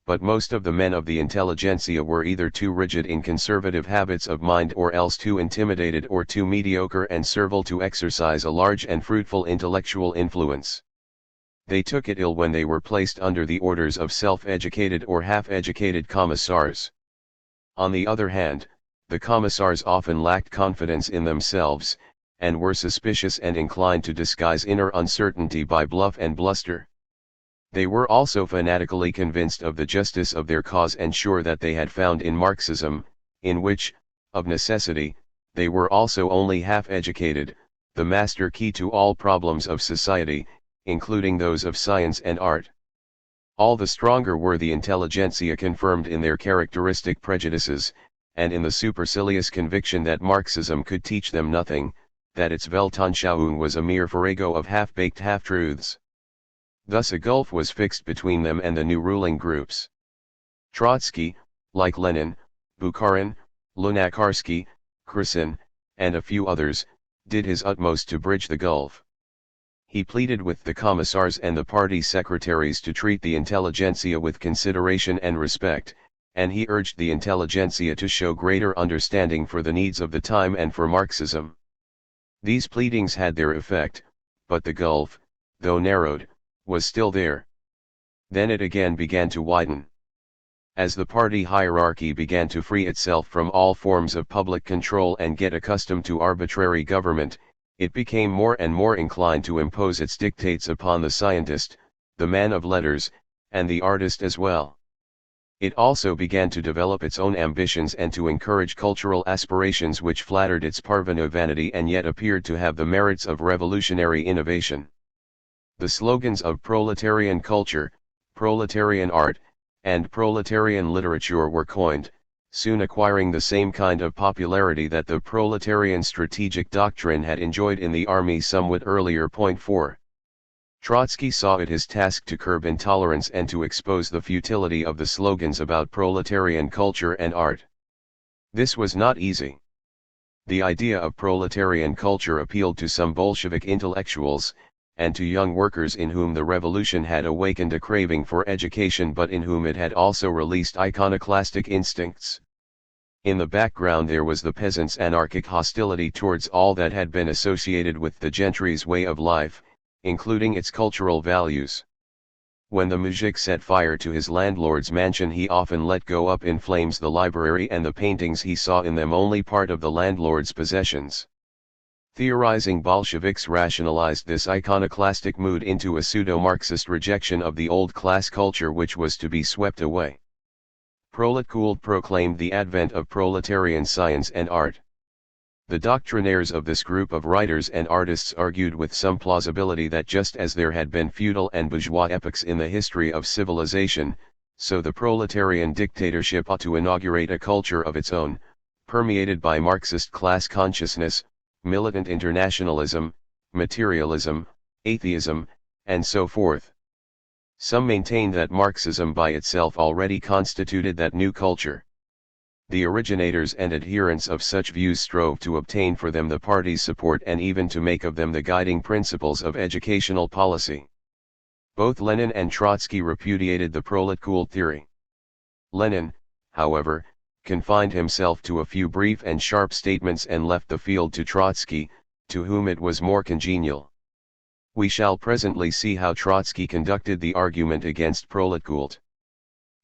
Speaker 1: But most of the men of the intelligentsia were either too rigid in conservative habits of mind or else too intimidated or too mediocre and servile to exercise a large and fruitful intellectual influence. They took it ill when they were placed under the orders of self-educated or half-educated commissars. On the other hand, the commissars often lacked confidence in themselves, and were suspicious and inclined to disguise inner uncertainty by bluff and bluster. They were also fanatically convinced of the justice of their cause and sure that they had found in Marxism, in which, of necessity, they were also only half-educated, the master key to all problems of society, including those of science and art. All the stronger were the intelligentsia confirmed in their characteristic prejudices, and in the supercilious conviction that Marxism could teach them nothing, that its Weltanschauung was a mere farrago of half-baked half-truths. Thus a gulf was fixed between them and the new ruling groups. Trotsky, like Lenin, Bukharin, Lunacharsky, Kresin, and a few others, did his utmost to bridge the gulf. He pleaded with the commissars and the party secretaries to treat the intelligentsia with consideration and respect, and he urged the intelligentsia to show greater understanding for the needs of the time and for Marxism. These pleadings had their effect, but the gulf, though narrowed, was still there. Then it again began to widen. As the party hierarchy began to free itself from all forms of public control and get accustomed to arbitrary government, it became more and more inclined to impose its dictates upon the scientist, the man of letters, and the artist as well. It also began to develop its own ambitions and to encourage cultural aspirations which flattered its parvenu vanity and yet appeared to have the merits of revolutionary innovation. The slogans of proletarian culture, proletarian art, and proletarian literature were coined, soon acquiring the same kind of popularity that the proletarian strategic doctrine had enjoyed in the army somewhat earlier. 4. Trotsky saw it his task to curb intolerance and to expose the futility of the slogans about proletarian culture and art. This was not easy. The idea of proletarian culture appealed to some Bolshevik intellectuals, and to young workers in whom the revolution had awakened a craving for education but in whom it had also released iconoclastic instincts. In the background there was the peasants' anarchic hostility towards all that had been associated with the gentry's way of life, including its cultural values. When the muzhik set fire to his landlord's mansion, he often let go up in flames the library and the paintings he saw in them only part of the landlord's possessions. Theorizing Bolsheviks rationalized this iconoclastic mood into a pseudo-Marxist rejection of the old class culture which was to be swept away. Proletkult proclaimed the advent of proletarian science and art. The doctrinaires of this group of writers and artists argued with some plausibility that just as there had been feudal and bourgeois epochs in the history of civilization, So the proletarian dictatorship ought to inaugurate a culture of its own, permeated by Marxist class consciousness, militant internationalism, materialism, atheism, and so forth. Some maintain that Marxism by itself already constituted that new culture. The originators and adherents of such views strove to obtain for them the party's support and even to make of them the guiding principles of educational policy. Both Lenin and Trotsky repudiated the proletkult theory. Lenin, however, confined himself to a few brief and sharp statements and left the field to Trotsky, to whom it was more congenial. We shall presently see how Trotsky conducted the argument against proletkult.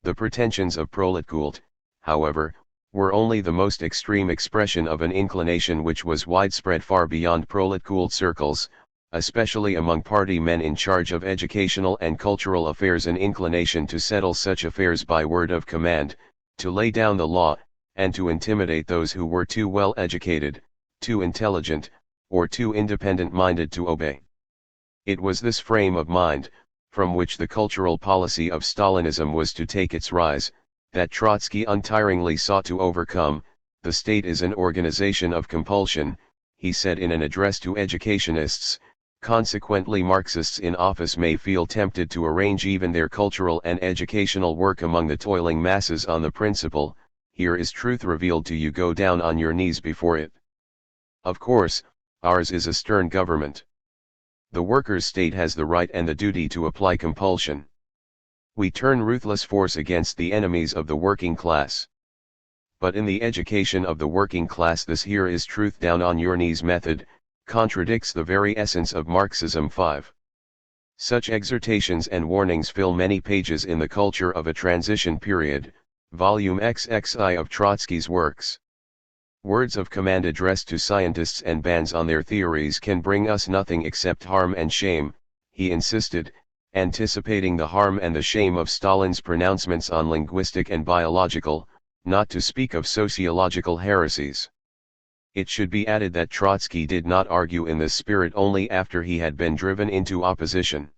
Speaker 1: The pretensions of proletkult, however, were only the most extreme expression of an inclination which was widespread far beyond proletkult circles, especially among party men in charge of educational and cultural affairs, an inclination to settle such affairs by word of command, to lay down the law, and to intimidate those who were too well educated, too intelligent, or too independent-minded to obey. It was this frame of mind, from which the cultural policy of Stalinism was to take its rise, that Trotsky untiringly sought to overcome. The state is an organization of compulsion, he said in an address to educationists. Consequently, Marxists in office may feel tempted to arrange even their cultural and educational work among the toiling masses on the principle, here is truth revealed to you, go down on your knees before it. Of course, ours is a stern government. The workers' state has the right and the duty to apply compulsion. We turn ruthless force against the enemies of the working class. But in the education of the working class, this here is truth down on your knees method contradicts the very essence of Marxism. 5. Such exhortations and warnings fill many pages in The Culture of a Transition Period, Volume XXI of Trotsky's works. Words of command addressed to scientists and bans on their theories can bring us nothing except harm and shame, he insisted, anticipating the harm and the shame of Stalin's pronouncements on linguistic and biological, not to speak of sociological heresies. It should be added that Trotsky did not argue in this spirit only after he had been driven into opposition.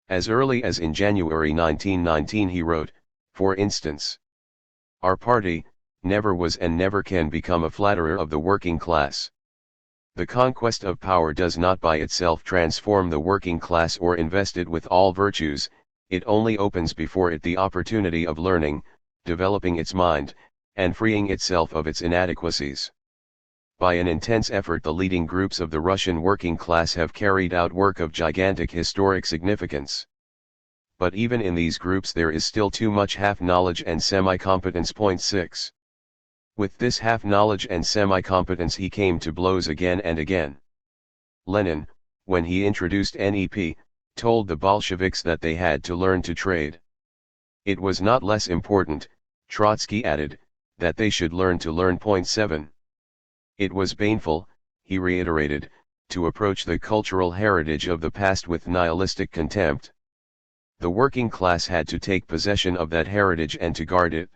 Speaker 1: As early as in January 1919 he wrote, for instance, "Our party never was and never can become a flatterer of the working class. The conquest of power does not by itself transform the working class or invest it with all virtues, it only opens before it the opportunity of learning, developing its mind, and freeing itself of its inadequacies. By an intense effort the leading groups of the Russian working class have carried out work of gigantic historic significance. But even in these groups there is still too much half-knowledge and semi-competence." 6. With this half-knowledge and semi-competence he came to blows again and again. Lenin, when he introduced NEP, told the Bolsheviks that they had to learn to trade. It was not less important, Trotsky added, that they should learn to learn. 7. It was baneful, he reiterated, to approach the cultural heritage of the past with nihilistic contempt. The working class had to take possession of that heritage and to guard it.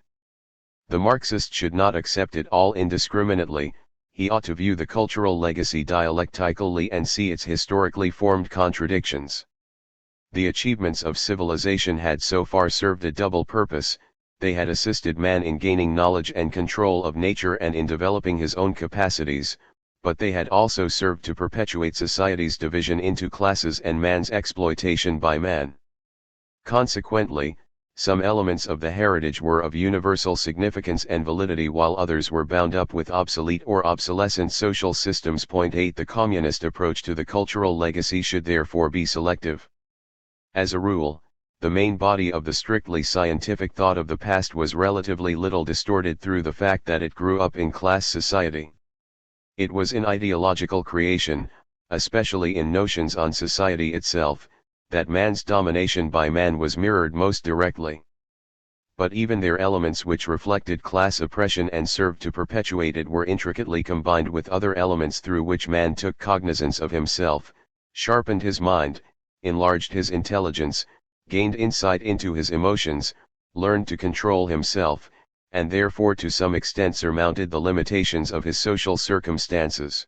Speaker 1: The Marxist should not accept it all indiscriminately, he ought to view the cultural legacy dialectically and see its historically formed contradictions. The achievements of civilization had so far served a double purpose: they had assisted man in gaining knowledge and control of nature and in developing his own capacities, but they had also served to perpetuate society's division into classes and man's exploitation by man. Consequently, some elements of the heritage were of universal significance and validity while others were bound up with obsolete or obsolescent social systems. 8. The communist approach to the cultural legacy should therefore be selective. As a rule, the main body of the strictly scientific thought of the past was relatively little distorted through the fact that it grew up in class society. It was in ideological creation, especially in notions on society itself, that man's domination by man was mirrored most directly. But even their elements which reflected class oppression and served to perpetuate it were intricately combined with other elements through which man took cognizance of himself, sharpened his mind, enlarged his intelligence, gained insight into his emotions, learned to control himself, and therefore to some extent surmounted the limitations of his social circumstances.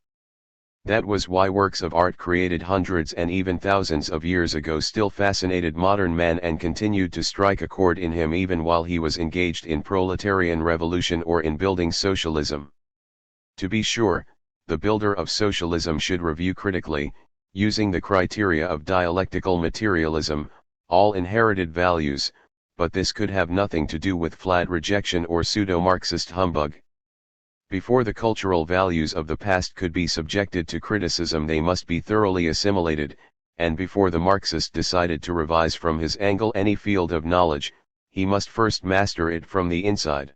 Speaker 1: That was why works of art created hundreds and even thousands of years ago still fascinated modern man and continued to strike a chord in him even while he was engaged in proletarian revolution or in building socialism. To be sure, the builder of socialism should review critically, using the criteria of dialectical materialism, all inherited values, but this could have nothing to do with flat rejection or pseudo-Marxist humbug. Before the cultural values of the past could be subjected to criticism, they must be thoroughly assimilated, and before the Marxist decided to revise from his angle any field of knowledge, he must first master it from the inside.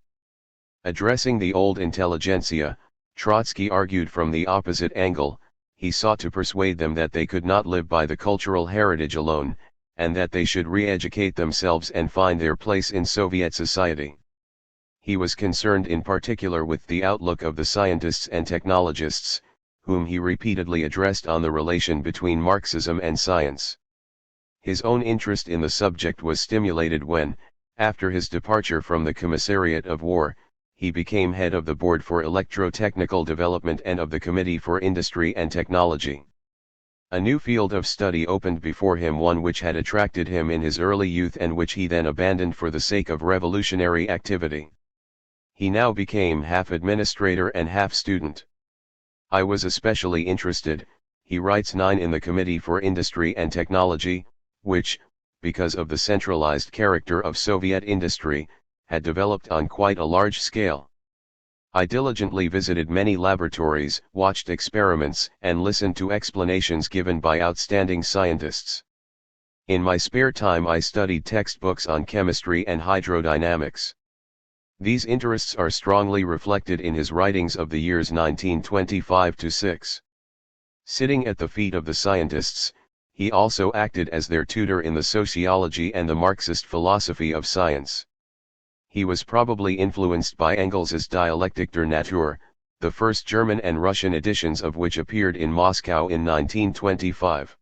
Speaker 1: Addressing the old intelligentsia, Trotsky argued from the opposite angle. He sought to persuade them that they could not live by the cultural heritage alone, and that they should re-educate themselves and find their place in Soviet society. He was concerned in particular with the outlook of the scientists and technologists, whom he repeatedly addressed on the relation between Marxism and science. His own interest in the subject was stimulated when, after his departure from the Commissariat of War, he became head of the Board for Electrotechnical Development and of the Committee for Industry and Technology. A new field of study opened before him, one which had attracted him in his early youth and which he then abandoned for the sake of revolutionary activity. He now became half administrator and half student. I was especially interested, he writes, in the Committee for Industry and Technology, which, because of the centralized character of Soviet industry, had developed on quite a large scale. I diligently visited many laboratories, watched experiments, and listened to explanations given by outstanding scientists. In my spare time I studied textbooks on chemistry and hydrodynamics. These interests are strongly reflected in his writings of the years 1925–6. Sitting at the feet of the scientists, he also acted as their tutor in the sociology and the Marxist philosophy of science. He was probably influenced by Engels's Dialektik der Natur, the first German and Russian editions of which appeared in Moscow in 1925.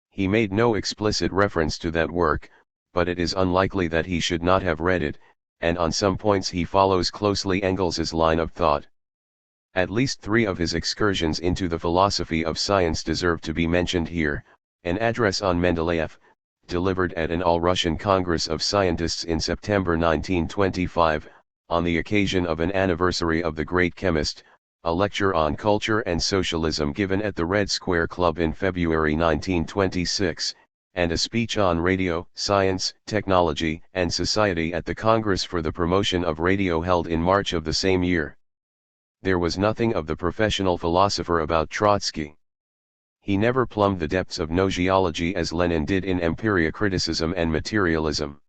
Speaker 1: He made no explicit reference to that work, but it is unlikely that he should not have read it, and on some points he follows closely Engels's line of thought. At least 3 of his excursions into the philosophy of science deserve to be mentioned here: an address on Mendeleev, delivered at an All-Russian Congress of Scientists in September 1925, on the occasion of an anniversary of the great chemist, a lecture on culture and socialism given at the Red Square Club in February 1926, and a speech on radio, science, technology, and society at the Congress for the Promotion of Radio held in March of the same year. There was nothing of the professional philosopher about Trotsky. He never plumbed the depths of gnoseology as Lenin did in Empiria criticism and materialism.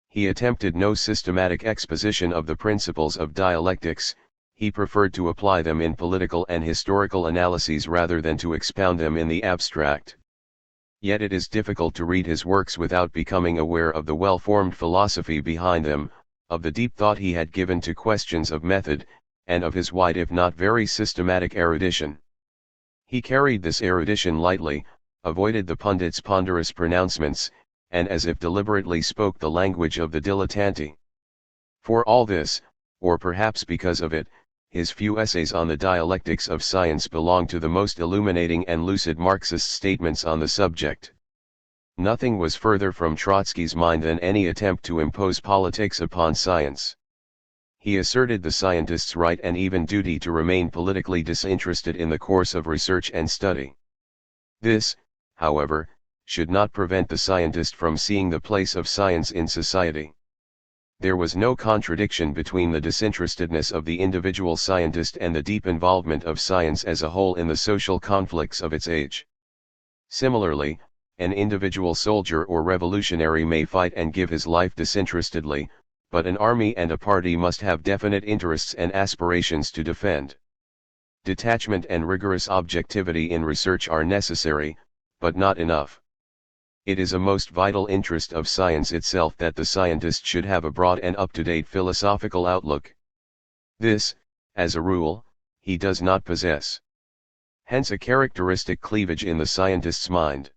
Speaker 1: He attempted no systematic exposition of the principles of dialectics. He preferred to apply them in political and historical analyses rather than to expound them in the abstract. Yet it is difficult to read his works without becoming aware of the well-formed philosophy behind them, of the deep thought he had given to questions of method, and of his wide if not very systematic erudition. He carried this erudition lightly, avoided the pundits' ponderous pronouncements, and as if deliberately spoke the language of the dilettanti. For all this, or perhaps because of it, his few essays on the dialectics of science belong to the most illuminating and lucid Marxist statements on the subject. Nothing was further from Trotsky's mind than any attempt to impose politics upon science. He asserted the scientist's right and even duty to remain politically disinterested in the course of research and study. This, however, should not prevent the scientist from seeing the place of science in society. There was no contradiction between the disinterestedness of the individual scientist and the deep involvement of science as a whole in the social conflicts of its age. Similarly, an individual soldier or revolutionary may fight and give his life disinterestedly, but an army and a party must have definite interests and aspirations to defend. Detachment and rigorous objectivity in research are necessary, but not enough. It is a most vital interest of science itself that the scientist should have a broad and up-to-date philosophical outlook. This, as a rule, he does not possess. Hence a characteristic cleavage in the scientist's mind.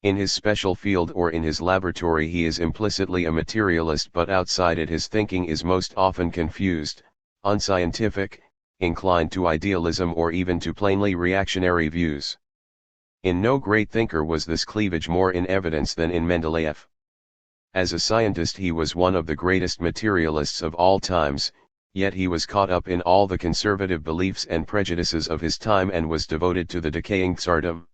Speaker 1: In his special field or in his laboratory he is implicitly a materialist, but outside it his thinking is most often confused, unscientific, inclined to idealism or even to plainly reactionary views. In no great thinker was this cleavage more in evidence than in Mendeleev. As a scientist he was one of the greatest materialists of all times, yet he was caught up in all the conservative beliefs and prejudices of his time and was devoted to the decaying tsardom.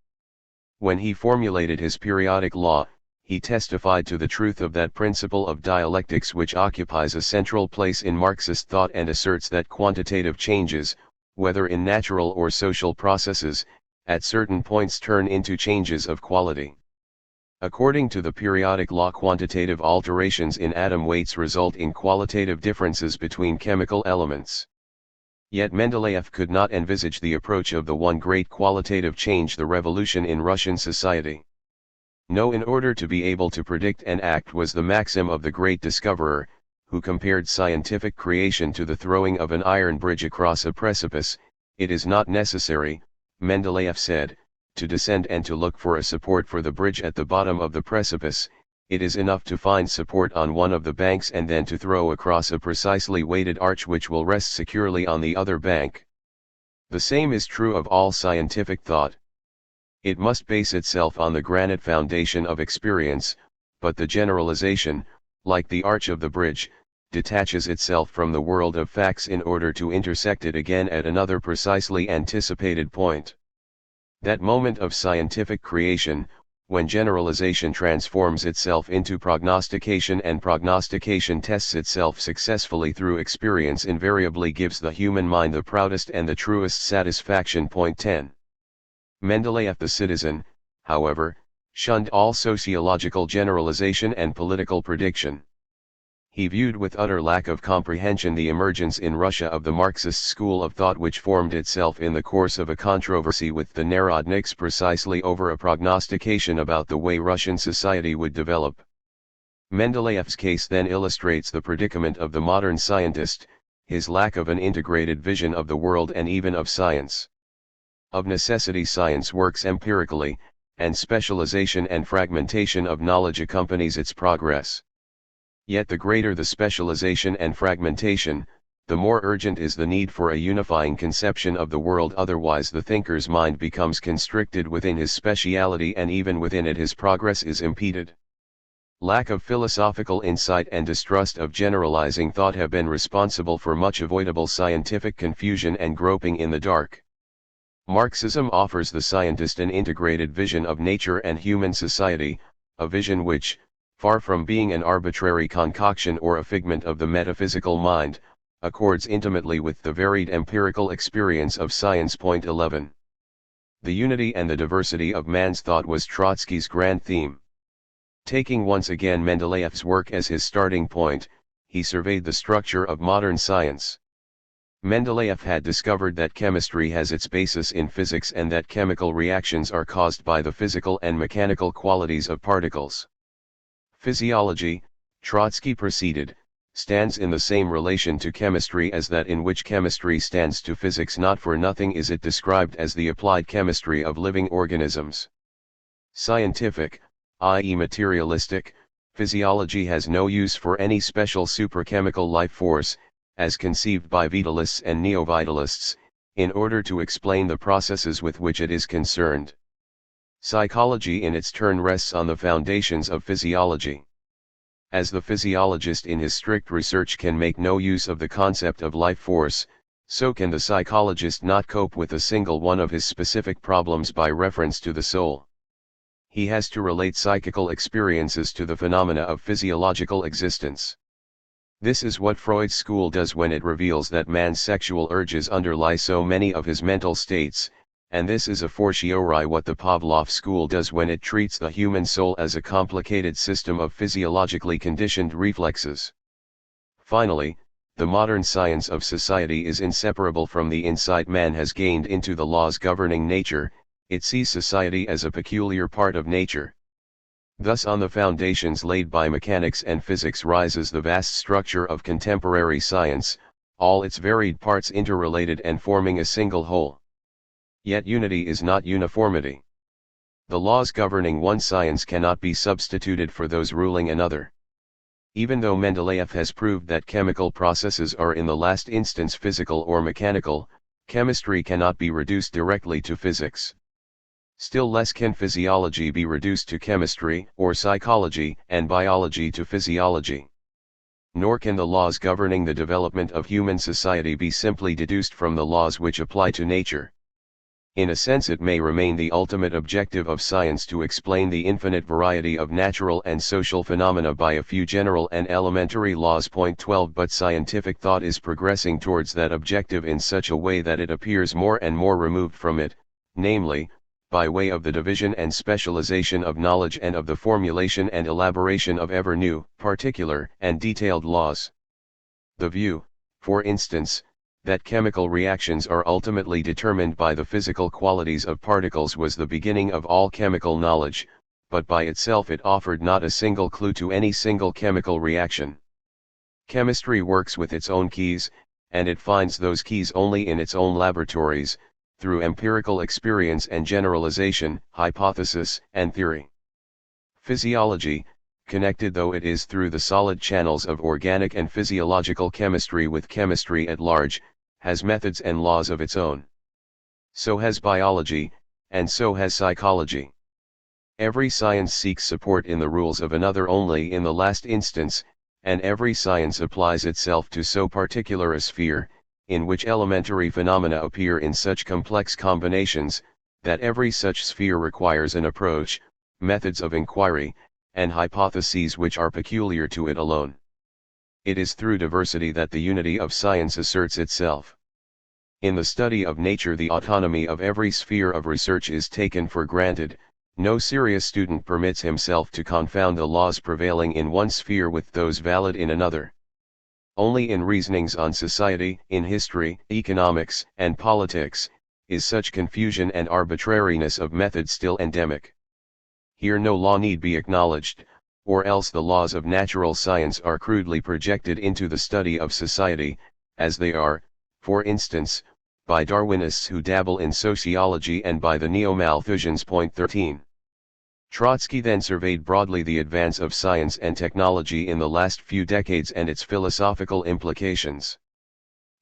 Speaker 1: When he formulated his periodic law, he testified to the truth of that principle of dialectics which occupies a central place in Marxist thought and asserts that quantitative changes, whether in natural or social processes, at certain points turn into changes of quality. According to the periodic law, quantitative alterations in atom weights result in qualitative differences between chemical elements. Yet Mendeleev could not envisage the approach of the one great qualitative change, the revolution in Russian society. No, in order to be able to predict and act was the maxim of the great discoverer, who compared scientific creation to the throwing of an iron bridge across a precipice. It is not necessary, Mendeleev said, to descend and to look for a support for the bridge at the bottom of the precipice. It is enough to find support on one of the banks and then to throw across a precisely weighted arch which will rest securely on the other bank. The same is true of all scientific thought. It must base itself on the granite foundation of experience, but the generalization, like the arch of the bridge, detaches itself from the world of facts in order to intersect it again at another precisely anticipated point. That moment of scientific creation, when generalization transforms itself into prognostication and prognostication tests itself successfully through experience, invariably gives the human mind the proudest and the truest satisfaction. Point 10. Mendeleev the citizen, however, shunned all sociological generalization and political prediction. He viewed with utter lack of comprehension the emergence in Russia of the Marxist school of thought, which formed itself in the course of a controversy with the Narodniks precisely over a prognostication about the way Russian society would develop. Mendeleev's case then illustrates the predicament of the modern scientist, his lack of an integrated vision of the world and even of science. Of necessity science works empirically, and specialization and fragmentation of knowledge accompanies its progress. Yet the greater the specialization and fragmentation, the more urgent is the need for a unifying conception of the world, otherwise the thinker's mind becomes constricted within his speciality and even within it his progress is impeded. Lack of philosophical insight and distrust of generalizing thought have been responsible for much avoidable scientific confusion and groping in the dark. Marxism offers the scientist an integrated vision of nature and human society, a vision which, far from being an arbitrary concoction or a figment of the metaphysical mind, accords intimately with the varied empirical experience of science. Point 11. The unity and the diversity of man's thought was Trotsky's grand theme. Taking once again Mendeleev's work as his starting point, he surveyed the structure of modern science. Mendeleev had discovered that chemistry has its basis in physics and that chemical reactions are caused by the physical and mechanical qualities of particles. Physiology, Trotsky proceeded, stands in the same relation to chemistry as that in which chemistry stands to physics. Not for nothing is it described as the applied chemistry of living organisms. Scientific, i.e. materialistic, physiology has no use for any special suprachemical life force, as conceived by vitalists and neo-vitalists, in order to explain the processes with which it is concerned. Psychology in its turn rests on the foundations of physiology. As the physiologist in his strict research can make no use of the concept of life force, so can the psychologist not cope with a single one of his specific problems by reference to the soul. He has to relate psychical experiences to the phenomena of physiological existence. This is what Freud's school does when it reveals that man's sexual urges underlie so many of his mental states, and this is a fortiori what the Pavlov school does when it treats the human soul as a complicated system of physiologically conditioned reflexes. Finally, the modern science of society is inseparable from the insight man has gained into the laws governing nature. It sees society as a peculiar part of nature. Thus, on the foundations laid by mechanics and physics rises the vast structure of contemporary science, all its varied parts interrelated and forming a single whole. Yet unity is not uniformity. The laws governing one science cannot be substituted for those ruling another. Even though Mendeleev has proved that chemical processes are in the last instance physical or mechanical, Chemistry cannot be reduced directly to physics. Still less can physiology be reduced to chemistry, or psychology and biology to physiology. Nor can the laws governing the development of human society be simply deduced from the laws which apply to nature. In a sense, it may remain the ultimate objective of science to explain the infinite variety of natural and social phenomena by a few general and elementary laws. 12 But scientific thought is progressing towards that objective in such a way that it appears more and more removed from it, namely, by way of the division and specialization of knowledge and of the formulation and elaboration of ever new, particular, and detailed laws. The view, for instance, that chemical reactions are ultimately determined by the physical qualities of particles was the beginning of all chemical knowledge, but by itself it offered not a single clue to any single chemical reaction. Chemistry works with its own keys, and it finds those keys only in its own laboratories, through empirical experience and generalization, hypothesis, and theory. Physiology, connected though it is through the solid channels of organic and physiological chemistry with chemistry at large, has methods and laws of its own. So has biology, and so has psychology. Every science seeks support in the rules of another only in the last instance, and every science applies itself to so particular a sphere, in which elementary phenomena appear in such complex combinations, that every such sphere requires an approach, methods of inquiry, and hypotheses which are peculiar to it alone. It is through diversity that the unity of science asserts itself. In the study of nature, the autonomy of every sphere of research is taken for granted. No serious student permits himself to confound the laws prevailing in one sphere with those valid in another. Only in reasonings on society, in history, economics, and politics, is such confusion and arbitrariness of method still endemic. Here no law need be acknowledged, or else the laws of natural science are crudely projected into the study of society, as they are, for instance, by Darwinists who dabble in sociology and by the neo-Malthusians. 13. Trotsky then surveyed broadly the advance of science and technology in the last few decades and its philosophical implications.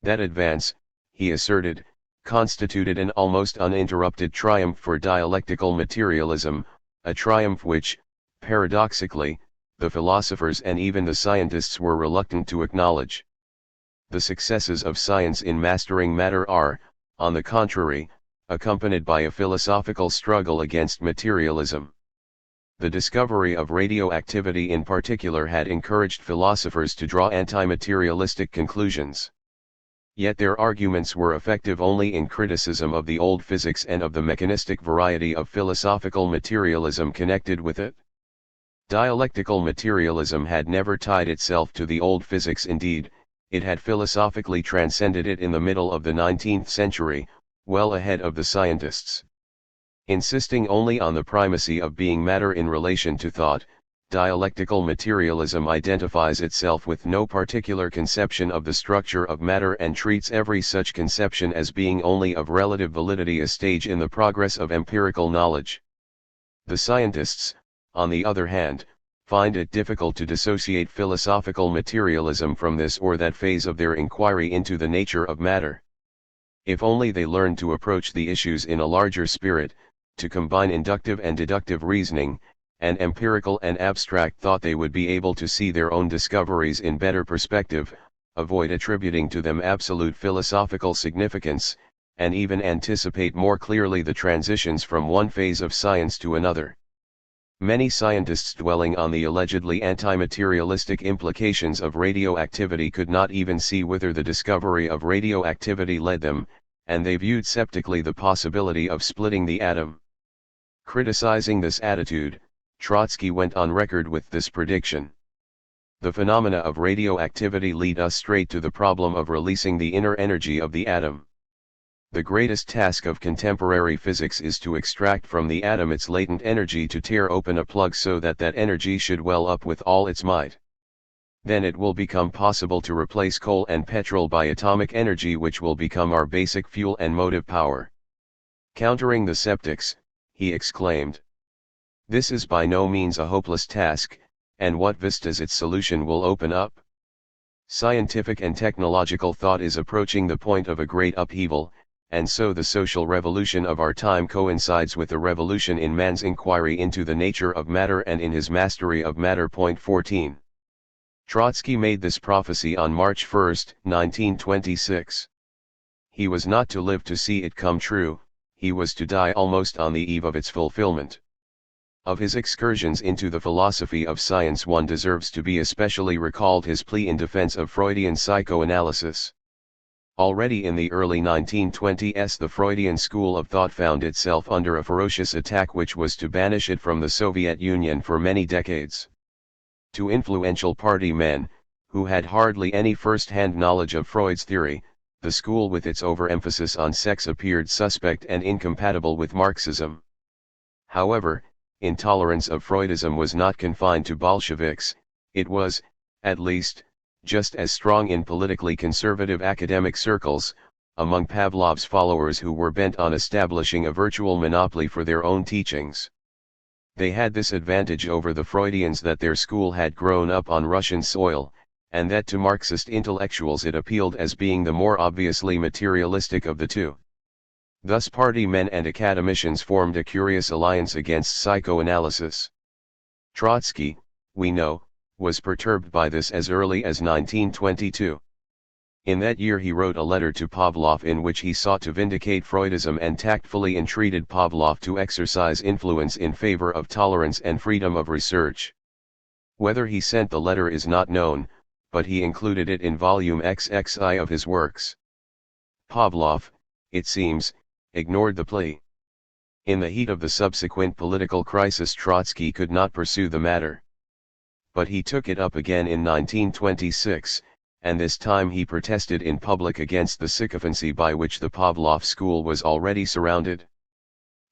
Speaker 1: That advance, he asserted, constituted an almost uninterrupted triumph for dialectical materialism, a triumph which, paradoxically, the philosophers and even the scientists were reluctant to acknowledge. The successes of science in mastering matter are, on the contrary, accompanied by a philosophical struggle against materialism. The discovery of radioactivity in particular had encouraged philosophers to draw anti-materialistic conclusions. Yet their arguments were effective only in criticism of the old physics and of the mechanistic variety of philosophical materialism connected with it. Dialectical materialism had never tied itself to the old physics. Indeed, it had philosophically transcended it in the middle of the 19th century, well ahead of the scientists. Insisting only on the primacy of being matter in relation to thought, dialectical materialism identifies itself with no particular conception of the structure of matter and treats every such conception as being only of relative validity, a stage in the progress of empirical knowledge. The scientists, on the other hand, find it difficult to dissociate philosophical materialism from this or that phase of their inquiry into the nature of matter. If only they learned to approach the issues in a larger spirit, to combine inductive and deductive reasoning, and empirical and abstract thought, they would be able to see their own discoveries in better perspective, avoid attributing to them absolute philosophical significance, and even anticipate more clearly the transitions from one phase of science to another. Many scientists dwelling on the allegedly anti-materialistic implications of radioactivity could not even see whither the discovery of radioactivity led them, and they viewed skeptically the possibility of splitting the atom. Criticizing this attitude, Trotsky went on record with this prediction: "The phenomena of radioactivity lead us straight to the problem of releasing the inner energy of the atom. The greatest task of contemporary physics is to extract from the atom its latent energy, to tear open a plug so that that energy should well up with all its might. Then it will become possible to replace coal and petrol by atomic energy, which will become our basic fuel and motive power." Countering the skeptics, he exclaimed, "This is by no means a hopeless task, and what vistas its solution will open up! Scientific and technological thought is approaching the point of a great upheaval, and so the social revolution of our time coincides with the revolution in man's inquiry into the nature of matter and in his mastery of matter. 14. Trotsky made this prophecy on March 1, 1926. He was not to live to see it come true, he was to die almost on the eve of its fulfillment. Of his excursions into the philosophy of science, one deserves to be especially recalled his plea in defense of Freudian psychoanalysis. Already in the early 1920s, the Freudian school of thought found itself under a ferocious attack which was to banish it from the Soviet Union for many decades. To influential party men, who had hardly any first-hand knowledge of Freud's theory, the school with its overemphasis on sex appeared suspect and incompatible with Marxism. However, intolerance of Freudism was not confined to Bolsheviks, it was, at least, just as strong in politically conservative academic circles, among Pavlov's followers who were bent on establishing a virtual monopoly for their own teachings. They had this advantage over the Freudians that their school had grown up on Russian soil, and that to Marxist intellectuals it appealed as being the more obviously materialistic of the two. Thus party men and academicians formed a curious alliance against psychoanalysis. Trotsky, we know, was perturbed by this as early as 1922. In that year he wrote a letter to Pavlov in which he sought to vindicate Freudism and tactfully entreated Pavlov to exercise influence in favor of tolerance and freedom of research. Whether he sent the letter is not known, but he included it in volume XXI of his works. Pavlov, it seems, ignored the plea. In the heat of the subsequent political crisis, Trotsky could not pursue the matter. But he took it up again in 1926, and this time he protested in public against the sycophancy by which the Pavlov school was already surrounded.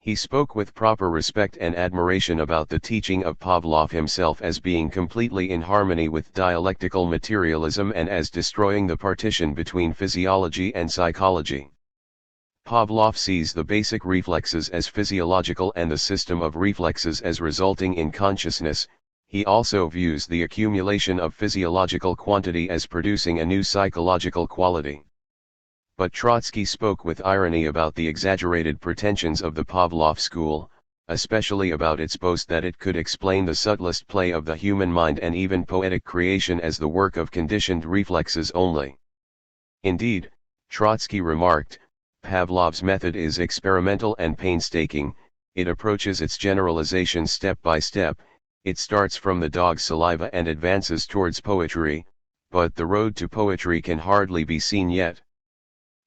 Speaker 1: He spoke with proper respect and admiration about the teaching of Pavlov himself as being completely in harmony with dialectical materialism and as destroying the partition between physiology and psychology. Pavlov sees the basic reflexes as physiological and the system of reflexes as resulting in consciousness. He also views the accumulation of physiological quantity as producing a new psychological quality. But Trotsky spoke with irony about the exaggerated pretensions of the Pavlov school, especially about its boast that it could explain the subtlest play of the human mind and even poetic creation as the work of conditioned reflexes only. Indeed, Trotsky remarked, Pavlov's method is experimental and painstaking, it approaches its generalization step by step, it starts from the dog's saliva and advances towards poetry, but the road to poetry can hardly be seen yet.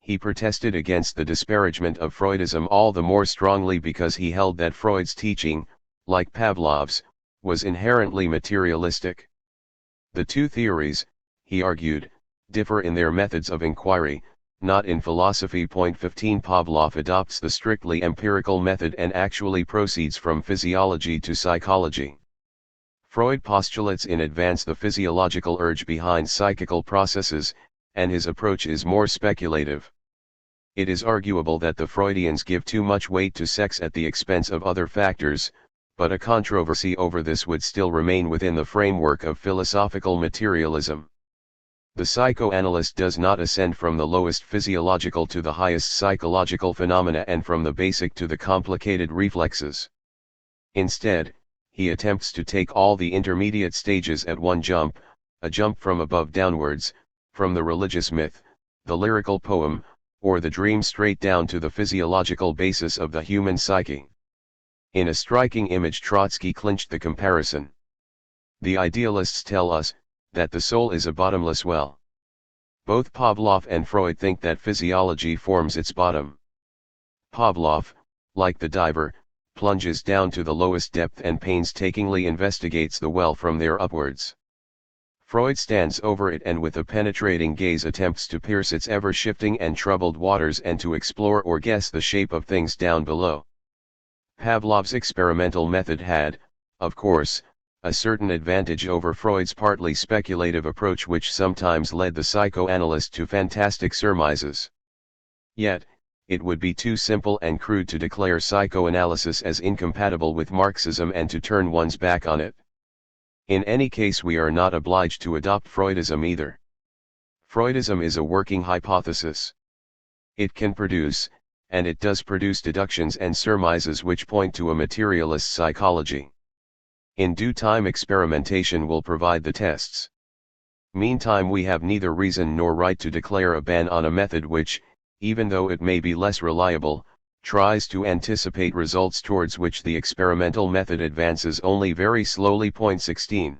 Speaker 1: He protested against the disparagement of Freudism all the more strongly because he held that Freud's teaching, like Pavlov's, was inherently materialistic. The two theories, he argued, differ in their methods of inquiry, not in philosophy. 15 Pavlov adopts the strictly empirical method and actually proceeds from physiology to psychology. Freud postulates in advance the physiological urge behind psychical processes, and his approach is more speculative. It is arguable that the Freudians give too much weight to sex at the expense of other factors, but a controversy over this would still remain within the framework of philosophical materialism. The psychoanalyst does not ascend from the lowest physiological to the highest psychological phenomena and from the basic to the complicated reflexes. Instead, he attempts to take all the intermediate stages at one jump, a jump from above downwards, from the religious myth, the lyrical poem, or the dream straight down to the physiological basis of the human psyche. In a striking image, Trotsky clinched the comparison. The idealists tell us that the soul is a bottomless well. Both Pavlov and Freud think that physiology forms its bottom. Pavlov, like the diver, plunges down to the lowest depth and painstakingly investigates the well from there upwards. Freud stands over it and with a penetrating gaze attempts to pierce its ever-shifting and troubled waters and to explore or guess the shape of things down below. Pavlov's experimental method had, of course, a certain advantage over Freud's partly speculative approach, which sometimes led the psychoanalyst to fantastic surmises. Yet, it would be too simple and crude to declare psychoanalysis as incompatible with Marxism and to turn one's back on it. In any case, we are not obliged to adopt Freudism either. Freudism is a working hypothesis. It can produce, and it does produce deductions and surmises which point to a materialist psychology. In due time experimentation will provide the tests. Meantime we have neither reason nor right to declare a ban on a method which, even though it may be less reliable, tries to anticipate results towards which the experimental method advances only very slowly. 16.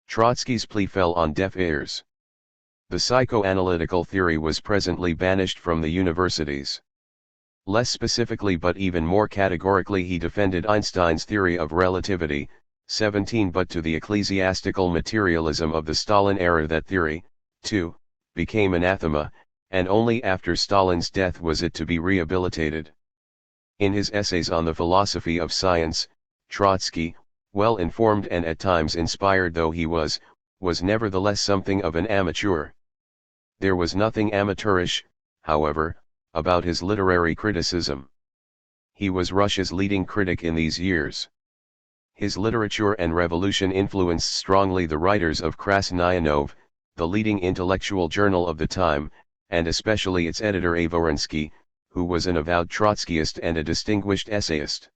Speaker 1: Trotsky's plea fell on deaf ears. The psychoanalytical theory was presently banished from the universities. Less specifically but even more categorically he defended Einstein's theory of relativity. 17. But to the ecclesiastical materialism of the Stalin era that theory, too, became anathema, and only after Stalin's death was it to be rehabilitated. In his essays on the philosophy of science, Trotsky, well informed and at times inspired though he was nevertheless something of an amateur. There was nothing amateurish, however, about his literary criticism. He was Russia's leading critic in these years. His Literature and Revolution influenced strongly the writers of Krasnianov, the leading intellectual journal of the time, and especially its editor Avorinsky, who was an avowed Trotskyist and a distinguished essayist.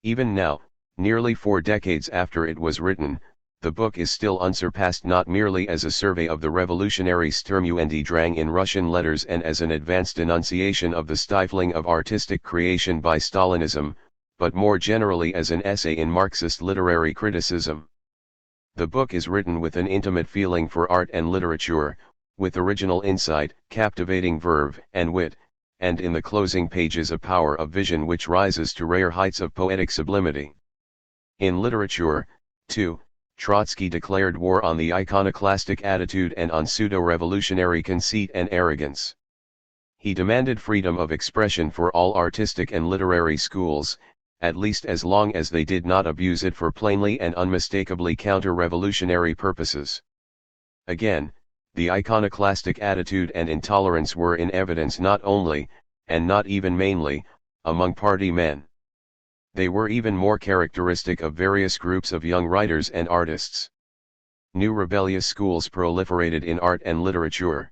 Speaker 1: Even now, nearly 4 decades after it was written, the book is still unsurpassed not merely as a survey of the revolutionary Sturmuendy-Drang in Russian letters and as an advanced denunciation of the stifling of artistic creation by Stalinism, but more generally as an essay in Marxist literary criticism. The book is written with an intimate feeling for art and literature, with original insight, captivating verve and wit, and in the closing pages a power of vision which rises to rare heights of poetic sublimity. In literature, too, Trotsky declared war on the iconoclastic attitude and on pseudo-revolutionary conceit and arrogance. He demanded freedom of expression for all artistic and literary schools, at least as long as they did not abuse it for plainly and unmistakably counter-revolutionary purposes. Again, the iconoclastic attitude and intolerance were in evidence not only, and not even mainly, among party men. They were even more characteristic of various groups of young writers and artists. New rebellious schools proliferated in art and literature.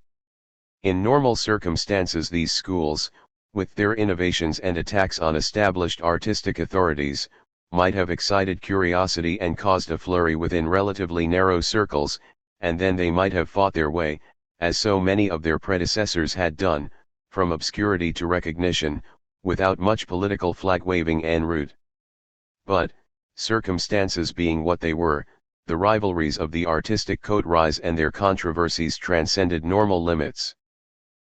Speaker 1: In normal circumstances these schools, with their innovations and attacks on established artistic authorities, might have excited curiosity and caused a flurry within relatively narrow circles, and then they might have fought their way, as so many of their predecessors had done, from obscurity to recognition, without much political flag-waving en route. But, circumstances being what they were, the rivalries of the artistic coteries and their controversies transcended normal limits.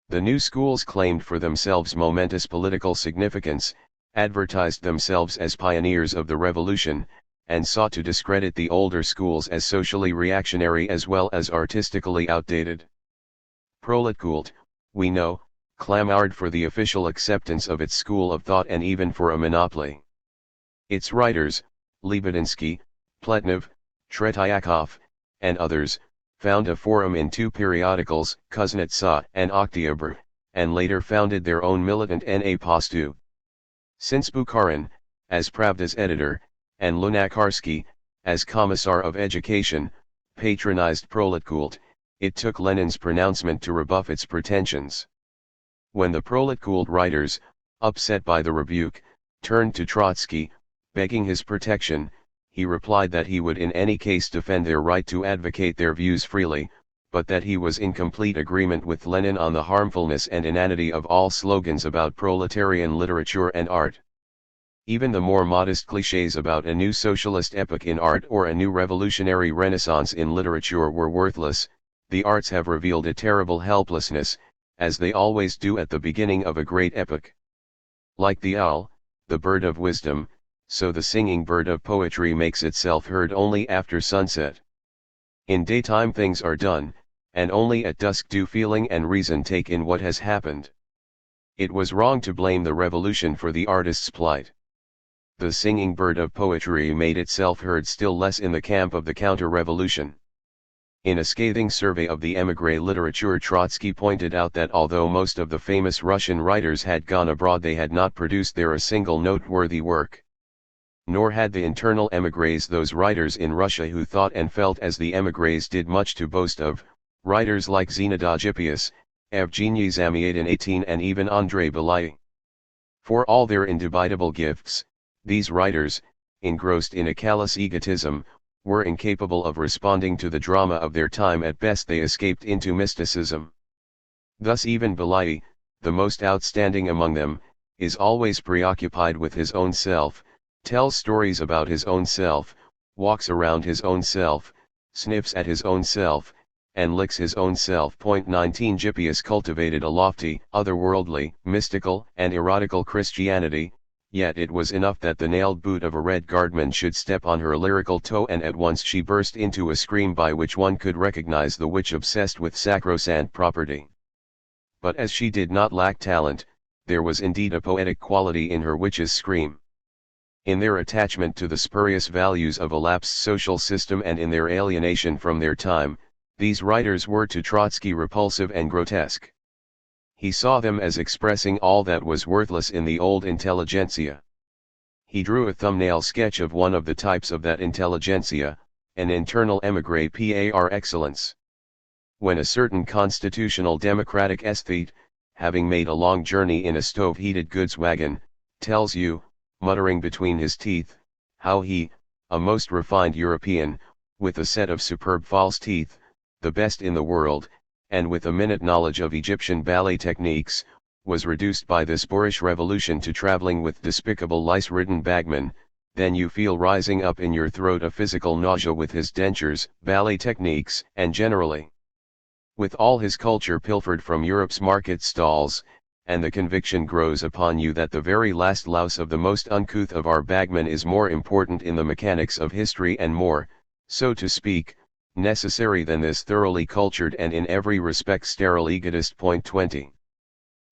Speaker 1: The new schools claimed for themselves momentous political significance, advertised themselves as pioneers of the revolution, and sought to discredit the older schools as socially reactionary as well as artistically outdated. Proletkult, we know, clamored for the official acceptance of its school of thought and even for a monopoly. Its writers, Lebedinsky, Pletnev, Tretiakov, and others, found a forum in 2 periodicals, Kuznetsov and Oktyabr, and later founded their own militant Na Postu. Since Bukharin, as Pravda's editor, and Lunacharsky, as Commissar of Education, patronized Proletkult, it took Lenin's pronouncement to rebuff its pretensions. When the Proletkult writers, upset by the rebuke, turned to Trotsky, begging his protection, he replied that he would in any case defend their right to advocate their views freely, but that he was in complete agreement with Lenin on the harmfulness and inanity of all slogans about proletarian literature and art. Even the more modest clichés about a new socialist epoch in art or a new revolutionary renaissance in literature were worthless. The arts have revealed a terrible helplessness, as they always do at the beginning of a great epoch. Like the owl, the bird of wisdom, so the singing bird of poetry makes itself heard only after sunset. In daytime things are done, and only at dusk do feeling and reason take in what has happened. It was wrong to blame the revolution for the artist's plight. The singing bird of poetry made itself heard still less in the camp of the counter-revolution. In a scathing survey of the émigré literature, Trotsky pointed out that although most of the famous Russian writers had gone abroad, they had not produced there a single noteworthy work. Nor had the internal émigrés, those writers in Russia who thought and felt as the émigrés did, much to boast of, writers like Zinaida Hippius, Evgeny Zamyatin and even Andrei Belyaev. For all their indubitable gifts, these writers, engrossed in a callous egotism, were incapable of responding to the drama of their time. At best they escaped into mysticism. Thus even Belai, the most outstanding among them, is always preoccupied with his own self, tells stories about his own self, walks around his own self, sniffs at his own self, and licks his own self. 19 Gypius cultivated a lofty, otherworldly, mystical, and erotical Christianity, yet it was enough that the nailed boot of a red guardman should step on her lyrical toe and at once she burst into a scream by which one could recognize the witch obsessed with sacrosanct property. But as she did not lack talent, there was indeed a poetic quality in her witch's scream. In their attachment to the spurious values of a lapsed social system and in their alienation from their time, these writers were to Trotsky repulsive and grotesque. He saw them as expressing all that was worthless in the old intelligentsia. He drew a thumbnail sketch of one of the types of that intelligentsia, an internal émigré par excellence. When a certain constitutional democratic aesthete, having made a long journey in a stove-heated goods wagon, tells you, muttering between his teeth, how he, a most refined European, with a set of superb false teeth, the best in the world, and with a minute knowledge of Egyptian ballet techniques, was reduced by this boorish revolution to traveling with despicable lice-ridden bagmen, then you feel rising up in your throat a physical nausea with his dentures, ballet techniques, and generally with all his culture pilfered from Europe's market stalls, and the conviction grows upon you that the very last louse of the most uncouth of our bagmen is more important in the mechanics of history and more, so to speak, necessary than this thoroughly cultured and in every respect sterile egotist. 20.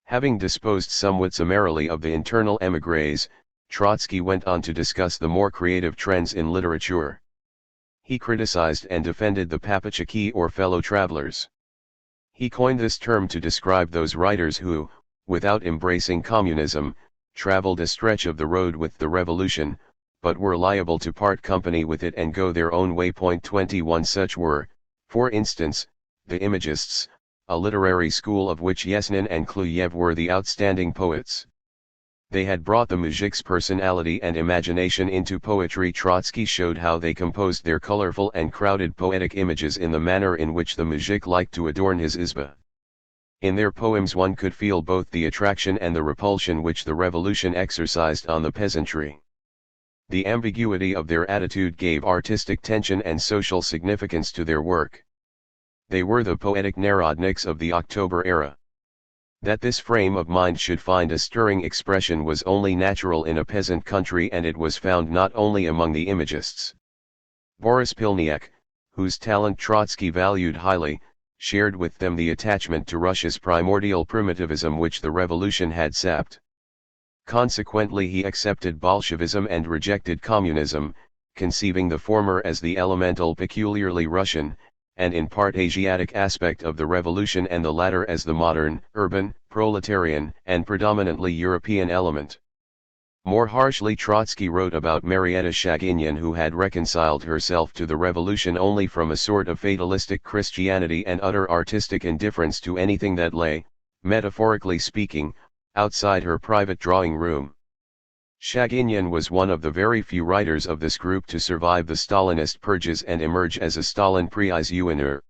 Speaker 1: Having disposed somewhat summarily of the internal émigrés, Trotsky went on to discuss the more creative trends in literature. He criticized and defended the papachaki or fellow travelers. He coined this term to describe those writers who, without embracing communism, traveled a stretch of the road with the revolution, but were liable to part company with it and go their own way. 21 Such were, for instance, the Imagists, a literary school of which Yesenin and Kluyev were the outstanding poets. They had brought the muzhik's personality and imagination into poetry. Trotsky showed how they composed their colorful and crowded poetic images in the manner in which the muzhik liked to adorn his izba. In their poems one could feel both the attraction and the repulsion which the revolution exercised on the peasantry. The ambiguity of their attitude gave artistic tension and social significance to their work. They were the poetic narodniks of the October era. That this frame of mind should find a stirring expression was only natural in a peasant country, and it was found not only among the Imagists. Boris Pilniak, whose talent Trotsky valued highly, shared with them the attachment to Russia's primordial primitivism which the revolution had sapped. Consequently he accepted Bolshevism and rejected communism, conceiving the former as the elemental peculiarly Russian, and in part Asiatic aspect of the revolution, and the latter as the modern, urban, proletarian, and predominantly European element. More harshly Trotsky wrote about Marietta Shaginian, who had reconciled herself to the revolution only from a sort of fatalistic Christianity and utter artistic indifference to anything that lay, metaphorically speaking, outside her private drawing room. Shaginian was one of the very few writers of this group to survive the Stalinist purges and emerge as a Stalin prisoner.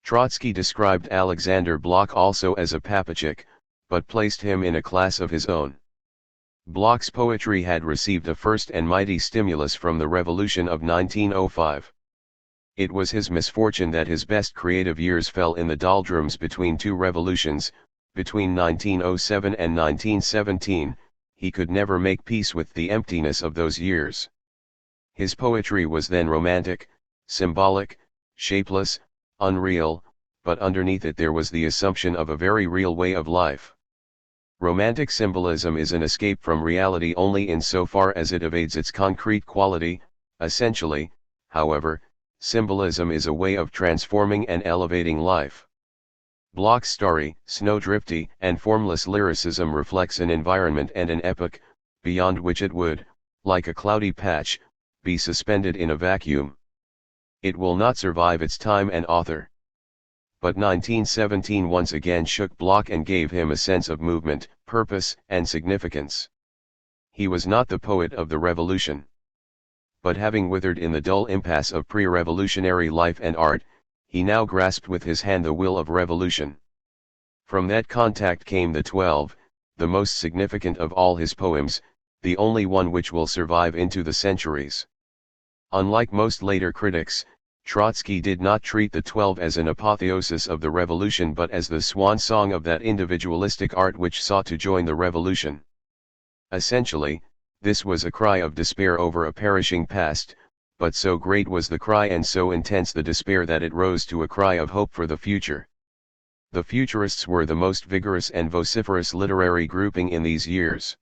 Speaker 1: Trotsky described Alexander Blok also as a papachik, but placed him in a class of his own. Blok's poetry had received a first and mighty stimulus from the revolution of 1905. It was his misfortune that his best creative years fell in the doldrums between two revolutions, between 1907 and 1917. He could never make peace with the emptiness of those years. His poetry was then romantic, symbolic, shapeless, unreal, but underneath it there was the assumption of a very real way of life. Romantic symbolism is an escape from reality only in so far as it evades its concrete quality. Essentially, however, symbolism is a way of transforming and elevating life. Blok's starry, snowdrifty, and formless lyricism reflects an environment and an epoch, beyond which it would, like a cloudy patch, be suspended in a vacuum. It will not survive its time and author. but 1917 once again shook Bloch and gave him a sense of movement, purpose, and significance. He was not the poet of the revolution. But having withered in the dull impasse of pre-revolutionary life and art, he now grasped with his hand the will of revolution. From that contact came the 12, the most significant of all his poems, the only one which will survive into the centuries. Unlike most later critics, Trotsky did not treat the 12 as an apotheosis of the revolution but as the swan song of that individualistic art which sought to join the revolution. Essentially, this was a cry of despair over a perishing past, but so great was the cry and so intense the despair that it rose to a cry of hope for the future. The Futurists were the most vigorous and vociferous literary grouping in these years.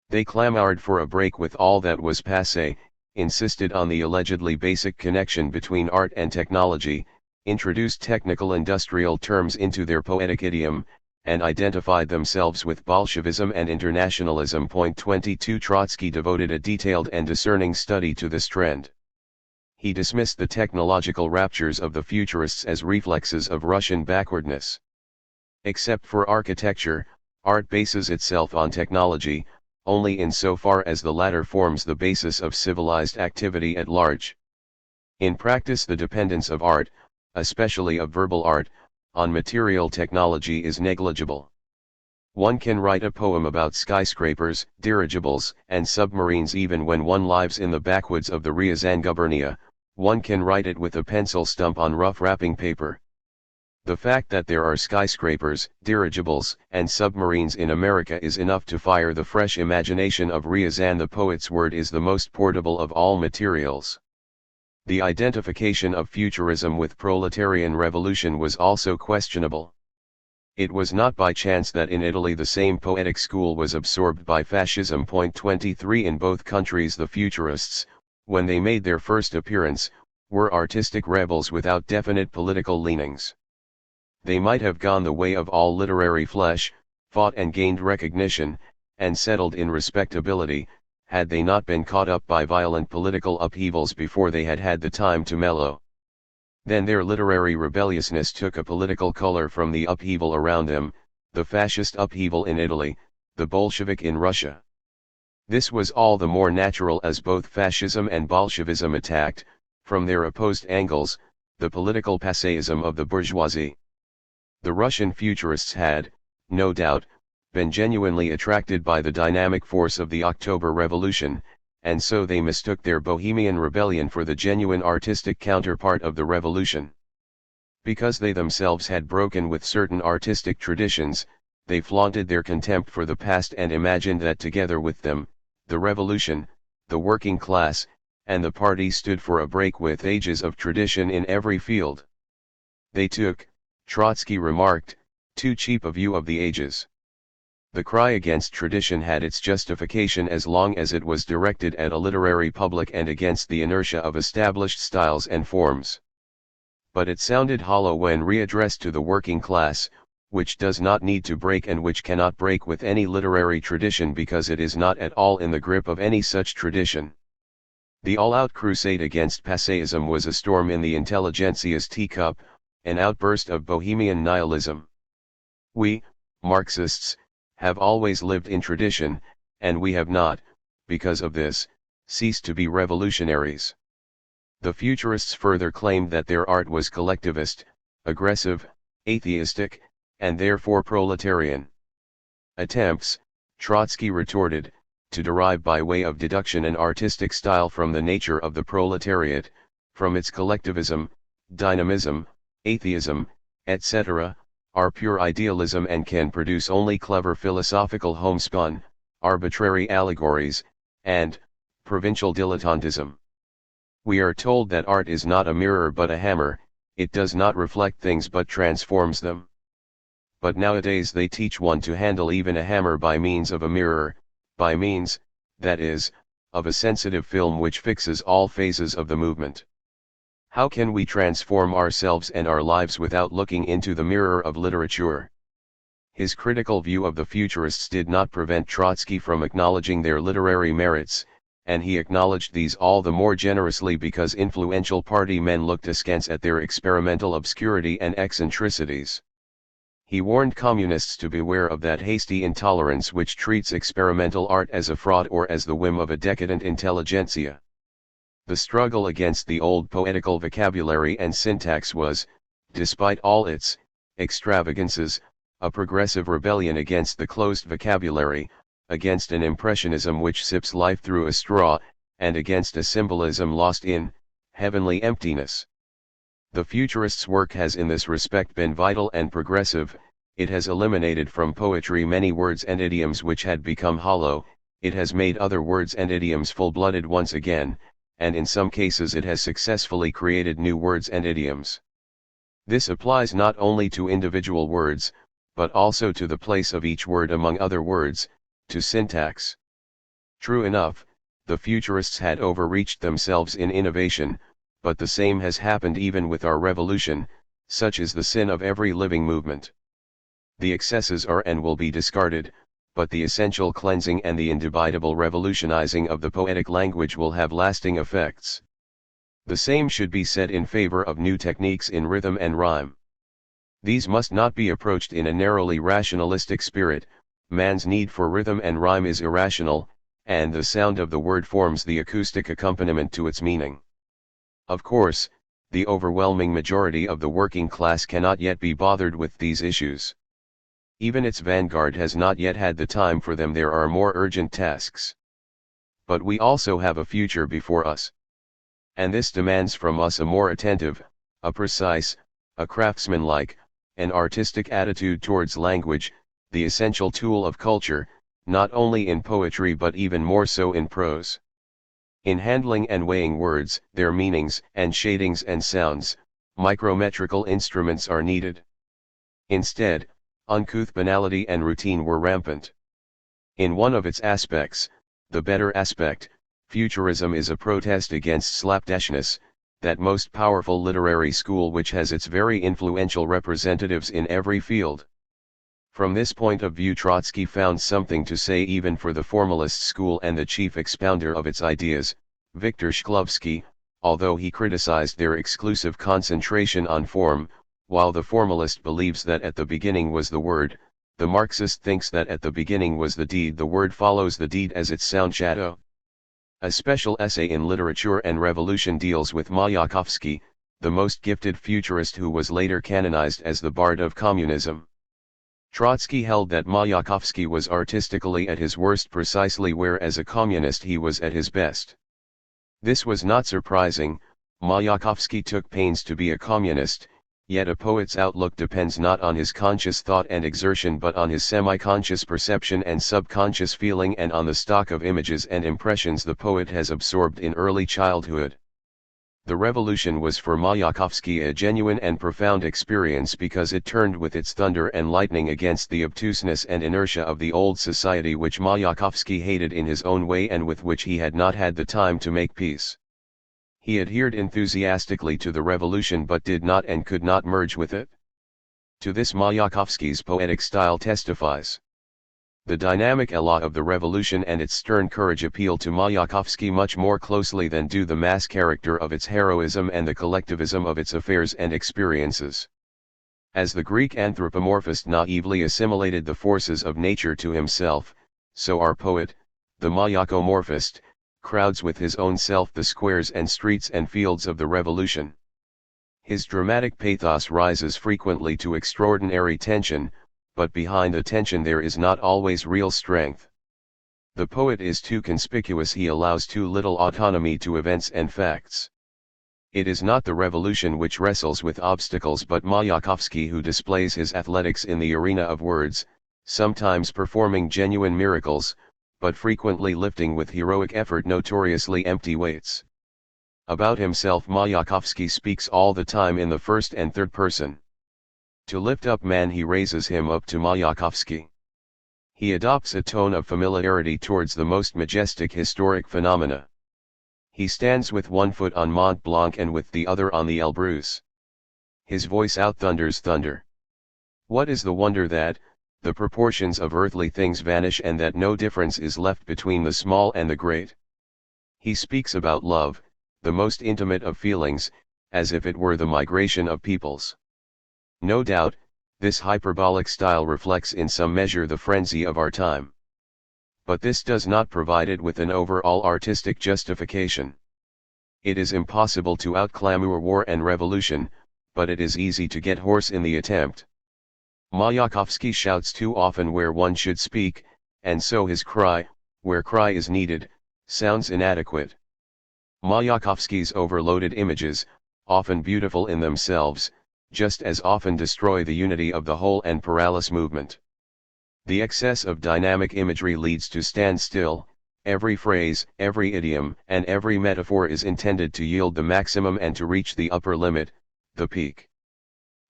Speaker 1: They clamored for a break with all that was passé, insisted on the allegedly basic connection between art and technology, introduced technical industrial terms into their poetic idiom, and identified themselves with Bolshevism and internationalism. 22 Trotsky devoted a detailed and discerning study to this trend. He dismissed the technological raptures of the Futurists as reflexes of Russian backwardness. Except for architecture, art bases itself on technology, only insofar as the latter forms the basis of civilized activity at large. In practice, the dependence of art, especially of verbal art, on material technology is negligible. One can write a poem about skyscrapers, dirigibles, and submarines even when one lives in the backwoods of the Ryazan gubernia. One can write it with a pencil stump on rough wrapping paper. The fact that there are skyscrapers, dirigibles, and submarines in America is enough to fire the fresh imagination of Ryazan. The poet's word is the most portable of all materials. The identification of futurism with proletarian revolution was also questionable. It was not by chance that in Italy the same poetic school was absorbed by fascism. 23 In both countries the Futurists, when they made their first appearance, were artistic rebels without definite political leanings. They might have gone the way of all literary flesh, fought and gained recognition, and settled in respectability, had they not been caught up by violent political upheavals before they had had the time to mellow. Then their literary rebelliousness took a political color from the upheaval around them, the fascist upheaval in Italy, the Bolshevik in Russia. This was all the more natural as both fascism and Bolshevism attacked, from their opposed angles, the political passéism of the bourgeoisie. The Russian Futurists had, no doubt, been genuinely attracted by the dynamic force of the October Revolution, and so they mistook their Bohemian rebellion for the genuine artistic counterpart of the revolution. Because they themselves had broken with certain artistic traditions, they flaunted their contempt for the past and imagined that together with them, the revolution, the working class, and the party stood for a break with ages of tradition in every field. They took, Trotsky remarked, too cheap a view of the ages. The cry against tradition had its justification as long as it was directed at a literary public and against the inertia of established styles and forms. But it sounded hollow when readdressed to the working class, which does not need to break and which cannot break with any literary tradition because it is not at all in the grip of any such tradition. The all-out crusade against passéism was a storm in the intelligentsia's teacup, an outburst of bohemian nihilism. We, Marxists, have always lived in tradition, and we have not, because of this, ceased to be revolutionaries. The Futurists further claimed that their art was collectivist, aggressive, atheistic, and therefore proletarian. Attempts, Trotsky retorted, to derive by way of deduction an artistic style from the nature of the proletariat, from its collectivism, dynamism, atheism, etc., are pure idealism and can produce only clever philosophical homespun, arbitrary allegories, and provincial dilettantism. We are told that art is not a mirror but a hammer, it does not reflect things but transforms them. But nowadays they teach one to handle even a hammer by means of a mirror, by means, that is, of a sensitive film which fixes all phases of the movement. How can we transform ourselves and our lives without looking into the mirror of literature? His critical view of the Futurists did not prevent Trotsky from acknowledging their literary merits, and he acknowledged these all the more generously because influential party men looked askance at their experimental obscurity and eccentricities. He warned communists to beware of that hasty intolerance which treats experimental art as a fraud or as the whim of a decadent intelligentsia. The struggle against the old poetical vocabulary and syntax was, despite all its extravagances, a progressive rebellion against the closed vocabulary, against an impressionism which sips life through a straw, and against a symbolism lost in heavenly emptiness. The futurists' work has in this respect been vital and progressive. It has eliminated from poetry many words and idioms which had become hollow, it has made other words and idioms full-blooded once again, and in some cases it has successfully created new words and idioms. This applies not only to individual words, but also to the place of each word among other words, to syntax. True enough, the futurists had overreached themselves in innovation, but the same has happened even with our revolution, such is the sin of every living movement. The excesses are and will be discarded, but the essential cleansing and the indubitable revolutionizing of the poetic language will have lasting effects. The same should be said in favor of new techniques in rhythm and rhyme. These must not be approached in a narrowly rationalistic spirit. Man's need for rhythm and rhyme is irrational, and the sound of the word forms the acoustic accompaniment to its meaning. Of course, the overwhelming majority of the working class cannot yet be bothered with these issues. Even its vanguard has not yet had the time for them. There are more urgent tasks. But we also have a future before us. And this demands from us a more attentive, a precise, a craftsmanlike, an artistic attitude towards language, the essential tool of culture, not only in poetry but even more so in prose. In handling and weighing words, their meanings and shadings and sounds, micrometrical instruments are needed. Instead, uncouth banality and routine were rampant. In one of its aspects, the better aspect, futurism is a protest against slapdashness, that most powerful literary school which has its very influential representatives in every field. From this point of view, Trotsky found something to say even for the formalist school, and the chief expounder of its ideas, Viktor Shklovsky, although he criticized their exclusive concentration on form, while the formalist believes that at the beginning was the word, the Marxist thinks that at the beginning was the deed. The word follows the deed as its sound shadow. A special essay in Literature and Revolution deals with Mayakovsky, the most gifted futurist who was later canonized as the bard of communism. Trotsky held that Mayakovsky was artistically at his worst precisely where as a communist he was at his best. This was not surprising. Mayakovsky took pains to be a communist, yet a poet's outlook depends not on his conscious thought and exertion but on his semi-conscious perception and subconscious feeling, and on the stock of images and impressions the poet has absorbed in early childhood. The revolution was for Mayakovsky a genuine and profound experience because it turned with its thunder and lightning against the obtuseness and inertia of the old society which Mayakovsky hated in his own way and with which he had not had the time to make peace. He adhered enthusiastically to the revolution but did not and could not merge with it. To this Mayakovsky's poetic style testifies. The dynamic élan of the revolution and its stern courage appeal to Mayakovsky much more closely than do the mass character of its heroism and the collectivism of its affairs and experiences. As the Greek anthropomorphist naively assimilated the forces of nature to himself, so our poet, the Mayakomorphist, crowds with his own self the squares and streets and fields of the revolution. His dramatic pathos rises frequently to extraordinary tension, but behind the tension there is not always real strength. The poet is too conspicuous, he allows too little autonomy to events and facts. It is not the revolution which wrestles with obstacles but Mayakovsky who displays his athletics in the arena of words, sometimes performing genuine miracles, but frequently lifting with heroic effort notoriously empty weights. About himself Mayakovsky speaks all the time in the first and third person. To lift up man he raises him up to Mayakovsky. He adopts a tone of familiarity towards the most majestic historic phenomena. He stands with one foot on Mont Blanc and with the other on the Elbrus. His voice outthunders thunder. What is the wonder that, the proportions of earthly things vanish and that no difference is left between the small and the great? He speaks about love, the most intimate of feelings, as if it were the migration of peoples. No doubt, this hyperbolic style reflects in some measure the frenzy of our time. But this does not provide it with an overall artistic justification. It is impossible to outclamour war and revolution, but it is easy to get hoarse in the attempt. Mayakovsky shouts too often where one should speak, and so his cry, where cry is needed, sounds inadequate. Mayakovsky's overloaded images, often beautiful in themselves, just as often destroy the unity of the whole and paralyze movement. The excess of dynamic imagery leads to standstill. Every phrase, every idiom, and every metaphor is intended to yield the maximum and to reach the upper limit, the peak.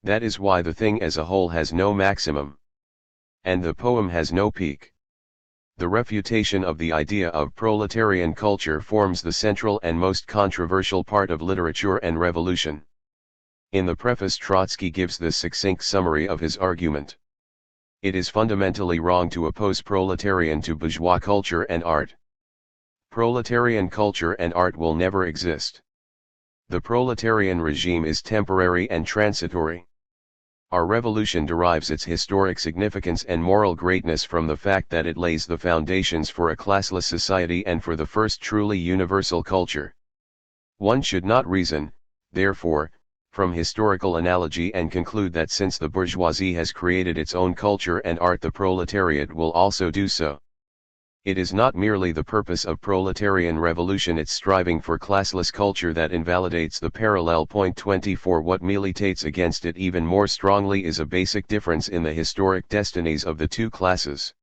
Speaker 1: That is why the thing as a whole has no maximum. And the poem has no peak. The refutation of the idea of proletarian culture forms the central and most controversial part of literature and revolution. In the preface, Trotsky gives this succinct summary of his argument. It is fundamentally wrong to oppose proletarian to bourgeois culture and art. Proletarian culture and art will never exist. The proletarian regime is temporary and transitory. Our revolution derives its historic significance and moral greatness from the fact that it lays the foundations for a classless society and for the first truly universal culture. One should not reason, therefore, from historical analogy and conclude that since the bourgeoisie has created its own culture and art, the proletariat will also do so. It is not merely the purpose of proletarian revolution, its striving for classless culture, that invalidates the parallel. Point 24. What militates against it even more strongly is a basic difference in the historic destinies of the two classes.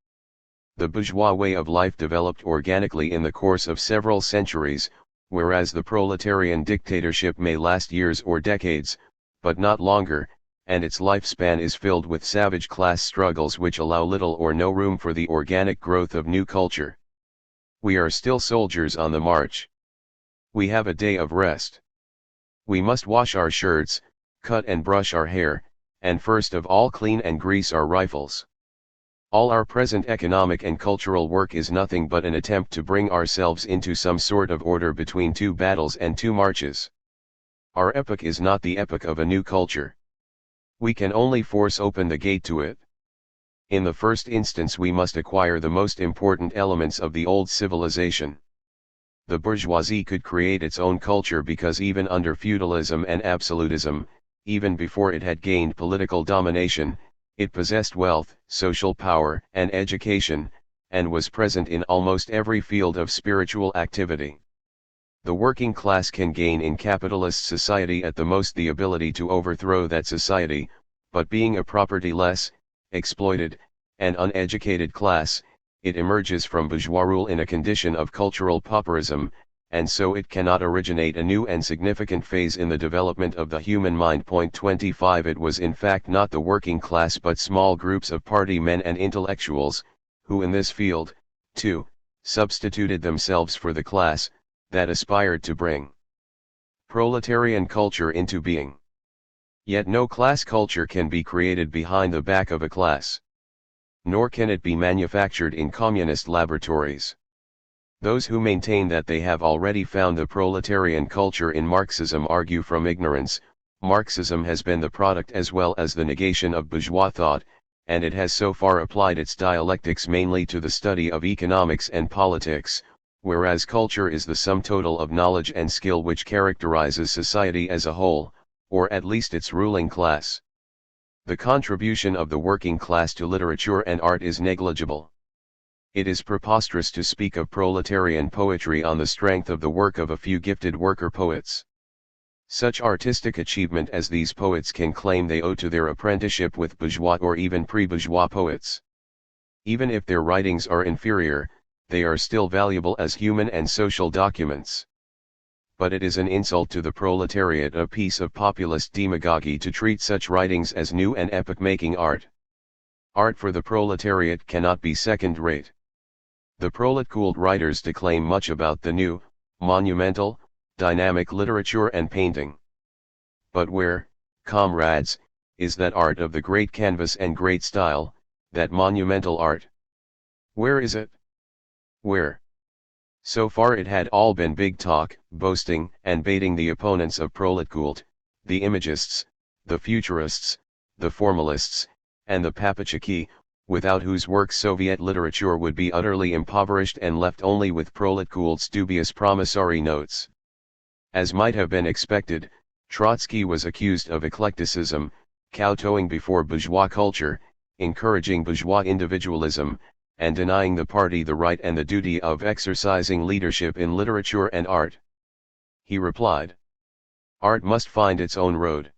Speaker 1: The bourgeois way of life developed organically in the course of several centuries, whereas the proletarian dictatorship may last years or decades, but not longer, and its lifespan is filled with savage class struggles which allow little or no room for the organic growth of new culture. We are still soldiers on the march. We have a day of rest. We must wash our shirts, cut and brush our hair, and first of all clean and grease our rifles. All our present economic and cultural work is nothing but an attempt to bring ourselves into some sort of order between two battles and two marches. Our epoch is not the epoch of a new culture. We can only force open the gate to it. In the first instance, we must acquire the most important elements of the old civilization. The bourgeoisie could create its own culture because even under feudalism and absolutism, even before it had gained political domination, it possessed wealth, social power, and education, and was present in almost every field of spiritual activity. The working class can gain in capitalist society at the most the ability to overthrow that society, but being a property-less, exploited, and uneducated class, it emerges from bourgeois rule in a condition of cultural pauperism, and so it cannot originate a new and significant phase in the development of the human mind. Point 25. It was in fact not the working class but small groups of party men and intellectuals, who in this field, too, substituted themselves for the class, that aspired to bring proletarian culture into being. Yet no class culture can be created behind the back of a class. Nor can it be manufactured in communist laboratories. Those who maintain that they have already found the proletarian culture in Marxism argue from ignorance. Marxism has been the product as well as the negation of bourgeois thought, and it has so far applied its dialectics mainly to the study of economics and politics, whereas culture is the sum total of knowledge and skill which characterizes society as a whole, or at least its ruling class. The contribution of the working class to literature and art is negligible. It is preposterous to speak of proletarian poetry on the strength of the work of a few gifted worker poets. Such artistic achievement as these poets can claim they owe to their apprenticeship with bourgeois or even pre-bourgeois poets. Even if their writings are inferior, they are still valuable as human and social documents. But it is an insult to the proletariat, a piece of populist demagoguery, to treat such writings as new and epoch-making art. Art for the proletariat cannot be second-rate. The prolet-cooled writers declaim much about the new, monumental, dynamic literature and painting. But where, comrades, is that art of the great canvas and great style, that monumental art? Where is it? Where? So far it had all been big talk, boasting, and baiting the opponents of proletkult, the imagists, the futurists, the formalists, and the papachiki, without whose works Soviet literature would be utterly impoverished and left only with proletkult's dubious promissory notes. As might have been expected, Trotsky was accused of eclecticism, kowtowing before bourgeois culture, encouraging bourgeois individualism, and denying the party the right and the duty of exercising leadership in literature and art. He replied, "Art must find its own road.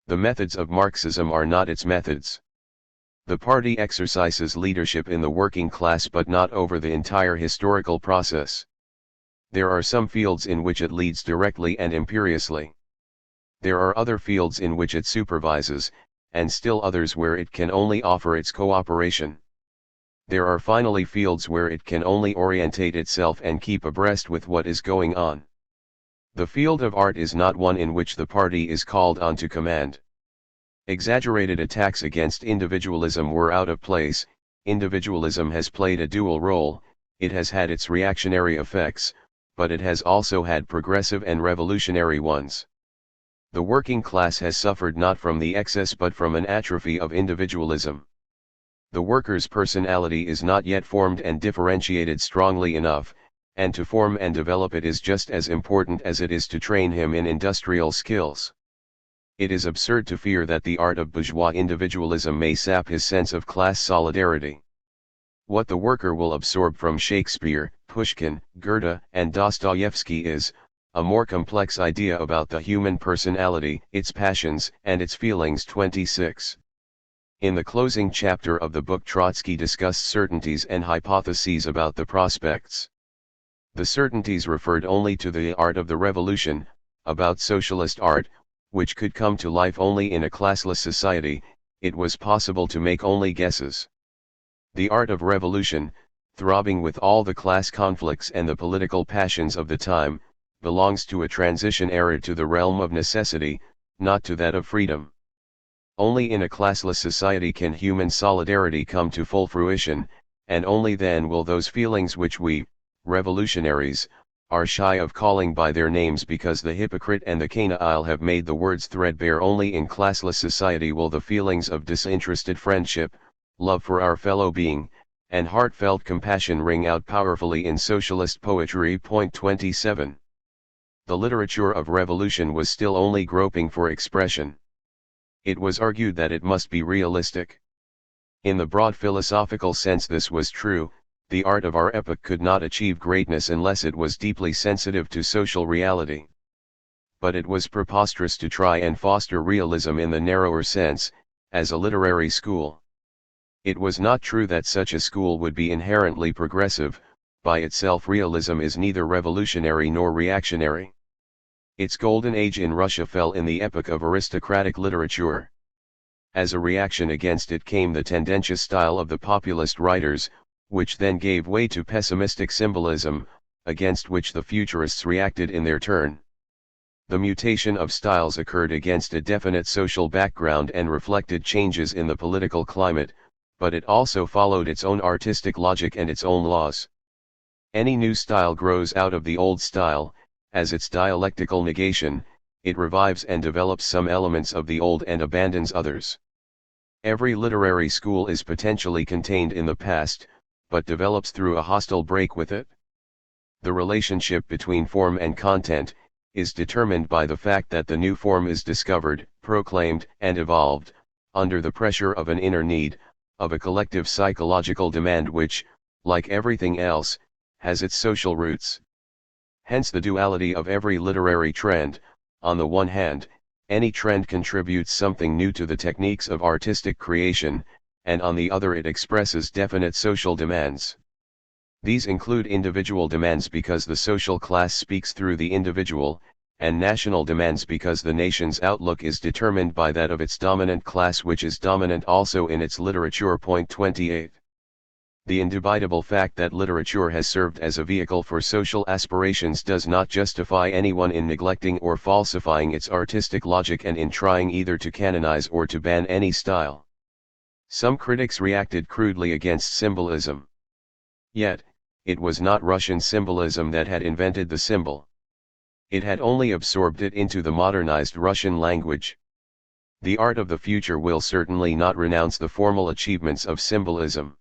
Speaker 1: The methods of Marxism are not its methods. The party exercises leadership in the working class but not over the entire historical process. There are some fields in which it leads directly and imperiously. There are other fields in which it supervises, and still others where it can only offer its cooperation. There are finally fields where it can only orientate itself and keep abreast with what is going on. The field of art is not one in which the party is called on to command. Exaggerated attacks against individualism were out of place. Individualism has played a dual role, it has had its reactionary effects, but it has also had progressive and revolutionary ones. The working class has suffered not from the excess but from an atrophy of individualism. The worker's personality is not yet formed and differentiated strongly enough, and to form and develop it is just as important as it is to train him in industrial skills. It is absurd to fear that the art of bourgeois individualism may sap his sense of class solidarity. What the worker will absorb from Shakespeare, Pushkin, Goethe, and Dostoevsky is a more complex idea about the human personality, its passions, and its feelings. 26. In the closing chapter of the book, Trotsky discussed certainties and hypotheses about the prospects. The certainties referred only to the art of the revolution, about socialist art, which could come to life only in a classless society. It was possible to make only guesses. The art of revolution, throbbing with all the class conflicts and the political passions of the time, belongs to a transition era, to the realm of necessity, not to that of freedom. Only in a classless society can human solidarity come to full fruition, and only then will those feelings which we, revolutionaries, are shy of calling by their names because the hypocrite and the canaille have made the words threadbare, only in classless society will the feelings of disinterested friendship, love for our fellow being, and heartfelt compassion ring out powerfully in socialist poetry. 27. The literature of revolution was still only groping for expression. It was argued that it must be realistic. In the broad philosophical sense this was true. The art of our epoch could not achieve greatness unless it was deeply sensitive to social reality. But it was preposterous to try and foster realism in the narrower sense, as a literary school. It was not true that such a school would be inherently progressive. By itself realism is neither revolutionary nor reactionary. Its golden age in Russia fell in the epoch of aristocratic literature. As a reaction against it came the tendentious style of the populist writers, which then gave way to pessimistic symbolism, against which the futurists reacted in their turn. The mutation of styles occurred against a definite social background and reflected changes in the political climate, but it also followed its own artistic logic and its own laws. Any new style grows out of the old style. As its dialectical negation, it revives and develops some elements of the old and abandons others. Every literary school is potentially contained in the past, but develops through a hostile break with it. The relationship between form and content is determined by the fact that the new form is discovered, proclaimed, and evolved, under the pressure of an inner need, of a collective psychological demand which, like everything else, has its social roots. Hence the duality of every literary trend. On the one hand, any trend contributes something new to the techniques of artistic creation, and on the other it expresses definite social demands. These include individual demands because the social class speaks through the individual, and national demands because the nation's outlook is determined by that of its dominant class, which is dominant also in its literature. 28. The indubitable fact that literature has served as a vehicle for social aspirations does not justify anyone in neglecting or falsifying its artistic logic and in trying either to canonize or to ban any style. Some critics reacted crudely against symbolism. Yet, it was not Russian symbolism that had invented the symbol. It had only absorbed it into the modernized Russian language. The art of the future will certainly not renounce the formal achievements of symbolism.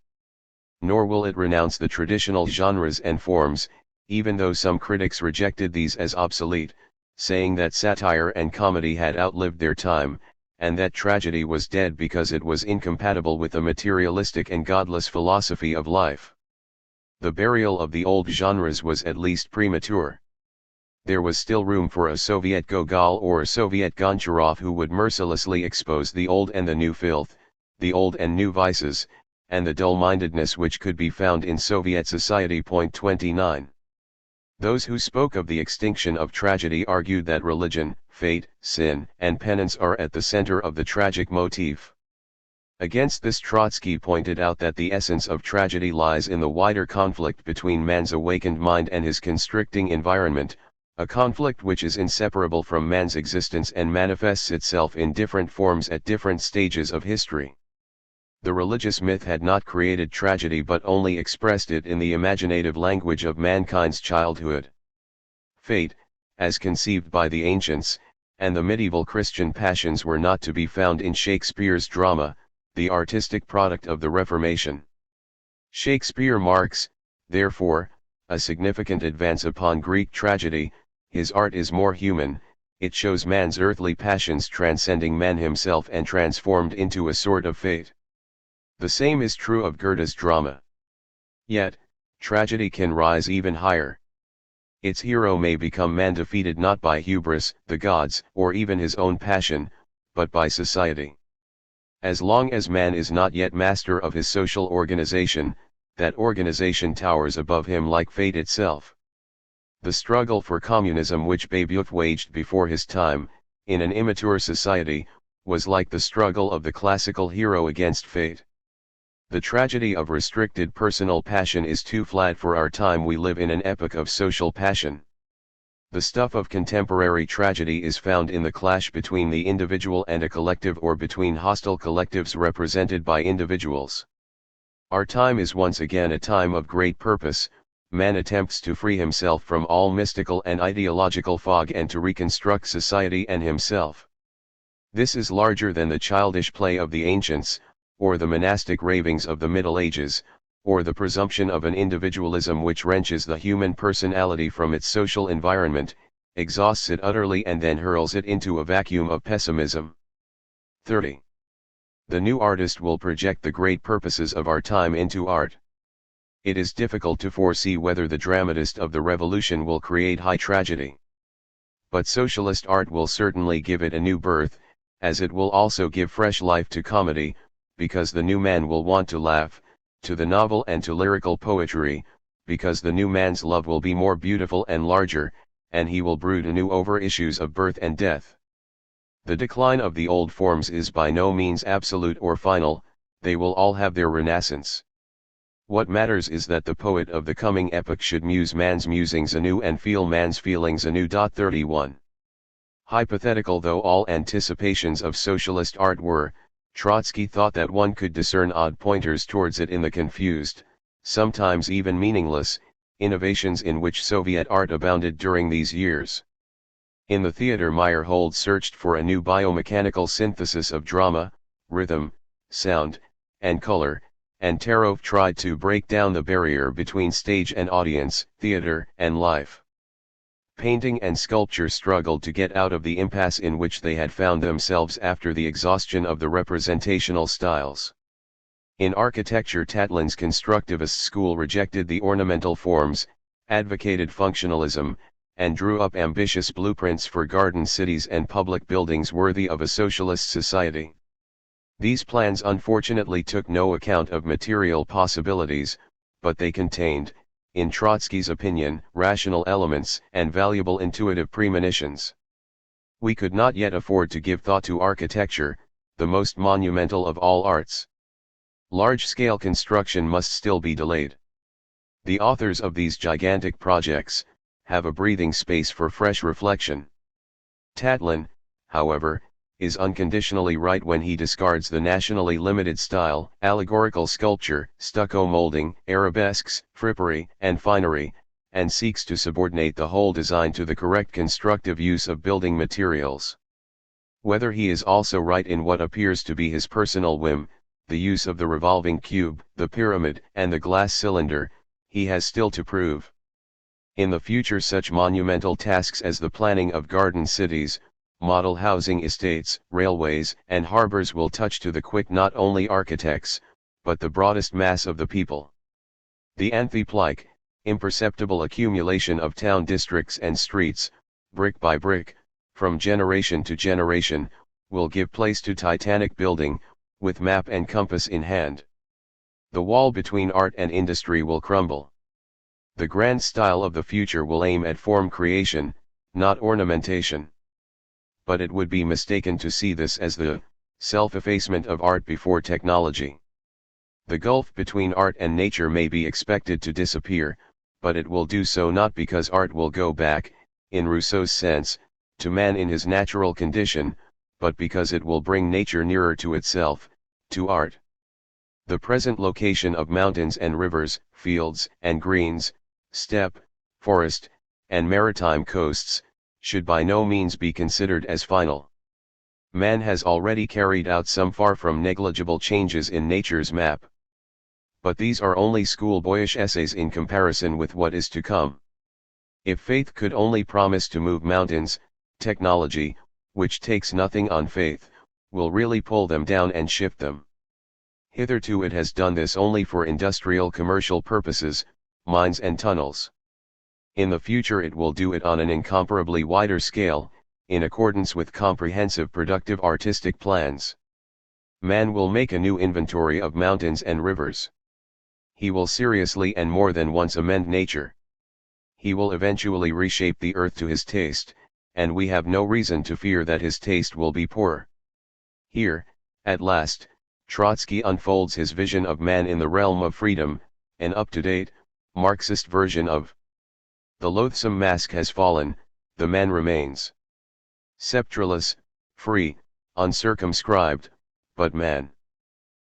Speaker 1: Nor will it renounce the traditional genres and forms, even though some critics rejected these as obsolete, saying that satire and comedy had outlived their time, and that tragedy was dead because it was incompatible with a materialistic and godless philosophy of life. The burial of the old genres was at least premature. There was still room for a Soviet Gogol or a Soviet Goncharov who would mercilessly expose the old and the new filth, the old and new vices, and the dull-mindedness which could be found in Soviet society. 29. Those who spoke of the extinction of tragedy argued that religion, fate, sin, and penance are at the center of the tragic motif. Against this, Trotsky pointed out that the essence of tragedy lies in the wider conflict between man's awakened mind and his constricting environment, a conflict which is inseparable from man's existence and manifests itself in different forms at different stages of history. The religious myth had not created tragedy but only expressed it in the imaginative language of mankind's childhood. Fate, as conceived by the ancients, and the medieval Christian passions were not to be found in Shakespeare's drama, the artistic product of the Reformation. Shakespeare marks, therefore, a significant advance upon Greek tragedy. His art is more human, it shows man's earthly passions transcending man himself and transformed into a sort of fate. The same is true of Goethe's drama. Yet, tragedy can rise even higher. Its hero may become man defeated not by hubris, the gods, or even his own passion, but by society. As long as man is not yet master of his social organization, that organization towers above him like fate itself. The struggle for communism which Babeuf waged before his time, in an immature society, was like the struggle of the classical hero against fate. The tragedy of restricted personal passion is too flat for our time. We live in an epoch of social passion. The stuff of contemporary tragedy is found in the clash between the individual and a collective, or between hostile collectives represented by individuals. Our time is once again a time of great purpose. Man attempts to free himself from all mystical and ideological fog and to reconstruct society and himself. This is larger than the childish play of the ancients, or the monastic ravings of the Middle Ages, or the presumption of an individualism which wrenches the human personality from its social environment, exhausts it utterly and then hurls it into a vacuum of pessimism. 30. The new artist will project the great purposes of our time into art. It is difficult to foresee whether the dramatist of the revolution will create high tragedy. But socialist art will certainly give it a new birth, as it will also give fresh life to comedy, because the new man will want to laugh, to the novel and to lyrical poetry, because the new man's love will be more beautiful and larger, and he will brood anew over issues of birth and death. The decline of the old forms is by no means absolute or final, they will all have their renaissance. What matters is that the poet of the coming epoch should muse man's musings anew and feel man's feelings anew. 31. Hypothetical though all anticipations of socialist art were, Trotsky thought that one could discern odd pointers towards it in the confused, sometimes even meaningless, innovations in which Soviet art abounded during these years. In the theater, Meyerhold searched for a new biomechanical synthesis of drama, rhythm, sound, and color, and Tarov tried to break down the barrier between stage and audience, theater and life. Painting and sculpture struggled to get out of the impasse in which they had found themselves after the exhaustion of the representational styles. In architecture, Tatlin's constructivist school rejected the ornamental forms, advocated functionalism, and drew up ambitious blueprints for garden cities and public buildings worthy of a socialist society. These plans unfortunately took no account of material possibilities, but they contained, in Trotsky's opinion, rational elements and valuable intuitive premonitions. We could not yet afford to give thought to architecture, the most monumental of all arts. Large-scale construction must still be delayed. The authors of these gigantic projects have a breathing space for fresh reflection. Tatlin, however, is unconditionally right when he discards the nationally limited style, allegorical sculpture, stucco molding, arabesques, frippery, and finery, and seeks to subordinate the whole design to the correct constructive use of building materials. Whether he is also right in what appears to be his personal whim, the use of the revolving cube, the pyramid, and the glass cylinder, he has still to prove. In the future, such monumental tasks as the planning of garden cities, model housing estates, railways, and harbors will touch to the quick not only architects, but the broadest mass of the people. The anthropoid, imperceptible accumulation of town districts and streets, brick by brick, from generation to generation, will give place to titanic building, with map and compass in hand. The wall between art and industry will crumble. The grand style of the future will aim at form creation, not ornamentation. But it would be mistaken to see this as the self-effacement of art before technology. The gulf between art and nature may be expected to disappear, but it will do so not because art will go back, in Rousseau's sense, to man in his natural condition, but because it will bring nature nearer to itself, to art. The present location of mountains and rivers, fields and greens, steppe, forest, and maritime coasts, should by no means be considered as final. Man has already carried out some far from negligible changes in nature's map. But these are only schoolboyish essays in comparison with what is to come. If faith could only promise to move mountains, technology, which takes nothing on faith, will really pull them down and shift them. Hitherto it has done this only for industrial commercial purposes, mines and tunnels. In the future it will do it on an incomparably wider scale, in accordance with comprehensive productive artistic plans. Man will make a new inventory of mountains and rivers. He will seriously and more than once amend nature. He will eventually reshape the earth to his taste, and we have no reason to fear that his taste will be poor. Here, at last, Trotsky unfolds his vision of man in the realm of freedom, an up-to-date, Marxist version of the loathsome mask has fallen, the man remains. Sceptreless, free, uncircumscribed, but man.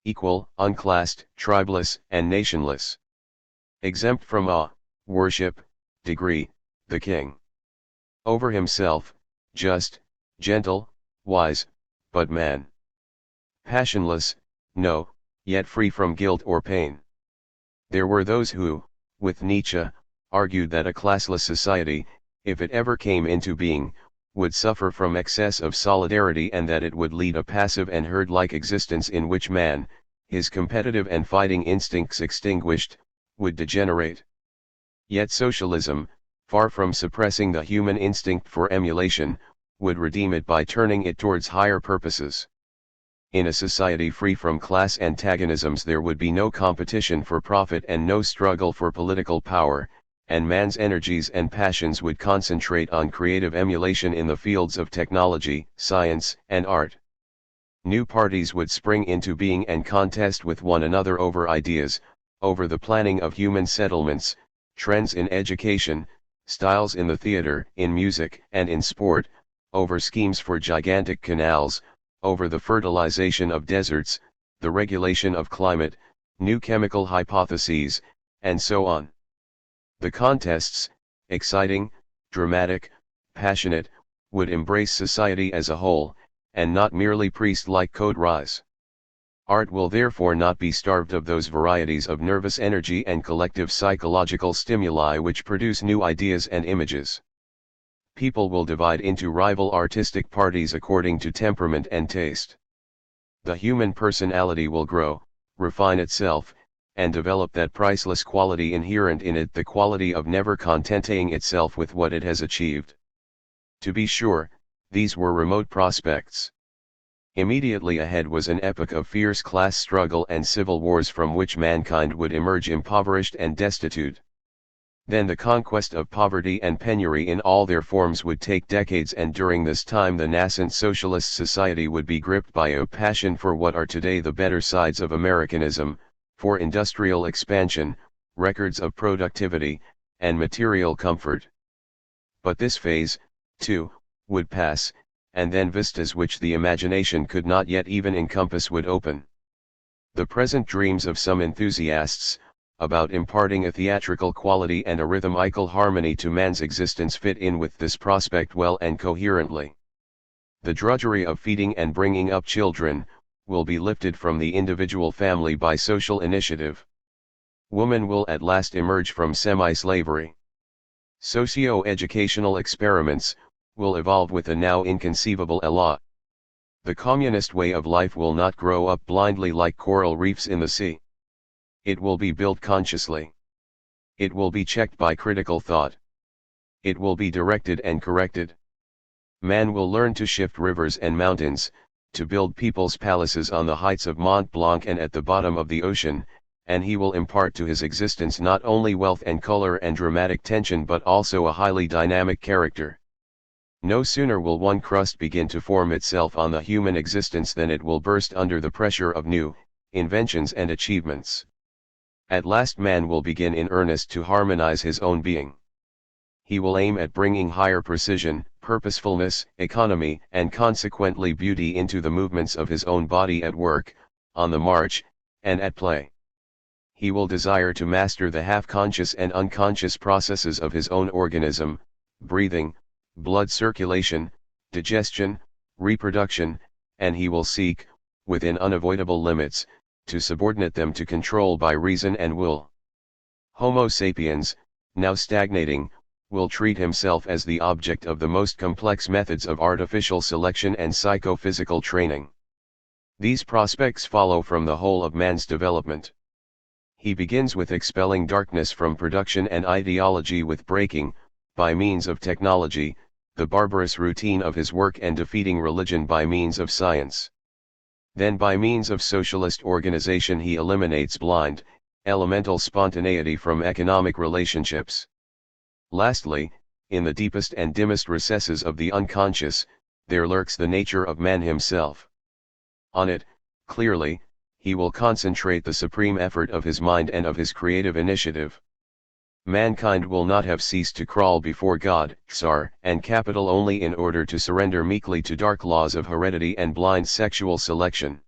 Speaker 1: Equal, unclassed, tribeless, and nationless. Exempt from awe, worship, degree, the king. Over himself, just, gentle, wise, but man. Passionless, no, yet free from guilt or pain. There were those who, with Nietzsche, argued that a classless society, if it ever came into being, would suffer from excess of solidarity and that it would lead a passive and herd-like existence in which man, his competitive and fighting instincts extinguished, would degenerate. Yet socialism, far from suppressing the human instinct for emulation, would redeem it by turning it towards higher purposes. In a society free from class antagonisms there would be no competition for profit and no struggle for political power, and man's energies and passions would concentrate on creative emulation in the fields of technology, science, and art. New parties would spring into being and contest with one another over ideas, over the planning of human settlements, trends in education, styles in the theater, in music, and in sport, over schemes for gigantic canals, over the fertilization of deserts, the regulation of climate, new chemical hypotheses, and so on. The contests, exciting, dramatic, passionate, would embrace society as a whole, and not merely priest-like code rise. Art will therefore not be starved of those varieties of nervous energy and collective psychological stimuli which produce new ideas and images. People will divide into rival artistic parties according to temperament and taste. The human personality will grow, refine itself, and develop that priceless quality inherent in it, the quality of never contenting itself with what it has achieved. To be sure, these were remote prospects. Immediately ahead was an epoch of fierce class struggle and civil wars from which mankind would emerge impoverished and destitute. Then the conquest of poverty and penury in all their forms would take decades, and during this time the nascent socialist society would be gripped by a passion for what are today the better sides of Americanism, for industrial expansion, records of productivity, and material comfort. But this phase, too, would pass, and then vistas which the imagination could not yet even encompass would open. The present dreams of some enthusiasts, about imparting a theatrical quality and a rhythmical harmony to man's existence fit in with this prospect well and coherently. The drudgery of feeding and bringing up children, will be lifted from the individual family by social initiative. Woman will at last emerge from semi-slavery. Socio-educational experiments, will evolve with a now inconceivable elan. The communist way of life will not grow up blindly like coral reefs in the sea. It will be built consciously. It will be checked by critical thought. It will be directed and corrected. Man will learn to shift rivers and mountains, to build people's palaces on the heights of Mont Blanc and at the bottom of the ocean, and he will impart to his existence not only wealth and color and dramatic tension but also a highly dynamic character. No sooner will one crust begin to form itself on the human existence than it will burst under the pressure of new inventions and achievements. At last man will begin in earnest to harmonize his own being. He will aim at bringing higher precision, purposefulness, economy, and consequently beauty into the movements of his own body at work, on the march, and at play. He will desire to master the half-conscious and unconscious processes of his own organism, breathing, blood circulation, digestion, reproduction, and he will seek, within unavoidable limits, to subordinate them to control by reason and will. Homo sapiens, now stagnating, will treat himself as the object of the most complex methods of artificial selection and psychophysical training. These prospects follow from the whole of man's development. He begins with expelling darkness from production and ideology, with breaking, by means of technology, the barbarous routine of his work and defeating religion by means of science. Then by means of socialist organization he eliminates blind, elemental spontaneity from economic relationships. Lastly, in the deepest and dimmest recesses of the unconscious, there lurks the nature of man himself. On it, clearly, he will concentrate the supreme effort of his mind and of his creative initiative. Mankind will not have ceased to crawl before God, Tsar, and capital only in order to surrender meekly to dark laws of heredity and blind sexual selection.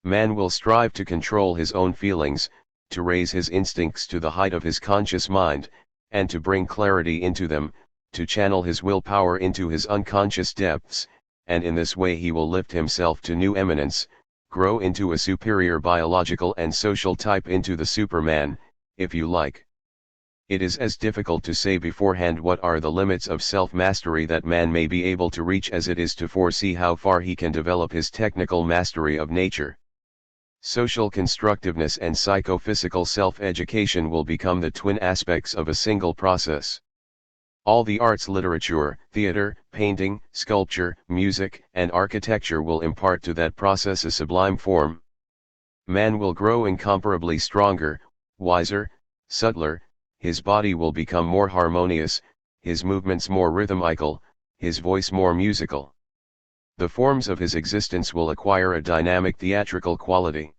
Speaker 1: Man will strive to control his own feelings, to raise his instincts to the height of his conscious mind, and to bring clarity into them, to channel his willpower into his unconscious depths, and in this way he will lift himself to new eminence, grow into a superior biological and social type, into the Superman, if you like. It is as difficult to say beforehand what are the limits of self-mastery that man may be able to reach as it is to foresee how far he can develop his technical mastery of nature. Social constructiveness and psychophysical self-education will become the twin aspects of a single process. All the arts, literature, theater, painting, sculpture, music, and architecture will impart to that process a sublime form. Man will grow incomparably stronger, wiser, subtler, his body will become more harmonious, his movements more rhythmical, his voice more musical. The forms of his existence will acquire a dynamic theatrical quality.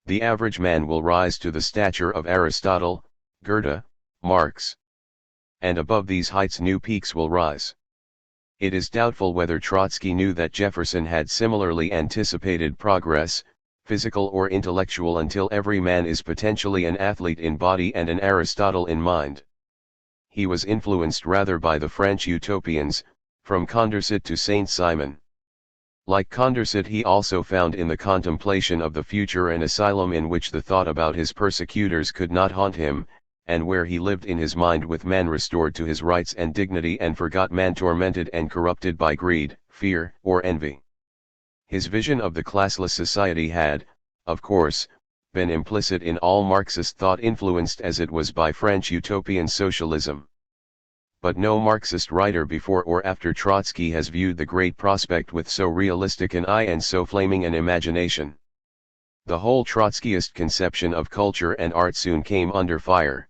Speaker 1: The average man will rise to the stature of Aristotle, Goethe, Marx. And above these heights new peaks will rise. It is doubtful whether Trotsky knew that Jefferson had similarly anticipated progress, physical or intellectual, until every man is potentially an athlete in body and an Aristotle in mind. He was influenced rather by the French utopians, from Condorcet to Saint-Simon. Like Condorcet, he also found in the contemplation of the future an asylum in which the thought about his persecutors could not haunt him, and where he lived in his mind with man restored to his rights and dignity, and forgot man tormented and corrupted by greed, fear, or envy. His vision of the classless society had, of course, been implicit in all Marxist thought, influenced as it was by French utopian socialism. But no Marxist writer before or after Trotsky has viewed the great prospect with so realistic an eye and so flaming an imagination. The whole Trotskyist conception of culture and art soon came under fire.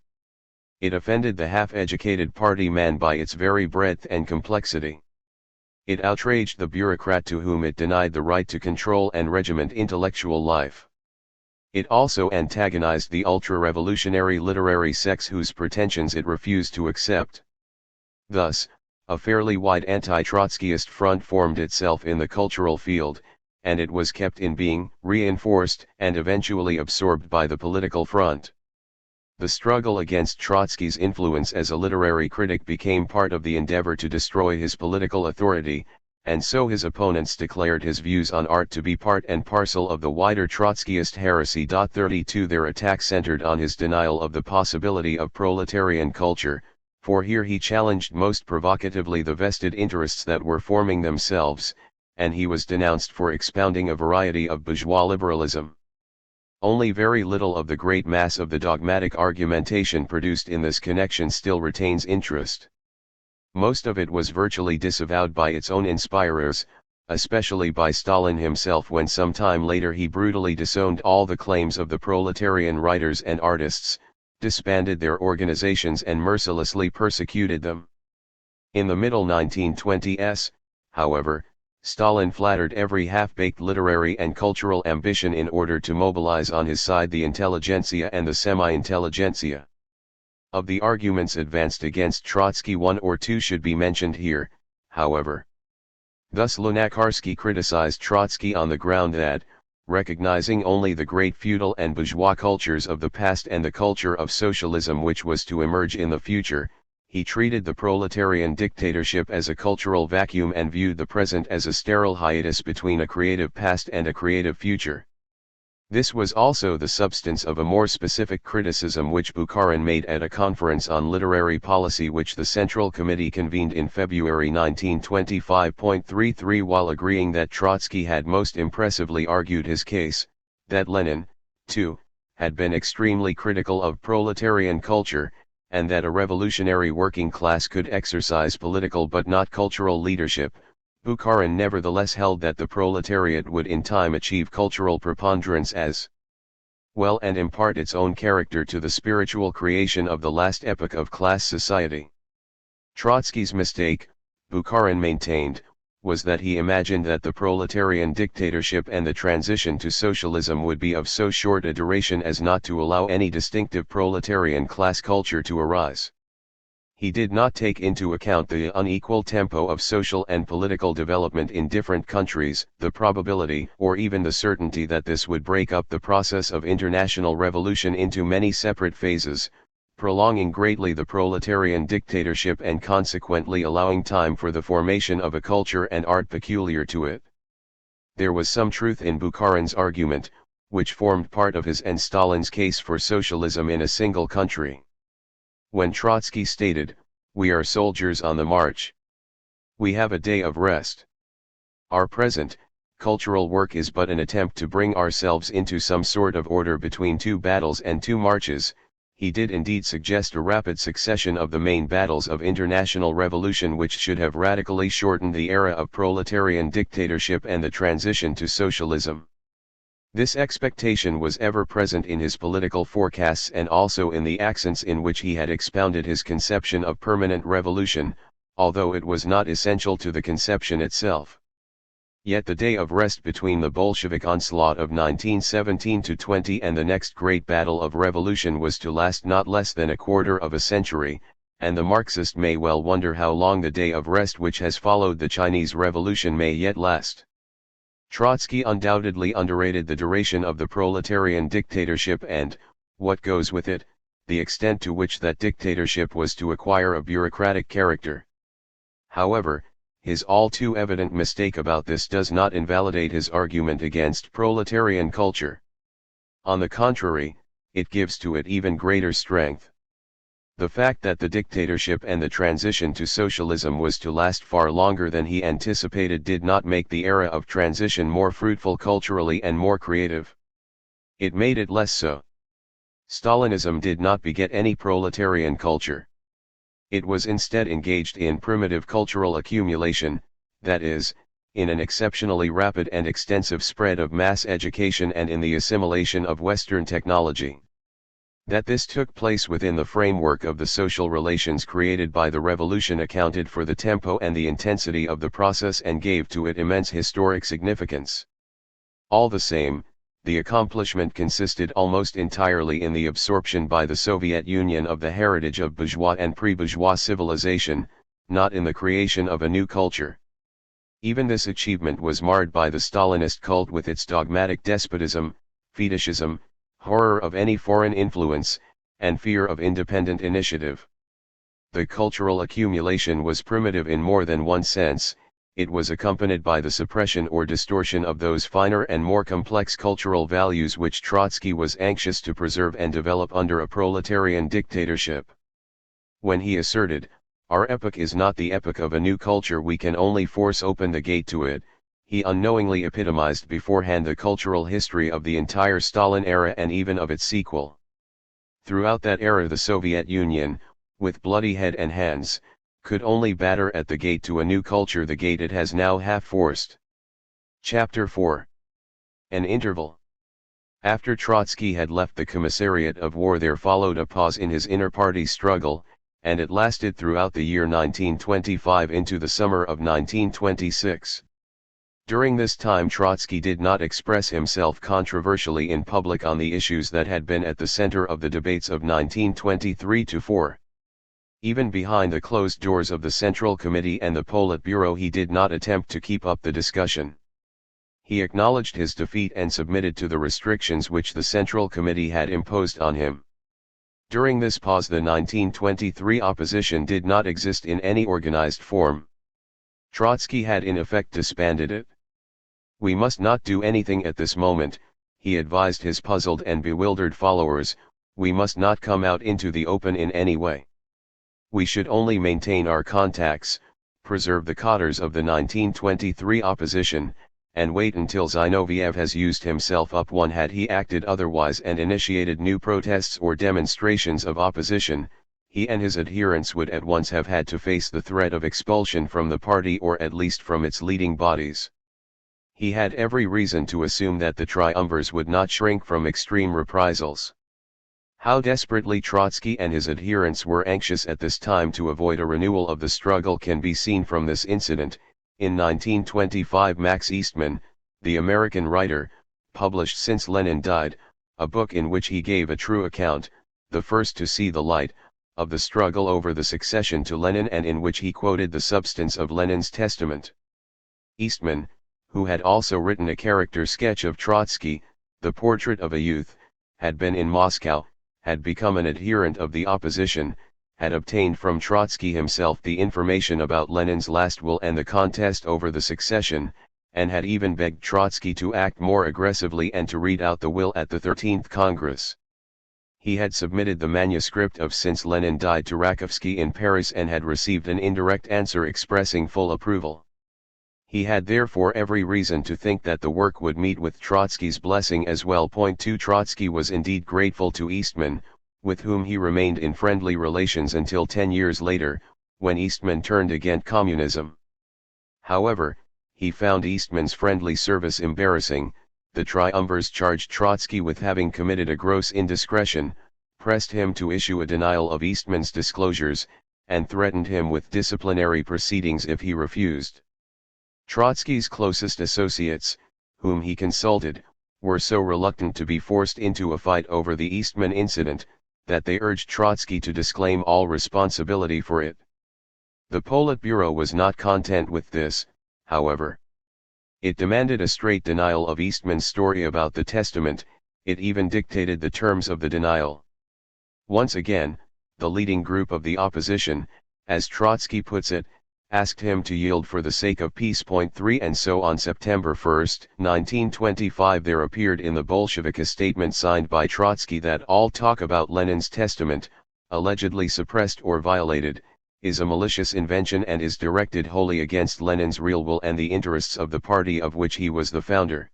Speaker 1: It offended the half-educated party man by its very breadth and complexity. It outraged the bureaucrat to whom it denied the right to control and regiment intellectual life. It also antagonized the ultra-revolutionary literary sects whose pretensions it refused to accept. Thus, a fairly wide anti-Trotskyist front formed itself in the cultural field, and it was kept in being, reinforced, and eventually absorbed by the political front. The struggle against Trotsky's influence as a literary critic became part of the endeavor to destroy his political authority, and so his opponents declared his views on art to be part and parcel of the wider Trotskyist heresy. 32 Their attack centered on his denial of the possibility of proletarian culture, for here he challenged most provocatively the vested interests that were forming themselves, and he was denounced for expounding a variety of bourgeois liberalism. Only very little of the great mass of the dogmatic argumentation produced in this connection still retains interest. Most of it was virtually disavowed by its own inspirers, especially by Stalin himself when some time later he brutally disowned all the claims of the proletarian writers and artists, disbanded their organizations and mercilessly persecuted them. In the middle 1920s, however, Stalin flattered every half-baked literary and cultural ambition in order to mobilize on his side the intelligentsia and the semi-intelligentsia. Of the arguments advanced against Trotsky, one or two should be mentioned here, however. Thus Lunacharsky criticized Trotsky on the ground that, recognizing only the great feudal and bourgeois cultures of the past and the culture of socialism which was to emerge in the future, he treated the proletarian dictatorship as a cultural vacuum and viewed the present as a sterile hiatus between a creative past and a creative future. This was also the substance of a more specific criticism which Bukharin made at a conference on literary policy which the Central Committee convened in February 1925.33, while agreeing that Trotsky had most impressively argued his case, that Lenin, too, had been extremely critical of proletarian culture, and that a revolutionary working class could exercise political but not cultural leadership. Bukharin nevertheless held that the proletariat would in time achieve cultural preponderance as well and impart its own character to the spiritual creation of the last epoch of class society. Trotsky's mistake, Bukharin maintained, was that he imagined that the proletarian dictatorship and the transition to socialism would be of so short a duration as not to allow any distinctive proletarian class culture to arise. He did not take into account the unequal tempo of social and political development in different countries, the probability or even the certainty that this would break up the process of international revolution into many separate phases, prolonging greatly the proletarian dictatorship and consequently allowing time for the formation of a culture and art peculiar to it. There was some truth in Bukharin's argument, which formed part of his and Stalin's case for socialism in a single country. When Trotsky stated, "We are soldiers on the march. We have a day of rest. Our present, cultural work is but an attempt to bring ourselves into some sort of order between two battles and two marches," he did indeed suggest a rapid succession of the main battles of international revolution which should have radically shortened the era of proletarian dictatorship and the transition to socialism. This expectation was ever present in his political forecasts and also in the accents in which he had expounded his conception of permanent revolution, although it was not essential to the conception itself. Yet the day of rest between the Bolshevik onslaught of 1917-20 and the next great battle of revolution was to last not less than a quarter of a century, and the Marxist may well wonder how long the day of rest which has followed the Chinese Revolution may yet last. Trotsky undoubtedly underrated the duration of the proletarian dictatorship and, what goes with it, the extent to which that dictatorship was to acquire a bureaucratic character. However, his all too evident mistake about this does not invalidate his argument against proletarian culture. On the contrary, it gives to it even greater strength. The fact that the dictatorship and the transition to socialism was to last far longer than he anticipated did not make the era of transition more fruitful culturally and more creative. It made it less so. Stalinism did not beget any proletarian culture. It was instead engaged in primitive cultural accumulation, that is, in an exceptionally rapid and extensive spread of mass education and in the assimilation of Western technology. That this took place within the framework of the social relations created by the revolution accounted for the tempo and the intensity of the process and gave to it immense historic significance. All the same, the accomplishment consisted almost entirely in the absorption by the Soviet Union of the heritage of bourgeois and pre-bourgeois civilization, not in the creation of a new culture. Even this achievement was marred by the Stalinist cult with its dogmatic despotism, fetishism, horror of any foreign influence, and fear of independent initiative. The cultural accumulation was primitive in more than one sense. It was accompanied by the suppression or distortion of those finer and more complex cultural values which Trotsky was anxious to preserve and develop under a proletarian dictatorship. When he asserted, "Our epoch is not the epoch of a new culture, we can only force open the gate to it," he unknowingly epitomized beforehand the cultural history of the entire Stalin era and even of its sequel. Throughout that era the Soviet Union, with bloody head and hands, could only batter at the gate to a new culture, the gate it has now half-forced. Chapter 4. An interval. After Trotsky had left the commissariat of war there followed a pause in his inter-party struggle, and it lasted throughout the year 1925 into the summer of 1926. During this time Trotsky did not express himself controversially in public on the issues that had been at the center of the debates of 1923-4. Even behind the closed doors of the Central Committee and the Politburo he did not attempt to keep up the discussion. He acknowledged his defeat and submitted to the restrictions which the Central Committee had imposed on him. During this pause the 1923 opposition did not exist in any organized form. Trotsky had in effect disbanded it. "We must not do anything at this moment," he advised his puzzled and bewildered followers, "we must not come out into the open in any way. We should only maintain our contacts, preserve the cadres of the 1923 opposition, and wait until Zinoviev has used himself up. Had he acted otherwise and initiated new protests or demonstrations of opposition, he and his adherents would at once have had to face the threat of expulsion from the party or at least from its leading bodies. He had every reason to assume that the triumvirs would not shrink from extreme reprisals. How desperately Trotsky and his adherents were anxious at this time to avoid a renewal of the struggle can be seen from this incident. In 1925 Max Eastman, the American writer, published Since Lenin Died, a book in which he gave a true account, the first to see the light, of the struggle over the succession to Lenin and in which he quoted the substance of Lenin's testament. Eastman, who had also written a character sketch of Trotsky, The Portrait of a Youth, had been in Moscow, had become an adherent of the opposition, had obtained from Trotsky himself the information about Lenin's last will and the contest over the succession, and had even begged Trotsky to act more aggressively and to read out the will at the 13th Congress. He had submitted the manuscript of Since Lenin Died to Rakovsky in Paris and had received an indirect answer expressing full approval. He had therefore every reason to think that the work would meet with Trotsky's blessing as well. 2 Trotsky was indeed grateful to Eastman, with whom he remained in friendly relations until 10 years later, when Eastman turned against communism. However, he found Eastman's friendly service embarrassing. The triumvirs charged Trotsky with having committed a gross indiscretion, pressed him to issue a denial of Eastman's disclosures, and threatened him with disciplinary proceedings if he refused. Trotsky's closest associates, whom he consulted, were so reluctant to be forced into a fight over the Eastman incident, that they urged Trotsky to disclaim all responsibility for it. The Politburo was not content with this, however. It demanded a straight denial of Eastman's story about the testament. It even dictated the terms of the denial. Once again, the leading group of the opposition, as Trotsky puts it, asked him to yield for the sake of peace. 3 And so on September 1, 1925 there appeared in the Bolshevik a statement signed by Trotsky that all talk about Lenin's testament, allegedly suppressed or violated, is a malicious invention and is directed wholly against Lenin's real will and the interests of the party of which he was the founder.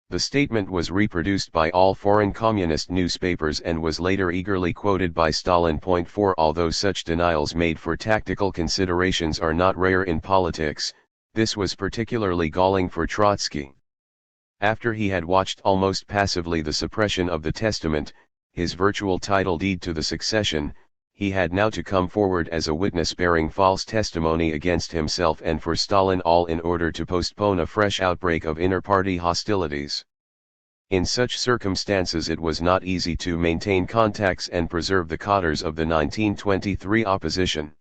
Speaker 1: The statement was reproduced by all foreign communist newspapers and was later eagerly quoted by Stalin. 4 Although such denials made for tactical considerations are not rare in politics, this was particularly galling for Trotsky. After he had watched almost passively the suppression of the testament, his virtual title deed to the succession, he had now to come forward as a witness bearing false testimony against himself and for Stalin, all in order to postpone a fresh outbreak of inter-party hostilities. In such circumstances it was not easy to maintain contacts and preserve the cadres of the 1923 opposition.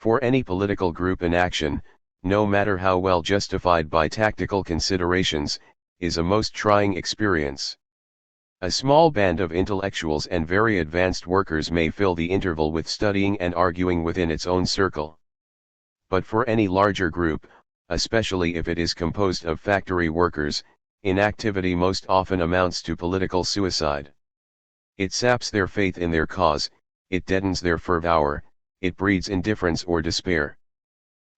Speaker 1: For any political group in action, no matter how well justified by tactical considerations, is a most trying experience. A small band of intellectuals and very advanced workers may fill the interval with studying and arguing within its own circle. But for any larger group, especially if it is composed of factory workers, inactivity most often amounts to political suicide. It saps their faith in their cause, it deadens their fervor, it breeds indifference or despair.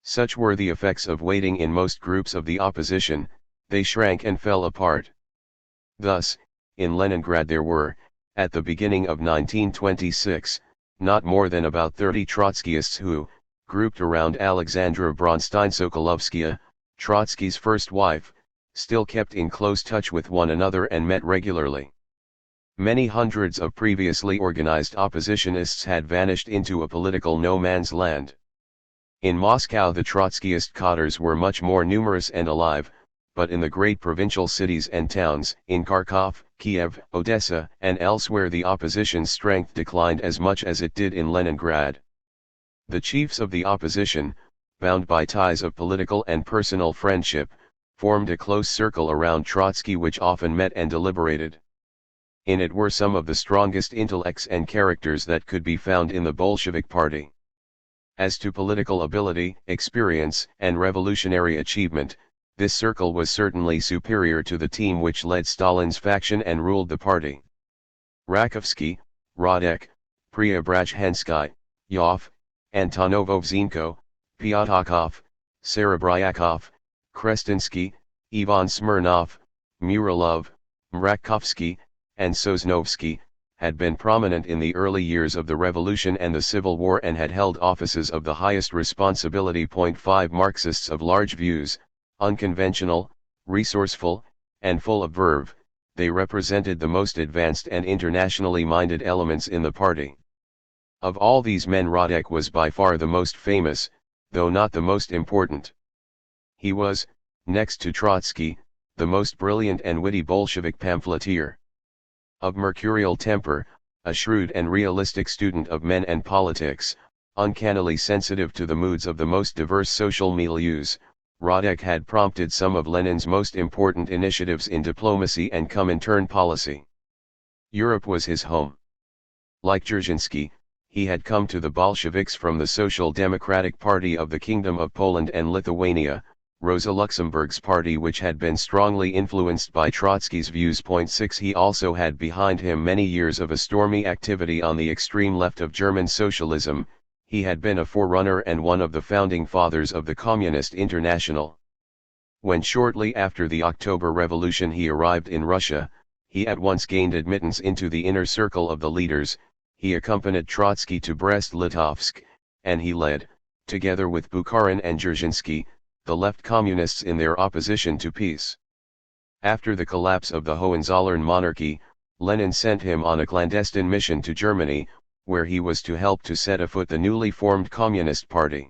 Speaker 1: Such were the effects of waiting in most groups of the opposition, they shrank and fell apart. Thus, in Leningrad there were, at the beginning of 1926, not more than about 30 Trotskyists who, grouped around Alexandra Bronstein-Sokolovskaya, Trotsky's first wife, still kept in close touch with one another and met regularly. Many hundreds of previously organized oppositionists had vanished into a political no man's land. In Moscow the Trotskyist cadres were much more numerous and alive, but in the great provincial cities and towns, in Kharkov, Kiev, Odessa, and elsewhere the opposition's strength declined as much as it did in Leningrad. The chiefs of the opposition, bound by ties of political and personal friendship, formed a close circle around Trotsky which often met and deliberated. In it were some of the strongest intellects and characters that could be found in the Bolshevik party. As to political ability, experience, and revolutionary achievement, this circle was certainly superior to the team which led Stalin's faction and ruled the party. Rakovsky, Radek, Preobrazhensky, Yov, Antonovovzenko, Pyatakov, Serebryakov, Krestinsky, Ivan Smirnov, Muralov, Mrakovsky, and Sosnovsky, had been prominent in the early years of the revolution and the Civil War and had held offices of the highest responsibility. 5 Marxists of large views, unconventional, resourceful, and full of verve, they represented the most advanced and internationally minded elements in the party. Of all these men Radek was by far the most famous, though not the most important. He was, next to Trotsky, the most brilliant and witty Bolshevik pamphleteer. Of mercurial temper, a shrewd and realistic student of men and politics, uncannily sensitive to the moods of the most diverse social milieus, Radek had prompted some of Lenin's most important initiatives in diplomacy and Comintern policy. Europe was his home. Like Dzerzhinsky, he had come to the Bolsheviks from the Social Democratic Party of the Kingdom of Poland and Lithuania, Rosa Luxemburg's party which had been strongly influenced by Trotsky's views. 6 He also had behind him many years of a stormy activity on the extreme left of German socialism. He had been a forerunner and one of the founding fathers of the Communist International. When shortly after the October Revolution he arrived in Russia, he at once gained admittance into the inner circle of the leaders. He accompanied Trotsky to Brest-Litovsk, and he led, together with Bukharin and Dzerzhinsky, the left communists in their opposition to peace. After the collapse of the Hohenzollern monarchy, Lenin sent him on a clandestine mission to Germany, where he was to help to set afoot the newly formed Communist Party.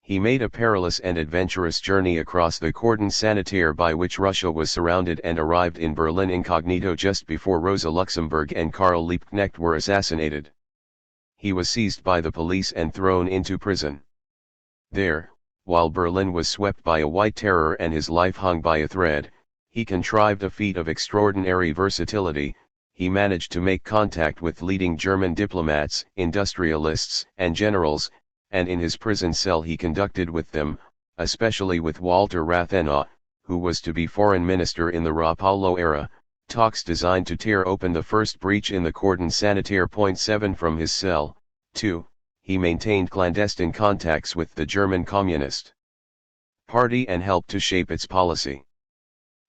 Speaker 1: He made a perilous and adventurous journey across the cordon sanitaire by which Russia was surrounded and arrived in Berlin incognito just before Rosa Luxemburg and Karl Liebknecht were assassinated. He was seized by the police and thrown into prison. There, while Berlin was swept by a white terror and his life hung by a thread, he contrived a feat of extraordinary versatility. He managed to make contact with leading German diplomats, industrialists, and generals, and in his prison cell he conducted with them, especially with Walter Rathenau, who was to be foreign minister in the Rapallo era, talks designed to tear open the first breach in the cordon sanitaire. 7 From his cell, too, he maintained clandestine contacts with the German Communist Party and helped to shape its policy.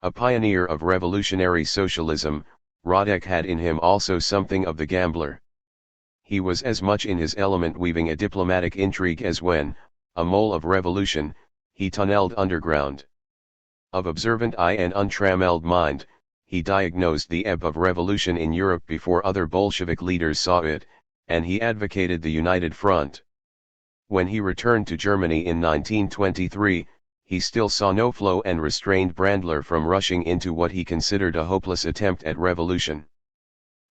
Speaker 1: A pioneer of revolutionary socialism, Radek had in him also something of the gambler. He was as much in his element weaving a diplomatic intrigue as when, a mole of revolution, he tunneled underground. Of observant eye and untrammeled mind, he diagnosed the ebb of revolution in Europe before other Bolshevik leaders saw it, and he advocated the united front. When he returned to Germany in 1923, he still saw no flow and restrained Brandler from rushing into what he considered a hopeless attempt at revolution.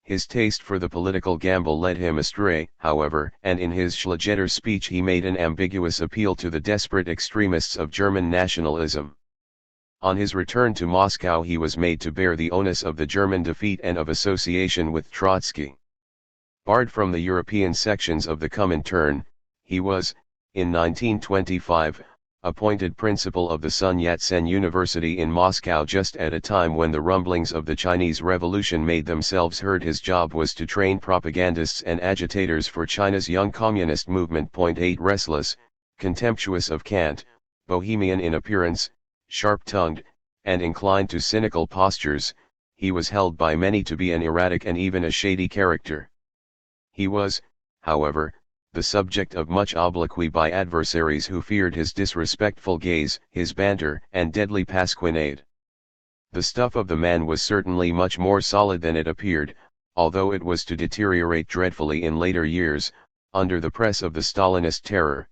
Speaker 1: His taste for the political gamble led him astray, however, and in his Schlegeter speech he made an ambiguous appeal to the desperate extremists of German nationalism. On his return to Moscow he was made to bear the onus of the German defeat and of association with Trotsky. Barred from the European sections of the Comintern, he was, in 1925, appointed principal of the Sun Yat-sen University in Moscow just at a time when the rumblings of the Chinese Revolution made themselves heard. His job was to train propagandists and agitators for China's young communist movement. 8 Restless, contemptuous of cant, bohemian in appearance, sharp-tongued, and inclined to cynical postures, he was held by many to be an erratic and even a shady character. He was, however, the subject of much obloquy by adversaries who feared his disrespectful gaze, his banter, and deadly pasquinade. The stuff of the man was certainly much more solid than it appeared, although it was to deteriorate dreadfully in later years, under the press of the Stalinist terror.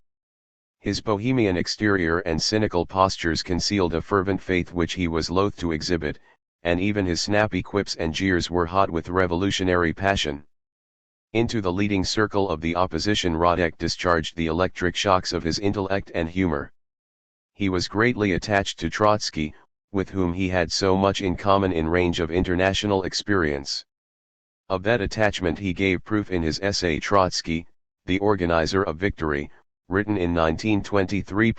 Speaker 1: His bohemian exterior and cynical postures concealed a fervent faith which he was loath to exhibit, and even his snappy quips and jeers were hot with revolutionary passion. Into the leading circle of the opposition Radek discharged the electric shocks of his intellect and humor. He was greatly attached to Trotsky, with whom he had so much in common in range of international experience. Of that attachment he gave proof in his essay Trotsky, the Organizer of Victory, written in 1923.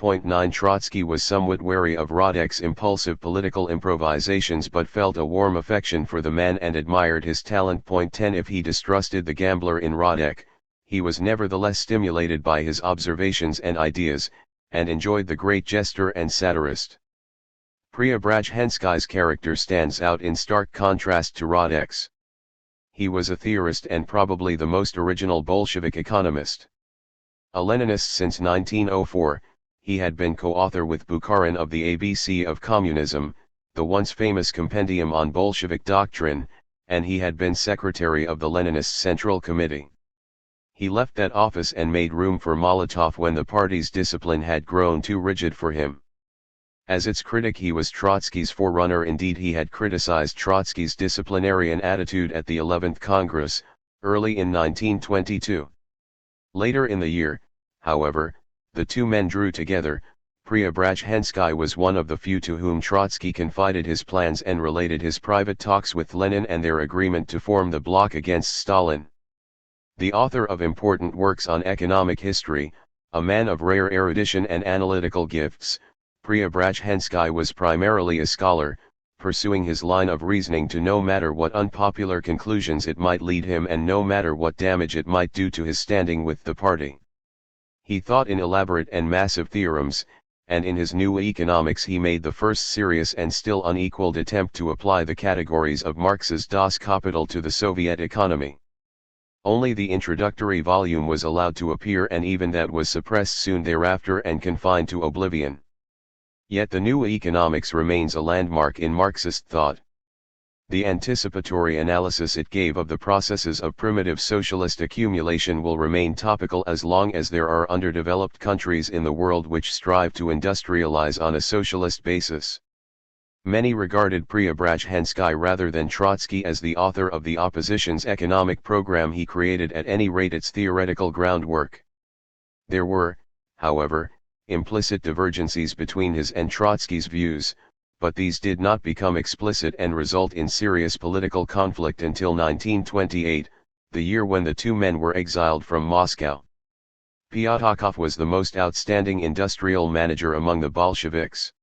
Speaker 1: Trotsky was somewhat wary of Radek's impulsive political improvisations but felt a warm affection for the man and admired his talent. 10 If he distrusted the gambler in Radek, he was nevertheless stimulated by his observations and ideas, and enjoyed the great jester and satirist. Preobrazhensky's character stands out in stark contrast to Radek's. He was a theorist and probably the most original Bolshevik economist. A Leninist since 1904, he had been co-author with Bukharin of the ABC of Communism, the once famous compendium on Bolshevik doctrine, and he had been secretary of the Leninist Central Committee. He left that office and made room for Molotov when the party's discipline had grown too rigid for him. As its critic he was Trotsky's forerunner. Indeed, he had criticized Trotsky's disciplinarian attitude at the 11th Congress, early in 1922. Later in the year, however, the two men drew together. Preobrazhensky was one of the few to whom Trotsky confided his plans and related his private talks with Lenin and their agreement to form the bloc against Stalin. The author of important works on economic history, a man of rare erudition and analytical gifts, Preobrazhensky was primarily a scholar, pursuing his line of reasoning to no matter what unpopular conclusions it might lead him and no matter what damage it might do to his standing with the party. He thought in elaborate and massive theorems, and in his New Economics he made the first serious and still unequaled attempt to apply the categories of Marx's Das Kapital to the Soviet economy. Only the introductory volume was allowed to appear, and even that was suppressed soon thereafter and confined to oblivion. Yet the New Economics remains a landmark in Marxist thought. The anticipatory analysis it gave of the processes of primitive socialist accumulation will remain topical as long as there are underdeveloped countries in the world which strive to industrialize on a socialist basis. Many regarded Preobrazhensky rather than Trotsky as the author of the opposition's economic program. He created at any rate its theoretical groundwork. There were, however, implicit divergencies between his and Trotsky's views, but these did not become explicit and result in serious political conflict until 1928, the year when the two men were exiled from Moscow. Pyatakov was the most outstanding industrial manager among the Bolsheviks.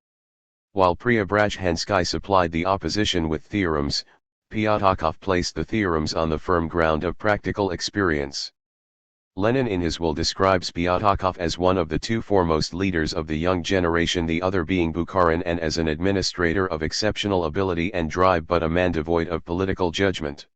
Speaker 1: While Preobrazhensky supplied the opposition with theorems, Pyatakov placed the theorems on the firm ground of practical experience. Lenin in his will describes Pyatakov as one of the two foremost leaders of the young generation, the other being Bukharin, and as an administrator of exceptional ability and drive but a man devoid of political judgment.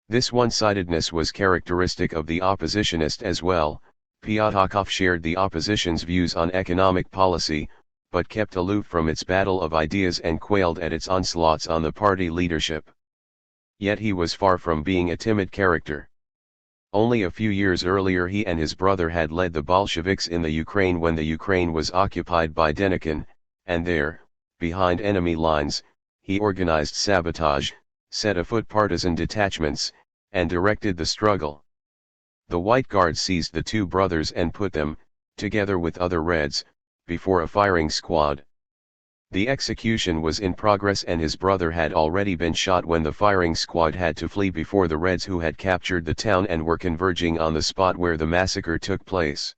Speaker 1: This one-sidedness was characteristic of the oppositionist as well. Pyatakov shared the opposition's views on economic policy, but kept aloof from its battle of ideas and quailed at its onslaughts on the party leadership. Yet he was far from being a timid character. Only a few years earlier he and his brother had led the Bolsheviks in the Ukraine when the Ukraine was occupied by Denikin, and there, behind enemy lines, he organized sabotage, set afoot partisan detachments, and directed the struggle. The White Guards seized the two brothers and put them, together with other Reds, before a firing squad. The execution was in progress and his brother had already been shot when the firing squad had to flee before the Reds, who had captured the town and were converging on the spot where the massacre took place.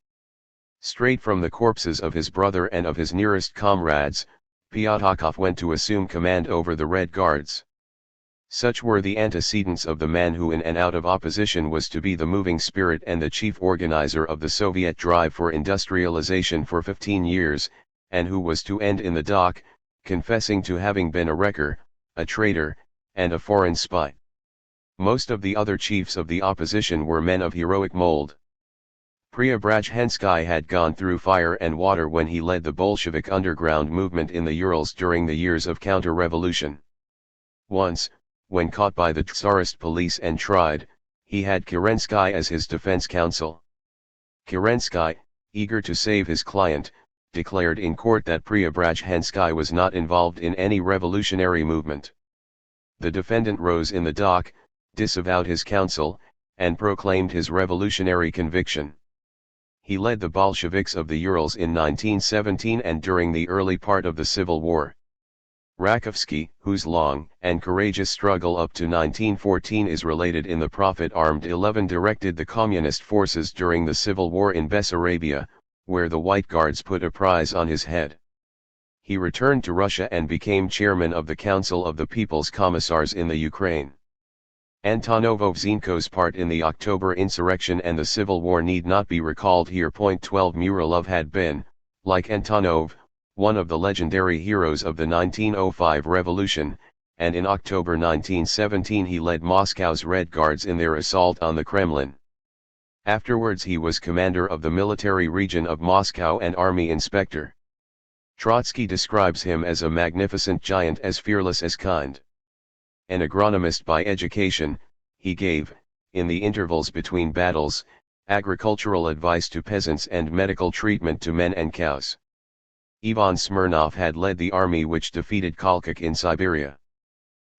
Speaker 1: Straight from the corpses of his brother and of his nearest comrades, Pyatakov went to assume command over the Red Guards. Such were the antecedents of the man who in and out of opposition was to be the moving spirit and the chief organizer of the Soviet drive for industrialization for 15 years, and who was to end in the dock, confessing to having been a wrecker, a traitor, and a foreign spy. Most of the other chiefs of the opposition were men of heroic mold. Preobrazhensky had gone through fire and water when he led the Bolshevik underground movement in the Urals during the years of counter-revolution. Once, when caught by the Tsarist police and tried, he had Kerensky as his defense counsel. Kerensky, eager to save his client, declared in court that Preobrazhensky was not involved in any revolutionary movement. The defendant rose in the dock, disavowed his counsel, and proclaimed his revolutionary conviction. He led the Bolsheviks of the Urals in 1917 and during the early part of the Civil War. Rakovsky, whose long and courageous struggle up to 1914 is related in the Prophet Armed 11, directed the communist forces during the Civil War in Bessarabia, where the White Guards put a price on his head. He returned to Russia and became chairman of the Council of the People's Commissars in the Ukraine. Antonovovzhenko's part in the October insurrection and the Civil War need not be recalled here. 12 Muralov had been, like Antonov, one of the legendary heroes of the 1905 revolution, and in October 1917 he led Moscow's Red Guards in their assault on the Kremlin. Afterwards he was commander of the military region of Moscow and army inspector. Trotsky describes him as a magnificent giant, as fearless as kind. An agronomist by education, he gave, in the intervals between battles, agricultural advice to peasants and medical treatment to men and cows. Ivan Smirnov had led the army which defeated Kolchak in Siberia.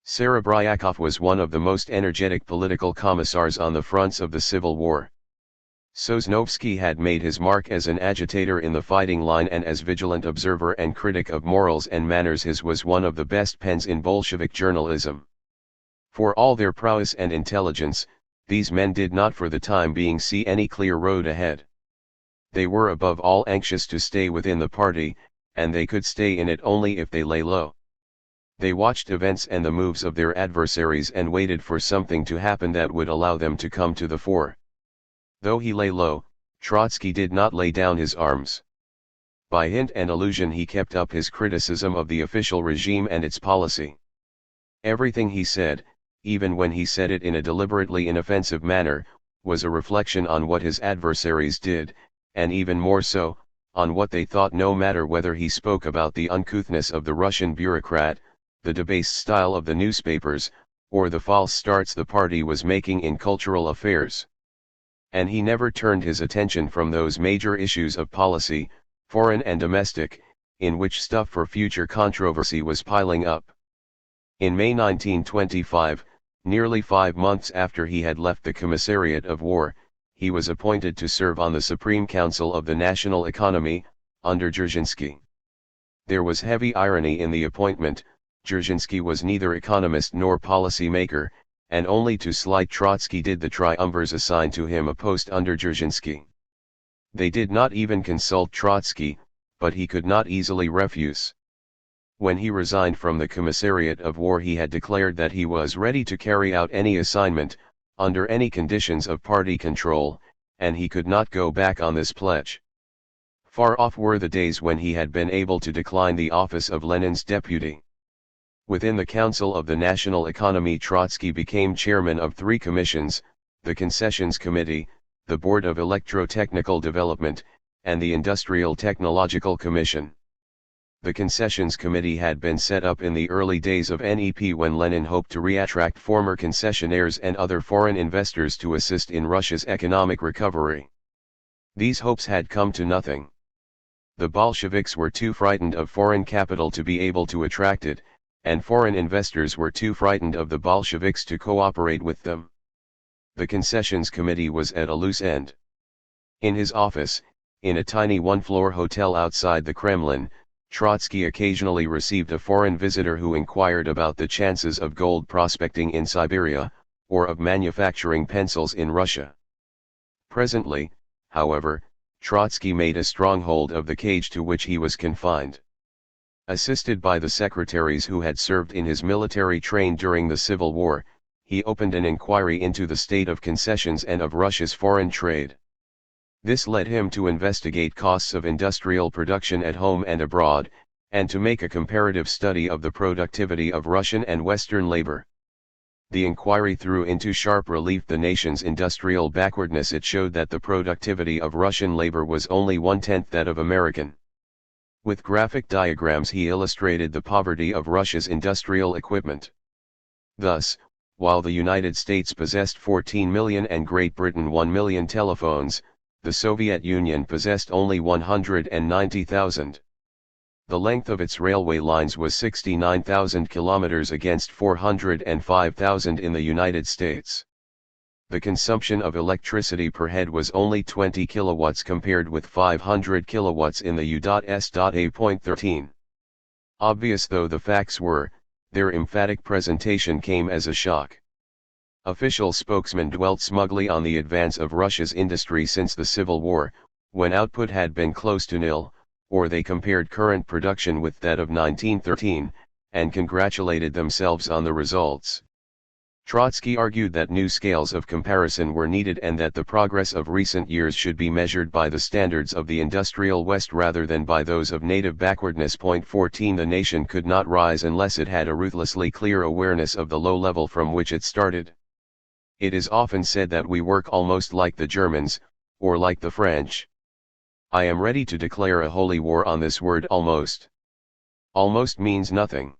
Speaker 1: Serebryakov was one of the most energetic political commissars on the fronts of the Civil War. Sosnovsky had made his mark as an agitator in the fighting line and as vigilant observer and critic of morals and manners. His was one of the best pens in Bolshevik journalism. For all their prowess and intelligence, these men did not for the time being see any clear road ahead. They were above all anxious to stay within the party, and they could stay in it only if they lay low. They watched events and the moves of their adversaries and waited for something to happen that would allow them to come to the fore. Though he lay low, Trotsky did not lay down his arms. By hint and allusion he kept up his criticism of the official regime and its policy. Everything he said, even when he said it in a deliberately inoffensive manner, was a reflection on what his adversaries did, and even more so, on what they thought, no matter whether he spoke about the uncouthness of the Russian bureaucrat, the debased style of the newspapers, or the false starts the party was making in cultural affairs. And he never turned his attention from those major issues of policy, foreign and domestic, in which stuff for future controversy was piling up. In May 1925, nearly 5 months after he had left the Commissariat of War, he was appointed to serve on the Supreme Council of the National Economy, under Dzerzhinsky. There was heavy irony in the appointment. Dzerzhinsky was neither economist nor policy maker, and only to slight Trotsky did the triumvirs assign to him a post under Dzerzhinsky. They did not even consult Trotsky, but he could not easily refuse. When he resigned from the Commissariat of War he had declared that he was ready to carry out any assignment, under any conditions of party control, and he could not go back on this pledge. Far off were the days when he had been able to decline the office of Lenin's deputy. Within the Council of the National Economy Trotsky became chairman of 3 commissions, the Concessions Committee, the Board of Electrotechnical Development, and the Industrial Technological Commission. The Concessions Committee had been set up in the early days of NEP when Lenin hoped to reattract former concessionaires and other foreign investors to assist in Russia's economic recovery. These hopes had come to nothing. The Bolsheviks were too frightened of foreign capital to be able to attract it, and foreign investors were too frightened of the Bolsheviks to cooperate with them. The concessions committee was at a loose end. In his office, in a tiny one-floor hotel outside the Kremlin, Trotsky occasionally received a foreign visitor who inquired about the chances of gold prospecting in Siberia, or of manufacturing pencils in Russia. Presently, however, Trotsky made a stronghold of the cage to which he was confined. Assisted by the secretaries who had served in his military train during the Civil War, he opened an inquiry into the state of concessions and of Russia's foreign trade. This led him to investigate costs of industrial production at home and abroad, and to make a comparative study of the productivity of Russian and Western labor. The inquiry threw into sharp relief the nation's industrial backwardness. It showed that the productivity of Russian labor was only 1/10 that of American. With graphic diagrams he illustrated the poverty of Russia's industrial equipment. Thus, while the United States possessed 14 million and Great Britain 1 million telephones, the Soviet Union possessed only 190,000. The length of its railway lines was 69,000 kilometers against 405,000 in the United States. The consumption of electricity per head was only 20 kilowatts compared with 500 kilowatts in the U.S.A.13. Obvious though the facts were, their emphatic presentation came as a shock. Official spokesmen dwelt smugly on the advance of Russia's industry since the Civil War, when output had been close to nil, or they compared current production with that of 1913, and congratulated themselves on the results. Trotsky argued that new scales of comparison were needed and that the progress of recent years should be measured by the standards of the industrial West rather than by those of native backwardness. 14 The nation could not rise unless it had a ruthlessly clear awareness of the low level from which it started. It is often said that we work almost like the Germans, or like the French. I am ready to declare a holy war on this word almost. Almost means nothing.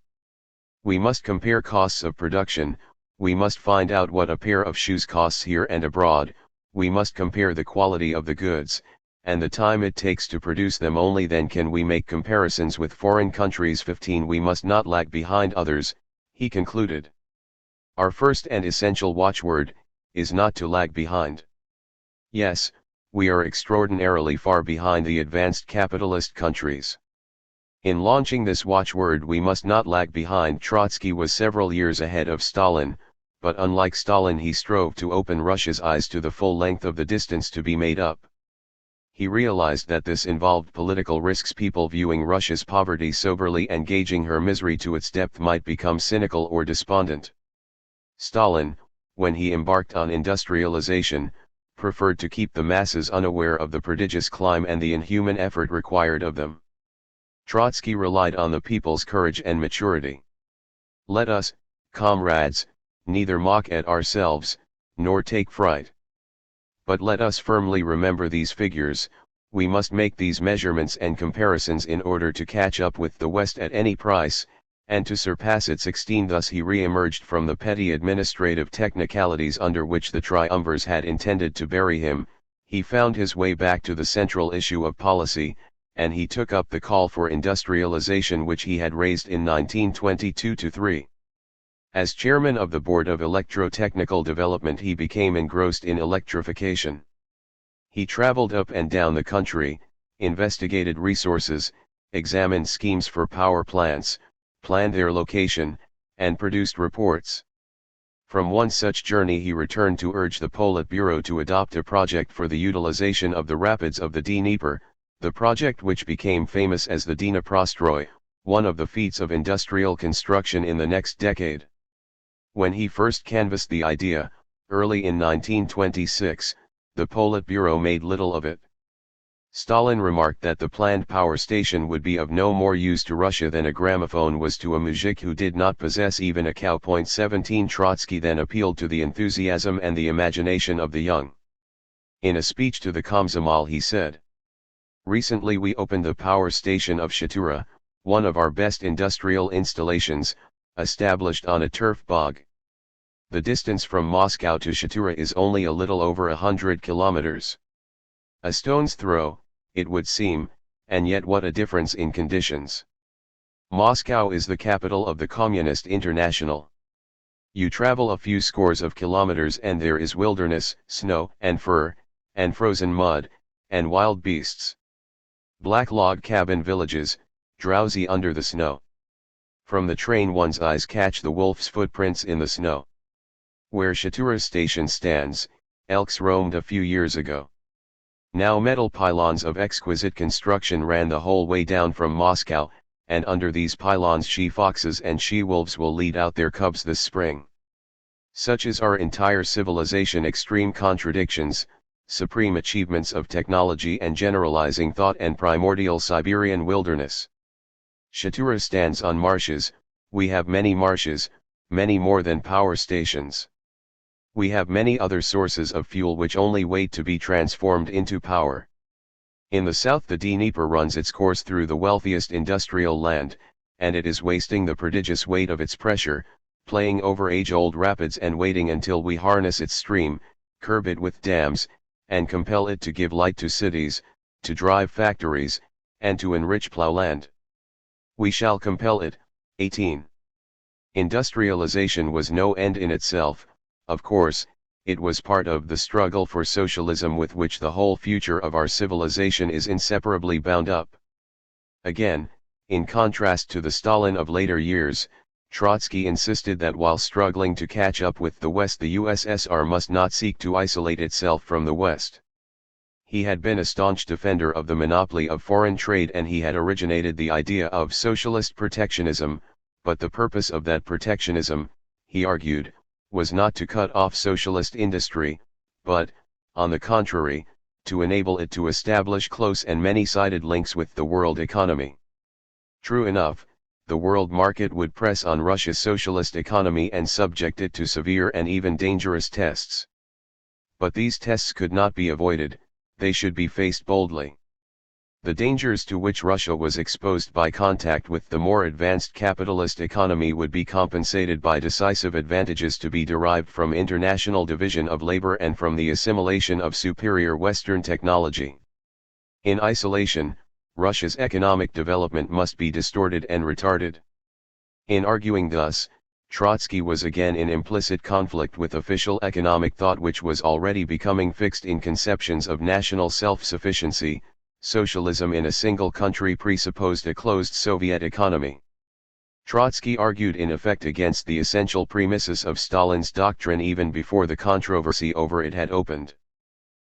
Speaker 1: We must compare costs of production, we must find out what a pair of shoes costs here and abroad, we must compare the quality of the goods, and the time it takes to produce them. Only then can we make comparisons with foreign countries. 15 We must not lag behind others, he concluded. Our first and essential watchword is not to lag behind. Yes, we are extraordinarily far behind the advanced capitalist countries. In launching this watchword we must not lag behind. Trotsky was several years ahead of Stalin, but unlike Stalin he strove to open Russia's eyes to the full length of the distance to be made up. He realized that this involved political risks. People viewing Russia's poverty soberly and gauging her misery to its depth might become cynical or despondent. Stalin, when he embarked on industrialization, preferred to keep the masses unaware of the prodigious climb and the inhuman effort required of them. Trotsky relied on the people's courage and maturity. Let us, comrades, neither mock at ourselves, nor take fright. But let us firmly remember these figures. We must make these measurements and comparisons in order to catch up with the West at any price, and to surpass it. 16 Thus he re-emerged from the petty administrative technicalities under which the triumvirs had intended to bury him. He found his way back to the central issue of policy, and he took up the call for industrialization which he had raised in 1922-3. As chairman of the Board of Electrotechnical Development he became engrossed in electrification. He traveled up and down the country, investigated resources, examined schemes for power plants, planned their location, and produced reports. From one such journey he returned to urge the Politburo to adopt a project for the utilization of the rapids of the Dnieper, the project which became famous as the Dnieprostroi, one of the feats of industrial construction in the next decade. When he first canvassed the idea, early in 1926, the Politburo made little of it. Stalin remarked that the planned power station would be of no more use to Russia than a gramophone was to a muzhik who did not possess even a cow. 17 Trotsky then appealed to the enthusiasm and the imagination of the young. In a speech to the Komsomol he said, "Recently we opened the power station of Shatura, one of our best industrial installations, established on a turf bog. The distance from Moscow to Shatura is only a little over 100 kilometers. A stone's throw, it would seem, and yet what a difference in conditions. Moscow is the capital of the Communist International. You travel a few scores of kilometers and there is wilderness, snow and fur, and frozen mud, and wild beasts. Black log cabin villages, drowsy under the snow. From the train one's eyes catch the wolf's footprints in the snow. Where Shatura station stands, elks roamed a few years ago. Now metal pylons of exquisite construction ran the whole way down from Moscow, and under these pylons she-foxes and she-wolves will lead out their cubs this spring. Such is our entire civilization, extreme contradictions, supreme achievements of technology and generalizing thought and primordial Siberian wilderness. Shatura stands on marshes, we have many marshes, many more than power stations. We have many other sources of fuel which only wait to be transformed into power. In the south the Dnieper runs its course through the wealthiest industrial land, and it is wasting the prodigious weight of its pressure, playing over age-old rapids and waiting until we harness its stream, curb it with dams, and compel it to give light to cities, to drive factories, and to enrich plowland. We shall compel it. 18. Industrialization was no end in itself. Of course, it was part of the struggle for socialism with which the whole future of our civilization is inseparably bound up. Again, in contrast to the Stalin of later years, Trotsky insisted that while struggling to catch up with the West, the USSR must not seek to isolate itself from the West. He had been a staunch defender of the monopoly of foreign trade and he had originated the idea of socialist protectionism, but the purpose of that protectionism, he argued, was not to cut off socialist industry, but, on the contrary, to enable it to establish close and many-sided links with the world economy. True enough, the world market would press on Russia's socialist economy and subject it to severe and even dangerous tests. But these tests could not be avoided, they should be faced boldly. The dangers to which Russia was exposed by contact with the more advanced capitalist economy would be compensated by decisive advantages to be derived from international division of labor and from the assimilation of superior Western technology. In isolation, Russia's economic development must be distorted and retarded. In arguing thus, Trotsky was again in implicit conflict with official economic thought which was already becoming fixed in conceptions of national self-sufficiency. Socialism in a single country presupposed a closed Soviet economy. Trotsky argued in effect against the essential premises of Stalin's doctrine even before the controversy over it had opened.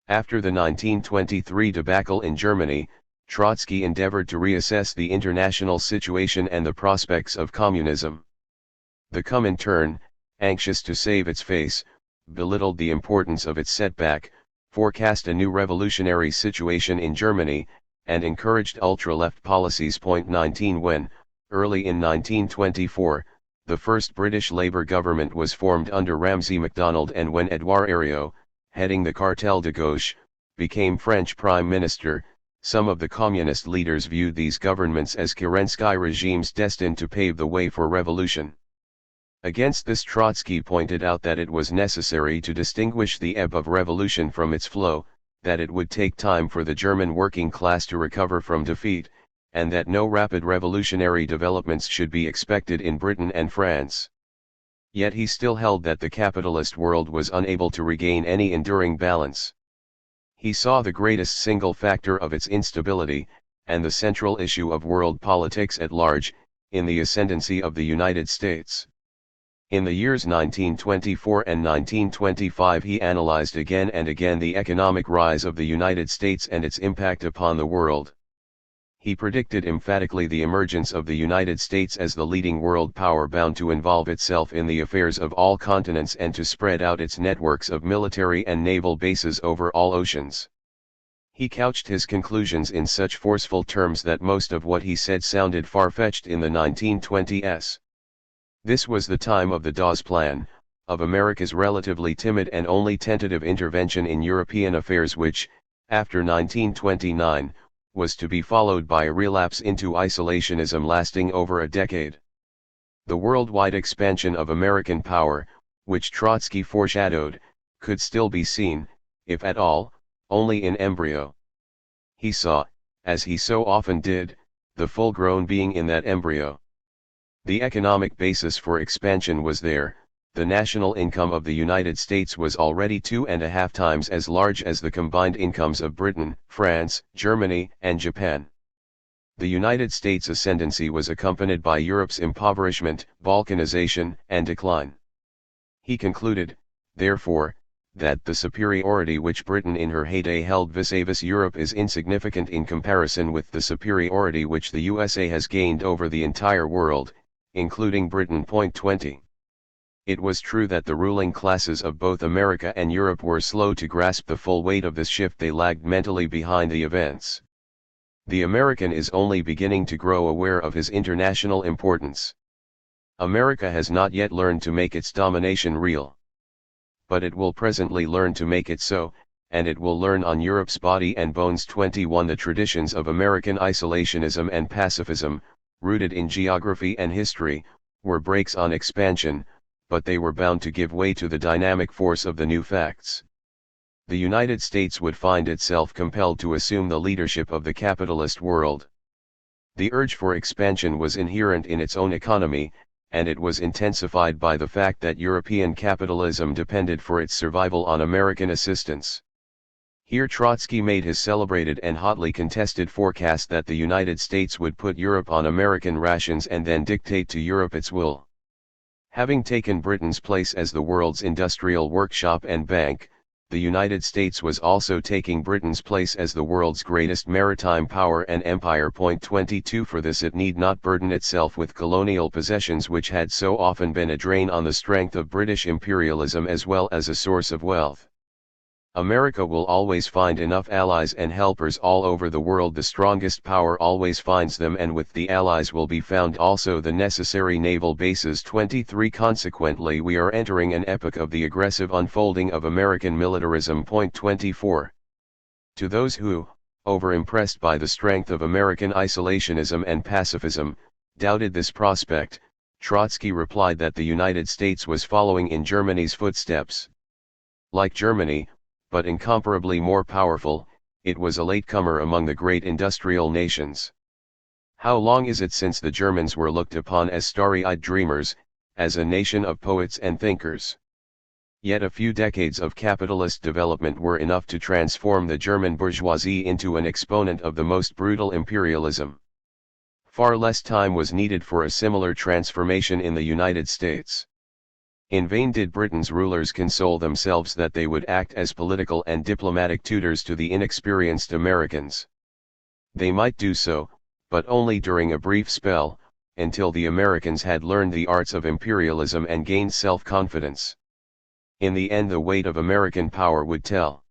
Speaker 1: After the 1923 debacle in Germany, Trotsky endeavored to reassess the international situation and the prospects of communism. The Comintern, anxious to save its face, belittled the importance of its setback, forecast a new revolutionary situation in Germany, and encouraged ultra-left policies. 19 When, early in 1924, the first British Labour government was formed under Ramsay MacDonald and when Édouard Herriot, heading the Cartel de Gauche, became French Prime Minister, some of the communist leaders viewed these governments as Kerensky regimes destined to pave the way for revolution. Against this Trotsky pointed out that it was necessary to distinguish the ebb of revolution from its flow, that it would take time for the German working class to recover from defeat, and that no rapid revolutionary developments should be expected in Britain and France. Yet he still held that the capitalist world was unable to regain any enduring balance. He saw the greatest single factor of its instability, and the central issue of world politics at large, in the ascendancy of the United States. In the years 1924 and 1925 he analyzed again and again the economic rise of the United States and its impact upon the world. He predicted emphatically the emergence of the United States as the leading world power bound to involve itself in the affairs of all continents and to spread out its networks of military and naval bases over all oceans. He couched his conclusions in such forceful terms that most of what he said sounded far-fetched in the 1920s. This was the time of the Dawes Plan, of America's relatively timid and only tentative intervention in European affairs which, after 1929, was to be followed by a relapse into isolationism lasting over a decade. The worldwide expansion of American power, which Trotsky foreshadowed, could still be seen, if at all, only in embryo. He saw, as he so often did, the full-grown being in that embryo. The economic basis for expansion was there, the national income of the United States was already 2.5 times as large as the combined incomes of Britain, France, Germany, and Japan. The United States' ascendancy was accompanied by Europe's impoverishment, balkanization, and decline. He concluded, therefore, that the superiority which Britain in her heyday held vis-a-vis Europe is insignificant in comparison with the superiority which the USA has gained over the entire world, including Britain. 20. It was true that the ruling classes of both America and Europe were slow to grasp the full weight of this shift. They lagged mentally behind the events. The American is only beginning to grow aware of his international importance. America has not yet learned to make its domination real. But it will presently learn to make it so, and it will learn on Europe's body and bones. 21. The traditions of American isolationism and pacifism, rooted in geography and history, were brakes on expansion, but they were bound to give way to the dynamic force of the new facts. The United States would find itself compelled to assume the leadership of the capitalist world. The urge for expansion was inherent in its own economy, and it was intensified by the fact that European capitalism depended for its survival on American assistance. Here Trotsky made his celebrated and hotly contested forecast that the United States would put Europe on American rations and then dictate to Europe its will. Having taken Britain's place as the world's industrial workshop and bank, the United States was also taking Britain's place as the world's greatest maritime power and empire. 22. For this it need not burden itself with colonial possessions which had so often been a drain on the strength of British imperialism as well as a source of wealth. America will always find enough allies and helpers all over the world. The strongest power always finds them, and with the allies will be found also the necessary naval bases. 23. Consequently, we are entering an epoch of the aggressive unfolding of American militarism. 24. To those who, overimpressed by the strength of American isolationism and pacifism, doubted this prospect, Trotsky replied that the United States was following in Germany's footsteps. Like Germany, but incomparably more powerful, it was a latecomer among the great industrial nations. How long is it since the Germans were looked upon as starry-eyed dreamers, as a nation of poets and thinkers? Yet a few decades of capitalist development were enough to transform the German bourgeoisie into an exponent of the most brutal imperialism. Far less time was needed for a similar transformation in the United States. In vain did Britain's rulers console themselves that they would act as political and diplomatic tutors to the inexperienced Americans. They might do so, but only during a brief spell, until the Americans had learned the arts of imperialism and gained self-confidence. In the end, the weight of American power would tell.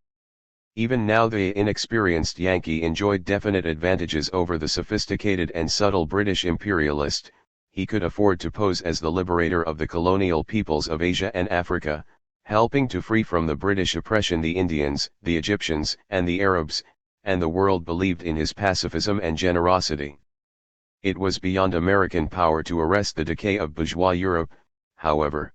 Speaker 1: Even now the inexperienced Yankee enjoyed definite advantages over the sophisticated and subtle British imperialist. He could afford to pose as the liberator of the colonial peoples of Asia and Africa, helping to free from the British oppression the Indians, the Egyptians, and the Arabs, and the world believed in his pacifism and generosity. It was beyond American power to arrest the decay of bourgeois Europe, however.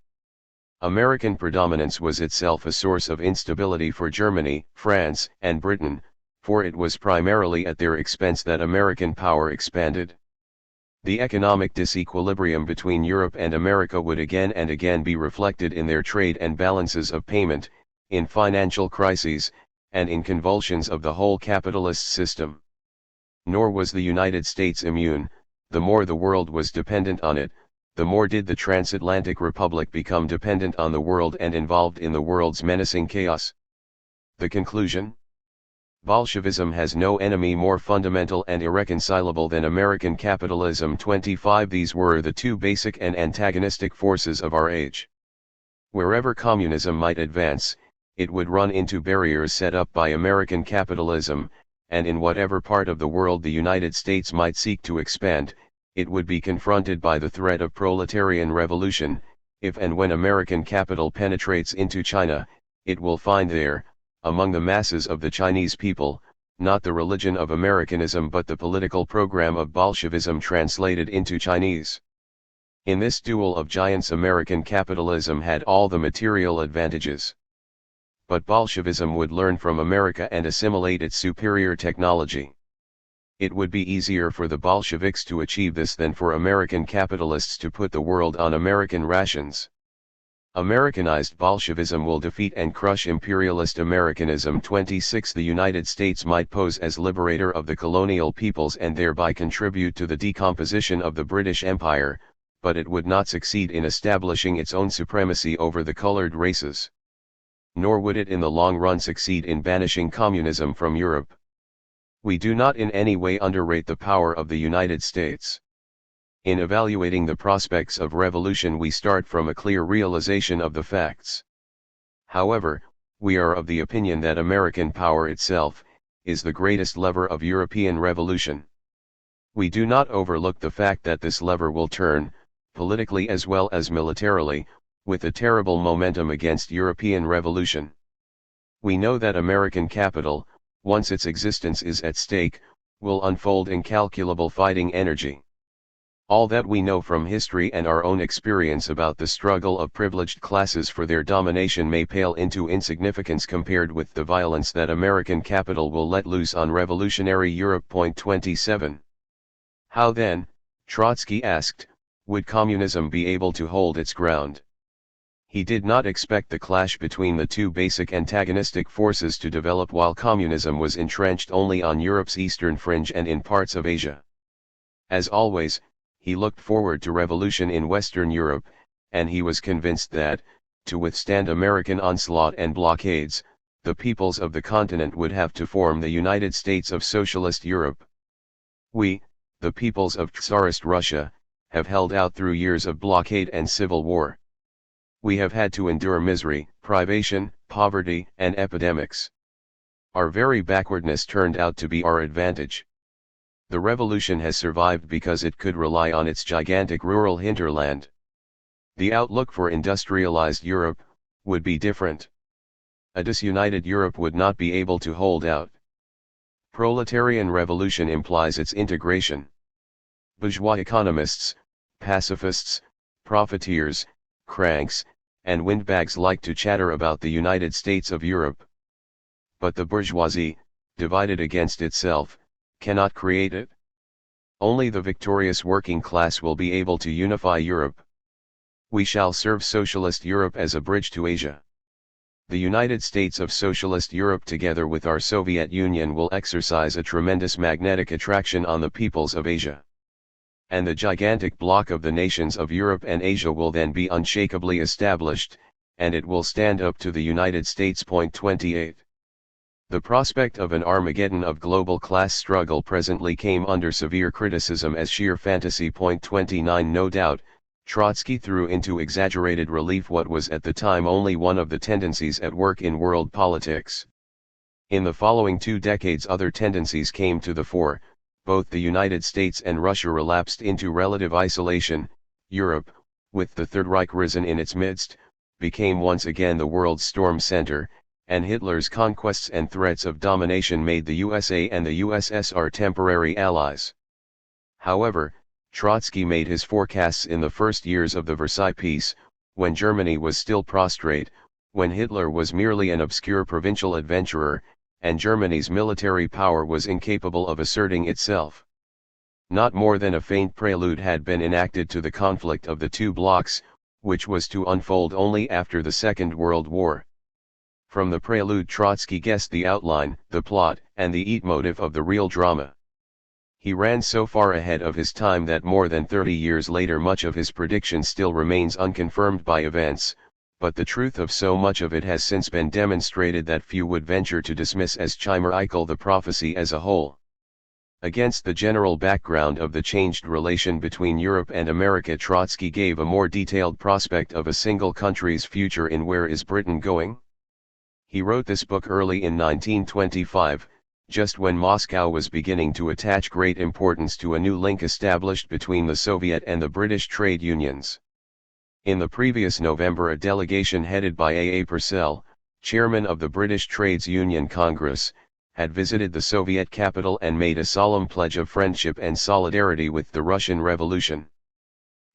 Speaker 1: American predominance was itself a source of instability for Germany, France, and Britain, for it was primarily at their expense that American power expanded. The economic disequilibrium between Europe and America would again and again be reflected in their trade and balances of payment, in financial crises, and in convulsions of the whole capitalist system. Nor was the United States immune. The more the world was dependent on it, the more did the transatlantic republic become dependent on the world and involved in the world's menacing chaos. The conclusion? Bolshevism has no enemy more fundamental and irreconcilable than American capitalism. 25. These were the two basic and antagonistic forces of our age. Wherever communism might advance, it would run into barriers set up by American capitalism, and in whatever part of the world the United States might seek to expand, it would be confronted by the threat of proletarian revolution. If and when American capital penetrates into China, it will find there, among the masses of the Chinese people, not the religion of Americanism but the political program of Bolshevism translated into Chinese. In this duel of giants, American capitalism had all the material advantages. But Bolshevism would learn from America and assimilate its superior technology. It would be easier for the Bolsheviks to achieve this than for American capitalists to put the world on American rations. Americanized Bolshevism will defeat and crush imperialist Americanism. 26 The United States might pose as liberator of the colonial peoples and thereby contribute to the decomposition of the British Empire, but it would not succeed in establishing its own supremacy over the colored races. Nor would it in the long run succeed in banishing communism from Europe. We do not in any way underrate the power of the United States. In evaluating the prospects of revolution, we start from a clear realization of the facts. However, we are of the opinion that American power itself is the greatest lever of European revolution. We do not overlook the fact that this lever will turn, politically as well as militarily, with a terrible momentum against European revolution. We know that American capital, once its existence is at stake, will unfold incalculable fighting energy. All that we know from history and our own experience about the struggle of privileged classes for their domination may pale into insignificance compared with the violence that American capital will let loose on revolutionary Europe. 27. How then, Trotsky asked, would communism be able to hold its ground? He did not expect the clash between the two basic antagonistic forces to develop while communism was entrenched only on Europe's eastern fringe and in parts of Asia. As always, he looked forward to revolution in Western Europe, and he was convinced that, to withstand American onslaught and blockades, the peoples of the continent would have to form the United States of Socialist Europe. We, the peoples of Tsarist Russia, have held out through years of blockade and civil war. We have had to endure misery, privation, poverty, and epidemics. Our very backwardness turned out to be our advantage. The revolution has survived because it could rely on its gigantic rural hinterland. The outlook for industrialized Europe would be different. A disunited Europe would not be able to hold out. Proletarian revolution implies its integration. Bourgeois economists, pacifists, profiteers, cranks, and windbags like to chatter about the United States of Europe. But the bourgeoisie, divided against itself, cannot create it. Only the victorious working class will be able to unify Europe. We shall serve Socialist Europe as a bridge to Asia. The United States of Socialist Europe together with our Soviet Union will exercise a tremendous magnetic attraction on the peoples of Asia. And the gigantic bloc of the nations of Europe and Asia will then be unshakably established, and it will stand up to the United States. 28. The prospect of an Armageddon of global class struggle presently came under severe criticism as sheer fantasy. 29. No doubt, Trotsky threw into exaggerated relief what was at the time only one of the tendencies at work in world politics. In the following 2 decades other tendencies came to the fore. Both the United States and Russia relapsed into relative isolation. Europe, with the Third Reich risen in its midst, became once again the world's storm center, and Hitler's conquests and threats of domination made the USA and the USSR temporary allies. However, Trotsky made his forecasts in the first years of the Versailles Peace, when Germany was still prostrate, when Hitler was merely an obscure provincial adventurer, and Germany's military power was incapable of asserting itself. Not more than a faint prelude had been enacted to the conflict of the two blocs, which was to unfold only after the Second World War. From the prelude Trotsky guessed the outline, the plot, and the leitmotif of the real drama. He ran so far ahead of his time that more than 30 years later much of his prediction still remains unconfirmed by events, but the truth of so much of it has since been demonstrated that few would venture to dismiss as chimerical the prophecy as a whole. Against the general background of the changed relation between Europe and America, Trotsky gave a more detailed prospect of a single country's future in Where Is Britain Going? He wrote this book early in 1925, just when Moscow was beginning to attach great importance to a new link established between the Soviet and the British trade unions. In the previous November, a delegation headed by A. Purcell, chairman of the British Trades Union Congress, had visited the Soviet capital and made a solemn pledge of friendship and solidarity with the Russian Revolution.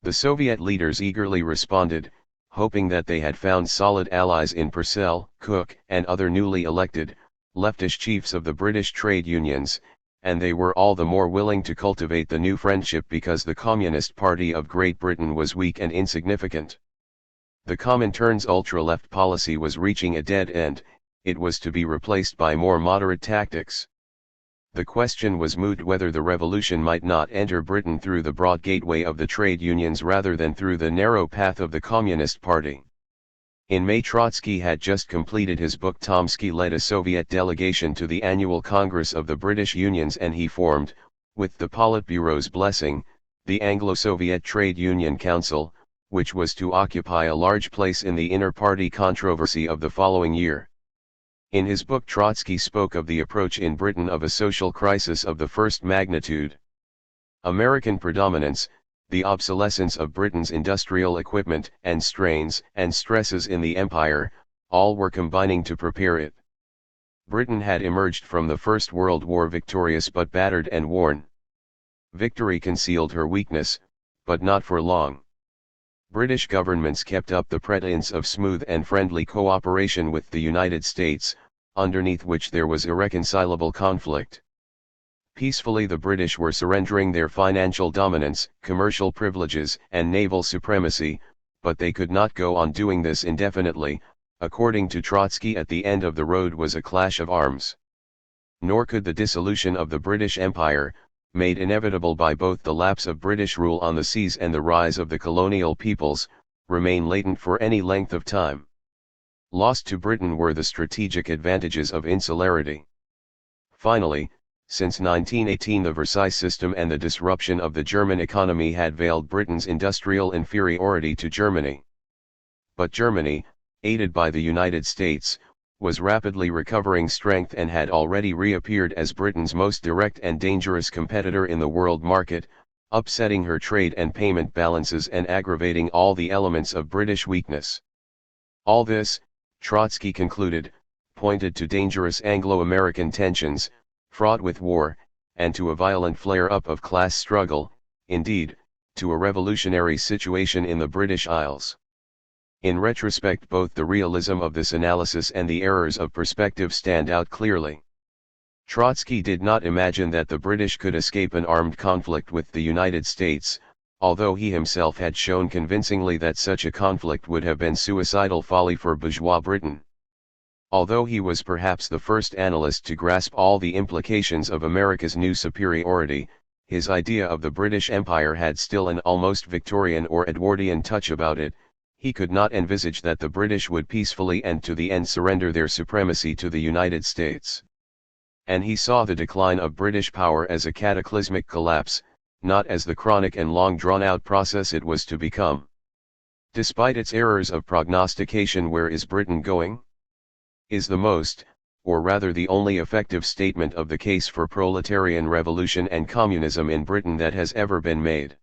Speaker 1: The Soviet leaders eagerly responded, hoping that they had found solid allies in Purcell, Cook, and other newly elected, leftish chiefs of the British trade unions, and they were all the more willing to cultivate the new friendship because the Communist Party of Great Britain was weak and insignificant. The Comintern's ultra-left policy was reaching a dead end, it was to be replaced by more moderate tactics. The question was moot whether the revolution might not enter Britain through the broad gateway of the trade unions rather than through the narrow path of the Communist Party. In May, Trotsky had just completed his book. Tomsky led a Soviet delegation to the annual Congress of the British Unions, and he formed, with the Politburo's blessing, the Anglo-Soviet Trade Union Council, which was to occupy a large place in the inter-party controversy of the following year. In his book, Trotsky spoke of the approach in Britain of a social crisis of the first magnitude. American predominance, the obsolescence of Britain's industrial equipment, and strains and stresses in the empire, all were combining to prepare it. Britain had emerged from the First World War victorious but battered and worn. Victory concealed her weakness, but not for long. British governments kept up the pretense of smooth and friendly cooperation with the United States, underneath which there was irreconcilable conflict. Peacefully the British were surrendering their financial dominance, commercial privileges, and naval supremacy, but they could not go on doing this indefinitely. According to Trotsky, at the end of the road was a clash of arms. Nor could the dissolution of the British Empire, made inevitable by both the lapse of British rule on the seas and the rise of the colonial peoples, remain latent for any length of time. Lost to Britain were the strategic advantages of insularity. Finally, since 1918 the Versailles system and the disruption of the German economy had veiled Britain's industrial inferiority to Germany. But Germany, aided by the United States, was rapidly recovering strength and had already reappeared as Britain's most direct and dangerous competitor in the world market, upsetting her trade and payment balances and aggravating all the elements of British weakness. All this, Trotsky concluded, pointed to dangerous Anglo-American tensions, fraught with war, and to a violent flare-up of class struggle, indeed, to a revolutionary situation in the British Isles. In retrospect, both the realism of this analysis and the errors of perspective stand out clearly. Trotsky did not imagine that the British could escape an armed conflict with the United States, although he himself had shown convincingly that such a conflict would have been suicidal folly for bourgeois Britain. Although he was perhaps the first analyst to grasp all the implications of America's new superiority, his idea of the British Empire had still an almost Victorian or Edwardian touch about it. He could not envisage that the British would peacefully and to the end surrender their supremacy to the United States. And he saw the decline of British power as a cataclysmic collapse, not as the chronic and long drawn-out process it was to become. Despite its errors of prognostication, where is Britain going? Is the most, or rather the only effective statement of the case for proletarian revolution and communism in Britain that has ever been made.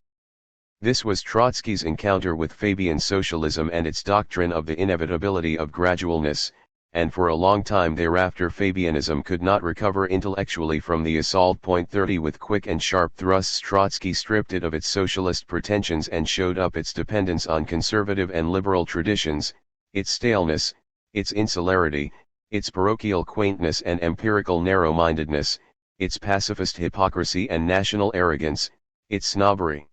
Speaker 1: This was Trotsky's encounter with Fabian socialism and its doctrine of the inevitability of gradualness, and for a long time thereafter Fabianism could not recover intellectually from the assault. 30 With quick and sharp thrusts Trotsky stripped it of its socialist pretensions and showed up its dependence on conservative and liberal traditions, its staleness, its insularity, its parochial quaintness and empirical narrow-mindedness, its pacifist hypocrisy and national arrogance, its snobbery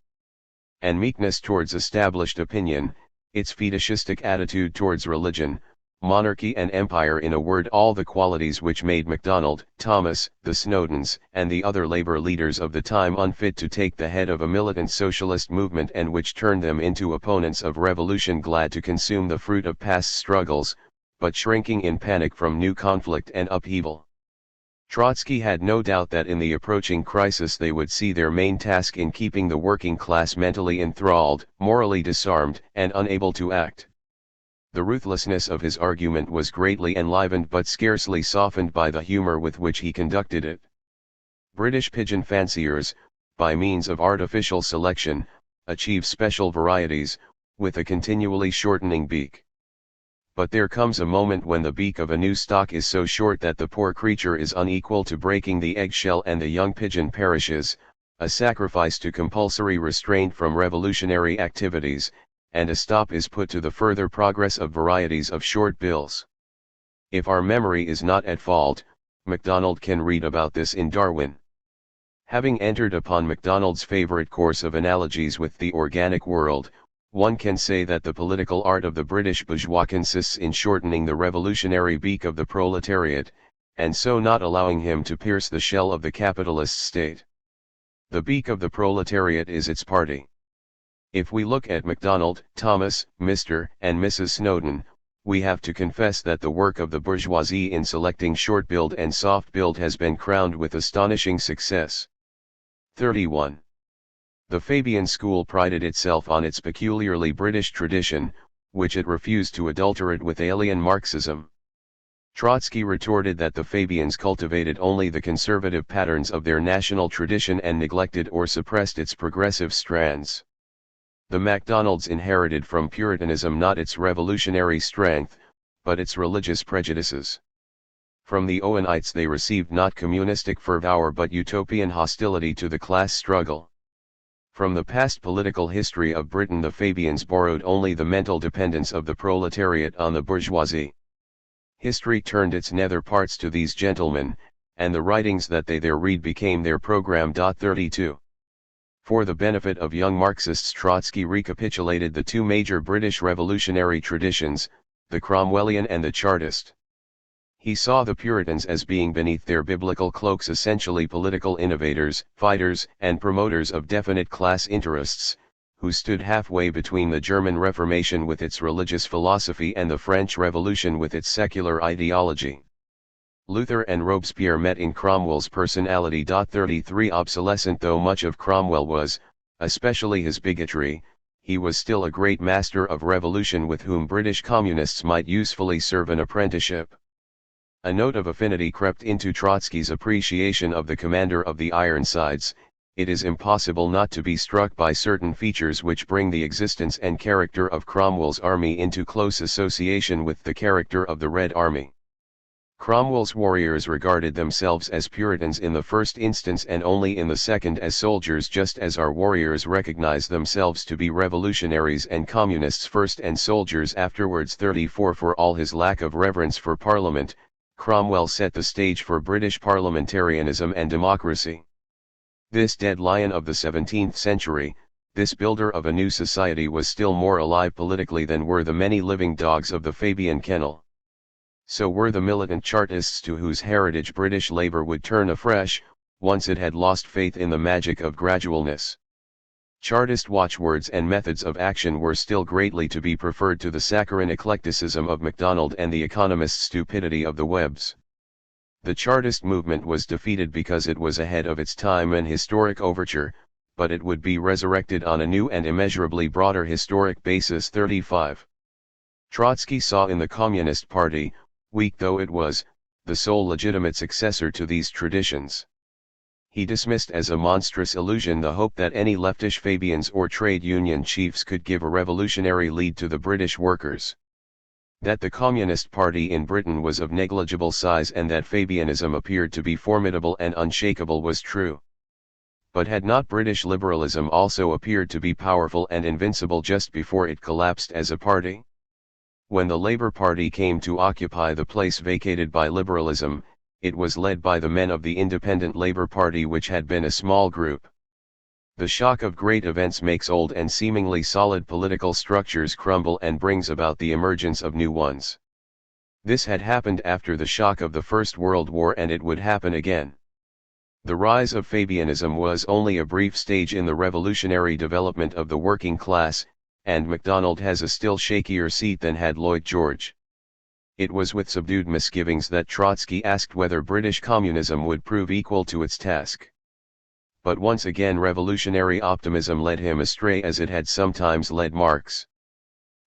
Speaker 1: and meekness towards established opinion, its fetishistic attitude towards religion, monarchy and empire, in a word all the qualities which made MacDonald, Thomas, the Snowdens, and the other labor leaders of the time unfit to take the head of a militant socialist movement, and which turned them into opponents of revolution glad to consume the fruit of past struggles, but shrinking in panic from new conflict and upheaval. Trotsky had no doubt that in the approaching crisis they would see their main task in keeping the working class mentally enthralled, morally disarmed, and unable to act. The ruthlessness of his argument was greatly enlivened but scarcely softened by the humor with which he conducted it. British pigeon fanciers, by means of artificial selection, achieve special varieties, with a continually shortening beak. But there comes a moment when the beak of a new stock is so short that the poor creature is unequal to breaking the eggshell and the young pigeon perishes, a sacrifice to compulsory restraint from revolutionary activities, and a stop is put to the further progress of varieties of short bills. If our memory is not at fault, MacDonald can read about this in Darwin. Having entered upon MacDonald's favorite course of analogies with the organic world, One can say that the political art of the British bourgeois consists in shortening the revolutionary beak of the proletariat, and so not allowing him to pierce the shell of the capitalist state. The beak of the proletariat is its party. If we look at MacDonald, Thomas, Mr. and Mrs. Snowdon, we have to confess that the work of the bourgeoisie in selecting short-billed and soft-billed has been crowned with astonishing success. 31. The Fabian school prided itself on its peculiarly British tradition, which it refused to adulterate with alien Marxism. Trotsky retorted that the Fabians cultivated only the conservative patterns of their national tradition and neglected or suppressed its progressive strands. The MacDonalds inherited from Puritanism not its revolutionary strength, but its religious prejudices. From the Owenites they received not communistic fervour but utopian hostility to the class struggle. From the past political history of Britain the Fabians borrowed only the mental dependence of the proletariat on the bourgeoisie. History turned its nether parts to these gentlemen, and the writings that they there read became their program. 32. For the benefit of young Marxists Trotsky recapitulated the two major British revolutionary traditions, the Cromwellian and the Chartist. He saw the Puritans as being beneath their biblical cloaks essentially political innovators, fighters and promoters of definite class interests, who stood halfway between the German Reformation with its religious philosophy and the French Revolution with its secular ideology. Luther and Robespierre met in Cromwell's personality. 33 Obsolescent though much of Cromwell was, especially his bigotry, he was still a great master of revolution with whom British communists might usefully serve an apprenticeship. A note of affinity crept into Trotsky's appreciation of the commander of the Ironsides. It is impossible not to be struck by certain features which bring the existence and character of Cromwell's army into close association with the character of the Red Army. Cromwell's warriors regarded themselves as Puritans in the first instance and only in the second as soldiers, just as our warriors recognize themselves to be revolutionaries and communists first and soldiers afterwards. 34 For all his lack of reverence for Parliament, Cromwell set the stage for British parliamentarianism and democracy. This dead lion of the 17th century, this builder of a new society, was still more alive politically than were the many living dogs of the Fabian kennel. So were the militant Chartists, to whose heritage British labour would turn afresh, once it had lost faith in the magic of gradualness. Chartist watchwords and methods of action were still greatly to be preferred to the saccharine eclecticism of MacDonald and the economist stupidity of the Webbs. The Chartist movement was defeated because it was ahead of its time and historic overture, but it would be resurrected on a new and immeasurably broader historic basis. 35. Trotsky saw in the Communist Party, weak though it was, the sole legitimate successor to these traditions. He dismissed as a monstrous illusion the hope that any leftish Fabians or trade union chiefs could give a revolutionary lead to the British workers. That the Communist Party in Britain was of negligible size and that Fabianism appeared to be formidable and unshakable was true. But had not British liberalism also appeared to be powerful and invincible just before it collapsed as a party? When the Labour Party came to occupy the place vacated by liberalism, it was led by the men of the Independent Labour Party, which had been a small group. The shock of great events makes old and seemingly solid political structures crumble and brings about the emergence of new ones. This had happened after the shock of the First World War, and it would happen again. The rise of Fabianism was only a brief stage in the revolutionary development of the working class, and MacDonald has a still shakier seat than had Lloyd George. It was with subdued misgivings that Trotsky asked whether British communism would prove equal to its task. But once again revolutionary optimism led him astray, as it had sometimes led Marx.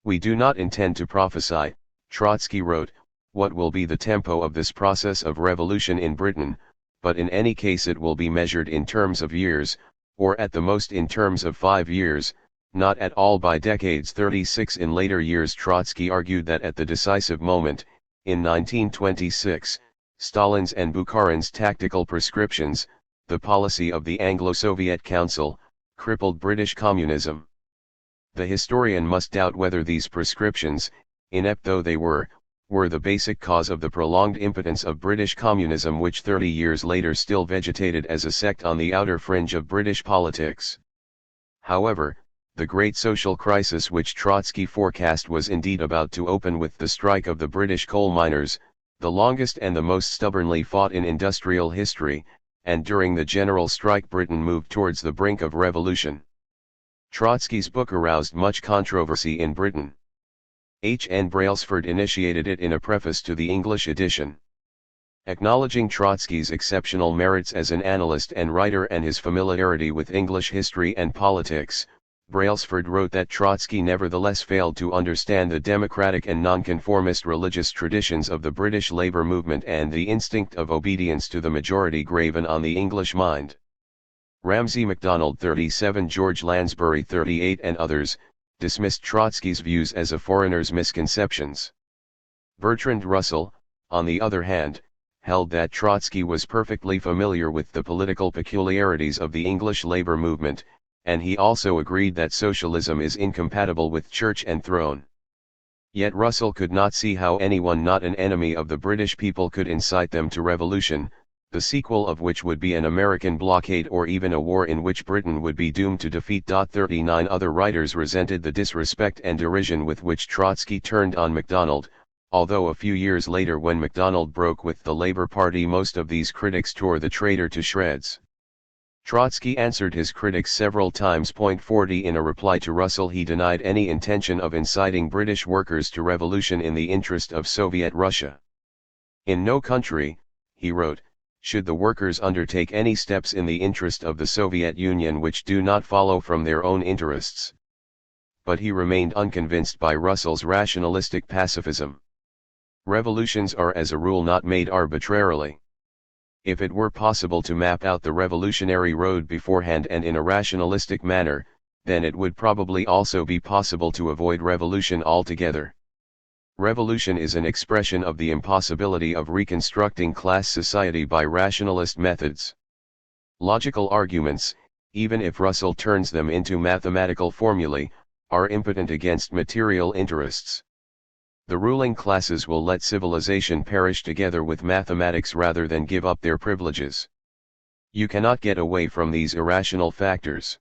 Speaker 1: "We do not intend to prophesy," Trotsky wrote, "what will be the tempo of this process of revolution in Britain, but in any case it will be measured in terms of years, or at the most in terms of 5 years, not at all by decades." 36 In later years Trotsky argued that at the decisive moment, in 1926, Stalin's and Bukharin's tactical prescriptions, the policy of the Anglo-Soviet Council, crippled British communism. The historian must doubt whether these prescriptions, inept though they were the basic cause of the prolonged impotence of British communism, which 30 years later still vegetated as a sect on the outer fringe of British politics. However, the great social crisis which Trotsky forecast was indeed about to open with the strike of the British coal miners, the longest and the most stubbornly fought in industrial history, and during the general strike Britain moved towards the brink of revolution. Trotsky's book aroused much controversy in Britain. H. N. Brailsford initiated it in a preface to the English edition. Acknowledging Trotsky's exceptional merits as an analyst and writer and his familiarity with English history and politics, Brailsford wrote that Trotsky nevertheless failed to understand the democratic and nonconformist religious traditions of the British labor movement and the instinct of obedience to the majority graven on the English mind. Ramsay MacDonald 37, George Lansbury 38 and others, dismissed Trotsky's views as a foreigner's misconceptions. Bertrand Russell, on the other hand, held that Trotsky was perfectly familiar with the political peculiarities of the English labor movement, and he also agreed that socialism is incompatible with church and throne. Yet Russell could not see how anyone not an enemy of the British people could incite them to revolution, the sequel of which would be an American blockade or even a war in which Britain would be doomed to defeat. 39 other writers resented the disrespect and derision with which Trotsky turned on MacDonald, although a few years later when MacDonald broke with the Labour Party most of these critics tore the traitor to shreds. Trotsky answered his critics several times. 40 In a reply to Russell he denied any intention of inciting British workers to revolution in the interest of Soviet Russia. In no country, he wrote, should the workers undertake any steps in the interest of the Soviet Union which do not follow from their own interests. But he remained unconvinced by Russell's rationalistic pacifism. Revolutions are as a rule not made arbitrarily. If it were possible to map out the revolutionary road beforehand and in a rationalistic manner, then it would probably also be possible to avoid revolution altogether. Revolution is an expression of the impossibility of reconstructing class society by rationalist methods. Logical arguments, even if Russell turns them into mathematical formulae, are impotent against material interests. The ruling classes will let civilization perish together with mathematics rather than give up their privileges. You cannot get away from these irrational factors.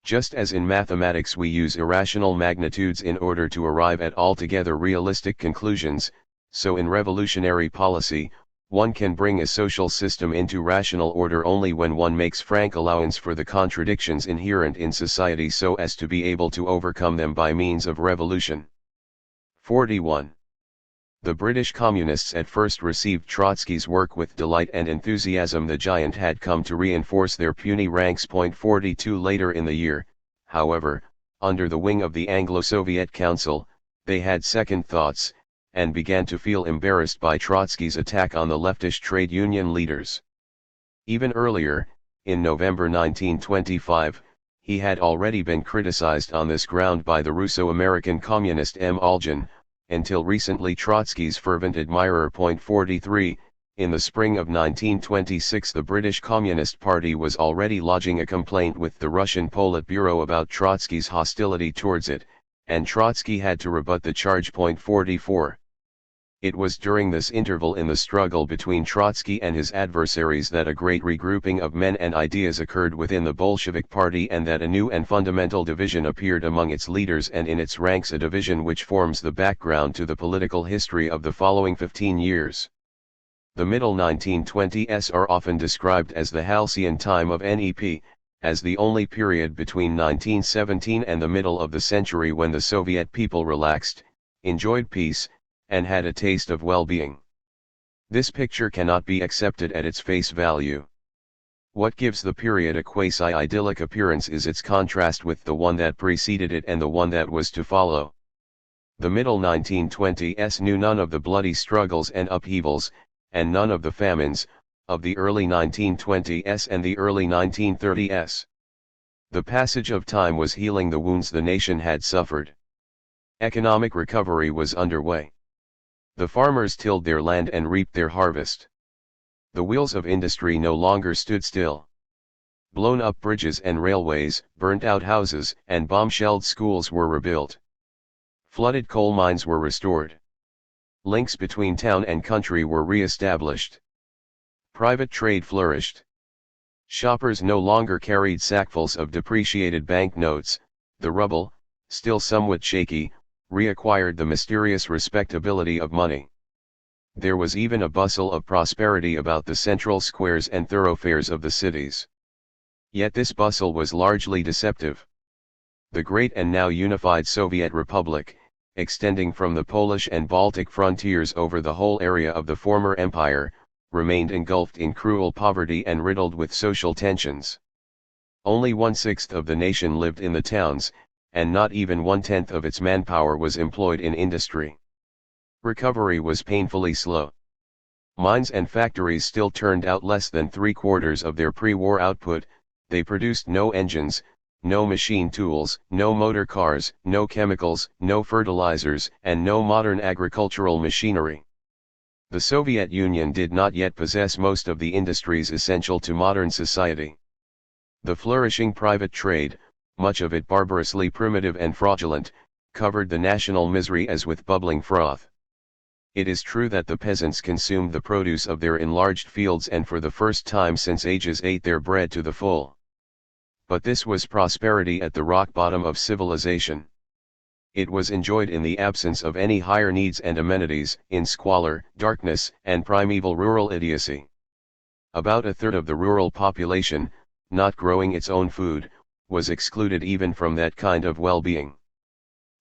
Speaker 1: Just as in mathematics we use irrational magnitudes in order to arrive at altogether realistic conclusions, so in revolutionary policy, one can bring a social system into rational order only when one makes frank allowance for the contradictions inherent in society so as to be able to overcome them by means of revolution. 41. The British Communists at first received Trotsky's work with delight and enthusiasm. The giant had come to reinforce their puny ranks. 42 Later in the year, however, under the wing of the Anglo-Soviet Council, they had second thoughts, and began to feel embarrassed by Trotsky's attack on the leftish trade union leaders. Even earlier, in November 1925, he had already been criticized on this ground by the Russo-American communist M. Algin, until recently Trotsky's fervent admirer. 43, in the spring of 1926 the British Communist Party was already lodging a complaint with the Russian Politburo about Trotsky's hostility towards it, and Trotsky had to rebut the charge. 44. It was during this interval in the struggle between Trotsky and his adversaries that a great regrouping of men and ideas occurred within the Bolshevik Party and that a new and fundamental division appeared among its leaders and in its ranks, a division which forms the background to the political history of the following 15 years. The middle 1920s are often described as the halcyon time of NEP, as the only period between 1917 and the middle of the century when the Soviet people relaxed, enjoyed peace, and had a taste of well-being. This picture cannot be accepted at its face value. What gives the period a quasi-idyllic appearance is its contrast with the one that preceded it and the one that was to follow. The middle 1920s knew none of the bloody struggles and upheavals, and none of the famines, of the early 1920s and the early 1930s. The passage of time was healing the wounds the nation had suffered. Economic recovery was underway. The farmers tilled their land and reaped their harvest. The wheels of industry no longer stood still. Blown-up bridges and railways, burnt-out houses and bomb-shelled schools were rebuilt. Flooded coal mines were restored. Links between town and country were re-established. Private trade flourished. Shoppers no longer carried sackfuls of depreciated banknotes, The ruble, still somewhat shaky, reacquired the mysterious respectability of money. There was even a bustle of prosperity about the central squares and thoroughfares of the cities. Yet this bustle was largely deceptive. The great and now unified Soviet Republic, extending from the Polish and Baltic frontiers over the whole area of the former empire, remained engulfed in cruel poverty and riddled with social tensions. Only 1/6 of the nation lived in the towns, and not even 1/10 of its manpower was employed in industry. Recovery was painfully slow. Mines and factories still turned out less than 3/4 of their pre-war output. They produced no engines, no machine tools, no motor cars, no chemicals, no fertilizers, and no modern agricultural machinery. The Soviet Union did not yet possess most of the industries essential to modern society. The flourishing private trade, much of it barbarously primitive and fraudulent, covered the national misery as with bubbling froth. It is true that the peasants consumed the produce of their enlarged fields and for the first time since ages ate their bread to the full. But this was prosperity at the rock bottom of civilization. It was enjoyed in the absence of any higher needs and amenities, in squalor, darkness, and primeval rural idiocy. About a third of the rural population, not growing its own food, was excluded even from that kind of well-being.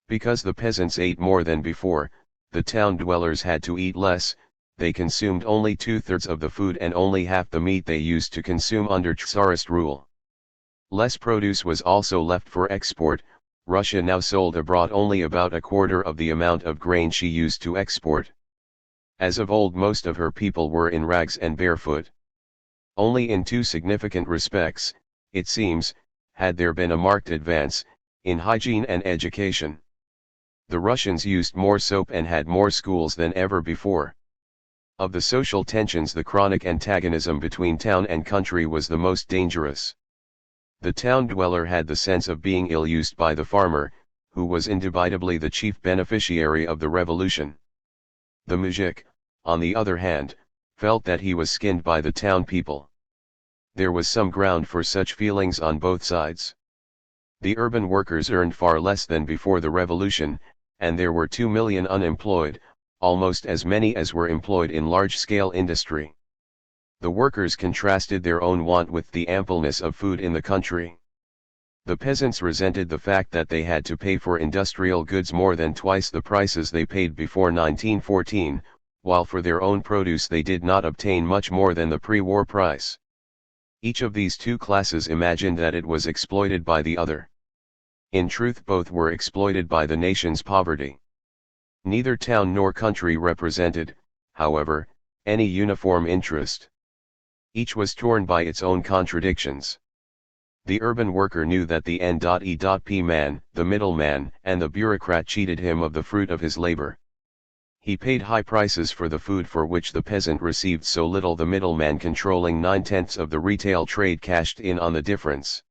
Speaker 1: Because the peasants ate more than before, the town dwellers had to eat less. They consumed only 2/3 of the food and only half the meat they used to consume under Tsarist rule. Less produce was also left for export. Russia now sold abroad only about 1/4 of the amount of grain she used to export. As of old, most of her people were in rags and barefoot. Only in two significant respects, it seems, had there been a marked advance, in hygiene and education. The Russians used more soap and had more schools than ever before. Of the social tensions, the chronic antagonism between town and country was the most dangerous. The town dweller had the sense of being ill-used by the farmer, who was indubitably the chief beneficiary of the revolution. The muzhik, on the other hand, felt that he was skinned by the town people. There was some ground for such feelings on both sides. The urban workers earned far less than before the revolution, and there were 2 million unemployed, almost as many as were employed in large-scale industry. The workers contrasted their own want with the ampleness of food in the country. The peasants resented the fact that they had to pay for industrial goods more than twice the prices they paid before 1914, while for their own produce they did not obtain much more than the pre-war price. Each of these two classes imagined that it was exploited by the other. In truth, both were exploited by the nation's poverty. Neither town nor country represented, however, any uniform interest. Each was torn by its own contradictions. The urban worker knew that the N.E.P. man, the middleman, and the bureaucrat cheated him of the fruit of his labor. He paid high prices for the food for which the peasant received so little. The middleman, controlling 9/10 of the retail trade, cashed in on the difference.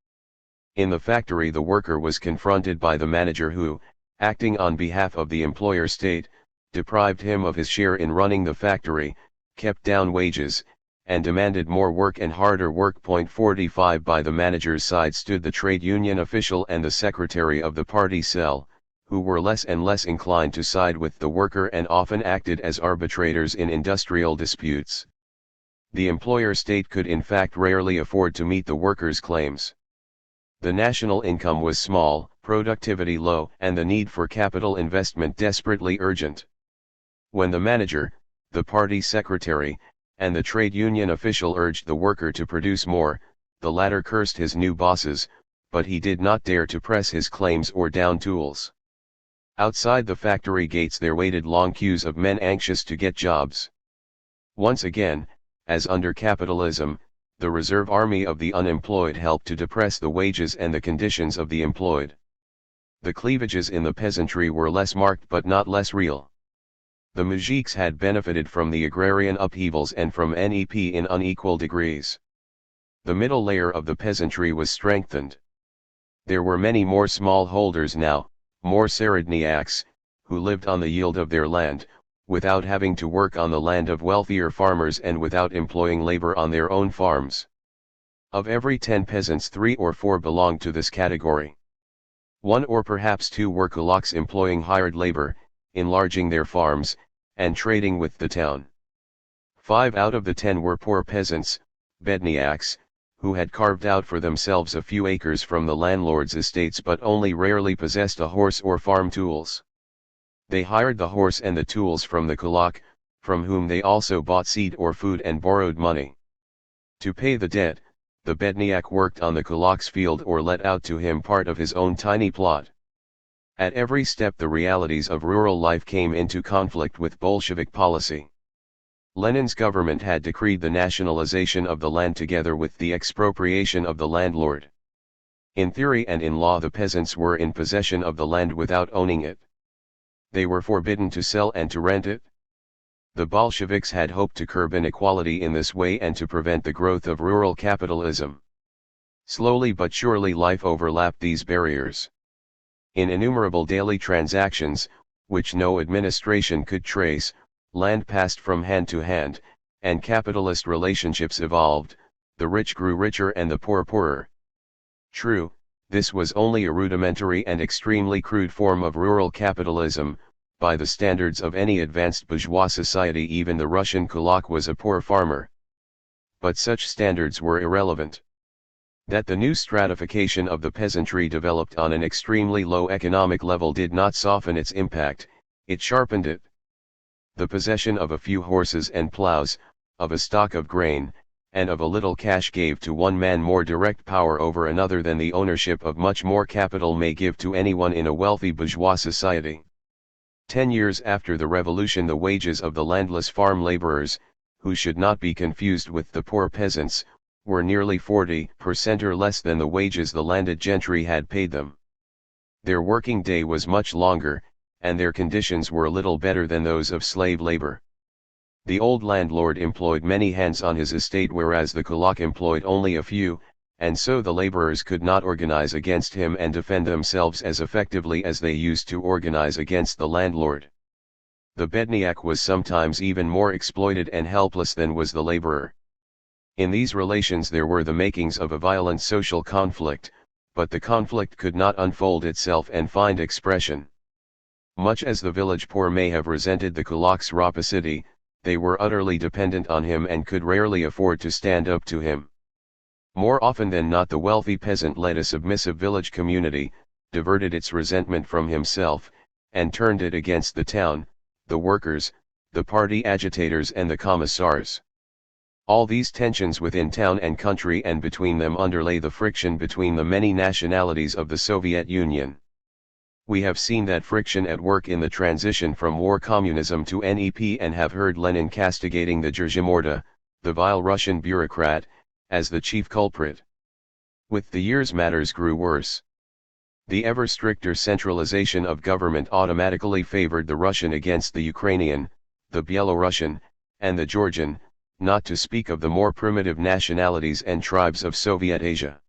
Speaker 1: In the factory, the worker was confronted by the manager who, acting on behalf of the employer state, deprived him of his share in running the factory, kept down wages, and demanded more work and harder work. 45 By the manager's side stood the trade union official and the secretary of the party cell, who were less and less inclined to side with the worker and often acted as arbitrators in industrial disputes. The employer state could in fact rarely afford to meet the workers' claims. The national income was small, productivity low, and the need for capital investment desperately urgent. When the manager, the party secretary, and the trade union official urged the worker to produce more, the latter cursed his new bosses, but he did not dare to press his claims or down tools. Outside the factory gates there waited long queues of men anxious to get jobs. Once again, as under capitalism, the reserve army of the unemployed helped to depress the wages and the conditions of the employed. The cleavages in the peasantry were less marked but not less real. The mujiks had benefited from the agrarian upheavals and from NEP in unequal degrees. The middle layer of the peasantry was strengthened. There were many more smallholders now, more seredniaks, who lived on the yield of their land, without having to work on the land of wealthier farmers and without employing labor on their own farms. Of every 10 peasants 3 or 4 belonged to this category. One or perhaps two were kulaks employing hired labor, enlarging their farms, and trading with the town. 5 out of the 10 were poor peasants, bedniaks, who had carved out for themselves a few acres from the landlord's estates but only rarely possessed a horse or farm tools. They hired the horse and the tools from the kulak, from whom they also bought seed or food and borrowed money. To pay the debt, the bedniak worked on the kulak's field or let out to him part of his own tiny plot. At every step the realities of rural life came into conflict with Bolshevik policy. Lenin's government had decreed the nationalization of the land together with the expropriation of the landlord. In theory and in law the peasants were in possession of the land without owning it. They were forbidden to sell and to rent it. The Bolsheviks had hoped to curb inequality in this way and to prevent the growth of rural capitalism. Slowly but surely life overlapped these barriers. In innumerable daily transactions, which no administration could trace, land passed from hand to hand, and capitalist relationships evolved, the rich grew richer and the poor poorer. True, this was only a rudimentary and extremely crude form of rural capitalism. By the standards of any advanced bourgeois society even the Russian kulak was a poor farmer. But such standards were irrelevant. That the new stratification of the peasantry developed on an extremely low economic level did not soften its impact, it sharpened it. The possession of a few horses and plows, of a stock of grain, and of a little cash gave to one man more direct power over another than the ownership of much more capital may give to anyone in a wealthy bourgeois society. 10 years after the revolution the wages of the landless farm laborers, who should not be confused with the poor peasants, were nearly 40% or less than the wages the landed gentry had paid them. Their working day was much longer, and their conditions were little better than those of slave labor. The old landlord employed many hands on his estate whereas the kulak employed only a few, and so the laborers could not organize against him and defend themselves as effectively as they used to organize against the landlord. The bedniak was sometimes even more exploited and helpless than was the laborer. In these relations there were the makings of a violent social conflict, but the conflict could not unfold itself and find expression. Much as the village poor may have resented the kulak's rapacity, they were utterly dependent on him and could rarely afford to stand up to him. More often than not the wealthy peasant led a submissive village community, diverted its resentment from himself, and turned it against the town, the workers, the party agitators and the commissars. All these tensions within town and country and between them underlay the friction between the many nationalities of the Soviet Union. We have seen that friction at work in the transition from war communism to NEP and have heard Lenin castigating the Deutscherr, the vile Russian bureaucrat, as the chief culprit. With the years matters grew worse. The ever stricter centralization of government automatically favored the Russian against the Ukrainian, the Belarusian, and the Georgian, not to speak of the more primitive nationalities and tribes of Soviet Asia.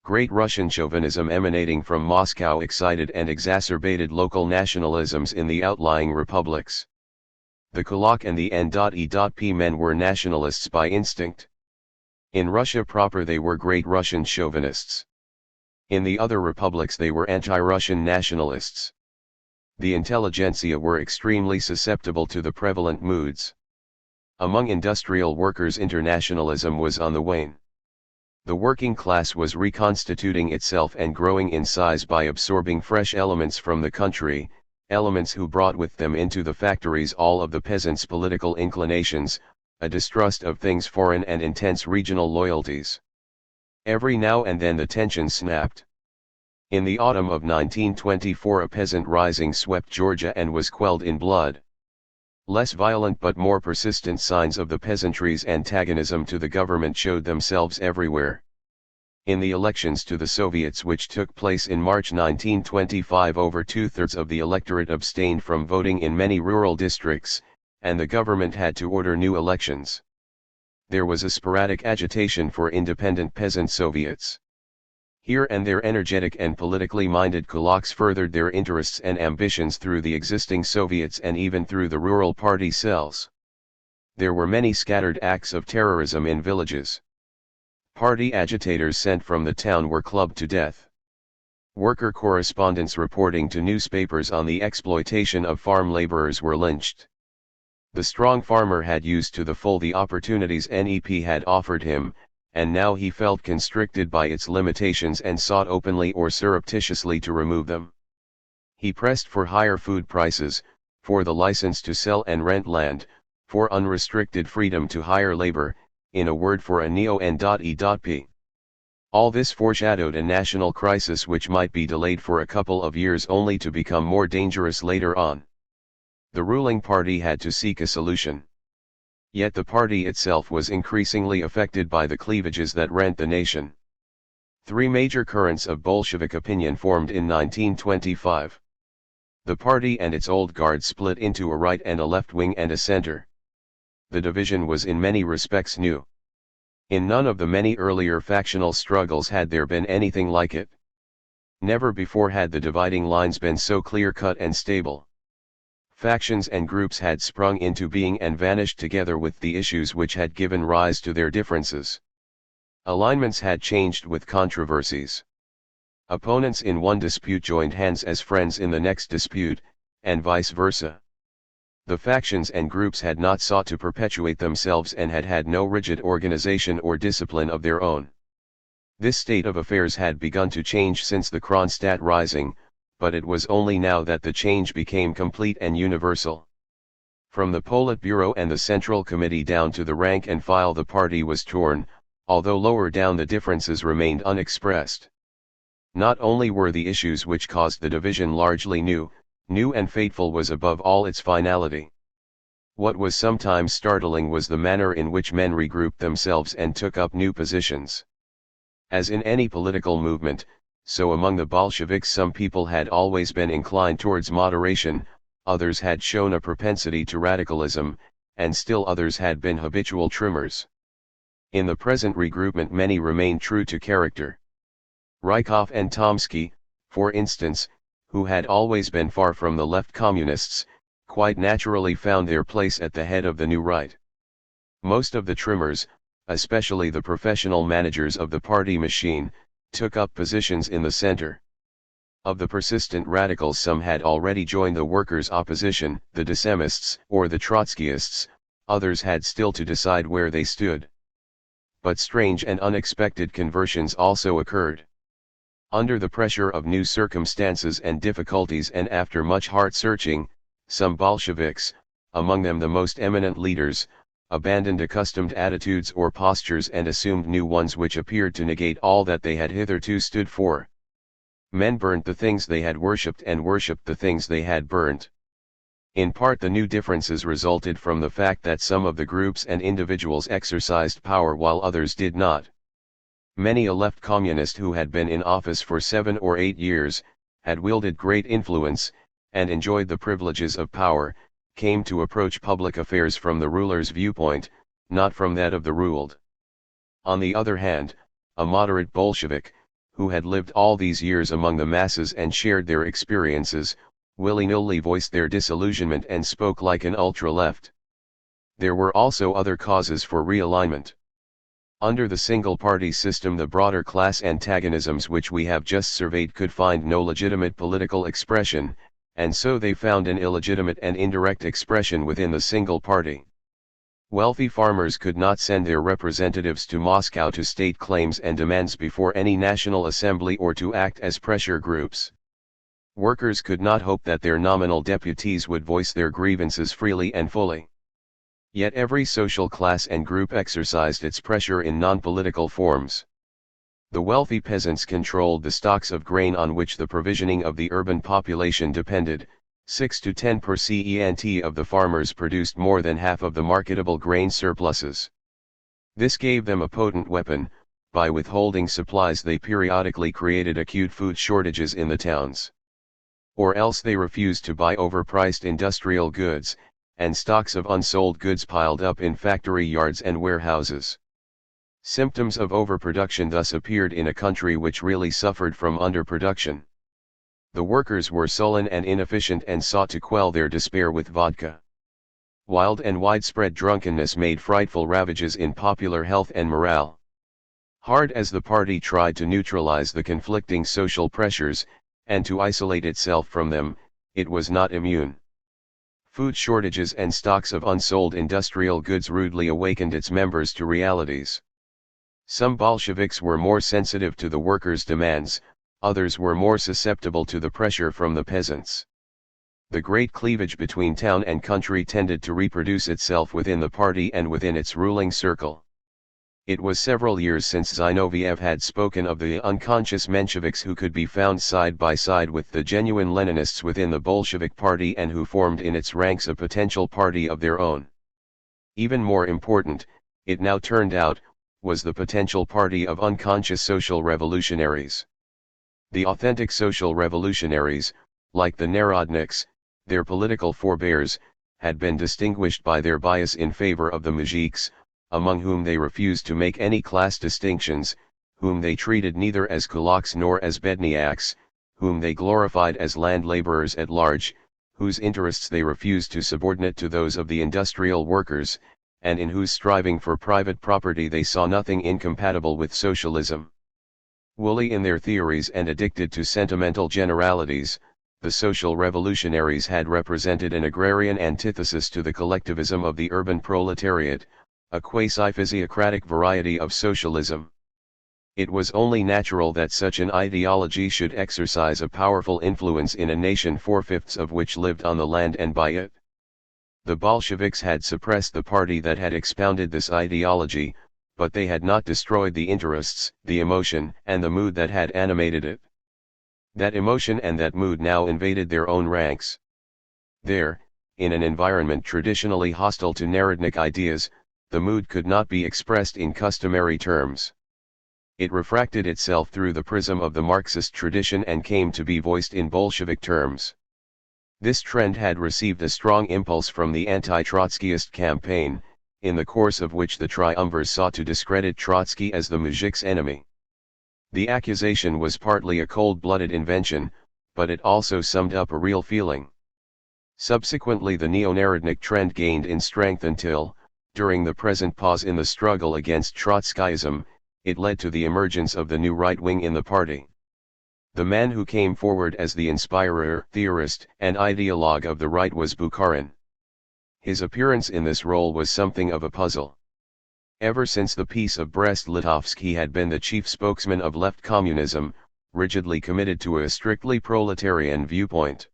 Speaker 1: Great Russian chauvinism emanating from Moscow excited and exacerbated local nationalisms in the outlying republics. The kulak and the N.E.P. men were nationalists by instinct. In Russia proper they were Great Russian chauvinists. In the other republics they were anti-Russian nationalists. The intelligentsia were extremely susceptible to the prevalent moods. Among industrial workers internationalism was on the wane. The working class was reconstituting itself and growing in size by absorbing fresh elements from the country, elements who brought with them into the factories all of the peasants' political inclinations, a distrust of things foreign and intense regional loyalties. Every now and then the tension snapped. In the autumn of 1924 a peasant rising swept Georgia and was quelled in blood. Less violent but more persistent signs of the peasantry's antagonism to the government showed themselves everywhere. In the elections to the Soviets which took place in March 1925 over two-thirds of the electorate abstained from voting in many rural districts, and the government had to order new elections. There was a sporadic agitation for independent peasant Soviets. Here and there energetic and politically minded kulaks furthered their interests and ambitions through the existing Soviets and even through the rural party cells. There were many scattered acts of terrorism in villages. Party agitators sent from the town were clubbed to death. Worker correspondents reporting to newspapers on the exploitation of farm laborers were lynched. The strong farmer had used to the full the opportunities NEP had offered him, and now he felt constricted by its limitations and sought openly or surreptitiously to remove them. He pressed for higher food prices, for the license to sell and rent land, for unrestricted freedom to hire labor, in a word for a neo-N.E.P. All this foreshadowed a national crisis which might be delayed for a couple of years only to become more dangerous later on. The ruling party had to seek a solution. Yet the party itself was increasingly affected by the cleavages that rent the nation. Three major currents of Bolshevik opinion formed in 1925. The party and its old guard split into a right and a left wing and a center. The division was in many respects new. In none of the many earlier factional struggles had there been anything like it. Never before had the dividing lines been so clear-cut and stable. Factions and groups had sprung into being and vanished together with the issues which had given rise to their differences. Alignments had changed with controversies. Opponents in one dispute joined hands as friends in the next dispute, and vice versa. The factions and groups had not sought to perpetuate themselves and had had no rigid organization or discipline of their own. This state of affairs had begun to change since the Kronstadt Rising, but it was only now that the change became complete and universal. From the Politburo and the Central Committee down to the rank and file the party was torn, although lower down the differences remained unexpressed. Not only were the issues which caused the division largely new and fateful was above all its finality. What was sometimes startling was the manner in which men regrouped themselves and took up new positions. As in any political movement, so among the Bolsheviks some people had always been inclined towards moderation, others had shown a propensity to radicalism, and still others had been habitual trimmers. In the present regroupment many remained true to character. Rykov and Tomsky, for instance, who had always been far from the left communists, quite naturally found their place at the head of the new right. Most of the trimmers, especially the professional managers of the party machine, took up positions in the center. Of the persistent radicals some had already joined the workers' opposition, the Decemists or the Trotskyists, others had still to decide where they stood. But strange and unexpected conversions also occurred. Under the pressure of new circumstances and difficulties and after much heart-searching, some Bolsheviks, among them the most eminent leaders, abandoned accustomed attitudes or postures and assumed new ones which appeared to negate all that they had hitherto stood for. Men burnt the things they had worshipped and worshipped the things they had burnt. In part the new differences resulted from the fact that some of the groups and individuals exercised power while others did not. Many a left communist who had been in office for 7 or 8 years, had wielded great influence, and enjoyed the privileges of power, came to approach public affairs from the ruler's viewpoint, not from that of the ruled. On the other hand, a moderate Bolshevik, who had lived all these years among the masses and shared their experiences, willy-nilly voiced their disillusionment and spoke like an ultra-left. There were also other causes for realignment. Under the single-party system the broader class antagonisms which we have just surveyed could find no legitimate political expression, and so they found an illegitimate and indirect expression within the single party. Wealthy farmers could not send their representatives to Moscow to state claims and demands before any national assembly or to act as pressure groups. Workers could not hope that their nominal deputies would voice their grievances freely and fully. Yet every social class and group exercised its pressure in non-political forms. The wealthy peasants controlled the stocks of grain on which the provisioning of the urban population depended. 6 to 10% of the farmers produced more than half of the marketable grain surpluses. This gave them a potent weapon. By withholding supplies they periodically created acute food shortages in the towns. Or else they refused to buy overpriced industrial goods, and stocks of unsold goods piled up in factory yards and warehouses. Symptoms of overproduction thus appeared in a country which really suffered from underproduction. The workers were sullen and inefficient and sought to quell their despair with vodka. Wild and widespread drunkenness made frightful ravages in popular health and morale. Hard as the party tried to neutralize the conflicting social pressures, and to isolate itself from them, it was not immune. Food shortages and stocks of unsold industrial goods rudely awakened its members to realities. Some Bolsheviks were more sensitive to the workers' demands, others were more susceptible to the pressure from the peasants. The great cleavage between town and country tended to reproduce itself within the party and within its ruling circle. It was several years since Zinoviev had spoken of the unconscious Mensheviks who could be found side by side with the genuine Leninists within the Bolshevik party and who formed in its ranks a potential party of their own. Even more important, it now turned out, was the potential party of unconscious social revolutionaries. The authentic social revolutionaries, like the Narodniks, their political forebears, had been distinguished by their bias in favor of the mujiks, among whom they refused to make any class distinctions, whom they treated neither as kulaks nor as bedniaks, whom they glorified as land laborers at large, whose interests they refused to subordinate to those of the industrial workers, and in whose striving for private property they saw nothing incompatible with socialism. Woolly in their theories and addicted to sentimental generalities, the social revolutionaries had represented an agrarian antithesis to the collectivism of the urban proletariat, a quasi-physiocratic variety of socialism. It was only natural that such an ideology should exercise a powerful influence in a nation 4/5 of which lived on the land and by it. The Bolsheviks had suppressed the party that had expounded this ideology, but they had not destroyed the interests, the emotion, and the mood that had animated it. That emotion and that mood now invaded their own ranks. There, in an environment traditionally hostile to Narodnik ideas, the mood could not be expressed in customary terms. It refracted itself through the prism of the Marxist tradition and came to be voiced in Bolshevik terms. This trend had received a strong impulse from the anti-Trotskyist campaign, in the course of which the triumvirs sought to discredit Trotsky as the mujik's enemy. The accusation was partly a cold-blooded invention, but it also summed up a real feeling. Subsequently the neo-Narodnik trend gained in strength until, during the present pause in the struggle against Trotskyism, it led to the emergence of the new right wing in the party. The man who came forward as the inspirer, theorist, and ideologue of the right was Bukharin. His appearance in this role was something of a puzzle. Ever since the Peace of Brest-Litovsk he had been the chief spokesman of left communism, rigidly committed to a strictly proletarian viewpoint.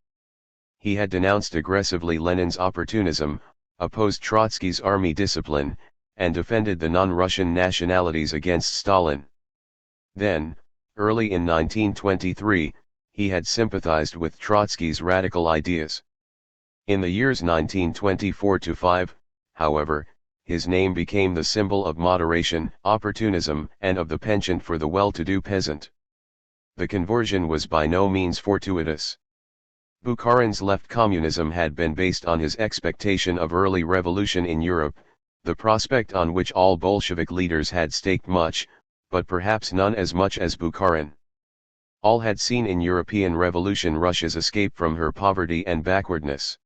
Speaker 1: He had denounced aggressively Lenin's opportunism, opposed Trotsky's army discipline, and defended the non-Russian nationalities against Stalin. Then, early in 1923, he had sympathized with Trotsky's radical ideas. In the years 1924-5, however, his name became the symbol of moderation, opportunism, and of the penchant for the well-to-do peasant. The conversion was by no means fortuitous. Bukharin's left communism had been based on his expectation of early revolution in Europe, the prospect on which all Bolshevik leaders had staked much, but perhaps none as much as Bukharin. All had seen in European revolution Russia's escape from her poverty and backwardness.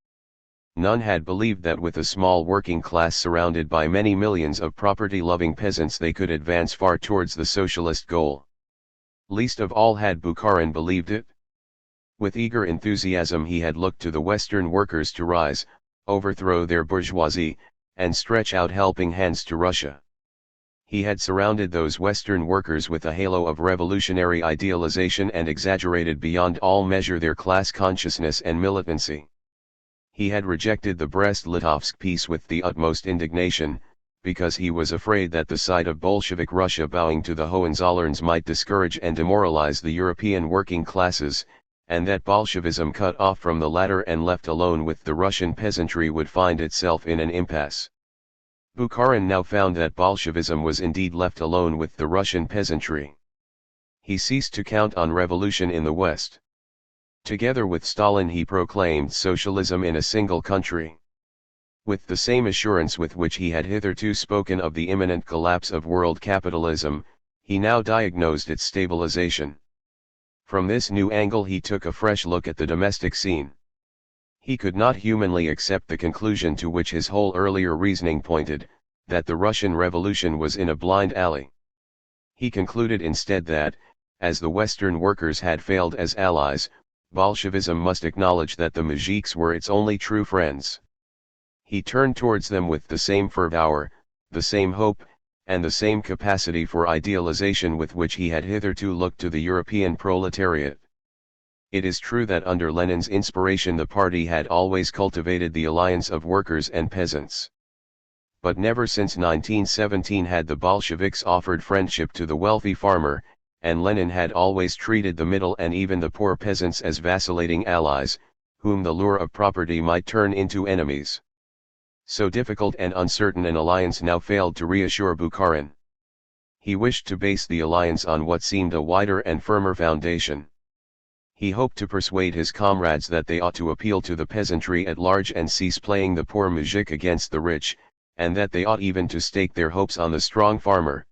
Speaker 1: None had believed that with a small working class surrounded by many millions of property-loving peasants they could advance far towards the socialist goal. Least of all had Bukharin believed it. With eager enthusiasm he had looked to the Western workers to rise, overthrow their bourgeoisie, and stretch out helping hands to Russia. He had surrounded those Western workers with a halo of revolutionary idealization and exaggerated beyond all measure their class consciousness and militancy. He had rejected the Brest-Litovsk peace with the utmost indignation, because he was afraid that the sight of Bolshevik Russia bowing to the Hohenzollerns might discourage and demoralize the European working classes, and that Bolshevism cut off from the latter and left alone with the Russian peasantry would find itself in an impasse. Bukharin now found that Bolshevism was indeed left alone with the Russian peasantry. He ceased to count on revolution in the West. Together with Stalin he proclaimed socialism in a single country. With the same assurance with which he had hitherto spoken of the imminent collapse of world capitalism, he now diagnosed its stabilization. From this new angle he took a fresh look at the domestic scene. He could not humanly accept the conclusion to which his whole earlier reasoning pointed, that the Russian Revolution was in a blind alley. He concluded instead that, as the Western workers had failed as allies, Bolshevism must acknowledge that the mujiks were its only true friends. He turned towards them with the same fervor, the same hope, and the same capacity for idealization with which he had hitherto looked to the European proletariat. It is true that under Lenin's inspiration the party had always cultivated the alliance of workers and peasants. But never since 1917 had the Bolsheviks offered friendship to the wealthy farmer, and Lenin had always treated the middle and even the poor peasants as vacillating allies, whom the lure of property might turn into enemies. So difficult and uncertain an alliance now failed to reassure Bukharin. He wished to base the alliance on what seemed a wider and firmer foundation. He hoped to persuade his comrades that they ought to appeal to the peasantry at large and cease playing the poor mujik against the rich, and that they ought even to stake their hopes on the strong farmer.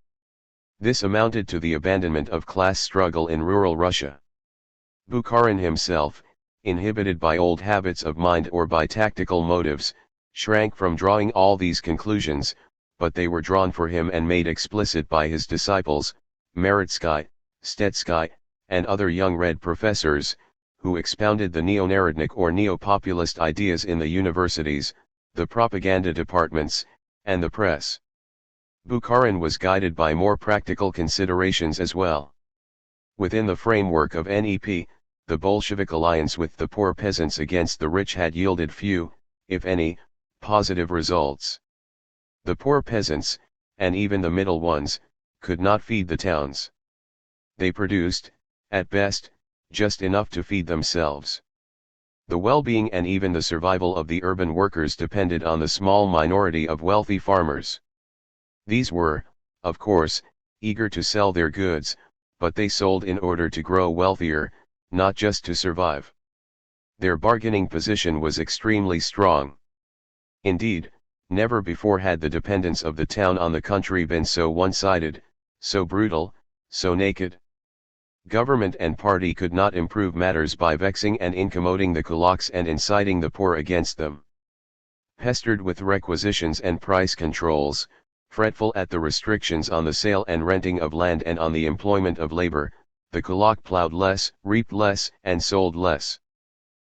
Speaker 1: This amounted to the abandonment of class struggle in rural Russia. Bukharin himself, inhibited by old habits of mind or by tactical motives, shrank from drawing all these conclusions, but they were drawn for him and made explicit by his disciples, Maritsky, Stetsky, and other young Red professors, who expounded the neo-narodnik or neo-populist ideas in the universities, the propaganda departments, and the press. Bukharin was guided by more practical considerations as well. Within the framework of NEP, the Bolshevik alliance with the poor peasants against the rich had yielded few, if any, positive results. The poor peasants, and even the middle ones, could not feed the towns. They produced, at best, just enough to feed themselves. The well-being and even the survival of the urban workers depended on the small minority of wealthy farmers. These were, of course, eager to sell their goods, but they sold in order to grow wealthier, not just to survive. Their bargaining position was extremely strong. Indeed, never before had the dependence of the town on the country been so one-sided, so brutal, so naked. Government and party could not improve matters by vexing and incommoding the kulaks and inciting the poor against them. Pestered with requisitions and price controls, fretful at the restrictions on the sale and renting of land and on the employment of labor, the kulak plowed less, reaped less, and sold less.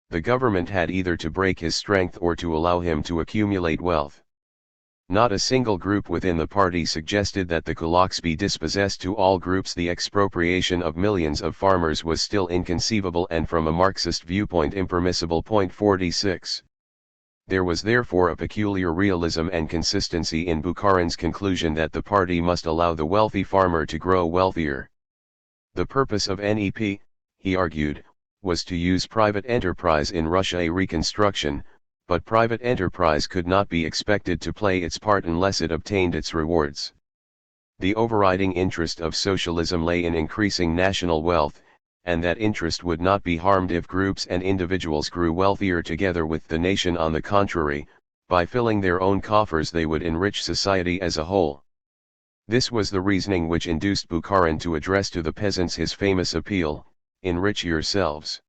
Speaker 1: The government had either to break his strength or to allow him to accumulate wealth. Not a single group within the party suggested that the kulaks be dispossessed to all groups. The expropriation of millions of farmers was still inconceivable and from a Marxist viewpoint impermissible. 46. There was therefore a peculiar realism and consistency in Bukharin's conclusion that the party must allow the wealthy farmer to grow wealthier. The purpose of NEP, he argued, was to use private enterprise in Russia a reconstruction, but private enterprise could not be expected to play its part unless it obtained its rewards. The overriding interest of socialism lay in increasing national wealth, and that interest would not be harmed if groups and individuals grew wealthier together with the nation. On the contrary, by filling their own coffers they would enrich society as a whole. This was the reasoning which induced Bukharin to address to the peasants his famous appeal, "Enrich yourselves."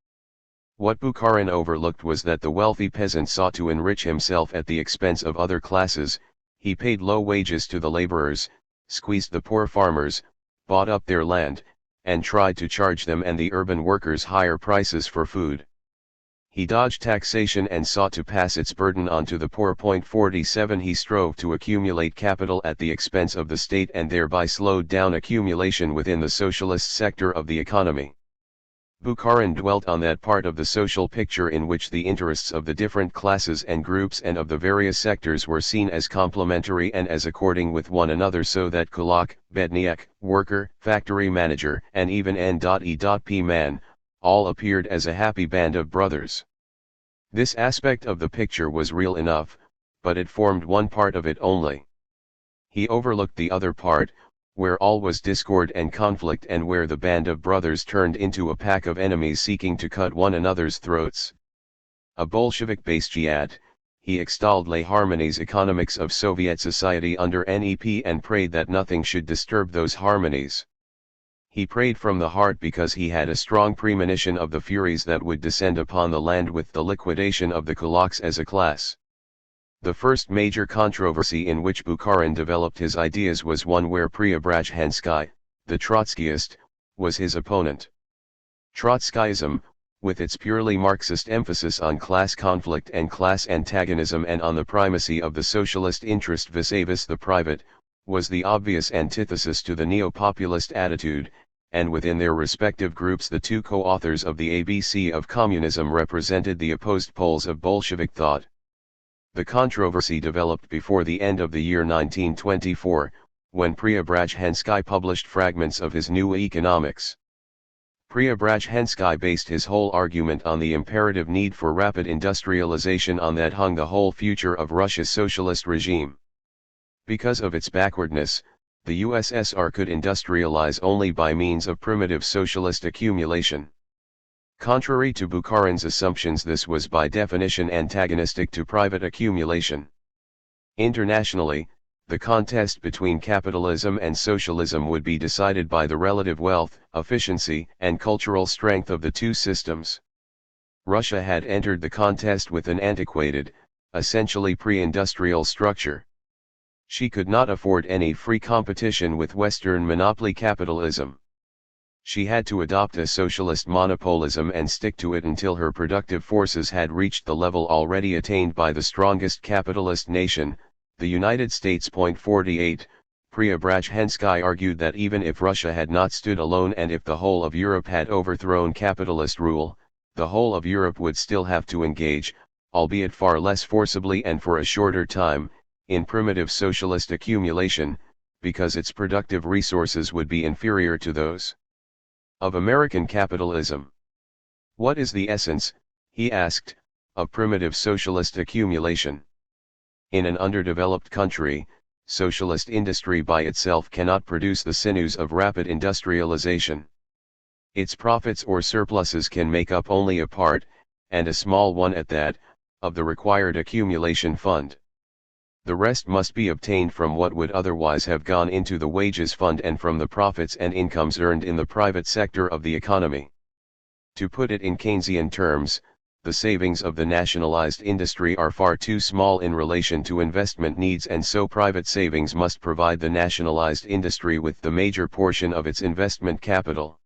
Speaker 1: What Bukharin overlooked was that the wealthy peasant sought to enrich himself at the expense of other classes. He paid low wages to the laborers, squeezed the poor farmers, bought up their land, and tried to charge them and the urban workers higher prices for food. He dodged taxation and sought to pass its burden on to the poor. 47 He strove to accumulate capital at the expense of the state and thereby slowed down accumulation within the socialist sector of the economy. Bukharin dwelt on that part of the social picture in which the interests of the different classes and groups and of the various sectors were seen as complementary and as according with one another, so that kulak, bedniak, worker, factory manager, and even N.E.P. man, all appeared as a happy band of brothers. This aspect of the picture was real enough, but it formed one part of it only. He overlooked the other part, where all was discord and conflict and where the band of brothers turned into a pack of enemies seeking to cut one another's throats. A Bolshevik-based jihad, he extolled les harmonies economiques of Soviet society under NEP and prayed that nothing should disturb those harmonies. He prayed from the heart because he had a strong premonition of the furies that would descend upon the land with the liquidation of the kulaks as a class. The first major controversy in which Bukharin developed his ideas was one where Preobrazhensky, the Trotskyist, was his opponent. Trotskyism, with its purely Marxist emphasis on class conflict and class antagonism and on the primacy of the socialist interest vis-a-vis the private, was the obvious antithesis to the neo-populist attitude, and within their respective groups the two co-authors of the ABC of Communism represented the opposed poles of Bolshevik thought. The controversy developed before the end of the year 1924, when Preobrazhensky published fragments of his New Economics. Preobrazhensky based his whole argument on the imperative need for rapid industrialization on that hung the whole future of Russia's socialist regime. Because of its backwardness, the USSR could industrialize only by means of primitive socialist accumulation. Contrary to Bukharin's assumptions, this was by definition antagonistic to private accumulation. Internationally, the contest between capitalism and socialism would be decided by the relative wealth, efficiency, and cultural strength of the two systems. Russia had entered the contest with an antiquated, essentially pre-industrial structure. She could not afford any free competition with Western monopoly capitalism. She had to adopt a socialist monopolism and stick to it until her productive forces had reached the level already attained by the strongest capitalist nation, the United States. 48. Preobrazhensky argued that even if Russia had not stood alone and if the whole of Europe had overthrown capitalist rule, the whole of Europe would still have to engage, albeit far less forcibly and for a shorter time, in primitive socialist accumulation, because its productive resources would be inferior to those of American capitalism. What is the essence, he asked, of primitive socialist accumulation? In an underdeveloped country, socialist industry by itself cannot produce the sinews of rapid industrialization. Its profits or surpluses can make up only a part, and a small one at that, of the required accumulation fund. The rest must be obtained from what would otherwise have gone into the wages fund and from the profits and incomes earned in the private sector of the economy. To put it in Keynesian terms, the savings of the nationalized industry are far too small in relation to investment needs, and so private savings must provide the nationalized industry with the major portion of its investment capital.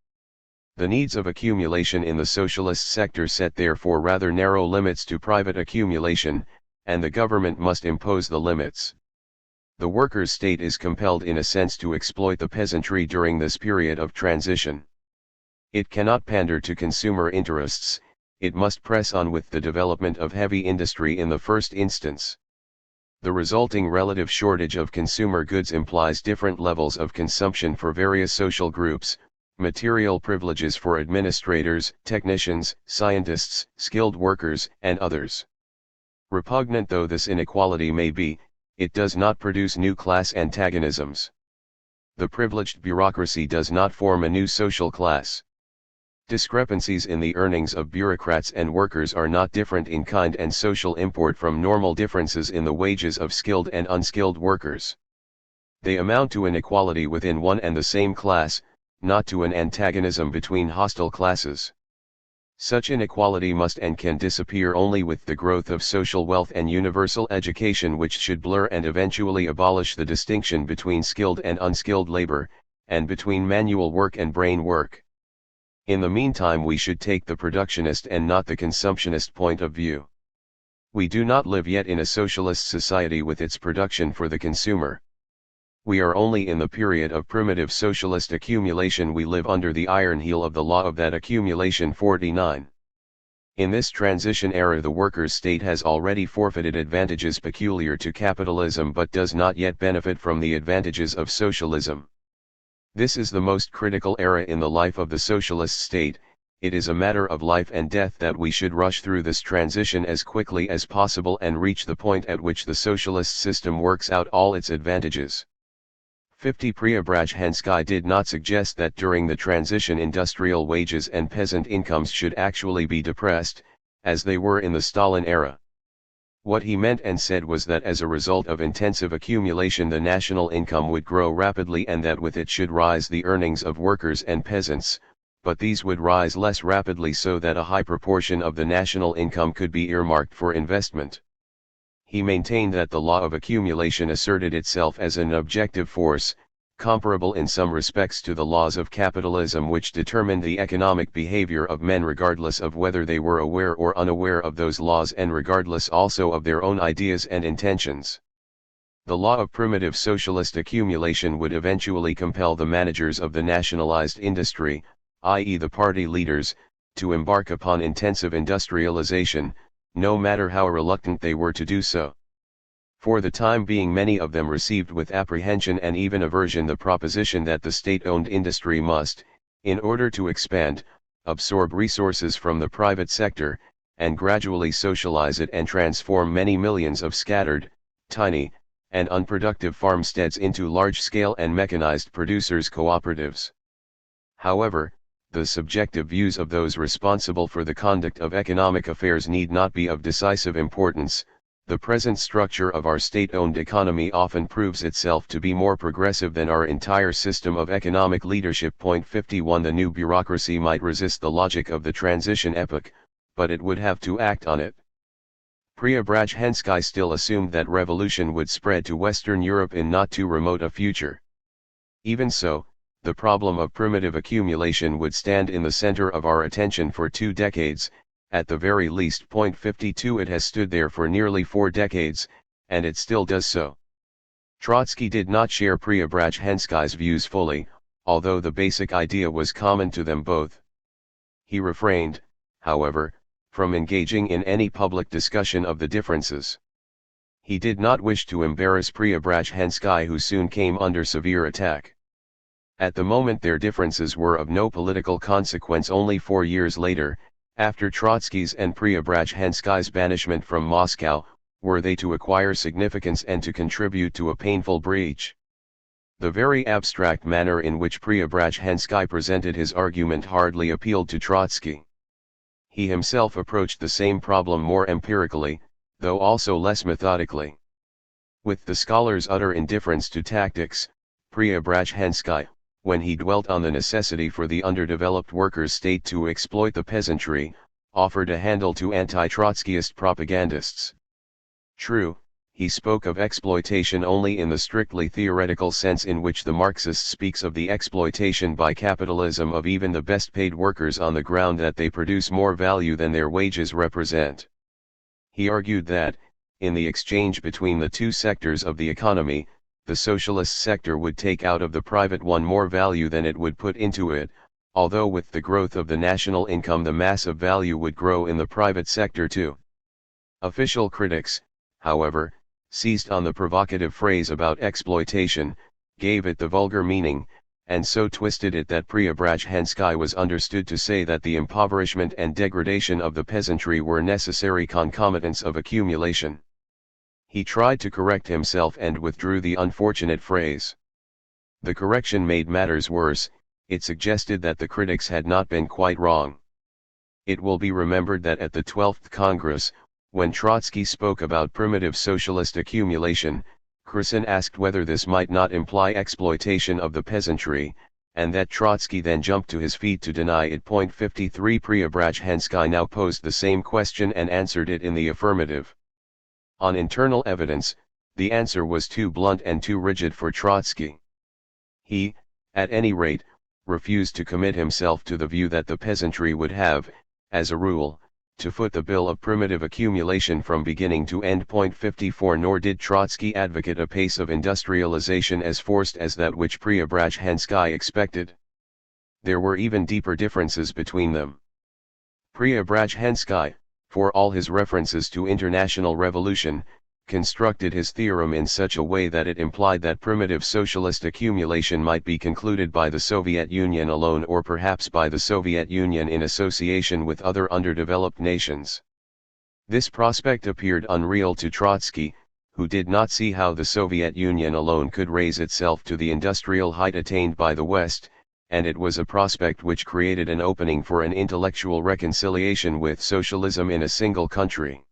Speaker 1: The needs of accumulation in the socialist sector set therefore rather narrow limits to private accumulation, and the government must impose the limits. The workers' state is compelled in a sense to exploit the peasantry during this period of transition. It cannot pander to consumer interests, it must press on with the development of heavy industry in the first instance. The resulting relative shortage of consumer goods implies different levels of consumption for various social groups, material privileges for administrators, technicians, scientists, skilled workers, and others. Repugnant though this inequality may be, it does not produce new class antagonisms. The privileged bureaucracy does not form a new social class. Discrepancies in the earnings of bureaucrats and workers are not different in kind and social import from normal differences in the wages of skilled and unskilled workers. They amount to inequality within one and the same class, not to an antagonism between hostile classes. Such inequality must and can disappear only with the growth of social wealth and universal education, which should blur and eventually abolish the distinction between skilled and unskilled labor, and between manual work and brain work. In the meantime we should take the productionist and not the consumptionist point of view. We do not live yet in a socialist society with its production for the consumer. We are only in the period of primitive socialist accumulation. We live under the iron heel of the law of that accumulation. 49. In this transition era the workers' state has already forfeited advantages peculiar to capitalism but does not yet benefit from the advantages of socialism. This is the most critical era in the life of the socialist state. It is a matter of life and death that we should rush through this transition as quickly as possible and reach the point at which the socialist system works out all its advantages. 50. Preobrazhensky did not suggest that during the transition industrial wages and peasant incomes should actually be depressed, as they were in the Stalin era. What he meant and said was that as a result of intensive accumulation the national income would grow rapidly and that with it should rise the earnings of workers and peasants, but these would rise less rapidly so that a high proportion of the national income could be earmarked for investment. He maintained that the law of accumulation asserted itself as an objective force, comparable in some respects to the laws of capitalism which determined the economic behavior of men regardless of whether they were aware or unaware of those laws and regardless also of their own ideas and intentions. The law of primitive socialist accumulation would eventually compel the managers of the nationalized industry, i.e. the party leaders, to embark upon intensive industrialization, no matter how reluctant they were to do so. For the time being many of them received with apprehension and even aversion the proposition that the state-owned industry must, in order to expand, absorb resources from the private sector, and gradually socialize it and transform many millions of scattered, tiny, and unproductive farmsteads into large-scale and mechanized producers' cooperatives. However, the subjective views of those responsible for the conduct of economic affairs need not be of decisive importance. The present structure of our state-owned economy often proves itself to be more progressive than our entire system of economic leadership. 51 The new bureaucracy might resist the logic of the transition epoch, but it would have to act on it. Preobrazhensky still assumed that revolution would spread to Western Europe in not too remote a future. Even so, the problem of primitive accumulation would stand in the center of our attention for 2 decades, at the very least. 52 It has stood there for nearly 4 decades, and it still does so. Trotsky did not share Preobrazhensky's views fully, although the basic idea was common to them both. He refrained, however, from engaging in any public discussion of the differences. He did not wish to embarrass Preobrazhensky, who soon came under severe attack. At the moment their differences were of no political consequence. Only 4 years later, after Trotsky's and Preobrazhensky's banishment from Moscow, were they to acquire significance and to contribute to a painful breach. The very abstract manner in which Preobrazhensky presented his argument hardly appealed to Trotsky. He himself approached the same problem more empirically, though also less methodically. With the scholar's utter indifference to tactics, Preobrazhensky, when he dwelt on the necessity for the underdeveloped workers' state to exploit the peasantry, offered a handle to anti-Trotskyist propagandists. True, he spoke of exploitation only in the strictly theoretical sense in which the Marxist speaks of the exploitation by capitalism of even the best-paid workers on the ground that they produce more value than their wages represent. He argued that, in the exchange between the two sectors of the economy, the socialist sector would take out of the private one more value than it would put into it, although with the growth of the national income the mass of value would grow in the private sector too. Official critics, however, seized on the provocative phrase about exploitation, gave it the vulgar meaning, and so twisted it that Preobrazhensky was understood to say that the impoverishment and degradation of the peasantry were necessary concomitants of accumulation. He tried to correct himself and withdrew the unfortunate phrase. The correction made matters worse. It suggested that the critics had not been quite wrong. It will be remembered that at the 12th Congress, when Trotsky spoke about primitive socialist accumulation, Kherson asked whether this might not imply exploitation of the peasantry, and that Trotsky then jumped to his feet to deny it. 53 Preobrazhensky now posed the same question and answered it in the affirmative. On internal evidence, the answer was too blunt and too rigid for Trotsky. He, at any rate, refused to commit himself to the view that the peasantry would have, as a rule, to foot the bill of primitive accumulation from beginning to end. 54 Nor did Trotsky advocate a pace of industrialization as forced as that which Preobrazhensky expected. There were even deeper differences between them. Preobrazhensky, for all his references to international revolution, constructed his theorem in such a way that it implied that primitive socialist accumulation might be concluded by the Soviet Union alone or perhaps by the Soviet Union in association with other underdeveloped nations. This prospect appeared unreal to Trotsky, who did not see how the Soviet Union alone could raise itself to the industrial height attained by the West, and it was a prospect which created an opening for an intellectual reconciliation with socialism in a single country.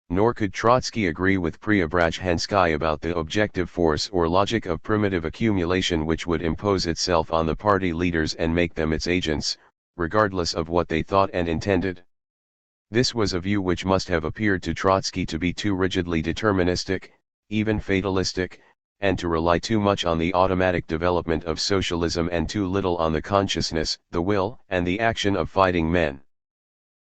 Speaker 1: Nor could Trotsky agree with Preobrazhensky about the objective force or logic of primitive accumulation which would impose itself on the party leaders and make them its agents, regardless of what they thought and intended. This was a view which must have appeared to Trotsky to be too rigidly deterministic, even fatalistic, and to rely too much on the automatic development of socialism and too little on the consciousness, the will, and the action of fighting men.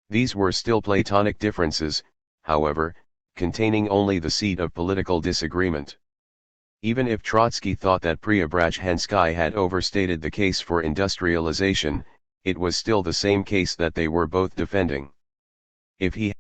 Speaker 1: These were still Platonic differences, however, containing only the seed of political disagreement. Even if Trotsky thought that Preobrazhensky had overstated the case for industrialization, it was still the same case that they were both defending. If he